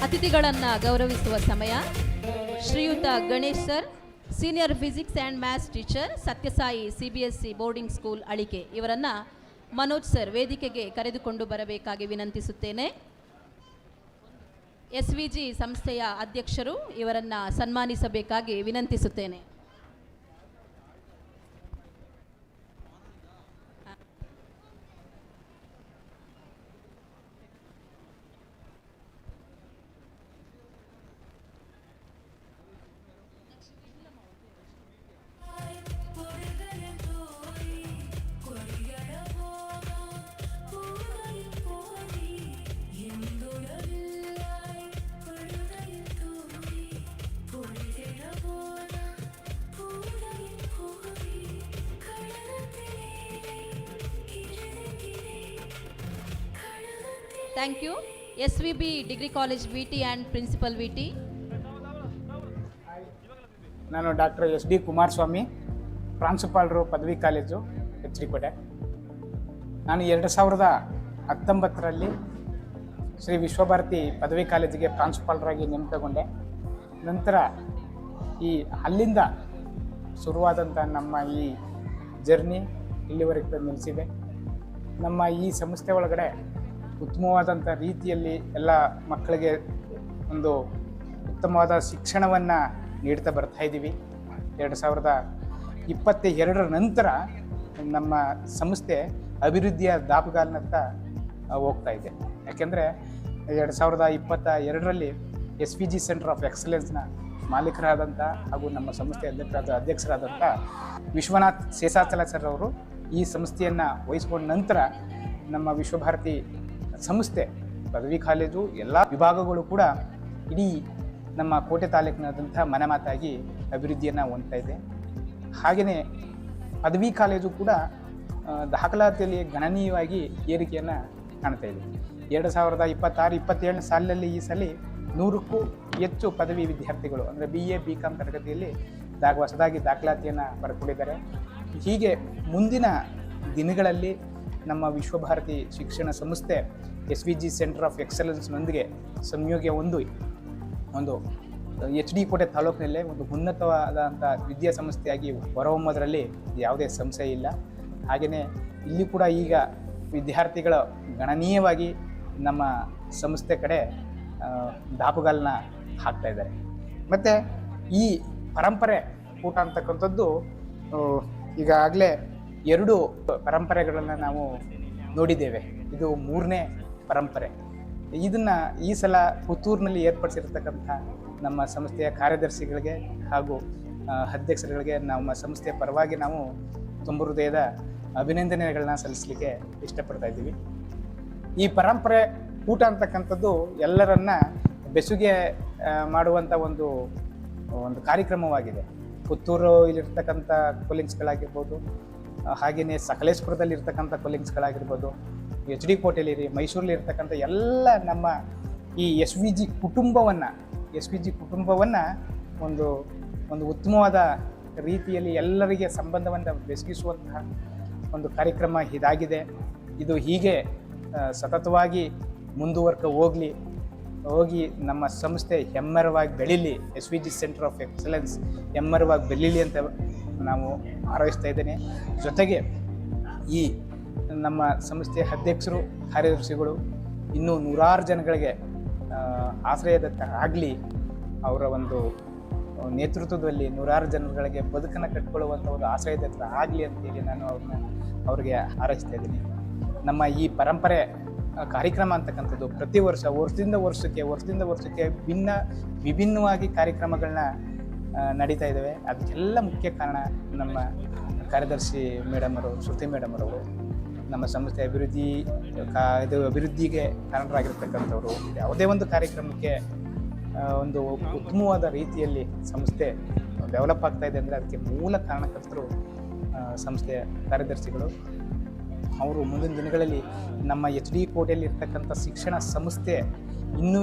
ಅತಿಥಿಗಳನ್ನು ಗೌರವಿಸುವ ಸಮಯ. ಶ್ರೀಯುತ Ganesh sir, senior physics and maths teacher, Satyasai CBSE boarding school Alike, ಇವರನ್ನು Manoj sir ವೇದಿಕೆಗೆ ಕರೆದುಕೊಂಡು ಬರಬೇಕಾಗಿ ವಿನಂತಿಸುತ್ತೇನೆ. SVG ಸಂಸ್ಥೆಯ ಅಧ್ಯಕ್ಷರು ಇವರನ್ನು ಸನ್ಮಾನಿಸಬೇಕಾಗಿ ವಿನಂತಿಸುತ್ತೇನೆ. Thank you. SVB degree college VT and principal VT. ನಾನು ಡಾಕ್ಟರ್ SD ಕುಮಾರಸ್ವಾಮಿ, ಪ್ರಾಂಶುಪಾಲರು ಪದವಿ ಕಾಲೇಜು HDಕೋಟೆ. ನಾನು 2019ರಲ್ಲಿ ಶ್ರೀ ವಿಶ್ವಭಾರತಿ ಪದವಿ ಕಾಲೇಜಿಗೆ ಪ್ರಾಂಶುಪಾಲರಾಗಿ ನೇಮಕಗೊಂಡೆ. ನಂತರ ಅಲ್ಲಿಂದ ಶುರುವಾದಂಥ ನಮ್ಮ ಈ ಜರ್ನಿ ಇಲ್ಲಿವರೆಗೆ ನಿಲ್ಲಿಸಿದೆ. ನಮ್ಮ ಈ ಸಂಸ್ಥೆ ಒಳಗಡೆ ಉತ್ತಮವಾದಂಥ ರೀತಿಯಲ್ಲಿ ಎಲ್ಲ ಮಕ್ಕಳಿಗೆ ಒಂದು ಉತ್ತಮವಾದ ಶಿಕ್ಷಣವನ್ನು ನೀಡ್ತಾ ಬರ್ತಾ ಇದ್ದೀವಿ. 2022ರ ನಂತರ ನಮ್ಮ ಸಂಸ್ಥೆ ಅಭಿವೃದ್ಧಿಯ ದಾಪುಗಾಲಿನತ್ತ ಹೋಗ್ತಾ ಇದೆ. ಯಾಕೆಂದರೆ 2022ರಲ್ಲಿ SVG ಸೆಂಟರ್ ಆಫ್ ಎಕ್ಸಲೆನ್ಸ್ನ ಮಾಲೀಕರಾದಂಥ ಹಾಗೂ ನಮ್ಮ ಸಂಸ್ಥೆ ಅಧ್ಯಕ್ಷರಾದಂಥ ವಿಶ್ವನಾಥ್ ಶೇಷಾಚಲ ಸರ್ ಅವರು ಈ ಸಂಸ್ಥೆಯನ್ನು ವಹಿಸ್ಕೊಂಡ ನಂತರ ನಮ್ಮ ವಿಶ್ವಭಾರತಿ ಸಂಸ್ಥೆ ಪದವಿ ಕಾಲೇಜು ಎಲ್ಲ ವಿಭಾಗಗಳು ಕೂಡ ಇಡೀ ನಮ್ಮ ಕೋಟೆ ತಾಲೂಕಿನಾದಂಥ ಮನೆಮಾತಾಗಿ ಅಭಿವೃದ್ಧಿಯನ್ನು ಹೊಂದ್ತಾ ಇದೆ. ಹಾಗೆಯೇ ಪದವಿ ಕಾಲೇಜು ಕೂಡ ದಾಖಲಾತಿಯಲ್ಲಿ ಗಣನೀಯವಾಗಿ ಏರಿಕೆಯನ್ನು ಕಾಣ್ತಾ ಇದೆ. 2026-27 ಸಾಲಿನಲ್ಲಿ ಈ ಸಲ 100ಕ್ಕೂ ಹೆಚ್ಚು ಪದವಿ ವಿದ್ಯಾರ್ಥಿಗಳು ಅಂದರೆ BA BCom ತರಗತಿಯಲ್ಲಿ ಹೊಸದಾಗಿ ದಾಖಲಾತಿಯನ್ನು ಪಡ್ಕೊಂಡಿದ್ದಾರೆ. ಹೀಗೆ ಮುಂದಿನ ದಿನಗಳಲ್ಲಿ ನಮ್ಮ ವಿಶ್ವಭಾರತಿ ಶಿಕ್ಷಣ ಸಂಸ್ಥೆ SVG ಸೆಂಟರ್ ಆಫ್ ಎಕ್ಸಲೆನ್ಸ್ನೊಂದಿಗೆ ಸಂಯೋಗ ಒಂದು HD ಕೋಟೆ ತಾಲೂಕಿನಲ್ಲೇ ಒಂದು ಉನ್ನತವಾದಂಥ ವಿದ್ಯಾಸಂಸ್ಥೆಯಾಗಿ ಹೊರಹೊಮ್ಮೋದರಲ್ಲಿ ಯಾವುದೇ ಸಂಶಯ ಇಲ್ಲ. ಹಾಗೆಯೇ ಇಲ್ಲಿ ಕೂಡ ಈಗ ವಿದ್ಯಾರ್ಥಿಗಳು ಗಣನೀಯವಾಗಿ ನಮ್ಮ ಸಂಸ್ಥೆ ಕಡೆ ದಾಪುಗಾಲನ್ನ ಹಾಕ್ತಾ ಇದ್ದಾರೆ. ಮತ್ತು ಈ ಪರಂಪರೆ ಊಟ ಅಂತಕ್ಕಂಥದ್ದು ಈಗಾಗಲೇ 2 ಪರಂಪರೆಗಳನ್ನು ನಾವು ನೋಡಿದ್ದೇವೆ. ಇದು 3ನೇ ಪರಂಪರೆ. ಇದನ್ನು ಈ ಸಲ ಪುತ್ತೂರಿನಲ್ಲಿ ಏರ್ಪಡಿಸಿರ್ತಕ್ಕಂಥ ನಮ್ಮ ಸಂಸ್ಥೆಯ ಕಾರ್ಯದರ್ಶಿಗಳಿಗೆ ಹಾಗೂ ಅಧ್ಯಕ್ಷರುಗಳಿಗೆ ನಮ್ಮ ಸಂಸ್ಥೆಯ ಪರವಾಗಿ ನಾವು ತುಂಬ ಹೃದಯದ ಅಭಿನಂದನೆಗಳನ್ನ ಸಲ್ಲಿಸಲಿಕ್ಕೆ ಇಷ್ಟಪಡ್ತಾ ಇದ್ದೀವಿ. ಈ ಪರಂಪರೆ ಊಟ ಅಂತಕ್ಕಂಥದ್ದು ಎಲ್ಲರನ್ನ ಬೆಸುಗೆ ಮಾಡುವಂಥ ಒಂದು ಕಾರ್ಯಕ್ರಮವಾಗಿದೆ. ಪುತ್ತೂರು ಇಲ್ಲಿರ್ತಕ್ಕಂಥ ಕೊಲಿಂಗ್ಸ್ಗಳಾಗಿರ್ಬೋದು, ಹಾಗೆಯೇ ಸಕಲೇಶ್ಪುರದಲ್ಲಿರ್ತಕ್ಕಂಥ ಕೊಲಿಂಗ್ಸ್ಗಳಾಗಿರ್ಬೋದು, HD ಕೋಟೆಯಲ್ಲಿ ಮೈಸೂರಲ್ಲಿ ಇರ್ತಕ್ಕಂಥ ಎಲ್ಲ ನಮ್ಮ ಈ SVG ಕುಟುಂಬವನ್ನು ಒಂದು ಉತ್ತಮವಾದ ರೀತಿಯಲ್ಲಿ ಎಲ್ಲರಿಗೆ ಸಂಬಂಧವನ್ನು ಬೆಸಗಿಸುವಂತಹ ಒಂದು ಕಾರ್ಯಕ್ರಮ ಇದಾಗಿದೆ. ಇದು ಹೀಗೆ ಸತತವಾಗಿ ಹೋಗಿ ನಮ್ಮ ಸಂಸ್ಥೆ ಹೆಮ್ಮರವಾಗಿ ಬೆಳೀಲಿ, SVG ಸೆಂಟರ್ ಆಫ್ ಎಕ್ಸಲೆನ್ಸ್ ಹೆಮ್ಮರವಾಗಿ ಬೆಳೀಲಿ ಅಂತ ನಾವು ಹಾರೈಸ್ತಾ ಇದ್ದೇನೆ. ಜೊತೆಗೆ ಈ ನಮ್ಮ ಸಂಸ್ಥೆಯ ಅಧ್ಯಕ್ಷರು ಕಾರ್ಯದರ್ಶಿಗಳು ಇನ್ನೂ 100 ಜನಗಳಿಗೆ ಆಶ್ರಯದತ್ತ ಆಗಲಿ, ಅವರ ಒಂದು ನೇತೃತ್ವದಲ್ಲಿ 100 ಜನಗಳಿಗೆ ಬದುಕನ್ನು ಕಟ್ಕೊಳ್ಳುವಂಥ ಒಂದು ಆಶ್ರಯದತ್ತ ಆಗಲಿ ಅಂತೇಳಿ ನಾನು ಅವ್ರಿಗೆ ಹಾರೈಸ್ತಾ ಇದ್ದೀನಿ. ನಮ್ಮ ಈ ಪರಂಪರೆ ಕಾರ್ಯಕ್ರಮ ಅಂತಕ್ಕಂಥದ್ದು ಪ್ರತಿ ವರ್ಷದಿಂದ ವರ್ಷಕ್ಕೆ ವಿಭಿನ್ನವಾಗಿ ಕಾರ್ಯಕ್ರಮಗಳನ್ನ ನಡೀತಾ ಇದ್ದಾವೆ. ಅದಕ್ಕೆಲ್ಲ ಮುಖ್ಯ ಕಾರಣ ನಮ್ಮ ಕಾರ್ಯದರ್ಶಿ ಮೇಡಮರು, ಶ್ರುತಿ ಮೇಡಮರವರು, ನಮ್ಮ ಸಂಸ್ಥೆ ಅಭಿವೃದ್ಧಿಗೆ ಕಾರಣರಾಗಿರ್ತಕ್ಕಂಥವ್ರು. ಯಾವುದೇ ಒಂದು ಕಾರ್ಯಕ್ರಮಕ್ಕೆ ಒಂದು ಉತ್ತಮವಾದ ರೀತಿಯಲ್ಲಿ ಸಂಸ್ಥೆ ಡೆವಲಪ್ ಆಗ್ತಾ ಇದೆ ಅಂದರೆ ಅದಕ್ಕೆ ಮೂಲ ಕಾರಣಕರ್ತರು ಸಂಸ್ಥೆಯ ಕಾರ್ಯದರ್ಶಿಗಳು. ಅವರು ಮುಂದಿನ ದಿನಗಳಲ್ಲಿ ನಮ್ಮ HD ಕೋಟೆಯಲ್ಲಿ ಇರ್ತಕ್ಕಂಥ ಶಿಕ್ಷಣ ಸಂಸ್ಥೆ ಇನ್ನೂ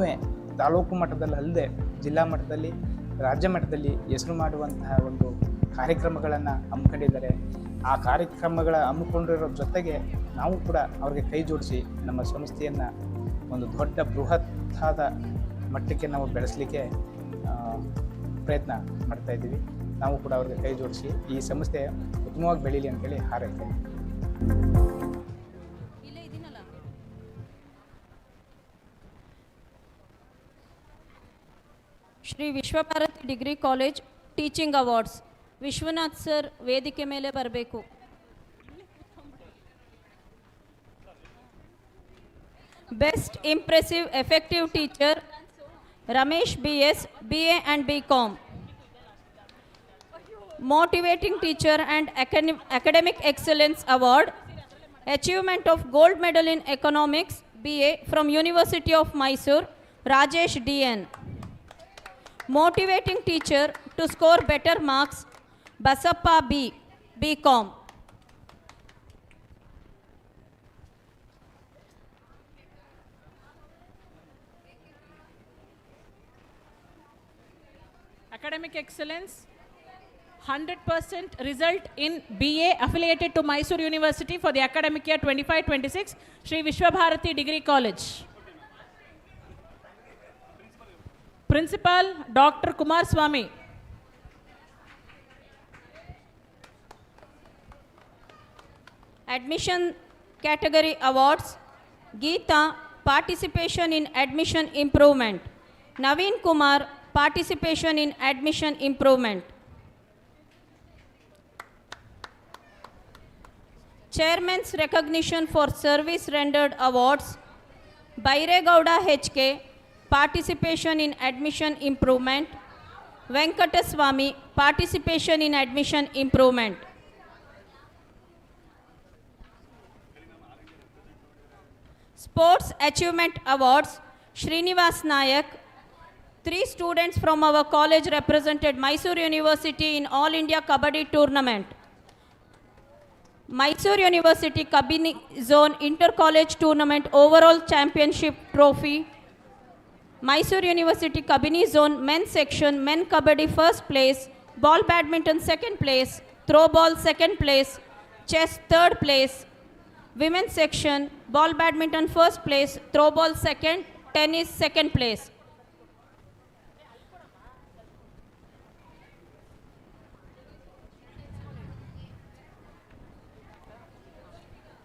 ತಾಲೂಕು ಮಟ್ಟದಲ್ಲಿ ಅಲ್ಲದೆ ಜಿಲ್ಲಾ ಮಟ್ಟದಲ್ಲಿ, ರಾಜ್ಯ ಮಟ್ಟದಲ್ಲಿ ಹೆಸರು ಮಾಡುವಂತಹ ಒಂದು ಕಾರ್ಯಕ್ರಮಗಳನ್ನು ಹಮ್ಮಿಕೊಂಡಿದ್ದಾರೆ. ಆ ಕಾರ್ಯಕ್ರಮಗಳ ಹಮ್ಮಿಕೊಂಡಿರೋ ಜೊತೆಗೆ ನಾವು ಕೂಡ ಅವ್ರಿಗೆ ಕೈ ಜೋಡಿಸಿ ನಮ್ಮ ಸಂಸ್ಥೆಯನ್ನು ಒಂದು ದೊಡ್ಡ ಬೃಹತ್ತಾದ ಮಟ್ಟಕ್ಕೆ ನಾವು ಬೆಳೆಸಲಿಕ್ಕೆ ಪ್ರಯತ್ನ ಮಾಡ್ತಾ ಇದ್ದೀವಿ. ನಾವು ಕೂಡ ಅವ್ರಿಗೆ ಕೈ ಜೋಡಿಸಿ ಈ ಸಂಸ್ಥೆ ಉತ್ತಮವಾಗಿ ಬೆಳೀಲಿ ಅಂತೇಳಿ ಹಾರೈಸ್ತೇನೆ. Shri Vishwabharati degree college teaching awards. Vishwanath sir ವೇದಿಕೆ ಮೇಲೆ ಬರಬೇಕು. Best impressive effective teacher Ramesh BS, BA and BCom. Motivating Teacher and Academic Excellence Award, Achievement of Gold Medal in Economics, BA from University of Mysore, Rajesh DN. Motivating Teacher to score better marks, Basappa B, BCom. Academic Excellence, 100% result in BA affiliated to Mysore University for the academic year 25-26, Sri Vishwabharati Degree College. Principal Dr. Kumar Swami. Admission Category Awards, Geeta, Participation in Admission Improvement. Naveen Kumar, Participation in Admission Improvement. Chairman's Recognition for Service Rendered Awards, Bairegowda HK, Participation in Admission Improvement. Venkataswamy, Participation in Admission Improvement. Sports Achievement Awards, Srinivas Nayak. 3 students from our college represented Mysore University in All India Kabaddi Tournament. Mysore University Kabini Zone Inter-College Tournament Overall Championship Trophy. Mysore University Kabini Zone Men's Section Men Kabaddi First Place, Ball Badminton Second Place, Throw Ball Second Place, Chess Third Place, Women's section, ball badminton first place, throw ball second, tennis second place.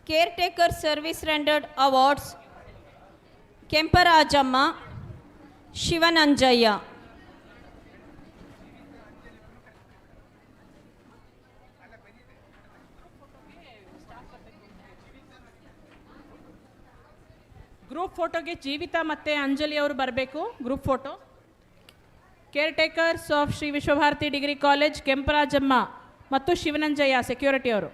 Caretaker service rendered awards, Kemparajamma, Shivananjaya. Group ಫೋಟೋಗೆ ಜೀವಿತಾ ಮತ್ತು ಅಂಜಲಿ ಅವರು ಬರಬೇಕು. Group photo. Caretakers of Shri Vishwabharati degree college Kemparajamma ಮತ್ತು Shivananjaiah security ಅವರು.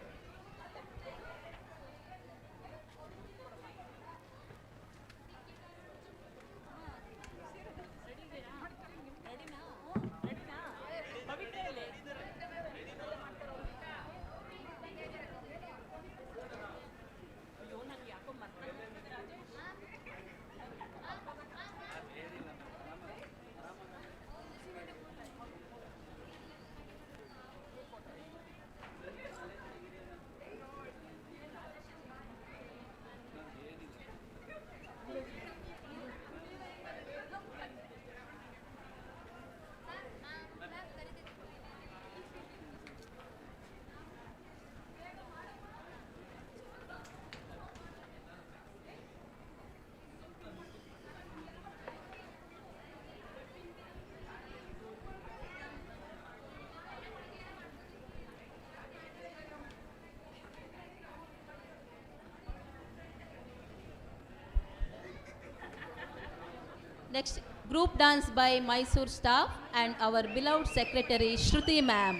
Next, group dance by Mysore staff and our beloved secretary Shruti ma'am.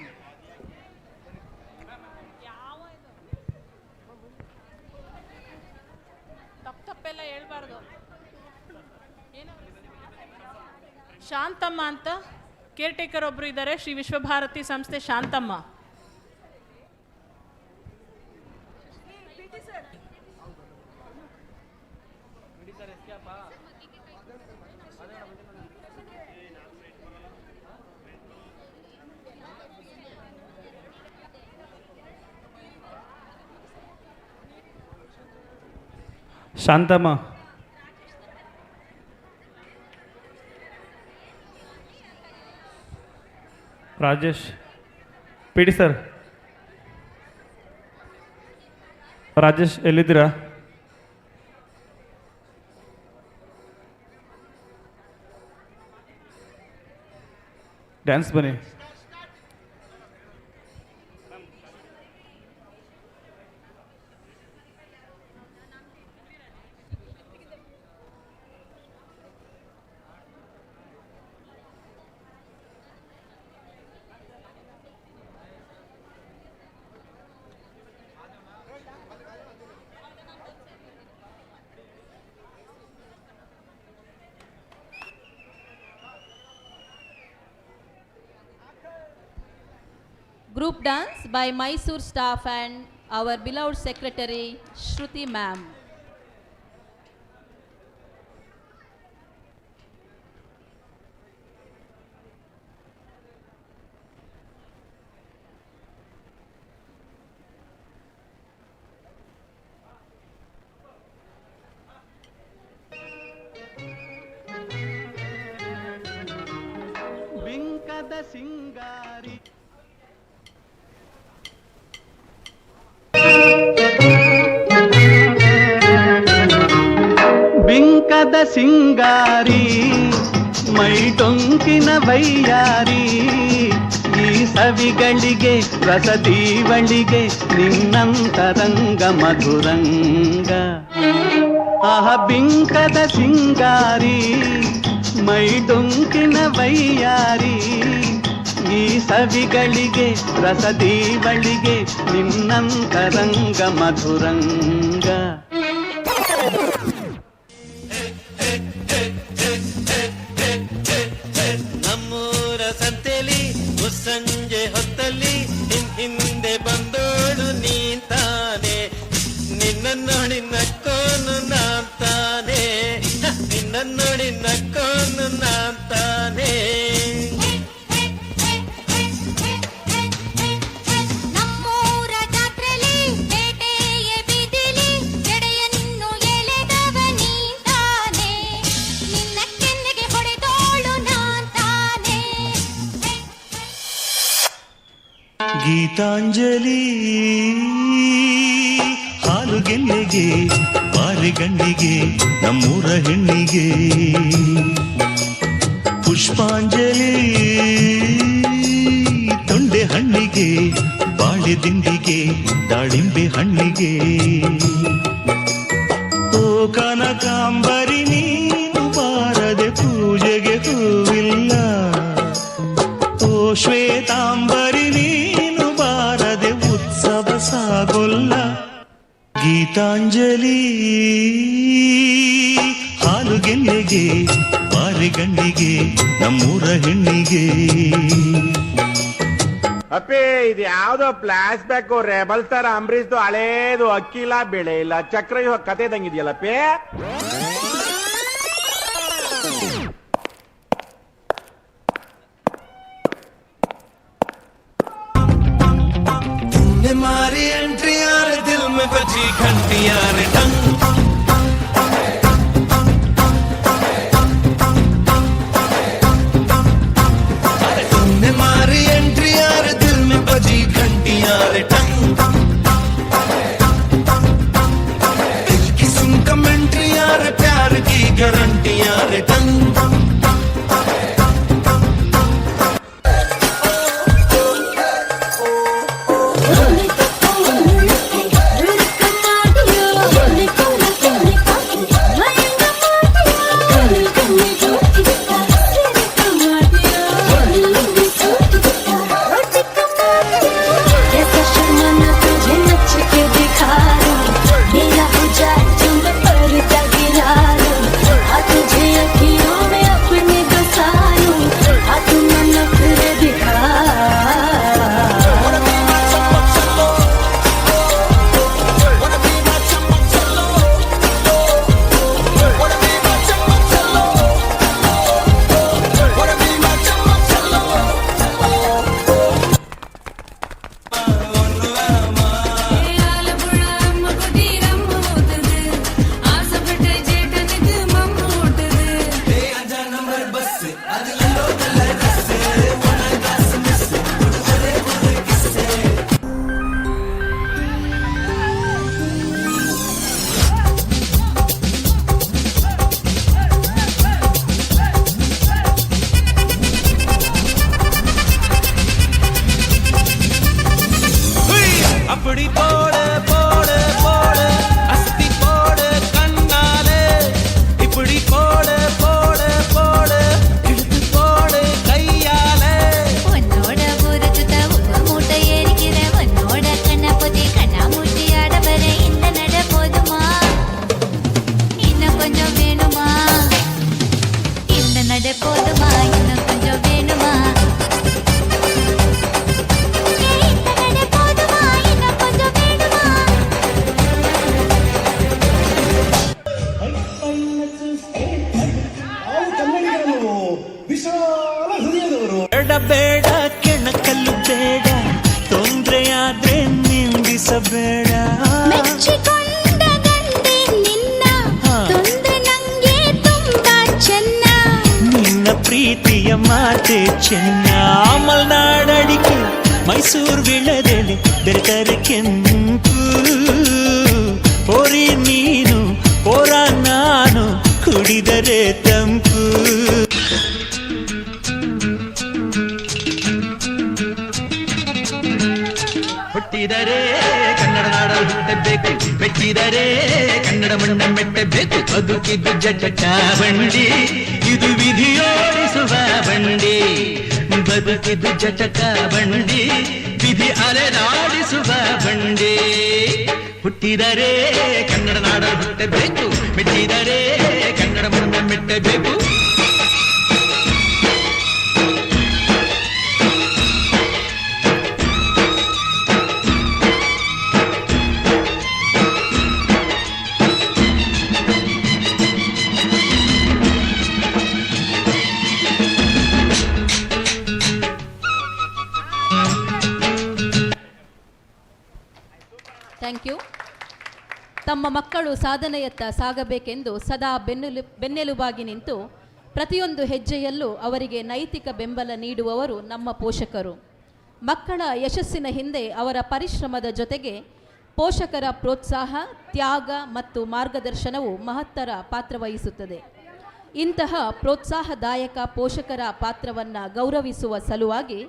ತಪ್ಪೆಲ್ಲ ಹೇಳ್ಬಾರ್ದು. ಶಾಂತಮ್ಮ ಅಂತ caretaker ಒಬ್ರು ಇದ್ದಾರೆ, ಶ್ರೀ ವಿಶ್ವಭಾರತಿ ಸಂಸ್ಥೆ Shanthamma. Shanthamma, Rajesh, P D sir, Rajesh ಎಲ್ಲಿದ್ದೀರಾ? ಡ್ಯಾನ್ಸ್ ಬನ್ನಿ. Group dance by Mysore staff and our beloved secretary Shruti ma'am. ಬಿಂಕದ ಸಿಂಗಾರಿ ಬಿಂಕದ ಸಿಂಗಾರಿ ಮೈಟೊಂಕಿನ ವೈಯಾರಿ ಈ ಸವಿಗಳಿಗೆ ರಸದೀವಳಿಗೆ ನಿನ್ನಂತರಂಗ ಮಧುರಂಗ ಆಹ ಬಿಂಕದ ಸಿಂಗಾರಿ ಮೈಟೊಂಕಿನ ವೈಯಾರಿ ಈ ಸವಿಗಳಿಗೆ ರಸದೀವಳಿಗೆ ನಿನ್ನಂತರಂಗ ಮಧುರಂಗ ನಮ್ಮೂರ ಸಂತೆಲಿ ಸಂಜೆ ಹೊತ್ತಲ್ಲಿ ಹಿಂದೆ ಬಂದೋಳು ನೀಂತಾನೆ ನಿನ್ನ ನೋಡಿ ನಕ್ಕೋನು ನಾಂತಾನೆ ನಿನ್ನ ನೋಡಿ ನಕ್ಕೋನು ನಾಂತಾನೆ ನಮ್ಮೂರ ಜಾತ್ರೆಲಿ ಬೇಟೆಯ ಬೀದಿಲಿ ಗೀತಾಂಜಲಿ ಹಾಲು ಗೆಲ್ಲೆಗೆ ಬಾರೆ ಗಂಡಿಗೆ ನಮ್ಮೂರ ಹೆಣ್ಣಿಗೆ ಪುಷ್ಪಾಂಜಲಿ ತೊಂಡೆ ಹಣ್ಣಿಗೆ ಬಾಳೆ ದಿಂಡಿಗೆ ದಾಳಿಂಬೆ ಹಣ್ಣಿಗೆ ಓ ಕನಕಾಂಬರಿ ನೀನು ಬಾರದೆ ಪೂಜೆಗೆ ಹೂವಿಲ್ಲ ಓ ಶ್ವೇತಾಂಬರಿ ನೀನು ಬಾರದೆ ಉತ್ಸವ ಸಾಗೊಲ್ಲ ಗೀತಾಂಜಲಿ ಹಾಲು ಗೆಲ್ಲೆಗೆ ಬಾರೆ ಗಂಡಿಗೆ ನಮ್ಮೂರ ಹೆಣ್ಣಿಗೆ ಅಪ್ಪೇ ಇದು ಯಾವ್ದೋ ಫ್ಲಾಶ್ ಬ್ಯಾಕ್ ರೆಬಲ್ ಸ್ಟಾರ್ ಅಂಬರೀಶ್ದು ಹಳೇದು ಅಕ್ಕಿಲ್ಲ ಬೆಳೆ ಇಲ್ಲ ಚಕ್ರವ್ಯೂಹ ಕತೆ ತಂಗಿದ್ಯಲ್ಲಪ್ಪೇ. मारी एंट्री यार दिल में बजी घंटी यार टंग तुमने मारी एंट्री यार दिल में बजी घंटी यार टंग दिल की सुन कमेंट्री यार प्यार की गारंटी यार टंग அப்படி போடு போடு போடு அஸ்தி போடு கண்ணாலே இப்படி போடு போடு போடு இழுத்து போடு கையாலே உன்னோட ஊரத்துத ஒரு மூட்டை ஏறிக்கிற உன்னோட கண்ண பொதி கண்ணா மூட்டி ஆட வர இந்த நட போதுமா இன்னும் கொஞ்சம் வேணுமா இந்த நட போதுமா இன்னும் கொஞ்சம் வேணுமா ಬೇಡ ಬೇಡ ಕೆಣಕಲ್ಲು ಬೇಡ ತೊಂದ್ರೆಯಾದ್ರೆ ನಿಂದಿಸಬೇಡ ಮೆಚ್ಚಿಕೊಂಡ ಗಂಡೆ ನಿನ್ನ ತೊಂದ್ರೆ ನಂಗೆ ತುಂಬಾ ಚೆನ್ನ ನಿನ್ನ ಪ್ರೀತಿಯ ಮಾತೆ ಚೆನ್ನ ಮಲ್ನಾಡಡಿಕೆ ಮೈಸೂರು ವಿಳದೆಲೆ ಬೆರೆತರೆ ಕೆಂಪು ಪೋರಿ ನೀನು ಪೋರ ನಾನು ಕುಡಿದರೆ ತಂಪು ಹುಟ್ಟಿದರೆ ಕನ್ನಡ ನಾಡಲು ಹುಟ್ಟಬೇಕು ಮೆಚ್ಚಿದರೆ ಕನ್ನಡ ಮಣ್ಣ ಮೆಟ್ಟಬೇಕು ಬದುಕಿದ್ದು ಜಟ ಬಂಡಿ ಇದು ವಿಧಿಯೋಡಿಸುವ ಬಂಡಿ ಬದುಕಿದ್ದು ಜಟಕ ಬಂಡಿ ವಿಧಿ ಅಲೆದಾಡಿಸುವ ಬಂಡಿ ಹುಟ್ಟಿದರೆ ಕನ್ನಡ ನಾಡಲು ಹುಟ್ಟಬೇಕು ಮೆಚ್ಚಿದರೆ ಕನ್ನಡ ಮಣ್ಣ ಮೆಟ್ಟಬೇಕು ಥ್ಯಾಂಕ್ ಯು. ತಮ್ಮ ಮಕ್ಕಳು ಸಾಧನೆಯತ್ತ ಸಾಗಬೇಕೆಂದು ಸದಾ ಬೆನ್ನೆಲುಬಾಗಿ ನಿಂತು ಪ್ರತಿಯೊಂದು ಹೆಜ್ಜೆಯಲ್ಲೂ ಅವರಿಗೆ ನೈತಿಕ ಬೆಂಬಲ ನೀಡುವವರು ನಮ್ಮ ಪೋಷಕರು. ಮಕ್ಕಳ ಯಶಸ್ಸಿನ ಹಿಂದೆ ಅವರ ಪರಿಶ್ರಮದ ಜೊತೆಗೆ ಪೋಷಕರ ಪ್ರೋತ್ಸಾಹ, ತ್ಯಾಗ ಮತ್ತು ಮಾರ್ಗದರ್ಶನವು ಮಹತ್ತರ ಪಾತ್ರವಹಿಸುತ್ತದೆ. ಇಂತಹ ಪ್ರೋತ್ಸಾಹದಾಯಕ ಪೋಷಕರ ಪಾತ್ರವನ್ನು ಗೌರವಿಸುವ ಸಲುವಾಗಿ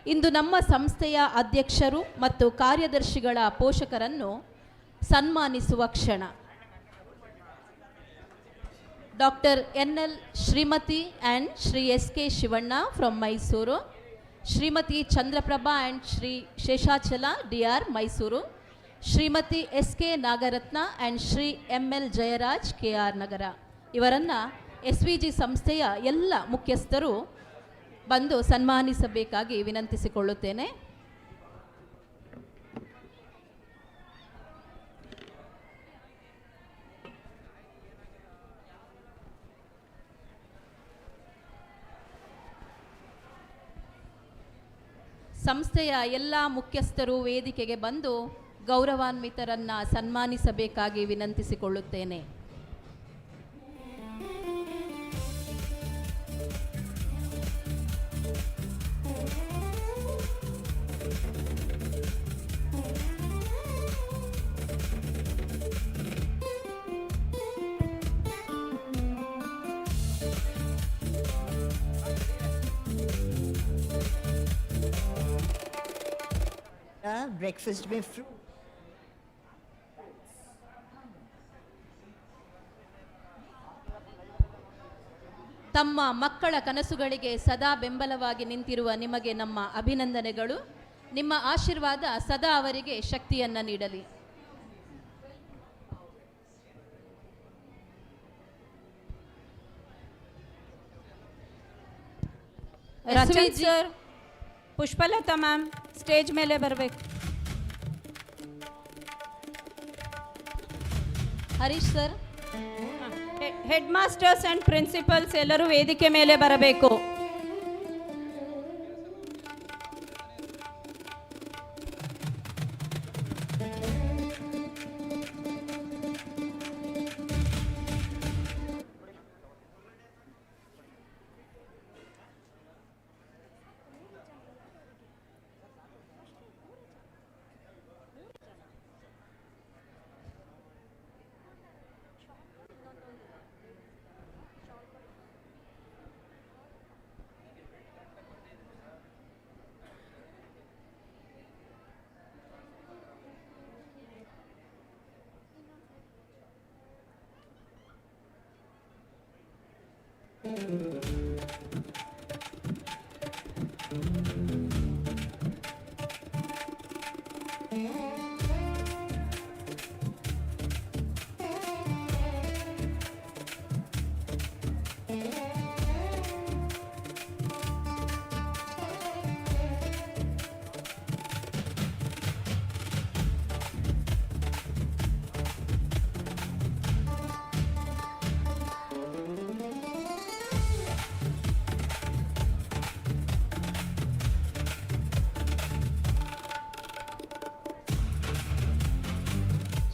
ಇಂದು ನಮ್ಮ ಸಂಸ್ಥೆಯ ಅಧ್ಯಕ್ಷರು ಮತ್ತು ಕಾರ್ಯದರ್ಶಿಗಳ ಪೋಷಕರನ್ನು ಸನ್ಮಾನಿಸುವ ಕ್ಷಣ. Doctor N L. Shrimati and Shri S K. Shivanna from Mysuru, Shrimati Chandraprabha and Shri Seshachala D R. Mysuru, Shrimati S K. Nagaratna and Shri M L. Jayaraj K R. Nagara. ಇವರನ್ನು SVG ಸಂಸ್ಥೆಯ ಎಲ್ಲ ಮುಖ್ಯಸ್ಥರು ಬಂದು ಸನ್ಮಾನಿಸಬೇಕಾಗಿ ವಿನಂತಿಸಿಕೊಳ್ಳುತ್ತೇನೆ. ಸಂಸ್ಥೆಯ ಎಲ್ಲ ಮುಖ್ಯಸ್ಥರು ವೇದಿಕೆಗೆ ಬಂದು ಗೌರವಾನ್ವಿತರನ್ನು ಸನ್ಮಾನಿಸಬೇಕಾಗಿ ವಿನಂತಿಸಿಕೊಳ್ಳುತ್ತೇನೆ. ब्रेकफास्ट में फ्रूट ತಮ್ಮ ಮಕ್ಕಳ ಕನಸುಗಳಿಗೆ ಸದಾ ಬೆಂಬಲವಾಗಿ ನಿಂತಿರುವ ನಿಮಗೆ ನಮ್ಮ ಅಭಿನಂದನೆಗಳು. ನಿಮ್ಮ ಆಶೀರ್ವಾದ ಸದಾ ಅವರಿಗೆ ಶಕ್ತಿಯನ್ನು ನೀಡಲಿ. Rachit sir, Pushpalatha ma'am stage ಮೇಲೆ ಬರಬೇಕು. Harish sir, head masters and principles ಎಲ್ಲರೂ ವೇದಿಕೆ ಮೇಲೆ ಬರಬೇಕು.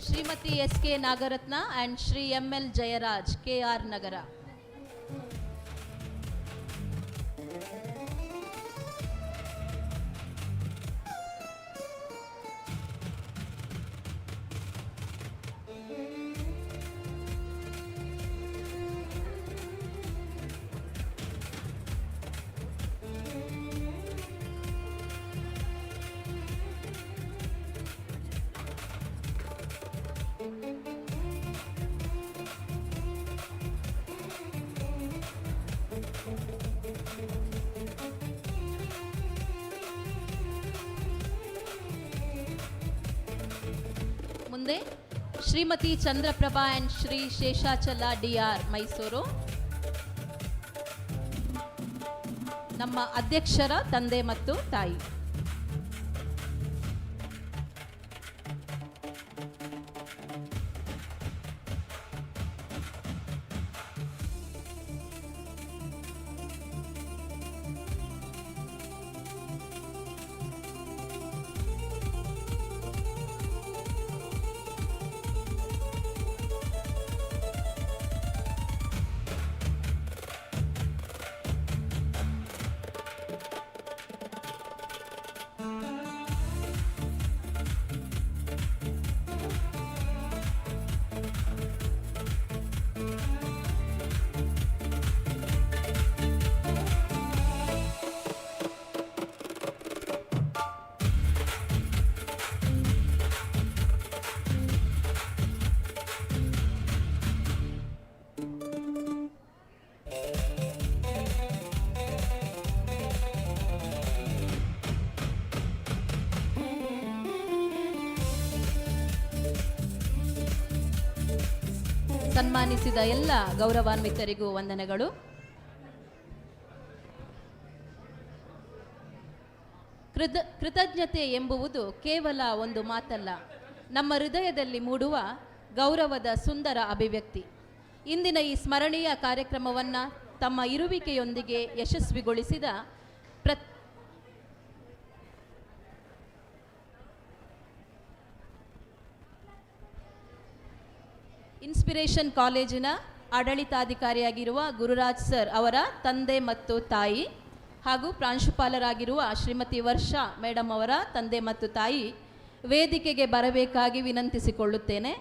Shrimati S K. Nagaratna and Shri M L. Jayaraj K R. ನಗರ. ಮುಂದೆ ಶ್ರೀಮತಿ ಚಂದ್ರಪ್ರಭಾ ಆ್ಯಂಡ್ ಶ್ರೀ ಶೇಷಾಚಲ ಡಿ.ಆರ್. ಮೈಸೂರು, ನಮ್ಮ ಅಧ್ಯಕ್ಷರ ತಂದೆ ಮತ್ತು ತಾಯಿ. ಸನ್ಮಾನಿಸಿದ ಎಲ್ಲ ಗೌರವಾನ್ವಿತರಿಗೂ ವಂದನೆಗಳು. ಕೃತಜ್ಞತೆ ಎಂಬುವುದು ಕೇವಲ ಒಂದು ಮಾತಲ್ಲ, ನಮ್ಮ ಹೃದಯದಲ್ಲಿ ಮೂಡುವ ಗೌರವದ ಸುಂದರ ಅಭಿವ್ಯಕ್ತಿ. ಇಂದಿನ ಈ ಸ್ಮರಣೀಯ ಕಾರ್ಯಕ್ರಮವನ್ನು ತಮ್ಮ ಇರುವಿಕೆಯೊಂದಿಗೆ ಯಶಸ್ವಿಗೊಳಿಸಿದ ಇನ್ಸ್ಪಿರೇಷನ್ ಕಾಲೇಜಿನ ಆಡಳಿತಾಧಿಕಾರಿಯಾಗಿರುವ ಗುರುರಾಜ್ ಸರ್ ಅವರ ತಂದೆ ಮತ್ತು ತಾಯಿ ಹಾಗೂ ಪ್ರಾಂಶುಪಾಲರಾಗಿರುವ ಶ್ರೀಮತಿ ವರ್ಷಾ ಮೇಡಮ್ ಅವರ ತಂದೆ ಮತ್ತು ತಾಯಿ ವೇದಿಕೆಗೆ ಬರಬೇಕಾಗಿ ವಿನಂತಿಸಿಕೊಳ್ಳುತ್ತೇನೆ.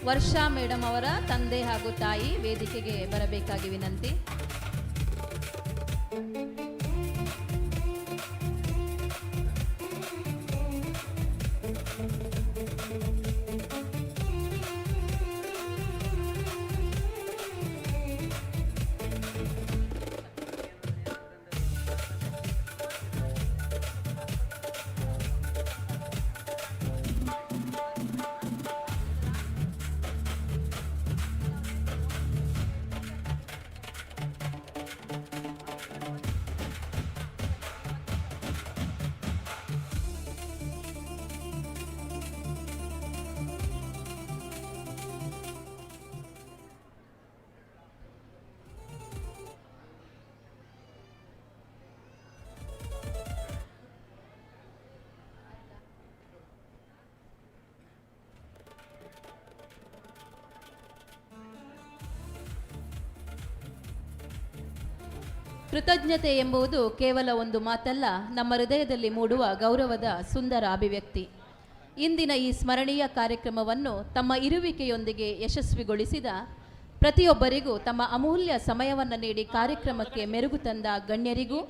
ವರ್ಷಾ ಮೇಡಮ್ ಅವರ ತಂದೆ ಹಾಗೂ ತಾಯಿ ವೇದಿಕೆಗೆ ಬರಬೇಕಾಗಿ ವಿನಂತಿ. ಕೃತಜ್ಞತೆ ಎಂಬುದು ಕೇವಲ ಒಂದು ಮಾತಲ್ಲ, ನಮ್ಮ ಹೃದಯದಲ್ಲಿ ಮೂಡುವ ಗೌರವದ ಸುಂದರ ಅಭಿವ್ಯಕ್ತಿ. ಇಂದಿನ ಈ ಸ್ಮರಣೀಯ ಕಾರ್ಯಕ್ರಮವನ್ನು ತಮ್ಮ ಇರುವಿಕೆಯೊಂದಿಗೆ ಯಶಸ್ವಿಗೊಳಿಸಿದ ಪ್ರತಿಯೊಬ್ಬರಿಗೂ, ತಮ್ಮ ಅಮೂಲ್ಯ ಸಮಯವನ್ನು ನೀಡಿ ಕಾರ್ಯಕ್ರಮಕ್ಕೆ ಮೆರುಗು ತಂದ ಗಣ್ಯರಿಗೂ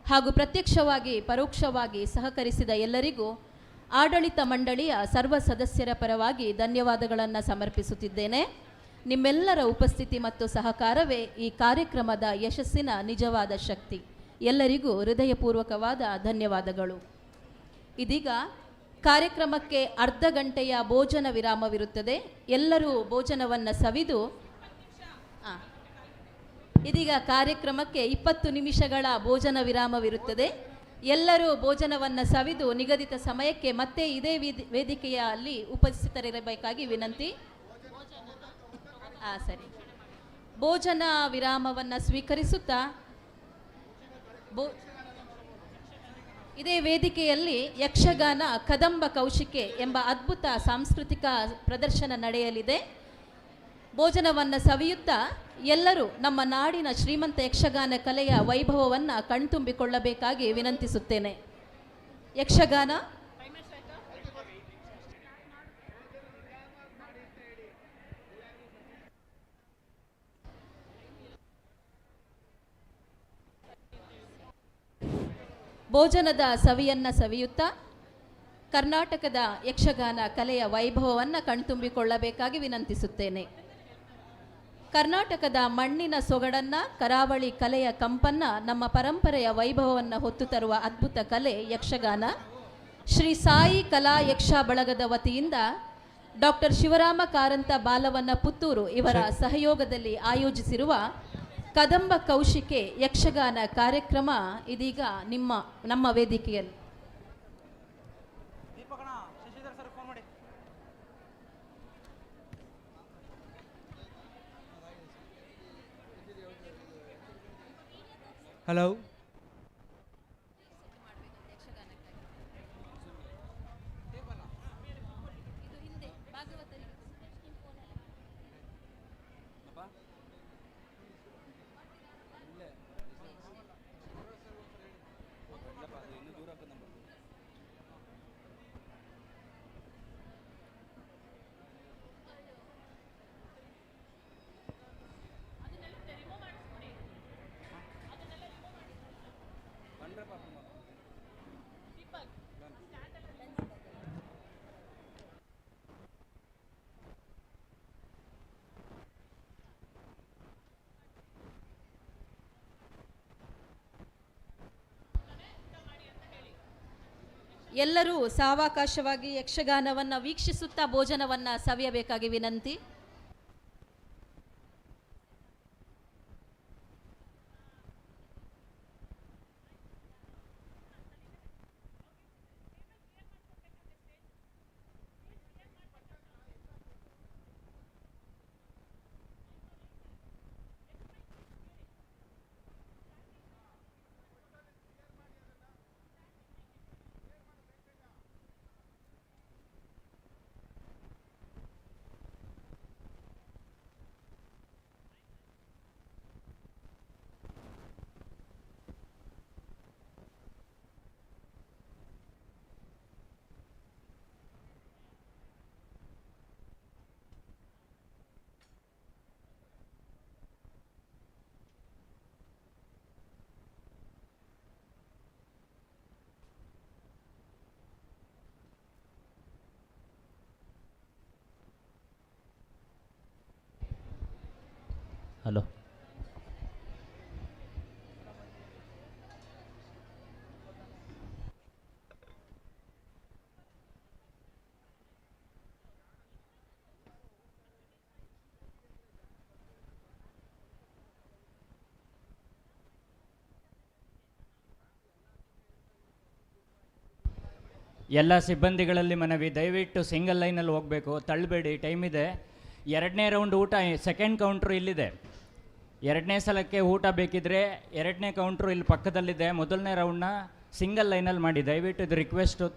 ಹಾಗೂ ಪ್ರತ್ಯಕ್ಷವಾಗಿ ಪರೋಕ್ಷವಾಗಿ ಸಹಕರಿಸಿದ ಎಲ್ಲರಿಗೂ ಆಡಳಿತ ಮಂಡಳಿಯ ಸರ್ವ ಸದಸ್ಯರ ಪರವಾಗಿ ಧನ್ಯವಾದಗಳನ್ನು ಸಮರ್ಪಿಸುತ್ತಿದ್ದೇನೆ. ನಿಮ್ಮೆಲ್ಲರ ಉಪಸ್ಥಿತಿ ಮತ್ತು ಸಹಕಾರವೇ ಈ ಕಾರ್ಯಕ್ರಮದ ಯಶಸ್ಸಿನ ನಿಜವಾದ ಶಕ್ತಿ. ಎಲ್ಲರಿಗೂ ಹೃದಯಪೂರ್ವಕವಾದ ಧನ್ಯವಾದಗಳು. ಇದೀಗ ಕಾರ್ಯಕ್ರಮಕ್ಕೆ ಅರ್ಧ ಗಂಟೆಯ ಭೋಜನ ವಿರಾಮವಿರುತ್ತದೆ. ಎಲ್ಲರೂ ಭೋಜನವನ್ನು ಸವಿದು ಇದೀಗ ಕಾರ್ಯಕ್ರಮಕ್ಕೆ 20 ನಿಮಿಷಗಳ ಭೋಜನ ವಿರಾಮವಿರುತ್ತದೆ. ಎಲ್ಲರೂ ಭೋಜನವನ್ನು ಸವಿದು ನಿಗದಿತ ಸಮಯಕ್ಕೆ ಮತ್ತೆ ಇದೇ ವೇದಿಕೆಯಲ್ಲಿ ಉಪಸ್ಥಿತರಿರಬೇಕಾಗಿ ವಿನಂತಿ. ಸರಿ, ಭೋಜನ ವಿರಾಮವನ್ನು ಸ್ವೀಕರಿಸುತ್ತಾ ಇದೇ ವೇದಿಕೆಯಲ್ಲಿ ಯಕ್ಷಗಾನ ಕದಂಬ ಕೌಶಿಕೆ ಎಂಬ ಅದ್ಭುತ ಸಾಂಸ್ಕೃತಿಕ ಪ್ರದರ್ಶನ ನಡೆಯಲಿದೆ. ಭೋಜನವನ್ನು ಸವಿಯುತ್ತಾ ಎಲ್ಲರೂ ನಮ್ಮ ನಾಡಿನ ಶ್ರೀಮಂತ ಯಕ್ಷಗಾನ ಕಲೆಯ ವೈಭವವನ್ನು ಕಣ್ತುಂಬಿಕೊಳ್ಳಬೇಕಾಗಿ ವಿನಂತಿಸುತ್ತೇನೆ. ಯಕ್ಷಗಾನ ಭೋಜನದ ಸವಿಯನ್ನು ಸವಿಯುತ್ತಾ ಕರ್ನಾಟಕದ ಯಕ್ಷಗಾನ ಕಲೆಯ ವೈಭವವನ್ನು ಕಣ್ತುಂಬಿಕೊಳ್ಳಬೇಕಾಗಿ ವಿನಂತಿಸುತ್ತೇನೆ. ಕರ್ನಾಟಕದ ಮಣ್ಣಿನ ಸೊಗಡನ್ನು, ಕರಾವಳಿ ಕಲೆಯ ಕಂಪನ್ನು, ನಮ್ಮ ಪರಂಪರೆಯ ವೈಭವವನ್ನು ಹೊತ್ತು ತರುವ ಅದ್ಭುತ ಕಲೆ ಯಕ್ಷಗಾನ. ಶ್ರೀ ಸಾಯಿ ಕಲಾ ಯಕ್ಷ ಬಳಗದ ವತಿಯಿಂದ ಡಾಕ್ಟರ್ ಶಿವರಾಮ ಕಾರಂತ ಬಾಲವನ್ನ ಪುತ್ತೂರು ಇವರ ಸಹಯೋಗದಲ್ಲಿ ಆಯೋಜಿಸಿರುವ ಕದಂಬ ಕೌಶಿಕೆ ಯಕ್ಷಗಾನ ಕಾರ್ಯಕ್ರಮ ಇದೀಗ ನಮ್ಮ ವೇದಿಕೆಯಲ್ಲಿ ಹಲೋ ಎಲ್ಲರೂ ಸಾವಕಾಶವಾಗಿ ಯಕ್ಷಗಾನವನ್ನು ವೀಕ್ಷಿಸುತ್ತಾ ಭೋಜನವನ್ನು ಸವಿಯಬೇಕಾಗಿ ವಿನಂತಿ. ಹಲೋ. ಎಲ್ಲ ಸಿಬ್ಬಂದಿಗಳಲ್ಲಿ ಮನವಿ, ದಯವಿಟ್ಟು ಸಿಂಗಲ್ ಲೈನಲ್ಲಿ ಹೋಗಬೇಕು, ತಳ್ಳಬೇಡಿ, ಟೈಮ್ ಇದೆ. 2ನೇ ರೌಂಡ್ ಊಟ, ಸೆಕೆಂಡ್ ಕೌಂಟ್ರು ಇಲ್ಲಿದೆ. 2ನೇ ಸಲಕ್ಕೆ ಊಟ ಬೇಕಿದ್ರೆ 2ನೇ ಕೌಂಟ್ರು ಇಲ್ಲಿ ಪಕ್ಕದಲ್ಲಿದೆ. 1ನೇ ರೌಂಡ್ನ ಸಿಂಗಲ್ ಲೈನಲ್ಲಿ ಮಾಡಿ, ದಯವಿಟ್ಟು ಇದು request.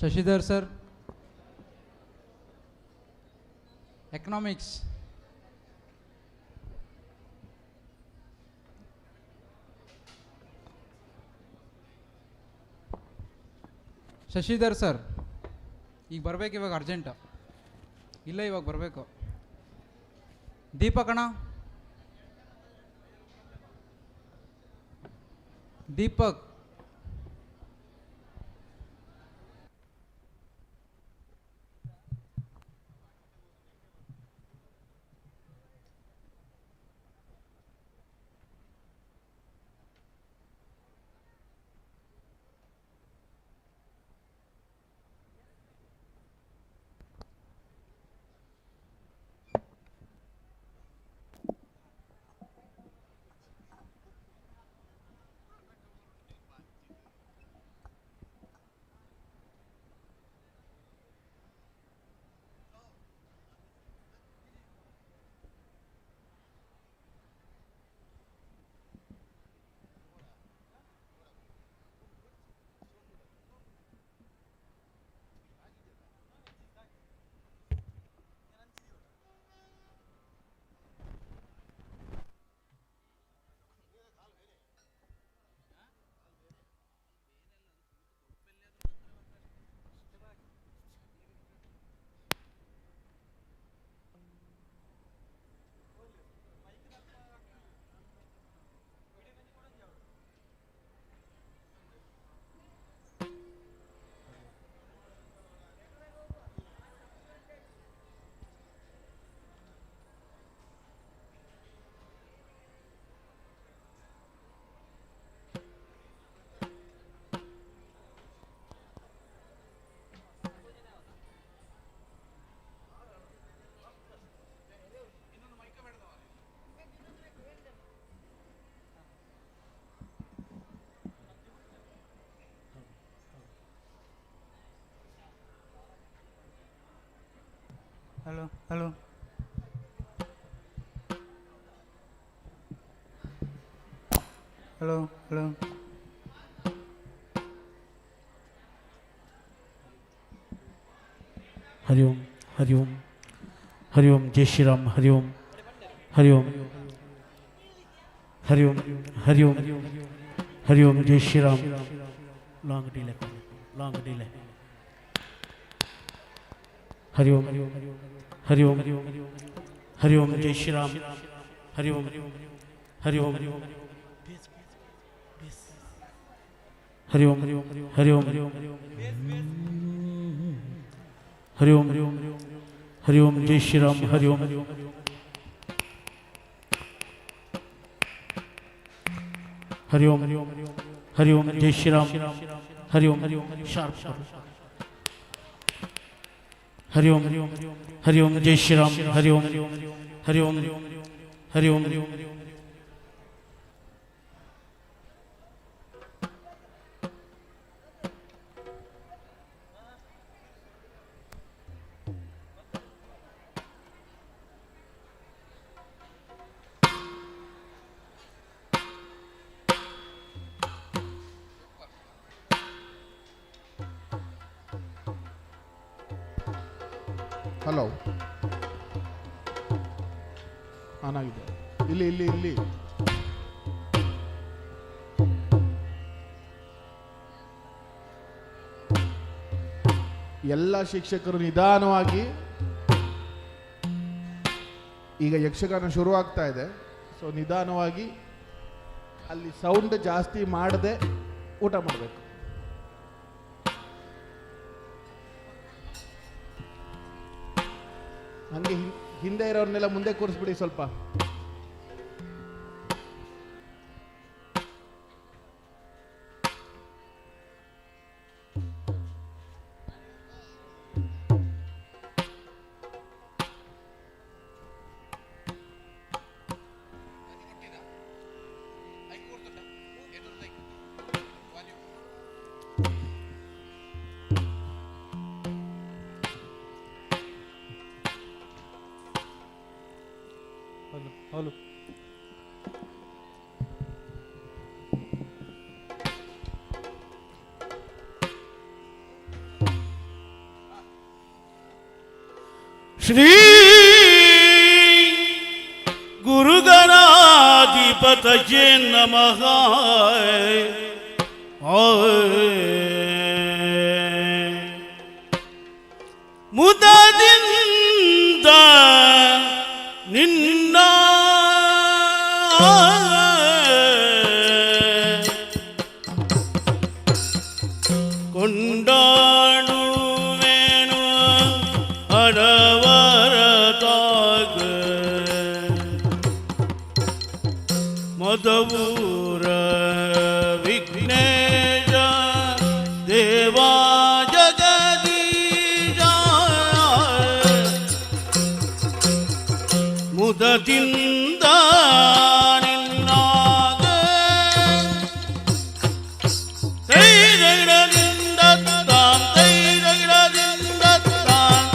Shashidhar sir, economics. Shashidhar sir, ಈಗ ಬರಬೇಕು, ಇವಾಗ ಅರ್ಜೆಂಟ್ ಇಲ್ಲ, ಇವಾಗ ಬರಬೇಕು. ದೀಪಕ್ ಅಣ್ಣ, Deepak. Hello hello hello hello Hari Om Hari Om Hari Om. Jai Shriram. Hari Om Hari Om Hari Om Hari Om Hari Om. Jai Shriram. Long delay, long delay. Hari Om Hari Om Hari Om. Jai Shriram. Hari Om Hari Om Hari Om Hari Om Hari Om Hari Om Hari Om. Jai Shriram. Hari Om Hari Om Hari Om. Jai Shriram. Hari Om sharp Hari Om Hari Om. Jai Shriram. Hari Om Hari Om Hari Om. Hello, on ಆಗಿದೆ. ಇಲ್ಲಿ ಇಲ್ಲಿ ಇಲ್ಲಿ ಎಲ್ಲ ಶಿಕ್ಷಕರು ನಿಧಾನವಾಗಿ, ಈಗ ಯಕ್ಷಗಾನ ಶುರುವಾಗ್ತಾ ಇದೆ, ಸೊ ನಿಧಾನವಾಗಿ ಅಲ್ಲಿ ಸೌಂಡ್ ಜಾಸ್ತಿ ಮಾಡದೆ ಊಟ ಮಾಡಬೇಕು. ಹಂಗೆ ಹಿಂದೆ ಇರೋರ್ನೆಲ್ಲ ಮುಂದೆ ಕೂರಿಸ್ಬಿಡಿ ಸ್ವಲ್ಪ. ಹಲೋ ಶ್ರೀ ಗುರುಗಣಾಧಿಪತಯೇ ನಮಃ. ಮುದದಿಂದ ನಿನ್ನ ಕೊಂಡಾಡುವೆನು ಅಡವರದಾಗ ಮದವೂರ ವಿಘ್ನೇಶ ದೇವಾ ಜಗದೀಶ ಮುದದಿಂದ ನಿನ್ನಾಗ ತೈರಗಿಡದಿಂದ ತಾನ್ ತೈರಗಿಡದಿಂದ ತಾನ್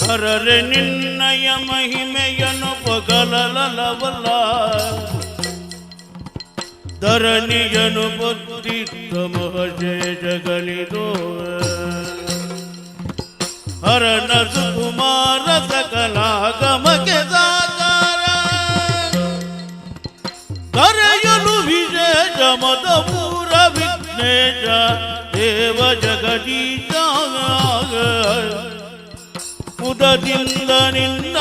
ಹರರೆ ನಿನ್ನಯ ಮಹಿಮೆಯನ್ನು ಪಗಲಲವಲ್ಲ ಧರಣಿಯನು ಬುದ್ಧಿತ್ತ ಮಹಶೇಷಗಳಿದೋ ಹರನ ಸುಕುಮಾರ ಸಕಲಾಗಮಕ್ಕೆ ಸಾಕಾರ ಕರೆಯಲು ವಿಶೇಷ ಮದಪೂರ ವಿಘ್ನೇಶ ದೇವ ಜಗದೀಶ ಮುದದಿಂದ ನಿನ್ನ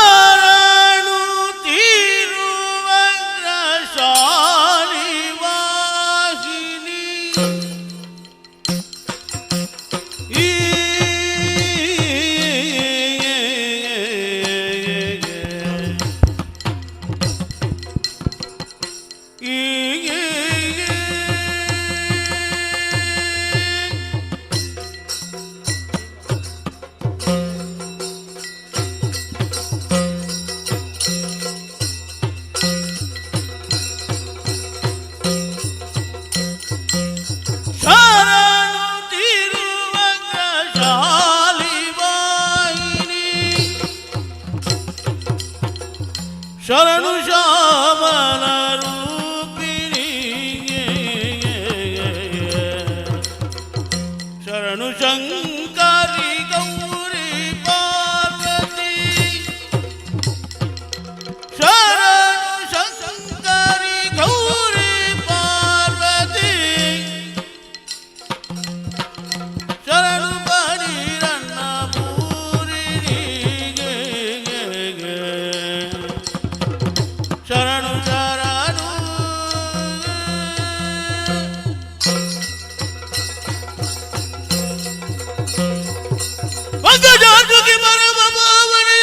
ಶರಣು ತೀರುವ ಶಾಲಿ ವಾಹಿನಿ ಈ ಶರಣು ಶ್ಯಾಮಲ ರೂಪಿಣಿ ಶರಣು ಶಂಕರಿ ಗೌರಿ ಪಾರ್ವತಿ ಶರಣು ಶಂಕರಿ ಗೌರಿ ಪಾರ್ವತಿ ಶರಣು ಬಲಿರನ್ನ ಪೂರಿಣಿಗೆ ಶರಣು ಶರಣು ಪಂಕಜಾಂಬುಗೆ ಪರಮ ಪಾವನಿ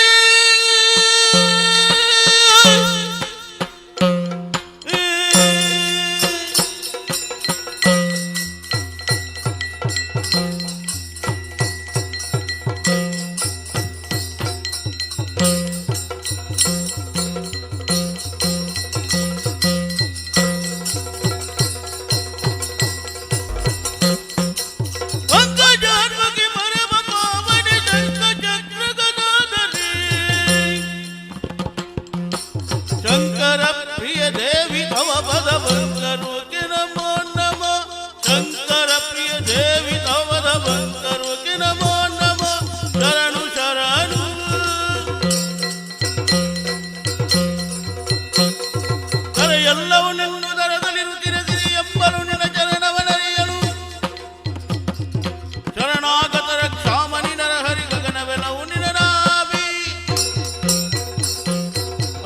ಪಂಕಜಾಂಬುಗೆ ಪರಮ ಪಾವನಿ ಶಂಖಚಕ್ರಗದಾಧರಿ ಶಂಕರ ಪ್ರಿಯ ದೇವಿ ತವ ಪದ ಬಂಕರುಗೆ ನಮೋ ನಮ ಶಂಕರ ಪ್ರಿಯ ದೇವಿ ತವದ ಬಂಕರುಗೆ ನಮೋ ನಮ ಶರಣು ಶರಣು ಎಲ್ಲವೂ ನಿನ್ನ ದರದಲ್ಲಿರುತ್ತಿರದಿರಿ ಎಂಬಲು ನಿನ್ನ ಚರಣವನರಿಯಲು ಶರಣಾಗತರ ಕ್ಷಾಮನಿ ನರಹರಿ ಗಗನವೆಲ್ಲವೂ ನಿನ್ನ ನಾಭಿ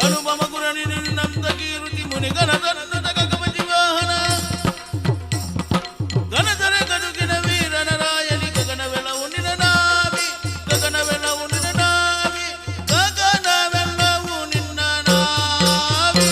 ಅನುಪಮ ಗುರಣಿ ನಿನ್ನಂತ ಕೀರುತಿ ಮುನಿಗನ ತನ್ನದ ಗಗಪತಿ ವಾಹನ ಗಣಧರ ಗದುಗಿನ ವೀರನ ರಾಯನಿ ಗಗನವೆಲ್ಲವೂ ನಿನ್ನ ನಾಭಿ ಗಗನವೆಲ್ಲವೂ ನಿನ್ನ ನಾಭಿ ಗಗನವೆಲ್ಲವೂ ನಿನ್ನ ನಾಭಿ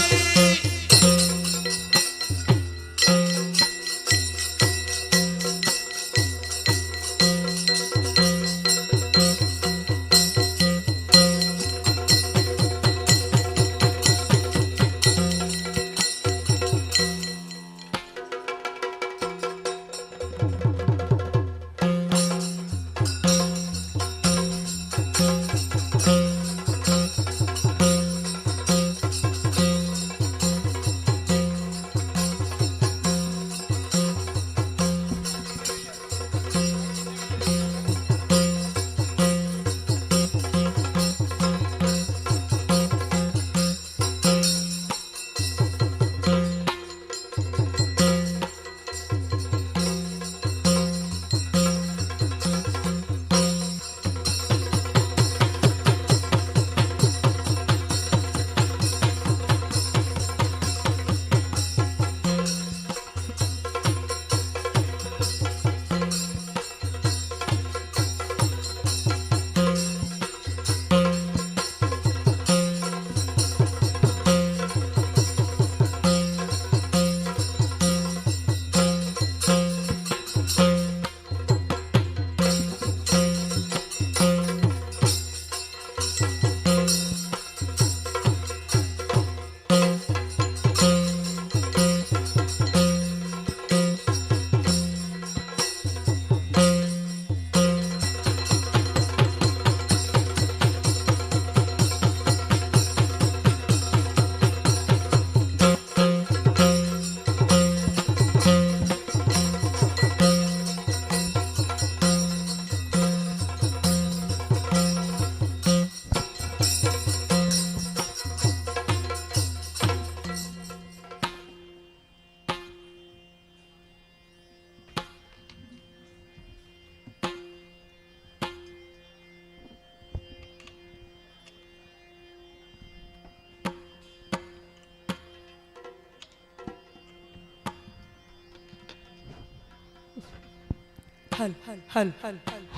हल हल हल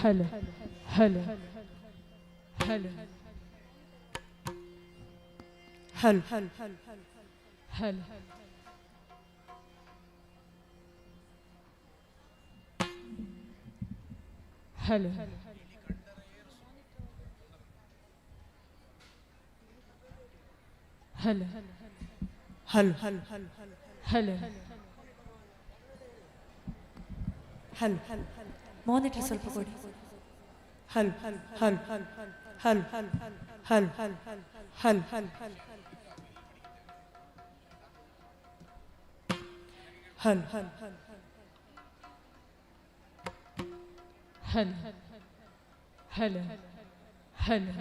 हल हल हल हल हल हल हल हल हल हल हल हल हल ಮಾನಿಟರ್ ಸ್ವಲ್ಪ ಕೊಡಿ. हल हल हल हल हल हल हल हल हल हल हल हल हल हल हल हल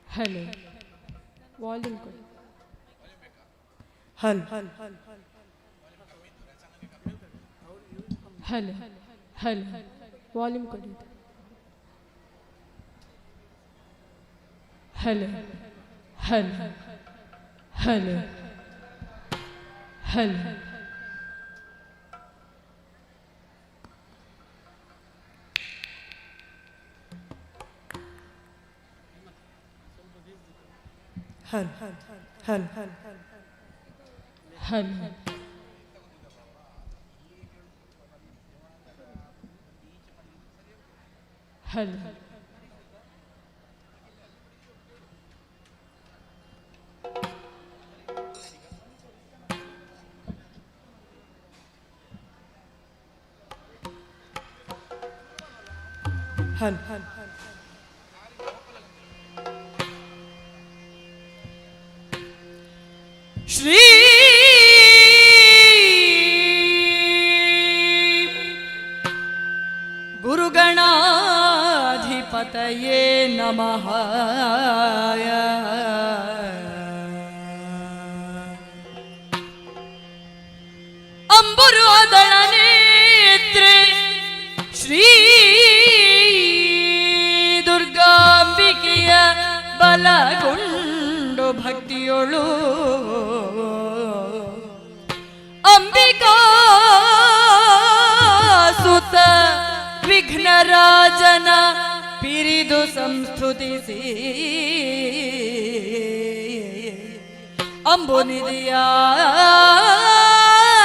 हल वॉल्यूम को हल हल हल हल हल वॉल्यूम को हल हल हल हल हल हल हल हल हल हल हल हल श्री गुरुगणाधिपतये नमः अंबुरोदर नेत्रे श्री ದುರ್ಗಾಂಬಿಕೆಯ ಬಲಗೊಂಡು ಭಕ್ತಿಯೊಳು ಅಂಬಿಕಾ ಸುತ ವಿಘ್ನರಾಜನ ಪಿರಿದು ಸಂಸ್ತುತಿಸಿ ಅಂಬುನಿಧಿಯ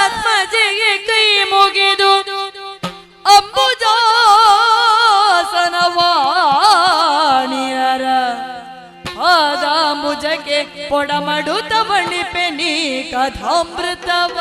ಆತ್ಮಜೆಗೆ ಕೈ ಮುಗಿದು ಅಂಬುಜಾಸನವಾಣಿಯರ ಪಾದಾಂಬುಜಕ್ಕೆ ಪೊಡಮಡುತ್ತ ಬಣಿಪೆ ನೀ ಕಥಾಮೃತವ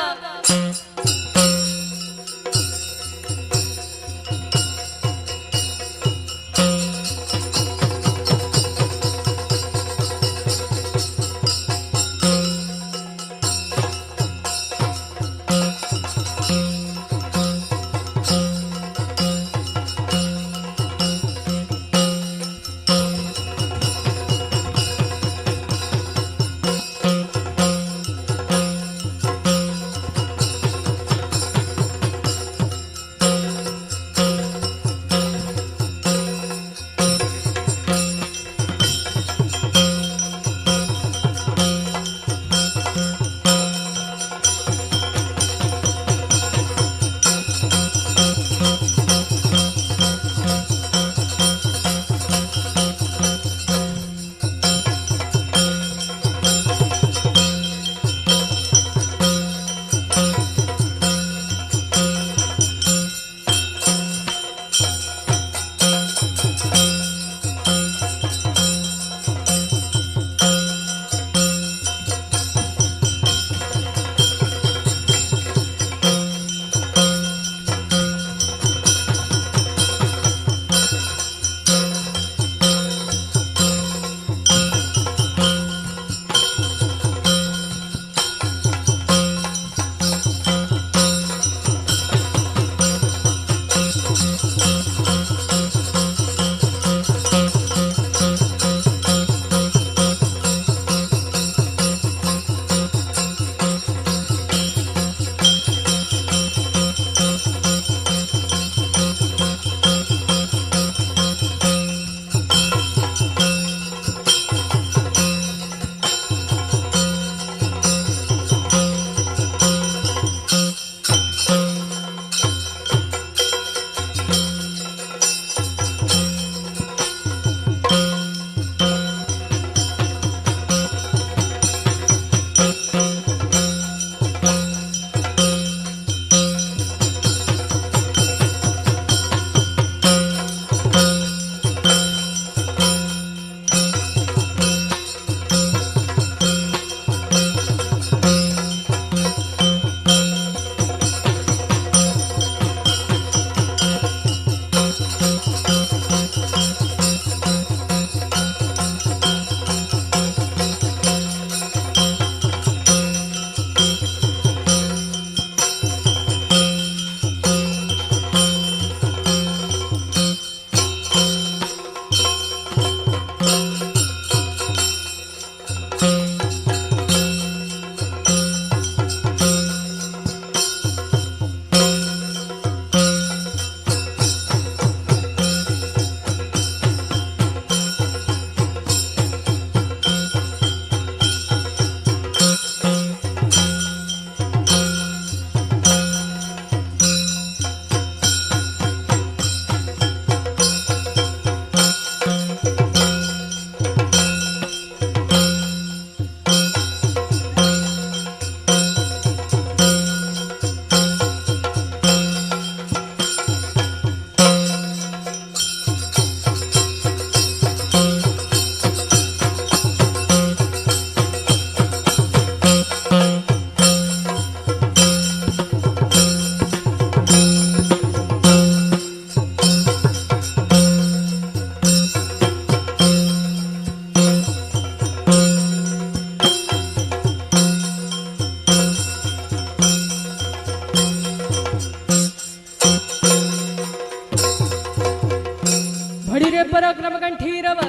ಪರಾಕ್ರಮ ಕಂಠೀರವ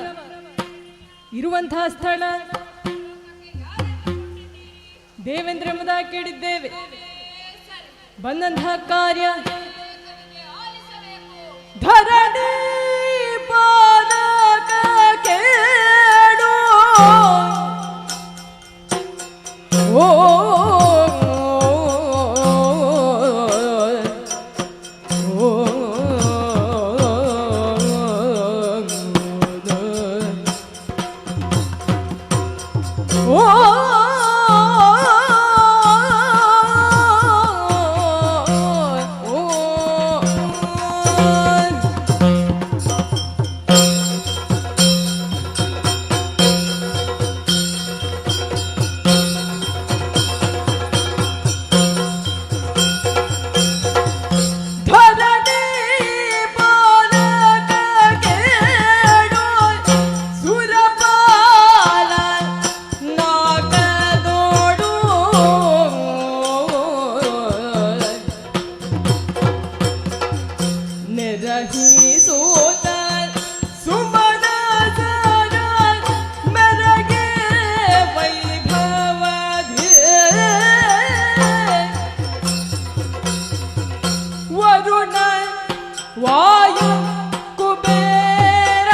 ಇರುವಂತಹ ಸ್ಥಳ ದೇವೇಂದ್ರ ಎಂಬುದ ಕೇಳಿದ್ದೇವೆ. ಬಂದಂತಹ ಕಾರ್ಯ ಧರಣಿ ಪಾಲಕ ಕೇಳು. ಓ ವಾಯು ಕುಬೇರ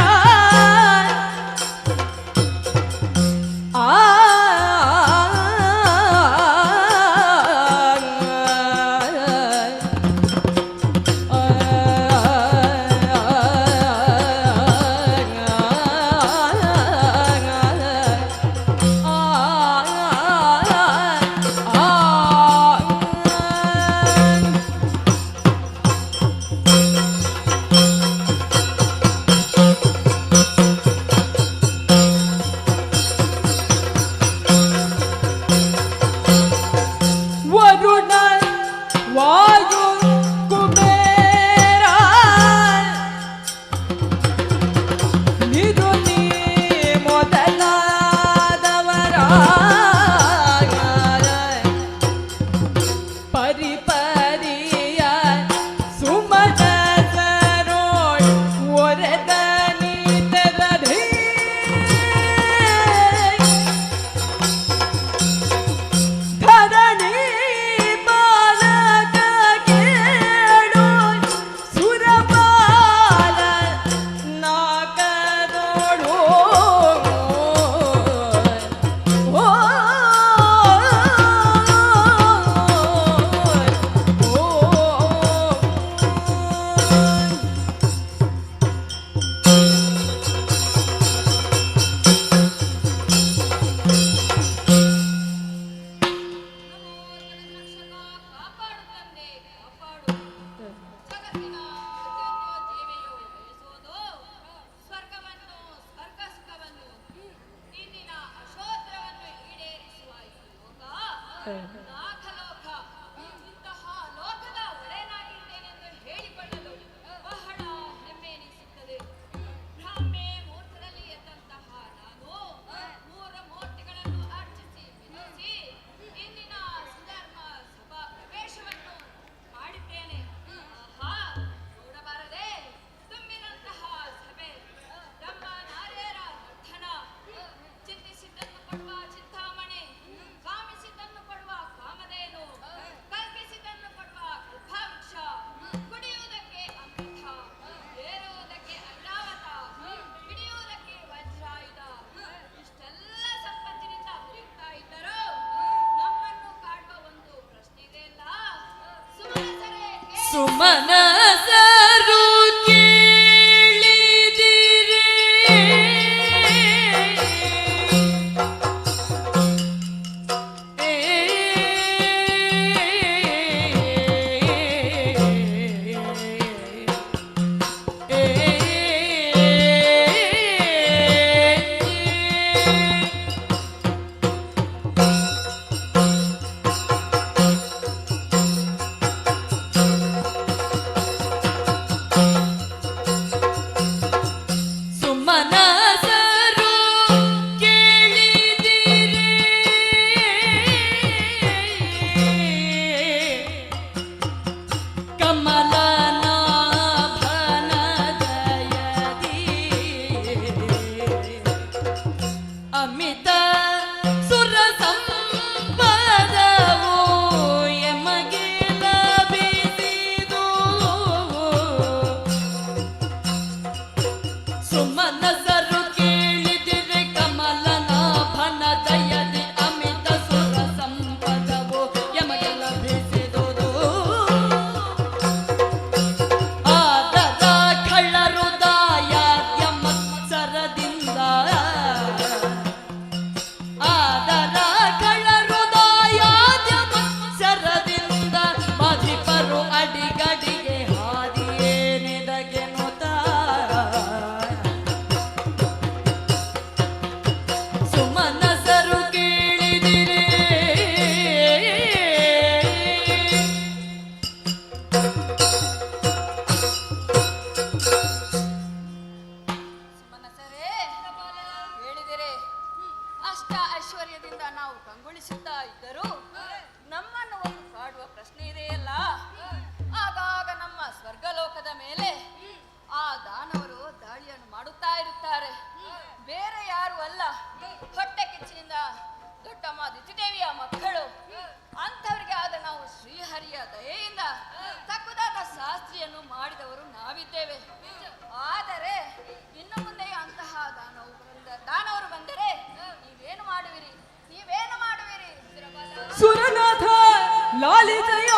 ವರುಣ ವಾಯು ಕುಬೇರ ನಿರುನಿ ಮೊದಲಾದವರ ಪರಿಪರಿಯ ಸುಮನಸರೋಳ್ ಒರೆದ ನೀತರಧೀ ಧರಣಿ ಬಾಲಕ ಕೇಳು ಸುರಪಾಲ ನಾಗದೋಳು. ಓ ಸುಮನಸರು ಕೇಳಿದಿರೆ ನಮ್ಮನ್ನು ಒಂದು ಕಾಡುವ ಪ್ರಶ್ನೆ ಇದೆಯಲ್ಲ, ಆಗಾಗ ನಮ್ಮ ಸ್ವರ್ಗಲೋಕದ ಮೇಲೆ ಆ ದಾನವರು ದಾಳಿಯನ್ನು ಮಾಡುತ್ತಾ ಇರುತ್ತಾರೆ. ಬೇರೆ ಯಾರು ಅಲ್ಲ, ಹೊಟ್ಟೆ ಕಿಚ್ಚಿನಿಂದ ದೊಡ್ಡಮ್ಮ ದಿತಿದೇವಿಯ ಮಕ್ಕಳು. ಅಂಥವರಿಗೆ ಆದ ನಾವು ಶ್ರೀಹರಿಯ ದಯೆಯಿಂದ ತಕ್ಕುದಾದ ಶಾಸ್ತ್ರಿಯನ್ನು ಮಾಡಿದವರು ನಾವಿದ್ದೇವೆ. ಆದರೆ ಇನ್ನು ಮುಂದೆ ಅಂತಹ ದಾನವರು ಬಂದರೆ ನೀವೇನು ಮಾಡುವಿರಿ? ಸುರನಾಥ ಲಾಲಿತಯ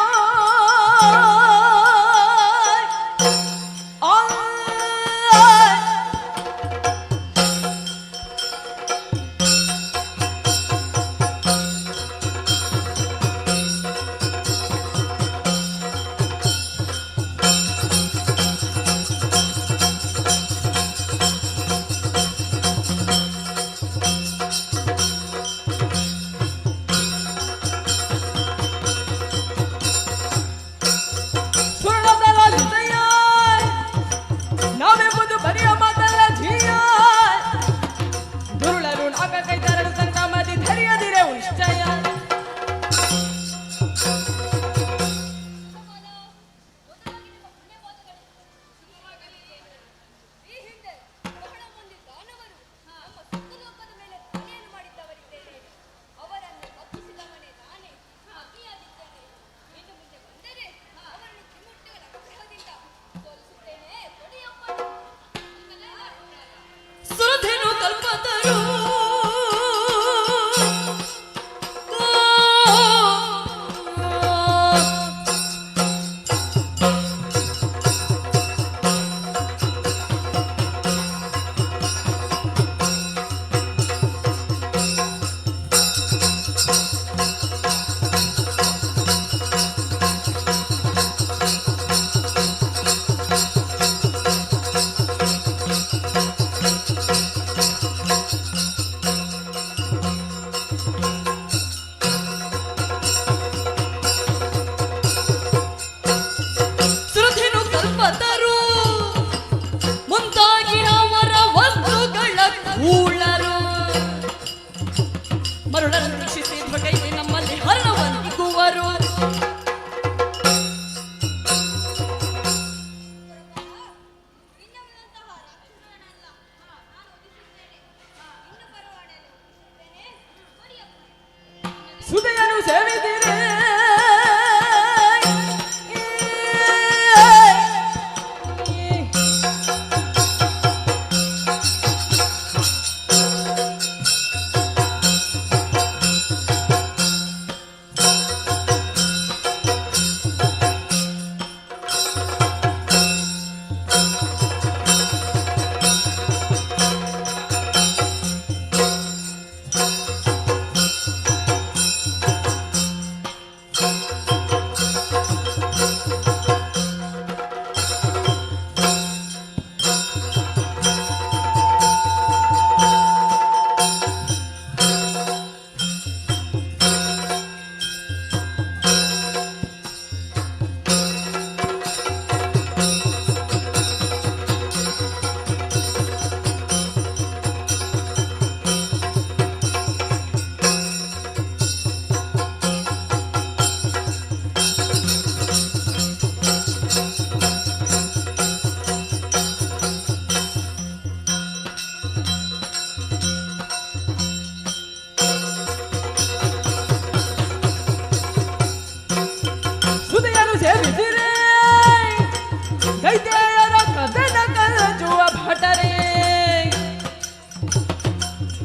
ಸುದೆಯನ್ನು ಸೇವಿದಿರೆ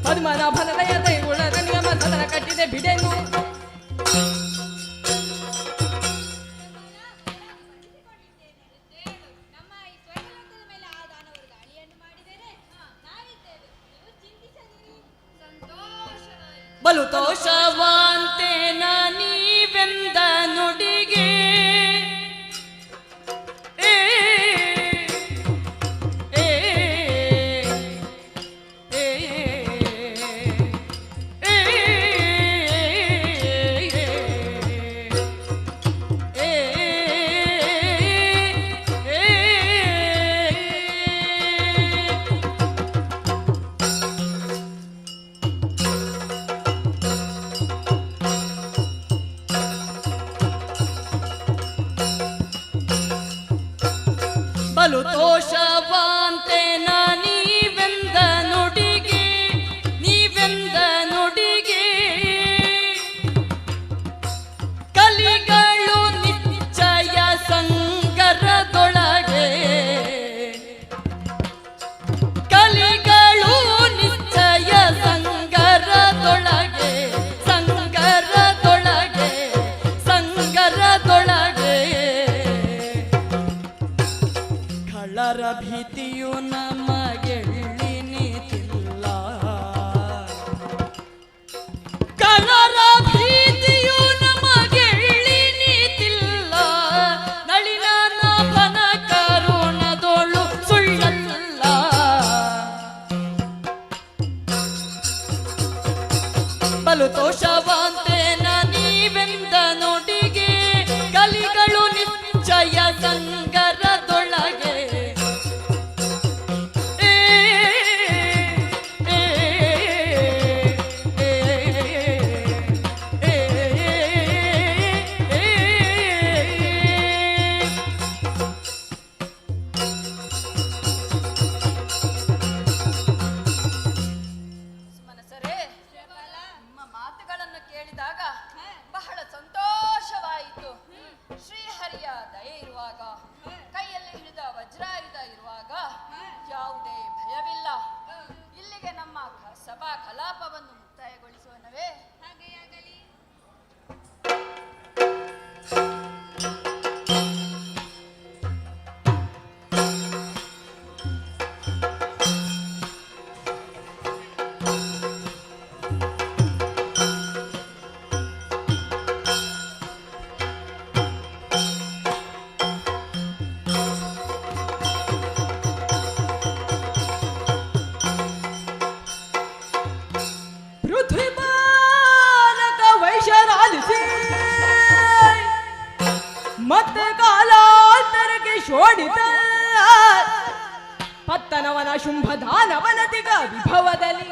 ಪದ್ಮನಾಭನದಯತೆ ಉಳದ ನಿಯಮ ಸದನ ಕಟ್ಟಿದೆ ಬಿಡೆನು ಬಲು ತೋಷವಂತೇನ ನೀವೆಂದ ನುಡಿಗೆ ಬಲು ತೋಷವಂತೆ ನೀವೆಂದ ನುಡಿಗೆ ಕಲಿಗಳು ನಿಶ್ಚಯ ಸಂಗರದೊಳಗೆ ಕಳ್ಳರ ಭೀತಿಯು ನಮಗೆಳ್ಳಿ ನಿಂತಿಲ್ಲ ನಳಿನಾಭನ ಕರುಣದೊಳು ಸುಳ್ಳಲ್ಲ ಬಲು ತೋಷವಂತೆ ನೀವೆಂದ ನುಡಿಗೆ ಕಲಿಗಳು ನಿಶ್ಚಯ ಸಂಗರದೊಳಗೆ ಮನಸರೇ, ನಿಮ್ಮ ಮಾತುಗಳನ್ನು ಕೇಳಿದಾಗ ಬಹಳ ಸಂತೋಷವಾಯಿತು. ಶ್ರೀಹರಿಯ ದಯೆ ಇರುವಾಗ, ಕೈಯಲ್ಲಿ ಹಿಡಿದ ವಜ್ರಾಯುಧ ಇರುವಾಗ ಯಾವುದೇ ಭಯವಿಲ್ಲ. ಇಲ್ಲಿಗೆ ನಮ್ಮ ಸಭಾ ಕಲಾಪವನ್ನು ಮುಕ್ತಾಯಗೊಳಿಸೋಣವೇ? ಹಾಗೆಯಾಗಲಿ. ಪೃಥ್ವಿಮಾನಕ ವೈಶರಾಲಿಸಿ ಮತ್ತೆ ಕಾಲಾಂತರಕ್ಕೆ ಶೋಡಿತ ಪತ್ತನವನ ಶುಂಭದಾನವನತಿಗ ವಿಭವದಲ್ಲಿ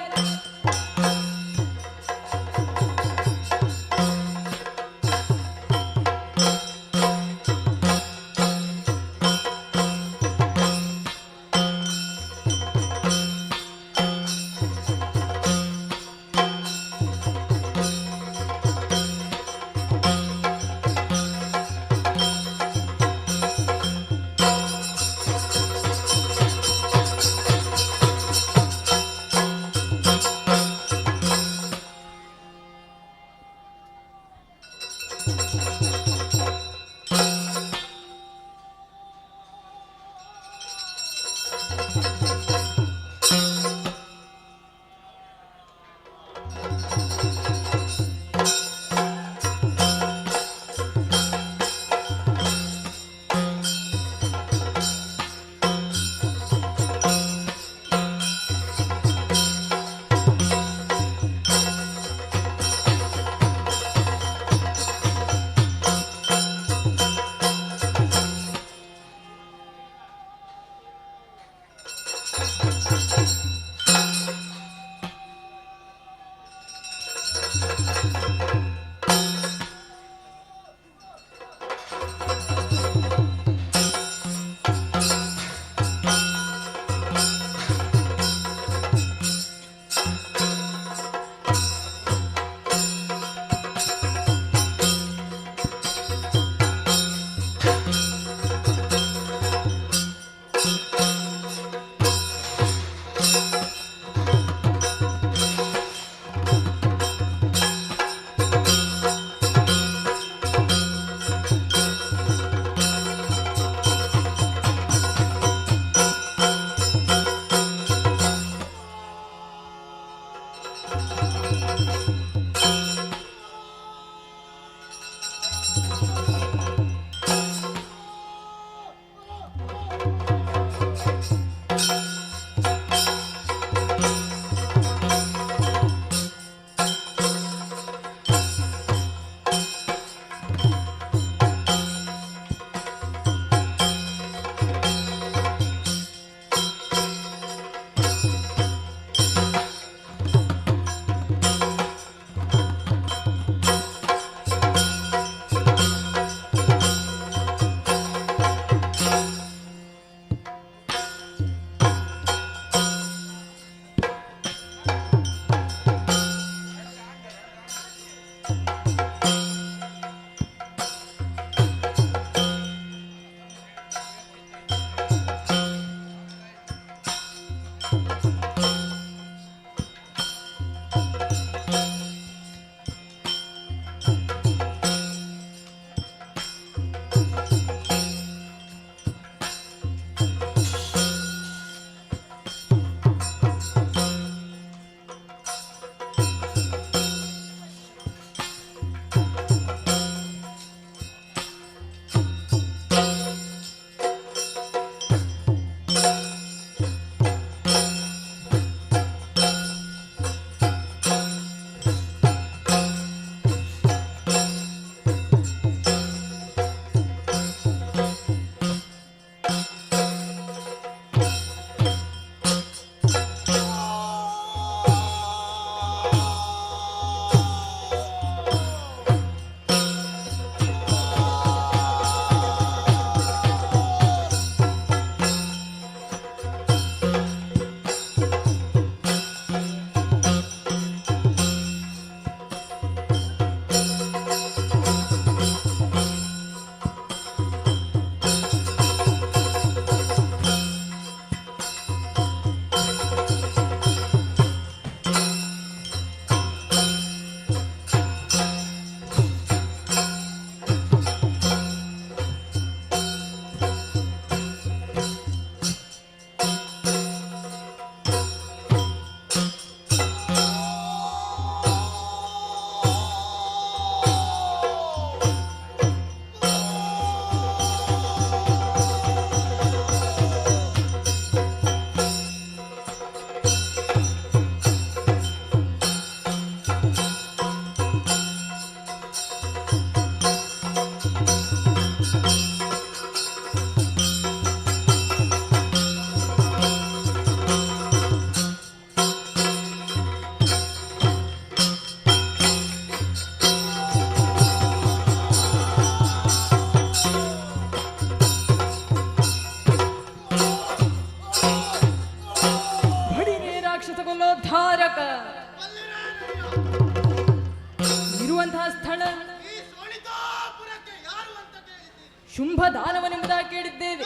ಶುಂಭ ದಾನವನೆಂಬುದಾಗಿ ಕೇಳಿದ್ದೇವೆ.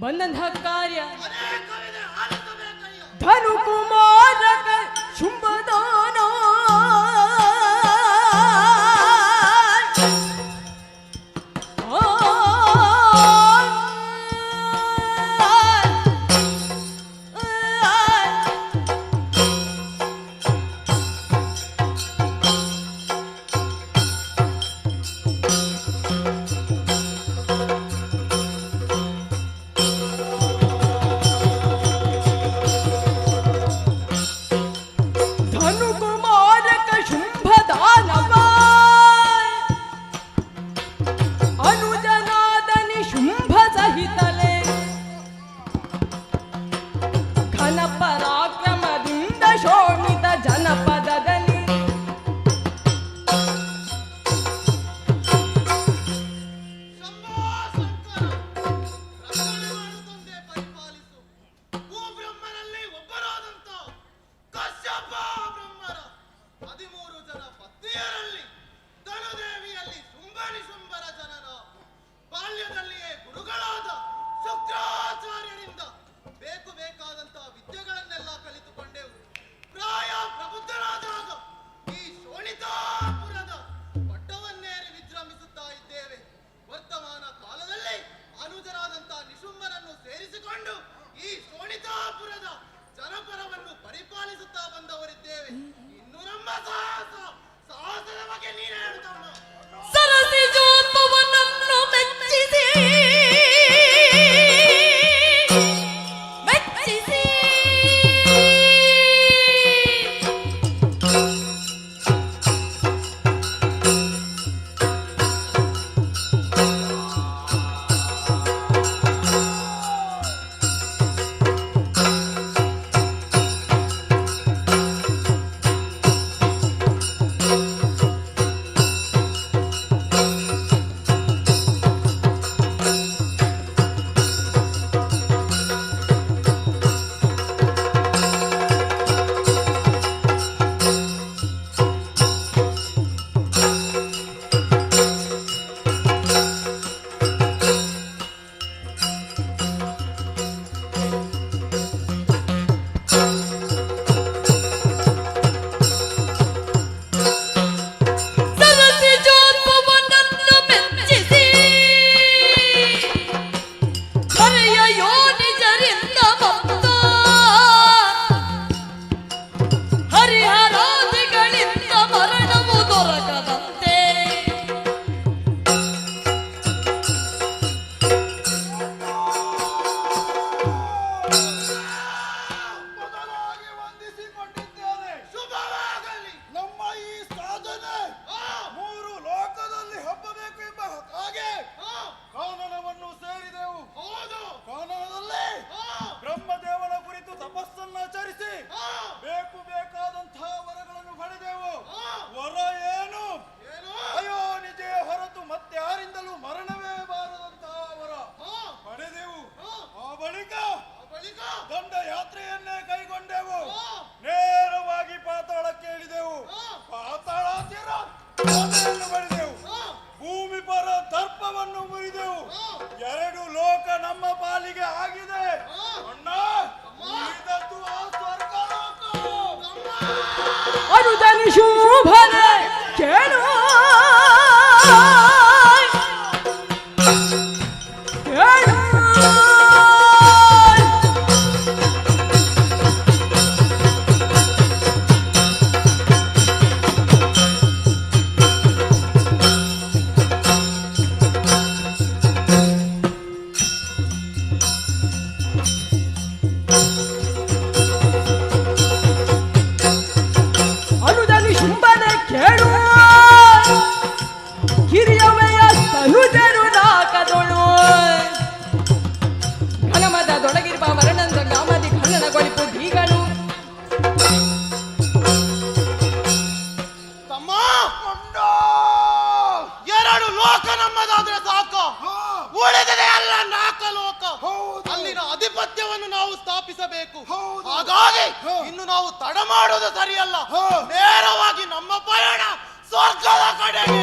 ಬಂದಂತಹ ಕಾರ್ಯ ಧನುಕುಮಾರಕ ಶುಂಭದಾನ ಪರಾಕ್ರಮದಿಂದ ಶೋಣಿತ ಜನಪದದಲ್ಲಿ ಭೂಮಿ ಪರ ದರ್ಪವನ್ನು ಮುರಿದೆವು. ಎರಡು ಲೋಕ ನಮ್ಮ ಪಾಲಿಗೆ ಆಗಿದೆ. ಅಣ್ಣ ಇದತ್ತು ಆ ಸ್ವರ್ಗ ಲೋಕ. ಅನುದನಿ ಶುಭನೆ ಕೇಳು ಅಲ್ಲಿನ ಅಧಿಪತ್ಯವನ್ನು ನಾವು ಸ್ಥಾಪಿಸಬೇಕು. ಹಾಗಾಗಿ ಇನ್ನು ನಾವು ತಡ ಮಾಡೋದು ಸರಿಯಲ್ಲ. ನೇರವಾಗಿ ನಮ್ಮ ಪಯಣ ಸ್ವರ್ಗದ ಕಡೆಗೆ.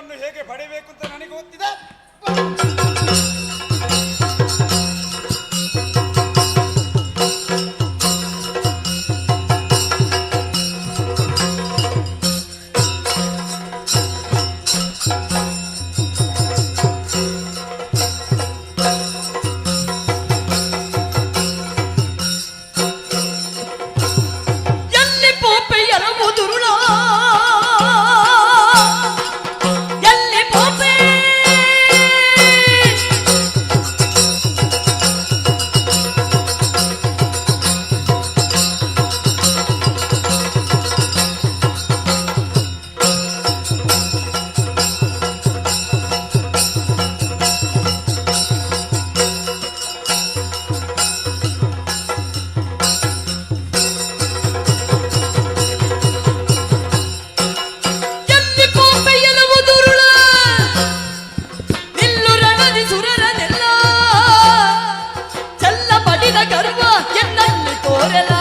ಸ್ವರ್ಗವನ್ನು ಹೇಗೆ ಪಡೆಯಬೇಕು ಅಂತ ನನಗೆ ಗೊತ್ತಿದೆ. ಎಲ್ಲಿ ಪೋಪೆಯರ ಮುದುರುಳ ಎಲ್ಲಿ ಪೋಪೆ ಎಲ್ಲಿ ಪೋಪೆಯರ ಮುದುರುಳ ನಿಲ್ಲು ರಣದಿ ಸುರರನೆಲ್ಲ ಚೆಲ್ಲ ಬಡಿದ ಗರ್ವ ಎನ್ನಲ್ಲಿ ತೋರೆಲ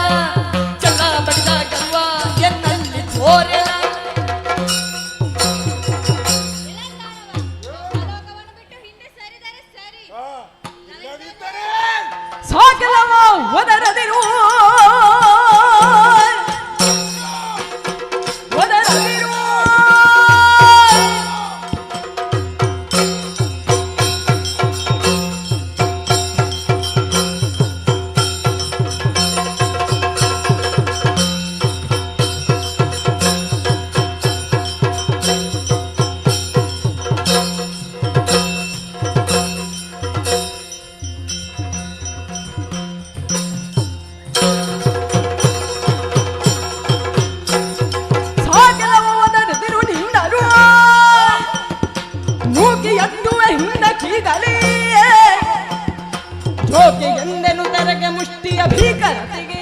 ಚೆಲ್ಲ ಬಡಿದ ಗರ್ವ ಎನ್ನಲ್ಲಿ ತೋರೆಲ ಸಾಗಲವ ಒದರದಿರು ಒದರದಿರು ಸಾಗಲವ ಒದರದಿರು ನಿನ್ನರು ಮೂಗಿ ಎನ್ನುವ ಹಿಂದ ಕೀಗಲಿ ಜೋಗಿ ಎಂದೆನು ತೆರೆಗೆ ಮುಷ್ಟಿಯ ಭೀಕರತೆಗೆ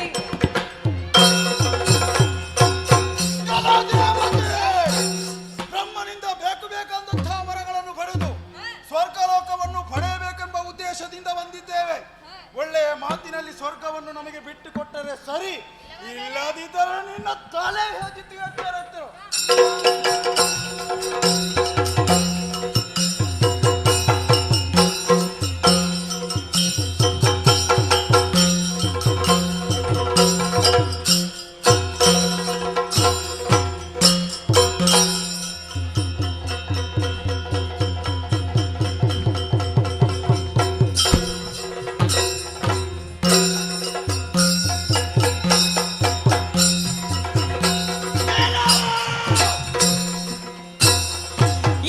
ಬ್ರಹ್ಮನಿಂದ ಬೇಕಾದಂತಹ ವರಗಳನ್ನು ಪಡೆದು ಸ್ವರ್ಗಲೋಕವನ್ನು ಪಡೆಯಬೇಕೆಂಬ ಉದ್ದೇಶದಿಂದ ಬಂದಿದ್ದೇವೆ. ಒಳ್ಳೆಯ ಮಾತಿನಲ್ಲಿ ಸ್ವರ್ಗವನ್ನು ನಮಗೆ ಬಿಟ್ಟು ಕೊಟ್ಟರೆ ಸರಿ, ಇಲ್ಲದಿದ್ದರೆ ನಿನ್ನ ತಲೆ ಹೋಗಿತ್ತು ಅಂತ.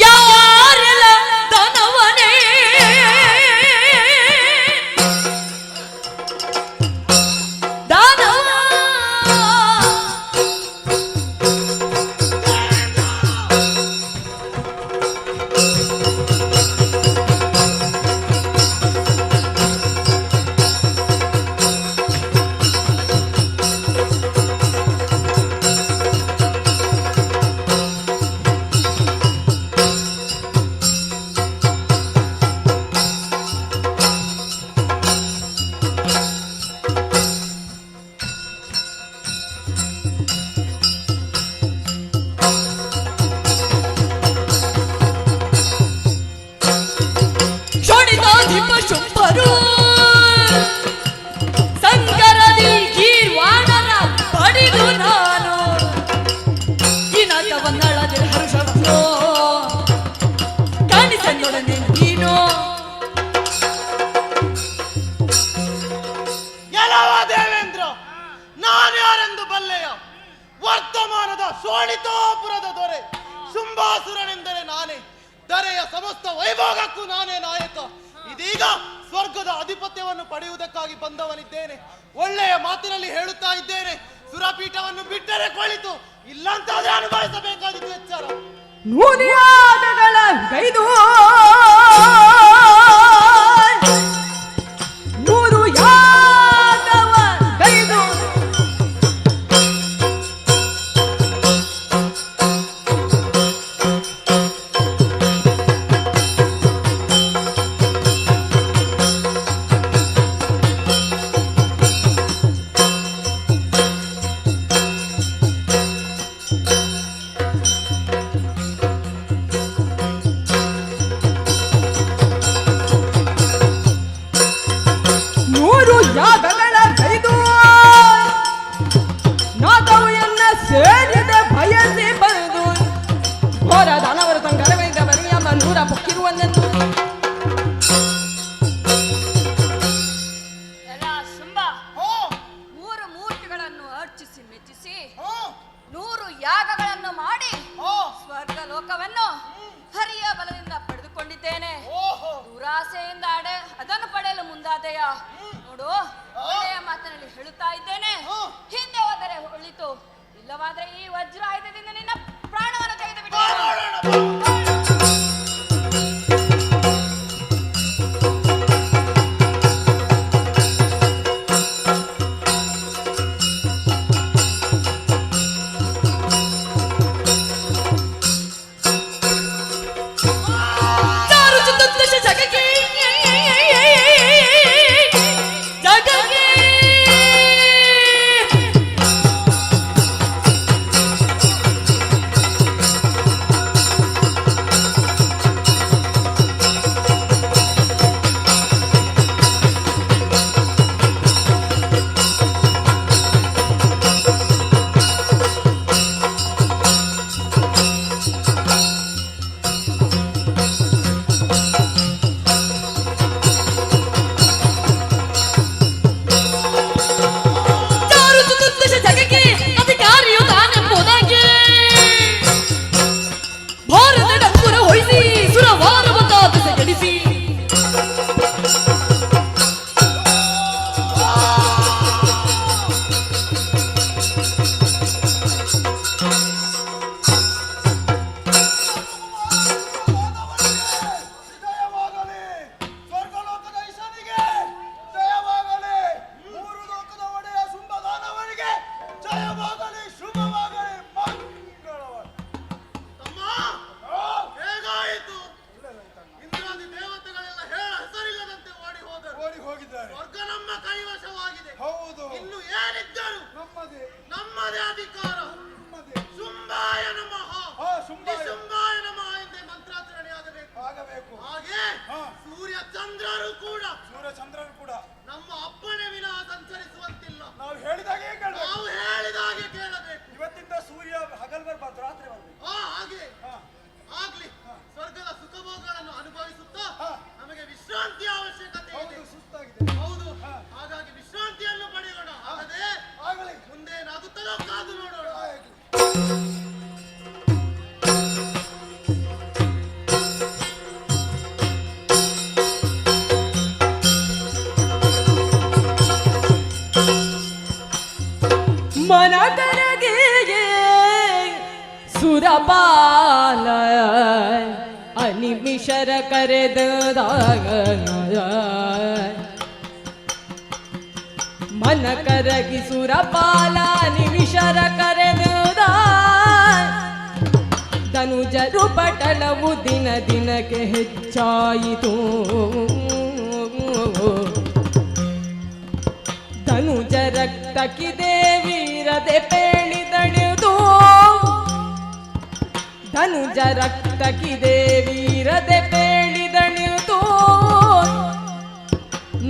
ಯಾರೆಲ್ಲ ಧನವನೇ ದಾನವ ಶೋಣಿತಾಧಿಪ ಶುಂಭರು ಸಂಗರದಿ ಗೀರ್ವಾಣರ ಪಡೆದು ನಾನು ಇನಕವನ್ನಳದೆ ಹರ್ಷವೋ ಕಾಣಿಸನ್ನೊಡನೆ ನೀನು ಎಲ್ಲವ ದೇವೇಂದ್ರ, ನಾನ್ಯಾರೆಂದು ಬಲ್ಲೆಯ? ವರ್ತಮಾನದ ಶೋಣಿತಾಪುರದ ದೊರೆ ಶುಂಭಾಸುರನೆಂದರೆ ನಾನೇ. ದರೆಯ ಸಮಸ್ತ ವೈಭೋಗಕ್ಕೂ ನಾನೇ ನಾಯಕ. ಇದೀಗ ಸ್ವರ್ಗದ ಅಧಿಪತ್ಯವನ್ನು ಪಡೆಯುವುದಕ್ಕಾಗಿ ಬಂದವನಿದ್ದೇನೆ. ಒಳ್ಳೆಯ ಮಾತಿನಲ್ಲಿ ಹೇಳುತ್ತಾ ಇದ್ದೇನೆ, ಸುರಪೀಠವನ್ನು ಬಿಟ್ಟರೆ ಕೊಳಿತು, ಇಲ್ಲಂತಾದ್ರೆ ಅನುಭವಿಸಬೇಕಾದಿತ್ತು ಎಚ್ಚರ. ನೂನಿಯಾದಗಳ ಗೈದು ನೂರು ಯಾದವ ಗೈದು ಸುರ ಬುಕ್ಕಿರುವನೆಂದು ಎಲ್ಲ ಶುಂಭ 3 ಮೂರ್ತಿಗಳನ್ನು ಅರ್ಚಿಸಿ ಮೆಚ್ಚಿಸಿ 100 ಯಾಗಗಳನ್ನು ಮಾಡಿ ಸ್ವರ್ಗ ಲೋಕವನ್ನು ಹರಿಯ ಬಲದಿಂದ ಪಡೆದುಕೊಂಡಿದ್ದೇನೆ. ದುರಾಸೆಯಿಂದ ಅದನ್ನು ಪಡೆಯಲು ಮುಂದಾದೆಯ ನೋಡು, ಒಳ್ಳೆಯ ಮಾತಿನಲ್ಲಿ ಹೇಳುತ್ತಾ ಇದ್ದೇನೆ. ಹಿಂದೆ ಹೋದರೆ ಒಳಿತು, ಇಲ್ಲವಾದರೆ ಈ ವಜ್ರಾಯುಧದಿಂದ ನಿನ್ನ ಪ್ರಾಣವನ್ನು ತೆಗೆದು ಬಿಟ್ಟು ಸುರಪಾಲ ಅನಿಮಿಷರ ಕರೆದಾಗ ಮನ ಕರಗಿ ಸುರಪಾಲ ನಿಮಿಷರ ಕರೆದ ಧನುಜರು ಪಟಲವು ದಿನ ದಿನಕ್ಕೆ ಹೆಚ್ಚಾಯಿತು. ಧನುಜ ರಕ್ತಕ್ಕಿದೆ ವೀರದೆ ಪೇಳಿದಣಿದು ಧನುಜ ರಕ್ತಕ್ಕಿದೆ ವೀರದೆ ಪೇಳಿದಣಿದು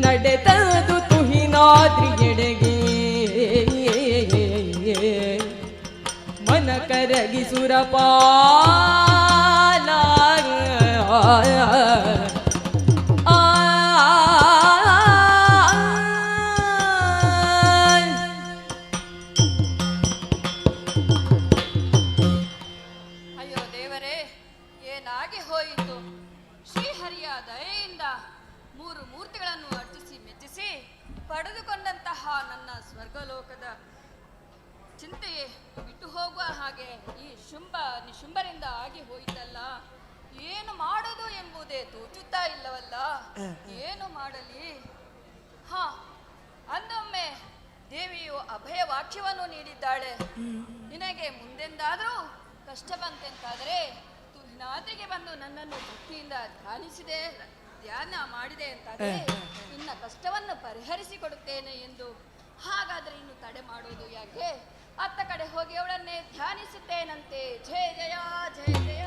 ನಡೆದದು ತುಹಿನಾದ್ರಿ ಎಡೆಗೆ ಮನ ಕರಗಿ ಸುರಪಾಲ ಅಯ್ಯೋ ದೇವರೇ, ಏನಾಗಿ ಹೋಯಿತು? ಶ್ರೀಹರಿಯ ದಯೆಯಿಂದ 3 ಮೂರ್ತಿಗಳನ್ನು ಅರ್ಚಿಸಿ ಮೆಚ್ಚಿಸಿ ಪಡೆದುಕೊಂಡಂತಹ ನನ್ನ ಸ್ವರ್ಗಲೋಕದ ಚಿಂತೆಯೇ ಬಿಟ್ಟು ಹೋಗುವ ಹಾಗೆ ಈ ನಿಶುಂಭರಿಂದ ಆಗಿ ಹೋಯಿತಲ್ಲ. ಏನು ಮಾಡೋದು ಎಂಬುದೇ ತೋಚುತ್ತಾ ಇಲ್ಲವಲ್ಲ. ಏನು ಮಾಡಲಿ? ಅಂದೊಮ್ಮೆ ದೇವಿಯು ಅಭಯ ವಾಕ್ಯವನ್ನು ನೀಡಿದ್ದಾಳೆ. ನಿನಗೆ ಮುಂದೆಂದಾದರೂ ಕಷ್ಟ ಬಂತೆಂತಾದರೆ ತುಹಿನಾದ್ರಿಗೆ ಬಂದು ನನ್ನನ್ನು ಭಕ್ತಿಯಿಂದ ಧ್ಯಾನ ಮಾಡಿದೆ ಅಂತಾದರೆ ನಿನ್ನ ಕಷ್ಟವನ್ನು ಪರಿಹರಿಸಿಕೊಡುತ್ತೇನೆ ಎಂದು. ಹಾಗಾದರೆ ಇನ್ನು ತಡೆ ಮಾಡೋದು ಯಾಕೆ? ಅತ್ತ ಕಡೆ ಹೋಗಿ ಅವಳನ್ನೇ ಧ್ಯಾನಿಸುತ್ತೇನಂತೆ. ಜಯ ಜಯ ಜಯ ಜಯ ಜಯ.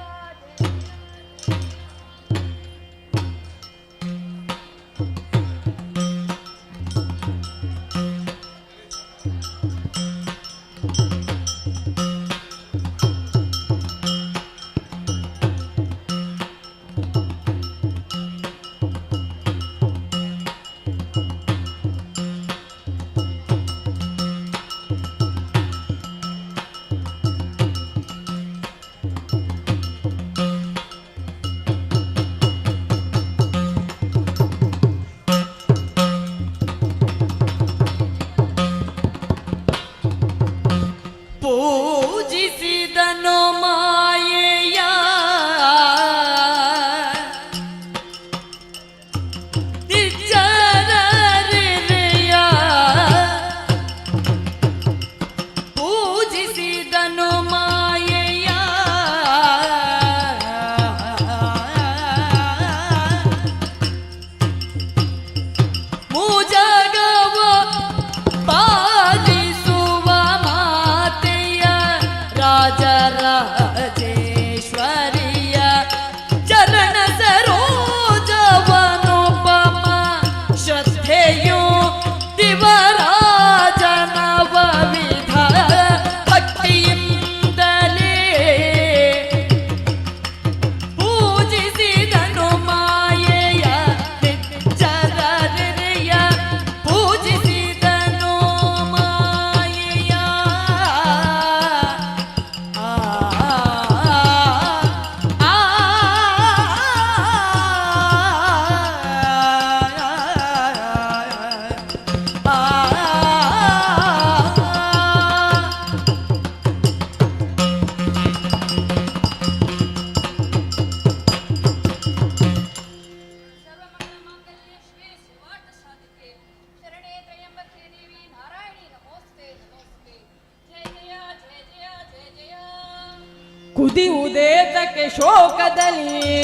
ಶೋಕದಲ್ಲಿ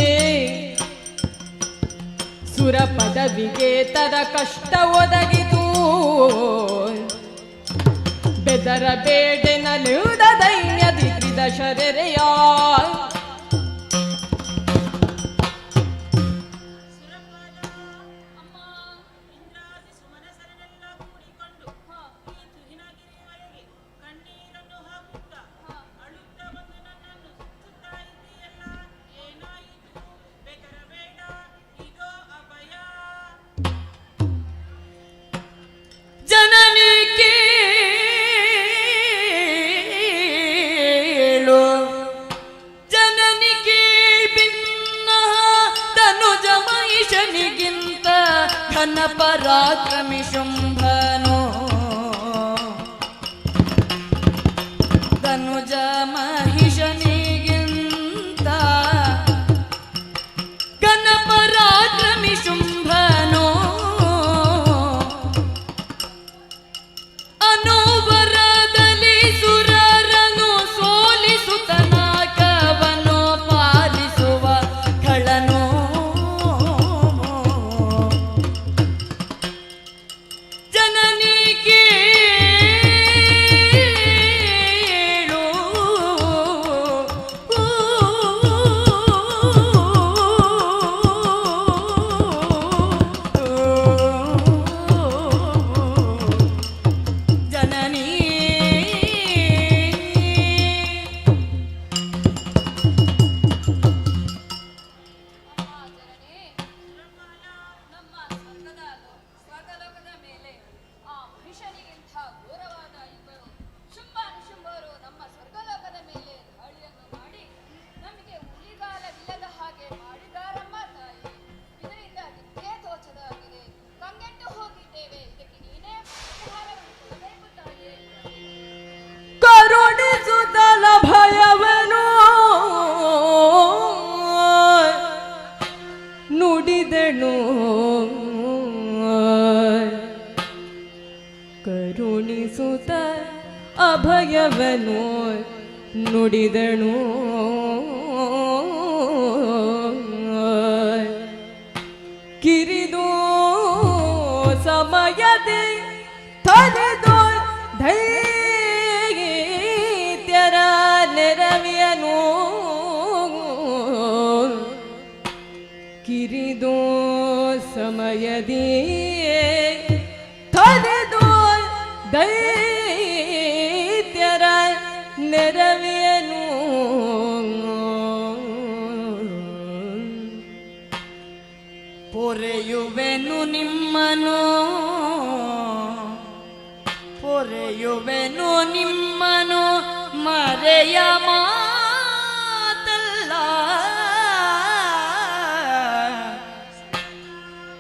ಸುರ ಪದವಿಗೆ ತರ ಕಷ್ಟ ಒದಗಿತು ಬೆದರಬೇಡೆನಲಿಯುದ ದೈನ್ಯದಿ ತ್ರಿದಶರೆಯ ಜನನಿ ಕೇಳು ಜನನಿ ಕೇಳ್ಬಿನ್ನ ತನುಜ ಮಹಿಷನಿಗಿಂತ ಘನ ಪರಾಕ್ರಮಿ ಶುಂಭನೋ ತನುಜ ಮಹಿಷನಿಗಿಂತ ಘನ ಪರಾಕ್ರಮಿ ಶುಂಭನೋ ಅನುವರದಲ್ಲಿ ಸುರರನು ಸೋಲಿಸುತ್ತನಾಕವನು ಪಾಲಿಸುವ ಖಳನೋ ಜನನಿ ಕೇಳು ಜನನಿ ನಮ್ಮ ಸ್ವರ್ಗಲೋಕದ ಮೇಲೆ ಆ ಮಹಿಷನಿಗಿಂತ ಘೋರವಾದ ಇಬ್ಬರು ಶುಂಭ ನಿಶುಂಭರು ನಮ್ಮ ಸ್ವರ್ಗಲೋಕದ ಮೇಲೆ ದಾಳಿಯನ್ನು ಮಾಡಿ ನಮಗೆ ಉಳಿಗಾಲವಿಲ್ಲದ ಹಾಗೆ ಮಾಡಿದಾರಮ್ಮ ತಾಯಿ. ಇದರಿಂದ ದಿಕ್ಕೇ ತೋಚದಾಗಿದೆ, ಕಂಗೆಟ್ಟು ಹೋಗಿದ್ದೇವೆ. ಇದಕ್ಕೆ ನೀನೇ ಪರಿಹಾರವನ್ನು ಕೊಡಬೇಕು ತಾಯಿಯೇ. ಕರುಣಿಸುತ್ತಲ ಭಯವನು ನುಡಿದನು ಕರುಣಿಸುತ್ತ ಅಭಯವನು ನುಡಿದನು ಕಿರಿದು ಸಮಯದೆ ತಲೆದು ದೈತ್ಯರ ನೆರವಿಯನು ಕಿರಿದು ಸಮಯದಿ ತಲೆದು ದೈತ್ಯರ ನೆರವಿಯನು ಪೊರೆಯುವೆನು ನಿಮ್ಮನು ಪೊರೆಯುವೆನು ನಿಮ್ಮನು ಮರೆಯ ಮಾತಲ್ಲ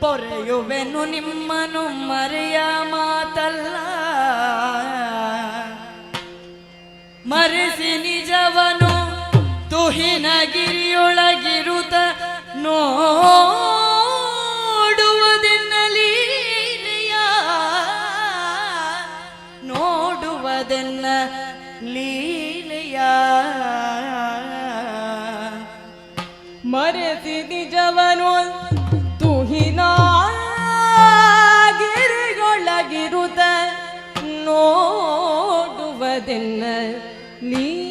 ಪೊರೆಯುವೆನು ನಿಮ್ಮನು ಮರೆಯ ಮಾತಲ್ಲ ಮರೆಸಿ ನಿಜವನು ತುಹಿನಗಿರಿಯೊಳಗಿರುತ್ತ ನೋಡುವುದೆನ್ನಲೀಲೆಯ ನೋಡುವುದೆನ್ನ ಲೀಲೆಯ ಮರೆಸಿ ನಿಜವನು ತುಹಿನಗಿರಿಯೊಳಗಿರುತ್ತ ನೋಡುವುದೆನ್ನ ಲೀಲೆಯ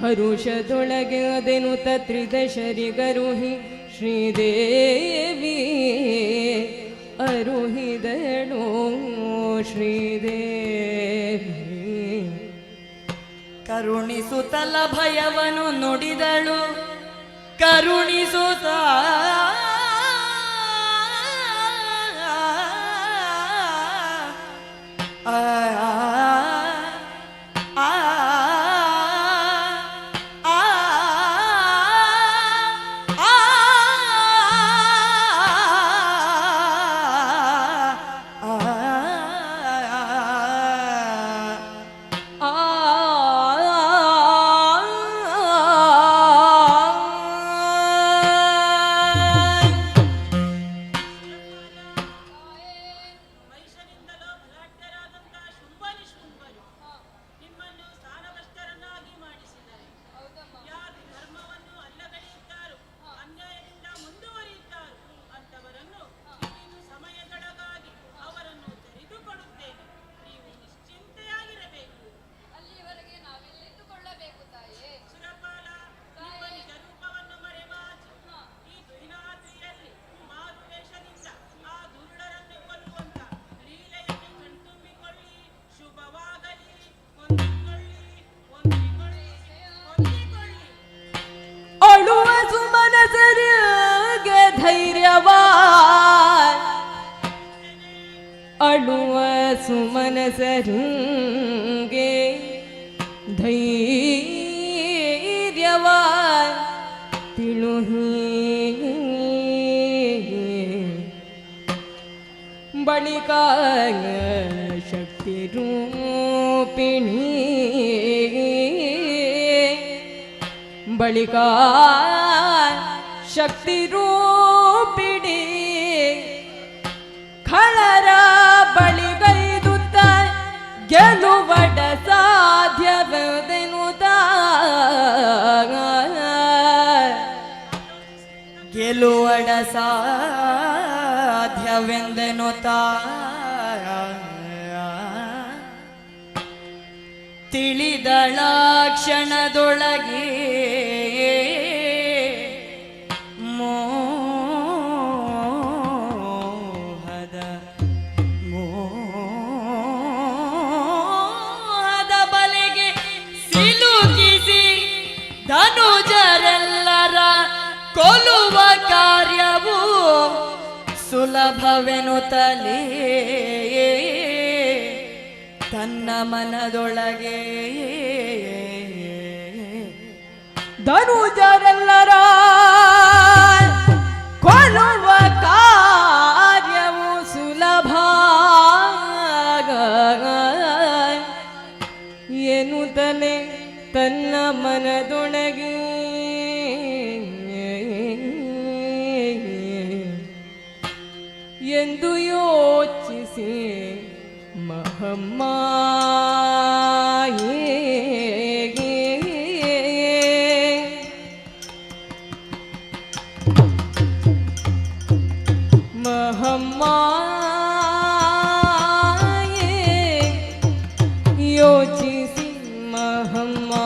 ಹರುಷದೊಳಗೆ ಅದೆನುತ ತ್ರಿದಶರಿಗರುಹಿ ಶ್ರೀದೇವಿ ಅರುಹಿದಳು ಶ್ರೀದೇವಿ ಕರುಣಿಸುತ್ತಲ ಭಯವನು ನುಡಿದಳು ಕರುಣಿಸುತ್ತ ಅಳುವ ಸುಮನಸರಿಂಗೆ ಧೈರ್ಯವ ತಿಳುಹಿ ಬಳಿಕ ಶಕ್ತಿ ರೂಪಿಣಿ ಬಳಿಕ ಶಕ್ತಿ ರೂಪಿಣಿ ಖಳರ ಬಳಿಗೈದುತ್ತ ಗೆಲುವಡ ಸಾಧ್ಯವೆಂದೆನುತ ಗೆಲುವಡ ಸಾಧ್ಯವೆಂದೆನುತ ತಿಳಿದಳ ಕ್ಷಣದೊಳಗೆ ಮೋಹದ ಬಲೆಗೆ ಸಿಲುಕಿಸಿ ಧನುಜರೆಲ್ಲರ ಕೊಲ್ಲುವ ಕಾರ್ಯವು ಸುಲಭವೆನುತ್ತಲೇ ತನ್ನ ಮನದೊಳಗೆ ಧನುಜರೆಲ್ಲರ ಕೊಲ್ಲುವ ಕಾರ್ಯವು ಸುಲಭ ಎನ್ನುತ್ತಲೇ ತನ್ನ ಮನದೊಳಗೆ ಎಂದು ಯೋಚಿಸಿ ಮಹಮ್ಮಾಯೇ ಮಹಮ್ಮಾಯೇ ಯೋಚಿಸಿ ಮಹಮ್ಮಾಯೇ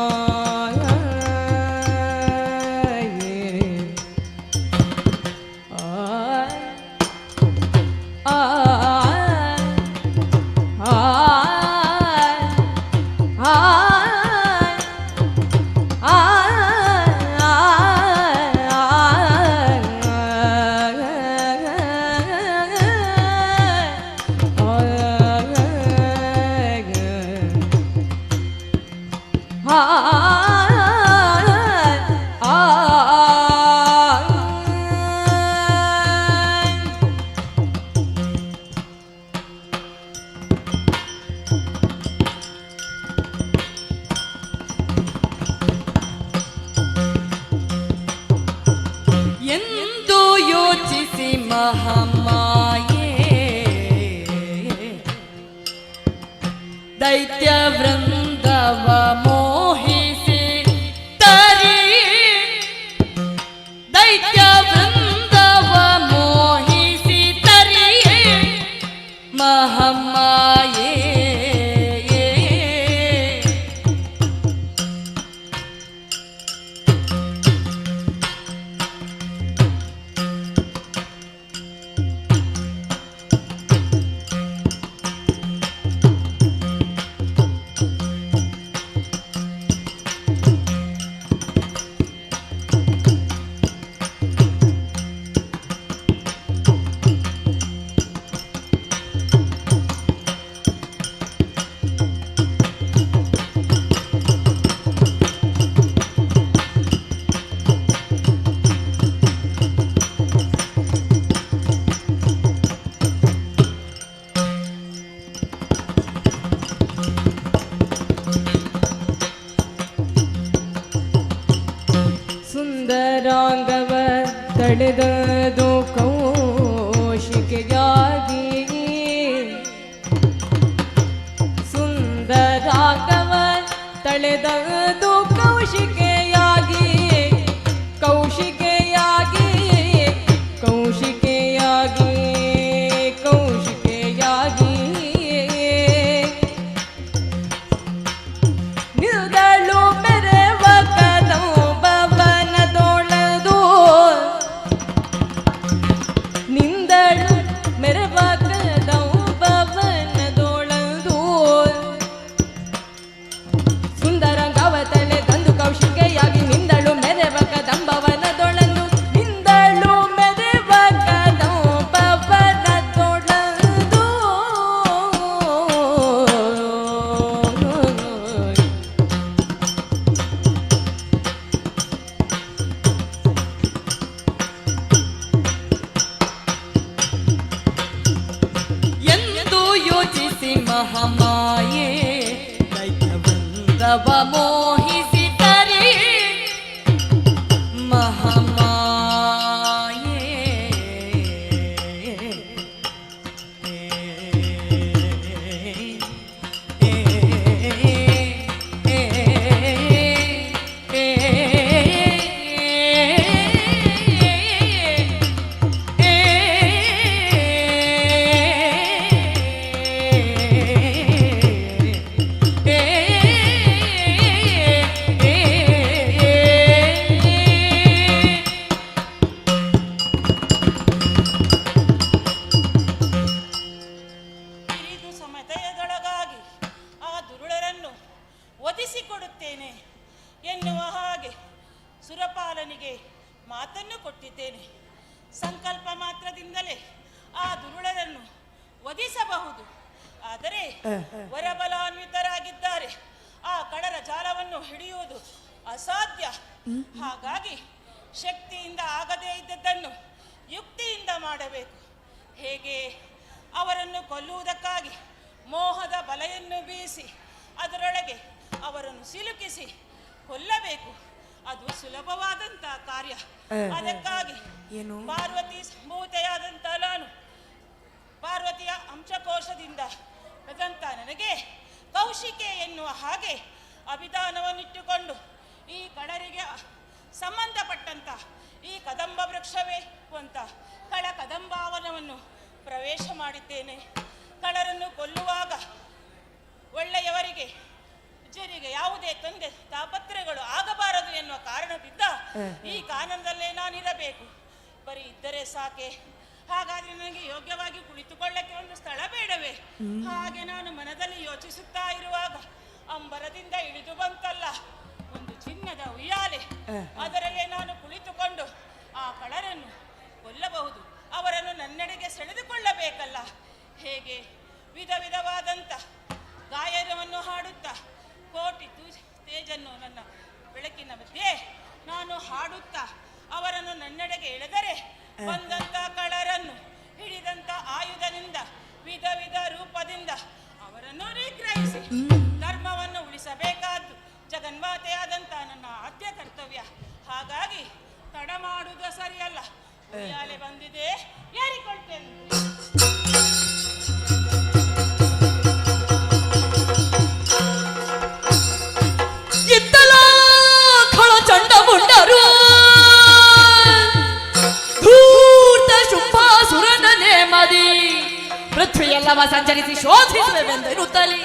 ಎಂದು ಯೋಚಿಸಿ ಮಹಮ್ಮಾಯೇ ದೈತ್ಯ ವೃಂದವ ಮೋಹಿಸಿ ತರಿ ದೈತ್ಯ ವೃಂದವ ಮೋಹಿಸಿ ತರಿ ಮಹಮ್ಮಾಯೇ ಸುಂದರಾಂಗವ ತಡೆದದು ಕೌಶಿಕೆಯಾಗಿ ಸುಂದರಾಂಗವ ತಳೆದದು ಕೌಶಿಕೆಯಾಗಿ ಕೌಶಿಕೆಯಾಗಿ ಕೌಶಿಕೆಯಾಗಿ ಕೌಶಿಕೆಯಾಗಿ ನಿಲ್ದಳು ಮೆರವ ಭವನದೊಳದು ನಿಂದಳು ಮೆರವ ಭವನದೊಳದು ಸುಂದರ ಗವತಳ ಮಹಾಮಾಯೆ ದೈತ್ಯ ವೃಂದವ ಮೋಹಿಸಿ ತರಿ ಮಹಾಮಾಯೆ ಹಿರಿದು ಸಮತಯದೊಳಗಾಗಿ ಆ ದುರುಳರನ್ನು ಒದಿಸಿಕೊಡುತ್ತೇನೆ ಎನ್ನುವ ಹಾಗೆ ಸುರಪಾಲನಿಗೆ ಮಾತನ್ನು ಕೊಟ್ಟಿದ್ದೇನೆ. ಸಂಕಲ್ಪ ಮಾತ್ರದಿಂದಲೇ ಆ ದುರುಳರನ್ನು ವಧಿಸಬಹುದು. ಆದರೆ ವರಬಲಾನ್ವಿತರಾಗಿದ್ದಾರೆ. ಆ ಕಡರ ಜಾಲವನ್ನು ಹಿಡಿಯುವುದು ಅಸಾಧ್ಯ. ಹಾಗಾಗಿ ಶಕ್ತಿಯಿಂದ ಆಗದೇ ಇದ್ದದ್ದನ್ನು ಯುಕ್ತಿಯಿಂದ ಮಾಡಬೇಕು. ಹೇಗೆ? ಅವರನ್ನು ಕೊಲ್ಲುವುದಕ್ಕಾಗಿ ಮೋಹದ ಬಲೆಯನ್ನು ಬೀಸಿ ಅದರೊಳಗೆ ಅವರನ್ನು ಸಿಲುಕಿಸಿ ಕೊಲ್ಲಬೇಕು. ಅದು ಸುಲಭವಾದಂಥ ಕಾರ್ಯ. ಅದಕ್ಕಾಗಿ ಪಾರ್ವತಿ ಸಂಭೂತೆಯಾದಂಥ ನಾನು ಪಾರ್ವತಿಯ ಅಂಶಕೋಶದಿಂದ ಬಂದಂಥ ನನಗೆ ಕೌಶಿಕೆ ಎನ್ನುವ ಹಾಗೆ ಅಭಿಧಾನವನ್ನಿಟ್ಟುಕೊಂಡು ಈ ಕಡರಿಗೆ ಸಂಬಂಧಪಟ್ಟಂಥ ಈ ಕದಂಬ ವೃಕ್ಷವೇ ಅಂತ ಕಳ ಕದಂಬಾವನವನ್ನು ಪ್ರವೇಶ ಮಾಡಿದ್ದೇನೆ. ಕಳರನ್ನು ಕೊಲ್ಲುವಾಗ ಒಳ್ಳೆಯವರಿಗೆ ಜರಿಗೆ ಯಾವುದೇ ತೊಂದರೆ ತಾಪತ್ರಗಳು ಆಗಬಾರದು ಎನ್ನುವ ಕಾರಣದಿಂದ ಈ ಕಾನನದಲ್ಲೇ ನಾನಿರಬೇಕು. ಬರೀ ಇದ್ದರೆ ಸಾಕೆ? ಹಾಗಾದ್ರೆ ನನಗೆ ಯೋಗ್ಯವಾಗಿ ಕುಳಿತುಕೊಳ್ಳಕ್ಕೆ ಒಂದು ಸ್ಥಳ ಬೇಡವೇ? ಹಾಗೆ ನಾನು ಮನದಲ್ಲಿ ಯೋಚಿಸುತ್ತಾ ಇರುವಾಗ ಅಂಬರದಿಂದ ಇಳಿದು ಬಂತಲ್ಲ ಒಂದು ಚಿನ್ನದ ಉಯ್ಯಾಲೆ. ಅದರಲ್ಲೇ ನಾನು ಕುಳಿತುಕೊಂಡು ಆ ಕಳರನ್ನು ಕೊಲ್ಲಬಹುದು. ಅವರನ್ನು ನನ್ನೆಡೆಗೆ ಸೆಳೆದುಕೊಳ್ಳಬೇಕಲ್ಲ. ಹೇಗೆ? ವಿಧ ವಿಧವಾದಂಥ ಗಾಯನವನ್ನು ಹಾಡುತ್ತಾ ಕೋಟಿ ತೇಜನ್ನು ನನ್ನ ಬೆಳಕಿನ ಮಧ್ಯೆ ನಾನು ಹಾಡುತ್ತಾ ಅವರನ್ನು ನನ್ನೆಡೆಗೆ ಎಳೆದರೆ ಬಂದಂಥ ಕಳರನ್ನು ಹಿಡಿದಂಥ ಆಯುಧದಿಂದ ವಿಧ ವಿಧ ರೂಪದಿಂದ ಅವರನ್ನು ನಿಗ್ರಹಿಸಿ ಧರ್ಮವನ್ನು ಉಳಿಸಬೇಕಾದ್ದು ಜಗನ್ಮಾತೆಯಾದಂಥ ನನ್ನ ಆದ್ಯ ಕರ್ತವ್ಯ. ಹಾಗಾಗಿ ತಡ ಮಾಡುವುದು ಸರಿಯಲ್ಲ. ಉಯ್ಯಾಲೆ ಬಂದಿದೆ, ಏರಿಕೊಳ್ತೇನೆ. ಇತ್ತಲ ಖಳ ಚಂಡ ಮುಂಡರು ಧೂರ್ತ ಶುಂಭಾಸುರನ ನೇಮದಿ ಪೃಥ್ವಿಯೆಲ್ಲವ ಸಂಚರಿಸಿ ಶೋಧಿಸುವೆವೆಂದಿರುತ್ತಲಿ.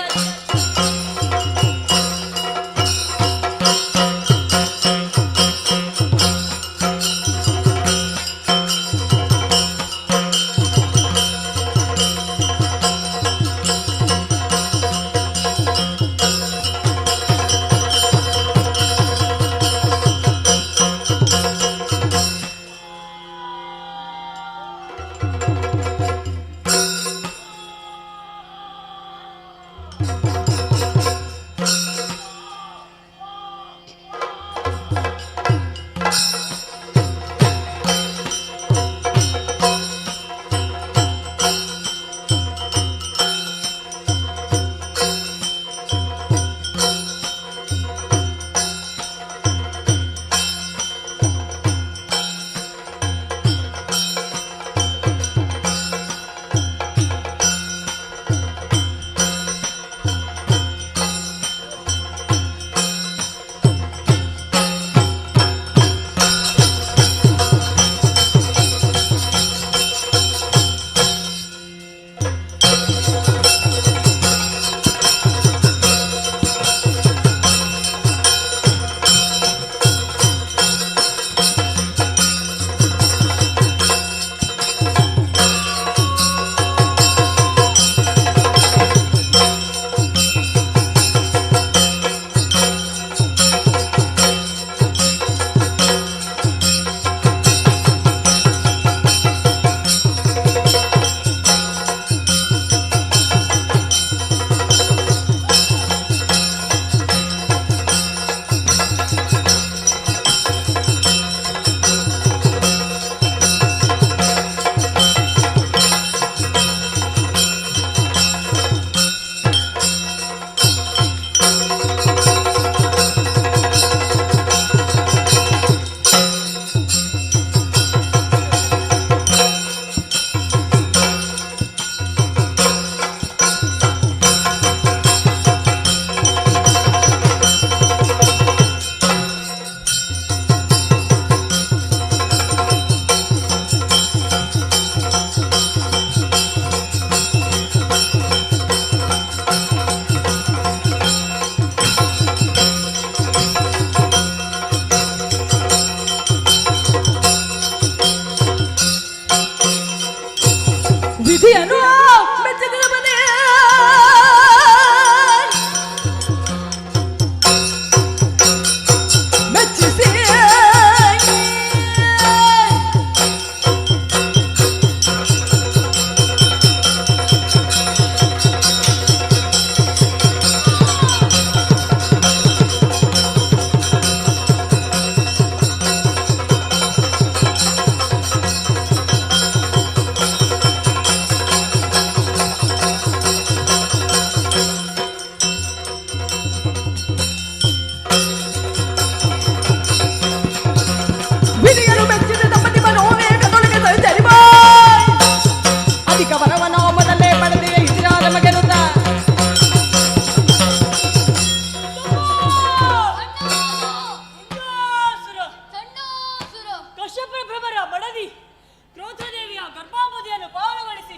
ಗರ್ಭಾಂಬುದಿಯನ್ನು ಪಾವನಗೊಳಿಸಿ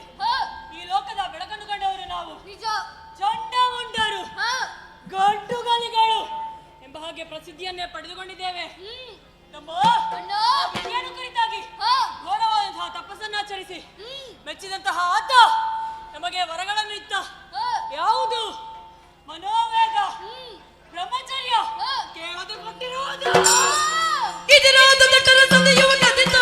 ಈ ಲೋಕದ ಬೆಳಕನ್ನು ಕಂಡವರು ನಾವು. ನಿಜ. ಚಂಡಮುಂಡರು, ಗಂಡುಗಲಿಗಳು ಎಂಬ ಹಾಗೆ ಪ್ರಸಿದ್ಧಿಯನ್ನೇ ಪಡೆದುಕೊಂಡಿದ್ದೇವೆ. ನಮ್ಮ ವಿಜ್ಞಾನ ಕುರಿತಾಗಿ ಘೋರವಾದಂತಹ ತಪಸ್ಸನ್ನಾಚರಿಸಿ ಮೆಚ್ಚಿದಂತಹ ಆತ ನಮಗೆ ವರಗಳನ್ನು ಇತ್ತ. ಯಾವುದು? ಮನೋವೇಗ, ಬ್ರಹ್ಮಚರ್ಯ ಕೇಳದೆ ಕೊಟ್ಟಿರುವುದು. ಇದರಾದ ದಟ್ಟರ ಸಂದೆಯುವ ಕಥಿತ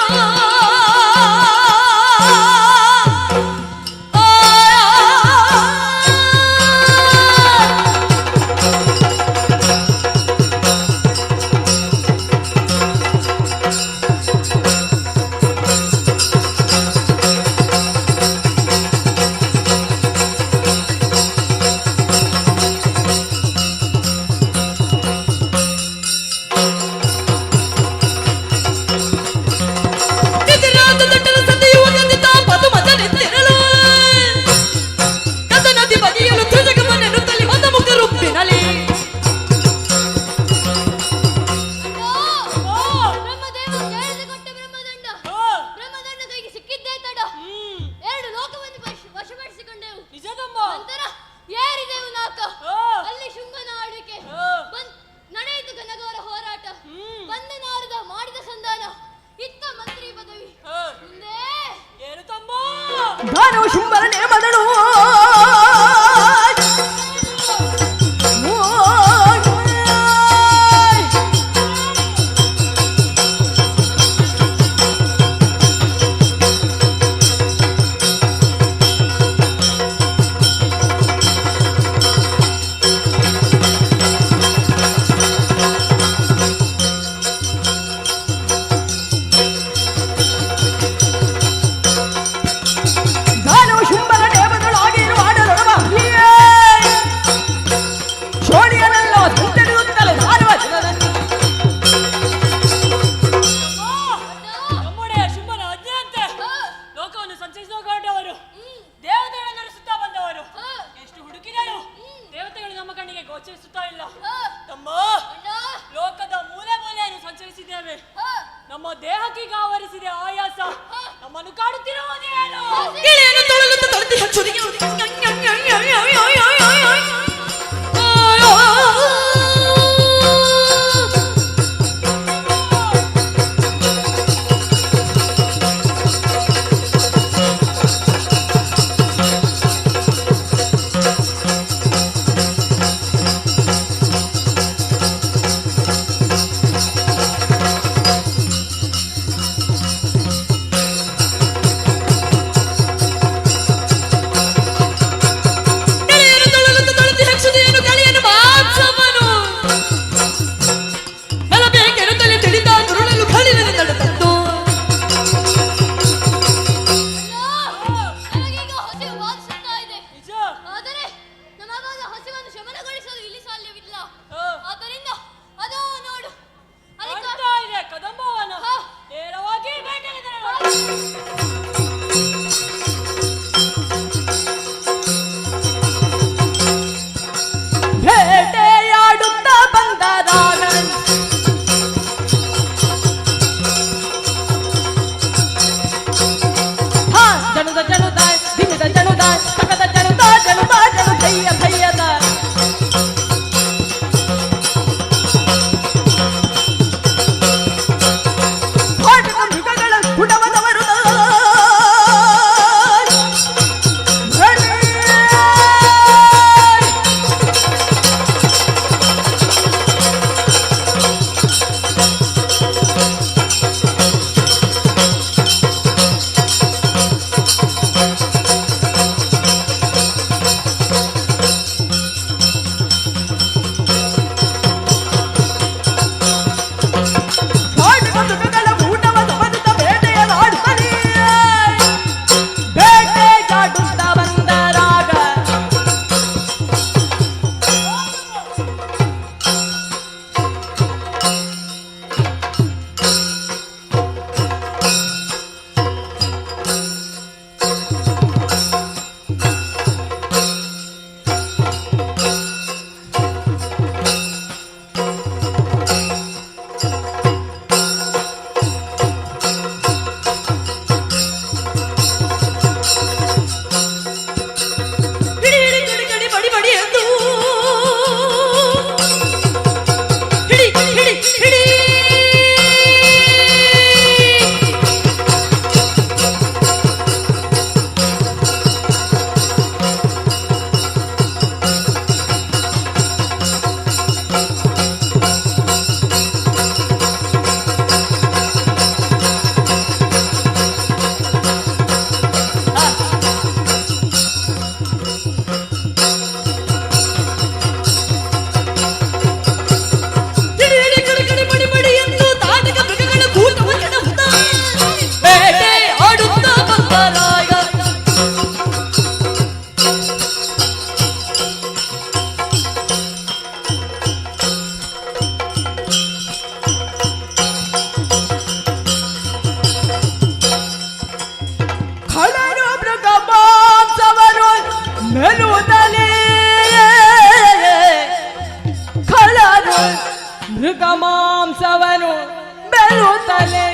ಮೆಲುತ್ತಲೆ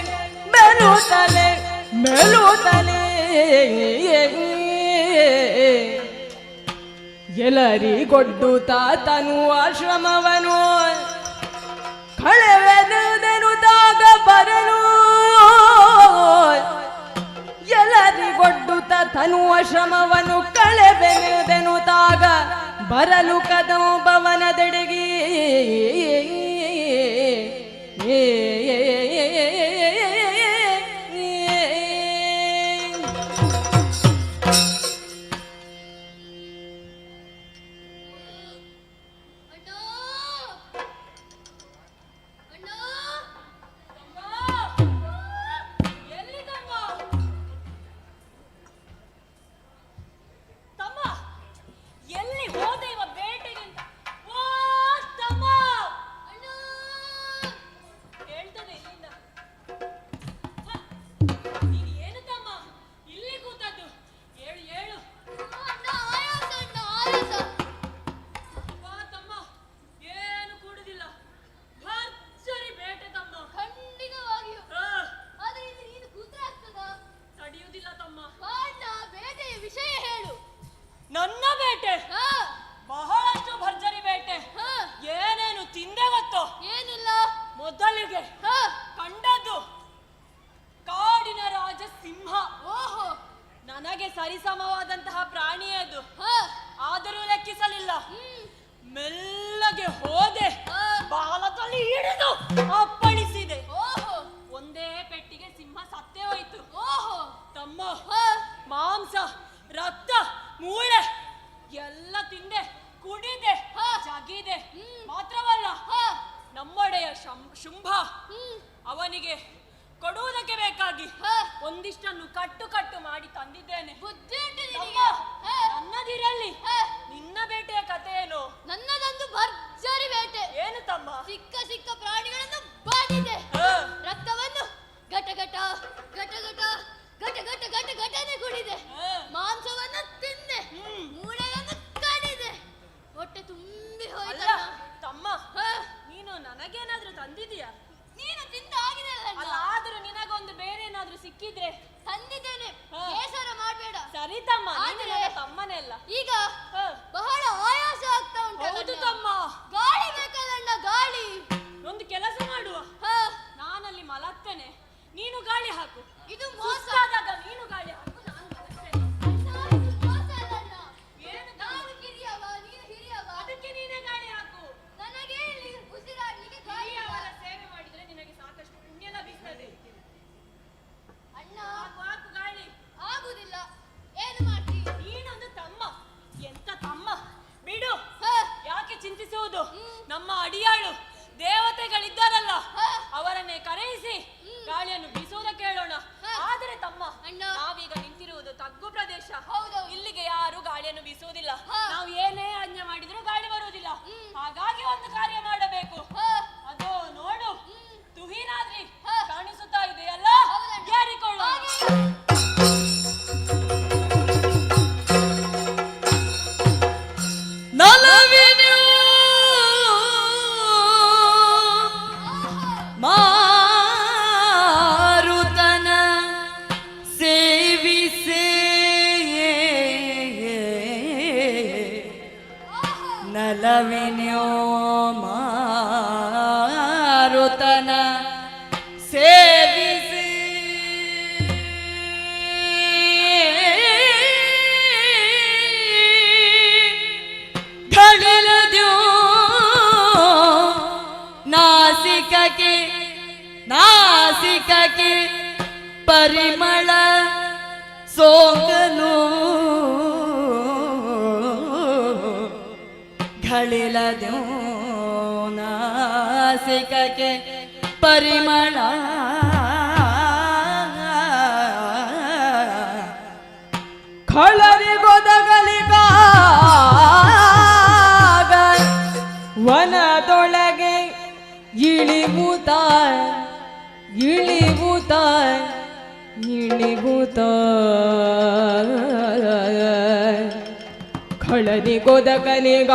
ಮೆಲುತ್ತಲೆ ಮೆಲುತ್ತಲೆ ಎಲ್ಲರಿಗೊಡ್ಡುತ್ತ ತನು ಆಶ್ರಮವನು ಕಳೆವೆನುದೆನುದಾಗ ಬರಲು ಎಲ್ಲರಿಗೊಡ್ಡುತ್ತ ತನುವ ಶ್ರಮವನ್ನು ಕಳೆವೆನುದೆನುದಾಗ ಬರಲು ಕದವು ಭವನದೆಡೆಗೆ ನನ್ನ ಬೇಟೆ ಬಹಳಷ್ಟು ಭರ್ಜರಿ ಬೇಟೆ. ಏನೇನು ತಿಂದೆ ಗೊತ್ತೋ? ಏನಿಲ್ಲ. ಮೊದಲಿಗೆ ಕಂಡದ್ದು ಕಾಡಿನ ರಾಜ ಸಿಂಹ. ಓಹೋ, ನನಗೆ ಸರಿಸಮವಾದಂತಹ ಪ್ರಾಣಿ ಅದು, ಆದರೂ ಲೆಕ್ಕಿಸಲಿಲ್ಲ. ಮೆಲ್ಲಗೆ ಹೋದೆ, ಬಾಲದಲ್ಲಿ ಹಿಡಿದು ಅಪ್ಪಳಿಸಿದೆ. ಒಂದೇ ಪೆಟ್ಟಿಗೆ ಸಿಂಹ ಸತ್ತೇ ಹೋಯ್ತು. ತಮ್ಮ, ಮಾಂಸ, ರಕ್ತ, ಮೂಳೆ ಎಲ್ಲ ತಿಂದೆ, ಕುಡಿದೆ, ಜಗಿದೆ. ಮಾತ್ರವಲ್ಲ, ನಮ್ಮೊಡೆಯ ಶುಂಭ ಅವನಿಗೆ ಕೊಡುವುದಕ್ಕೆ ಬೇಕಾಗಿ ಒಂದಿಷ್ಟನ್ನು ಕಟ್ಟು ಕಟ್ಟು ಮಾಡಿ ತಂದಿದ್ದೇನೆ. ನನ್ನದಿರಲಿ, ನಿನ್ನ ಬೇಟೆಯ ಕಥೆ ಏನು? ನನ್ನದೊಂದು ಭರ್ಜರಿ ಬೇಟೆ. ಏನು ತಮ್ಮ? ಸಿಕ್ಕ ಸಿಕ್ಕ ಪ್ರಾಣಿಗಳನ್ನು ಬಾಧಿದೆ, ರಕ್ತವನ್ನು ಘಟ ಘಟ ಘಟ ಘಟ ಘಟ ಘಟ ಘಟ ಘಟನೆ ಕುಡಿದೆ, ಮಾಂಸವನ್ನು ತಿಂದೆ, ಮೂಳೆಯನ್ನು ಕಡಿದೆ, ಹೊಟ್ಟೆ ತುಂಬಿ ಹೋಯ್ತಲ್ಲ. ತಮ್ಮ, ನೀನು ನನಗೇನಾದ್ರೂ ತಂದಿದೀಯಾ? ನೀನು ತಿಂದ ಆಗಿದೆ ಅಲ್ಲ, ಆದ್ರೂ ನಿನಗೊಂದು ಬೇರೆ ಏನಾದ್ರೂ ಸಿಕ್ಕಿದ್ರೆ ತಂದಿದ್ದೇನೆ, ಬೇಸರ ಮಾಡಬೇಡ. ಸರಿ ತಮ್ಮ, ತಮ್ಮನೆಲ್ಲ ಈಗ ಬಹಳ ಆಯಾಸ ಆಗ್ತಾ ಉಂಟು. ಹೌದು ತಮ್ಮ, ಗಾಳಿ ಬೇಕಲ್ಲ, ಗಾಳಿ. ಒಂದು ಕೆಲಸ ಮಾಡುವ, ನಾನಲ್ಲಿ ಮಲಗ್ತೇನೆ, ನೀನು ಗಾಳಿ ಹಾಕು. ಇದು ಸುಸ್ತಾದಾಗ ನೀನು ಗಾಳಿ ಹಾಕು, ನಾನು ಮಲಗ್ತೇನೆ. ನಾನು ಕಿರಿಯವ, ನೀನು ಹಿರಿಯವ, ಅದಕ್ಕೆ ನೀನೇ ಗಾಳಿ ಹಾಕು. ನನಗೆ ಇಲ್ಲಿ ಉಸಿರಾಡ್ಲಿಕ್ಕೆ ಗಾಳಿ. ಅವರ ಸೇವೆ ಮಾಡಿದ್ರೆ ನಿನಗೆ ಸಾಕಷ್ಟು ಪುಣ್ಯ ಲಭಿಸ್ತದೆ. ಅಣ್ಣ, ಹಾಕು ಗಾಳಿ. ಆಗುದಿಲ್ಲ, ಏನು ಮಾಡ್ತಿ? ನೀನೊಂದು ತಮ್ಮ. ಎಂತ ತಮ್ಮ? ಬಿಡು, ಯಾಕೆ ಚಿಂತಿಸುವುದು? ನಮ್ಮ ಅಡಿಯಾಳು ದೇವತೆಗಳಿದ್ದಾರಲ್ಲ, ಅವರನ್ನೇ ಕರೆಯಿಸಿ ಗಾಳಿಯನ್ನು ಬೀಸುವುದಕ್ಕೆ ಹೇಳೋಣ. ಆದರೆ ತಮ್ಮ, ನಾವೀಗ ನಿಂತಿರುವುದು ತಗ್ಗು ಪ್ರದೇಶ, ಇಲ್ಲಿಗೆ ಯಾರು ಗಾಳಿಯನ್ನು ಬೀಸುವುದಿಲ್ಲ. ನಾವು ಏನೇ ಆಜ್ಞೆ ಮಾಡಿದ್ರು ಗಾಳಿ ಬರುವುದಿಲ್ಲ. ಹಾಗಾಗಿ ಒಂದು ಕಾರ್ಯ ಮಾಡಬೇಕು. ಅದು ನೋಡು, ತುಹಿನಾದ್ರಿ ಕಾಣಿಸುತ್ತಾ ಇದೆಯಲ್ಲ, ಯಾರಿಕೊಳ್ಳೋಣ. ಮಾರುತನ ಸೇವಿಸೇ ನಲವಿನ್ಯೋ ಮಾರುತನ ಸೇವಿಸಿ ಘಳಿಲದ್ಯೋ ನಾಸಿಕಕ್ಕೆ ನಾಸಿಕಕ್ಕೆ ಪರಿಮಳ ಸೋಂಗಲು ಘಳಿಲದ್ಯೋ ನಾಸಿಕಕ್ಕೆ ಪರಿಮಳ ಖಳರಿಗೊದಗಲಿಗಾಗ ವನದೊಳಗೆ ಇಳಿಬೂತ ಇಳಿಬೂತ ಇಳಿಬೂತ ಖಳರಿಗೊದಗಲಿಗಾಗ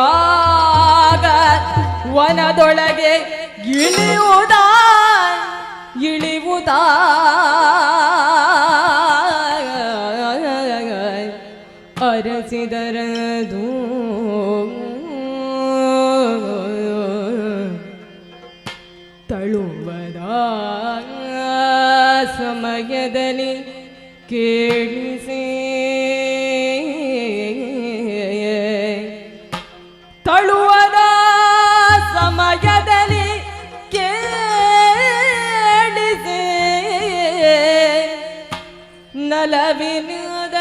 ವನದೊಳಗೆ ಇಳಿಯುವುದ ಇಳಿ ಅರಸಿದರದು ತಳುವದ ಸಮಯದಲ್ಲಿ ಕೇಳಿಸಿ ತಳುವದ ಸಮಯದಲ್ಲಿ ಕೇಳಿಸಿ ನಲವಿನದ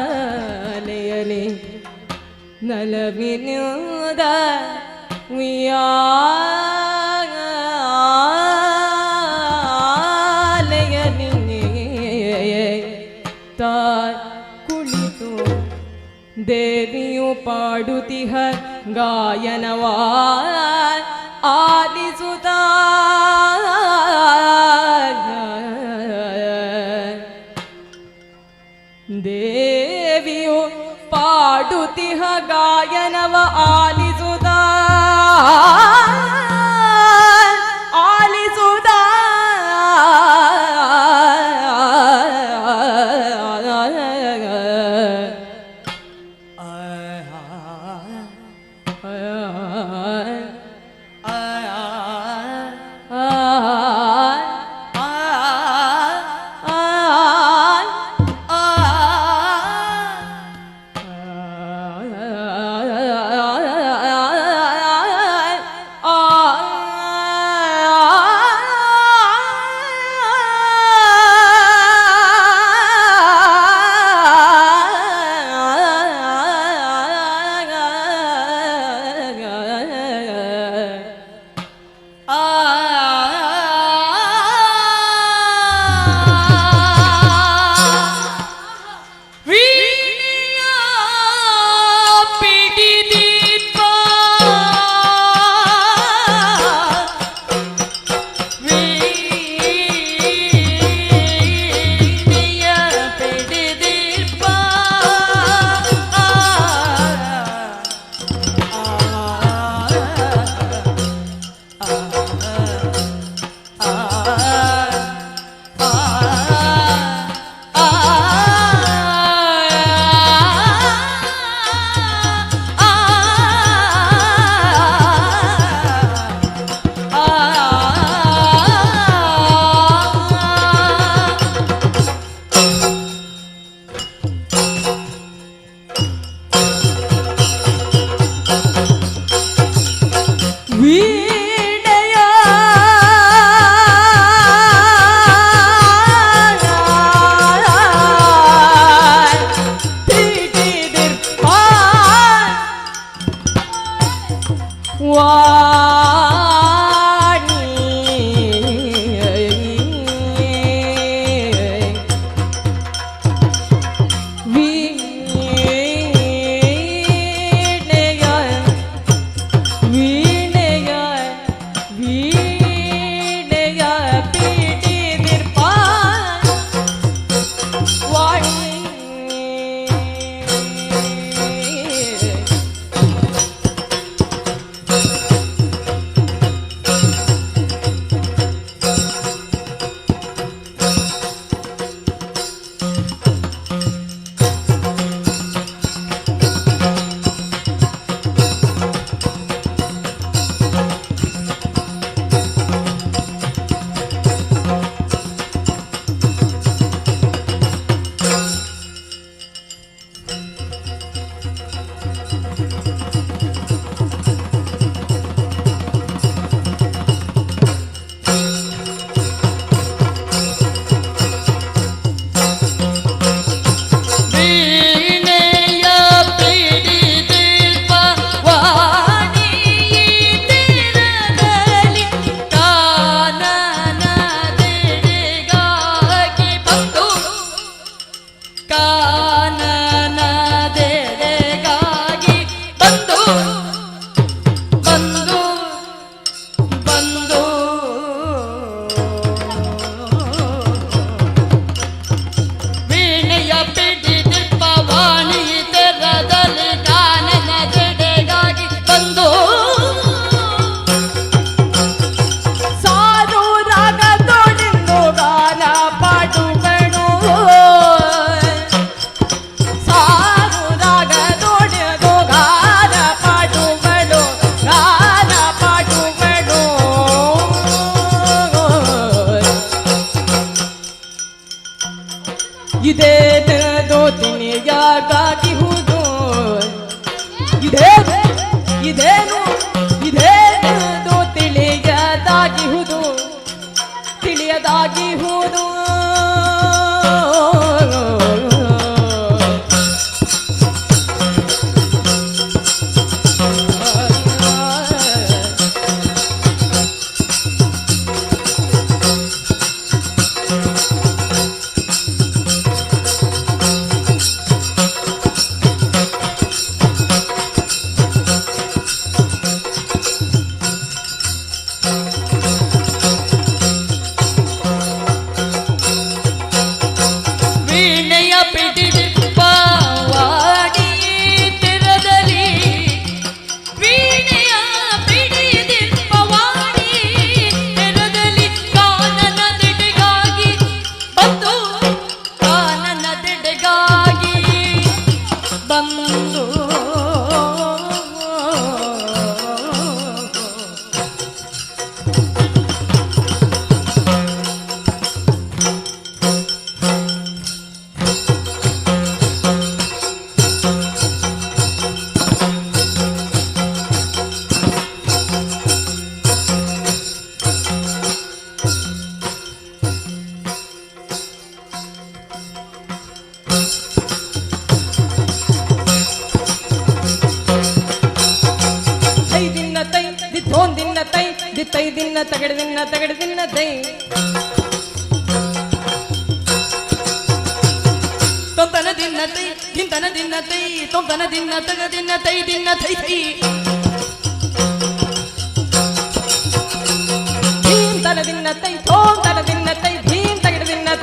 ಉಯ್ಯಾಲೆಯಲಿ ನಲವಿನದ ತಾ ಕುಳಿತು ದೇವಿಯು ಪಾಡುತಿಹ ಗಾಯನವಾ ಆಲಿಸುತ್ತ ದೇವಿಯು ಪಾಡುತಿಹ ಗಾಯನವ ಆಲಿಸುತ್ತ ಆಲಿಸುತ್ತ ಪಿಡಿದಿಪ್ಪ ವಾಣಿ ತೆರದಲ್ಲಿ ಕಾನನ ಜಡೆಗ ಇದೇನು ಇದೇನು ತಿಳಿಯದಾಗಿಹುದು ತಿಳಿಯದಾಗಿಹುದು ತೈ ದಿನ ತಗಡ ತೈ ತೊಂತನ ದಿನ ತೈ ದಿಂತನ ದಿನ ತೈ ತೊಂತನ ದಿನ ತಗ ದಿನ ತೈ ದಿನ ತೈ ತೈ ದಿಂತನ ದಿನ ತೈ ತೊಂತನ ದಿನ ತೈ ಧೀಂ ತಗಡ ದಿನ ತೈ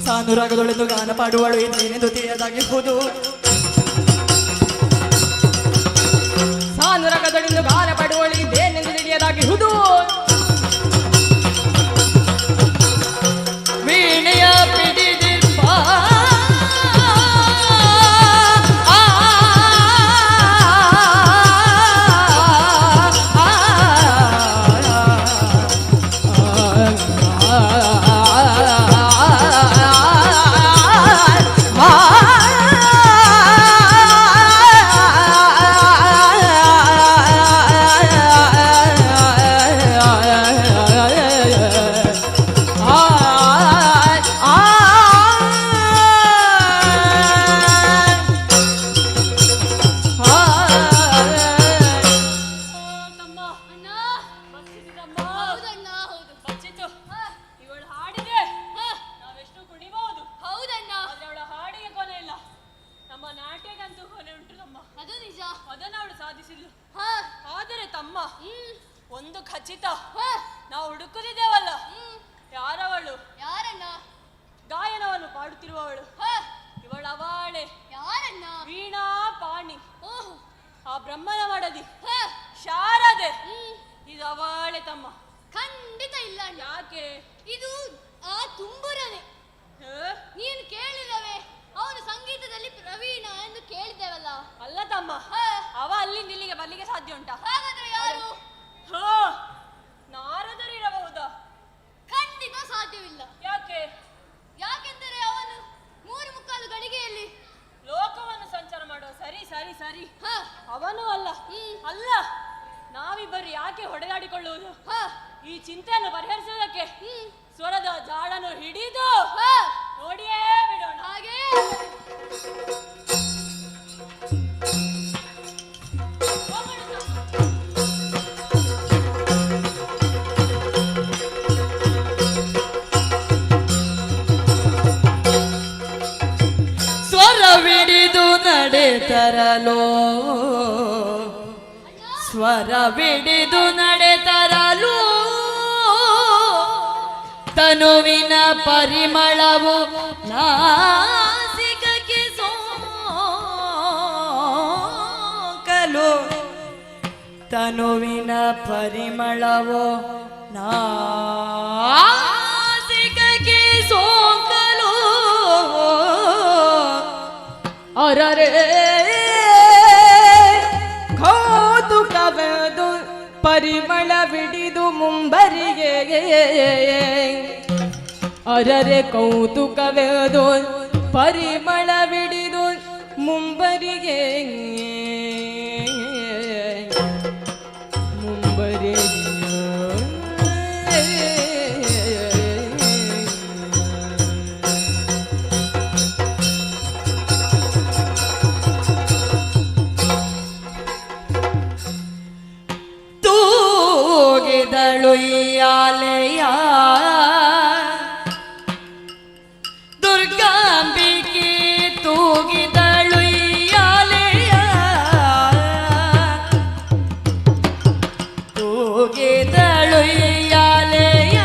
ಸಾನುರಾಗದೊಳೆದು ಗಾನ ಪಾಡುವಳು ಇದೇನೆಂದು ತಿಳಿಯದಾಗಿರುವುದು ಸಾನುರಾಗದೊಳೆದು ಗಾನ ಪಾಡುವಳು ಇದೇನೆಂದು ತಿಳಿಯದಾಗಿರುವುದು ವೀಣೆಯ ಪಿಡಿದಿರ್ಪ ಒಂದು ಖಚಿತ ನಾವು ಹುಡುಕುತ್ತಿದ್ದೇವಲ್ಲ ಯಾರವಳು ಯಾರಣ್ಣ ಗಾಯನವನ್ನು ಪಾಡುತ್ತಿರುವವಳು ಇವಳು ಅವಳೆ ಯಾರಣ್ಣ ವೀಣಾ ಪಾಣಿ ಆ ಬ್ರಹ್ಮನ ಮಡದಿ ಶಾರದೆ ಇದು ಅವಳೆ ತಮ್ಮ ಖಂಡಿತ ಇಲ್ಲ ಯಾಕೆ ಇದು ಆ ತುಂಬುರನೆ ನೀನು ಕೇಳಿದವೆ ಅವನು ಸಂಗೀತದಲ್ಲಿ ಪ್ರವೀಣ ಎಂದು ಕೇಳಿದ್ದೇವಲ್ಲ ಅಲ್ಲ ತಮ್ಮ ಅವ ಅಲ್ಲಿಂದ ಇಲ್ಲಿಗೆ ಬರ್ಲಿಕ್ಕೆ ಸಾಧ್ಯ ಉಂಟಾ ಹಾಗಾದ್ರೆ ಯಾರು ನಾರದರಿರಬಹುದಾ ಖಂಡಿತ ಸಾಧ್ಯವಿಲ್ಲ ಯಾಕೆ ಯಾಕೆಂದರೆ ಅವನು 3:45 ಗಳಿಗೆಯಲ್ಲಿ ಲೋಕವನ್ನು ಸಂಚಾರ ಮಾಡುವ. ಸರಿ ಸರಿ ಸರಿ. ಅವನು ಅಲ್ಲ ಅಲ್ಲ, ನಾವಿಬ್ಬರು ಯಾಕೆ ಹೊಡೆದಾಡಿಕೊಳ್ಳುವುದು? ಈ ಚಿಂತೆಯನ್ನು ಪರಿಹರಿಸುವುದಕ್ಕೆ ಸ್ವರದ ಜಾಡನ್ನು ಹಿಡಿದು ನೋಡಿಯೇ ಬಿಡೋಣ. ಹಾಗೆ ಸ್ವರವಿಡಿದು ನಡೆತರಲೋ, ಸ್ವರವಿಡಿದು ನಡೆತರಲು ತನುವಿನ ಪರಿಮಳವು ನಾಸಿಕಕ್ಕೆ ಸೋಕಲು, ತನುವಿನ ಪರಿಮಳವು ನಾಸಿಕಕ್ಕೆ ಸೋಕಲು. ಅರರೆ ಕೌತುಕವೆದು ಪರಿಮಳವಿಡಿದು ಮುಂಬರಿಗೆ, ಅರರೆ ಕೌತುಕವೆದು ಪರಿಮಳವಿಡಿದು ಮುಂಬರಿಗೆ, ಮುಂಬರಿಗೆ ತೂಗಿದಳು ಯಾಲೆಯ ದುರ್ಗಾಂಬಿಕೆ, ತೂಗಿದಳು ಯಾಲೆಯ, ತೂಗಿದಳು ಯಾಲೆಯ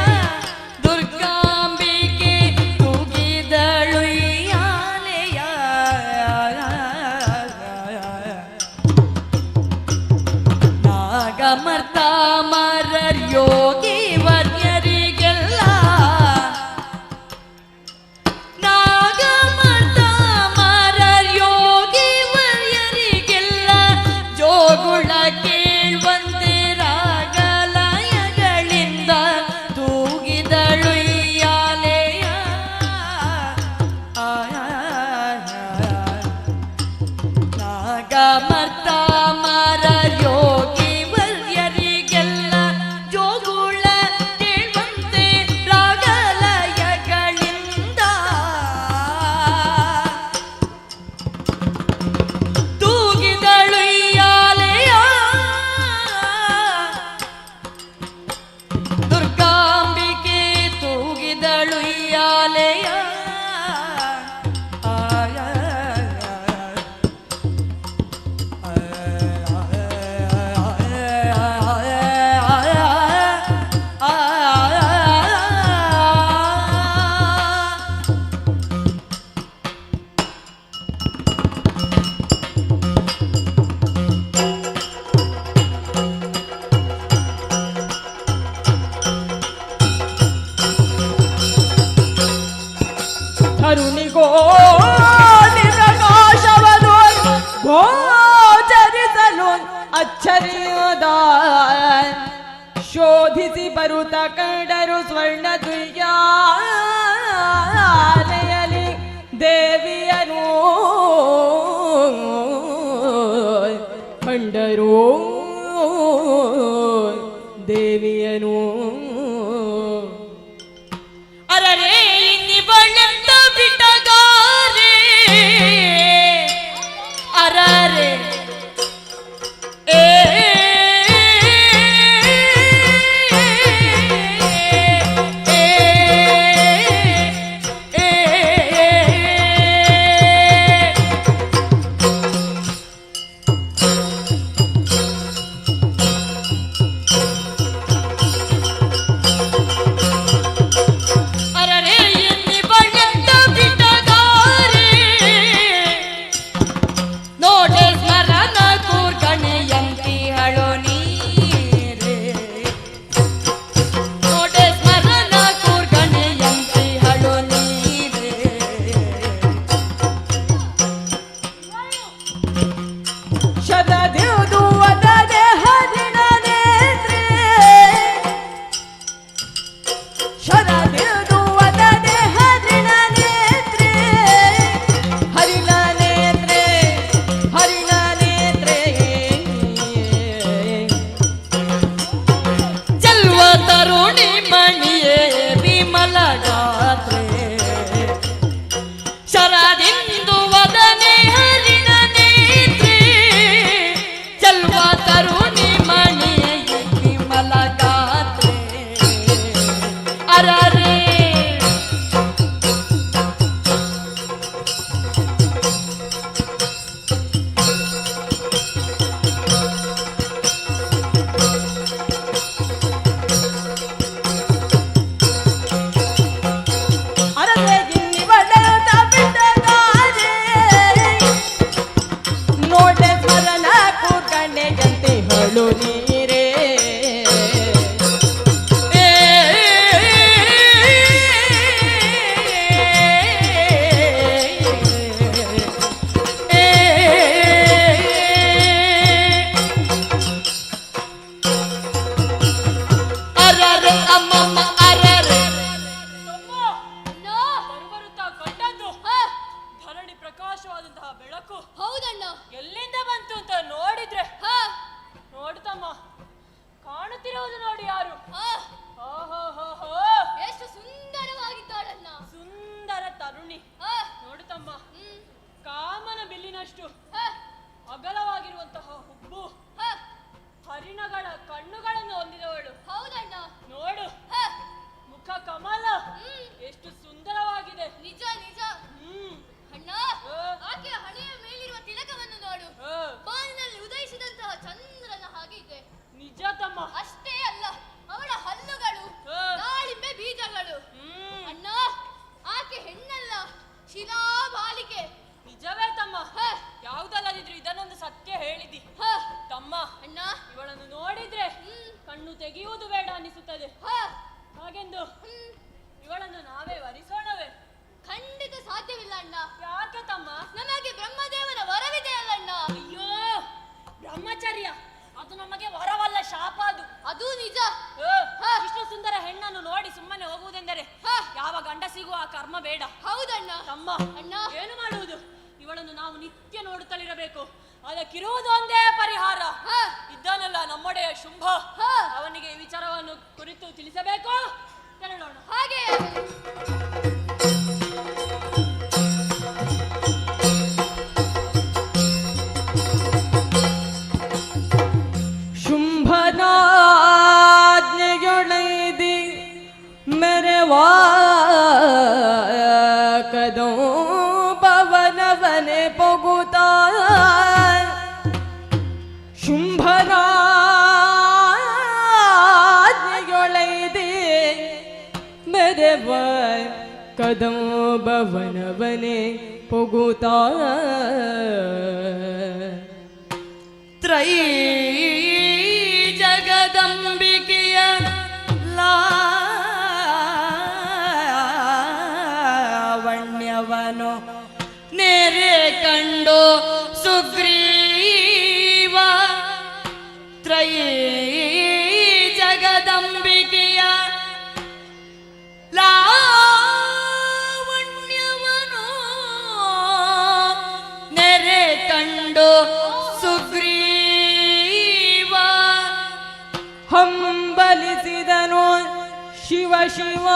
ದುರ್ಗಾಂಬಿಕೆ, ತೂಗಿದಳು ಯಾಲೆಯ. ನಾಗಮರ್ತ ಮರರ್ ಯೋಗಿ ವರ್ಯರಿಗೆಲ್ಲ, ನಾಗಮರ್ತ ಮರರ್ ಯೋಗಿ ವರ್ಯರಿಗೆಲ್ಲ ಜೋಗುಳ ಕೇಳ್ವಂತೆ ರಾಗಲಯಗಳಿಂದ ತೂಗಿದಳು ಯಾಲೆಯ. ನಾಗಮರ್ತ ಮರರ್ ಯೋಗಿ ವರ್ಯರಿಗೆಲ್ಲ ಜೋಗುಳ ಕೇಳ್ವಂತೆ ರಾಗಲಯಗಳಿಂದ ತೂಗಿದಳು ಯಾಲೆಯ. ದುರ್ಗಾಂಬಿಕೆ ತೂಗಿದಳು ಯಾಲೆಯ. ತರುಣಿಗೋ ಪ್ರಕಾಶವನು ಗೋಚರಿಸಲು ಅಚ್ಚರಿಯದ ಶೋಧಿಸಿ ಬರುತ್ತ ಕಂಡರು ಸ್ವರ್ಣ ದುರ್ಯಾಲಯಲಿ ದೇವಿಯನು ಕಂಡರು ದೇವಿಯನು. ಅರರೆ ಇನ್ನಿವಳೆಂತ ಬಿಟ್ಟಗಾರೆ, ಅರರೆ ಏ ಹರಿಣಗಳ ಕಣ್ಣುಗಳನ್ನು ಹೊಂದಿದವಳು. ಹೌದಣ್ಣ. ನೋಡು, ಮುಖ ಕಮಲ ಎಷ್ಟು ಸುಂದರವಾಗಿದೆ. ನಿಜ ನಿಜ. ಅಣ್ಣ, ಆಕೆಯ ಹಣೆಯ ಮೇಲಿರುವ ತಿಲಕವನ್ನು ನೋಡು. ಬಾನಿನಲ್ಲಿ ಉದಯಿಸಿದಂತಹ ಚಂದ್ರನ ಹಾಗೆ ಇದೆ. ನಿಜ ತಮ್ಮ. ಅಷ್ಟೇ ಅಲ್ಲ, ಅವಳ ಹಲ್ಲುಗಳು ದಾಳಿಂಬೆ ಬೀಜಗಳು. ಅಣ್ಣ, ಆಕೆ ಹೆಣ್ಣಲ್ಲ, ಶಿಲಾಬಾಲಿಕೆ. ನಿಜವೇ ತಮ್ಮ. ಯಾವುದಲ್ಲದಿದ್ರು ಇದನ್ನೊಂದು ಸತ್ಯ ಹೇಳಿದಿ ತಮ್ಮ. ಅಣ್ಣ, ಇವಳನ್ನು ನೋಡಿದ್ರೆ ಕಣ್ಣು ತೆಗೆಯುವುದು ಬೇಡ ಅನಿಸುತ್ತದೆ. ಹಾಗೆಂದು ಇವಳನ್ನು ನಾವೇ ವರಿಸೋಣವೇ? ಖಂಡಿತ ಸಾಧ್ಯವಿಲ್ಲ ಅಣ್ಣ. ಯಾಕೆ ತಮ್ಮ? ನಮಗೆ ಬ್ರಹ್ಮದೇವನ ವರವಿದೆ ಅಲ್ಲಣ್ಣ. ಅಯ್ಯೋ, ಬ್ರಹ್ಮಚರ್ಯ ಅದು ನಮಗೆ ವರವಲ್ಲ, ಶಾಪ ಅದು. ಅದು ನಿಜ. ಇಷ್ಟು ಸುಂದರ ಹೆಣ್ಣನ್ನು ನೋಡಿ ಸುಮ್ಮನೆ ಹೋಗುವುದೆಂದರೆ ಯಾವ ಗಂಡಸಿಗೂ ಆ ಕರ್ಮ ಬೇಡ. ಹೌದಣ್ಣ. ತಮ್ಮ, ಅಣ್ಣ, ಏನು ಮಾಡುವುದು? ಇವಳನ್ನು ನಾವು ನಿತ್ಯ ನೋಡುತ್ತಲಿರಬೇಕು. ಅದಕ್ಕಿರುವುದು ಒಂದೇ ಪರಿಹಾರ. ಇದ್ದಾನಲ್ಲ ನಮ್ಮೊಡೆಯ ಶುಂಭ, ಅವನಿಗೆ ಈ ವಿಚಾರವನ್ನು ಕುರಿತು ತಿಳಿಸಬೇಕು. ತೆರಳೋಣ. ಹಾಗೆ ಶುಂಭನಾಜ್ಞೆಯೊಳೈದಿ ಮೆರೆವಾ ಕದೋ ಪವನವನೆ ಪೊಗುತ ಶುಂಭನಾಜ್ಞೆಯೊಳೈದಿ ಮೆರೆವ ಕದೋ ಭವನವನೆ ಪೊಗುತ ತ್ರೈ ಜಗದಂಬಿಕೆಯ ಲಾವಣ್ಯವನು ನೆರೆ ಕಂಡು ಸುಗ್ರೀವ ತ್ರೈ ಜಗದಂಬಿಕೆಯ ಲಾವಣ್ಯವನು ನೆರೆ ಕಂಡು ಸುಗ್ರೀವ ಹಂಬಲಿಸಿದನು ಶಿವ ಶಿವ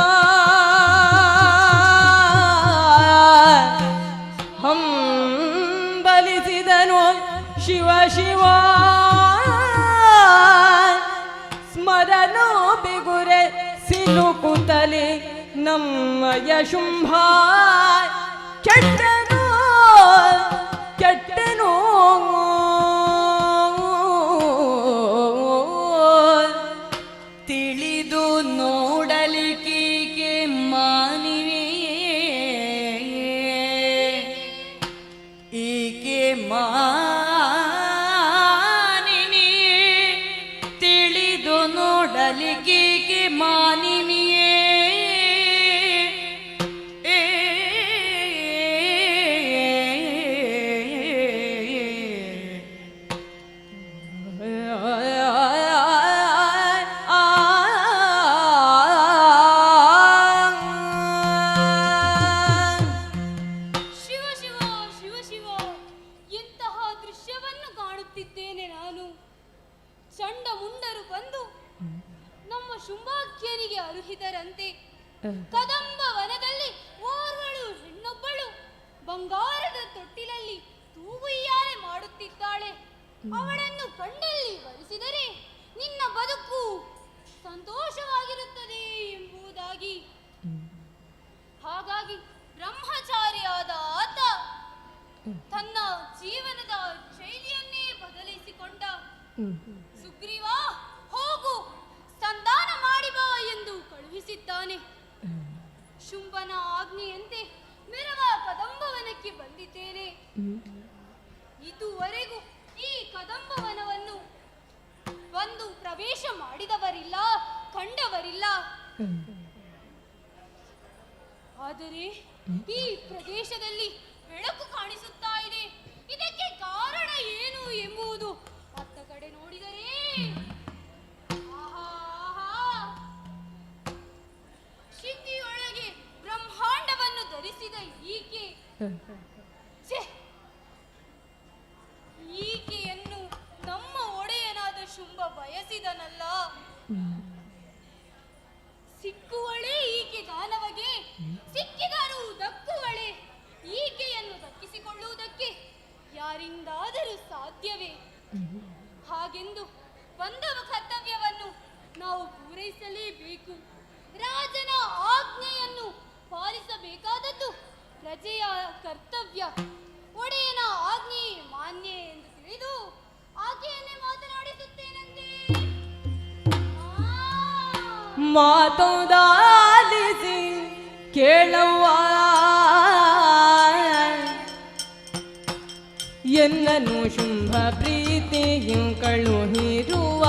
ಹಂಬಲಿಸಿದನು ಶಿವ ಶಿವ ಸ್ಮರನೋ ಬಿಗುರೆ ಸಿಲುಕುತ್ತಲಿ ನಮ್ಮಯ ಶುಂಭ ಕೆಟ್ಟನೋ ಕೆಟ್ಟನೋ ತಿಳಿದು ನೋಡಲಿಕ್ಕೆ ಮಾನಿವೆ ಈಕೆ ಮಾನಿನಿ ತಿಳಿದು ನೋಡಲಿಕ್ಕೆ ಮಾನಿನಿಯೇ ಶುಂಭಾಖ್ಯನಿಗೆ ಅರುಹಿದರಂತೆ ಕದಂಬ ವನದಲ್ಲಿ ಓರ್ವಳು ಹೆಣ್ಣೊಬ್ಬಳು ಬಂಗಾರದ ತೊಟ್ಟಿಲಲ್ಲಿ ತೂಗುಯ್ಯಾಲೆ ಮಾಡುತ್ತಿದ್ದಾಳೆ. ಅವಳನ್ನು ಕಂಡಲ್ಲಿ ವರಿಸಿದರೆ ನಿನ್ನ ಬದುಕು ಸಂತೋಷವಾಗಿರುತ್ತದೆ ಎಂಬುದಾಗಿ. ಹಾಗಾಗಿ ಬ್ರಹ್ಮಚಾರಿಯಾದ ಆತ ತನ್ನ ಜೀವನದ ಶೈಲಿಯನ್ನೇ ಬದಲಿಸಿಕೊಂಡ. ಸುಗ್ರೀವ, ಹೋಗು, ಸಂಧಾನ ಮಾಡಿ ಬಾ ಎಂದು ಕಳುಹಿಸಿದ್ದಾನೆ. ಶುಂಭನ ಆಜ್ಞೆಯಂತೆ ಮೆರವ ಕದಂಬವನಕ್ಕೆ ಬಂದಿದ್ದೇನೆ. ಇದುವರೆಗೂ ಈ ಕದಂಬವನವನ್ನು ಬಂದು ಪ್ರವೇಶ ಮಾಡಿದವರಿಲ್ಲ, ಕಂಡವರಿಲ್ಲ. ಆದರೆ ಈ ಪ್ರದೇಶದಲ್ಲಿ ಬೆಳಕು ಕಾಣಿಸುತ್ತಾ ಇದೆ. ಇದಕ್ಕೆ ಕಾರಣ ಏನು ಎಂಬುದು ಅತ್ತ ಕಡೆ ನೋಡಿದರೆ ಶಿಖಿಯೊಳಗೆ ಬ್ರಹ್ಮಾಂಡವನ್ನು ಧರಿಸಿದ ಈಕೆ, ಈಕೆಯನ್ನು ನಮ್ಮ ಒಡೆಯನಾದ ಶುಂಭ ಬಯಸಿದನಲ್ಲ. ಸಿಕ್ಕುವಳೇ ಈಕೆ ದಾನವಗೆ, ಸಿಕ್ಕಿದರೂ ದಕ್ಕುವಳೆ. ಈಕೆಯನ್ನು ದಕ್ಕಿಸಿಕೊಳ್ಳುವುದಕ್ಕೆ ಯಾರಿಂದಾದರೂ ಸಾಧ್ಯವೇ? ಹಾಗೆಂದು ಬಂದ ಕರ್ತವ್ಯವನ್ನು ನಾವು ಪೂರೈಸಲೇಬೇಕು. ರಾಜನ ಆಜ್ಞೆಯನ್ನು ಪಾಲಿಸಬೇಕಾದದ್ದು ಪ್ರಜೆಯ ಕರ್ತವ್ಯ. ಒಡೆಯನ ಆಜ್ಞೆ ಮಾನ್ಯ ಎಂದು ತಿಳಿದು ಆಕೆಯನ್ನೇ ಮಾತನಾಡಿಸುತ್ತೇನಂತೆ. ಮಾತೊಂದಾಲಿಸಿ ಕೇಳವ್ವ ಎನ್ನನು ಶುಂಭ ಪ್ರೀತಿಯು ಕಳುಹಿರುವ,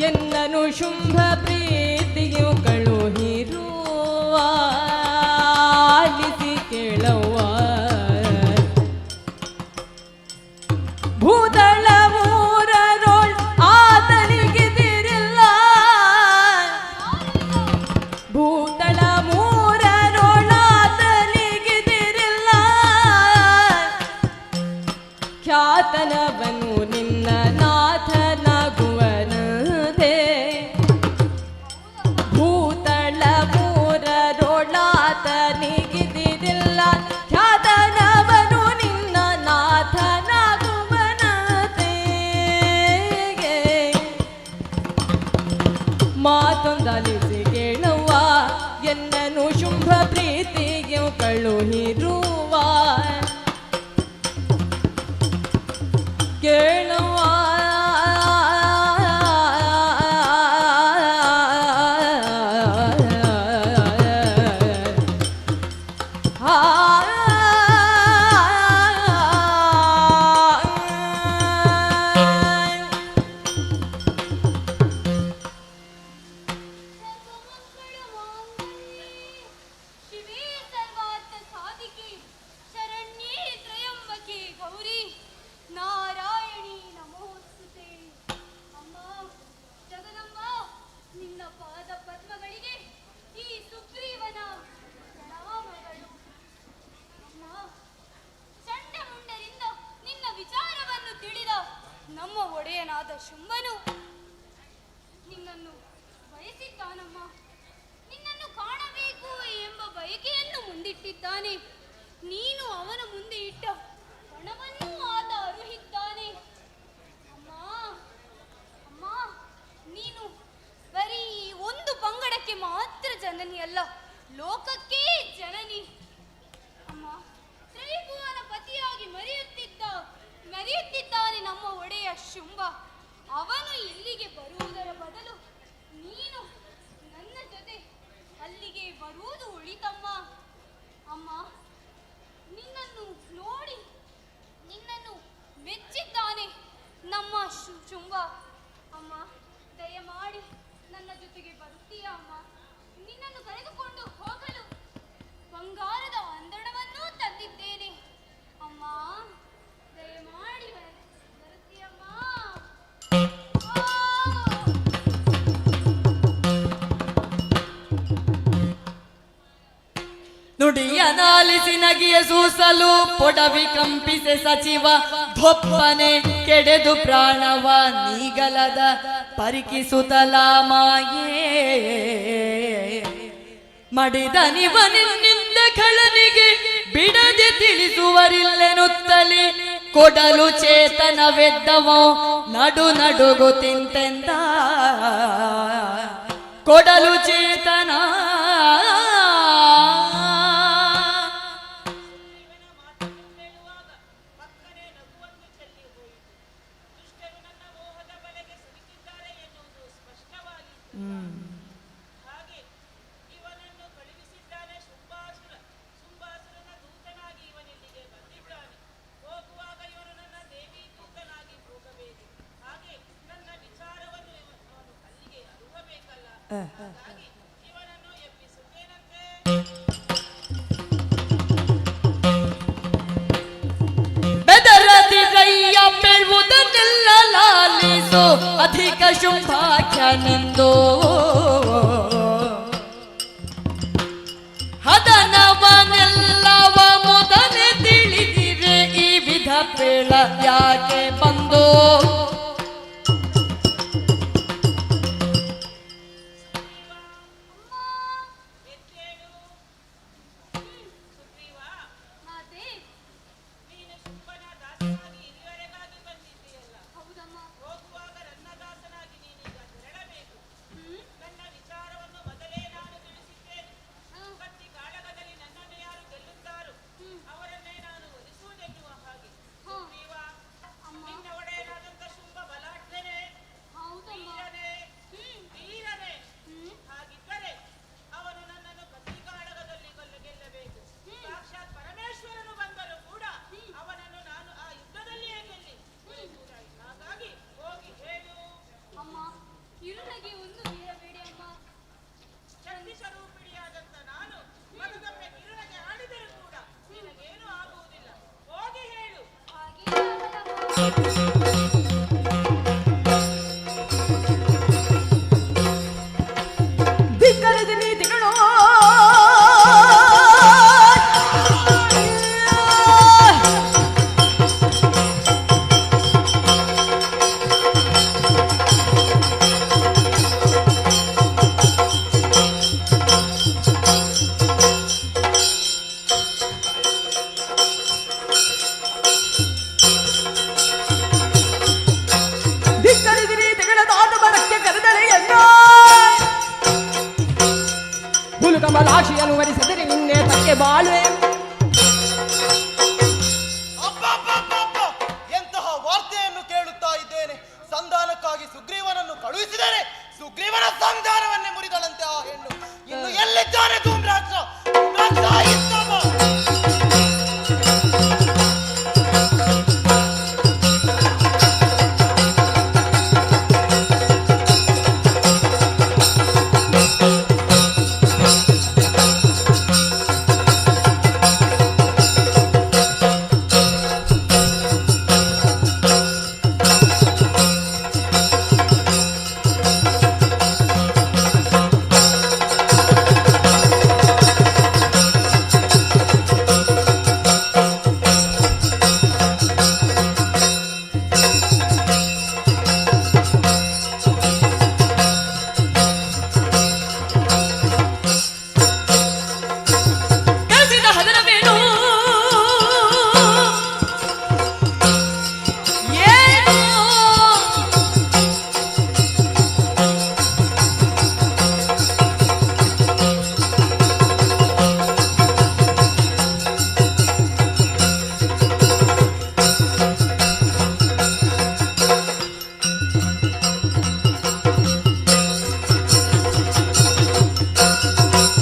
ಎನ್ನನು ಶುಂಭ ಪ್ರೀತಿಯು ಕಳುಹಿರುವ, ಆಲಿಸಿ ಕೇಳವ್ವ. ಭೂತಳ ಮೂರರೋಳ್ ಆತನಿಗಿದಿರಿಲ್ಲ, ಭೂತಳ ಮೂರರೋಳ್ ಆತನಿಗಿದಿರಿಲ್ಲ, ಖ್ಯಾತನವನು ನಿನ್ನ ನಾಥನಾಗುವನದೆ. ಭೂತಳ ಮೂರರೋಳ್ ಆತನಿಗಿದಿರಿಲ್ಲ, ಖ್ಯಾತನವನು ನಿನ್ನ ನಾಥನಾಗುವನದೆ. ಮಾತೊಂದಾಲಿಸಿ ಕೇಳುವ, ಎನ್ನನು ಶುಂಭ ಪ್ರೀತಿಗೆ ಕಳುಹಿರುವ, ಕೇಳುವ. ಶಿವೇ ಸರ್ವಾರ್ಥ ಸಾಧಿಕೆ ಶರಣ್ಯೇ ತ್ರಯಂಬಕೆ ಗೌರಿ ನಾರಾಯಣಿ ನಮೋಸ್ತುತೆ. ಅಮ್ಮ ಜಗದಂಬ, ನಿನ್ನ ಪಾದ ಪದ್ಮಗಳಿಗೆ ಈ ಸುಗ್ರೀವನ ಪ್ರಣಾಮಗಳು. ಅಮ್ಮ, ಚಂಡಮುಂಡರಿಂದ ನಿನ್ನ ವಿಚಾರವನ್ನು ತಿಳಿದ ನಮ್ಮ ಒಡೆಯನಾದ ಶುಂಭನು ನಿನ್ನನ್ನು ಬಯಸಿದ್ದಾನಮ್ಮ. ನಿನ್ನನ್ನು ಕಾಣಬೇಕು ಎಂಬ ಬಯಕೆಯನ್ನು ಮುಂದಿಟ್ಟಿದ್ದಾನೆ. ನೀನು ಅವನ ಮುಂದೆ ಇಟ್ಟ ಹಣವನ್ನು ಆತ ಅರುಹಿದ್ದಾನೆ. ಅಮ್ಮ ಅಮ್ಮ, ನೀನು ಬರೀ ಒಂದು ಪಂಗಡಕ್ಕೆ ಮಾತ್ರ ಜನನಿ ಅಲ್ಲ, ಲೋಕಕ್ಕೇ ಜನನಿ. ಅಮ್ಮ, ತ್ರಿಭುವನ ಪತಿಯಾಗಿ ಮೆರೆಯುತ್ತಿದ್ದಾನೆ ನಮ್ಮ ಒಡೆಯ ಶುಂಭ. ಅವನು ಇಲ್ಲಿಗೆ ಬರುವುದರ ಬದಲು ನೀನು ನನ್ನ ಜೊತೆ ಅಲ್ಲಿಗೆ ಬರುವುದು ಉಳಿತಮ್ಮ. ಅಮ್ಮ, ನಿನ್ನನ್ನು ನೋಡಿ ನಿನ್ನನ್ನು ಮೆಚ್ಚಿದ್ದಾನೆ ನಮ್ಮ ಶುಂಭ. ಅಮ್ಮ, ದಯಮಾಡಿ ನನ್ನ ಜೊತೆಗೆ ಬರುತ್ತೀಯಾ ಅಮ್ಮ? ನಿನ್ನನ್ನು ಕರೆದುಕೊಂಡು ಹೋಗಲು ಬಂಗಾರದ ಅಂದಣವನ್ನೂ ತಂದಿದ್ದೇನೆ. ಅಮ್ಮ, ದಯಮಾಡಿ ಬರುತ್ತೀಯಮ್ಮ? ನುಡಿಯನಾಲಿಸಿ ನಗಿಯ ಸೂಸಲು ಪೊಡವಿ ಕಂಪಿಸೆ ಸಚಿವ ಧೊಪ್ಪನೆ ಕೆಡೆದು ಪ್ರಾಣವ ನೀಗಲದ ಪರಿಕಿಸುತ್ತಲ ಮಾಯೇ. ಮಡಿದ ನಿವನಿಂದ ಖಳನಿಗೆ ಬಿಡದೆ ತಿಳಿಸುವರಿಲ್ಲೆನುತ್ತಲಿ ಕೊಡಲು ಚೇತನವೆದ್ದವೋ ನಡು ನಡುಗು ತಿಂತೆಂದ. ಕೊಡಲು ಚೇತನ ಬೆದರದಿರಯ್ಯ ಬೆಳುವುದನ್ನೆಲ್ಲ ಲಾಲಿಸು ಅಧಿಕ ಶುಂಭಾಖ್ಯನೆಂದು. ಹದನವನೆಲ್ಲವ ಮೊದಲೇ ತಿಳಿದಿರೆ ಈ ವಿಧ ಪೇಳ ಯಾಕೆ ಬಂದು. ಹೌದಮ್ಮ. ಧಿಕ್ಕರಿದ ನೀತಿಗಳು ಧಿಕ್ಕರಿದ ನೀತಿಗಳ ದಾಟ ಬರಕ್ಕೆ ಕರೆದಳೆಯನ್ನ ಹುಲುಕಮಲಾಕ್ಷಿಯನ್ನು ವರಿಸಿದರೆ ನಿನ್ನೆ ತಕ್ಕೆ ಬಾಳುವೆ. ಎಂತಹ ವಾರ್ತೆಯನ್ನು ಕೇಳುತ್ತಾ ಇದ್ದೇನೆ. ಸಂಧಾನಕ್ಕಾಗಿ ಸುಗ್ರೀವನನ್ನು ಕಳುಹಿಸಿದರೆ ಸುಗ್ರೀವನ ಸಂಧಾನವನ್ನೇ ಮುರಿದಳಂತೆ ಆ ಹೆಣ್ಣು. ಇನ್ನು ಎಲ್ಲಿದ್ದಾನೆ ಧೂಮ್ರಾಕ್ಷ? ಧೂಮ್ರಾಕ್ಷ ಇದ್ದವ. ಕಸಿದ ಹದರವೇನು ಏನು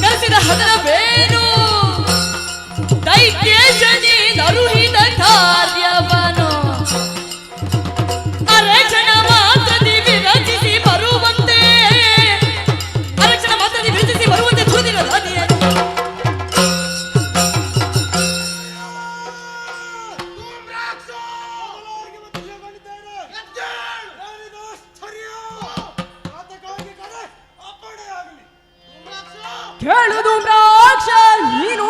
ಕಸಿದ ಹದರವೇನು ದೈತ್ಯ ಜನಿ ನರುಹಿದ ಕಾರ್ಯವನು ಅರಕ್ಷಣ ಮಾತದಿ ವಿರಚಿಸಿ ಬರುವಂತೆ ಅರಕ್ಷಣ ಮಾತದಿ ವಿರಚಿಸಿ ಬರುವಂತೆ ಧುರಿದಿರ ದಾದಿಯನ್ನು ಕೇಳು ಧೂಮ್ರಾಕ್ಷ ನೀನು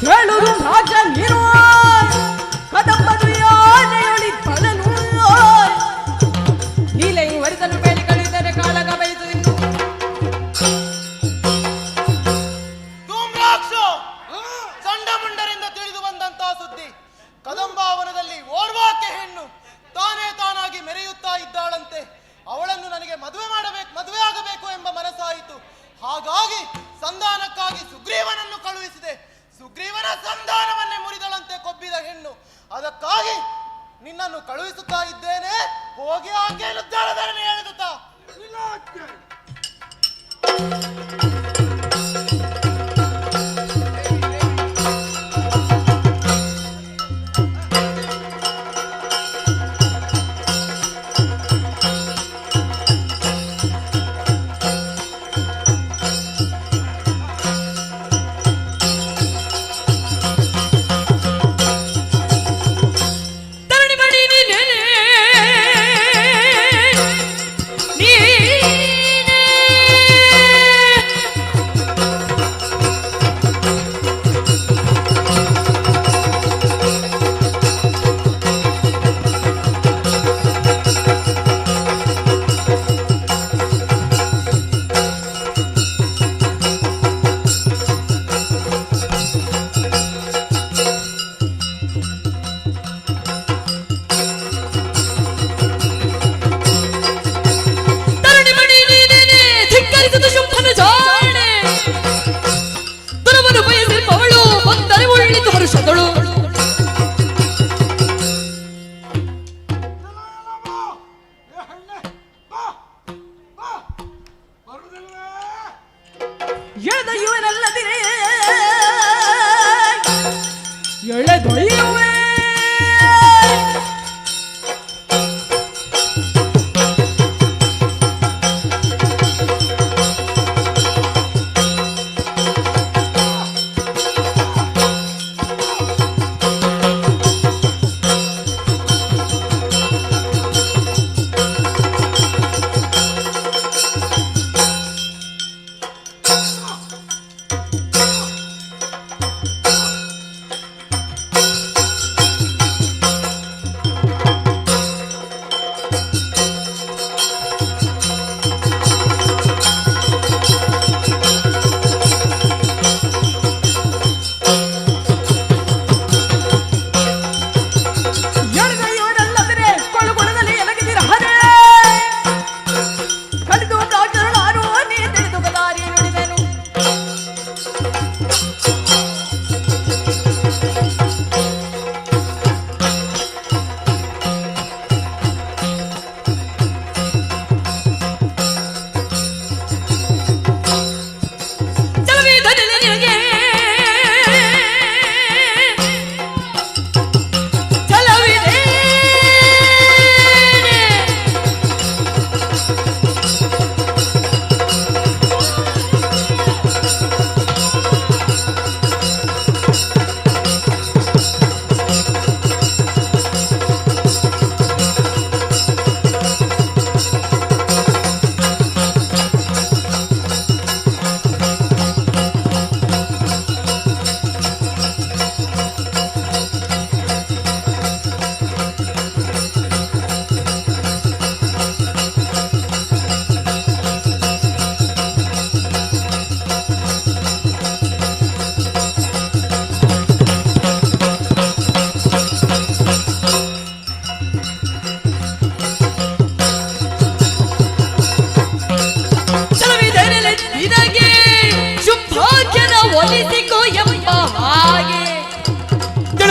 ಕೇಳು ಧೂಮ್ರಾಕ್ಷ ನೀನು ಕದಂಬದು ಯಾನೆಯೊಳಿ ಫಲನು ನೀಲೆಯು ವರಿಸಲು ಬೇಡಿ ಕಳುಹಿದರೆ ಕಾಳಗ ಬಯಸು ಇನ್ನು ಧೂಮ್ರಾಕ್ಷ ಚಂಡಮುಂಡರಿಂದ ತಿಳಿದು ಬಂದಂತಹ ಸುದ್ದಿ. ಕದಂಬಾವನದಲ್ಲಿ ಓರ್ವಾಕೆ ಹೆಣ್ಣು ತಾನೇ ತಾನಾಗಿ ಮೆರೆಯುತ್ತಾ ಇದ್ದಾಳಂತೆ. ಅವಳನ್ನು ನನಗೆ ಮದುವೆ ಆಗಬೇಕು ಎಂಬ ಮನಸ್ಸಾಯಿತು. ಹಾಗಾಗಿ ಸಂಧಾನಕ್ಕಾಗಿ ಸುಗ್ರೀವನನ್ನು ಕಳುಹಿಸಿದೆ. ಸುಗ್ರೀವನ ಸಂಧಾನವನ್ನೇ ಮುರಿದಳಂತೆ ಕೊಬ್ಬಿದ ಹೆಣ್ಣು. ಅದಕ್ಕಾಗಿ ನಿನ್ನನ್ನು ಕಳುಹಿಸುತ್ತಾ ಇದ್ದೇನೆ. ಹೋಗಿ ಆಕೆಯನ್ನು ದಳದಳನೆ ಎಳೆದುತ್ತಾ ತರಣಿ ಬಡಿ ನೀನೇ ನೀನೇ ದೊಯ್ಯುವೆ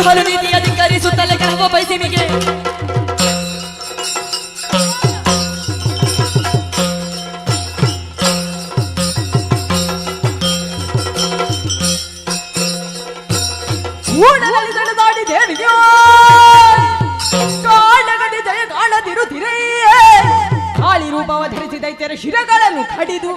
ಹಲು ನೀತಿ ಅಧಿಕಾರಿ ಸುತ್ತಲೇ ಕರವ ಬಯಸಿಮಿಗೆ ಊಡಲಲ್ಲಿ ತಡೆದಾಡಿ ದೇವಿಗೆ ಕಾಣಗದೆ ಜಯ ಕಾಣದಿರುತ್ತಿರೇ ಕಾಳಿ ರೂಪವ ಧರಿಸಿ ದೈತ್ಯರ ಶಿರಗಳನ್ನು ಕಡಿದು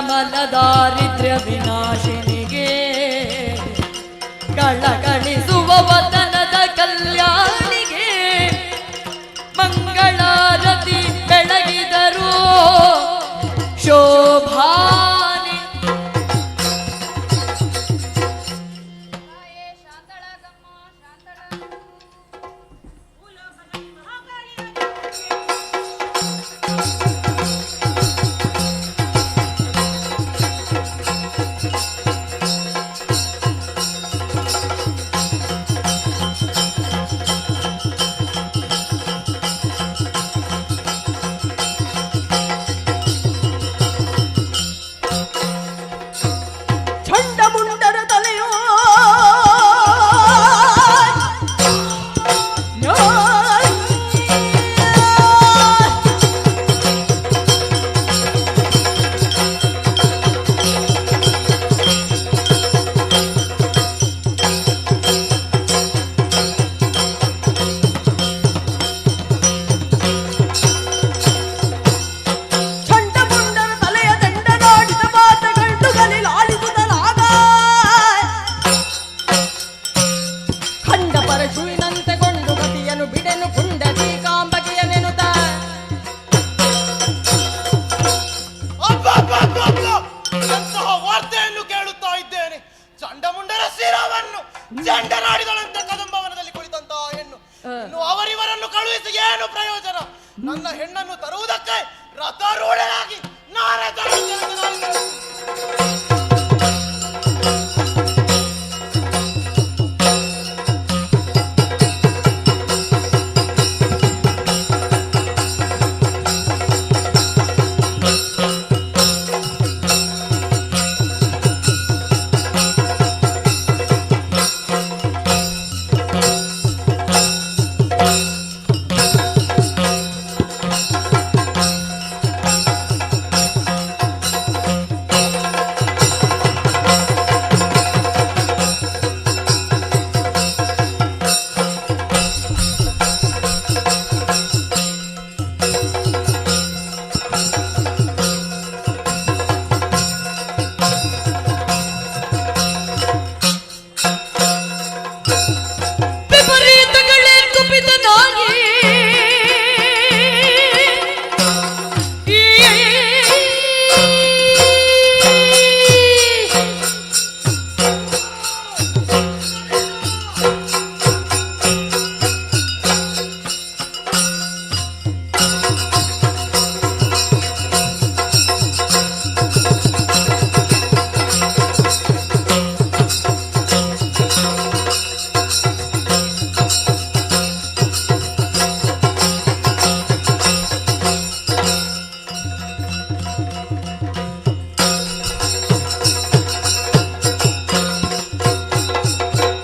ಸಮಲ ದಾರಿದ್ರ್ಯ ವಿನಾಶಿನಿಗೆ ಕಳಕಳಿಸುವ ವತನದ ಕಲ್ಯಾಣಿಗೆ ಮಂಗಳಾರತಿ ಬೆಳಗಿದರು ಶೋಭಾನೆ. ಚಂಡಮುಂಡರ ತಲೆಯೋ ಚಂಡಮುಂಡರ ತಲೆಯ ದಂಡನಾಡಿದ ಮಾತಗಂಡು ಗಲಿಲಾಡಿಸುತ್ತಲಾಗ ಖಂಡ ಪರಶುವಿನಂತೆ ಕೊಂಡು ಗತಿಯನು ಬಿಡೆನು ಪುಂಡರಿ ಕಾಂಬಗೆಯ ನೆನುತ ಎಂತಹ ವಾರ್ತೆಯನ್ನು ಕೇಳುತ್ತಾ ಇದ್ದೇನೆ. ಚಂಡಮುಂಡರ ಶಿರವನ್ನು ಚೆಂಡನಾಡಿದಳಂತೆ ಕದಂಬವನದಲ್ಲಿ ಕುಳಿತಂತಹ ಹೆಣ್ಣು. ಇನ್ನು ಅವರಿವರನ್ನು ಕಳುಹಿಸಿ ಏನು ಪ್ರಯೋಜನ? ನನ್ನ ಹೆಣ್ಣನ್ನು ತರುವುದಕ್ಕೆ ರಥರೂಢನಾಗಿ ನಾನೇ ತರುತ್ತೇನೆ. ವಿಪರೀತಗಳೇ ಕುಪಿತನಾಗಿ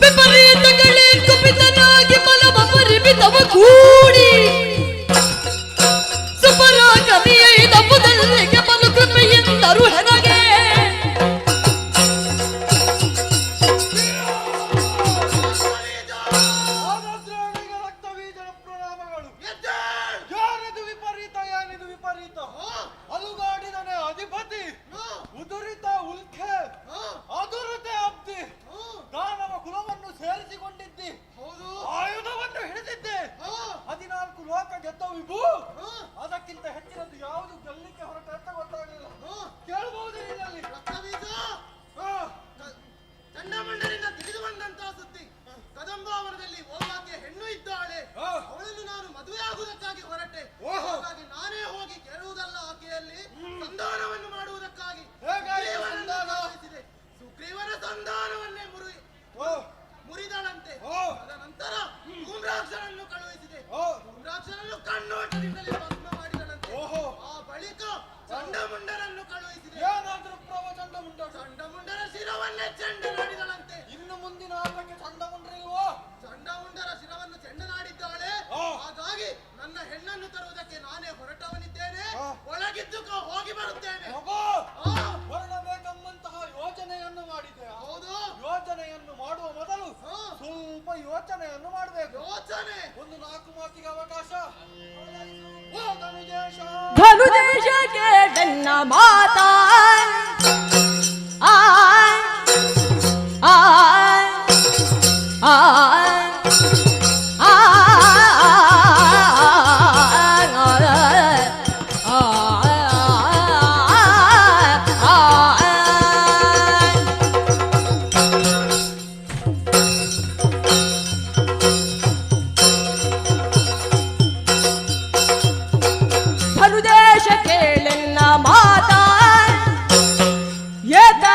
ವಿಪರೀತಗಳೇ ಕುಪಿತನಾಗಿ ಮಲಮ ಪರಿಮಿತವ ಕೂಡಿ ಸುಪರಾಗಮಿಯ ನಂಬುದಲ್ಲಿಗೆ ಬಲು ಕೃಪೆಯಿಂದರು ಹೆನಗೆ ರಕ್ತಬೀಜನ ಪ್ರಣಾಮಗಳು. ಯಾರಿದು ವಿಪರೀತ, ಏನಿದು ವಿಪರೀತ? ಅಲುಗಾಡಿದನೆ ಅಧಿಪತಿ, ಉದುರಿತ ಉಲ್ಕೆ, ಅದುರತೆ ಅಬ್ದಿ, ದಾನವ ಕುಲವನ್ನು ಸೇರಿಸಿಕೊಂಡಿದ್ದಿ, ಆಯುಧವನ್ನು ಹಿಡಿದಿದ್ದೆ, 14 ಲೋಕ ಗೆದ್ದ ವಿಭು. ಅದಕ್ಕಿಂತ ಹೆಚ್ಚಿನದು ಯಾವುದು ಗೆಲ್ಲಿಕ್ಕೆ ಹೊರಟ ಅಂತ ಗೊತ್ತಾಗಲಿಲ್ಲ. ಕೇಳಬಹುದೇ ನಿನ್ನಲ್ಲಿ? ಚಂಡಮುಂಡರಿಂದ ತಿಳಿದು ಬಂದಂತಹ ಸುದ್ದಿ. ಕದಂಬಾವನದಲ್ಲಿ ಒಬ್ಬಾಕೆ ಹೆಣ್ಣು ಇದ್ದಾಳೆ. ಅವಳನ್ನು ನಾನು ಮದುವೆಯಾಗುವುದಕ್ಕಾಗಿ ಹೊರಟೆ. ಹಾಗಾಗಿ ನಾನೇ ಹೋಗಿ ಕೇಳುವುದಲ್ಲ, ಆಕೆಯಲ್ಲಿ ಸಂಧಾನವನ್ನು ಮಾಡುವುದಕ್ಕಾಗಿ ಸುಗ್ರೀವನ ಸಂಧಾನವನ್ನೇ ಮುರಿದಳಂತೆ. ತದನಂತರ ಧೂಮ್ರಾಕ್ಷನನ್ನು ಕಳುಹಿಸಿದೆ. ಧೂಮ್ರಾಕ್ಷನನ್ನು ಕಣ್ಣೋಟದಿಂದಲೇ ಭಸ್ಮ ಮಾಡಿದಳಂತೆ. ಆ ಬಳಿಕ ಚಂಡಮುಂಡರನ್ನು ಕಳುಹಿಸಿದೆ. ಏನಾದ್ರೂ ಚಂಡಮುಂಡರ ಶಿರವನ್ನೇ ಚೆಂಡನಾಡಿದಳಂತೆ. ಇನ್ನು ಮುಂದಿನ ಆಟಕ್ಕೆ ಚಂಡಮುಂಡರಿಲ್ವೋ? ಚಂಡಮುಂಡರ ಶಿರವನ್ನು ಚೆಂಡನಾಡಿದ್ದಾಳೆ. ಹಾಗಾಗಿ ನನ್ನ ಹೆಣ್ಣನ್ನು ತರುವುದಕ್ಕೆ ನಾನೇ ಹೊರಟವನಿದ್ದೇನೆ. ಒಳಗಿದ್ದು ಹೋಗಿ ಬರುತ್ತೇನೆ. ಹೊರಡಬೇಕೆಂಬಂತಹ ಯೋಜನೆಯನ್ನು ಮಾಡಿದೆ. ಹೌದು, ಯೋಜನೆಯನ್ನು ಮಾಡುವ ಮೊದಲು ಸ್ವಲ್ಪ ಯೋಚನೆಯನ್ನು ಮಾಡಬೇಕು. ಯೋಚನೆ. ಒಂದು 4 ಮಾತಿಗೆ ಅವಕಾಶ. ಓ ಧನುಜೇಶ, ಧನುಜೇಶ ಕೇಳನ್ನ ಮಾತಾ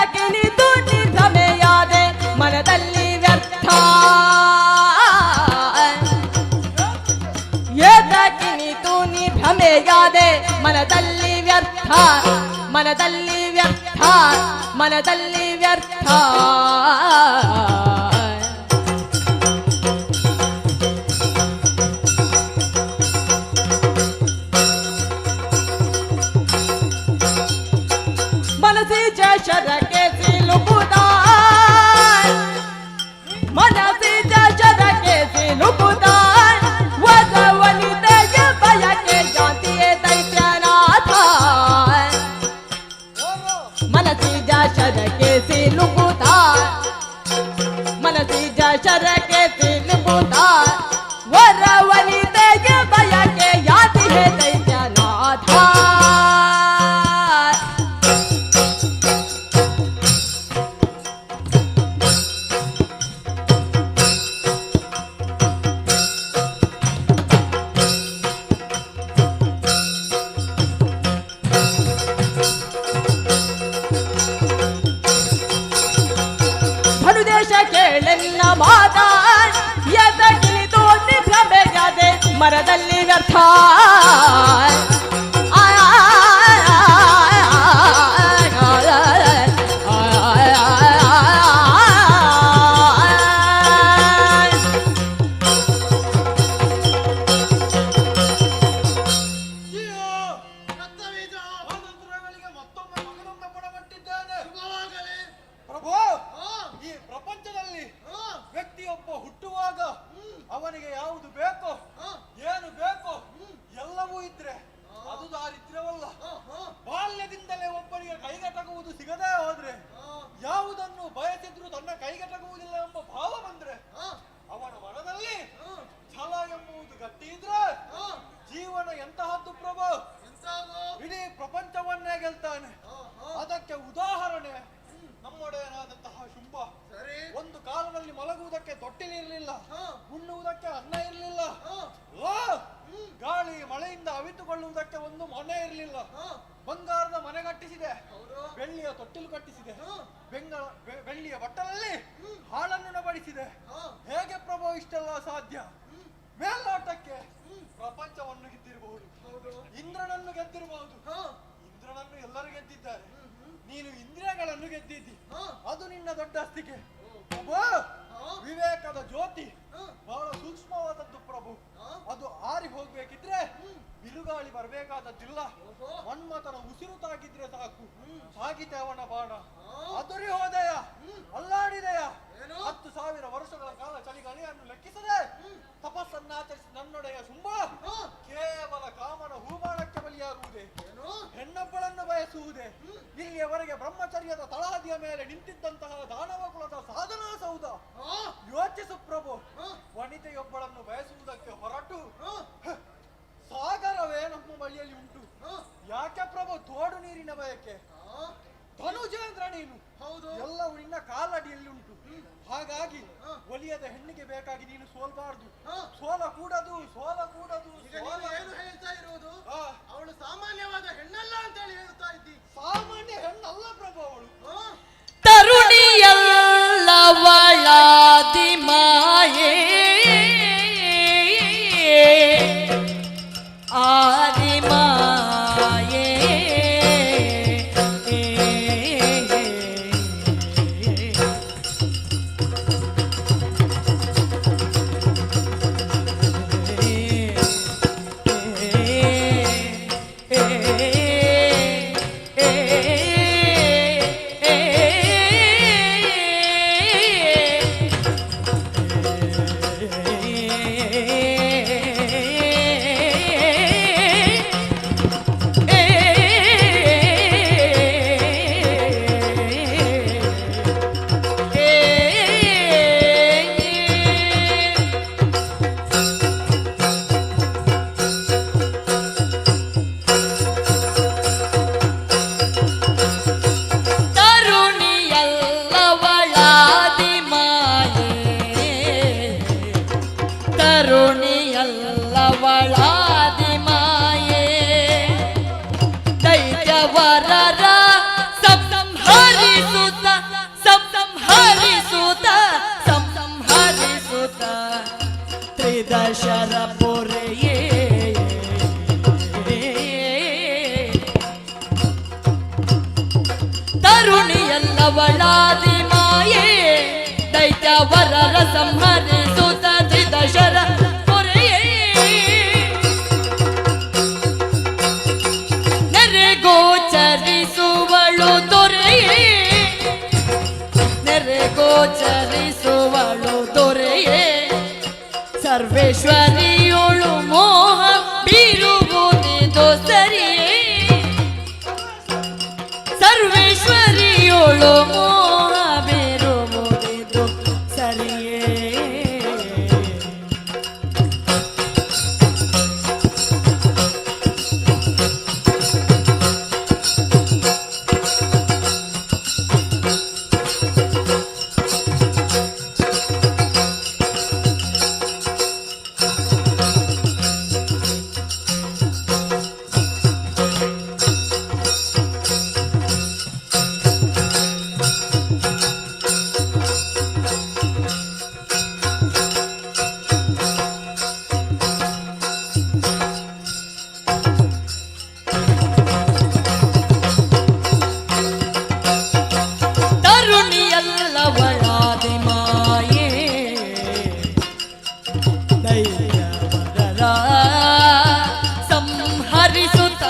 ಎದಕ್ಕಿನಿತು ನೀ ಭ್ರಮೆಯಾದೆ ಮನದಲ್ಲಿ ವ್ಯರ್ಥ ಎದಕ್ಕಿನಿತು ನೀ ಭ್ರಮೆಯಾದೆ ಮನದಲ್ಲಿ ವ್ಯರ್ಥ ಮನದಲ್ಲಿ ವ್ಯರ್ಥ ಮನದಲ್ಲಿ ವ್ಯರ್ಥ ಮನಸಿಜ ಶರಕ್ಕೆ ಸಿಲುಕುದ ಮನಸಿಜ ಶರಕ್ಕೆ ಸಿಲುಕುದ ವನಿತೆಯ ಬಯಕೆ ಜಾತಿಯೇ ದೈತ್ಯನಾಥ ಮನಸಿಜ ಶರಕ್ಕೆ ಸಿಲುಕುದ ಮನಸಿಜ ಶರಕ್ಕೆ ಸಿಲುಕುದ ವನಿತೆಯ ಬಯಕೆ ಜಾತಿಯೇ ದೈತ್ಯನಾಥ ಕೇಳೆನ್ನ ಮಾತ ಎದಗಿಲಿದು ನಿಭ್ರಮೆಯಾದೆ ಮರದಲ್ಲಿ ವ್ಯರ್ಥ ವ್ಯಕ್ತಿಯೊಬ್ಬ ಹುಟ್ಟುವಾಗ ಅವನಿಗೆ ಯಾವುದು ಬೇಕೋ ಏನು ಬೇಕೋ ಎಲ್ಲವೂ ಇದ್ರೆ ಅದು ದಾರಿದ್ರ್ಯವಲ್ಲ. ಬಾಲ್ಯದಿಂದಲೇ ಒಬ್ಬನಿಗೆ ಕೈಗೆಟಕುವುದು ಸಿಗದೇ ಹೋದ್ರೆ ಯಾವುದನ್ನು ಬಯಸಿದ್ರು ತನ್ನ ಕೈಗೆಟಕುವುದಿಲ್ಲ ಎಂಬ ಭಾವ ಬಂದ್ರೆ ಅವನ ಮನದಲ್ಲಿ ಛಲ ಎಂಬುದು ಗಟ್ಟಿ ಇದ್ರೆ ಜೀವನ ಎಂತಹದ್ದು ಪ್ರಭು, ಇಡೀ ಪ್ರಪಂಚವನ್ನೇ ಗೆಲ್ತಾನೆ. ಅದಕ್ಕೆ ಉದಾಹರಣೆ ನಮ್ಮೊಡೆಯನಾದಂತಹ ಶುಂಭ. ಒಂದು ಕಾಲದಲ್ಲಿ ಮಲಗುವುದಕ್ಕೆ ತೊಟ್ಟಿಲಿರಲಿಲ್ಲ, ಉಣ್ಣುವುದಕ್ಕೆ ಅನ್ನ ಇರಲಿಲ್ಲ, ಗಾಳಿ ಮಳೆಯಿಂದ ಅವಿತುಕೊಳ್ಳುವುದಕ್ಕೆ ಒಂದು ಮನೆ ಇರಲಿಲ್ಲ. ಬಂಗಾರದ ಮನೆ ಕಟ್ಟಿಸಿದೆ, ಬೆಳ್ಳಿಯ ತೊಟ್ಟಿಲು ಕಟ್ಟಿಸಿದೆ, ಬೆಳ್ಳಿಯ ಬಟ್ಟಲಲ್ಲಿ ಹಾಳನ್ನು ಬಡಿಸಿದೆ. ಹೇಗೆ ಪ್ರಭು ಇಷ್ಟೆಲ್ಲ ಸಾಧ್ಯ? ಮೇಲ್ನೋಟಕ್ಕೆ ಪ್ರಪಂಚವನ್ನು ಗೆದ್ದಿರಬಹುದು, ಇಂದ್ರನನ್ನು ಗೆದ್ದಿರಬಹುದು. ಇಂದ್ರನನ್ನು ಎಲ್ಲರೂ ಗೆದ್ದಿದ್ದಾರೆ, ನೀನು ಇಂದ್ರಿಯಗಳನ್ನು ಗೆದ್ದಿದ್ದಿ, ಅದು ನಿನ್ನ ದೊಡ್ಡ ಅಸ್ತಿಕೆ. ವಿವೇಕದ ಜ್ಯೋತಿ ಬಹಳ ಸೂಕ್ಷ್ಮವಾದದ್ದು ಪ್ರಭು. ಅದು ಆರಿ ಹೋಗ್ಬೇಕಿದ್ರೆ ಬಿರುಗಾಳಿ ಬರಬೇಕಾದದ್ದಿಲ್ಲ. ಮನ್ಮಥನ ಉಸಿರು ತಾಗಿದ್ರೆ ಸಾಕು, ಸಾಗಿತೆ ಅವನ ಬಾಣ. ಅದುರಿ ಹೋದೆಯ, ಅಲ್ಲಾಡಿದೆಯ. 10,000 ವರ್ಷಗಳ ಕಾಲ ಚಳಿಗಾಳಿಯನ್ನು ಲೆಕ್ಕಿಸದೆ ತಪಸ್ಸನ್ನಾಚರಿಸಿ ನನ್ನೊಡೆಯ ಶುಂಭ ಕೇವಲ ಕಾಮನ ಹೂಬಾಣಕ್ಕೆ ಬಲಿಯಾಗುವುದೇ, ಹೆಣ್ಣೊಬ್ಬಳನ್ನು ಬಯಸುವುದೇ. ಇಲ್ಲಿಯವರೆಗೆ ಬ್ರಹ್ಮಚರ್ಯದ ತಳಹದಿಯ ಮೇಲೆ ನಿಂತಿದ್ದಂತಹ ದಾನವ ಕುಲದ ಸಾಧನಾ ಸೌಧ. ಯೋಚಿಸು ಪ್ರಭು, ವನಿತೆಯೊಬ್ಬಳನ್ನು ಬಯಸುವುದಕ್ಕೆ ಹೊರಟು ಸಾಗರವೇ ನಮ್ಮ ಬಳಿಯಲ್ಲಿ ಉಂಟು. ಯಾಕೆ ಪ್ರಭು ತೋಡು ನೀರಿನ ಬಯಕೆ? ಧನುಜೇಂದ್ರ ನೀನು, ಎಲ್ಲವೂ ನಿನ್ನ ಕಾಲಡಿಯಲ್ಲಿ ಉಂಟು. ಹಾಗಾಗಿ ಒಲಿಯದ ಹೆಣ್ಣಿಗೆ ಬೇಕಾಗಿ ನೀನು ಸೋಲ್ಬಾರ್ದು. ಸೋಲ ಕೂಡದು, ಸೋಲ ಕೂಡದು. ಏನು ಹೇಳ್ತಾ ಇರುವುದು? ಅವಳು ಸಾಮಾನ್ಯವಾದ ಹೆಣ್ಣಲ್ಲ ಅಂತ ಹೇಳಿ ಹೇಳ್ತಾ ಇದ್ದಿ. ಸಾಮಾನ್ಯ ಹೆಣ್ಣಲ್ಲ ಪ್ರಭು ಅವಳು. ತರುಣಿಯಲ್ಲವಳಾದಿ ಮಾಯೇ ಆದಿ ಮಾಯೇ ತರುಣಿಯಲ್ಲವಳಾದಿ ಮಾಯೆ ದೈತ್ಯ ವರರ ಸಂಹರಿಸುತ್ತ ತ್ರಿದಶರ ಪೊರೆಯೇ ನೆರೆ ಗೋಚರಿಸುವಳು ದೊರೆಯೇ ನೆರೆ ಗೋಚರಿಸುವಳು ದೊರೆಯೇ ಸರ್ವೇಶ್ವರಿಯೋಳು ಮೋಹ ಬೀರುವುದಿದು ಸರಿಯೇ ಸರ್ವೇಶ್ವರಿಯೋಳು ಮೋಹ ಬೀರುವುದಿದು ಸರಿಯೇ ತರುಣಿಯಲ್ಲವಳಾದಿ ಮಾಯೆ ದೈತ್ಯವರರ ಸಂಹರಿಸುತ್ತ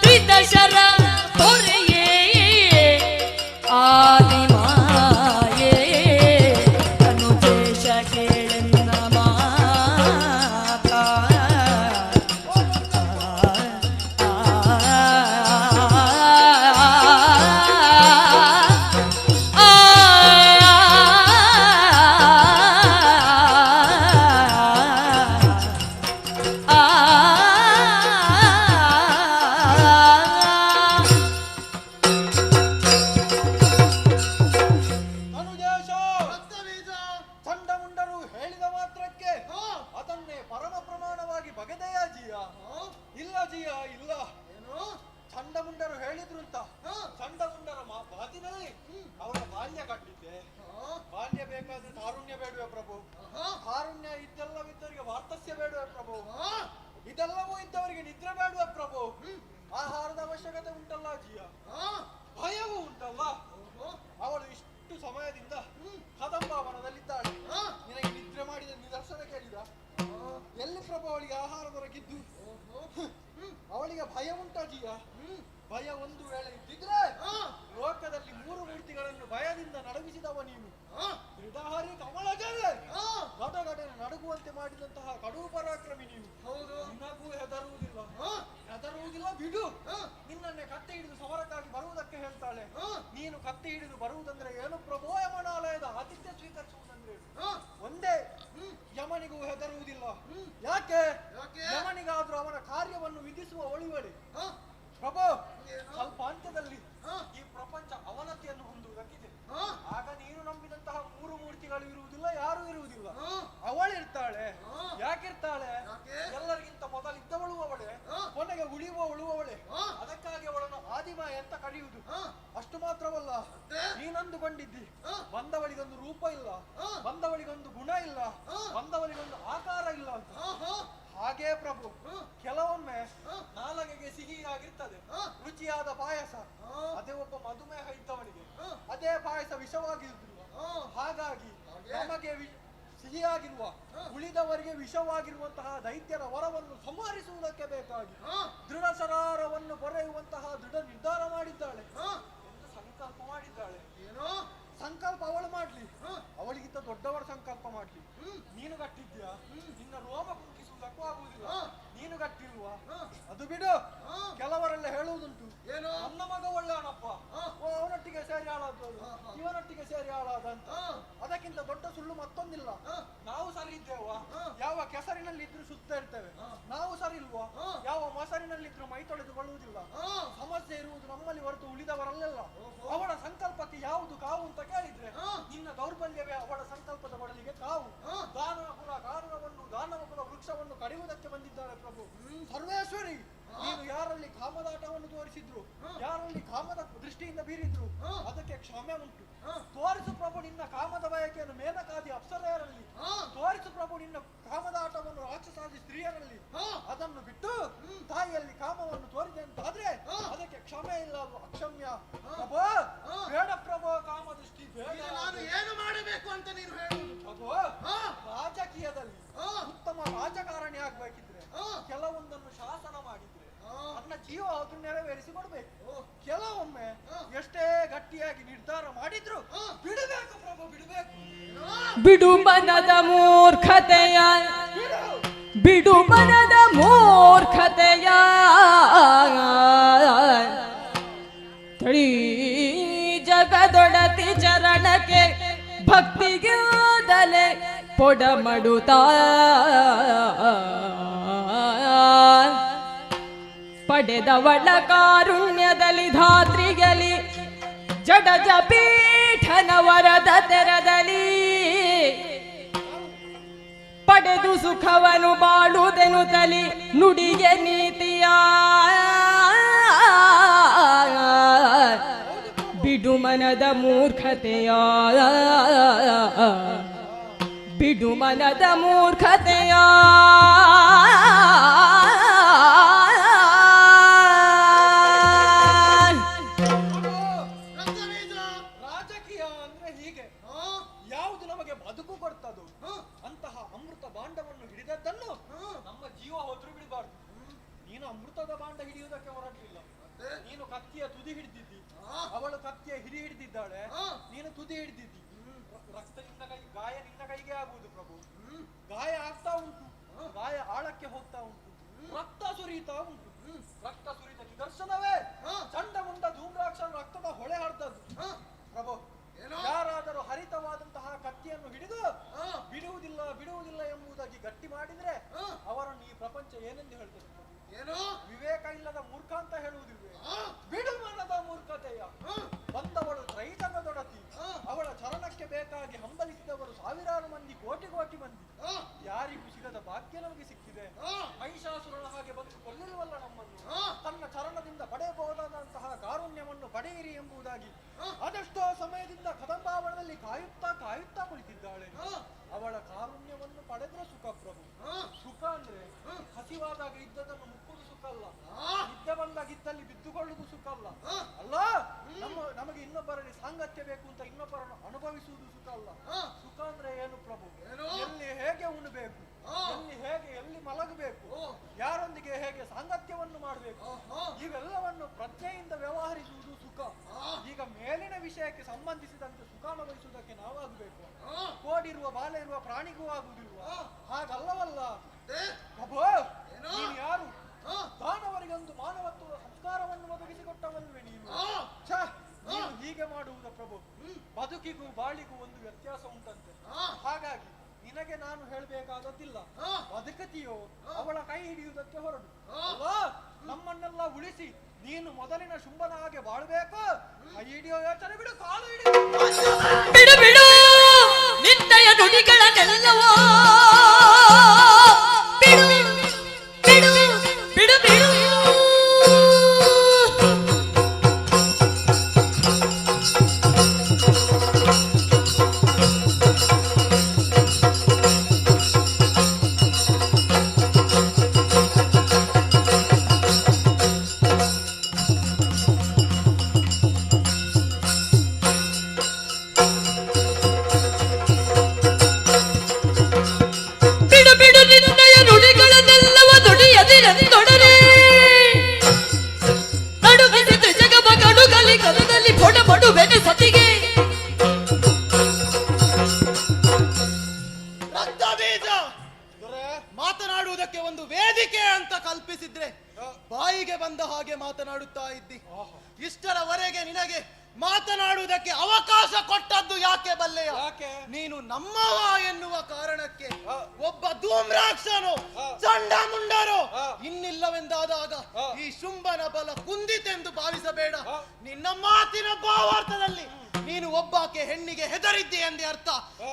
ತ್ರಿದಶರ ಪೊರೆಯೇ ಆದಿ ಮಾಯೆ ಅನುಜೇಶ ಕೇಳೆನ್ನ ಮಾತಾ ಅನುಜೇಶ ಚಂಡಮುಂಡರು ಹೇಳಿದ ಮಾತ್ರಕ್ಕೆ ಅದನ್ನೇ ಪರಮ ಪ್ರಮಾಣವಾಗಿ ಬಗೆದೆಯಾ ಜಿಯ? ಇಲ್ಲ ಜಿಯ ಇಲ್ಲ. ಚಂಡಮುಂಡರು ಹೇಳಿದ್ರು ಅಂತ ಚಂಡಮುಂಡರ ಮಾತಿನಲ್ಲಿ ಅವರ ಬಾಲ್ಯ ಕಟ್ಟಿದ್ದೆ. ಬಾಲ್ಯ ಬೇಕಾದ್ರೆ ತಾರುಣ್ಯ ಬೇಡುವೆ ಪ್ರಭು. ತಾರುಣ್ಯ ಇದ್ದೆಲ್ಲವಿದ್ದವರಿಗೆ ವಾರ್ತಸ್ಯ ಬೇಡುವೆ ಪ್ರಭು. ಇದೆಲ್ಲವೂ ಇದ್ದವರಿಗೆ ನಿದ್ರೆ ಬೇಡುವೆ ಪ್ರಭು. ಆಹಾರದ ಅವಶ್ಯಕತೆ ಉಂಟಲ್ಲ ಜಿಯ, ಭಯವೂ ಉಂಟಲ್ಲ. ಅವಳು ಇಷ್ಟು ಸಮಯದಿಂದ ಕದಂಬಾವನದಲ್ಲಿದ್ದಾಳೆ. ನಿನಗೆ ನಿದ್ರೆ ಮಾಡಿದ ನಿದರ್ಶನ ಕೇಳಿದ? ಎಲ್ಲಿ ಪ್ರಭು ಅವಳಿಗೆ ಆಹಾರ ದೊರಕಿದ್ದು? ಅವಳಿಗೆ ಭಯ ಉಂಟಾ ಜಿಯ? ಭಯ ಒಂದು ವೇಳೆ ಇದ್ದಿದ್ರೆ ಲೋಕದಲ್ಲಿ 3 ಮೂರ್ತಿಗಳನ್ನು ಭಯದಿಂದ ನಡುಗಿಸಿದವ ನೀನು. ದೃಢಹರಿ ಕಮಲಜಲೆ ಗಡಗಡನೆ ನಡುಗುವಂತೆ ಮಾಡಿದಂತಹ ಕಡು ಪರಾಕ್ರಮಿ ನೀನು. ನಿನಗೂ ಹೆದರುವುದಿಲ್ಲ ಬಿಡು. ನಿನ್ನನ್ನೇ ಕತ್ತೆ ಹಿಡಿದು ಸಮರಕ್ಕಾಗಿ ಬರುವುದಕ್ಕೆ ಹೇಳ್ತಾಳೆ. ನೀನು ಕತ್ತೆ ಹಿಡಿದು ಬರುವುದಂದ್ರೆ ಏನು ಪ್ರಭು? ಯಮನಾಲಯದ ಆತಿಥ್ಯ ಸ್ವೀಕರಿಸುವುದಂದ್ರೆ ಒಂದೇ. ಯಮನಿಗೂ ಹೆದರುವುದಿಲ್ಲ. ಯಾಕೆ? ಯಮನಿಗಾದ್ರೂ ಅವನ ಕಾರ್ಯವನ್ನು ವಿಧಿಸುವ ಒಳಿವಳಿ ಪ್ರಭು. ಸ್ವಲ್ಪ ಅಂತ್ಯದಲ್ಲಿ ಈ ಪ್ರಪಂಚ ಅವನತಿಯನ್ನು ಹೊಂದುವುದಕ್ಕಿದೆ. ಆಗ ನೀನು ನಂಬಿದಂತಹ 3 ಮೂರ್ತಿಗಳು ಇರುವುದಿಲ್ಲ, ಯಾರೂ ಇರುವುದಿಲ್ಲ. ಅವಳಿರ್ತಾಳೆ. ಯಾಕಿರ್ತಾಳೆ? ಎಲ್ಲರಿಗಿಂತ ಮೊದಲಿದ್ದವಳು ಅವಳೆ, ಕೊನೆಗೆ ಉಳಿಯುವವಳು ಅವಳೆ. ಅದಕ್ಕಾಗಿ ಅವಳನ್ನು ಆದಿಮಾಯ ಅಂತ ಕರೆಯುವುದು. ಅಷ್ಟು ಮಾತ್ರವಲ್ಲ, ನೀನಂದುಕೊಂಡಿದ್ದಿ ಬಂದವಳಿಗೊಂದು ರೂಪ ಇಲ್ಲ, ಬಂದವಳಿಗೊಂದು ಗುಣ ಇಲ್ಲ, ಬಂದವಳಿಗೊಂದು ಆಕಾರ ಇಲ್ಲ ಅಂತ. ಹಾಗೇ ಪ್ರಭು, ಕೆಲವೊಮ್ಮೆ ನಾಲಗೆಗೆ ಸಿಹಿಯಾಗಿರ್ತದೆ ರುಚಿಯಾದ ಪಾಯಸ. ಅದೇ ಒಬ್ಬ ಮಧುಮೇಹ ಇದ್ದವನಿಗೆ ಅದೇ ಪಾಯಸ ವಿಷವಾಗಿರುವುದಿಲ್ಲ. ಹಾಗಾಗಿ ನಮಗೆ ಸಿಹಿಯಾಗಿರುವ, ಉಳಿದವರಿಗೆ ವಿಷವಾಗಿರುವಂತಹ ದೈತ್ಯರ ವರವನ್ನು ಸಂಹರಿಸುವುದಕ್ಕೆ ಬೇಕಾಗಿ ದೃಢ ಸರಾರವನ್ನು ಪೊರೆಯುವಂತಹ ದೃಢ ನಿರ್ಧಾರ ಮಾಡಿದ್ದಾಳೆ ಎಂದು ಸಂಕಲ್ಪ ಮಾಡಿದ್ದಾಳೆ. ಏನೋ ಸಂಕಲ್ಪ ಅವಳು ಮಾಡ್ಲಿ, ಅವಳಿಗಿಂತ ದೊಡ್ಡವರ ಸಂಕಲ್ಪ ಮಾಡ್ಲಿ. ನೀನು ಗಟ್ಟಿದ್ಯಾ? ನಿನ್ನ ರೋಮ ಕುಂಕಿಸುವುದಕ್ಕೂ ಆಗುವುದಿಲ್ಲ. ನೀನು ಗಟ್ಟಿಲ್ವಾ? ಅದು ಬಿಡು. ಕೆಲವರೆಲ್ಲ ಹೇಳುವುದುಂಟು, ಏನು ನನ್ನ ಮಗ ಒಳ್ಳೆಯವನಪ್ಪ, ಅವನೊಟ್ಟಿಗೆ ಸೇರಿ ಹಾಳಾದವಳು, ಇವನೊಟ್ಟಿಗೆ ಸೇರಿ ಹಾಳಾದ ಅಂತ. ಅದಕ್ಕಿಂತ ದೊಡ್ಡ ಸುಳ್ಳು ಮತ್ತೊಂದಿಲ್ಲ. ನಾವು ಸರಿ ಇದ್ದೇವಾ? ಯಾವ ಕೆಸರಿನಲ್ಲಿದ್ರು ಸುತ್ತ ಇರ್ತೇವೆ. ನಾವು ಸರಿ ಇಲ್ವಾ? ಯಾವ ಮೊಸರಿನಲ್ಲಿದ್ರು ಮೈ ತೊಳೆದುಕೊಳ್ಳುವುದಿಲ್ಲ. ಸಮಸ್ಯೆ ಇರುವುದು ನಮ್ಮಲ್ಲಿ ಹೊರತು ಉಳಿದವರಲ್ಲೆಲ್ಲ. ಅವಳ ಸಂಕಲ್ಪಕ್ಕೆ ಯಾವುದು ಕಾವು ಅಂತ ಕೇಳಿದ್ರೆ ನಿನ್ನ ದೌರ್ಬಲ್ಯವೇ ಅವಳ ಸಂಕಲ್ಪದ ಬಡಲಿಗೆ ಕಾವು. ದಾನವಕುಲ ಕಾರಣವನ್ನು, ದಾನವಕುಲ ವೃಕ್ಷವನ್ನು ಕಡಿಯುವುದಕ್ಕೆ ಬಂದಿದ್ದಾಳೆ ಪ್ರಭು. ಸರ್ವೇಶ್ವರಿ, ನೀನು ಯಾರಲ್ಲಿ ಕಾಮದಾಟವನ್ನು ತೋರಿಸಿದ್ರು, ಯಾರಲ್ಲಿ ಕಾಮದ ದೃಷ್ಟಿಯಿಂದ ಬೀರಿದ್ರು, ಅದಕ್ಕೆ ಕ್ಷಮೆ ಉಂಟು. ತೋರಿಸು ಪ್ರಭು ನಿನ್ನ ಕಾಮದ ಬಯಕೆಯನ್ನು ಮೇನಕಾದಿ ಅಪ್ಸರೆಯರಲ್ಲಿ, ತೋರಿಸು ಪ್ರಭು ನಿನ್ನ ಕಾಮದಾಟವನ್ನು ರಾಕ್ಷಸಾದಿ ಸ್ತ್ರೀಯರಲ್ಲಿ. ಅದನ್ನು ಬಿಟ್ಟು ತಾಯಿಯಲ್ಲಿ ಕಾಮವನ್ನು ತೋರಿದೆ ಅಂತಾದ್ರೆ ಅದಕ್ಕೆ ಕ್ಷಮೆ ಇಲ್ಲ ನಡೆಸಿಕೊಡ್ಬೇಕು. ಕೆಲವೊಮ್ಮೆ ಎಷ್ಟೇ ಗಟ್ಟಿಯಾಗಿ ನಿರ್ಧಾರ ಮಾಡಿದ್ರು ಬಿಡಬೇಕು ಪ್ರಭು, ಬಿಡಬೇಕು. ಬಿಡು ಮನದ ಮೂರ್ಖತೆಯ, ಬಿಡು ಮನದ ಮೂರ್ಖತೆಯ, ತಳಿ ಜಗದೊಡತಿ ಚರಣಕ್ಕೆ ಭಕ್ತಿಗಿದಲೆ ಪೊಡಮಡುತ್ತಾ ಪಡೆದವಳ ಕಾರುಣ್ಯದಲ್ಲಿ ಧಾತ್ರಿಗಲಿ ಜಡಜ ಪೀಠನ ವರದ ತೆರದಲ್ಲಿ ಪಡೆದು ಸುಖವನು ಬಾಳುವುದೆನು ತಲಿ ನುಡಿಗೆ ನೀತಿಯ. ಬಿಡು ಮನದ ಮೂರ್ಖತೆಯ, ಬಿಡು ಮನದ ಮೂರ್ಖತೆಯ. ರಾಜಕೀಯ ಅಂದ್ರೆ ಹೀಗೆ, ಯಾವುದು ನಮಗೆ ಬದುಕು ಕೊಡ್ತದೋ ಅಂತಹ ಅಮೃತ ಭಾಂಡವನ್ನು ಹಿಡಿದದ್ದನ್ನು ನಮ್ಮ ಜೀವ ಹೋದ್ರೂ ಬಿಡಬಾರ್ದು. ನೀನು ಅಮೃತದ ಭಾಂಡ ಹಿಡಿಯುವುದಕ್ಕೆ ಹೊರಟಿಲ್ಲ, ನೀನು ಕತ್ತಿಯ ತುದಿ ಹಿಡಿದಿದ್ದಿ, ಅವಳು ಕತ್ತಿಯ ಹಿಡಿ ಹಿಡಿದಿದ್ದಾಳೆ, ನೀನು ತುದಿ ಹಿಡಿದಿದ್ದಿ. ರಕ್ತ ನಿನ್ನ ಕೈ, ಗಾಯ ನಿನ್ನ ಕೈಗೆ ಆಗುವುದು ಪ್ರಭು. ಗಾಯ ಆಗ್ತಾ ಉಂಟು, ಗಾಯ ಆಳಕ್ಕೆ ಹೋಗ್ತಾ ಉಂಟು, ರಕ್ತ ಸುರಿತಾ ಉಂಟು. ರಕ್ತ ಸುರಿದ ನಿದರ್ಶನವೇ ಚಂಡಮುಂಡ ಧೂಮ್ರಾಕ್ಷನ ರಕ್ತದ ಹೊಳೆ ಹರಿದದ್ದು ಪ್ರಭು. ಯಾರಾದರೂ ಹರಿತವಾದಂತಹ ಕತ್ತಿಯನ್ನು ಹಿಡಿದು ಬಿಡುವುದಿಲ್ಲ ಬಿಡುವುದಿಲ್ಲ ಎಂಬುದಾಗಿ ಗಟ್ಟಿ ಮಾಡಿದ್ರೆ ಅವರನ್ನು ಈ ಪ್ರಪಂಚ ಏನೆಂದು ಹೇಳ್ತದೆ? ಏನು ವಿವೇಕ ಇಲ್ಲದ ಮೂರ್ಖ ಅಂತ ಹೇಳುವುದಿಲ್ವೇ? ಬಿಡು ಮನದ ಮೂರ್ಖತೆಯ. ಬಂದವಳು ತ್ರೈಜಗದೊಡತಿ, ಅವಳ ಚರಣಕ್ಕೆ ಬೇಕಾಗಿ ಹಂಬಲಿಸಿದವರು ಸಾವಿರಾರು ಮಂದಿ, ಕೋಟಿ ಕೋಟಿ ಮಂದಿ. ಯಾರಿಗೂ ಸಿಗದ ಭಾಗ್ಯ ನಮಗೆ ಸಿಕ್ಕಿದೆ. ಮಹಿಷಾಸುರನ ಹಾಗೆ ಬಂದು ಕೊಲ್ಲಿರುವಲ್ಲ ನಮ್ಮನ್ನು. ತನ್ನ ಚರಣದಿಂದ ಪಡೆಯಬಹುದಾದಂತಹ ಕಾರುಣ್ಯವನ್ನು ಪಡೆಯಿರಿ ಎಂಬುದಾಗಿ ಅದೆಷ್ಟೋ ಸಮಯದಿಂದ ಕದಂಬಾವನದಲ್ಲಿ ಕಾಯುತ್ತಾ ಕಾಯುತ್ತಾ ಕುಳಿತಿದ್ದಾಳೆ. ಅವಳ ಕಾರುಣ್ಯವನ್ನು ಪಡೆದ್ರೆ ಸುಖ ಪ್ರಭು. ಸುಖ ಅಂದ್ರೆ ಹಸಿವಾದಾಗ ಇದ್ದದನ್ನು ಮುಕ್ಕುವುದು ಸುಖ ಅಲ್ಲ, ನಿದ್ದೆ ಬಂದಾಗ ಇದ್ದಲ್ಲಿ ಬಿದ್ದುಕೊಳ್ಳುವುದು ಸುಖ ಅಲ್ಲ. ಅಲ್ಲ, ನಮಗೆ ಇನ್ನೊಬ್ಬರಲ್ಲಿ ಸಾಂಗತ್ಯ ಬೇಕು ಅಂತ ಇನ್ನೊಬ್ಬರನ್ನು ಅನುಭವಿಸುವುದು ಸುಖ ಅಲ್ಲ. ಸುಖ ಅಂದ್ರೆ ಏನು ಪ್ರಭು? ಎಲ್ಲಿ ಹೇಗೆ ಉಣ್ಣಬೇಕು, ಎಲ್ಲಿ ಮಲಗಬೇಕು, ಯಾರೊಂದಿಗೆ ಹೇಗೆ ಸಾಂಗತ್ಯವನ್ನು ಮಾಡಬೇಕು, ಇವೆಲ್ಲವನ್ನು ಪ್ರಜ್ಞೆಯಿಂದ ವ್ಯವಹರಿಸುವುದು ಸುಖ. ಈಗ ಮೇಲಿನ ವಿಷಯಕ್ಕೆ ಸಂಬಂಧಿಸಿದಂತೆ ಸುಖ ಅನುಭವಿಸುವುದಕ್ಕೆ ನಾವಾಗಬೇಕು. ಕೋಡಿರುವ ಬಾಲೆ ಇರುವ ಪ್ರಾಣಿಗೂ ಆಗುವುದಿಲ್ವ? ಹಾಗಲ್ಲವಲ್ಲ ಪ್ರಭು. ನೀನು ಯಾರು? ದಾನವರಿಗೊಂದು ಮಾನವತ್ವದ ಸಂಸ್ಕಾರವನ್ನು ಒದಗಿಸಿಕೊಟ್ಟವಲ್ವೇ ನೀನು? ನೀನು ಹೀಗೆ ಮಾಡುವುದ ಪ್ರಭು? ಬದುಕಿಗೂ ಬಾಳಿಗೂ ಒಂದು ವ್ಯತ್ಯಾಸ ಉಂಟಂತೆ. ಹಾಗಾಗಿ ನಿನಗೆ ನಾನು ಹೇಳಬೇಕಾದದ್ದಿಲ್ಲ. ಬದುಕತಿಯೋ ಅವಳ ಕೈ ಹಿಡಿಯುವುದಕ್ಕೆ ಹೊರಡು. ನಮ್ಮನ್ನೆಲ್ಲ ಉಳಿಸಿ ನೀನು ಮೊದಲಿನ ಶುಂಭನ ಹಾಗೆ ಬಾಳ್ಬೇಕು. ಕೈ ಹಿಡಿಯೋ ಯೋಚನೆ ಬಿಡು, ಕಾಲು ಹಿಡಿಯೋ. ಬಿಡು ಬಿಡು ನಿನ್ನಯ ನುಡಿಗಳನ್ನೆಲ್ಲವೋ ಬಿಡು ಬಿಡು ಬಿಡು ಬಿಡು. ಮಾತನಾಡುವುದಕ್ಕೆ ಒಂದು ವೇದಿಕೆ ಅಂತ ಕಲ್ಪಿಸಿದ್ರೆ ಬಾಯಿಗೆ ಬಂದ ಹಾಗೆ ಮಾತನಾಡುತ್ತಾ ಇದ್ದಿ. ಇಷ್ಟರವರೆಗೆ ನಿನಗೆ ಮಾತನಾಡುವುದಕ್ಕೆ ಅವಕಾಶ ಕೊಟ್ಟದ್ದು ಯಾಕೆ ಬಲ್ಲೆಯ? ನೀನು ನಮ್ಮವ ಎನ್ನುವ ಕಾರಣಕ್ಕೆ ಒಬ್ಬ ಧೂಮ್ರಾಕ್ಷನು ಚಂಡಮುಂಡರು ಇನ್ನಿಲ್ಲವೆಂದಾದಾಗ ಈ ಶುಂಭನ ಬಲ ಕುಂದಿತೆಂದು ಭಾವಿಸಬೇಡ. ನಿನ್ನ ಮಾತಿನ ಭಾವಾರ್ಥದಲ್ಲಿ ನೀನು ಒಬ್ಬಾಕೆ ಹೆಣ್ಣಿಗೆ ಹೆದರಿದ್ದಿ ಎಂದೇ ಅರ್ಥ.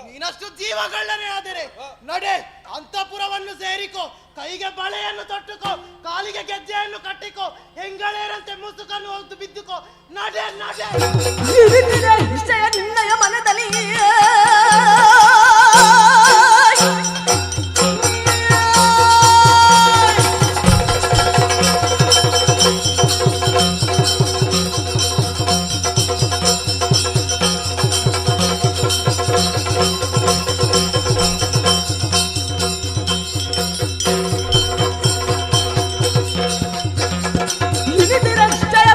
ನೀನಷ್ಟು ಜೀವಗಳ್ಳನೆ ಆದರೆ ನಡೆ, ಅಂತಃಪುರವನ್ನು ಸೇರಿಕೋ, ಕೈಗೆ ಬಳೆಯನ್ನು ತೊಟ್ಟುಕೋ, ಕಾಲಿಗೆ ಗೆಜ್ಜೆಯನ್ನು ಕಟ್ಟಿಕೋ, ಹೆಂಗಳೇರಂತೆ ಮುಸುಕನ್ನು ಹೊತ್ತು ಬಿದ್ದುಕೋ, ನಡೆ ನಡೆ. ನಿಶ್ಚಯ ನಿನ್ನಯ ಮನದಲ್ಲಿ ನಿಶ್ಚಯ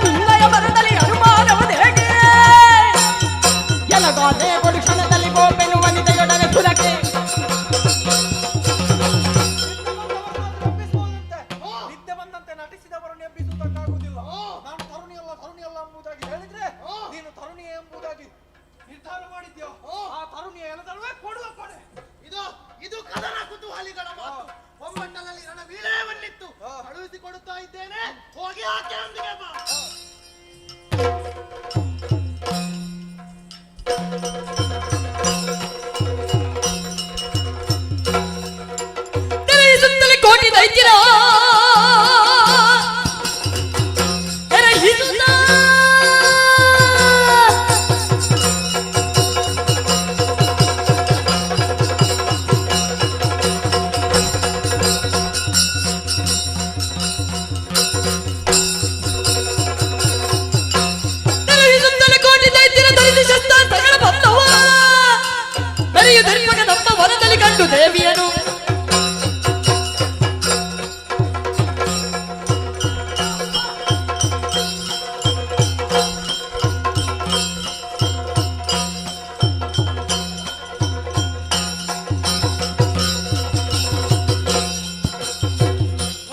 ಕಂಡು ದೇವಿಯನು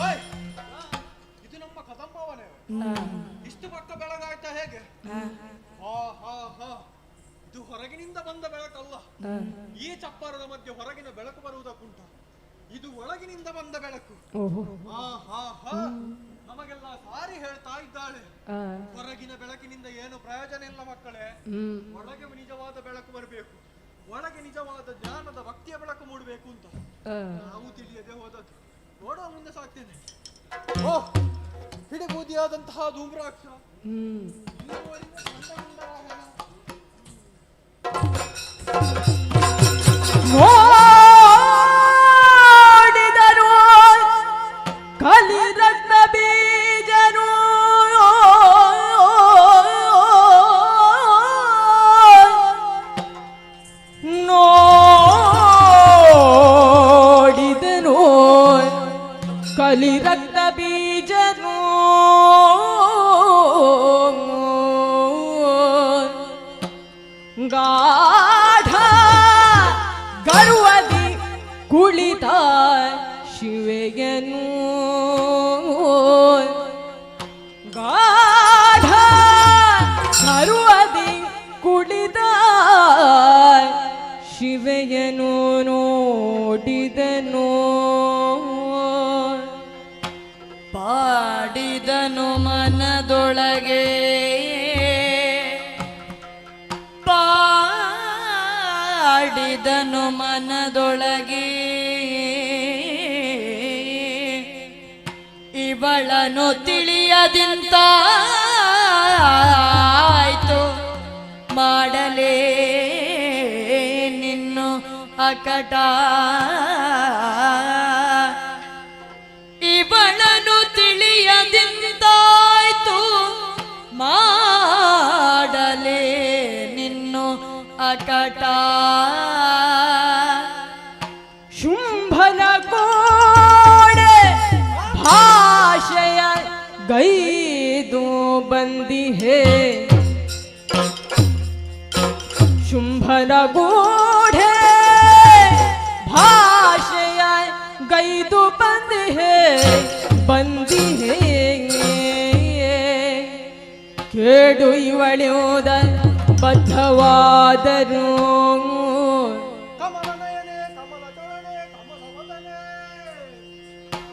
ಓಯ್, ಇದು ನಮ್ಮ ಕದಂಬವನೇ. ಇಷ್ಟು ಪಕ್ಕ ಬೆಳಗಾಯ್ತಾ ಹೇಗೆ? ಹಾ ಹಾ ಹಾ, ಇದು ಹೊರಗಿನಿಂದ ಬಂದ ಬೆಳಕಲ್ಲ. ಈ ಚಪ್ಪರದ ಮಧ್ಯೆ ಹೊರಗಿನ ಬೆಳಕು ಬರುವುದಕ್ಕುಂಟ. ಇದು ಒಳಗಿನಿಂದ ಬಂದ ಬೆಳಕು. ಹಾ ಹಾ ಹಾ, ನಮಗೆಲ್ಲ ಸಾರಿ ಹೇಳ್ತಾ ಇದ್ದಾಳೆ. ಹೊರಗಿನ ಬೆಳಕಿನಿಂದ ಏನು ಪ್ರಯೋಜನ ಇಲ್ಲ ಮಕ್ಕಳೇ. ಒಳಗೆ ನಿಜವಾದ ಬೆಳಕು ಬರಬೇಕು, ಒಳಗೆ ನಿಜವಾದ ಜ್ಞಾನದ ಭಕ್ತಿಯ ಬೆಳಕು ಮೂಡಬೇಕು ಅಂತ ನಾವು ತಿಳಿಯದೆ ಹೋದದ್ದು. ನೋಡುವ ಮುಂದೆ ಸಾಕ್ತೇನೆ. ಓ, ಹಿಡಿಬೂದಿಯಾದಂತಹ ಧೂಮ್ರಾಕ್ಷ, ಇಲ್ಲಿಯವರೆಗೆ ಕಂಡ ಕಂಡ ವಾಹನ. ನೋಡಿದರು ಕಲಿರತ್ನ ಬೀಜರು ನೋಡಿದನು ಕಲಿರತ್ನ ಬೀಜರು ಗಾಢ ಗರ್ವದಿ ಕುಳಿತ ಶಿವೆಯನು ಗಾಢ ಗರ್ವದಿ ಕುಳಿತ ಶಿವೆಯನು ನೋಡಿದನು ಪಾಡಿದನು ಮನದೊಳಗೆ ಪಾಡಿದನು ಮನದೊಳಗೆ ಇವಳನು ತಿಳಿಯದಿಂತಾಯ್ತು ಮಾಡಲೇ ನಿನ್ನು ಅಕಟ ಇವಳನು ತಿಳಿಯದಿಂತಾಯ್ತು ಮಾಡಲೇ ನಿನ್ನು ಅಕಟ ಶುಂಭನ ಕೋಡೆ ಭಾಷೆಯ ಗೈದು ಬಂದಿಹೆ ಶುಂಭನ ಗೋಡೆ ಭಾಷೆಯ ಗೈದು ಬಂದಿಹೆ ಕೇಡು ಇವಳೆಯೋದ ಬದ್ಧವಾದರು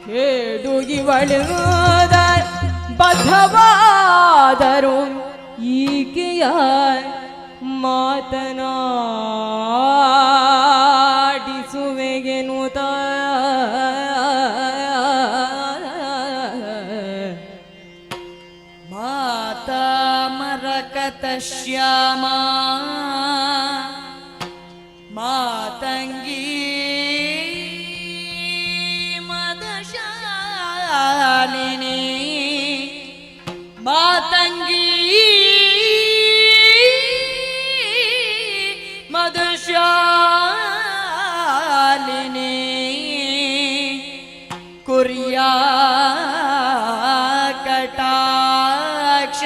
ಕೇಡು ಇವಳೆಯೋದ ಬದ್ಧವಾದರು ಈಕೆಯ ಮಾತನಾಡಿಸುವೆಗೆನುತ ಮಾತಾ ಮರಕತ ಶ್ಯಾಮ ಮಾತಂಗಿ ಮದಶಾಲಿನಿ ಮಾತಂಗಿ ಮದಶಾಲಿನಿ ಕುರ್ಯಾ ಕಟಾಕ್ಷ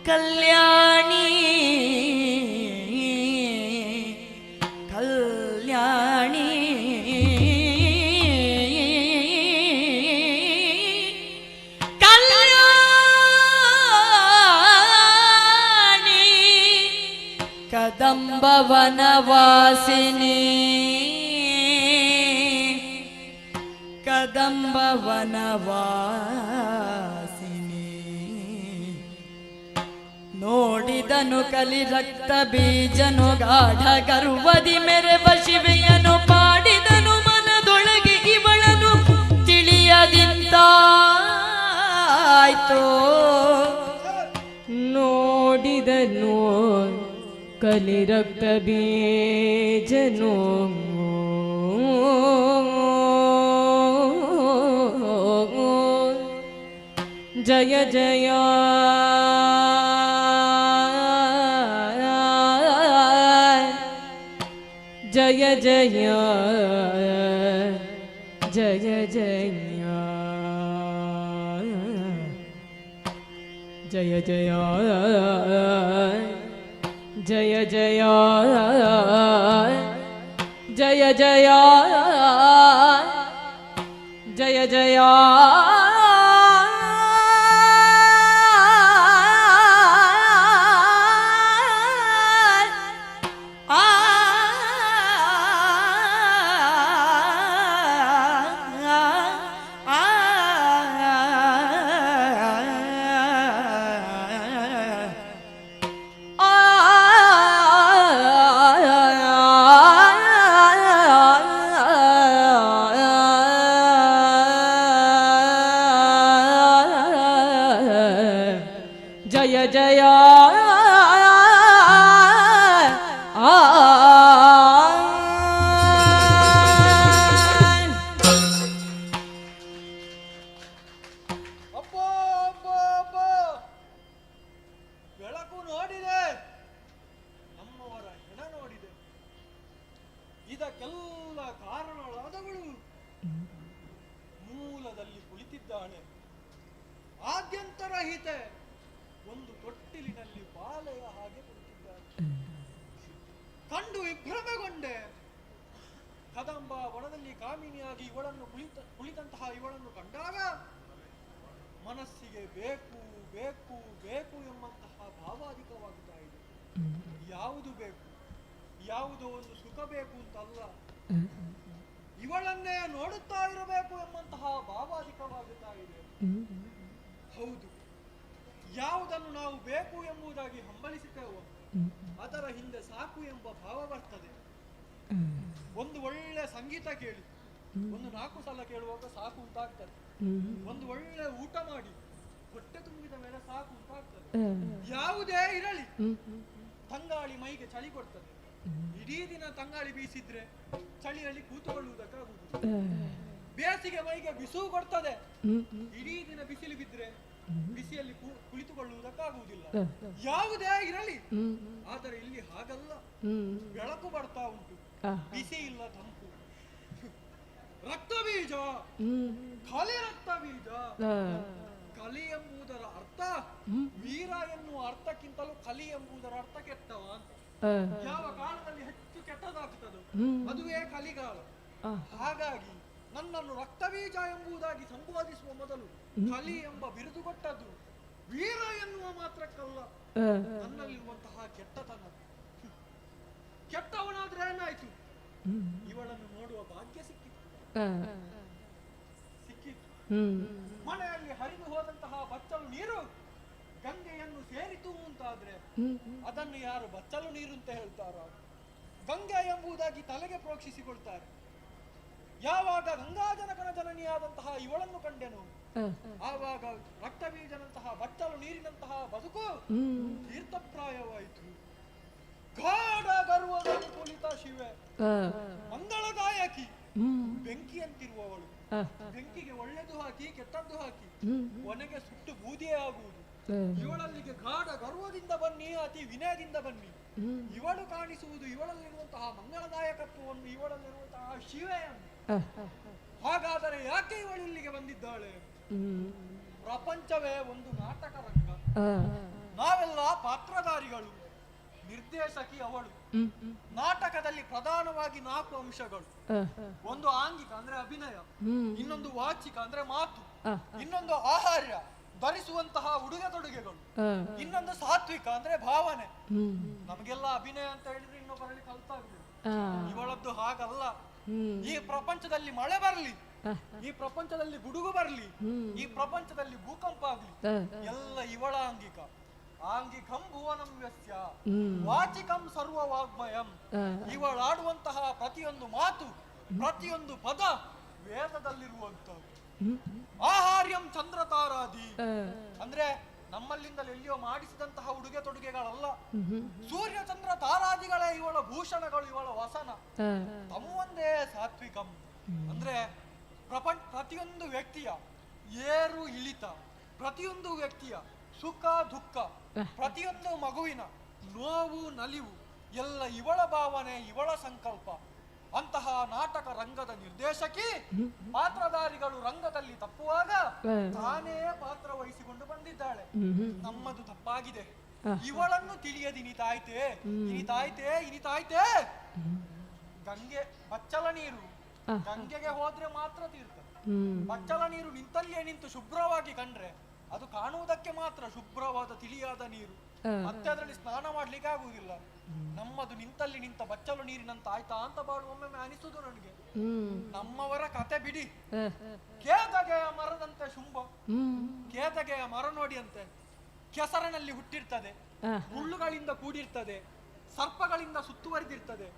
ಕಲ್ಯಾಣಿ ಕಲ್ಯಾಣಿ ಕಲ್ಯಾಣಿ ಕದಂಬವನವಾಸಿನಿ ಕದಂಬವನವಾಸಿನಿ ನೋಡಿದನು ಕಲಿ ರಕ್ತ ಬೀಜನು ಗಾಢ ಗರ್ವದಿ ಮೆರೆವ ಶಿವೆಯನು ಪಾಡಿದನು ಮನದೊಳಗೆ ಇವಳನು ತಿಳಿಯದಿಂತಾಯ್ತು ನೋಡಿದನು ಕಲಿ ರಕ್ತ ಬೀಜನು ಜಯ ಜಯ ಜಯ ಜಯ ಜಯ ಜಯ ಜಯ ಜಯ ಜಯ ಜಯ ಜಯ ಜಯ ಜಯ ಜಯ ಜಯ ಜಯ ಜಯ ಅಪ್ಪ ಅಪ್ಪ ಅಪ್ಪ, ಬೆಳಕು ನೋಡಿದೆ, ನಮ್ಮವರ ಹೆಣ ನೋಡಿದೆ. ಇದಕ್ಕೆಲ್ಲ ಕಾರಣಳಾದವಳು ಮೂಲದಲ್ಲಿ ಕುಳಿತಿದ್ದಾಳೆ. ಆದ್ಯಂತರಹಿತೆ ಒಂದು ತೊಟ್ಟಿಲಿನಲ್ಲಿ ಬಾಲೆಯ ಹಾಗೆ ಕುಳಿತಿದ್ದಾಳೆ. ಕಂಡು ವಿಭ್ರಮೆಗೊಂಡೆ. ಕದಂಬ ವನದಲ್ಲಿ ಕಾಮಿನಿಯಾಗಿ ಕುಳಿತಂತಹ ಇವಳನ್ನು ಕಂಡಾಗ ಮನಸ್ಸಿಗೆ ಬೇಕು ಬೇಕು ಬೇಕು ಎಂಬಂತಹ ಭಾವಾಧಿಕವಾಗುತ್ತಾ ಇದೆ. ಯಾವುದು ಬೇಕು, ಯಾವುದೋ ಒಂದು ಸುಖ ಬೇಕು ಅಂತಲ್ಲ, ಇವಳನ್ನೇ ನೋಡುತ್ತಾ ಇರಬೇಕು ಎಂಬಂತಹ ಭಾವಾಧಿಕವಾಗುತ್ತಾ ಇದೆ. ಹೌದು, ಯಾವುದನ್ನು ನಾವು ಬೇಕು ಎಂಬುದಾಗಿ ಹಂಬಲಿಸುತ್ತೇವೋ ಅದರ ಹಿಂದೆ ಸಾಕು ಎಂಬ ಭಾವ ಬರ್ತದೆ. ಒಂದು ಒಳ್ಳೆ ಸಂಗೀತ ಕೇಳಿ ಒಂದು 4 ಸಲ ಕೇಳುವಾಗ ಸಾಕು ಉಂಟಾಗ್ತದೆ. ಒಂದು ಒಳ್ಳೆ ಊಟ ಮಾಡಿ ಹೊಟ್ಟೆ ತುಂಬಿದ ಮೇಲೆ ಸಾಕು ಉಂಟಾಗ್ತದೆ. ಯಾವುದೇ ಇರಲಿ, ತಂಗಾಳಿ ಮೈಗೆ ಚಳಿ ಕೊಡ್ತದೆ. ಇಡೀ ದಿನ ತಂಗಾಳಿ ಬೀಸಿದ್ರೆ ಚಳಿಯಲ್ಲಿ ಕೂತುಕೊಳ್ಳುವುದಕ್ಕಾಗುವುದು. ಬೇಸಿಗೆ ಮೈಗೆ ಬಿಸಿಲು ಕೊಡ್ತದೆ. ಇಡೀ ದಿನ ಬಿಸಿಲು ಬಿದ್ರೆ ಬಿಸಿಯಲ್ಲಿ ಕುಳಿತುಕೊಳ್ಳುವುದಕ್ಕಾಗುವುದಿಲ್ಲ. ಯಾವುದೇ ಇರಲಿ, ಆದರೆ ಇಲ್ಲಿ ಹಾಗಲ್ಲ. ಬೆಳಕು ಬರ್ತಾ ಉಂಟು, ಬಿಸಿ ಇಲ್ಲ, ತಂಪು. ರಕ್ತ ಬೀಜ, ಕಲಿ ರಕ್ತ ಬೀಜ. ಕಲಿ ಎಂಬುದರ ಅರ್ಥ ವೀರ ಎನ್ನುವ ಅರ್ಥಕ್ಕಿಂತಲೂ ಕಲಿ ಎಂಬುದರ ಅರ್ಥ ಕೆಟ್ಟವ ಅಂತ. ಯಾವ ಕಾಲದಲ್ಲಿ ಹೆಚ್ಚು ಕೆಟ್ಟದಾಗ್ತದೋ ಅದುವೇ ಕಲಿಗಾಲ. ಹಾಗಾಗಿ ನನ್ನನ್ನು ರಕ್ತಬೀಜ ಎಂಬುದಾಗಿ ಸಂಬೋಧಿಸುವ ಮೊದಲು ಕಲಿ ಎಂಬ ಬಿರುದು ಕೊಟ್ಟದ್ದು ವೀರ ಎನ್ನುವ ಮಾತ್ರಕ್ಕಲ್ಲ, ನನ್ನಲ್ಲಿರುವಂತಹ ಕೆಟ್ಟತನ. ಕೆಟ್ಟವನಾದ್ರೆ ಏನಾಯ್ತು, ಇವಳನ್ನು ನೋಡುವ ಭಾಗ್ಯ ಸಿಕ್ಕಿತು. ಮನೆಯಲ್ಲಿ ಹರಿದು ಹೋದಂತಹ ಬಚ್ಚಲು ನೀರು ಗಂಗೆಯನ್ನು ಸೇರಿತು ಅಂತಾದ್ರೆ ಅದನ್ನು ಯಾರು ಬಚ್ಚಲು ನೀರು ಅಂತ ಹೇಳ್ತಾರ? ಗಂಗೆ ಎಂಬುದಾಗಿ ತಲೆಗೆ ಪ್ರೋಕ್ಷಿಸಿಕೊಳ್ತಾರೆ. ಯಾವಾಗ ಗಂಗಾಜನಕನ ಜನನಿಯಾದಂತಹ ಇವಳನ್ನು ಕಂಡೆನು, ಆವಾಗ ರಕ್ತಬೀಜನಂತಹ ಬಚ್ಚಲು ನೀರಿನಂತಹ ಬದುಕು ತೀರ್ಥಪ್ರಾಯವಾಯಿತು. ಗಾಢ ಗರ್ವದಲ್ಲಿ ಕುಳಿತ ಶಿವೆ, ಮಂಗಳದಾಯಕಿ, ಬೆಂಕಿಯಂತಿರುವವಳು. ಬೆಂಕಿಗೆ ಒಳ್ಳೆದು ಹಾಕಿ ಕೆಟ್ಟದ್ದು ಹಾಕಿ ಕೊನೆಗೆ ಸುಟ್ಟು ಬೂದಿಯೇ ಆಗುವುದು. ಇವಳಲ್ಲಿಗೆ ಗಾಢ ಗರ್ವದಿಂದ ಬನ್ನಿ, ಅತಿ ವಿನಯದಿಂದ ಬನ್ನಿ. ಇವಳು ಕಾಣಿಸುವುದು ಇವಳಲ್ಲಿರುವಂತಹ ಮಂಗಳದಾಯಕತ್ವವನ್ನು, ಇವಳಲ್ಲಿರುವಂತಹ ಶಿವೆಯನ್ನು. ಹಾಗಾದರೆ ಯಾಕೆ ಇವಳು ಇಲ್ಲಿಗೆ ಬಂದಿದ್ದಾಳೆ? ಪ್ರಪಂಚವೇ ಒಂದು ನಾಟಕ ರಂಗ. ನಾವೆಲ್ಲ ಪಾತ್ರಧಾರಿಗಳು, ನಿರ್ದೇಶಕಿ ಅವಳು. ನಾಟಕದಲ್ಲಿ ಪ್ರಧಾನವಾಗಿ 4 ಅಂಶಗಳು. ಒಂದು ಆಂಗಿಕ ಅಂದ್ರೆ ಅಭಿನಯ, ಇನ್ನೊಂದು ವಾಚಿಕ ಅಂದ್ರೆ ಮಾತು, ಇನ್ನೊಂದು ಆಹಾರ್ಯ ಧರಿಸುವಂತಹ ಉಡುಗೆ ತೊಡುಗೆಗಳು, ಇನ್ನೊಂದು ಸಾತ್ವಿಕ ಅಂದ್ರೆ ಭಾವನೆ. ನಮಗೆಲ್ಲ ಅಭಿನಯ ಅಂತ ಹೇಳಿದ್ರೆ ಇನ್ನೊಬ್ಬರಲ್ಲಿ ಕಲ್ತಾಗಿದೆ. ಇವಳದ್ದು ಹಾಗಲ್ಲ. ಈ ಪ್ರಪಂಚದಲ್ಲಿ ಮಳೆ ಬರಲಿ, ಈ ಪ್ರಪಂಚದಲ್ಲಿ ಗುಡುಗು ಬರಲಿ, ಈ ಪ್ರಪಂಚದಲ್ಲಿ ಭೂಕಂಪ ಆಗಲಿ, ಎಲ್ಲ ಇವಳ ಆಂಗಿಕ. ಆಂಗಿಕಂ ಭುವನಂ ವ್ಯಸ್ಯ ವಾಚಿಕಂ ಸರ್ವ ವಾಗ್ಮಯಂ. ಇವಳಾಡುವಂತಹ ಪ್ರತಿಯೊಂದು ಮಾತು, ಪ್ರತಿಯೊಂದು ಪದ ವೇದದಲ್ಲಿರುವಂತದ್ದು. ಆಹಾರ್ಯಂ ಚಂದ್ರ ತಾರಾದಿ ಅಂದ್ರೆ ನಮ್ಮಲ್ಲಿಂದಲೇ ಎಲ್ಲಿಯೋ ಮಾಡಿಸಿದಂತಹ ಉಡುಗೆ ತೊಡುಗೆಗಳಲ್ಲ. ಸೂರ್ಯ ಚಂದ್ರ ತಾರಾದಿಗಳೇ ಇವಳ ಭೂಷಣಗಳು, ಇವಳ ವಸನ. ತಮ್ಮೊಂದೇ ಸಾತ್ವಿಕಂ ಅಂದ್ರೆ ಪ್ರತಿಯೊಂದು ವ್ಯಕ್ತಿಯ ಏರು ಇಳಿತ, ಪ್ರತಿಯೊಂದು ವ್ಯಕ್ತಿಯ ಸುಖ ದುಃಖ, ಪ್ರತಿಯೊಂದು ಮಗುವಿನ ನೋವು ನಲಿವು ಎಲ್ಲ ಇವಳ ಭಾವನೆ, ಇವಳ ಸಂಕಲ್ಪ. ಅಂತಹ ನಾಟಕ ರಂಗದ ನಿರ್ದೇಶಕಿ ಪಾತ್ರಧಾರಿಗಳು ರಂಗದಲ್ಲಿ ತಪ್ಪುವಾಗ ತಾನೇ ಪಾತ್ರ ವಹಿಸಿಕೊಂಡು ಬಂದಿದ್ದಾಳೆ. ನಮ್ಮದು ತಪ್ಪಾಗಿದೆ. ಇವಳನ್ನು ತಿಳಿಯದಿನಿತಾಯ್ತೆ ಇನಿತಾಯ್ತೆ ಗಂಗೆ ಬಚ್ಚಲ ನೀರು ಗಂಗೆಗೆ ಹೋದ್ರೆ ಮಾತ್ರ ತೀರ್ಥ. ಬಚ್ಚಲ ನೀರು ನಿಂತಲ್ಲಿಯೇ ನಿಂತು ಶುಭ್ರವಾಗಿ ಕಂಡ್ರೆ ಅದು ಕಾಣುವುದಕ್ಕೆ ಮಾತ್ರ ಶುಭ್ರವಾದ ತಿಳಿಯಾದ ನೀರು. ಮತ್ತೆ ಅದರಲ್ಲಿ ಸ್ನಾನ ಮಾಡ್ಲಿಕ್ಕೆ ಆಗುವುದಿಲ್ಲ. ನಮ್ಮದು ನಿಂತಲ್ಲಿ ನಿಂತ ಬಚ್ಚಲು ನೀರಿನಂತ ಆಯ್ತಾ ಅಂತ ಬಾಳು ಒಮ್ಮೊಮ್ಮೆ ಅನಿಸುದು ನನಗೆ. ನಮ್ಮವರ ಕತೆ ಬಿಡಿ. ಕೇತಗೆಯ ಮರದಂತೆ ಶುಂಭ, ಕೇತಗೆಯ ಮರ ನೋಡಿ ಅಂತೆ ಕೆಸರಿನಲ್ಲಿ ಹುಟ್ಟಿರ್ತದೆ, ಮುಳ್ಳುಗಳಿಂದ ಕೂಡಿರ್ತದೆ, ಸರ್ಪಗಳಿಂದ ಸುತ್ತುವರಿದಿರ್ತದೆ,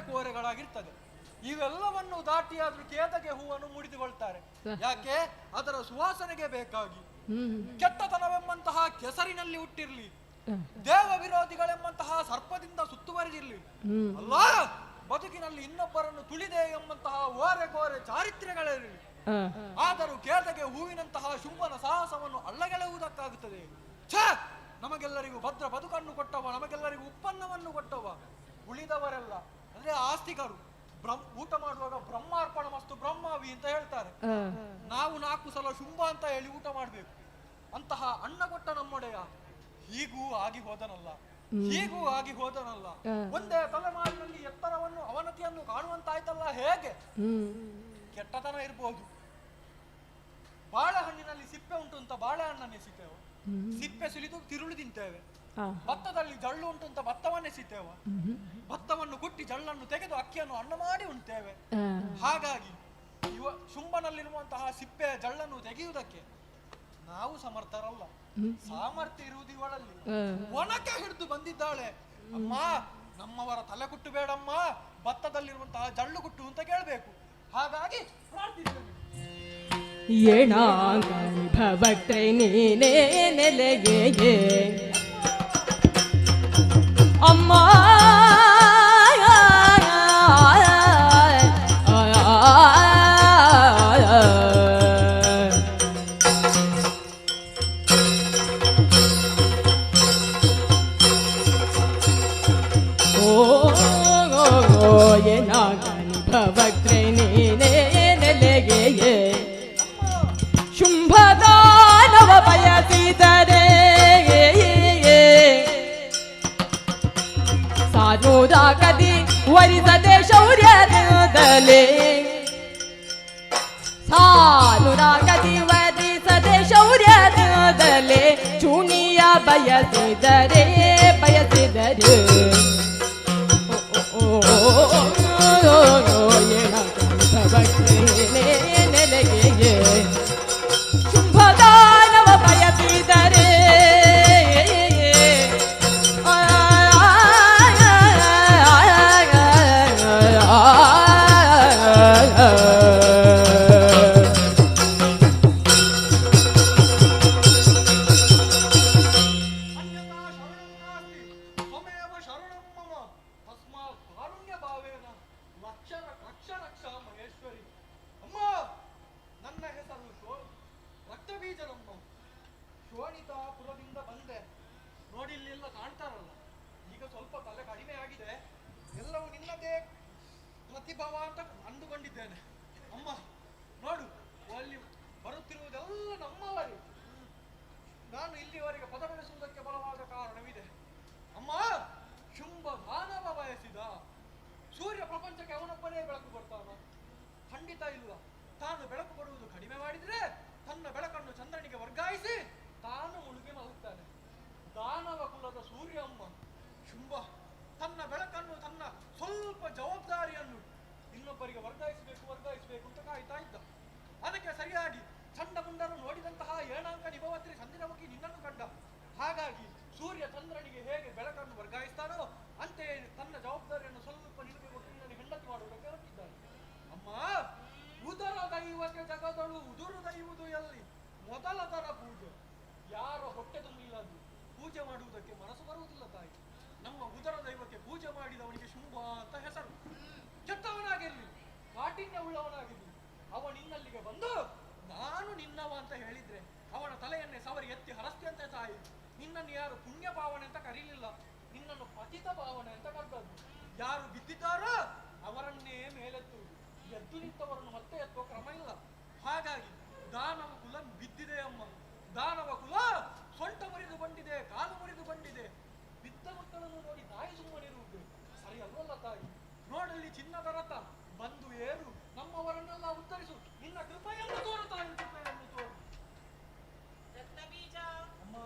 ಕೋರೆಗಳಾಗಿರ್ತದೆ. ಇವೆಲ್ಲವನ್ನು ದಾಟಿಯಾದ್ರೂ ಕೇತಗೆ ಹೂವನ್ನು ಮುಡಿದುಕೊಳ್ತಾರೆ. ಯಾಕೆ? ಅದರ ಸುವಾಸನೆಗೆ ಬೇಕಾಗಿ. ಕೆಟ್ಟತನವೆಂಬಂತಹ ಕೆಸರಿನಲ್ಲಿ ಹುಟ್ಟಿರ್ಲಿ, ದೇವ ವಿರೋಧಿಗಳೆಂಬಂತಹ ಸರ್ಪದಿಂದ ಸುತ್ತುವರಿದಿರ್ಲಿ, ಅಲ್ಲ ಬದುಕಿನಲ್ಲಿ ಇನ್ನೊಬ್ಬರನ್ನು ತುಳಿದೆ ಎಂಬಂತಹ ಕೋರೆ ಚಾರಿತ್ರ್ಯಗಳಿರಲಿ, ಆದರೂ ಕೇತಗೆ ಹೂವಿನಂತಹ ಶುಂಭನ ಸಾಹಸವನ್ನು ಅಲ್ಲಗೆಳೆಯುವುದಕ್ಕಾಗುತ್ತದೆ. ಛೇ, ನಮಗೆಲ್ಲರಿಗೂ ಭದ್ರ ಬದುಕನ್ನು ಕೊಟ್ಟವ, ನಮಗೆಲ್ಲರಿಗೂ ಉತ್ಪನ್ನವನ್ನು ಕೊಟ್ಟವ. ಉಳಿದವರೆಲ್ಲ ಅಂದ್ರೆ ಆಸ್ತಿಕರು ಊಟ ಮಾಡುವಾಗ ಬ್ರಹ್ಮಾರ್ಪಣ ಮಸ್ತು ಬ್ರಹ್ಮಾವಿ ಅಂತ ಹೇಳ್ತಾರೆ. ನಾವು 4 ಸಲ ಶುಂಭ ಅಂತ ಹೇಳಿ ಊಟ ಮಾಡ್ಬೇಕು. ಅಂತಹ ಅನ್ನ ಕೊಟ್ಟ ನಮ್ಮೊಡೆಯ ಹೀಗೂ ಆಗಿ ಹೋದನಲ್ಲ. ಒಂದೇ ತಲೆಮಾರಿನಲ್ಲಿ ಎತ್ತರವನ್ನು ಅವನತಿಯನ್ನು ಕಾಣುವಂತಾಯ್ತಲ್ಲ. ಹೇಗೆ ಕೆಟ್ಟತನ ಇರ್ಬೋದು. ಬಾಳೆಹಣ್ಣಿನಲ್ಲಿ ಸಿಪ್ಪೆ ಉಂಟು ಅಂತ ಬಾಳೆಹಣ್ಣನ್ನು ಎಸಿತೇವೆ, ಸಿಪ್ಪೆ ಸುಲಿದು ತಿರುಳು ತಿಂತೇವೆ. ಭತ್ತದಲ್ಲಿ ಜಳ್ಳು ಉಂಟು ಅಂತ ಭತ್ತವನ್ನೇ ಎಸಿತೇವೆ, ಭತ್ತವನ್ನು ಕುಟ್ಟಿ ಜಳ್ಳನ್ನು ತೆಗೆದು ಅಕ್ಕಿಯನ್ನು ಅನ್ನ ಮಾಡಿ ಉಣ್ತೇವೆ. ಹಾಗಾಗಿ ಶುಂಭನಲ್ಲಿರುವಂತಹ ಸಿಪ್ಪೆಯ ಜಳ್ಳನ್ನು ತೆಗೆಯುವುದಕ್ಕೆ ನಾವು ಸಮರ್ಥರಲ್ಲ. ಸಾಮರ್ಥ್ಯ ಇರುವುದು ಇವಳಲ್ಲಿ. ಒಣಕೆ ಹಿಡಿದು ಬಂದಿದ್ದಾಳೆ. ಅಮ್ಮ, ನಮ್ಮವರ ತಲೆ ಕುಟ್ಟು ಬೇಡಮ್ಮ, ಭತ್ತದಲ್ಲಿರುವಂತಹ ಜಳ್ಳು ಕುಟ್ಟು ಅಂತ ಕೇಳಬೇಕು. ಹಾಗಾಗಿ ಪ್ರಾರ್ಥಿಸ್ತೇನೆ. ಏಣಾಂಗಣಿ ಭವಕ್ತ್ರೈ ನೀನೇ ನೆಲೆಗೆ ಅಮ್ಮ ಏನಾಗಣಿ ಭವಕ್ತ್ರೈ ನೀನೇ ನೆಲೆಗೆ ಶುಂಭದಾನವ ಬಯಸಿದರೆ ಸಾನುರಾಗದಿ ವರಿಸದೆ ಶೌರ್ಯದಿಂದಲೇ, ಸಾನುರಾಗದಿ ವರಿಸದೆ ಶೌರ್ಯದಿಂದಲೇ ಚೂಣಿಯ ಬಯಸಿದರೆ ನೆಲೆಗೆ ಶುಂಭದಾನವ ಬಯಸಿದರೆ ಶೋಣಿತಾಪುರದಿಂದ ಬಂದೆ. ನೋಡಿ ಇಲ್ಲೆಲ್ಲ ಕಾಣ್ತಾರಲ್ಲ, ಈಗ ಸ್ವಲ್ಪ ತಲೆ ಕಡಿಮೆ ಆಗಿದೆ. ಎಲ್ಲವೂ ನಿನ್ನದೇ ಪ್ರತಿಭಾವ ಅಂತ ಅಂದುಕೊಂಡಿದ್ದೇನೆ. ಅಮ್ಮ ನೋಡು, ಅಲ್ಲಿ ಬರುತ್ತಿರುವುದೆಲ್ಲ ನಮ್ಮವರೇ. ನಾನು ಇಲ್ಲಿವರೆಗೆ ಪದ ಬೆಳೆಸುವುದಕ್ಕೆ ಬಲವಾದ ಕಾರಣವಿದೆ. ಅಮ್ಮ, ಶುಂಭ ದಾನವ ಬಯಸಿದ. ಸೂರ್ಯ ಪ್ರಪಂಚಕ್ಕೆ ಅವನೊಬ್ಬನೇ ಬೆಳಕು ಕೊಡ್ತಾನ? ಖಂಡಿತ ಇಲ್ಲ. ತಾನು ಬೆಳಕು ಕೊಡುವುದು ಕಡಿಮೆ ಮಾಡಿದ್ರೆ ತನ್ನ ಬೆಳಕನ್ನು ಚಂದ್ರನಿಗೆ ವರ್ಗಾಯಿಸಿ ತಾನು ಮುಳುಗಿ ಮಲಗುತ್ತಾನೆ. ದಾನವ ಕುಲದ ಸೂರ್ಯ ಅಮ್ಮ ಶುಂಭ ತನ್ನ ಬೆಳಕನ್ನು, ತನ್ನ ಸ್ವಲ್ಪ ಜವಾಬ್ದಾರಿಯನ್ನು ಇನ್ನೊಬ್ಬರಿಗೆ ವರ್ಗಾಯಿಸಬೇಕು ಅಂತ ಕಾಯ್ತಾ ಇದ್ದ. ಅದಕ್ಕೆ ಸರಿಯಾಗಿ ಚಂಡಮುಂಡರು ನೋಡಿದಂತಹ ಏಣಾಂಕ ನಿಭವತ್ರಿ ಚಂದಿರಮುಖಿ ನಿನ್ನನ್ನು ಕಂಡ. ಹಾಗಾಗಿ ಸೂರ್ಯ ಚಂದ್ರನಿಗೆ ಹೇಗೆ ಬೆಳಕನ್ನು ವರ್ಗಾಯಿಸ್ತಾನೋ ಅಂತೆಯೇ ತನ್ನ ಜವಾಬ್ದಾರಿಯನ್ನು ಸ್ವಲ್ಪ ನಿನಗೆ ಕೊಟ್ಟು ನಿನ್ನನ್ನು ಹೆಂಡತಿ ಮಾಡುವುದಕ್ಕೆ ಹೊರಟಿದ್ದಾನೆ. ಅಮ್ಮ, ಉದರ ದೈವಕ್ಕೆ ಜಗದಳು ಉದುರು ದೈವುದು ಎಲ್ಲಿ ಮೊದಲ ತರ ಪೂಜೆ. ಯಾರ ಹೊಟ್ಟೆ ತುಂಬಿಲ್ಲದು ಪೂಜೆ ಮಾಡುವುದಕ್ಕೆ ಮನಸ್ಸು ಬರುವುದಿಲ್ಲ ತಾಯಿ. ನಮ್ಮ ಉದರ ದೈವಕ್ಕೆ ಪೂಜೆ ಮಾಡಿದವನಿಗೆ ಶುಂಭ ಅಂತ ಹೆಸರು. ಕೆಟ್ಟವನಾಗಿರ್ಲಿ, ಕಾಠಿಣ್ಯ ಉಳ್ಳವನಾಗಿರ್ಲಿ, ಅವ ನಿನ್ನಲ್ಲಿಗೆ ಬಂದು ನಾನು ನಿನ್ನವ ಅಂತ ಹೇಳಿದ್ರೆ ಅವನ ತಲೆಯನ್ನೇ ಸವರಿ ಎತ್ತಿ ಹರಸ್ತಿ ಅಂತ ತಾಯಿ. ನಿನ್ನನ್ನು ಯಾರು ಪುಣ್ಯ ಭಾವನೆ ಅಂತ ಕರೀಲಿಲ್ಲ, ನಿನ್ನನ್ನು ಪತಿತ ಭಾವನೆ ಅಂತ ಕರೆದದ್ದು. ಯಾರು ಬಿದ್ದಿದ್ದಾರೋ ಅವರನ್ನೇ ಮೇಲೆತ್ತು ಎದ್ದು ನಿಂತವರನ್ನು ಮತ್ತೆ ಎತ್ತುವ ಕ್ರಮ ಇಲ್ಲ. ಹಾಗಾಗಿ ದಾನವ ಕುಲ ಬಿದ್ದಿದೆ ಅಮ್ಮ. ದಾನವ ಕುಲ ಸೊಂಟ ಮುರಿದು ಬಂದಿದೆ, ಕಾಲು ಮುರಿದು ಬಂದಿದೆ. ಬಿದ್ದ ಮಕ್ಕಳನ್ನು ನೋಡಿ ತಾಯಿ ಸುಮ್ಮನಿರುವುದು ಸರಿ ಅಲ್ವಲ್ಲ ತಾಯಿ? ನೋಡಲ್ಲಿ ಚಿನ್ನದ ರಥ ಬಂದು ಏರು, ನಮ್ಮವರನ್ನೆಲ್ಲ ಉತ್ತರಿಸು, ನಿನ್ನ ಕೃಪೆಯನ್ನು ತೋರು ತಾಯಿ, ಕೃಪೆಯನ್ನು ತೋರು. ರತ್ನಬೀಜ ಅಮ್ಮ,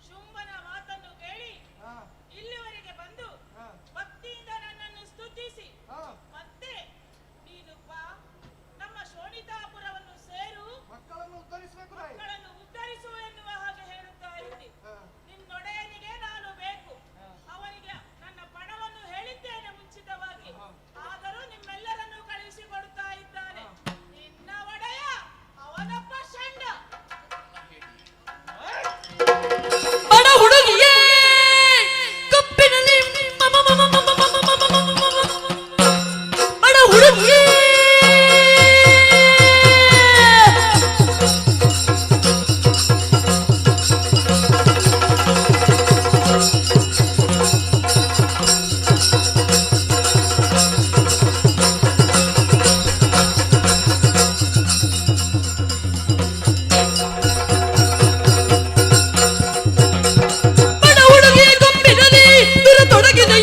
ಶುಂಭನ ಮಾತನ್ನು ಕೇಳಿ ಇಲ್ಲಿವರೆಗೆ ಬಂದು ಭಕ್ತಿಯಿಂದ ನನ್ನನ್ನು ಸ್ತುತಿಸಿ ಮತ್ತೆ ನೀನು ಬಾ, ನಮ್ಮ ಶೋಣಿತಾಪುರವನ್ನು ಸೇರು, ಮಕ್ಕಳನ್ನು ಉತ್ತರಿಸಬೇಕು, ಮಕ್ಕಳನ್ನು ಉದ್ಧರಿಸು ಎನ್ನುವ ಹಾಗೆ ಹೇಳುತ್ತಾ ಇದ್ದೆ. ನಿನ್ನೊಡೆಯನಿಗೆ ನಾನು ಬೇಕು, ಅವನಿಗೆ ನನ್ನ ಪಣವನ್ನು ಹೇಳಿದ್ದೇನೆ ಮುಂಚಿತವಾಗಿ, ಆದರೂ ನಿಮ್ಮೆಲ್ಲರನ್ನು ಕಳುಹಿಸಿಕೊಡುತ್ತಾ ಇದ್ದಾನೆ. ನಿನ್ನ ಒಡೆಯ ಅವನೊಬ್ಬ ಷಂಡ. ಬಡ ಹುಡುಗಿಯೇ ಕಪ್ಪಿನಲ್ಲಿ ಬಡ ಹುಡುಗಿಯೇ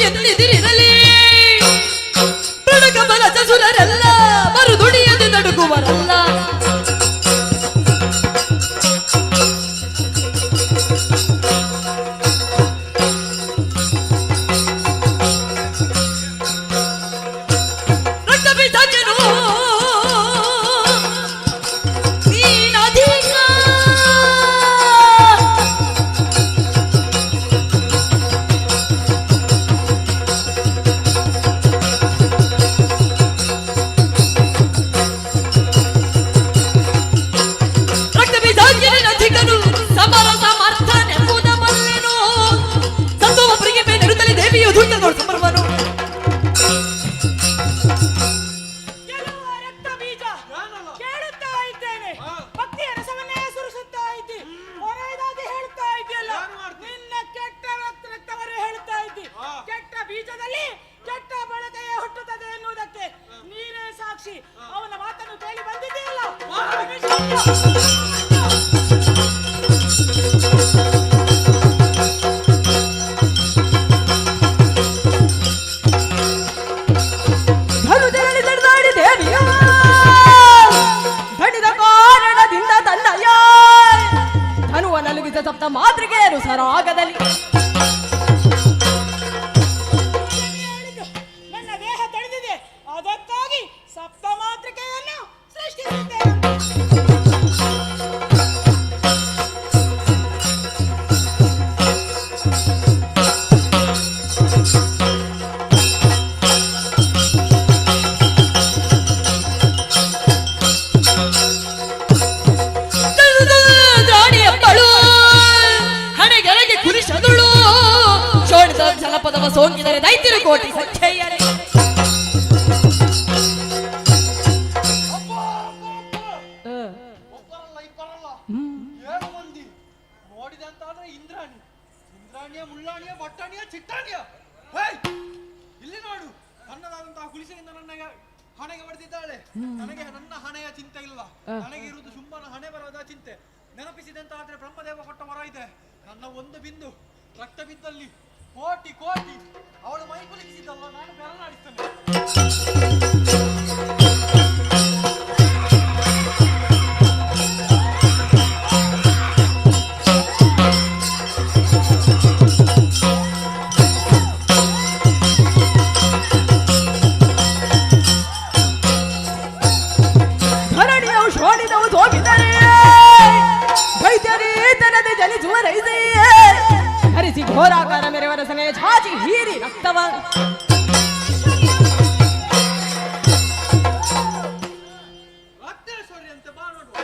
ಎನ್ನಿದಿರಲಿ ಬಡಗ ಬಲ ಚಸುರರೆಲ್ಲ ಮರುದುಡಿಯದೆ ನಡುಗುವರಲ್ಲ. ರಕ್ತಬೀಜಕ್ಕೇನು ನೀನಧಿಕ ಸಮರ ಸಮರ್ಥನೆಂಬುದ ಬಲ್ಲೆನು ಸಂತೋಮರಿಗೆ ಬೆನ್ನಿರುತ್ತಲೇ ದೇವಿಯು ದುಡ್ಡ ನೋಡ್ಕೊಂಬರುವನು. ರಕ್ತಬೀಜ ಕೇಳುತ್ತಾ ಇದ್ದೇನೆ, ಭಕ್ತಿಯ ರಸವನ್ನೇ ಸುರಿಸುತ್ತಾ ಇದ್ದಿ, ಒರೆಯದಾಗಿ ಹೇಳುತ್ತಾ ಇದೆಯಲ್ಲ, ನಿನ್ನ ಕೆಟ್ಟ ರಕ್ತವರೇ ಹೇಳುತ್ತಾ ಇದ್ದಿ. ಕೆಟ್ಟ ಬೀಜದಲ್ಲಿ ಕೆಟ್ಟ ಬಳಕೆಯೇ ಹುಟ್ಟುತ್ತದೆ ಎನ್ನುವುದಕ್ಕೆ ನೀನೇ ಸಾಕ್ಷಿ. ಅವನ ಮಾತನ್ನು ಕೇಳಿ ಬಂದಿದೆಯಲ್ಲ. ಧನುಜರಲ್ಲಿ ತಡೆದಾಡಿ ದೇವಿಯ ಬಡಿದ ಕಾರಣದಿಂದ ತನ್ನಯ ಧನುವ ನಲುಗಿದ ಸಪ್ತ ಮಾತೃಕೆಯರು ಸರಾಗದಲ್ಲಿ. ನನ್ನ ದೇಹ ತಡೆದಿದೆ, ಅದಕ್ಕಾಗಿ ಸಪ್ತ ಮಾತೃಕೆಯನ್ನು ಸೃಷ್ಟಿಸಿದ್ದೇನೆ. ಹಣೆಗೆರೆಗೆ ಕುರಿಸದುಳು ಶೋಣಿತ ಜನಪದವ ಸೋಂಕಿದರೆ ದೈತ್ಯರು ಕೋಟಿ ಸಂಖ್ಯೆಯರೆ. ಒಬ್ಬರಲ್ಲ ಇಬ್ಬರಲ್ಲ 7 ಮಂದಿ ನೋಡಿದೆ ಅಂತ ಆದ್ರೆ ಇಂದ್ರಾಣಿಯ ಮುಳ್ಳಾಣಿಯ ಬಟ್ಟಾಣಿಯ ಚಿಟ್ಟಾಣಿಯ. ಇಲ್ಲಿ ನೋಡು, ತನ್ನದಾದಂತಹ ಕುಲಿಸೆಯಿಂದ ನನಗೆ ಹಣೆಗೆ ಹೊಡೆದಿದ್ದಾಳೆ. ನನಗೆ ನನ್ನ ಹಣೆಯ ಚಿಂತೆ ಇಲ್ಲ, ನನಗೆ ಇರುವುದು ಶುಂಭನ ಹಣೆ ಬರೋದ ಚಿಂತೆ. ನೆನಪಿಸಿದಂತ ಆದ್ರೆ ಬ್ರಹ್ಮದೇವ ಕೊಟ್ಟ ವರ ಇದೆ, ನನ್ನ ಒಂದು ಬಿಂದು ರಕ್ತ ಬಿದ್ದಲ್ಲಿ ಕೋಟಿ ಕೋಟಿ ಅವಳು ಮೈ ಕುಲಿಸಿದ್ದಲ್ಲ, ನಾನು ಬೆರಳಾಡಿಸ್ತೇನೆ. ಧರಣಿಯವು ಶೋಣಿದವು ಸೋಮಿದರೆ ವೈದ್ಯರೀತನದೆ ಜನಿಸುವ ರೈಸೇ ಹರಿಸಿ ಘೋರಾಕಾರ ಮೆರೆವರಸನೆ ಛಾಚಿ ಹೀರಿ ರಕ್ತವ ರಕ್ತೇಶ್ವರಿ ಅಂತ ಬಾ ನೋಡುವ.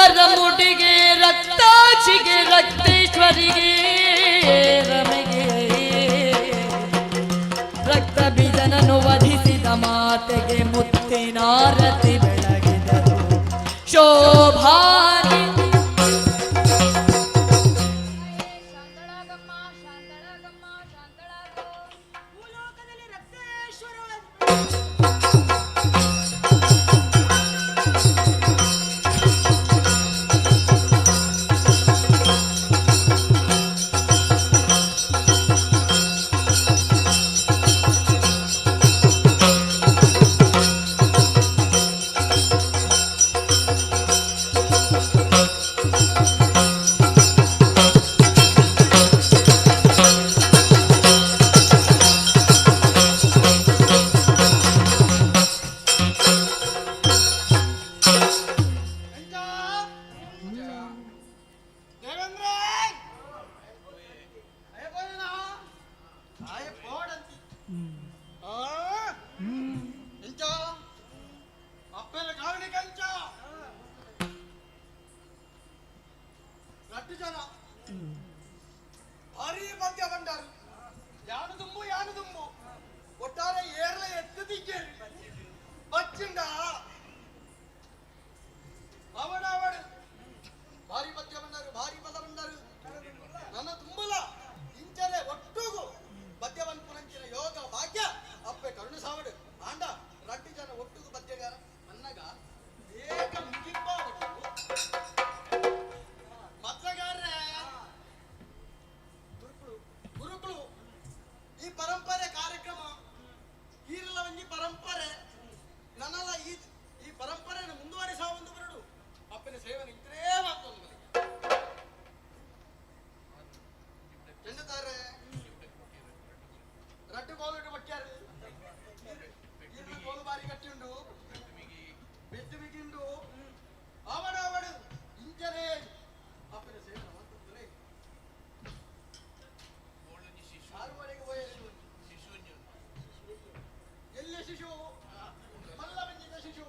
ವರಮುಡಿಗೆ ರಕ್ತಾಚಿಗೆ ರಕ್ತೇಶ್ವರಿಗೆ ರಮೆಗೆ ರಕ್ತ ಬೀಜನನ್ನು ವಧಿಸಿದ ಮಾತೆಗೆ ಮುತ್ತಿನಾರತಿ ಬೆಳಗಿದರು ಶೋಭಾನಿ. ಭಾರಿ ಮಧ್ಯ ಬಂಡಾರು ಯಾನು ದುಂಬು ಒಟ್ಟಾರೆ ಏರ್ಲ ಎತ್ತು ದಿಕ್ಕೇರಿ ಬಚ್ಚಿಂಡ ಅವಡ ಭಾರಿ ಮಧ್ಯ ಬಂಡಾರು ಭಾರಿ ಪದ ಬಂಡಾರು ನನ್ನ ತುಂಬಲ ಇಂಚಲೆ ಒಟ್ಟುಗು ಮದ್ಯವನ್ನು ಪುರಂಚಿನ ಯೋಗ ಭಾಗ್ಯ ಅಪ್ಪೆ ಕರುಣು ಸಾವಡು ಆಂಡ ರಡ್ಡು ಜನ ಒಟ್ಟುಗು ಮಧ್ಯಗಾರ ಅನ್ನಗ ಏಕ ಮುಗಿಪ್ಪ ಮದ್ಯಗಾರ್ರೆ ಗುರುಗಳು ಈ ಪರಂಪರೆ ಕಾರ್ಯಕ್ರಮ ಈರಲ ಒಂಜಿ ಪರಂಪರೆ ನನ್ನಲ್ಲ ಈ ಪರಂಪರೆಯನ್ನು ಮುಂದುವರಿಸ ಒಂದು ಬರಡು ಅಪ್ಪನ ಸೇವನೆ ಇದ್ರೇ ಮಾಡ್ತೊಂದು ಚೆಂಡುತ್ತಾರೆ ರಡ್ಡು ಕೋಲು ಬಟ್ಟ್ಯಾರು ಈರಲ ಕೋಲು ಬಾರಿ ಗಟ್ಟಿ ಉಂಡು ಬೆಟ್ಟು ಬಿಗಿಂಡು ಅವಡು ಇಂಚನೆ ಅಪ್ಪನ ಸೇವನೆ ಮಾಡ್ತೊಂದು ಎಲ್ಲಿ ಶಿಶು ಮಲ್ಲ ಬಂದಿದ್ದ ಶಿಶು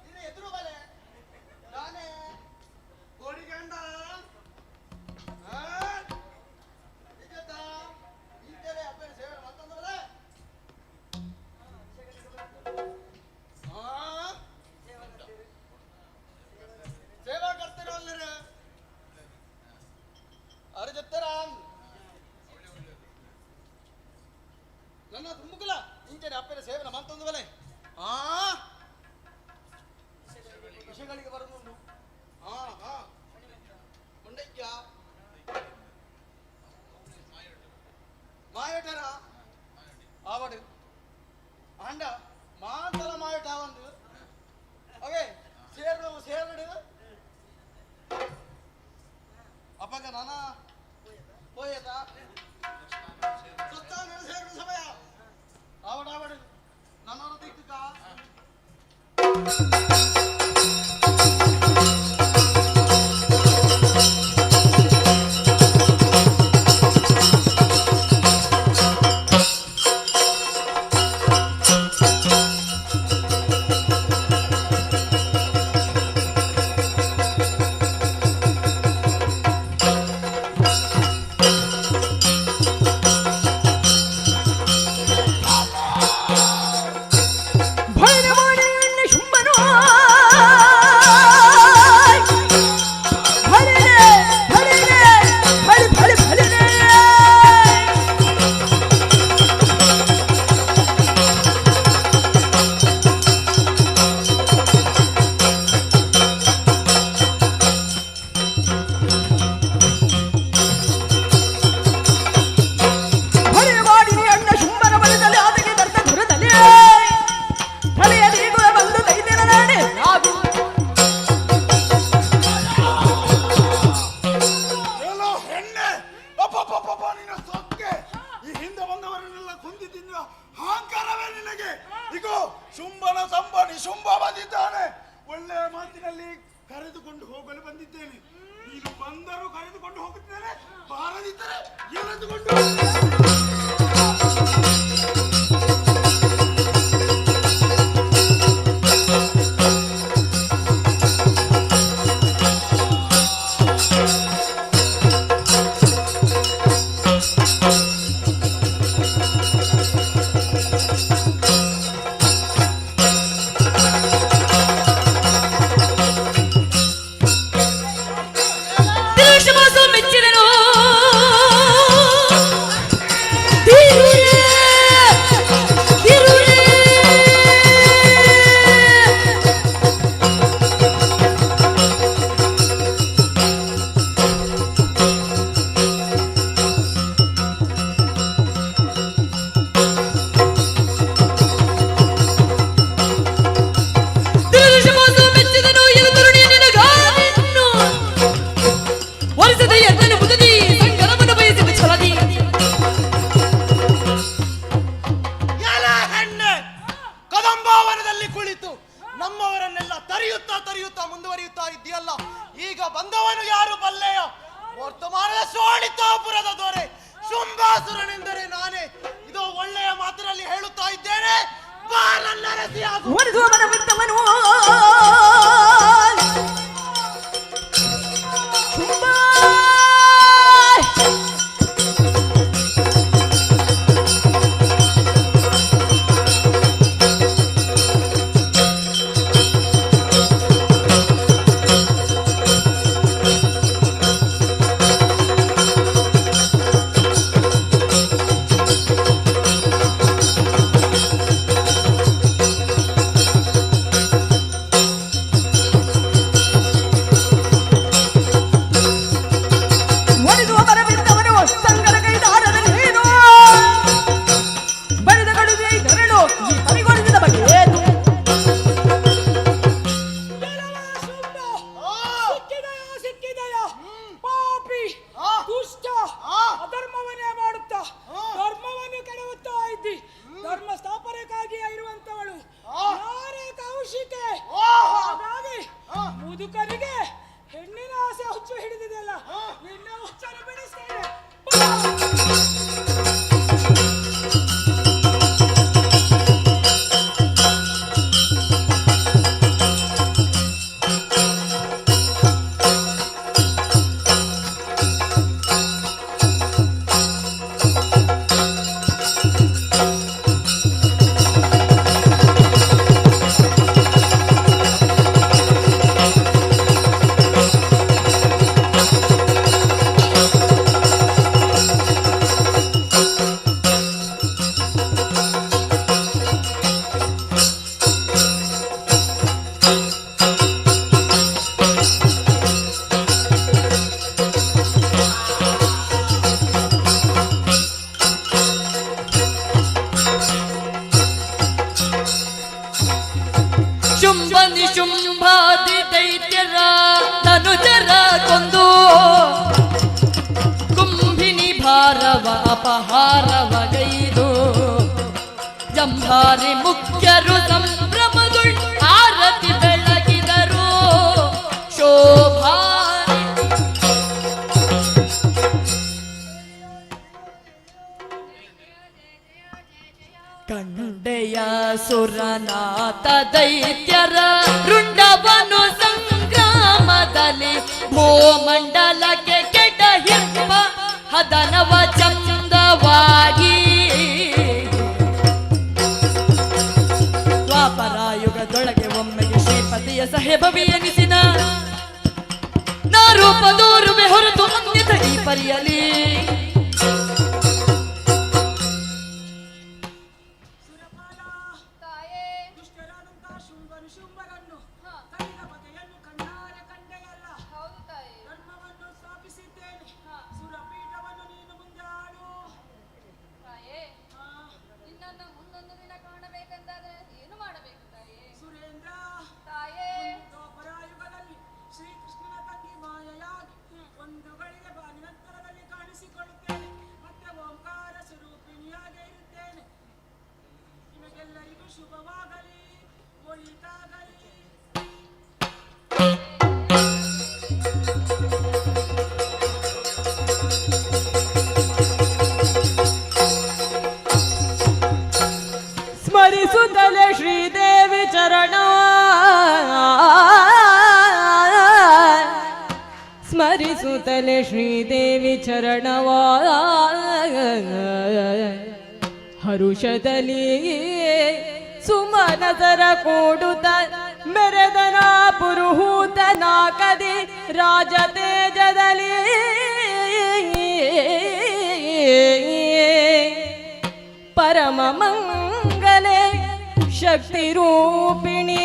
ನಿನ್ನ ಎದುರು ಬಲೆ ನಾನೇ ಗೋಡಿಗಂಡ ಇಂತಲೇ ಅಪ್ಪನ ಸೇವೆ ಮಾಡ್ತಂದ್ರೆ ಸೇವಾ ಕರ್ತಿರೋ ಅಲ್ಲರ ಅರ ಜೊತೆರಾಮ್ ನನ್ನ ತುಮ್ಮುಕಲ ಇಂಚನೆ ಅಪ್ಪನ ಸೇವನ ಮಂತೊಂದು ಬಲೆ ವಿಷಯಗಳಿಗೆ ಬರುವುದು ಮುಂಡಯ್ಯ ಮಾಯಟರ ಆವಡು ಅಂಡ ಮಾತಲ ಮಾಯಟ ಒಂದು ಅವೇ ಸೇರಡು ಅಪ್ಪಗ ನಾನ ಹೋಯತ ಸೇರಿದ ಸಮಯ ಆವಡು ನನ್ನನ್ನು ದಿಕ್ಕುಕ ಕರೆದುಕೊಂಡು ಹೋಗಲು ಬಂದಿದ್ದೇನೆ. ನೀನು ಬಂದರೂ ಕರೆದುಕೊಂಡು ಹೋಗುತ್ತೇನೆ, ಬಾರದಿದ್ದರೆ ಎಳೆದುಕೊಂಡು ಕುಳಿತು ನಮ್ಮವರನ್ನೆಲ್ಲ ತರಿಯುತ್ತಾ ಮುಂದುವರಿಯುತ್ತಾ ಇದ್ದೀಯಲ್ಲ. ಈಗ ಬಂದವನು ಯಾರು ಬಲ್ಲೆಯ? ವರ್ತಮಾನದ ಸೋಳಿತಾಪುರದ ದೊರೆ ಶುಂಭಾಸುರನೆಂದರೆ ನಾನೇ. ಇದು ಒಳ್ಳೆಯ ಮಾತಿನಲ್ಲಿ ಹೇಳುತ್ತಾ ಇದ್ದೇನೆ. ಮುದುಕರಿಗೆ ಹೆಣ್ಣಿನ ಆಸೆ ಹುಚ್ಚು ಹಿಡಿದಿದೆಯಲ್ಲ, ನಿನ್ನ ಹುಚ್ಚನ್ನು ಬಿಡಿಸ್ತೇನೆ. ಶುಂಭನಿ ಶುಂಭಾದಿ ದೈತ್ಯರ ತನುಜರ ಕೊಂದು ಕುಂಭಿನಿ ಭಾರವ ಅಪಹಾರವಗೈದು ಜಂಭಾರಿ ಮುಖ್ಯರು ಸಂಭ್ರಮದುಳ್ ಆರತಿ ಬೆಳಗಿದರು ಶೋಭಾರಿ ಕಂಡೆಯ ಸುರನಾಥ ದೈತ್ಯರ ರುಂಡವನು ಸಂಗ್ರಾಮದಲ್ಲಿ ಭೂಮಂಡಲಕ್ಕೆ ಕೆಟ್ಟ ಹಿಪ್ಪ ಹದನವ ಚಂದವಾಗಿ ದ್ವಾಪರಾಯುಗದೊಳಗೆ ಒಮ್ಮೆಗೆ ಶ್ರೀಪತಿಯ ಸಹೇಬವಿ ಎನಿಸಿನ ನಾರೂಪದೋರುವೆ ಹೊರತು ಅನ್ಯತ ಈ ಪರಿಯಲಿ ಶುಭವಾಗಲಿ, ಒಳಿತಾಗಲಿ. ಸ್ಮರಿಸುತ್ತಲೇ ಶ್ರೀದೇವಿ ಚರಣ, ಸ್ಮರಿಸುತ್ತಲೇ ಶ್ರೀದೇವಿ ಚರಣವ ಹರುಷದಲ್ಲಿ ಸುಮನಸರ ಕೂಡುತ್ತ ಮೆರೆದನ ಪುರುಹೂತನ ಕದಿ ರಾಜ ತೇಜದಲ್ಲಿ ಪರಮ ಮಂಗಲೆ ಶಕ್ತಿ ರೂಪಿಣಿ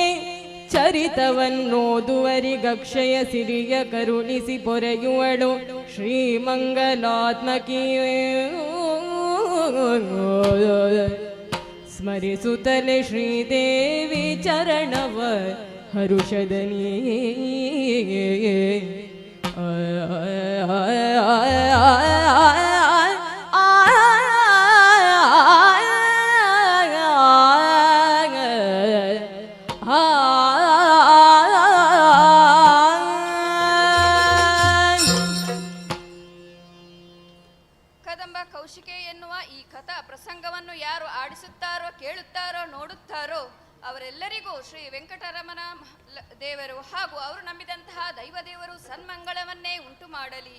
ಚರಿತವನ್ನೋದುವರಿಗಕ್ಷಯ ಸಿರಿಯ ಕರುಣಿಸಿ ಪೊರೆಯುವಳು ಶ್ರೀಮಂಗಲಾತ್ಮಕಿ ಸ್ಮರಿಸುತ್ತಲೇ ಶ್ರೀದೇವಿ ಚರಣವ ಹರುಷದನಿ ಕದಂಬ ಕೌಶಿಕೆ ಎನ್ನುವ ಈ ಕಥಾ ಪ್ರಸಂಗವನ್ನು ಯಾರು ಆಡಿಸುತ್ತಾರೋ, ಕೇಳುತ್ತಾರೋ, ನೋಡುತ್ತಾರೋ ಅವರೆಲ್ಲರಿಗೂ ಶ್ರೀ ವೆಂಕಟರಮಣ ದೇವರು ಹಾಗೂ ಅವರು ನಂಬಿದಂತಹ ದೈವದೇವರು ಸನ್ಮಂಗಳವನ್ನೇ ಉಂಟು ಮಾಡಲಿ.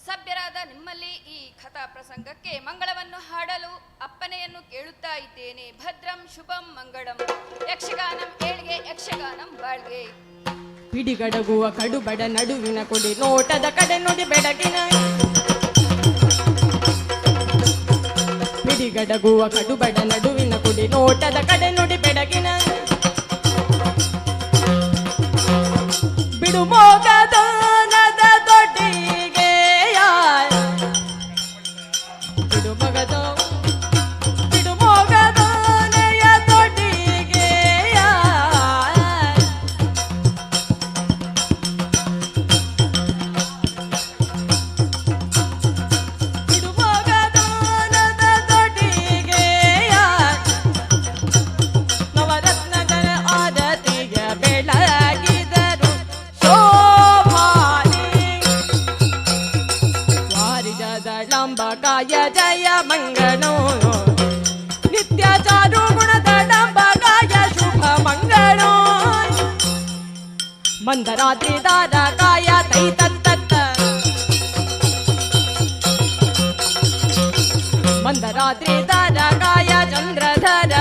ಸಭ್ಯರಾದ ನಿಮ್ಮಲ್ಲಿ ಈ ಕಥಾ ಪ್ರಸಂಗಕ್ಕೆ ಮಂಗಳವನ್ನು ಹಾಡಲು ಅಪ್ಪನೆಯನ್ನು ಕೇಳುತ್ತಾ ಇದ್ದೇನೆ. ಭದ್ರಂ ಶುಭಂ ಮಂಗಳಂ. ಯಕ್ಷಗಾನಂ ಏಳ್ಗೆ, ಯಕ್ಷಗಾನಂ ಬಾಳ್ಗೆ. ಪಿಡಿಗಡಗುವ ಕಡುಬಡ ನಡುವಿನ ಕೊಡಿ, ನೋಟದ ಕಡೆ ನುಡಿ ಬೆಡಗಿನ. ಪಿಡಿಗಡಗುವ ಕಡುಬಡ ನಡುವಿನ ಕುಡಿ, ನೋಟದ ಕಡೆ ನುಡಿ ಬೆಡಗಿನ. ಬಿಡು ಮೋಗದನದ ತೊಟ್ಟಿಗೆ, ಬಿಡು ಮೋಗದನೆಯ ತೊಟ್ಟಿಗೆ. ಬಿಡು ಮೋಗದನದ ತೊಟ್ಟಿಗೆ, ನವರತ್ನಗಳ ಆದತಿಯ ಬೆಳಗಿದರು ಶೋಭಾನಿ. ವಾರಿಜದಳಂಬಗಾಯ ಜಯ ಮಂಗಳೋ, ನಿತ್ಯ ಚಾರು ಗುಣದಳಂಬಗಾಯ ಶುಭ ಮಂಗಳೋ. ಮಂದರಾತ್ರಿ ದಾರಕಾಯ ತೈ ತತ್ತ, ಮಂದರಾತ್ರಿ ದಾರಕಾಯ ಚಂದ್ರಧರ